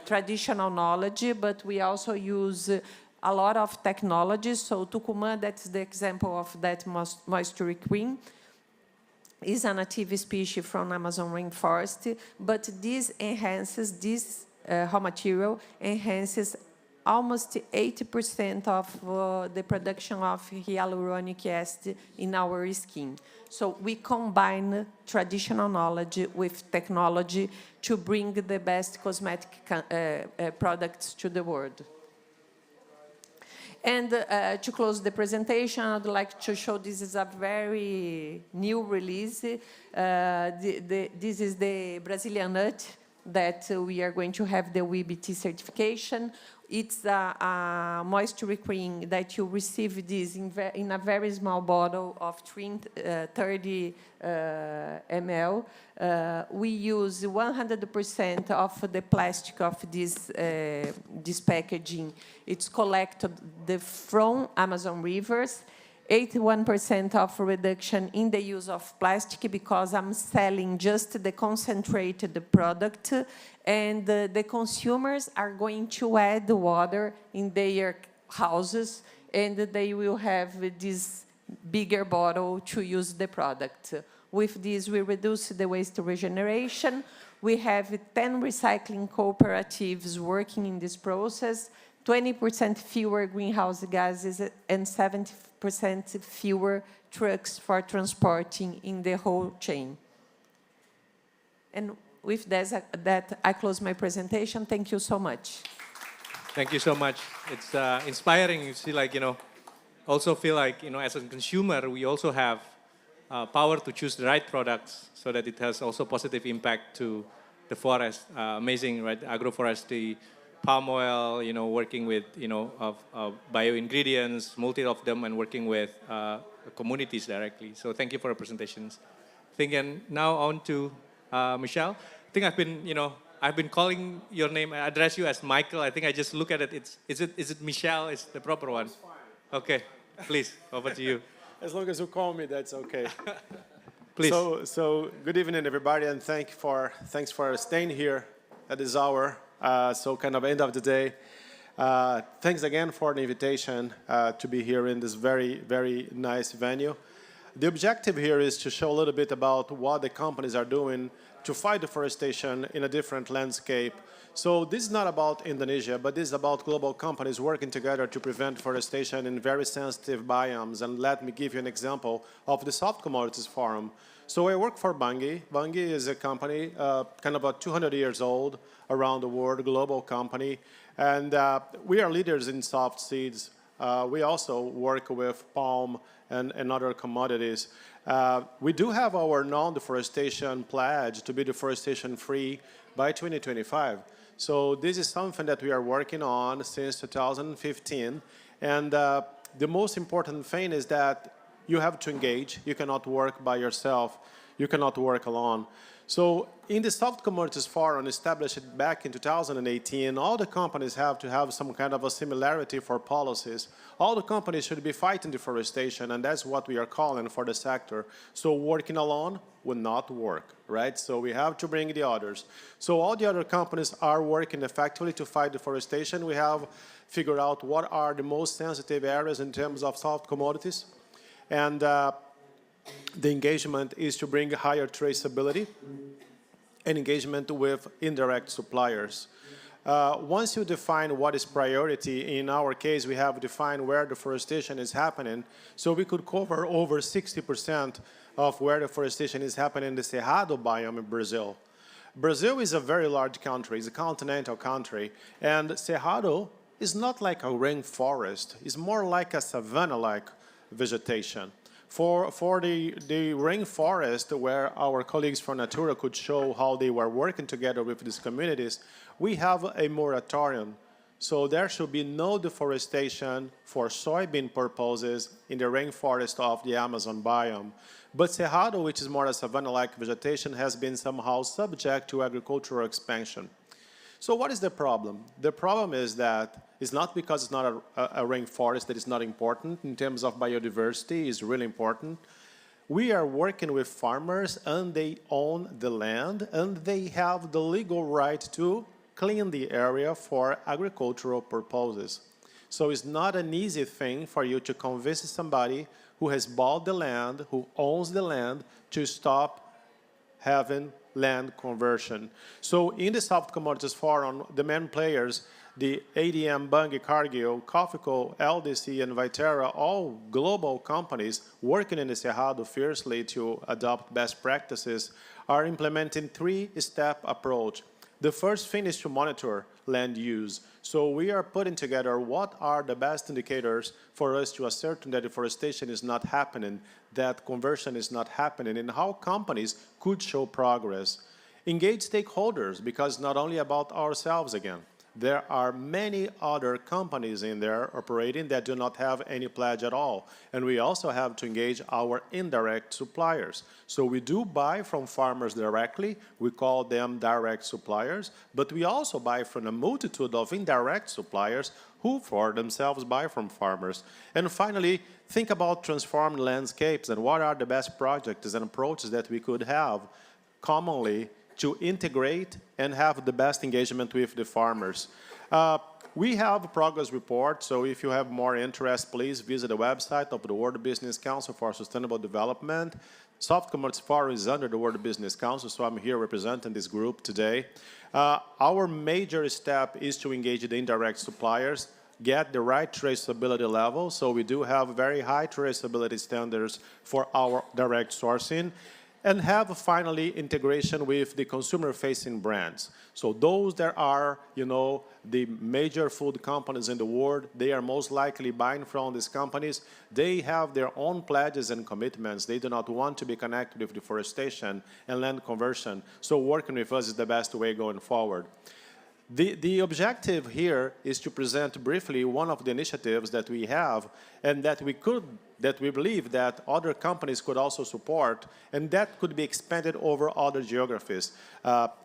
traditional knowledge, but we also use a lot of technologies. So Tucumã, that's the example of that moisture queen, is a native species from Amazon rainforest, but this raw material enhances almost 80% of the production of hyaluronic acid in our skin. So we combine traditional knowledge with technology to bring the best cosmetic products to the world. And to close the presentation, I'd like to show this is a very new release. This is the Brazilian nut that we are going to have the WBT certification. It's a moisture cream that you receive this in a very small bottle of 30 ml. We use 100% of the plastic of this packaging. It's collected from Amazon rivers. 81% of reduction in the use of plastic because I'm selling just the concentrated product, and the consumers are going to add water in their houses, and they will have this bigger bottle to use the product. With this, we reduce the waste regeneration. We have 10 recycling cooperatives working in this process, 20% fewer greenhouse gases, and 70% fewer trucks for transporting in the whole chain. And with that, I close my presentation. Thank you so much. Thank you so much. It's inspiring. You see, also feel like, as a consumer, we also have power to choose the right products so that it has also positive impact to the forest. Amazing, right? Agroforestry, palm oil, working with, bio ingredients, multi of them, and working with communities directly. So thank you for the presentations. And now on to Michelle. I think I've been calling your name. I address you as Michael. I think I just look at it. Is it Michelle? Is the proper one? Okay, please, over to you. As long as you call me, that's okay. Please. So good evening, everybody, and thanks for staying here at this hour. So kind of end of the day. Thanks again for the invitation to be here in this very, very nice venue. The objective here is to show a little bit about what the companies are doing to fight deforestation in a different landscape. So this is not about Indonesia, but this is about global companies working together to prevent deforestation in very sensitive biomes. And let me give you an example of the Soft Commodities Forum. So I work for Bunge. Bunge is a company kind of about 200 years old around the world, global company. And we are leaders in soft seeds. We also work with palm and other commodities. We do have our non-deforestation pledge to be deforestation-free by 2025. So this is something that we are working on since 2015. And the most important thing is that you have to engage. You cannot work by yourself. You cannot work alone. So in the Soft Commodities Forum established back in 2018, all the companies have to have some kind of a similarity for policies. All the companies should be fighting deforestation, and that's what we are calling for the sector. So working alone will not work, right? So we have to bring the others. So all the other companies are working effectively to fight deforestation. We have figured out what are the most sensitive areas in terms of soft commodities. And the engagement is to bring higher traceability and engagement with indirect suppliers. Once you define what is priority, in our case, we have defined where deforestation is happening, so we could cover over 60% of where deforestation is happening in the Cerrado biome in Brazil. Brazil is a very large country, it's a continental country, and Cerrado is not like a rainforest, it's more like a savanna-like vegetation. For the rainforest, where our colleagues from Natura could show how they were working together with these communities, we have a moratorium. So there should be no deforestation for soybean purposes in the rainforest of the Amazon biome. But Cerrado, which is more a savanna-like vegetation, has been somehow subject to agricultural expansion. So what is the problem? The problem is that it's not because it's not a rainforest that is not important in terms of biodiversity, it's really important. We are working with farmers and they own the land and they have the legal right to clean the area for agricultural purposes. So it's not an easy thing for you to convince somebody who has bought the land, who owns the land, to stop having land conversion. So in the Soft Commodities Forum, the main players, the ADM, Bunge, Cargill, Cofico, LDC, and Viterra, all global companies working in the Cerrado fiercely to adopt best practices, are implementing three-step approach. The first thing is to monitor land use. So we are putting together what are the best indicators for us to ascertain that deforestation is not happening, that conversion is not happening, and how companies could show progress. Engage stakeholders, because it's not only about ourselves again. There are many other companies in there operating that do not have any pledge at all. And we also have to engage our indirect suppliers. So we do buy from farmers directly. We call them direct suppliers. But we also buy from a multitude of indirect suppliers who for themselves buy from farmers. And finally, think about transformed landscapes and what are the best projects and approaches that we could have commonly to integrate and have the best engagement with the farmers. We have a progress report, so if you have more interest, please visit the website of the World Business Council for Sustainable Development. Soft Commodities Forum is under the World Business Council, so I'm here representing this group today. Our major step is to engage the indirect suppliers, get the right traceability level, so we do have very high traceability standards for our direct sourcing, and have finally integration with the consumer-facing brands. So those that are, the major food companies in the world, they are most likely buying from these companies. They have their own pledges and commitments. They do not want to be connected with deforestation and land conversion. So working with us is the best way going forward. The objective here is to present briefly one of the initiatives that we have and that we believe that other companies could also support, and that could be expanded over other geographies,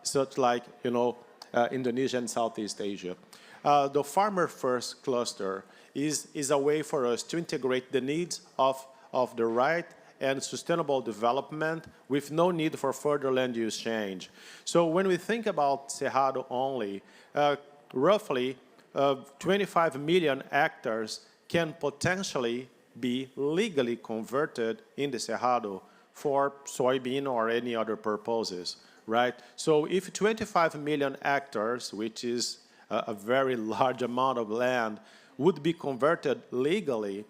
such like Indonesia and Southeast Asia. The Farmer First cluster is a way for us to integrate the needs of the right and sustainable development with no need for further land use change. So when we think about Cerrado only, roughly 25 million hectares can potentially be legally converted in the Cerrado for soybean or any other purposes, right? So if 25 million hectares, which is a very large amount of land, would be converted legally,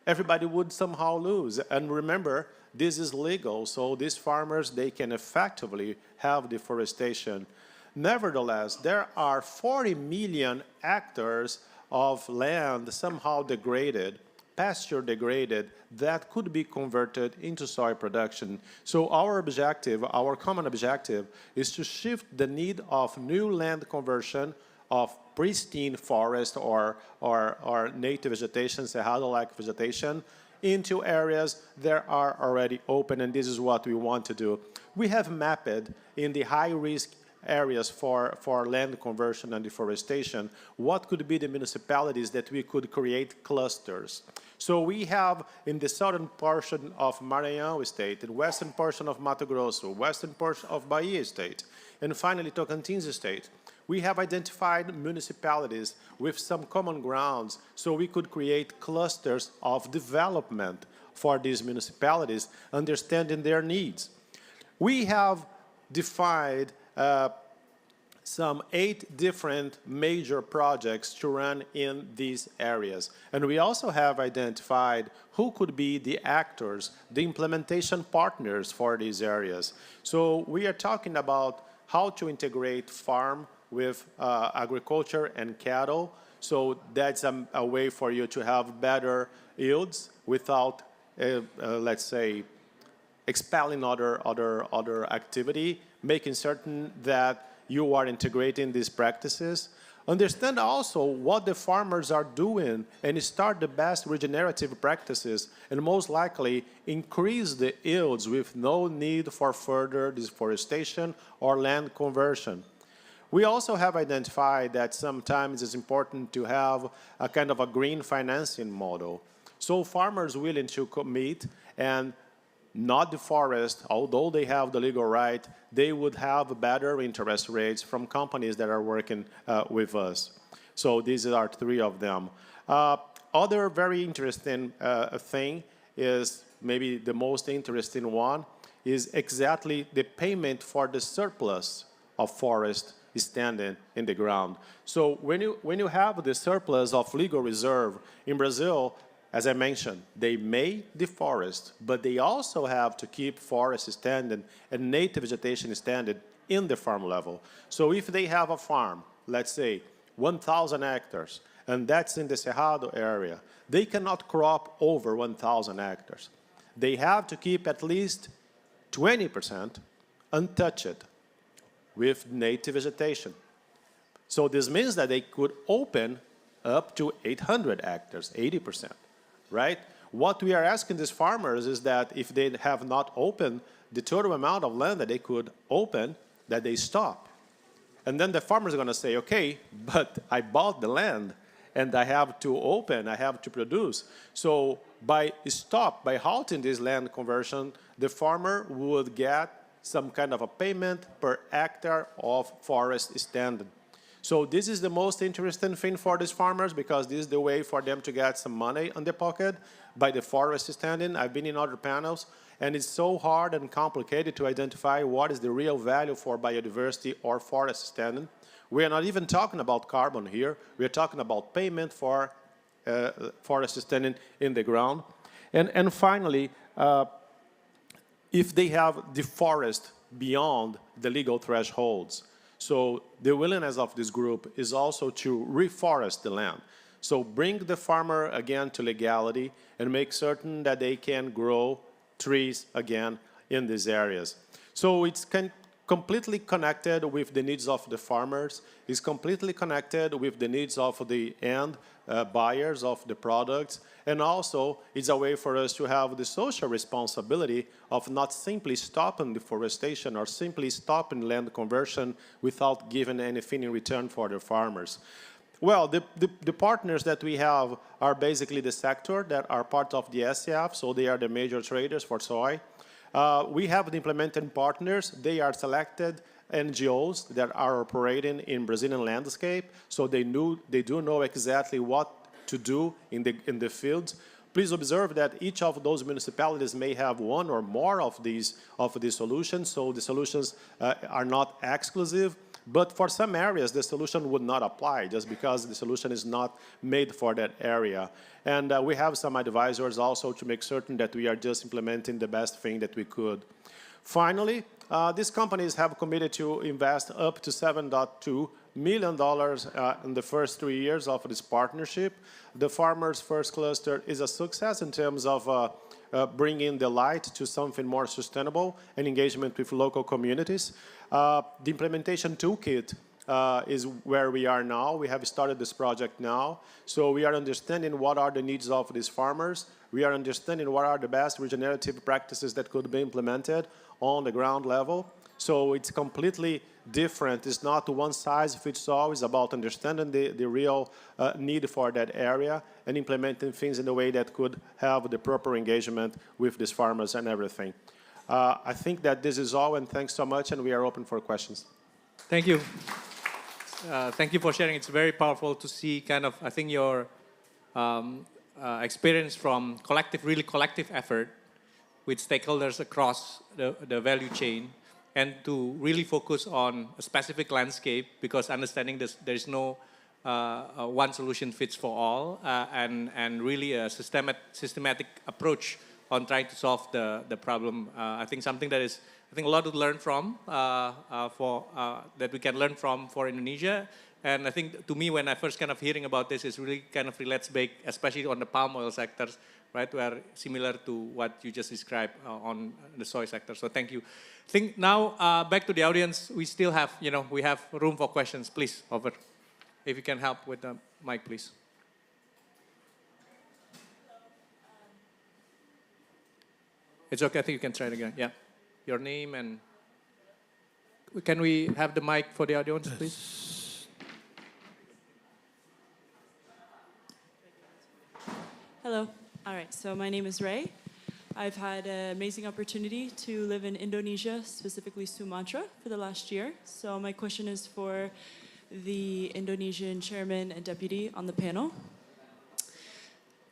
everybody would somehow lose. And remember, this is legal, so these farmers, they can effectively have deforestation. Nevertheless, there are 40 million hectares of land somehow degraded pasture degraded that could be converted into soy production. So our objective, our common objective, is to shift the need of new land conversion of pristine forest or native vegetation, cerrado-like vegetation, into areas that are already open, and this is what we want to do. We have mapped in the high-risk areas for land conversion and deforestation what could be the municipalities that we could create clusters. So we have in the southern portion of Maranhão State, the western portion of Mato Grosso, western portion of Bahia State, and finally Tocantins State, we have identified municipalities with some common grounds so we could create clusters of development for these municipalities, understanding their needs. We have defined some 8 different major projects to run in these areas. And we also have identified who could be the actors, the implementation partners for these areas. So we are talking about how to integrate farm with agriculture and cattle. So that's a way for you to have better yields without, let's say, expelling other activity, making certain that you are integrating these practices. Understand also what the farmers are doing and start the best regenerative practices and most likely increase the yields with no need for further deforestation or land conversion. We also have identified that sometimes it's important to have a kind of a green financing model. So farmers willing to commit and not deforest, although they have the legal right, they would have better interest rates from companies that are working with us. So these are 3 of them. Other very interesting thing is, maybe the most interesting one, is exactly the payment for the surplus of forest standing in the ground. So when you have the surplus of legal reserve in Brazil, as I mentioned, they may deforest, but they also have to keep forest standing and native vegetation standing in the farm level. So if they have a farm, let's say 1,000 hectares, and that's in the Cerrado area, they cannot crop over 1,000 hectares. They have to keep at least 20% untouched with native vegetation. So this means that they could open up to 800 hectares, 80%. Right? What we are asking these farmers is that if they have not opened the total amount of land that they could open, that they stop. And then the farmers are going to say, okay, but I bought the land and I have to open, I have to produce. So by halting this land conversion, the farmer would get some kind of a payment per hectare of forest standing. So this is the most interesting thing for these farmers because this is the way for them to get some money on their pocket by the forest standing. I've been in other panels, and it's so hard and complicated to identify what is the real value for biodiversity or forest standing. We are not even talking about carbon here. We are talking about payment for forest standing in the ground. And finally, if they have the forest beyond the legal thresholds, so the willingness of this group is also to reforest the land. So bring the farmer again to legality and make certain that they can grow trees again in these areas. So it's completely connected with the needs of the farmers. It's completely connected with the needs of the end buyers of the products. And also, it's a way for us to have the social responsibility of not simply stopping deforestation or simply stopping land conversion without giving anything in return for the farmers. Well, the partners that we have are basically the sector that are part of the SCF, so they are the major traders for soy. We have the implementing partners. They are selected NGOs that are operating in Brazilian landscape, so they do know exactly what to do in the fields. Please observe that each of those municipalities may have one or more of these solutions, so the solutions are not exclusive. But for some areas, the solution would not apply just because the solution is not made for that area. And we have some advisors also to make certain that we are just implementing the best thing that we could. Finally, These companies have committed to invest up to $7.2 million in the first 3 years of this partnership. The Farmers First Cluster is a success in terms of bringing the light to something more sustainable and engagement with local communities. The implementation toolkit is where we are now. We have started this project now. So we are understanding what are the needs of these farmers. We are understanding what are the best regenerative practices that could be implemented on the ground level. So it's completely different. It's not one size fits all. It's about understanding the real need for that area and implementing things in a way that could have the proper engagement with these farmers and everything. I think that this is all, and thanks so much, and we are open for questions. Thank you. Thank you for sharing. It's very powerful to see kind of, I think, your experience from really collective effort with stakeholders across the value chain, and to really focus on a specific landscape, because understanding there is no one solution fits for all, and really a systematic approach on trying to solve the problem. I think something that is, I think, a lot to learn from, that we can learn from for Indonesia. And I think, to me, when I first kind of hearing about this, it really kind of relates back, especially on the palm oil sectors, right, where similar to what you just described on the soy sector. So thank you. I think now, back to the audience, we still have, we have room for questions. Please, over. If you can help with the mic, please. It's okay, I think you can try it again. Yeah. Your name, and can we have the mic for the audience, please? Hello. All right, so my name is Ray. I've had an amazing opportunity to live in Indonesia, specifically Sumatra, for the last year. So my question is for the Indonesian chairman and deputy on the panel.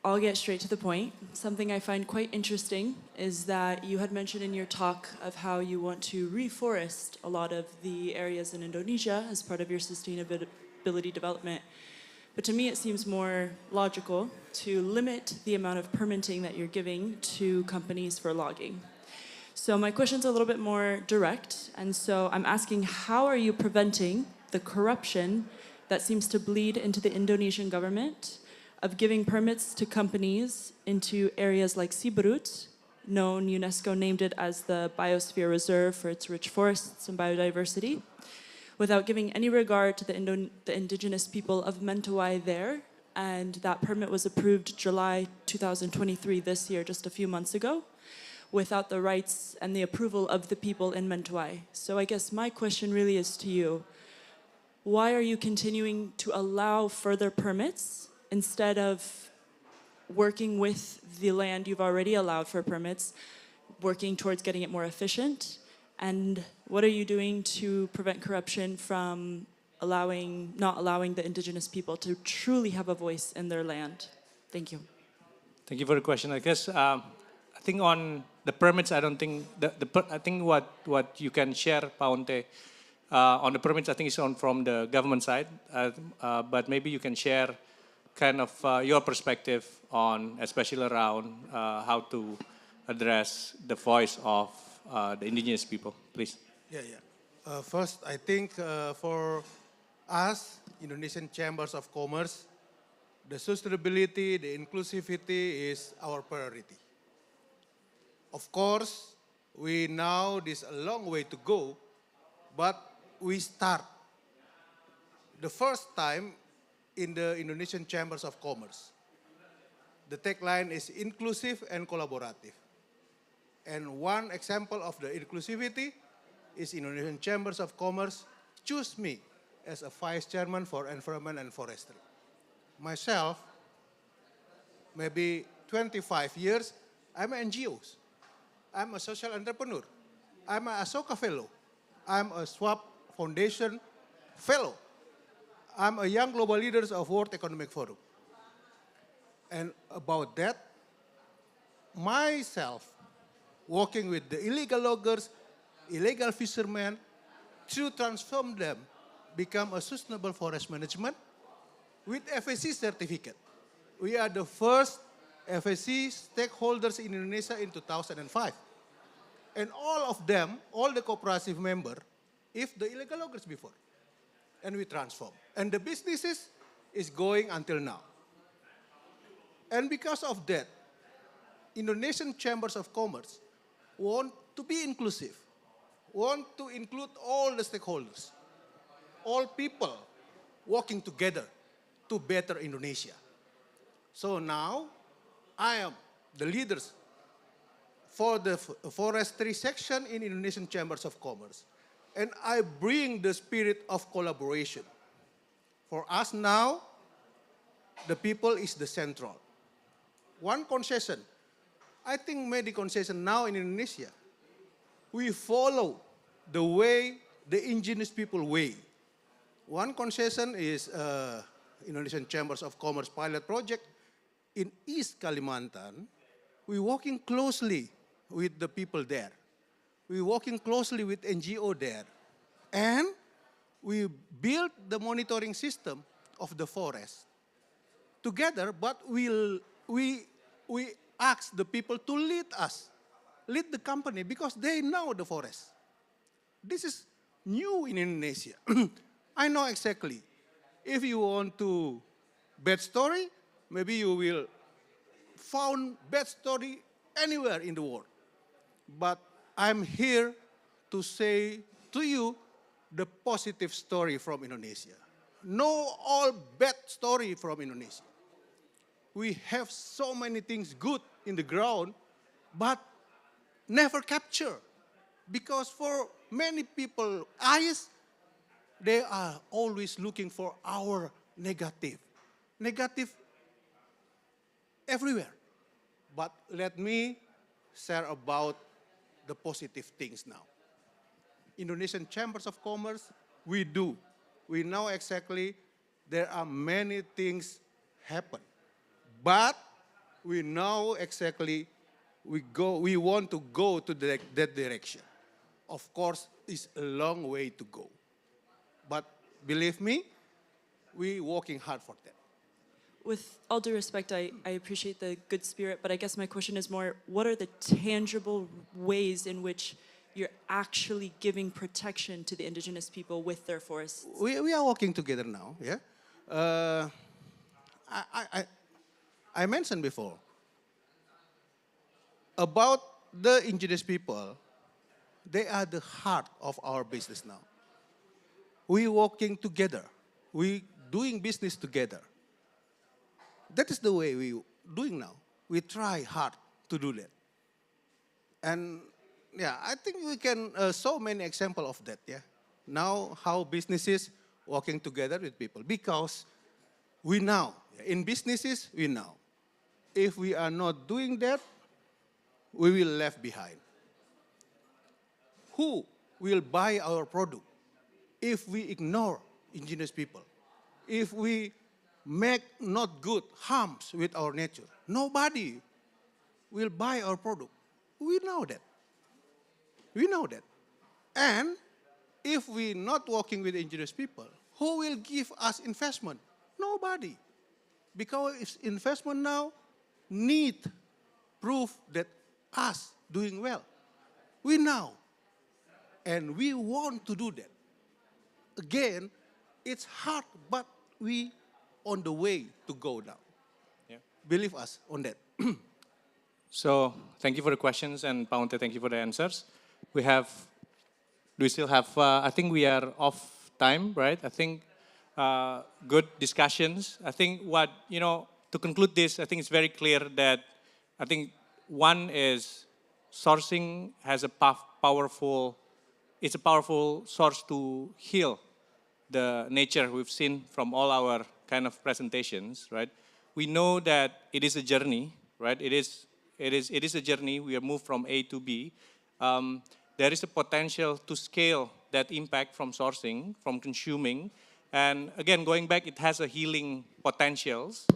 I'll get straight to the point. Something I find quite interesting is that you had mentioned in your talk of how you want to reforest a lot of the areas in Indonesia as part of your sustainability development. But to me, it seems more logical to limit the amount of permitting that you're giving to companies for logging. So my question's a little bit more direct. And so I'm asking, how are you preventing the corruption that seems to bleed into the Indonesian government of giving permits to companies into areas like Siberut, known, UNESCO named it as the Biosphere Reserve for its rich forests and biodiversity, without giving any regard to the indigenous people of Mentawai there. And that permit was approved July 2023, this year, just a few months ago, without the rights and the approval of the people in Mentawai. So I guess my question really is to you, why are you continuing to allow further permits instead of working with the land you've already allowed for permits, working towards getting it more efficient? And what are you doing to prevent corruption from not allowing the indigenous people to truly have a voice in their land? Thank you. Thank you for the question. I guess I think on the permits, I don't think I think what you can share, Paunte, on the permits, I think it's from the government side, but maybe you can share kind of your perspective on, especially around how to address the voice of the indigenous people, please. Yeah. First, I think for us, Indonesian Chambers of Commerce, the sustainability, the inclusivity is our priority. Of course, we know there's a long way to go, but we start the first time in the Indonesian Chambers of Commerce. The tagline is inclusive and collaborative. And one example of the inclusivity is Indonesian Chambers of Commerce choose me as a vice chairman for environment and forestry. Myself, maybe 25 years, I'm an NGO. I'm a social entrepreneur. I'm an Asoka fellow. I'm a SWAP Foundation fellow. I'm a young global leader of World Economic Forum. And about that, myself, working with the illegal loggers, illegal fishermen, to transform them, become a sustainable forest management with FSC certificate. We are the first FSC stakeholders in Indonesia in 2005. And all of them, all the cooperative member, if the illegal loggers before, and we transform. And the businesses is going until now. And because of that, Indonesian Chambers of Commerce want to be inclusive, want to include all the stakeholders, all people working together to better Indonesia. So now, I am the leaders for the forestry section in Indonesian Chambers of Commerce. And I bring the spirit of collaboration. For us now, the people is the central. One concession, I think many concession now in Indonesia, we follow the way the indigenous people way. One concession is Indonesian Chambers of Commerce pilot project in East Kalimantan. We're working closely with the people there. We're working closely with NGO there. And we build the monitoring system of the forest together, but we ask the people to lead us, lead the company, because they know the forest. This is new in Indonesia. I know exactly. If you want to bad story, maybe you will found bad story anywhere in the world. But I'm here to say to you the positive story from Indonesia. No all bad story from Indonesia. We have so many things good in the ground, but never capture. Because for many people, eyes, they are always looking for our negative. Negative everywhere. But let me share about the positive things now. Indonesian Chambers of Commerce, we do. We know exactly there are many things happen. But we know exactly we want to go to that direction. Of course, it's a long way to go. But believe me, we're working hard for that. With all due respect, I appreciate the good spirit, but I guess my question is more, what are the tangible ways in which you're actually giving protection to the indigenous people with their forests? We are working together now, yeah. I mentioned before about the indigenous people. They are the heart of our business now. We working together. We doing business together. That is the way we doing now. We try hard to do that. And yeah, I think we can show many examples of that, yeah. Now how businesses working together with people, because we know, in businesses we know, if we are not doing that, we will left behind. Who will buy our product if we ignore indigenous people? If we make not good harms with our nature, nobody will buy our product. We know that. We know that. And if we not working with indigenous people, who will give us investment? Nobody. Because investment now need proof that us doing well. We know. And we want to do that. Again, it's hard, but we on the way to go now. Yeah. Believe us on that. So thank you for the questions, and Paunte, thank you for the answers. Do we still have, I think we are off time, right? I think good discussions. I think to conclude this, I think it's very clear that I think one is sourcing has a powerful source to heal the nature we've seen from all our kind of presentations, right? We know that it is a journey, right? It is a journey. We are moved from A to B. There is a potential to scale that impact from sourcing, from consuming. And again, going back, it has a healing potentials.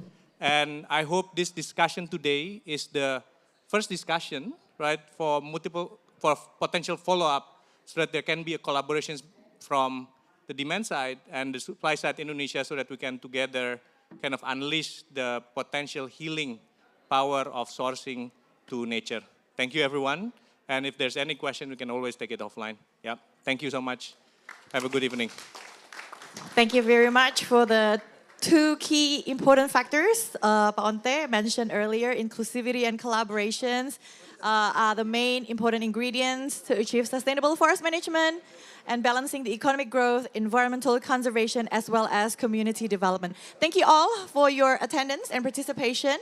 And I hope this discussion today is the first discussion, right, for potential follow-up, so that there can be a collaboration from the demand side and the supply side in Indonesia, so that we can together kind of unleash the potential healing power of sourcing to nature. Thank you, everyone. And if there's any question, we can always take it offline. Yeah. Thank you so much. Have a good evening. Thank you very much for the two key important factors Pak Onte mentioned earlier. Inclusivity and collaborations are the main important ingredients to achieve sustainable forest management and balancing the economic growth, environmental conservation, as well as community development. Thank you all for your attendance and participation.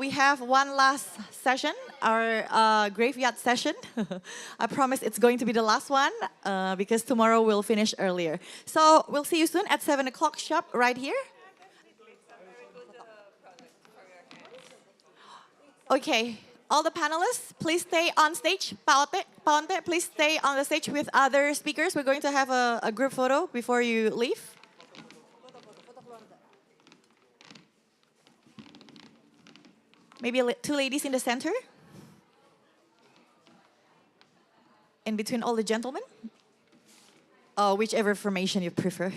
We have one last session, our graveyard session. I promise it's going to be the last one because tomorrow we'll finish earlier. So we'll see you soon at 7 o'clock sharp right here. Okay, all the panelists, please stay on stage. Pak Onte, please stay on the stage with other speakers. We're going to have a group photo before you leave. Maybe two ladies in the center. In between all the gentlemen. Oh, whichever formation you prefer.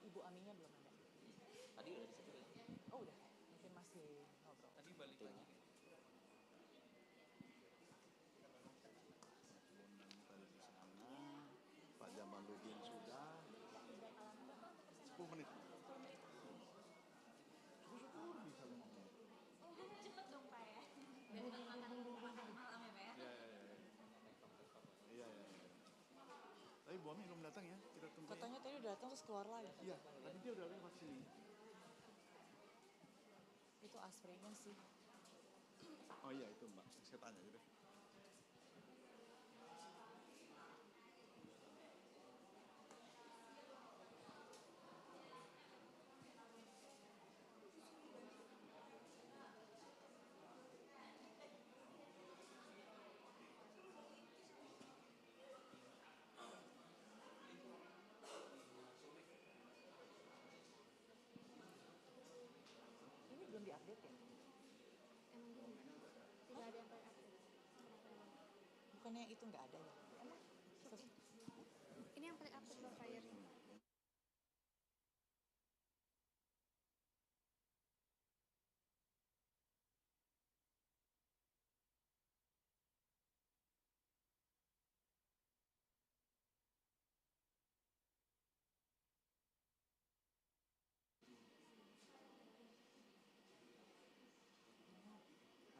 Ibu Aminya belum ada. Tadi udah di situ ya? Oh udah, mungkin masih ngobrol. Tadi balik lagi. Tadi di sana, Pak Jamaluddin sudah 10 menit. Syukur bisa ngomong. Oh cepet dong Pak ya. Biar makan malam ya Pak ya. Iya. Tapi Bu Ami belum datang ya, kita tunggu. Katanya tadi udah datang terus keluar lagi. Iya, tadi dia udah lewat sini. Itu asprinya sih. Oh iya itu Mbak, saya tanya gitu. Ini belum diupdate ya? Emang belum? Tidak ada yang terupdate. Bukannya itu nggak ada ya? Emang? Ini yang paling update loh fire.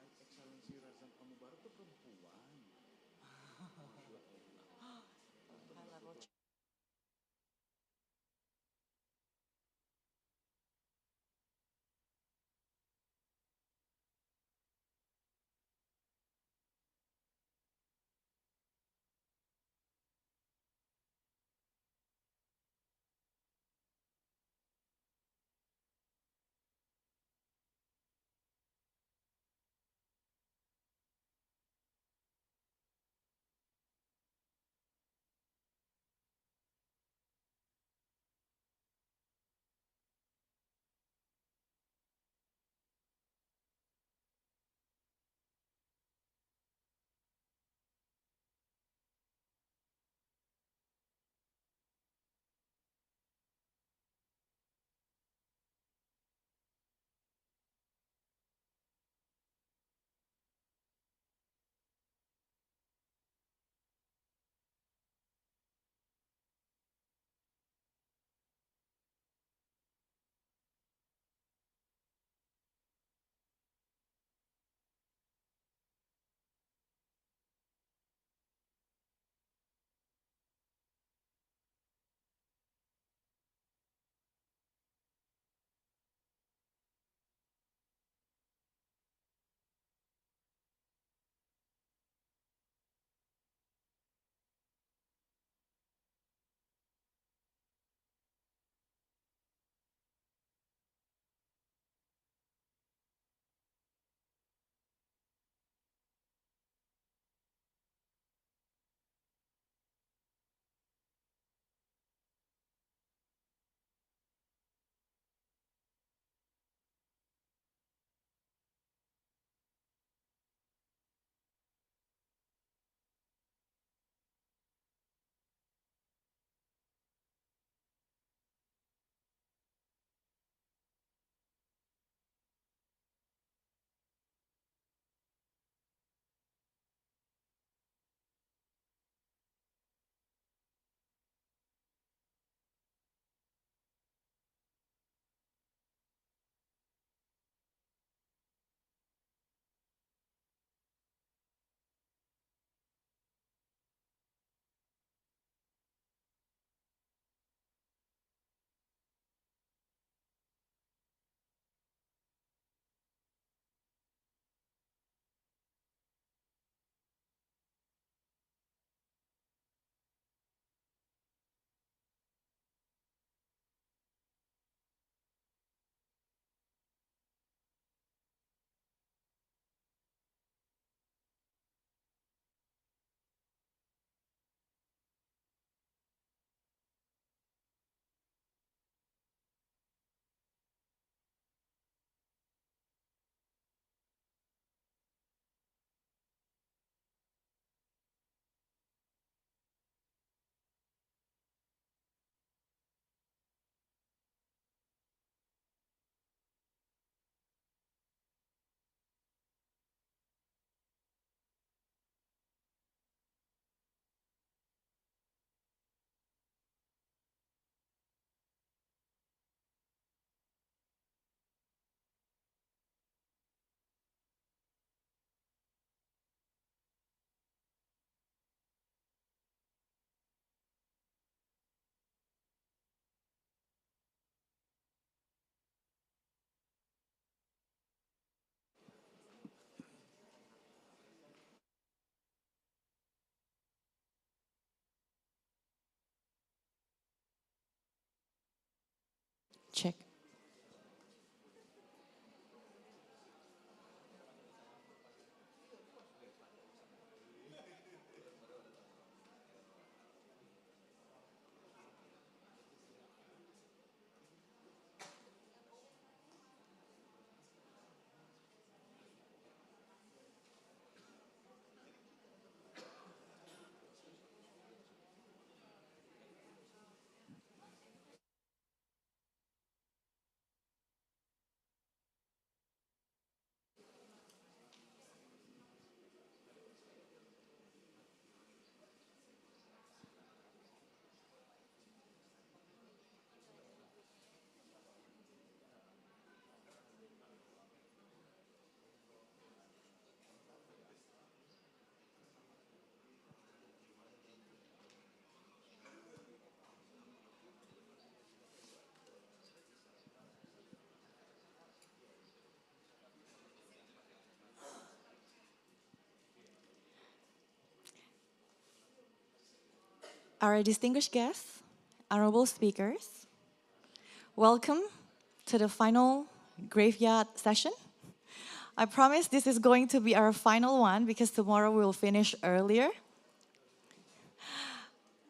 Excellency Razan Mubarak itu perempuan. Check. Our distinguished guests, honorable speakers, welcome to the final graveyard session. I promise this is going to be our final one because tomorrow we'll finish earlier.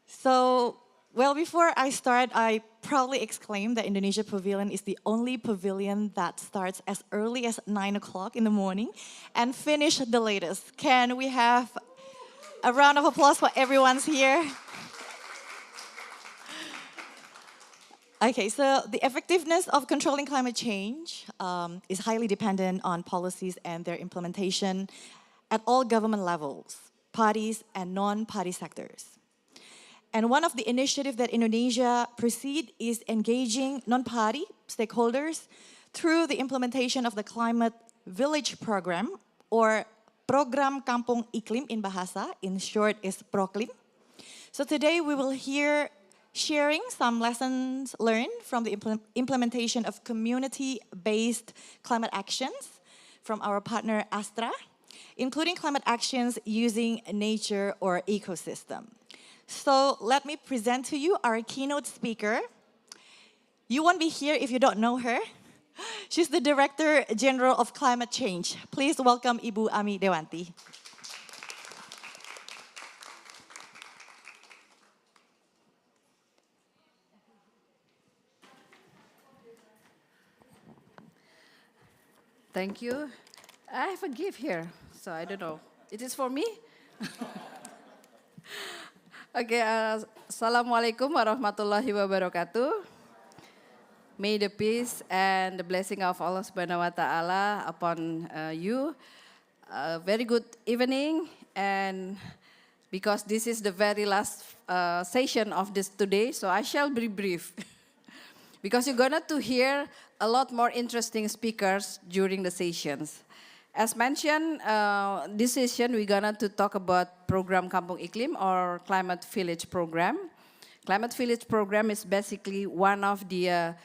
So, well, before I start, I proudly exclaim that Indonesia Pavilion is the only pavilion that starts as early as 9 o'clock in the morning and finish the latest. Can we have a round of applause for everyone's here? Okay, so the effectiveness of controlling climate change is highly dependent on policies and their implementation at all government levels, parties and non-party sectors. And one of the initiatives that Indonesia pursued is engaging non-party stakeholders through the implementation of the Climate Village Program, or Program Kampung Iklim in Bahasa, in short is Proklim. So today we will hear sharing some lessons learned from the implementation of community-based climate actions from our partner Astra, including climate actions using nature or ecosystem. So let me present to you our keynote speaker. You won't be here if you don't know her. She's the Director General of Climate Change. Please welcome Ibu Ami Dewanti. Thank you. I have a gift here, so I don't know. It is for me? Okay, Assalamualaikum warahmatullahi wabarakatuh. May the peace and the blessing of Allah Subhanahu wa Ta'ala upon you. Very good evening, and because this is the very last session of this today, so I shall be brief. Because you're gonna to hear a lot more interesting speakers during the sessions. As mentioned, this session we're gonna to talk about program Kampung Iklim or Climate Village Program. Climate Village Program is basically one of the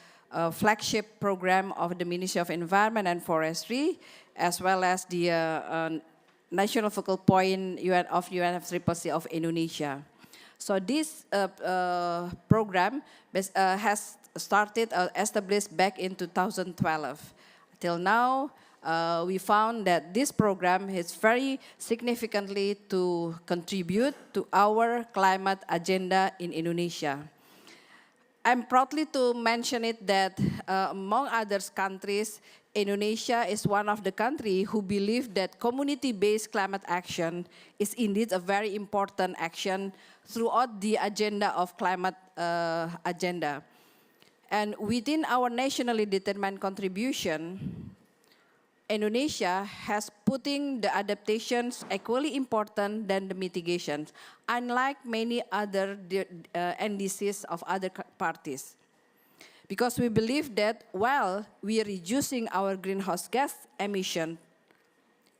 flagship program of the Ministry of Environment and Forestry, as well as the national focal point of UNFCCC of Indonesia. So this program has started, established back in 2012. Till now, we found that this program is very significantly to contribute to our climate agenda in Indonesia. I'm proudly to mention it that among other countries, Indonesia is one of the countries who believe that community-based climate action is indeed a very important action throughout the agenda of climate agenda. And within our nationally determined contribution, Indonesia has putting the adaptations equally important than the mitigations, unlike many other NDCs of other parties. Because we believe that while we are reducing our greenhouse gas emission,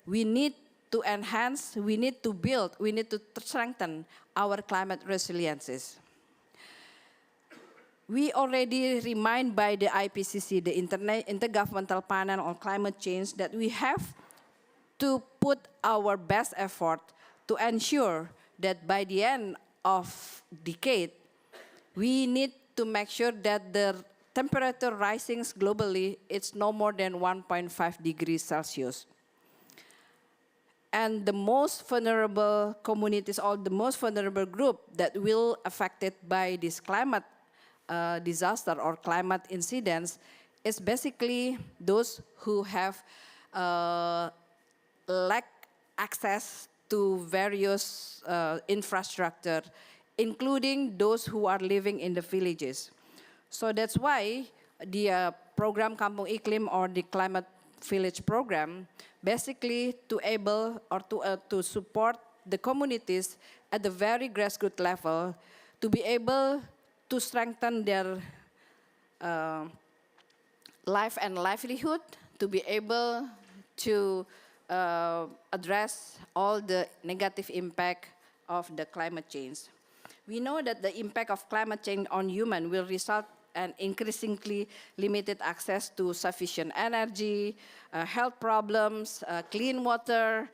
we need to enhance, we need to build, we need to strengthen our climate resiliences. We already remind by the IPCC, the Intergovernmental Panel on Climate Change, that we have to put our best effort to ensure that by the end of decade, we need to make sure that the temperature risings globally, it's no more than 1.5 degrees Celsius. And the most vulnerable communities or the most vulnerable group that will affected by this climate disaster or climate incidents is basically those who have lack access to various infrastructure, including those who are living in the villages. So that's why the program Kampung Iklim or the Climate Village program basically to able or to support the communities at the very grassroots level to be able to strengthen their life and livelihood, to be able to address all the negative impact of the climate change. We know that the impact of climate change on human will result in increasingly limited access to sufficient energy, health problems, clean water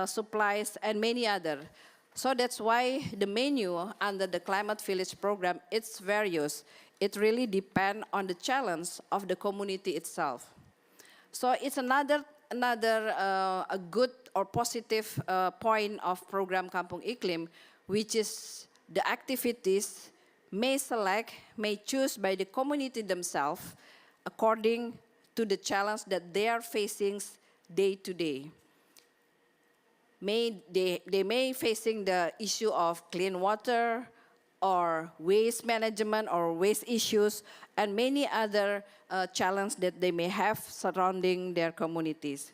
supplies, and many other. So that's why the menu under the Climate Village program, it's various. It really depends on the challenge of the community itself. So it's another a good or positive point of program Kampung Iklim, which is the activities may choose by the community themselves according to the challenge that they are facing day to day. They may facing the issue of clean water or waste management or waste issues and many other challenges that they may have surrounding their communities.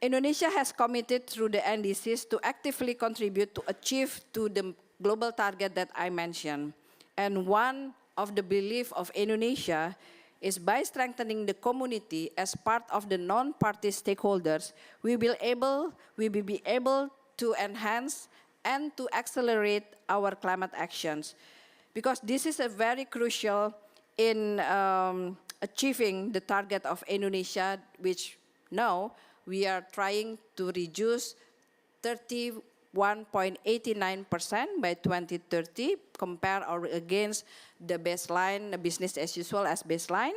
Indonesia has committed through the NDCs to actively contribute to achieve to the global target that I mentioned. And one of the beliefs of Indonesia is by strengthening the community as part of the non-party stakeholders, we will be able to enhance and to accelerate our climate actions. Because this is a very crucial in achieving the target of Indonesia, which now we are trying to reduce 31.89% by 2030, compare or against the baseline, the business as usual as baseline.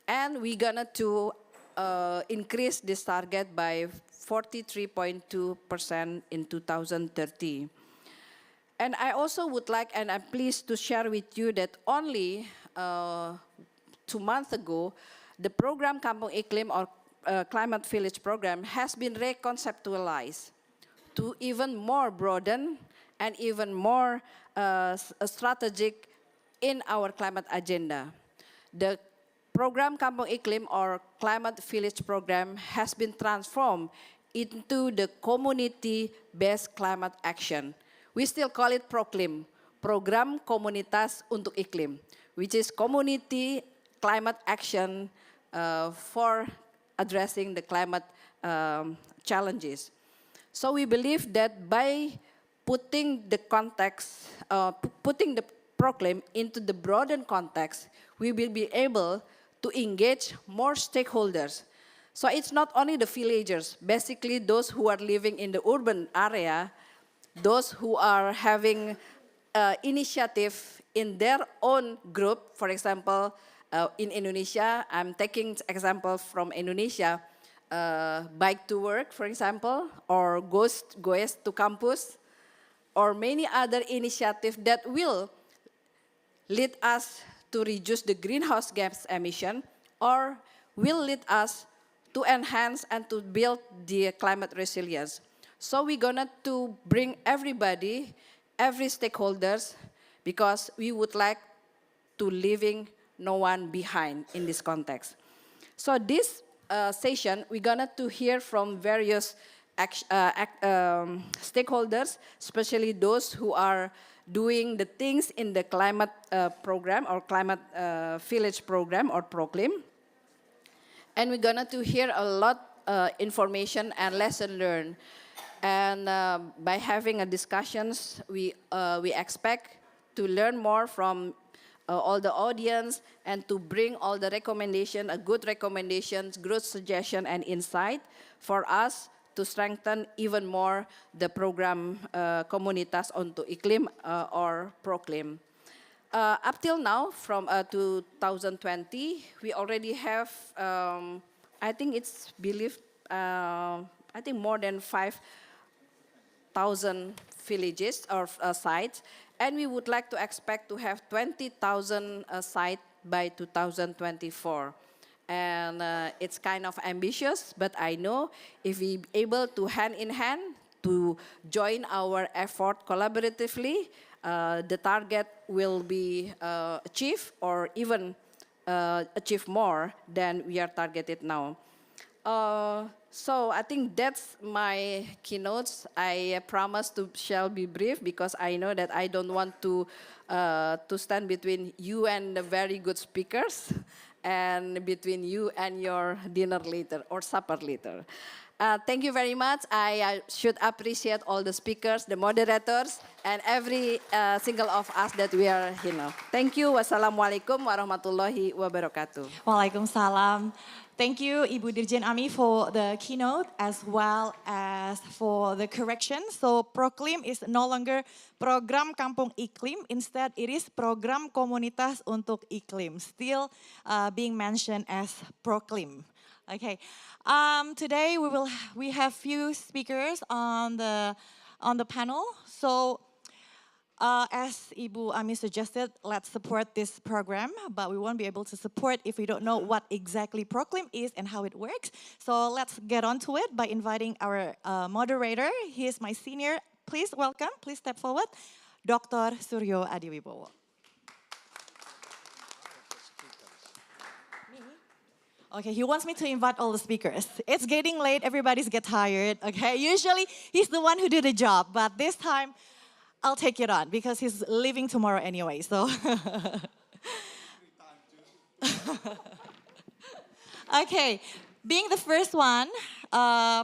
And we're gonna to increase this target by 43.2% in 2030. And I also would like, and I'm pleased to share with you that only 2 months ago, the program Kampung Iklim or Climate Village program has been reconceptualized to even more broaden and even more strategic in our climate agenda. The program Kampung Iklim or Climate Village program has been transformed into the community-based climate action. We still call it PROKLIM, Program Komunitas untuk Iklim, which is community climate action for addressing the climate challenges. So we believe that by putting the context, putting the PROKLIM into the broadened context, we will be able to engage more stakeholders. So it's not only the villagers, basically those who are living in the urban area, those who are having initiative in their own group. For example, in Indonesia, I'm taking example from Indonesia, bike to work, for example, or goes to campus, or many other initiatives that will lead us to reduce the greenhouse gas emission, or will lead us to enhance and to build the climate resilience. So we're gonna to bring everybody, every stakeholders, because we would like to leaving no one behind in this context. So this session, we're gonna to hear from various stakeholders, especially those who are doing the things in the climate program or climate village program or PROKLIM. And we're gonna to hear a lot information and lesson learned. And by having a discussions, we expect to learn more from all the audience and to bring all the recommendation, good recommendations, good suggestion and insight for us to strengthen even more the program Komunitas untuk Iklim or PROKLIM. Up till now, from 2020, we already have, I think it's believed, I think more than 5,000 villages or sites, and we would like to expect to have 20,000 sites by 2024. And it's kind of ambitious, but I know if we able to hand in hand to join our effort collaboratively, the target will be achieved or even achieve more than we are targeted now. So I think that's my keynotes. I promise to shall be brief because I know that I don't want to stand between you and the very good speakers and between you and your dinner later or supper later. Thank you very much. I should appreciate all the speakers, the moderators, and every single of us that we are here now. Thank you. Wassalamualaikum warahmatullahi wabarakatuh. Waalaikumsalam. Thank you, Ibu Dirjen Ami, for the keynote as well as for the correction. So Proklim is no longer program Kampung Iklim. Instead, it is program Komunitas untuk Iklim, still being mentioned as Proklim. Okay. Today we have few speakers on the panel. So as Ibu Ami suggested, let's support this program, but we won't be able to support if we don't know what exactly Proclaim is and how it works. So let's get on to it by inviting our moderator. He is my senior. Please welcome, please step forward, Dr. Suryo Adiwibowo. Okay, he wants me to invite all the speakers. It's getting late, everybody's get tired, okay? Usually he's the one who do the job, but this time I'll take it on because he's leaving tomorrow anyway, so. Okay, being the first one,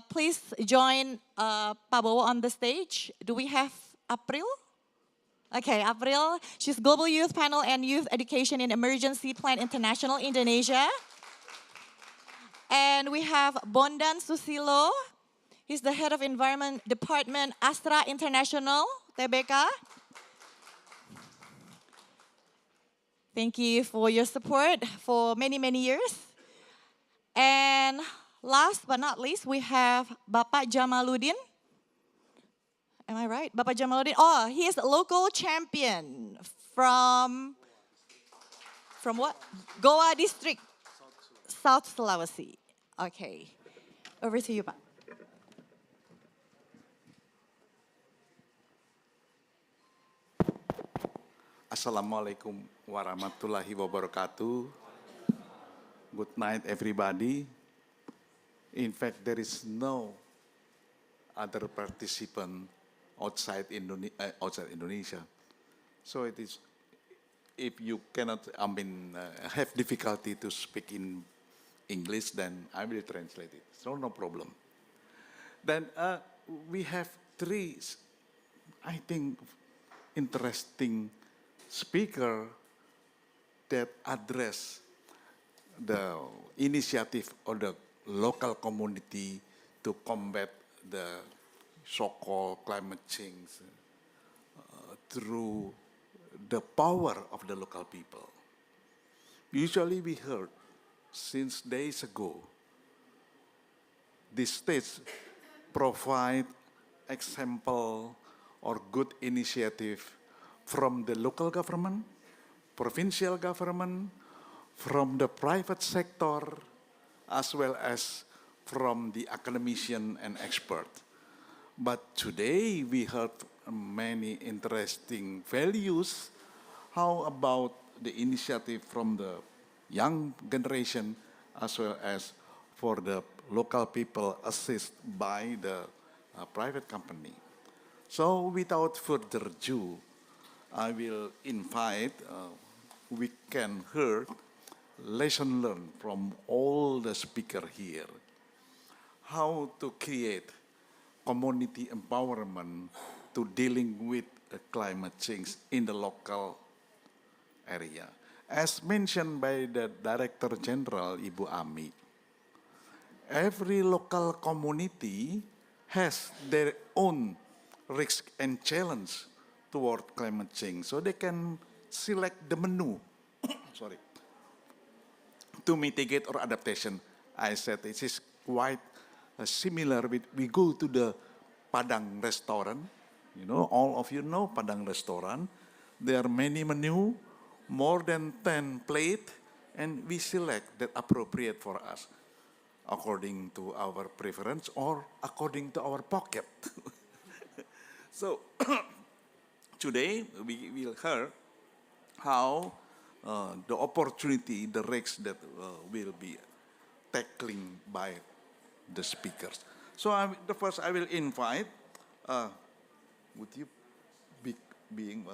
please join Pak Bowo on the stage. Do we have April? Okay, April, she's Global Youth Panel and Youth Education in Emergency Plan International, Indonesia. And we have Bondan Susilo. He's the head of Environment Department, Astra International, TBK. Thank you for your support for many, many years. And last but not least, we have Bapak Jamaluddin. Am I right? Bapak Jamaluddin. Oh, he is a local champion from what? Goa District, South Sulawesi. Okay, over to you, Pak. Assalamualaikum warahmatullahi wabarakatuh. Good night, everybody. In fact, there is no other participant outside Indonesia. So it is, if you cannot, have difficulty to speak in English, then I will translate it. So no problem. Then we have three, I think, interesting speaker that address the initiative of the local community to combat the so-called climate change through the power of the local people. Usually we heard since days ago, the states provide example or good initiative from the local government, provincial government, from the private sector, as well as from the academician and expert. But today we heard many interesting values. How about the initiative from the young generation as well as for the local people assisted by the private company? So without further ado, I will invite, we can hear lesson learned from all the speakers here. How to create community empowerment to dealing with climate change in the local area. As mentioned by the Director General, Ibu Ami, every local community has their own risk and challenge toward climate change. So they can select the menu, sorry, to mitigate or adaptation. I said it is quite similar with, we go to the Padang restaurant, you know, all of you know Padang restaurant. There are many menu, more than 10 plate, and we select that appropriate for us according to our preference or according to our pocket. So today we will hear how the opportunity, the risks that will be tackling by the speakers. So the first I will invite, would you be being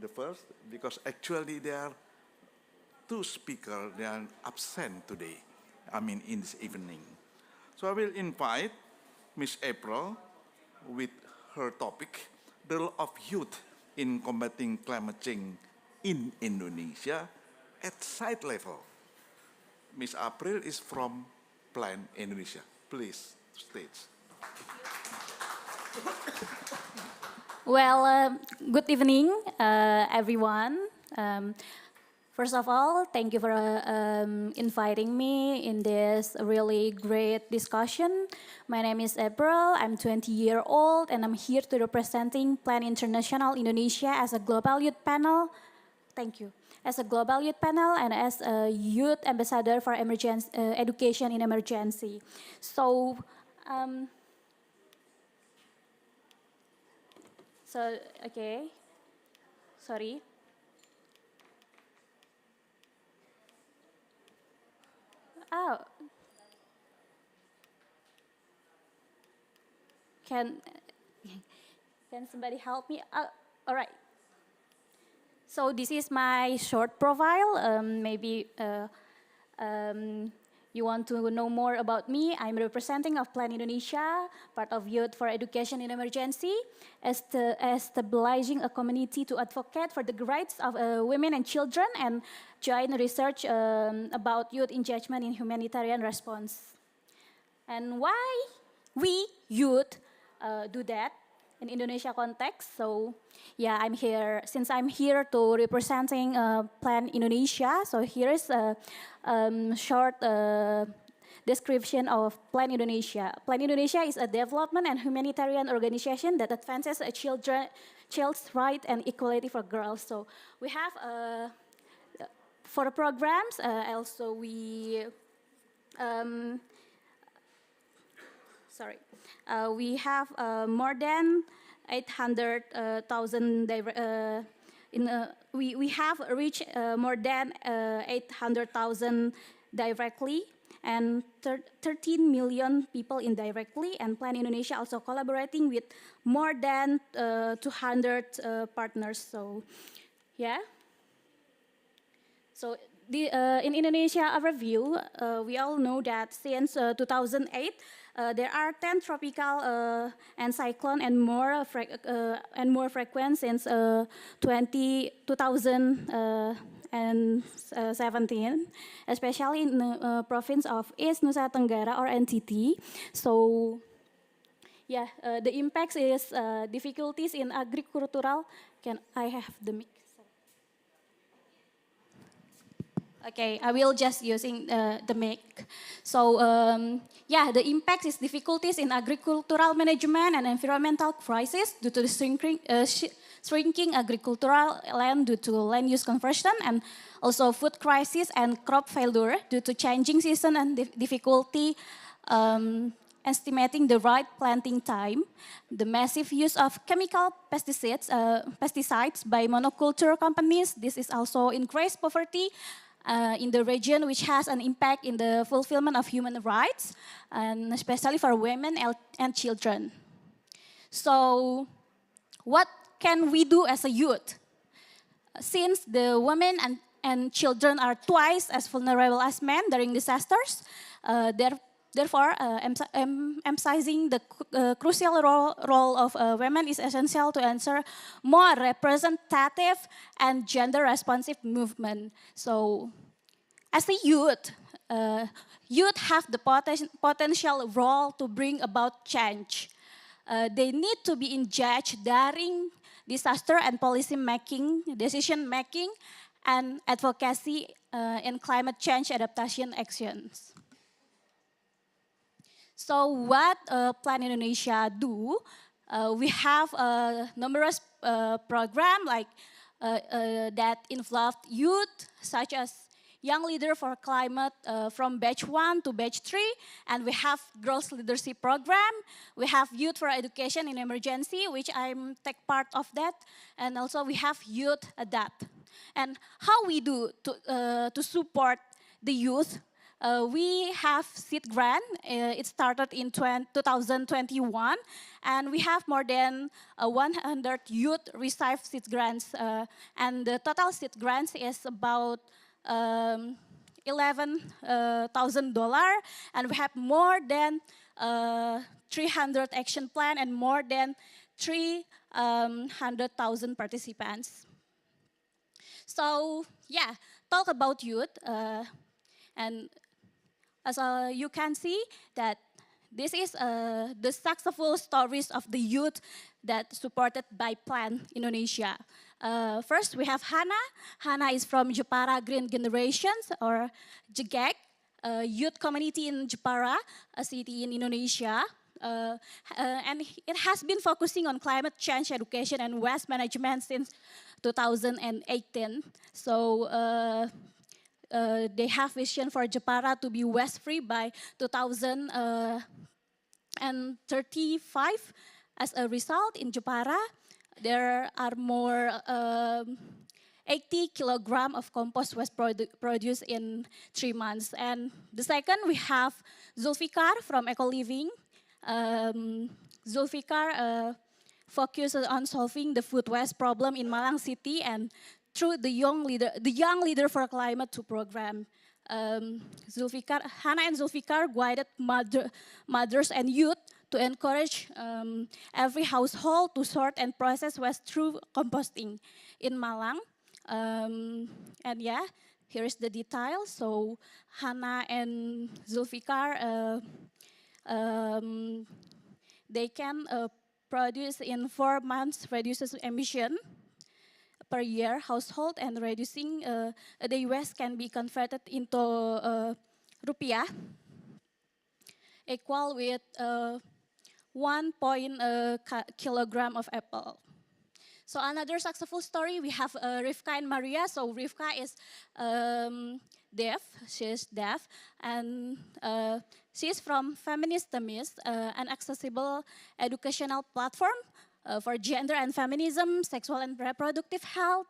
the first? Because actually there are two speakers, they are absent today, I mean in this evening. So I will invite Miss April with her topic, the role of youth in combating climate change in Indonesia at site level. Miss April is from Plan Indonesia. Please, stage. Well, good evening, everyone. First of all, thank you for inviting me in this really great discussion. My name is April, I'm 20 years old, and I'm here to representing Plan International Indonesia as a global youth panel. Thank you. As a global youth panel and as a youth ambassador for emergency, education in emergency. So, okay, sorry. Oh, can somebody help me? All right. So this is my short profile. Maybe you want to know more about me. I'm representing of Plan Indonesia, part of Youth for Education in Emergency, establishing a community to advocate for the rights of women and children and join research about youth engagement in humanitarian response. And why we youth do that in Indonesia context? So yeah, I'm here, since I'm here to representing Plan Indonesia, so here is a short description of Plan Indonesia. Plan Indonesia is a development and humanitarian organization that advances a child's right and equality for girls. So we have, for programs, also we, we have more than 800,000 we have reached more than 800,000 directly and 13 million people indirectly, and Plan Indonesia also collaborating with more than 200 partners. So yeah. So in Indonesia overview, we all know that since 2008, there are 10 tropical and cyclone and more frequent since 2017, especially in the province of East Nusa Tenggara or NTT. So yeah, the impacts is difficulties in agricultural. Can I have the mic? Okay, I will just using the mic. So yeah, the impact is difficulties in agricultural management and environmental crisis due to the shrinking agricultural land due to land use conversion, and also food crisis and crop failure due to changing season and difficulty estimating the right planting time. The massive use of chemical pesticides by monoculture companies. This is also increased poverty in the region, which has an impact in the fulfillment of human rights, and especially for women and children. So what can we do as a youth? Since the women and children are twice as vulnerable as men during disasters, therefore emphasizing the crucial role of women is essential to ensure more representative and gender-responsive movement. So, as a youth, youth have the potential role to bring about change. They need to be engaged disaster and policy making, decision making, and advocacy in climate change adaptation actions. So what Plan Indonesia do? We have numerous programs like that involve youth, such as Young Leader for Climate from batch 1 to batch 3, and we have Girls Leadership Program. We have Youth for Education in Emergency, which I'm take part of that, and also we have Youth Adapt. And how we do to support the youth? We have seed grant. It started in 2021, and we have more than 100 youth receive seed grants, and the total seed grants is about $11,000, and we have more than 300 action plan and more than 300,000 participants. So yeah, talk about youth, and as you can see that this is the successful stories of the youth that supported by Plan Indonesia. First, we have Hana. Hana is from Jepara Green Generations, or JGEG, youth community in Jepara, a city in Indonesia. And it has been focusing on climate change education and waste management since 2018. So they have vision for Jepara to be waste free by 2035. As a result, in Jepara, there are more 80 kilogram of compost waste produced in 3 months. And the second, we have Zulfikar from Eco Living. Zulfikar focuses on solving the food waste problem in Malang City, and through the Young Leader for Climate 2 program. Hana and Zulfikar guided mothers and youth to encourage every household to sort and process waste through composting in Malang. And yeah, here is the detail. So Hana and Zulfikar, they can produce in 4 months reduces emission per year household, and reducing the waste can be converted into rupiah, equal with 1 kilogram of apple. So another successful story, we have Rivka and Maria. So Rivka is deaf, she's deaf, and she's from Feminist Temis, an accessible educational platform for gender and feminism, sexual and reproductive health,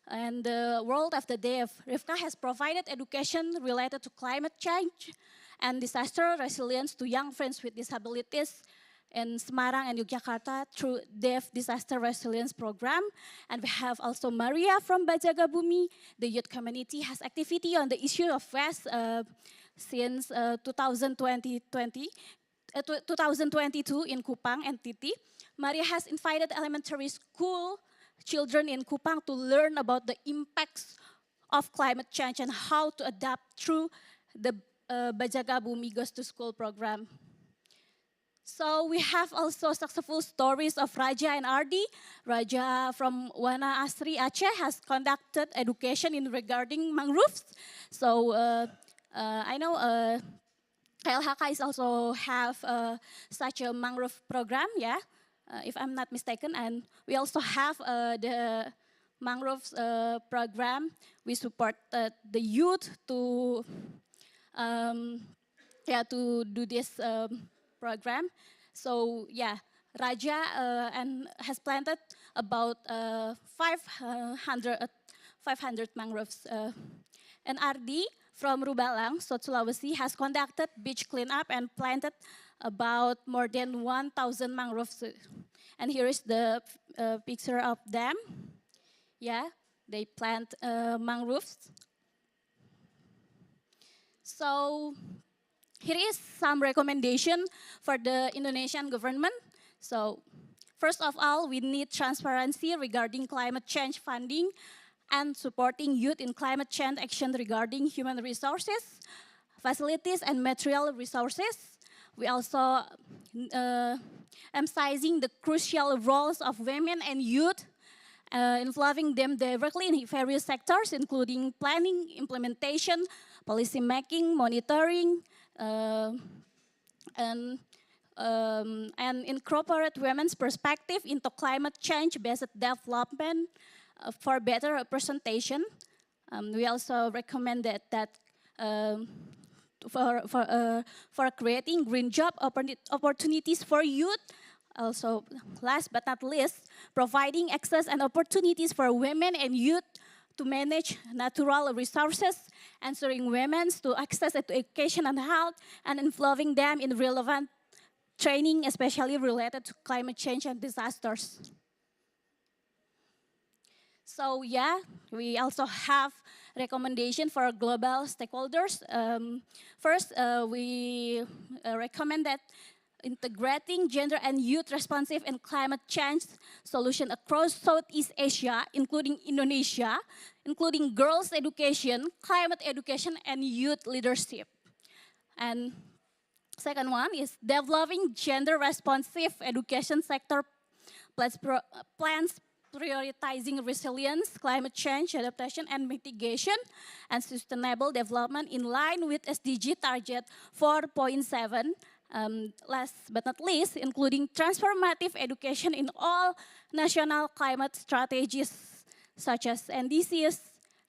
and the World of the Deaf. Rivka has provided education related to climate change and disaster resilience to young friends with disabilities in Semarang and Yogyakarta through Deaf Disaster Resilience Program. And we have also Maria from Bajaga Bumi. The youth community has activity on the issue of waste since 2022 in Kupang and Titi. Maria has invited elementary school children in Kupang to learn about the impacts of climate change and how to adapt through the Bajaga Bumi Goes to School program. So we have also successful stories of Raja and Ardi. Raja from Wana Asri Aceh has conducted education in regarding mangroves. So I know KLHK is also have such a mangrove program, yeah, if I'm not mistaken. And we also have the mangroves program. We support the youth to do this program. So yeah, Raja has planted about 500 mangroves. And Ardi from Rubalang, South Sulawesi, has conducted beach cleanup and planted about more than 1,000 mangroves. And here is the picture of them. Yeah, they plant mangroves. So here is some recommendation for the Indonesian government. So first of all, we need transparency regarding climate change funding and supporting youth in climate change action regarding human resources, facilities, and material resources. We also emphasizing the crucial roles of women and youth involving them directly in various sectors, including planning, implementation, policy making, monitoring, and incorporate women's perspective into climate change-based development for better representation. We also recommended that for creating green job opportunities for youth. Also, last but not least, providing access and opportunities for women and youth to manage natural resources, ensuring women to access to education and health, and involving them in relevant training, especially related to climate change and disasters. So yeah, we also have recommendation for global stakeholders. First, we recommend that integrating gender and youth responsive and climate change solution across Southeast Asia, including Indonesia, including girls' education, climate education, and youth leadership. And second one is developing gender responsive education sector plans prioritizing resilience, climate change, adaptation, and mitigation, and sustainable development in line with SDG target 4.7. Last but not least, including transformative education in all national climate strategies, such as NDCs,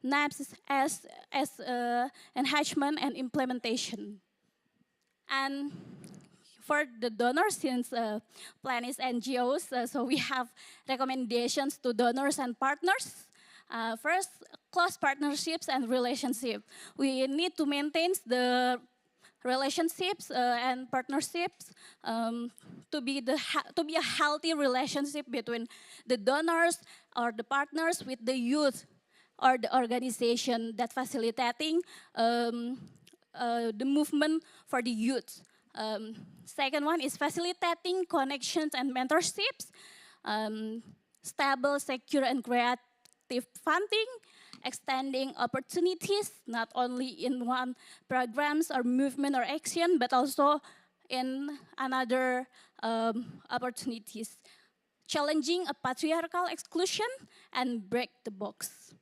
NAPs, as enhancement and implementation. And for the donors, since plan is NGOs, so we have recommendations to donors and partners. First, close partnerships and relationship. We need to maintain the relationships and partnerships to be a healthy relationship between the donors or the partners with the youth or the organization that facilitating the movement for the youth. Second one is facilitating connections and mentorships, stable, secure, and creative funding, extending opportunities, not only in one programs or movement or action, but also in another opportunities. Challenging a patriarchal exclusion and break the box.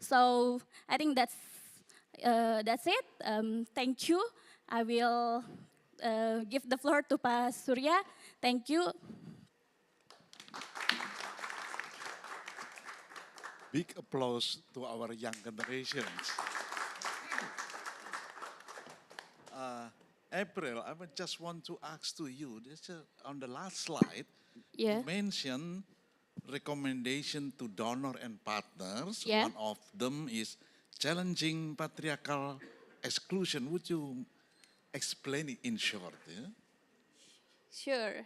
So I think that's it. Thank you. I will give the floor to Pak Surya. Thank you. Big applause to our young generations. April, I would just want to ask to you, this, on the last slide, you mentioned recommendation to donor and partners. Yeah. One of them is challenging patriarchal exclusion. Would you explain it in short? Yeah? Sure.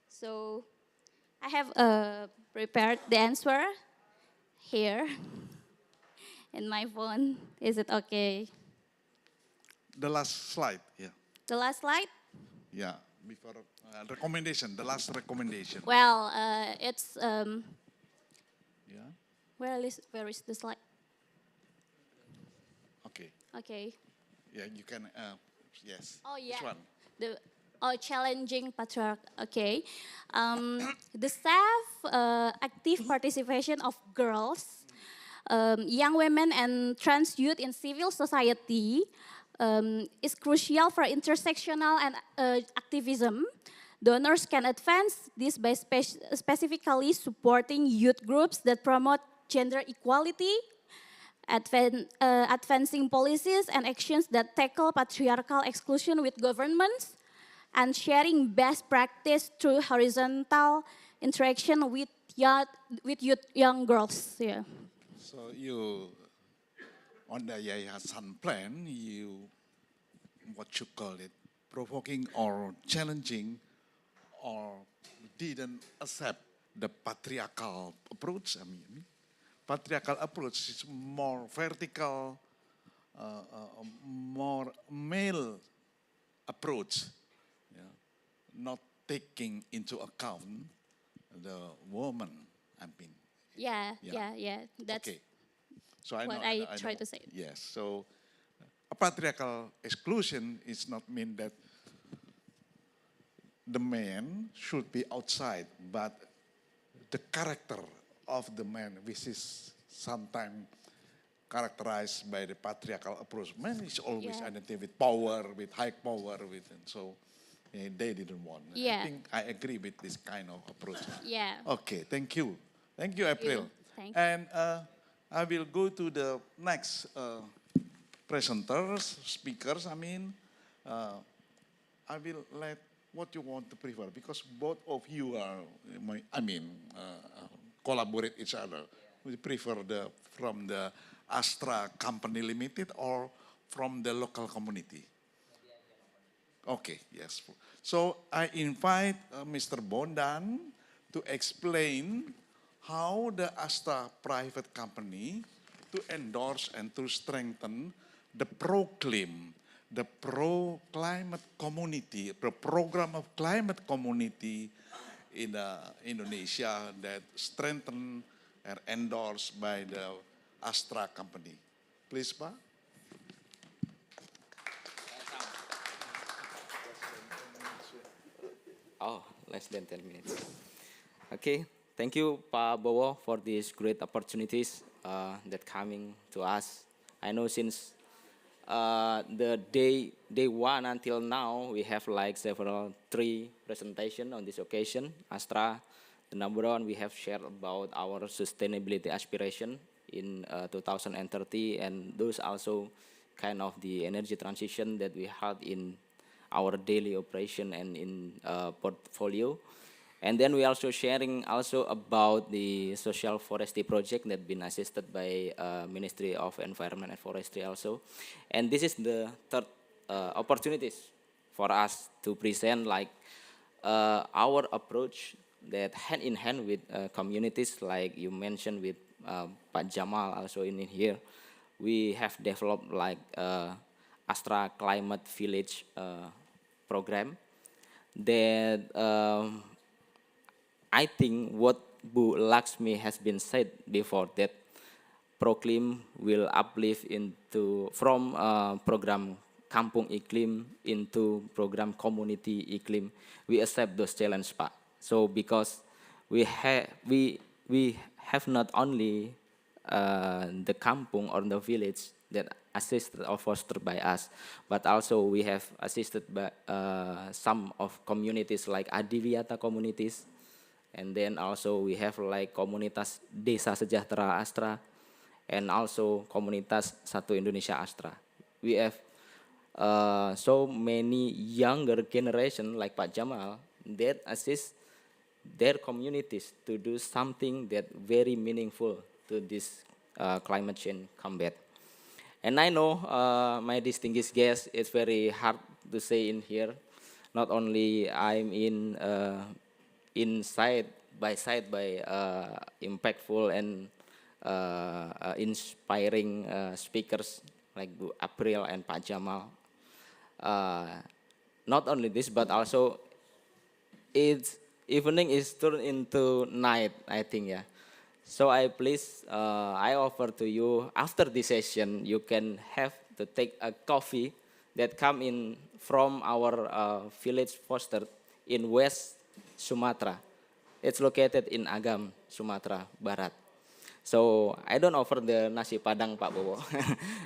So I have prepared the answer here in my phone. Is it okay? The last slide, yeah. The last slide? Yeah, before recommendation, the last recommendation. Well, it's Yeah. where is the slide? Okay. Okay. Yeah, you can. Yes. Oh yeah. Which one? The challenging patriarch. Okay. The self-active participation of girls, young women, and trans youth in civil society is crucial for intersectional and activism. Donors can advance this by specifically supporting youth groups that promote gender equality, advancing policies and actions that tackle patriarchal exclusion with governments, and sharing best practice through horizontal interaction with young girls. Yeah. So you, on the Yayasan plan, you, what you call it, provoking or challenging or didn't accept the patriarchal approach. I mean, patriarchal approach is more vertical, more male approach, yeah, not taking into account the woman. I mean, Yeah. That's okay. So I what know, I I try know. to say. Yes. So a patriarchal exclusion is not mean that the man should be outside, but the character of the man, which is sometimes characterized by the patriarchal approach. Man is always identified with power, with high power, and so they didn't want. I think I agree with this kind of approach. Yeah. Okay, thank you. Thank you, April. Thank you. And I will go to the next presenters, speakers, I mean. I will let what you want to prefer because both of you are, collaborate each other. We prefer from the Astra Company Limited or from the local community? Okay, yes. So I invite Mr. Bondan to explain how the Astra private company to endorse and to strengthen the the pro-climate community, the program of climate community in Indonesia that strengthened and endorsed by the Astra company. Please, Pak. Oh, less than 10 minutes. Okay, thank you, Pak Bowo, for these great opportunities that coming to us. I know since the day one until now, we have like three presentation on this occasion. Astra, the number one, we have shared about our sustainability aspiration in 2030, and those also kind of the energy transition that we had in our daily operation and in portfolio. And then we also sharing also about the social forestry project that been assisted by Ministry of Environment and Forestry also. And this is the third opportunities for us to present like our approach that hand in hand with communities like you mentioned with Pak Jamal also in here. We have developed like Astra Climate Village program that I think what Bu Laxmi has been said before that Proclaim will uplift into from program Kampung Iklim into program Community Iklim. We accept those challenges, Pak. So because we have not only the kampung or the village that assisted or fostered by us, but also we have assisted by some of communities like Adiwiyata communities, and then also we have like komunitas Desa Sejahtera Astra, and also komunitas Satu Indonesia Astra. We have so many younger generation like Pak Jamal that assist their communities to do something that very meaningful to this climate change combat. And I know my distinguished guest, it's very hard to say in here. Not only I'm side by impactful and inspiring speakers like Bu April and Pak Jamal. Not only this, but also it's evening is turned into night, I think, yeah. So I offer to you after this session, you can have to take a coffee that come in from our village foster in West Sumatra. It's located in Agam, Sumatra Barat. So I don't offer the nasi padang, Pak Bowo.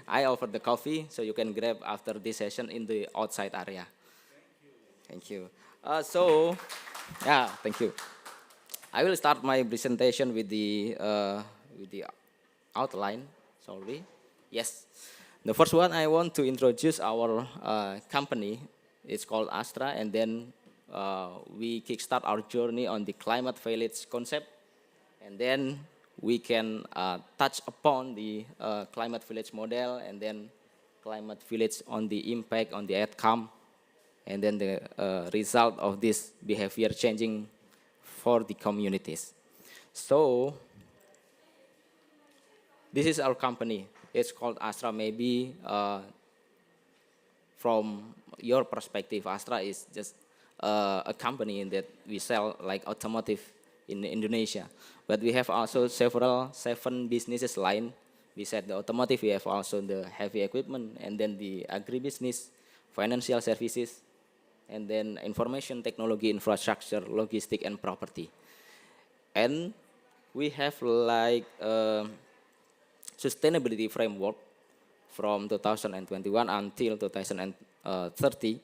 I offer the coffee, so you can grab after this session in the outside area. Thank you. Thank you. I will start my presentation with the outline. Sorry. Yes. The first one, I want to introduce our company. It's called Astra, and then we kickstart our journey on the climate village concept, and then we can touch upon the climate village model, and then climate village on the impact on the outcome, and then the result of this behavior changing for the communities. So this is our company. It's called Astra. Maybe from your perspective, Astra is just a company that we sell like automotive in Indonesia. But we have also 7 businesses line. Besides the automotive, we have also the heavy equipment, and then the agribusiness, financial services, and then information technology, infrastructure, logistic, and property. And we have like sustainability framework from 2021 until 2030.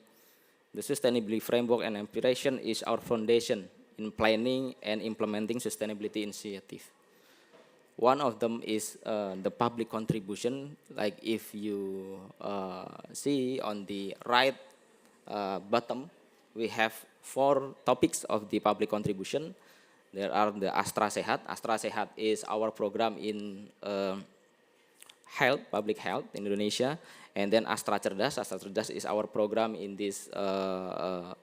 The sustainability framework and aspiration is our foundation in planning and implementing sustainability initiative. One of them is the public contribution. Like if you see on the right bottom, we have 4 topics of the public contribution. There are the Astra Sehat. Astra Sehat is our program in health, public health in Indonesia. And then Astra Cerdas. Astra Cerdas is our program in this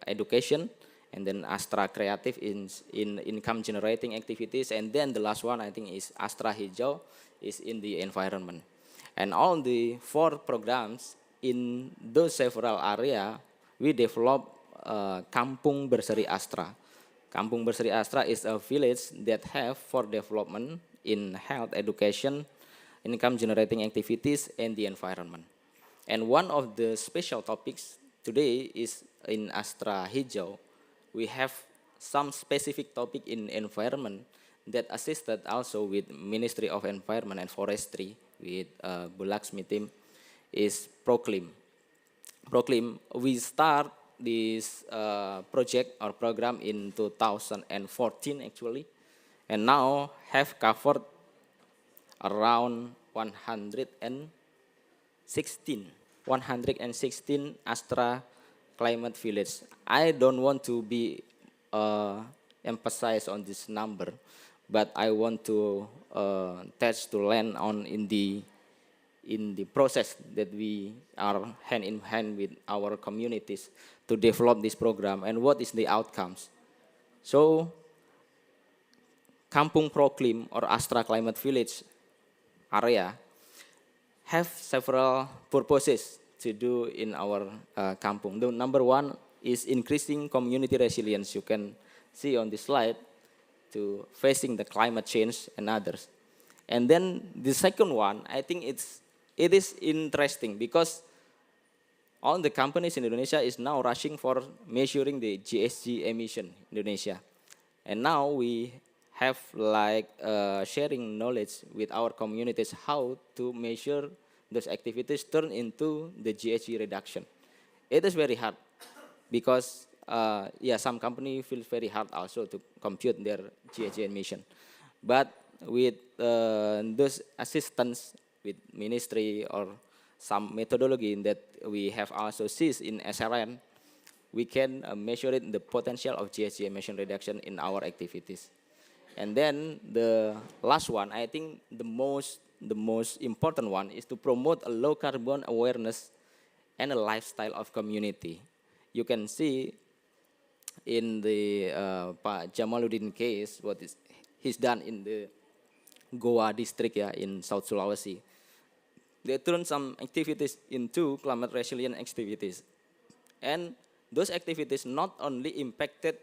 education. And then Astra Creative in income generating activities. And then the last one I think is Astra Hijau is in the environment. And all the 4 programs in those several area, we develop Kampung Berseri Astra. Kampung Berseri Astra is a village that have for development in health, education, income generating activities, and the environment. And one of the special topics today is in Astra Hijau. We have some specific topic in environment that assisted also with Ministry of Environment and Forestry with Bulaksmi team is Proclaim. Proclaim, we start this project or program in 2014 actually, and now have covered around 116 Astra climate village. I don't want to be emphasized on this number, but I want to touch to land on in the process that we are hand in hand with our communities to develop this program and what is the outcomes. So Kampung Proclaim or Astra Climate Village area have several purposes to do in our kampung. The number one is increasing community resilience. You can see on this slide to facing the climate change and others. And then the second one, I think it is interesting because all the companies in Indonesia is now rushing for measuring the GHG emission in Indonesia. And now we have like sharing knowledge with our communities how to measure those activities turn into the GHG reduction. It is very hard because some company feels very hard also to compute their GHG emission. But with those assistance with ministry or some methodology that we have also seized in SRN, we can measure it the potential of GHG emission reduction in our activities. And then the last one, I think the most important one is to promote a low carbon awareness and a lifestyle of community. You can see in the Pak Jamaluddin case what he's done in the Goa district in South Sulawesi. They turn some activities into climate resilient activities. And those activities not only impacted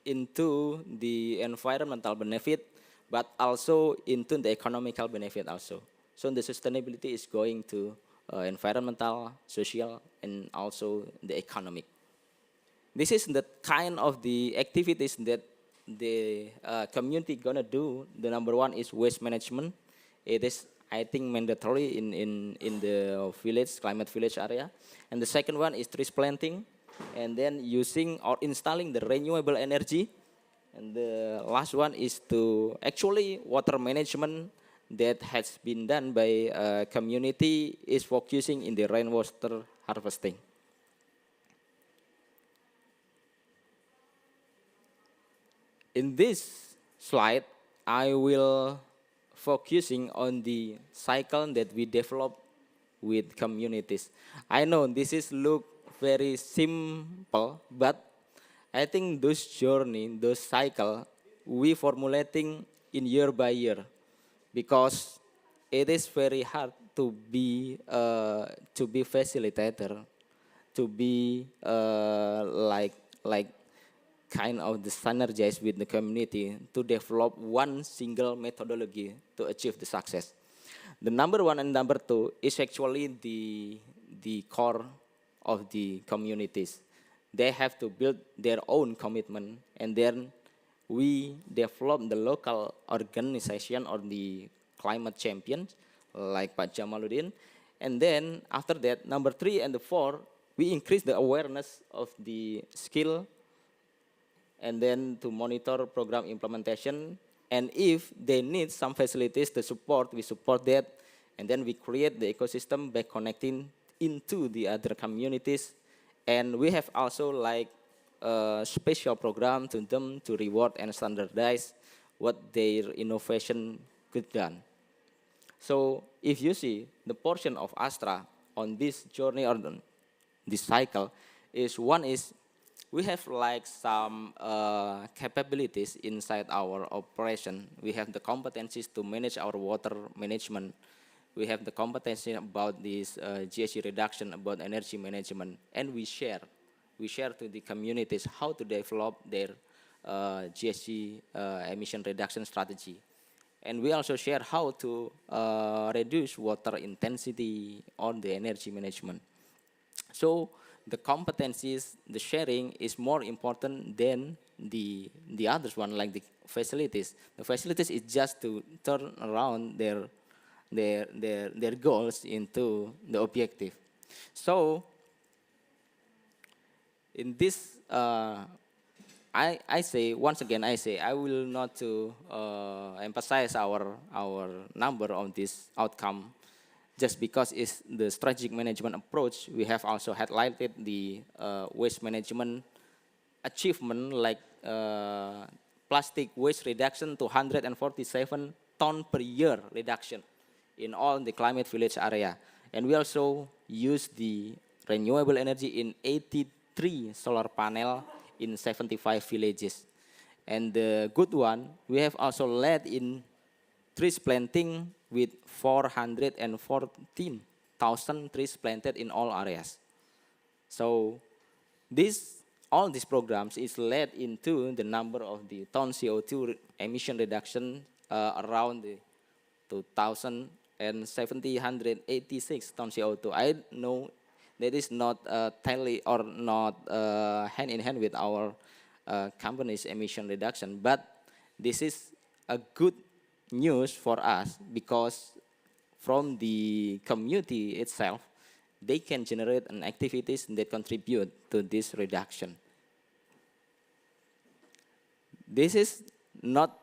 into the environmental benefit, but also into the economical benefit also. So the sustainability is going to environmental, social, and also the economic. This is the kind of the activities that the community gonna do. The number one is waste management. It is, I think, mandatory in the village, climate village area. And the second one is tree planting, and then using or installing the renewable energy. And the last one is to actually water management that has been done by community is focusing in the rainwater harvesting. In this slide, I will focusing on the cycle that we develop with communities. I know this is look very simple, but I think those journey, those cycle, we formulating in year by year, because it is very hard to be facilitator, to be like kind of the synergize with the community to develop one single methodology to achieve the success. The number one and number two is actually the core of the communities. They have to build their own commitment, and then we develop the local organization or the climate champions like Pak Jamaluddin. And then after that, number 3 and the 4, we increase the awareness of the skill and then to monitor program implementation. And if they need some facilities to support, we support that. And then we create the ecosystem by connecting into the other communities. And we have also like a special program to them to reward and standardize what their innovation could done. So if you see the portion of Astra on this journey or this cycle is one is we have like some capabilities inside our operation. We have the competencies to manage our water management. We have the competency about this GHG reduction, about energy management, and we share to the communities how to develop their GHG emission reduction strategy. And we also share how to reduce water intensity on the energy management. So the competencies, the sharing is more important than the others one, like the facilities. The facilities is just to turn around their goals into the objective. So in this, I say once again, I will not to emphasize our number on this outcome, just because it's the strategic management approach. We have also highlighted the waste management achievement, like plastic waste reduction to 147 ton per year reduction in all the climate village area. And we also use the renewable energy in 83 solar panel in 75 villages. And the good one, we have also led in trees planting with 414,000 trees planted in all areas. So all these programs is led into the number of the ton CO2 emission reduction around the 2,786 ton CO2. I know that is not tally or not hand in hand with our company's emission reduction, but this is a good news for us because from the community itself, they can generate an activities that contribute to this reduction. This is not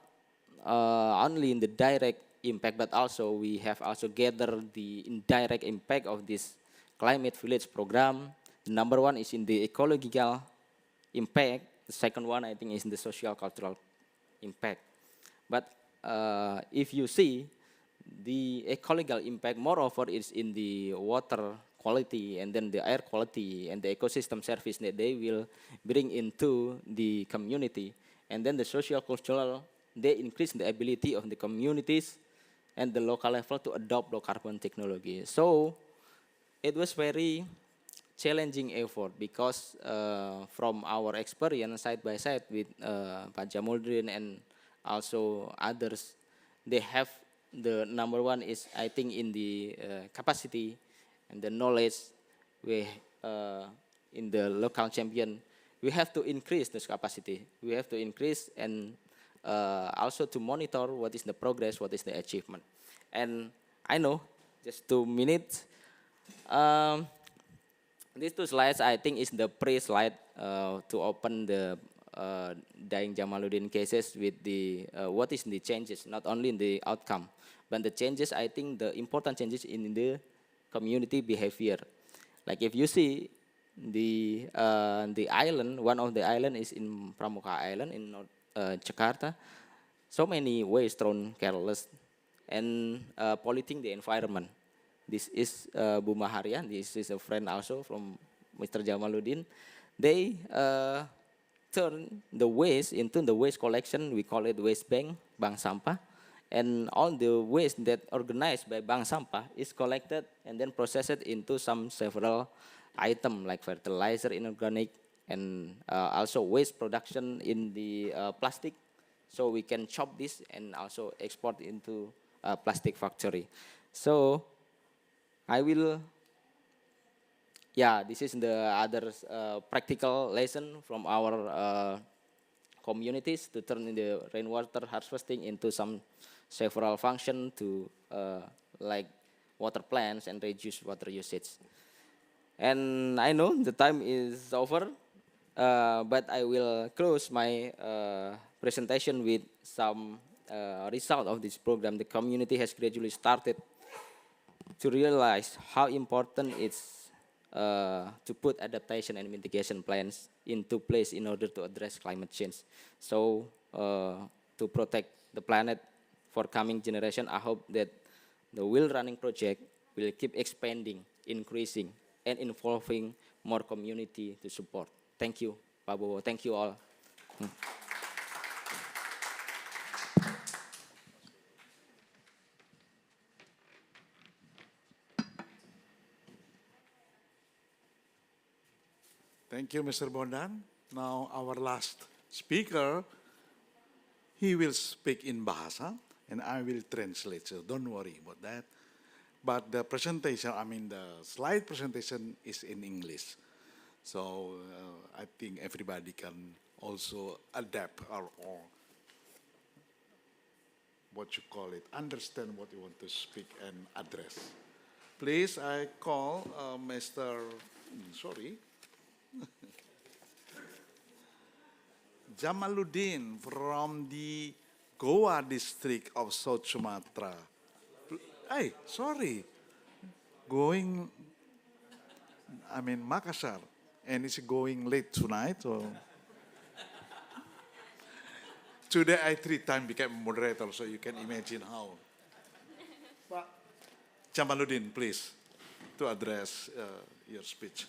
only in the direct impact, but also we have also gathered the indirect impact of this climate village program. The number 1 is in the ecological impact. The second one, I think, is in the social cultural impact. But if you see, the ecological impact, moreover, is in the water quality and then the air quality and the ecosystem service that they will bring into the community. And then the social cultural, they increase the ability of the communities and the local level to adopt low carbon technology. So it was very challenging effort because from our experience side by side with Pak Jamaluddin and also others, they have the number 1 is, I think, in the capacity and the knowledge in the local champion. We have to increase this capacity. We have to increase and also to monitor what is the progress, what is the achievement. And I know, just 2 minutes, these 2 slides, I think, is the pre-slide to open the Daeng Jamaluddin cases with the what is the changes, not only in the outcome, but the changes, I think, the important changes in the community behavior. Like if you see the island, one of the island is in Pramuka Island in North Jakarta. So many waste thrown careless and polluting the environment. This is Bu Maharia. This is a friend also from Mr. Jamaluddin. They turn the waste into the waste collection. We call it waste bank, bank sampah. And all the waste that organized by bank sampah is collected and then processed into some several items like fertilizer, inorganic, and also waste production in the plastic. So we can chop this and also export into a plastic factory. So I will, this is the other practical lesson from our communities to turn the rainwater harvesting into some several function to like water plants and reduce water usage. And I know the time is over, but I will close my presentation with some result of this program. The community has gradually started to realize how important it's to put adaptation and mitigation plans into place in order to address climate change. So to protect the planet for coming generation, I hope that the Wheel Running project will keep expanding, increasing, and involving more community to support. Thank you, Pak Bowo. Thank you all. Thank you, Mr. Bondan. Now our last speaker, he will speak in Bahasa and I will translate, so don't worry about that. But the presentation, I mean the slide presentation is in English. So I think everybody can also adapt or what you call it, understand what you want to speak and address. Please, I call sorry, Jamaluddin from the Goa district of South Sumatra. Hey, sorry, Makassar, and it's going late tonight. So today I 3 times became moderator, so you can imagine how. Pak Jamaluddin, please, to address your speech.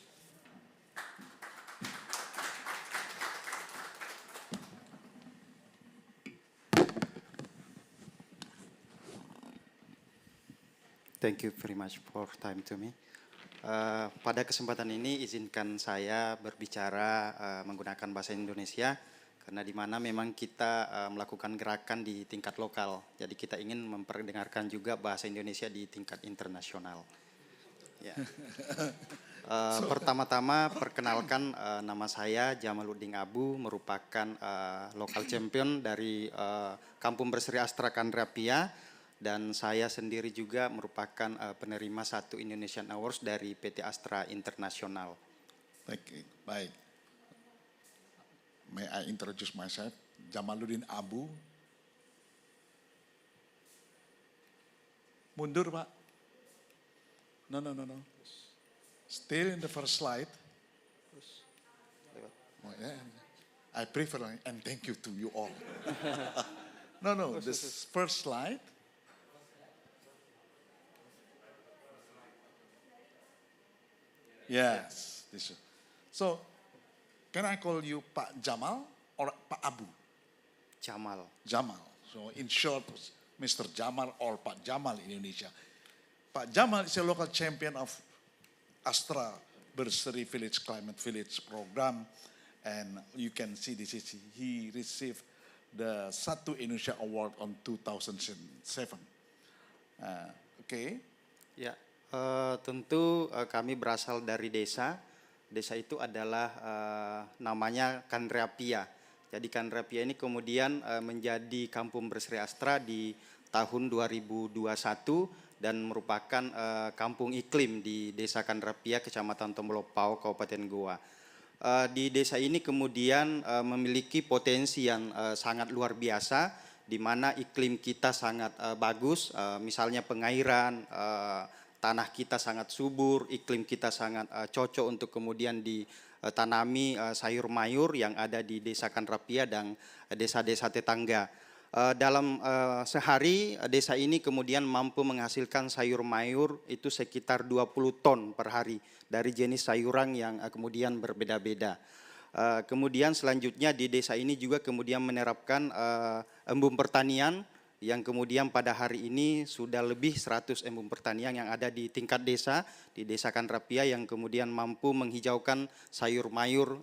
Thank you very much for time to me. Pada kesempatan ini izinkan saya berbicara menggunakan bahasa Indonesia karena di mana memang kita melakukan gerakan di tingkat lokal. Jadi kita ingin memperdengarkan juga bahasa Indonesia di tingkat internasional. Ya. Pertama-tama perkenalkan nama saya Jamaluddin Abu, merupakan lokal champion dari Kampung Berseri Astra Kandrapia. Dan saya sendiri juga merupakan penerima 1 Indonesian Awards dari PT Astra Internasional. Baik. May I introduce myself? Jamaluddin Abu. Mundur, Pak. No. Still in the first slide. Oh, yeah. I prefer, and thank you to you all. No, this first slide. Yes. So, can I call you Pak Jamal or Pak Abu? Jamal. Jamal. So, in short, Mr. Jamal or Pak Jamal in Indonesia. Pak Jamal is a local champion of Astra Berseri Village Climate Village program. And you can see he received the 1 Indonesia Award on 2007. Okay. Ya. Tentu kami berasal dari desa. Desa itu adalah namanya Kandrapia. Jadi Kandrapia ini kemudian menjadi Kampung Berseri Astra di tahun 2021 dan merupakan kampung iklim di Desa Kandrapia, Kecamatan Tombolopao, Kabupaten Goa. Di desa ini kemudian memiliki potensi yang sangat luar biasa, di mana iklim kita sangat bagus, misalnya pengairan, tanah kita sangat subur, iklim kita sangat cocok untuk kemudian ditanami sayur mayur yang ada di Desa Kandrapia dan desa-desa tetangga. Dalam sehari desa ini kemudian mampu menghasilkan sayur mayur itu sekitar 20 ton per hari dari jenis sayuran yang kemudian berbeda-beda. Kemudian selanjutnya di desa ini juga kemudian menerapkan embung pertanian yang kemudian pada hari ini sudah lebih 100 embung pertanian yang ada di tingkat desa, di Desa Kandrapia yang kemudian mampu menghijaukan sayur mayur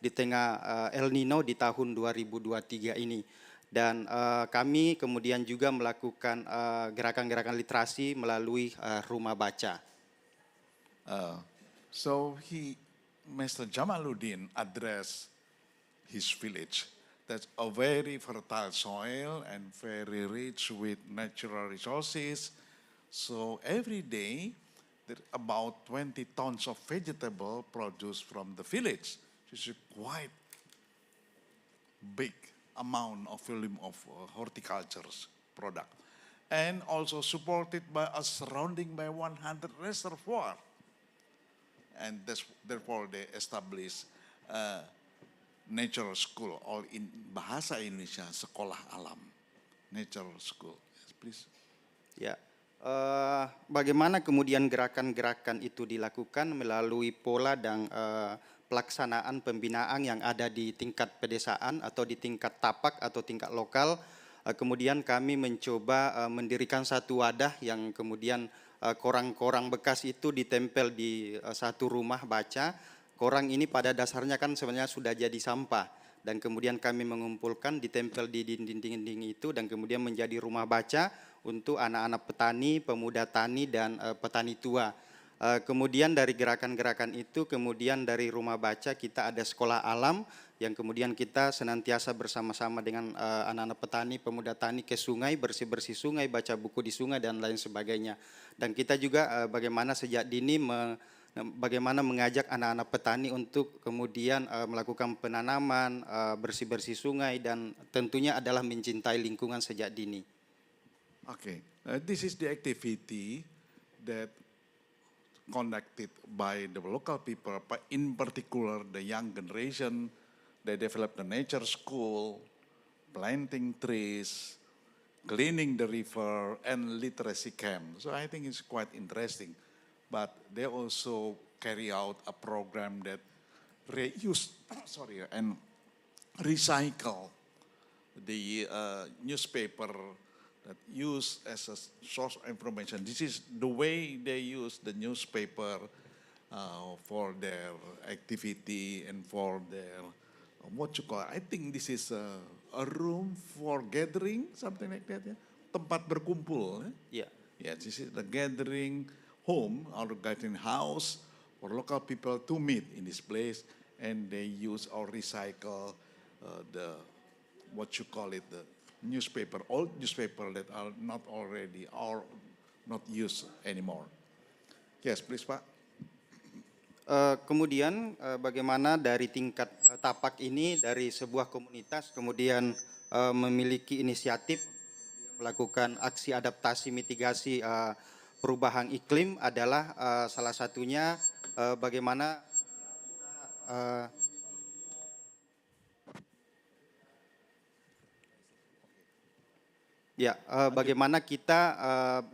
di tengah El Nino di tahun 2023 ini. Dan kami kemudian juga melakukan gerakan-gerakan literasi melalui rumah baca. So Mr. Jamaluddin addressed his village That's a very fertile soil and very rich with natural resources. So every day, there are about 20 tons of vegetable produced from the village. This is quite big amount of volume of horticulture product. And also supported by a surrounding by 100 reservoir. And therefore they established natural school, or in bahasa Indonesia, sekolah alam, natural school. Yes, please. Ya, bagaimana kemudian gerakan-gerakan itu dilakukan melalui pola dan pelaksanaan pembinaan yang ada di tingkat pedesaan atau di tingkat tapak atau tingkat lokal. Kemudian kami mencoba mendirikan satu wadah yang kemudian korang-korang bekas itu ditempel di satu rumah baca. Korang ini pada dasarnya kan sebenarnya sudah jadi sampah. Dan kemudian kami mengumpulkan, ditempel di dinding-dinding itu dan kemudian menjadi rumah baca untuk anak-anak petani, pemuda tani, dan petani tua. Kemudian dari gerakan-gerakan itu, kemudian dari rumah baca kita ada sekolah alam yang kemudian kita senantiasa bersama-sama dengan anak-anak petani, pemuda tani ke sungai, bersih-bersih sungai, baca buku di sungai dan lain sebagainya. Dan kita juga bagaimana sejak dini bagaimana mengajak anak-anak petani untuk kemudian melakukan penanaman, bersih-bersih sungai, dan tentunya adalah mencintai lingkungan sejak dini. Okay, this is the activity that conducted by the local people, but in particular the young generation. They developed the nature school, planting trees, cleaning the river, and literacy camp. So I think it's quite interesting. But they also carry out a program that reuse, and recycle the newspaper that used as a source of information. This is the way they use the newspaper for their activity and for their I think this is a room for gathering, something like that. Yeah? Tempat berkumpul. Yeah. Yeah, this is the gathering home or gathering house for local people to meet in this place, and they use or recycle the the newspaper, old newspaper that are not already or not used anymore. Yes, please, Pak. Kemudian bagaimana dari tingkat tapak ini, dari sebuah komunitas kemudian memiliki inisiatif melakukan aksi adaptasi mitigasi perubahan iklim adalah salah satunya bagaimana bagaimana kita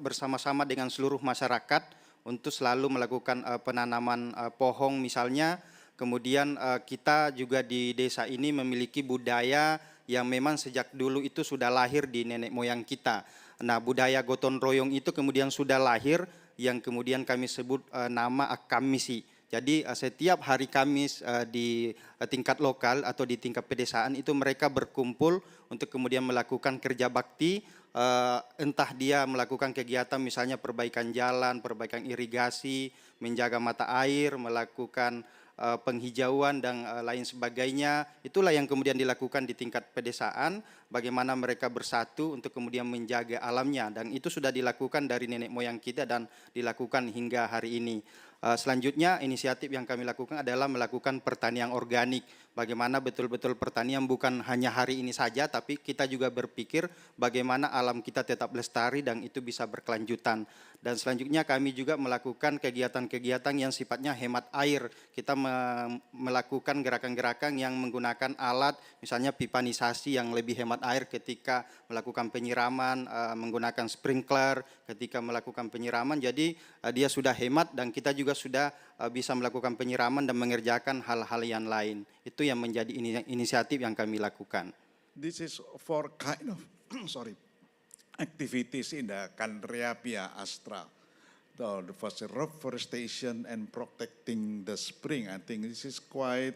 bersama-sama dengan seluruh masyarakat untuk selalu melakukan penanaman pohon misalnya. Kemudian kita juga di desa ini memiliki budaya yang memang sejak dulu itu sudah lahir di nenek moyang kita. Nah, budaya gotong royong itu kemudian sudah lahir yang kemudian kami sebut nama akamisi. Jadi setiap hari Kamis di tingkat lokal atau di tingkat pedesaan itu mereka berkumpul untuk kemudian melakukan kerja bakti, entah dia melakukan kegiatan misalnya perbaikan jalan, perbaikan irigasi, menjaga mata air, melakukan penghijauan dan lain sebagainya. Itulah yang kemudian dilakukan di tingkat pedesaan, bagaimana mereka bersatu untuk kemudian menjaga alamnya, dan itu sudah dilakukan dari nenek moyang kita dan dilakukan hingga hari ini. Selanjutnya inisiatif yang kami lakukan adalah melakukan pertanian organik. Bagaimana betul-betul pertanian bukan hanya hari ini saja, tapi kita juga berpikir bagaimana alam kita tetap lestari dan itu bisa berkelanjutan. Dan selanjutnya kami juga melakukan kegiatan-kegiatan yang sifatnya hemat air. Kita melakukan gerakan-gerakan yang menggunakan alat, misalnya pipanisasi yang lebih hemat air ketika melakukan penyiraman, menggunakan sprinkler ketika melakukan penyiraman. Jadi dia sudah hemat dan kita juga sudah bisa melakukan penyiraman dan mengerjakan hal-hal yang lain. Itu yang menjadi inisiatif yang kami lakukan. This is for kind of activities in the Canreapia Astra, the reforestation and protecting the spring. I think this is quite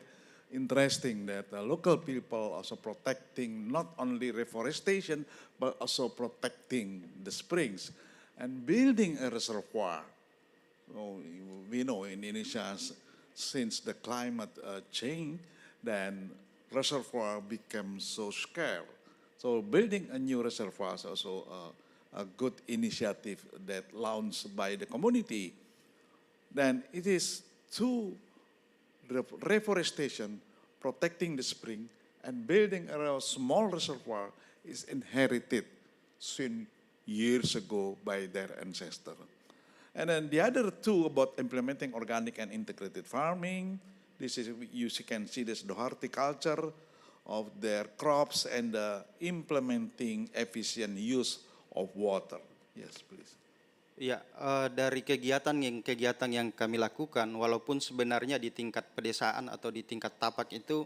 interesting that the local people also protecting not only reforestation but also protecting the springs and building a reservoir. We know in Indonesia since the climate change, then reservoir became so scarce. So building a new reservoir is also a good initiative that launched by the community. Then it is through reforestation, protecting the spring, and building a small reservoir is inherited since years ago by their ancestor. And then the other two about implementing organic and integrated farming. This is, you can see this, the horticulture of their crops and the implementing efficient use of water. Yes, please. Ya, dari kegiatan yang kami lakukan, walaupun sebenarnya di tingkat pedesaan atau di tingkat tapak itu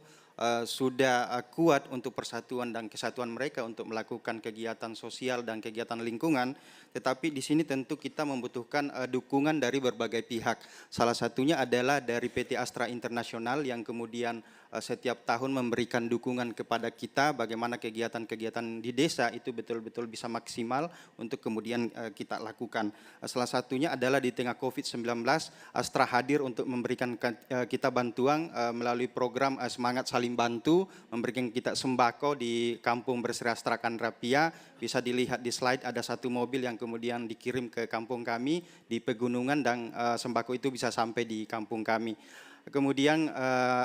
sudah kuat untuk persatuan dan kesatuan mereka untuk melakukan kegiatan sosial dan kegiatan lingkungan, tetapi di sini tentu kita membutuhkan dukungan dari berbagai pihak. Salah satunya adalah dari PT Astra Internasional yang kemudian setiap tahun memberikan dukungan kepada kita bagaimana kegiatan-kegiatan di desa itu betul-betul bisa maksimal untuk kemudian kita lakukan. Salah satunya adalah di tengah COVID-19, Astra hadir untuk memberikan kita bantuan melalui program Semangat Saling Bantu, memberikan kita sembako di Kampung Berseri Astra Kanrapia. Bisa dilihat di slide ada satu mobil yang kemudian dikirim ke kampung kami di pegunungan dan sembako itu bisa sampai di kampung kami. Kemudian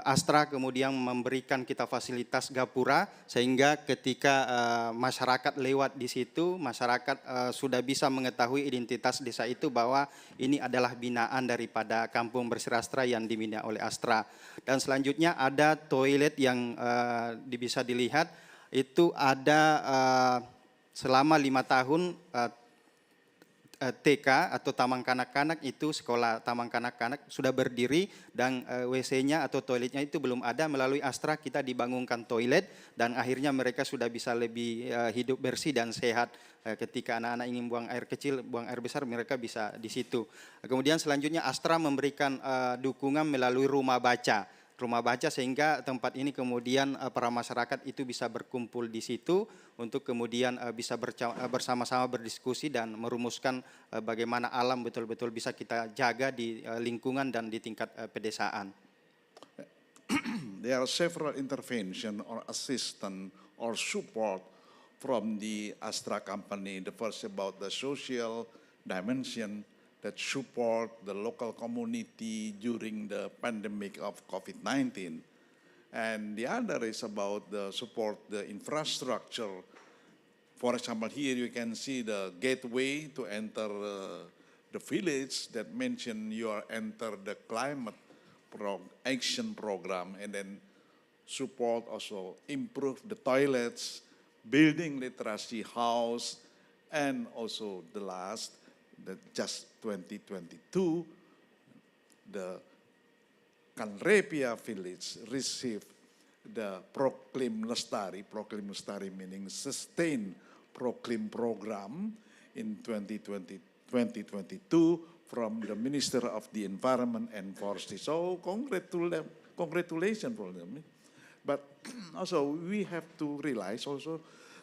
Astra kemudian memberikan kita fasilitas gapura sehingga ketika masyarakat lewat di situ, masyarakat sudah bisa mengetahui identitas desa itu bahwa ini adalah binaan daripada Kampung Berseri Astra yang dibina oleh Astra. Dan selanjutnya ada toilet yang bisa dilihat itu ada selama 5 tahun TK atau taman kanak-kanak itu sekolah taman kanak-kanak sudah berdiri dan WC-nya atau toiletnya itu belum ada. Melalui Astra kita dibangunkan toilet dan akhirnya mereka sudah bisa lebih hidup bersih dan sehat. Ketika anak-anak ingin buang air kecil, buang air besar mereka bisa di situ. Kemudian selanjutnya Astra memberikan dukungan melalui rumah baca. Rumah baca sehingga tempat ini kemudian para masyarakat itu bisa berkumpul di situ untuk kemudian bisa bersama-sama berdiskusi dan merumuskan bagaimana alam betul-betul bisa kita jaga di lingkungan dan di tingkat pedesaan. There are several intervention or assistance or support from the Astra company. The first about the social dimension that support the local community during the pandemic of COVID-19. And the other is about the support the infrastructure. For example, here you can see the gateway to enter the village that mention you are enter the climate action program, and then support also improve the toilets, building literacy house, and also the last, that just 2022, the Kanrapia village received the Proclaim Lestari meaning sustain Proclaim program in 2022 from the Minister of the Environment and Forestry. So congratulations for them. But also we have to realize also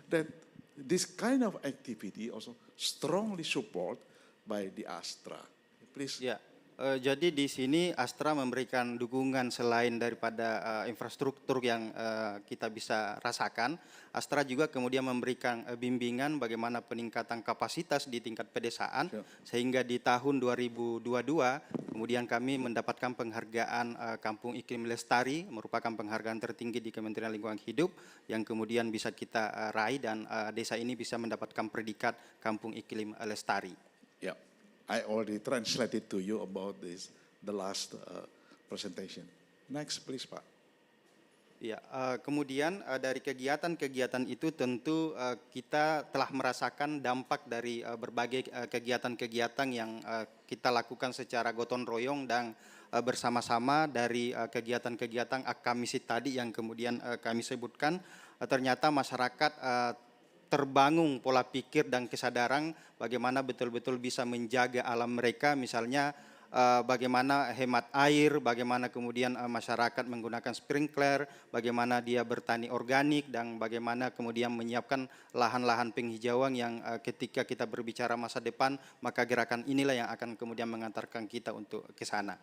that this kind of activity also strongly support by the Astra. Please. Ya, jadi di sini Astra memberikan dukungan selain daripada infrastruktur yang kita bisa rasakan. Astra juga kemudian memberikan bimbingan bagaimana peningkatan kapasitas di tingkat pedesaan, sehingga di tahun 2022 kemudian kami mendapatkan penghargaan Kampung Iklim Lestari, merupakan penghargaan tertinggi di Kementerian Lingkungan Hidup yang kemudian bisa kita raih dan desa ini bisa mendapatkan predikat Kampung Iklim Lestari. Yeah, I already translated to you about this, the last presentation. Next, please, Pak. Ya, kemudian dari kegiatan-kegiatan itu tentu kita telah merasakan dampak dari berbagai kegiatan-kegiatan yang kita lakukan secara gotong royong dan bersama-sama dari kegiatan-kegiatan akkamisi tadi yang kemudian kami sebutkan. Ternyata masyarakat terbangun pola pikir dan kesadaran bagaimana betul-betul bisa menjaga alam mereka, misalnya bagaimana hemat air, bagaimana kemudian masyarakat menggunakan sprinkler, bagaimana dia bertani organik, dan bagaimana kemudian menyiapkan lahan-lahan penghijauan yang ketika kita berbicara masa depan, maka gerakan inilah yang akan kemudian mengantarkan kita untuk ke sana.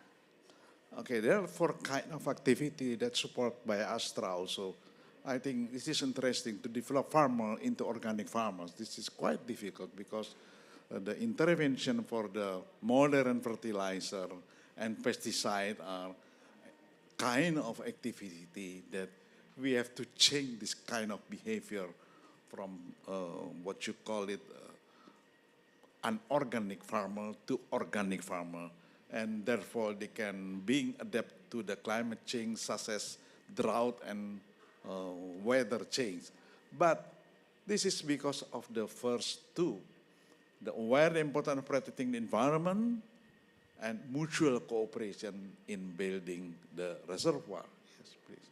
Okay, there are four kind of activity that support by Astra also. I think this is interesting to develop farmer into organic farmers. This is quite difficult because the intervention for the modern fertilizer and pesticide are kind of activity that we have to change this kind of behavior from what you call it unorganic farmer to organic farmer, and therefore they can being adapt to the climate change such as drought and weather change. But this is because of the first two, the aware the importance of protecting the environment and mutual cooperation in building the reservoir. Yes, please.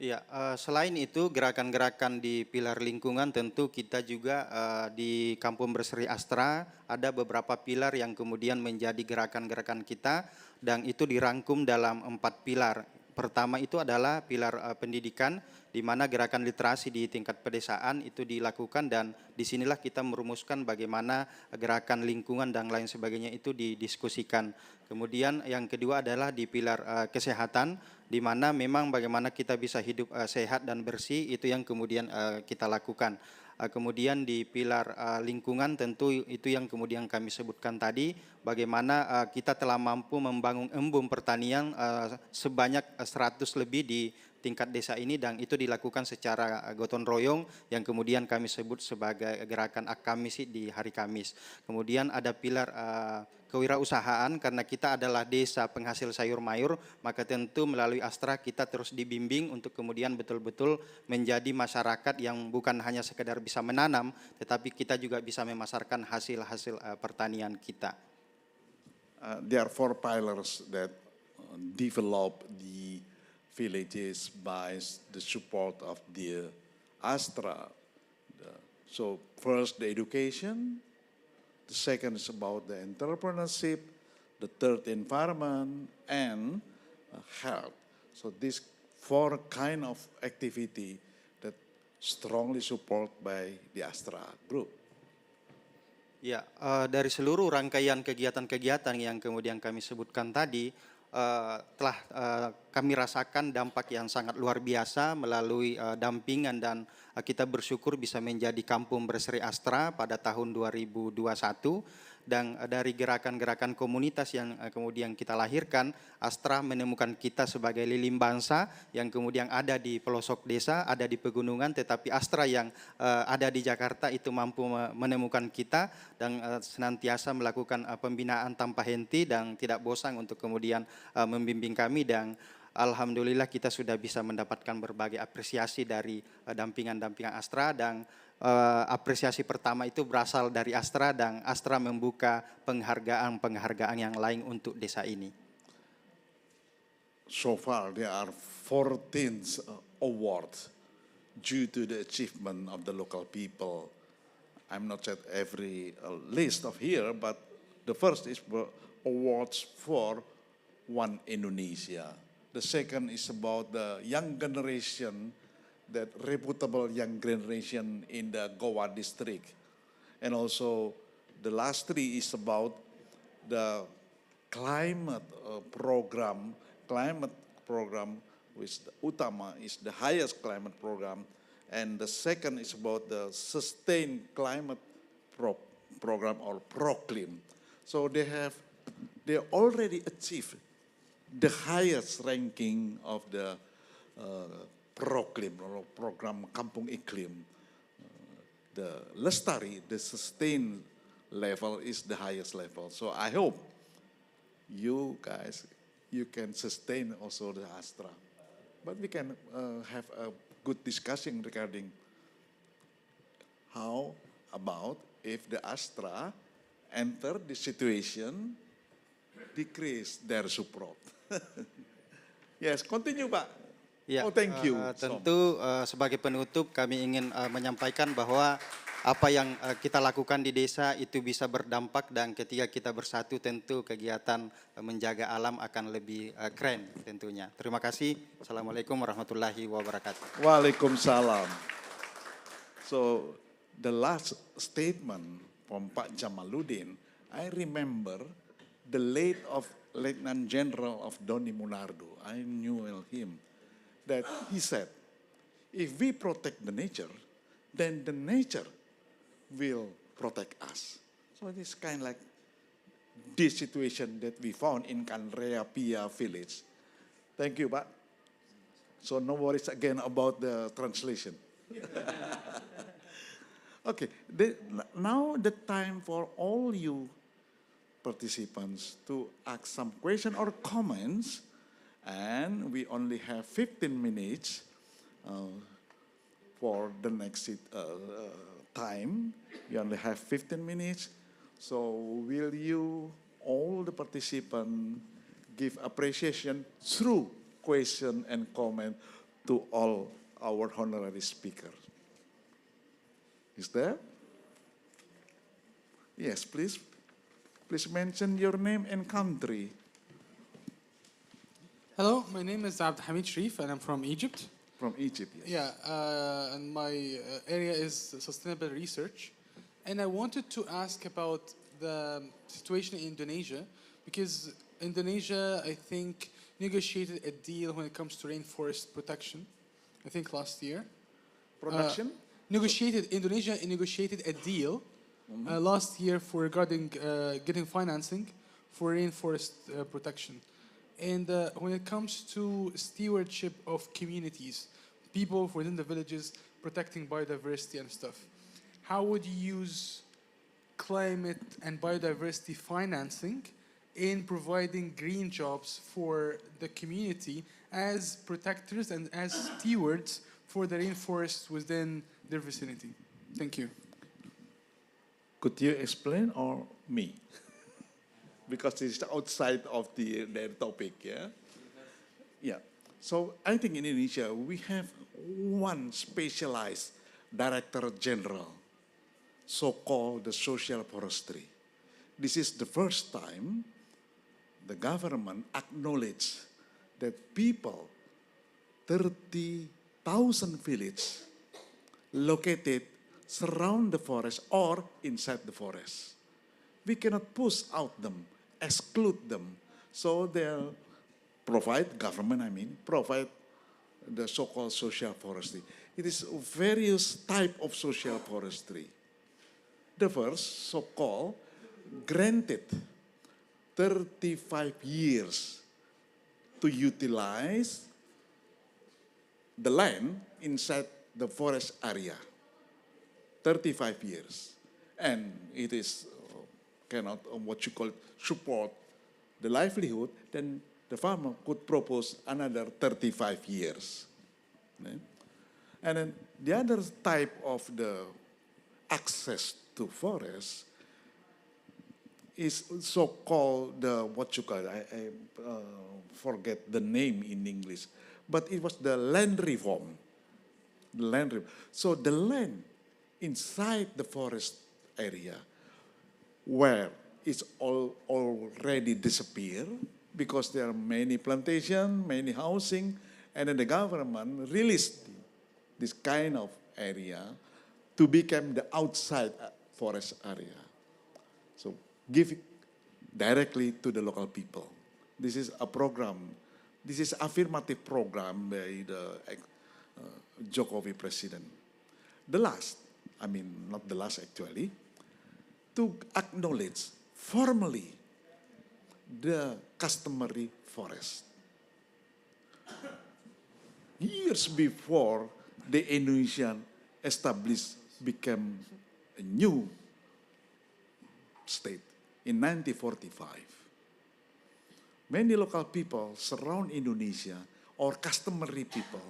Ya, selain itu gerakan-gerakan di pilar lingkungan tentu kita juga di Kampung Berseri Astra ada beberapa pilar yang kemudian menjadi gerakan-gerakan kita dan itu dirangkum dalam 4 pilar. Pertama itu adalah pilar pendidikan di mana gerakan literasi di tingkat pedesaan itu dilakukan dan disinilah kita merumuskan bagaimana gerakan lingkungan dan lain sebagainya itu didiskusikan. Kemudian yang kedua adalah di pilar kesehatan di mana memang bagaimana kita bisa hidup sehat dan bersih itu yang kemudian kita lakukan. Kemudian di pilar lingkungan tentu itu yang kemudian kami sebutkan tadi bagaimana kita telah mampu membangun embung pertanian sebanyak 100 lebih di tingkat desa ini dan itu dilakukan secara gotong royong yang kemudian kami sebut sebagai gerakan Ak-Kamisi di hari Kamis. Kemudian ada pilar kewirausahaan karena kita adalah desa penghasil sayur mayur, maka tentu melalui Astra kita terus dibimbing untuk kemudian betul-betul menjadi masyarakat yang bukan hanya sekedar bisa menanam, tetapi kita juga bisa memasarkan hasil-hasil pertanian kita. There are 4 pillars that develop the villages by the support of the Astra. So first the education, the second is about the entrepreneurship, the third environment, and health. So these 4 kind of activity that strongly support by the Astra Group. Ya, dari seluruh rangkaian kegiatan-kegiatan yang kemudian kami sebutkan tadi, telah kami rasakan dampak yang sangat luar biasa melalui dampingan dan kita bersyukur bisa menjadi Kampung Berseri Astra pada tahun 2021 dan dari gerakan-gerakan komunitas yang kemudian kita lahirkan, Astra menemukan kita sebagai lilin bangsa yang kemudian ada di pelosok desa, ada di pegunungan, tetapi Astra yang ada di Jakarta itu mampu menemukan kita dan senantiasa melakukan pembinaan tanpa henti dan tidak bosan untuk kemudian membimbing kami dan alhamdulillah kita sudah bisa mendapatkan berbagai apresiasi dari dampingan-dampingan Astra dan apresiasi pertama itu berasal dari Astra dan Astra membuka penghargaan-penghargaan yang lain untuk desa ini. So far there are 14 awards due to the achievement of the local people. I'm not at every list of here, but the first is awards for One Indonesia. The second is about the young generation, that reputable young generation in the Goa district. And also the last 3 is about the climate program, which the Utama is the highest climate program. And the second is about the sustained climate program or PROCLIM. So they already achieved the highest ranking of the PROCLIM or program Kampung Iklim. The Lestari, the sustained level is the highest level. So I hope you guys, you can sustain also the Astra. But we can have a good discussion regarding how about if the Astra enter the situation, decrease their support. Yes, continue Pak. Ya, thank you. Tentu sebagai penutup kami ingin menyampaikan bahwa apa yang kita lakukan di desa itu bisa berdampak dan ketika kita bersatu tentu kegiatan menjaga alam akan lebih keren tentunya. Terima kasih. Assalamualaikum warahmatullahi wabarakatuh. Waalaikumsalam. So the last statement from Pak Jamaluddin, I remember the late of Lieutenant General of Doni Munardo, I knew him, that he said, if we protect the nature, then the nature will protect us. So it is kind of like this situation that we found in Kanreapia village. Thank you, Pak. So no worries again about the translation. Okay, now the time for all you participants to ask some question or comments, and we only have 15 minutes for the next time. We only have 15 minutes. So will you, all the participants, give appreciation through question and comment to all our honorary speakers? Is there? Yes, please. Please mention your name and country. Hello, my name is Abd Hamid Sharif and I'm from Egypt. From Egypt, yes. Yeah, and my area is sustainable research. And I wanted to ask about the situation in Indonesia, because Indonesia, I think, negotiated a deal when it comes to rainforest protection, I think last year. Production? Indonesia negotiated a deal last year for regarding getting financing for rainforest protection. And when it comes to stewardship of communities, people within the villages protecting biodiversity and stuff, how would you use climate and biodiversity financing in providing green jobs for the community as protectors and as stewards for the rainforests within their vicinity? Thank you. Could you explain, or me? Because it's outside of their topic, yeah? Yeah. So I think in Indonesia, we have one specialized director general, so-called the social forestry. This is the first time the government acknowledged that people, 30,000 villages located surround the forest or inside the forest. We cannot push out them, exclude them. So they'll provide, government provide the so-called social forestry. It is various type of social forestry. The first, so-called, granted 35 years to utilize the land inside the forest area. 35 years. And it is cannot, what you call it, support the livelihood, then the farmer could propose another 35 years. Okay? And then the other type of the access to forest is so-called the, what you call it, I forget the name in English, but it was the land reform. The land reform. So the land inside the forest area where it's already disappeared because there are many plantations, many housing, and then the government released this kind of area to become the outside forest area. So give it directly to the local people. This is a program, this is affirmative program by the Jokowi president. The last, not the last actually, to acknowledge formally the customary forest. Years before the Indonesian became a new state in 1945. Many local people surround Indonesia or customary people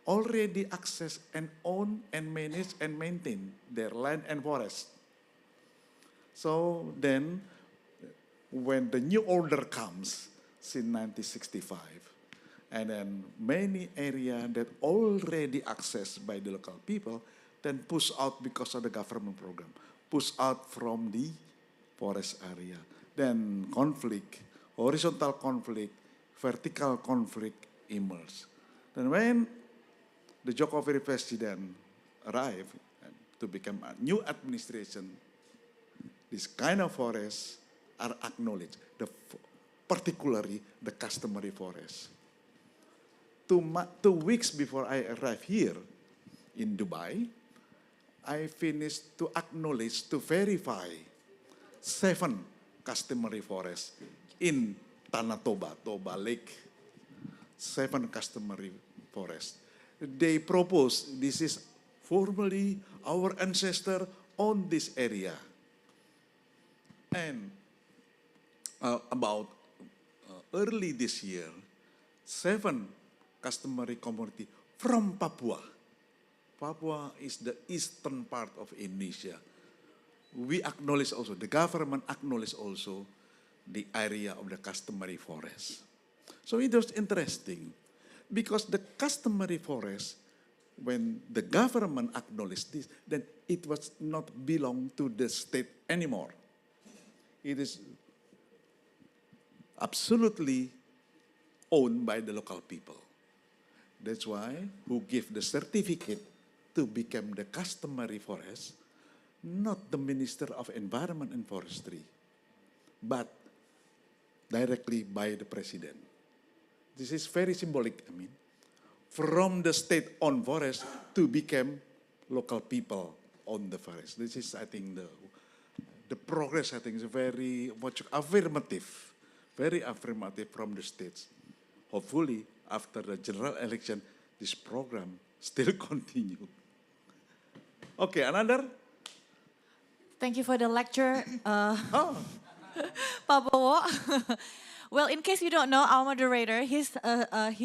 already access and own and manage and maintain their land and forest. So then, when the new order comes since 1965, and then many areas that already accessed by the local people, then push out because of the government program, push out from the forest area. Then conflict, horizontal conflict, vertical conflict emerged. Then when the Jokowi president arrived to become a new administration, this kind of forests are acknowledged. The particularly the customary forest. 2 weeks before I arrived here in Dubai, I finished to acknowledge, to verify 7 customary forests in Tanah Toba, Toba Lake. 7 customary forests. They proposed, this is formerly our ancestor on this area. And about early this year, 7 customary community from Papua. Papua is the eastern part of Indonesia. We acknowledge also, the government acknowledge also the area of the customary forest. So it was interesting because the customary forest, when the government acknowledged this, then it was not belong to the state anymore. It is absolutely owned by the local people. That's why who give the certificate to become the customary forest, not the Minister of Environment and Forestry, but directly by the President. This is very symbolic, I mean, from the state-owned forest to become local people on the forest. This is, I think, the progress, I think, is very affirmative, very affirmative from the states. Hopefully, after the general election, this program still continue. Okay, another? Thank you for the lecture, Pak Bowo. Well, in case you don't know, our moderator, he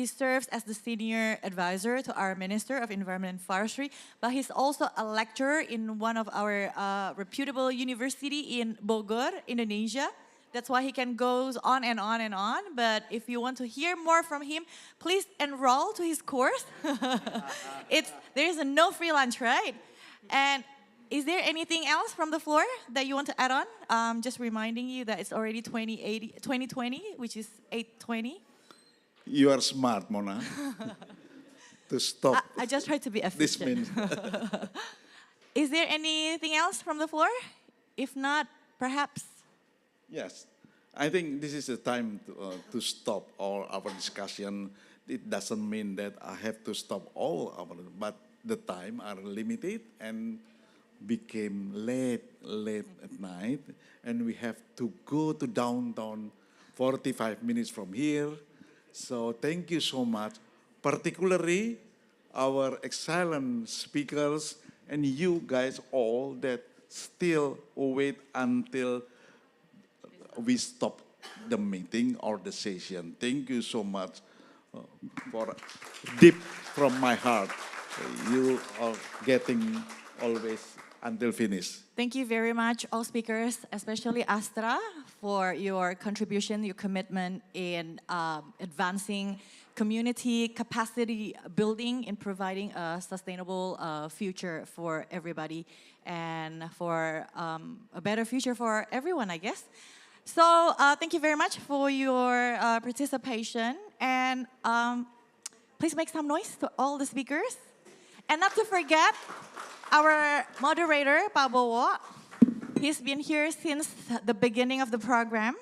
serves as the senior advisor to our Minister of Environment and Forestry, but he's also a lecturer in one of our reputable university in Bogor, Indonesia. That's why he can go on and on and on. But if you want to hear more from him, please enroll to his course. There is no free lunch, right? And is there anything else from the floor that you want to add on? Just reminding you that it's already 2020, which is 8:20. You are smart, Mona, to stop. I just try to be efficient. Is there anything else from the floor? If not, perhaps. Yes, I think this is the time to stop all our discussion. It doesn't mean that I have to stop all our, but the time are limited and became late at night, and we have to go to downtown 45 minutes from here. So thank you so much, particularly our excellent speakers and you guys all that still wait until we stop the meeting or the session. Thank you so much for deep from my heart. You are getting always until finish. Thank you very much, all speakers, especially Astra, for your contribution, your commitment in advancing community capacity building and providing a sustainable future for everybody and for a better future for everyone, I guess. So thank you very much for your participation, and please make some noise to all the speakers. And not to forget, our moderator, Pak Bowo, he's been here since the beginning of the program,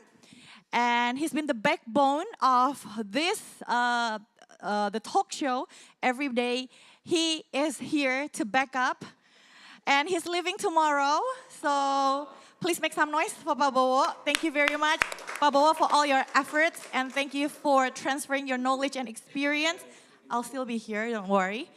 and he's been the backbone of this, the talk show every day. He is here to back up, and he's leaving tomorrow, so please make some noise for Pak Bowo. Thank you very much, Pak Bowo, for all your efforts, and thank you for transferring your knowledge and experience. I'll still be here, don't worry.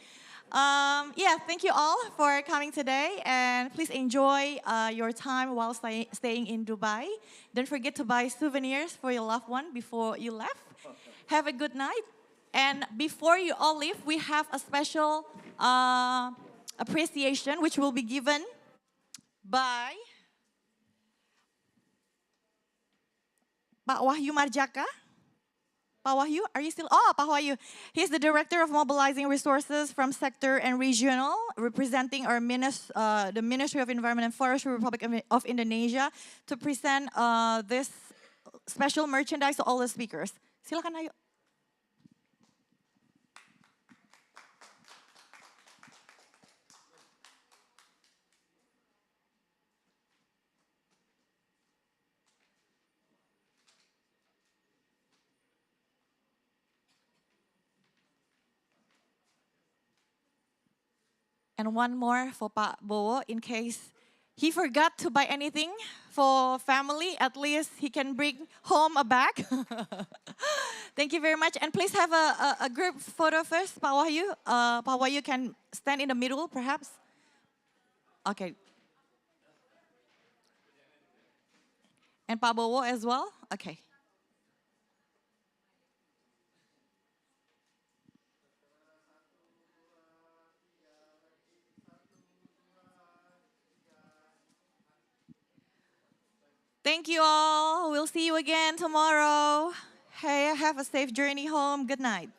Yeah, thank you all for coming today, and please enjoy your time while staying in Dubai. Don't forget to buy souvenirs for your loved one before you left. Have a good night. And before you all leave, we have a special appreciation which will be given by Pak Wahyu Marjaka. Pak Wahyu, are you still? Oh, Pak Wahyu. He's the Director of Mobilizing Resources from Sector and Regional, representing our the Ministry of Environment and Forestry, Republic of Indonesia, to present this special merchandise to all the speakers. Silakan, ayo. And one more for Pak Bowo in case he forgot to buy anything for family, at least he can bring home a bag. Thank you very much. And please have a group photo first, Pak Wahyu. Pak Wahyu can stand in the middle, perhaps. Okay. And Pak Bowo as well? Okay. Thank you all. We'll see you again tomorrow. Hey, have a safe journey home. Good night.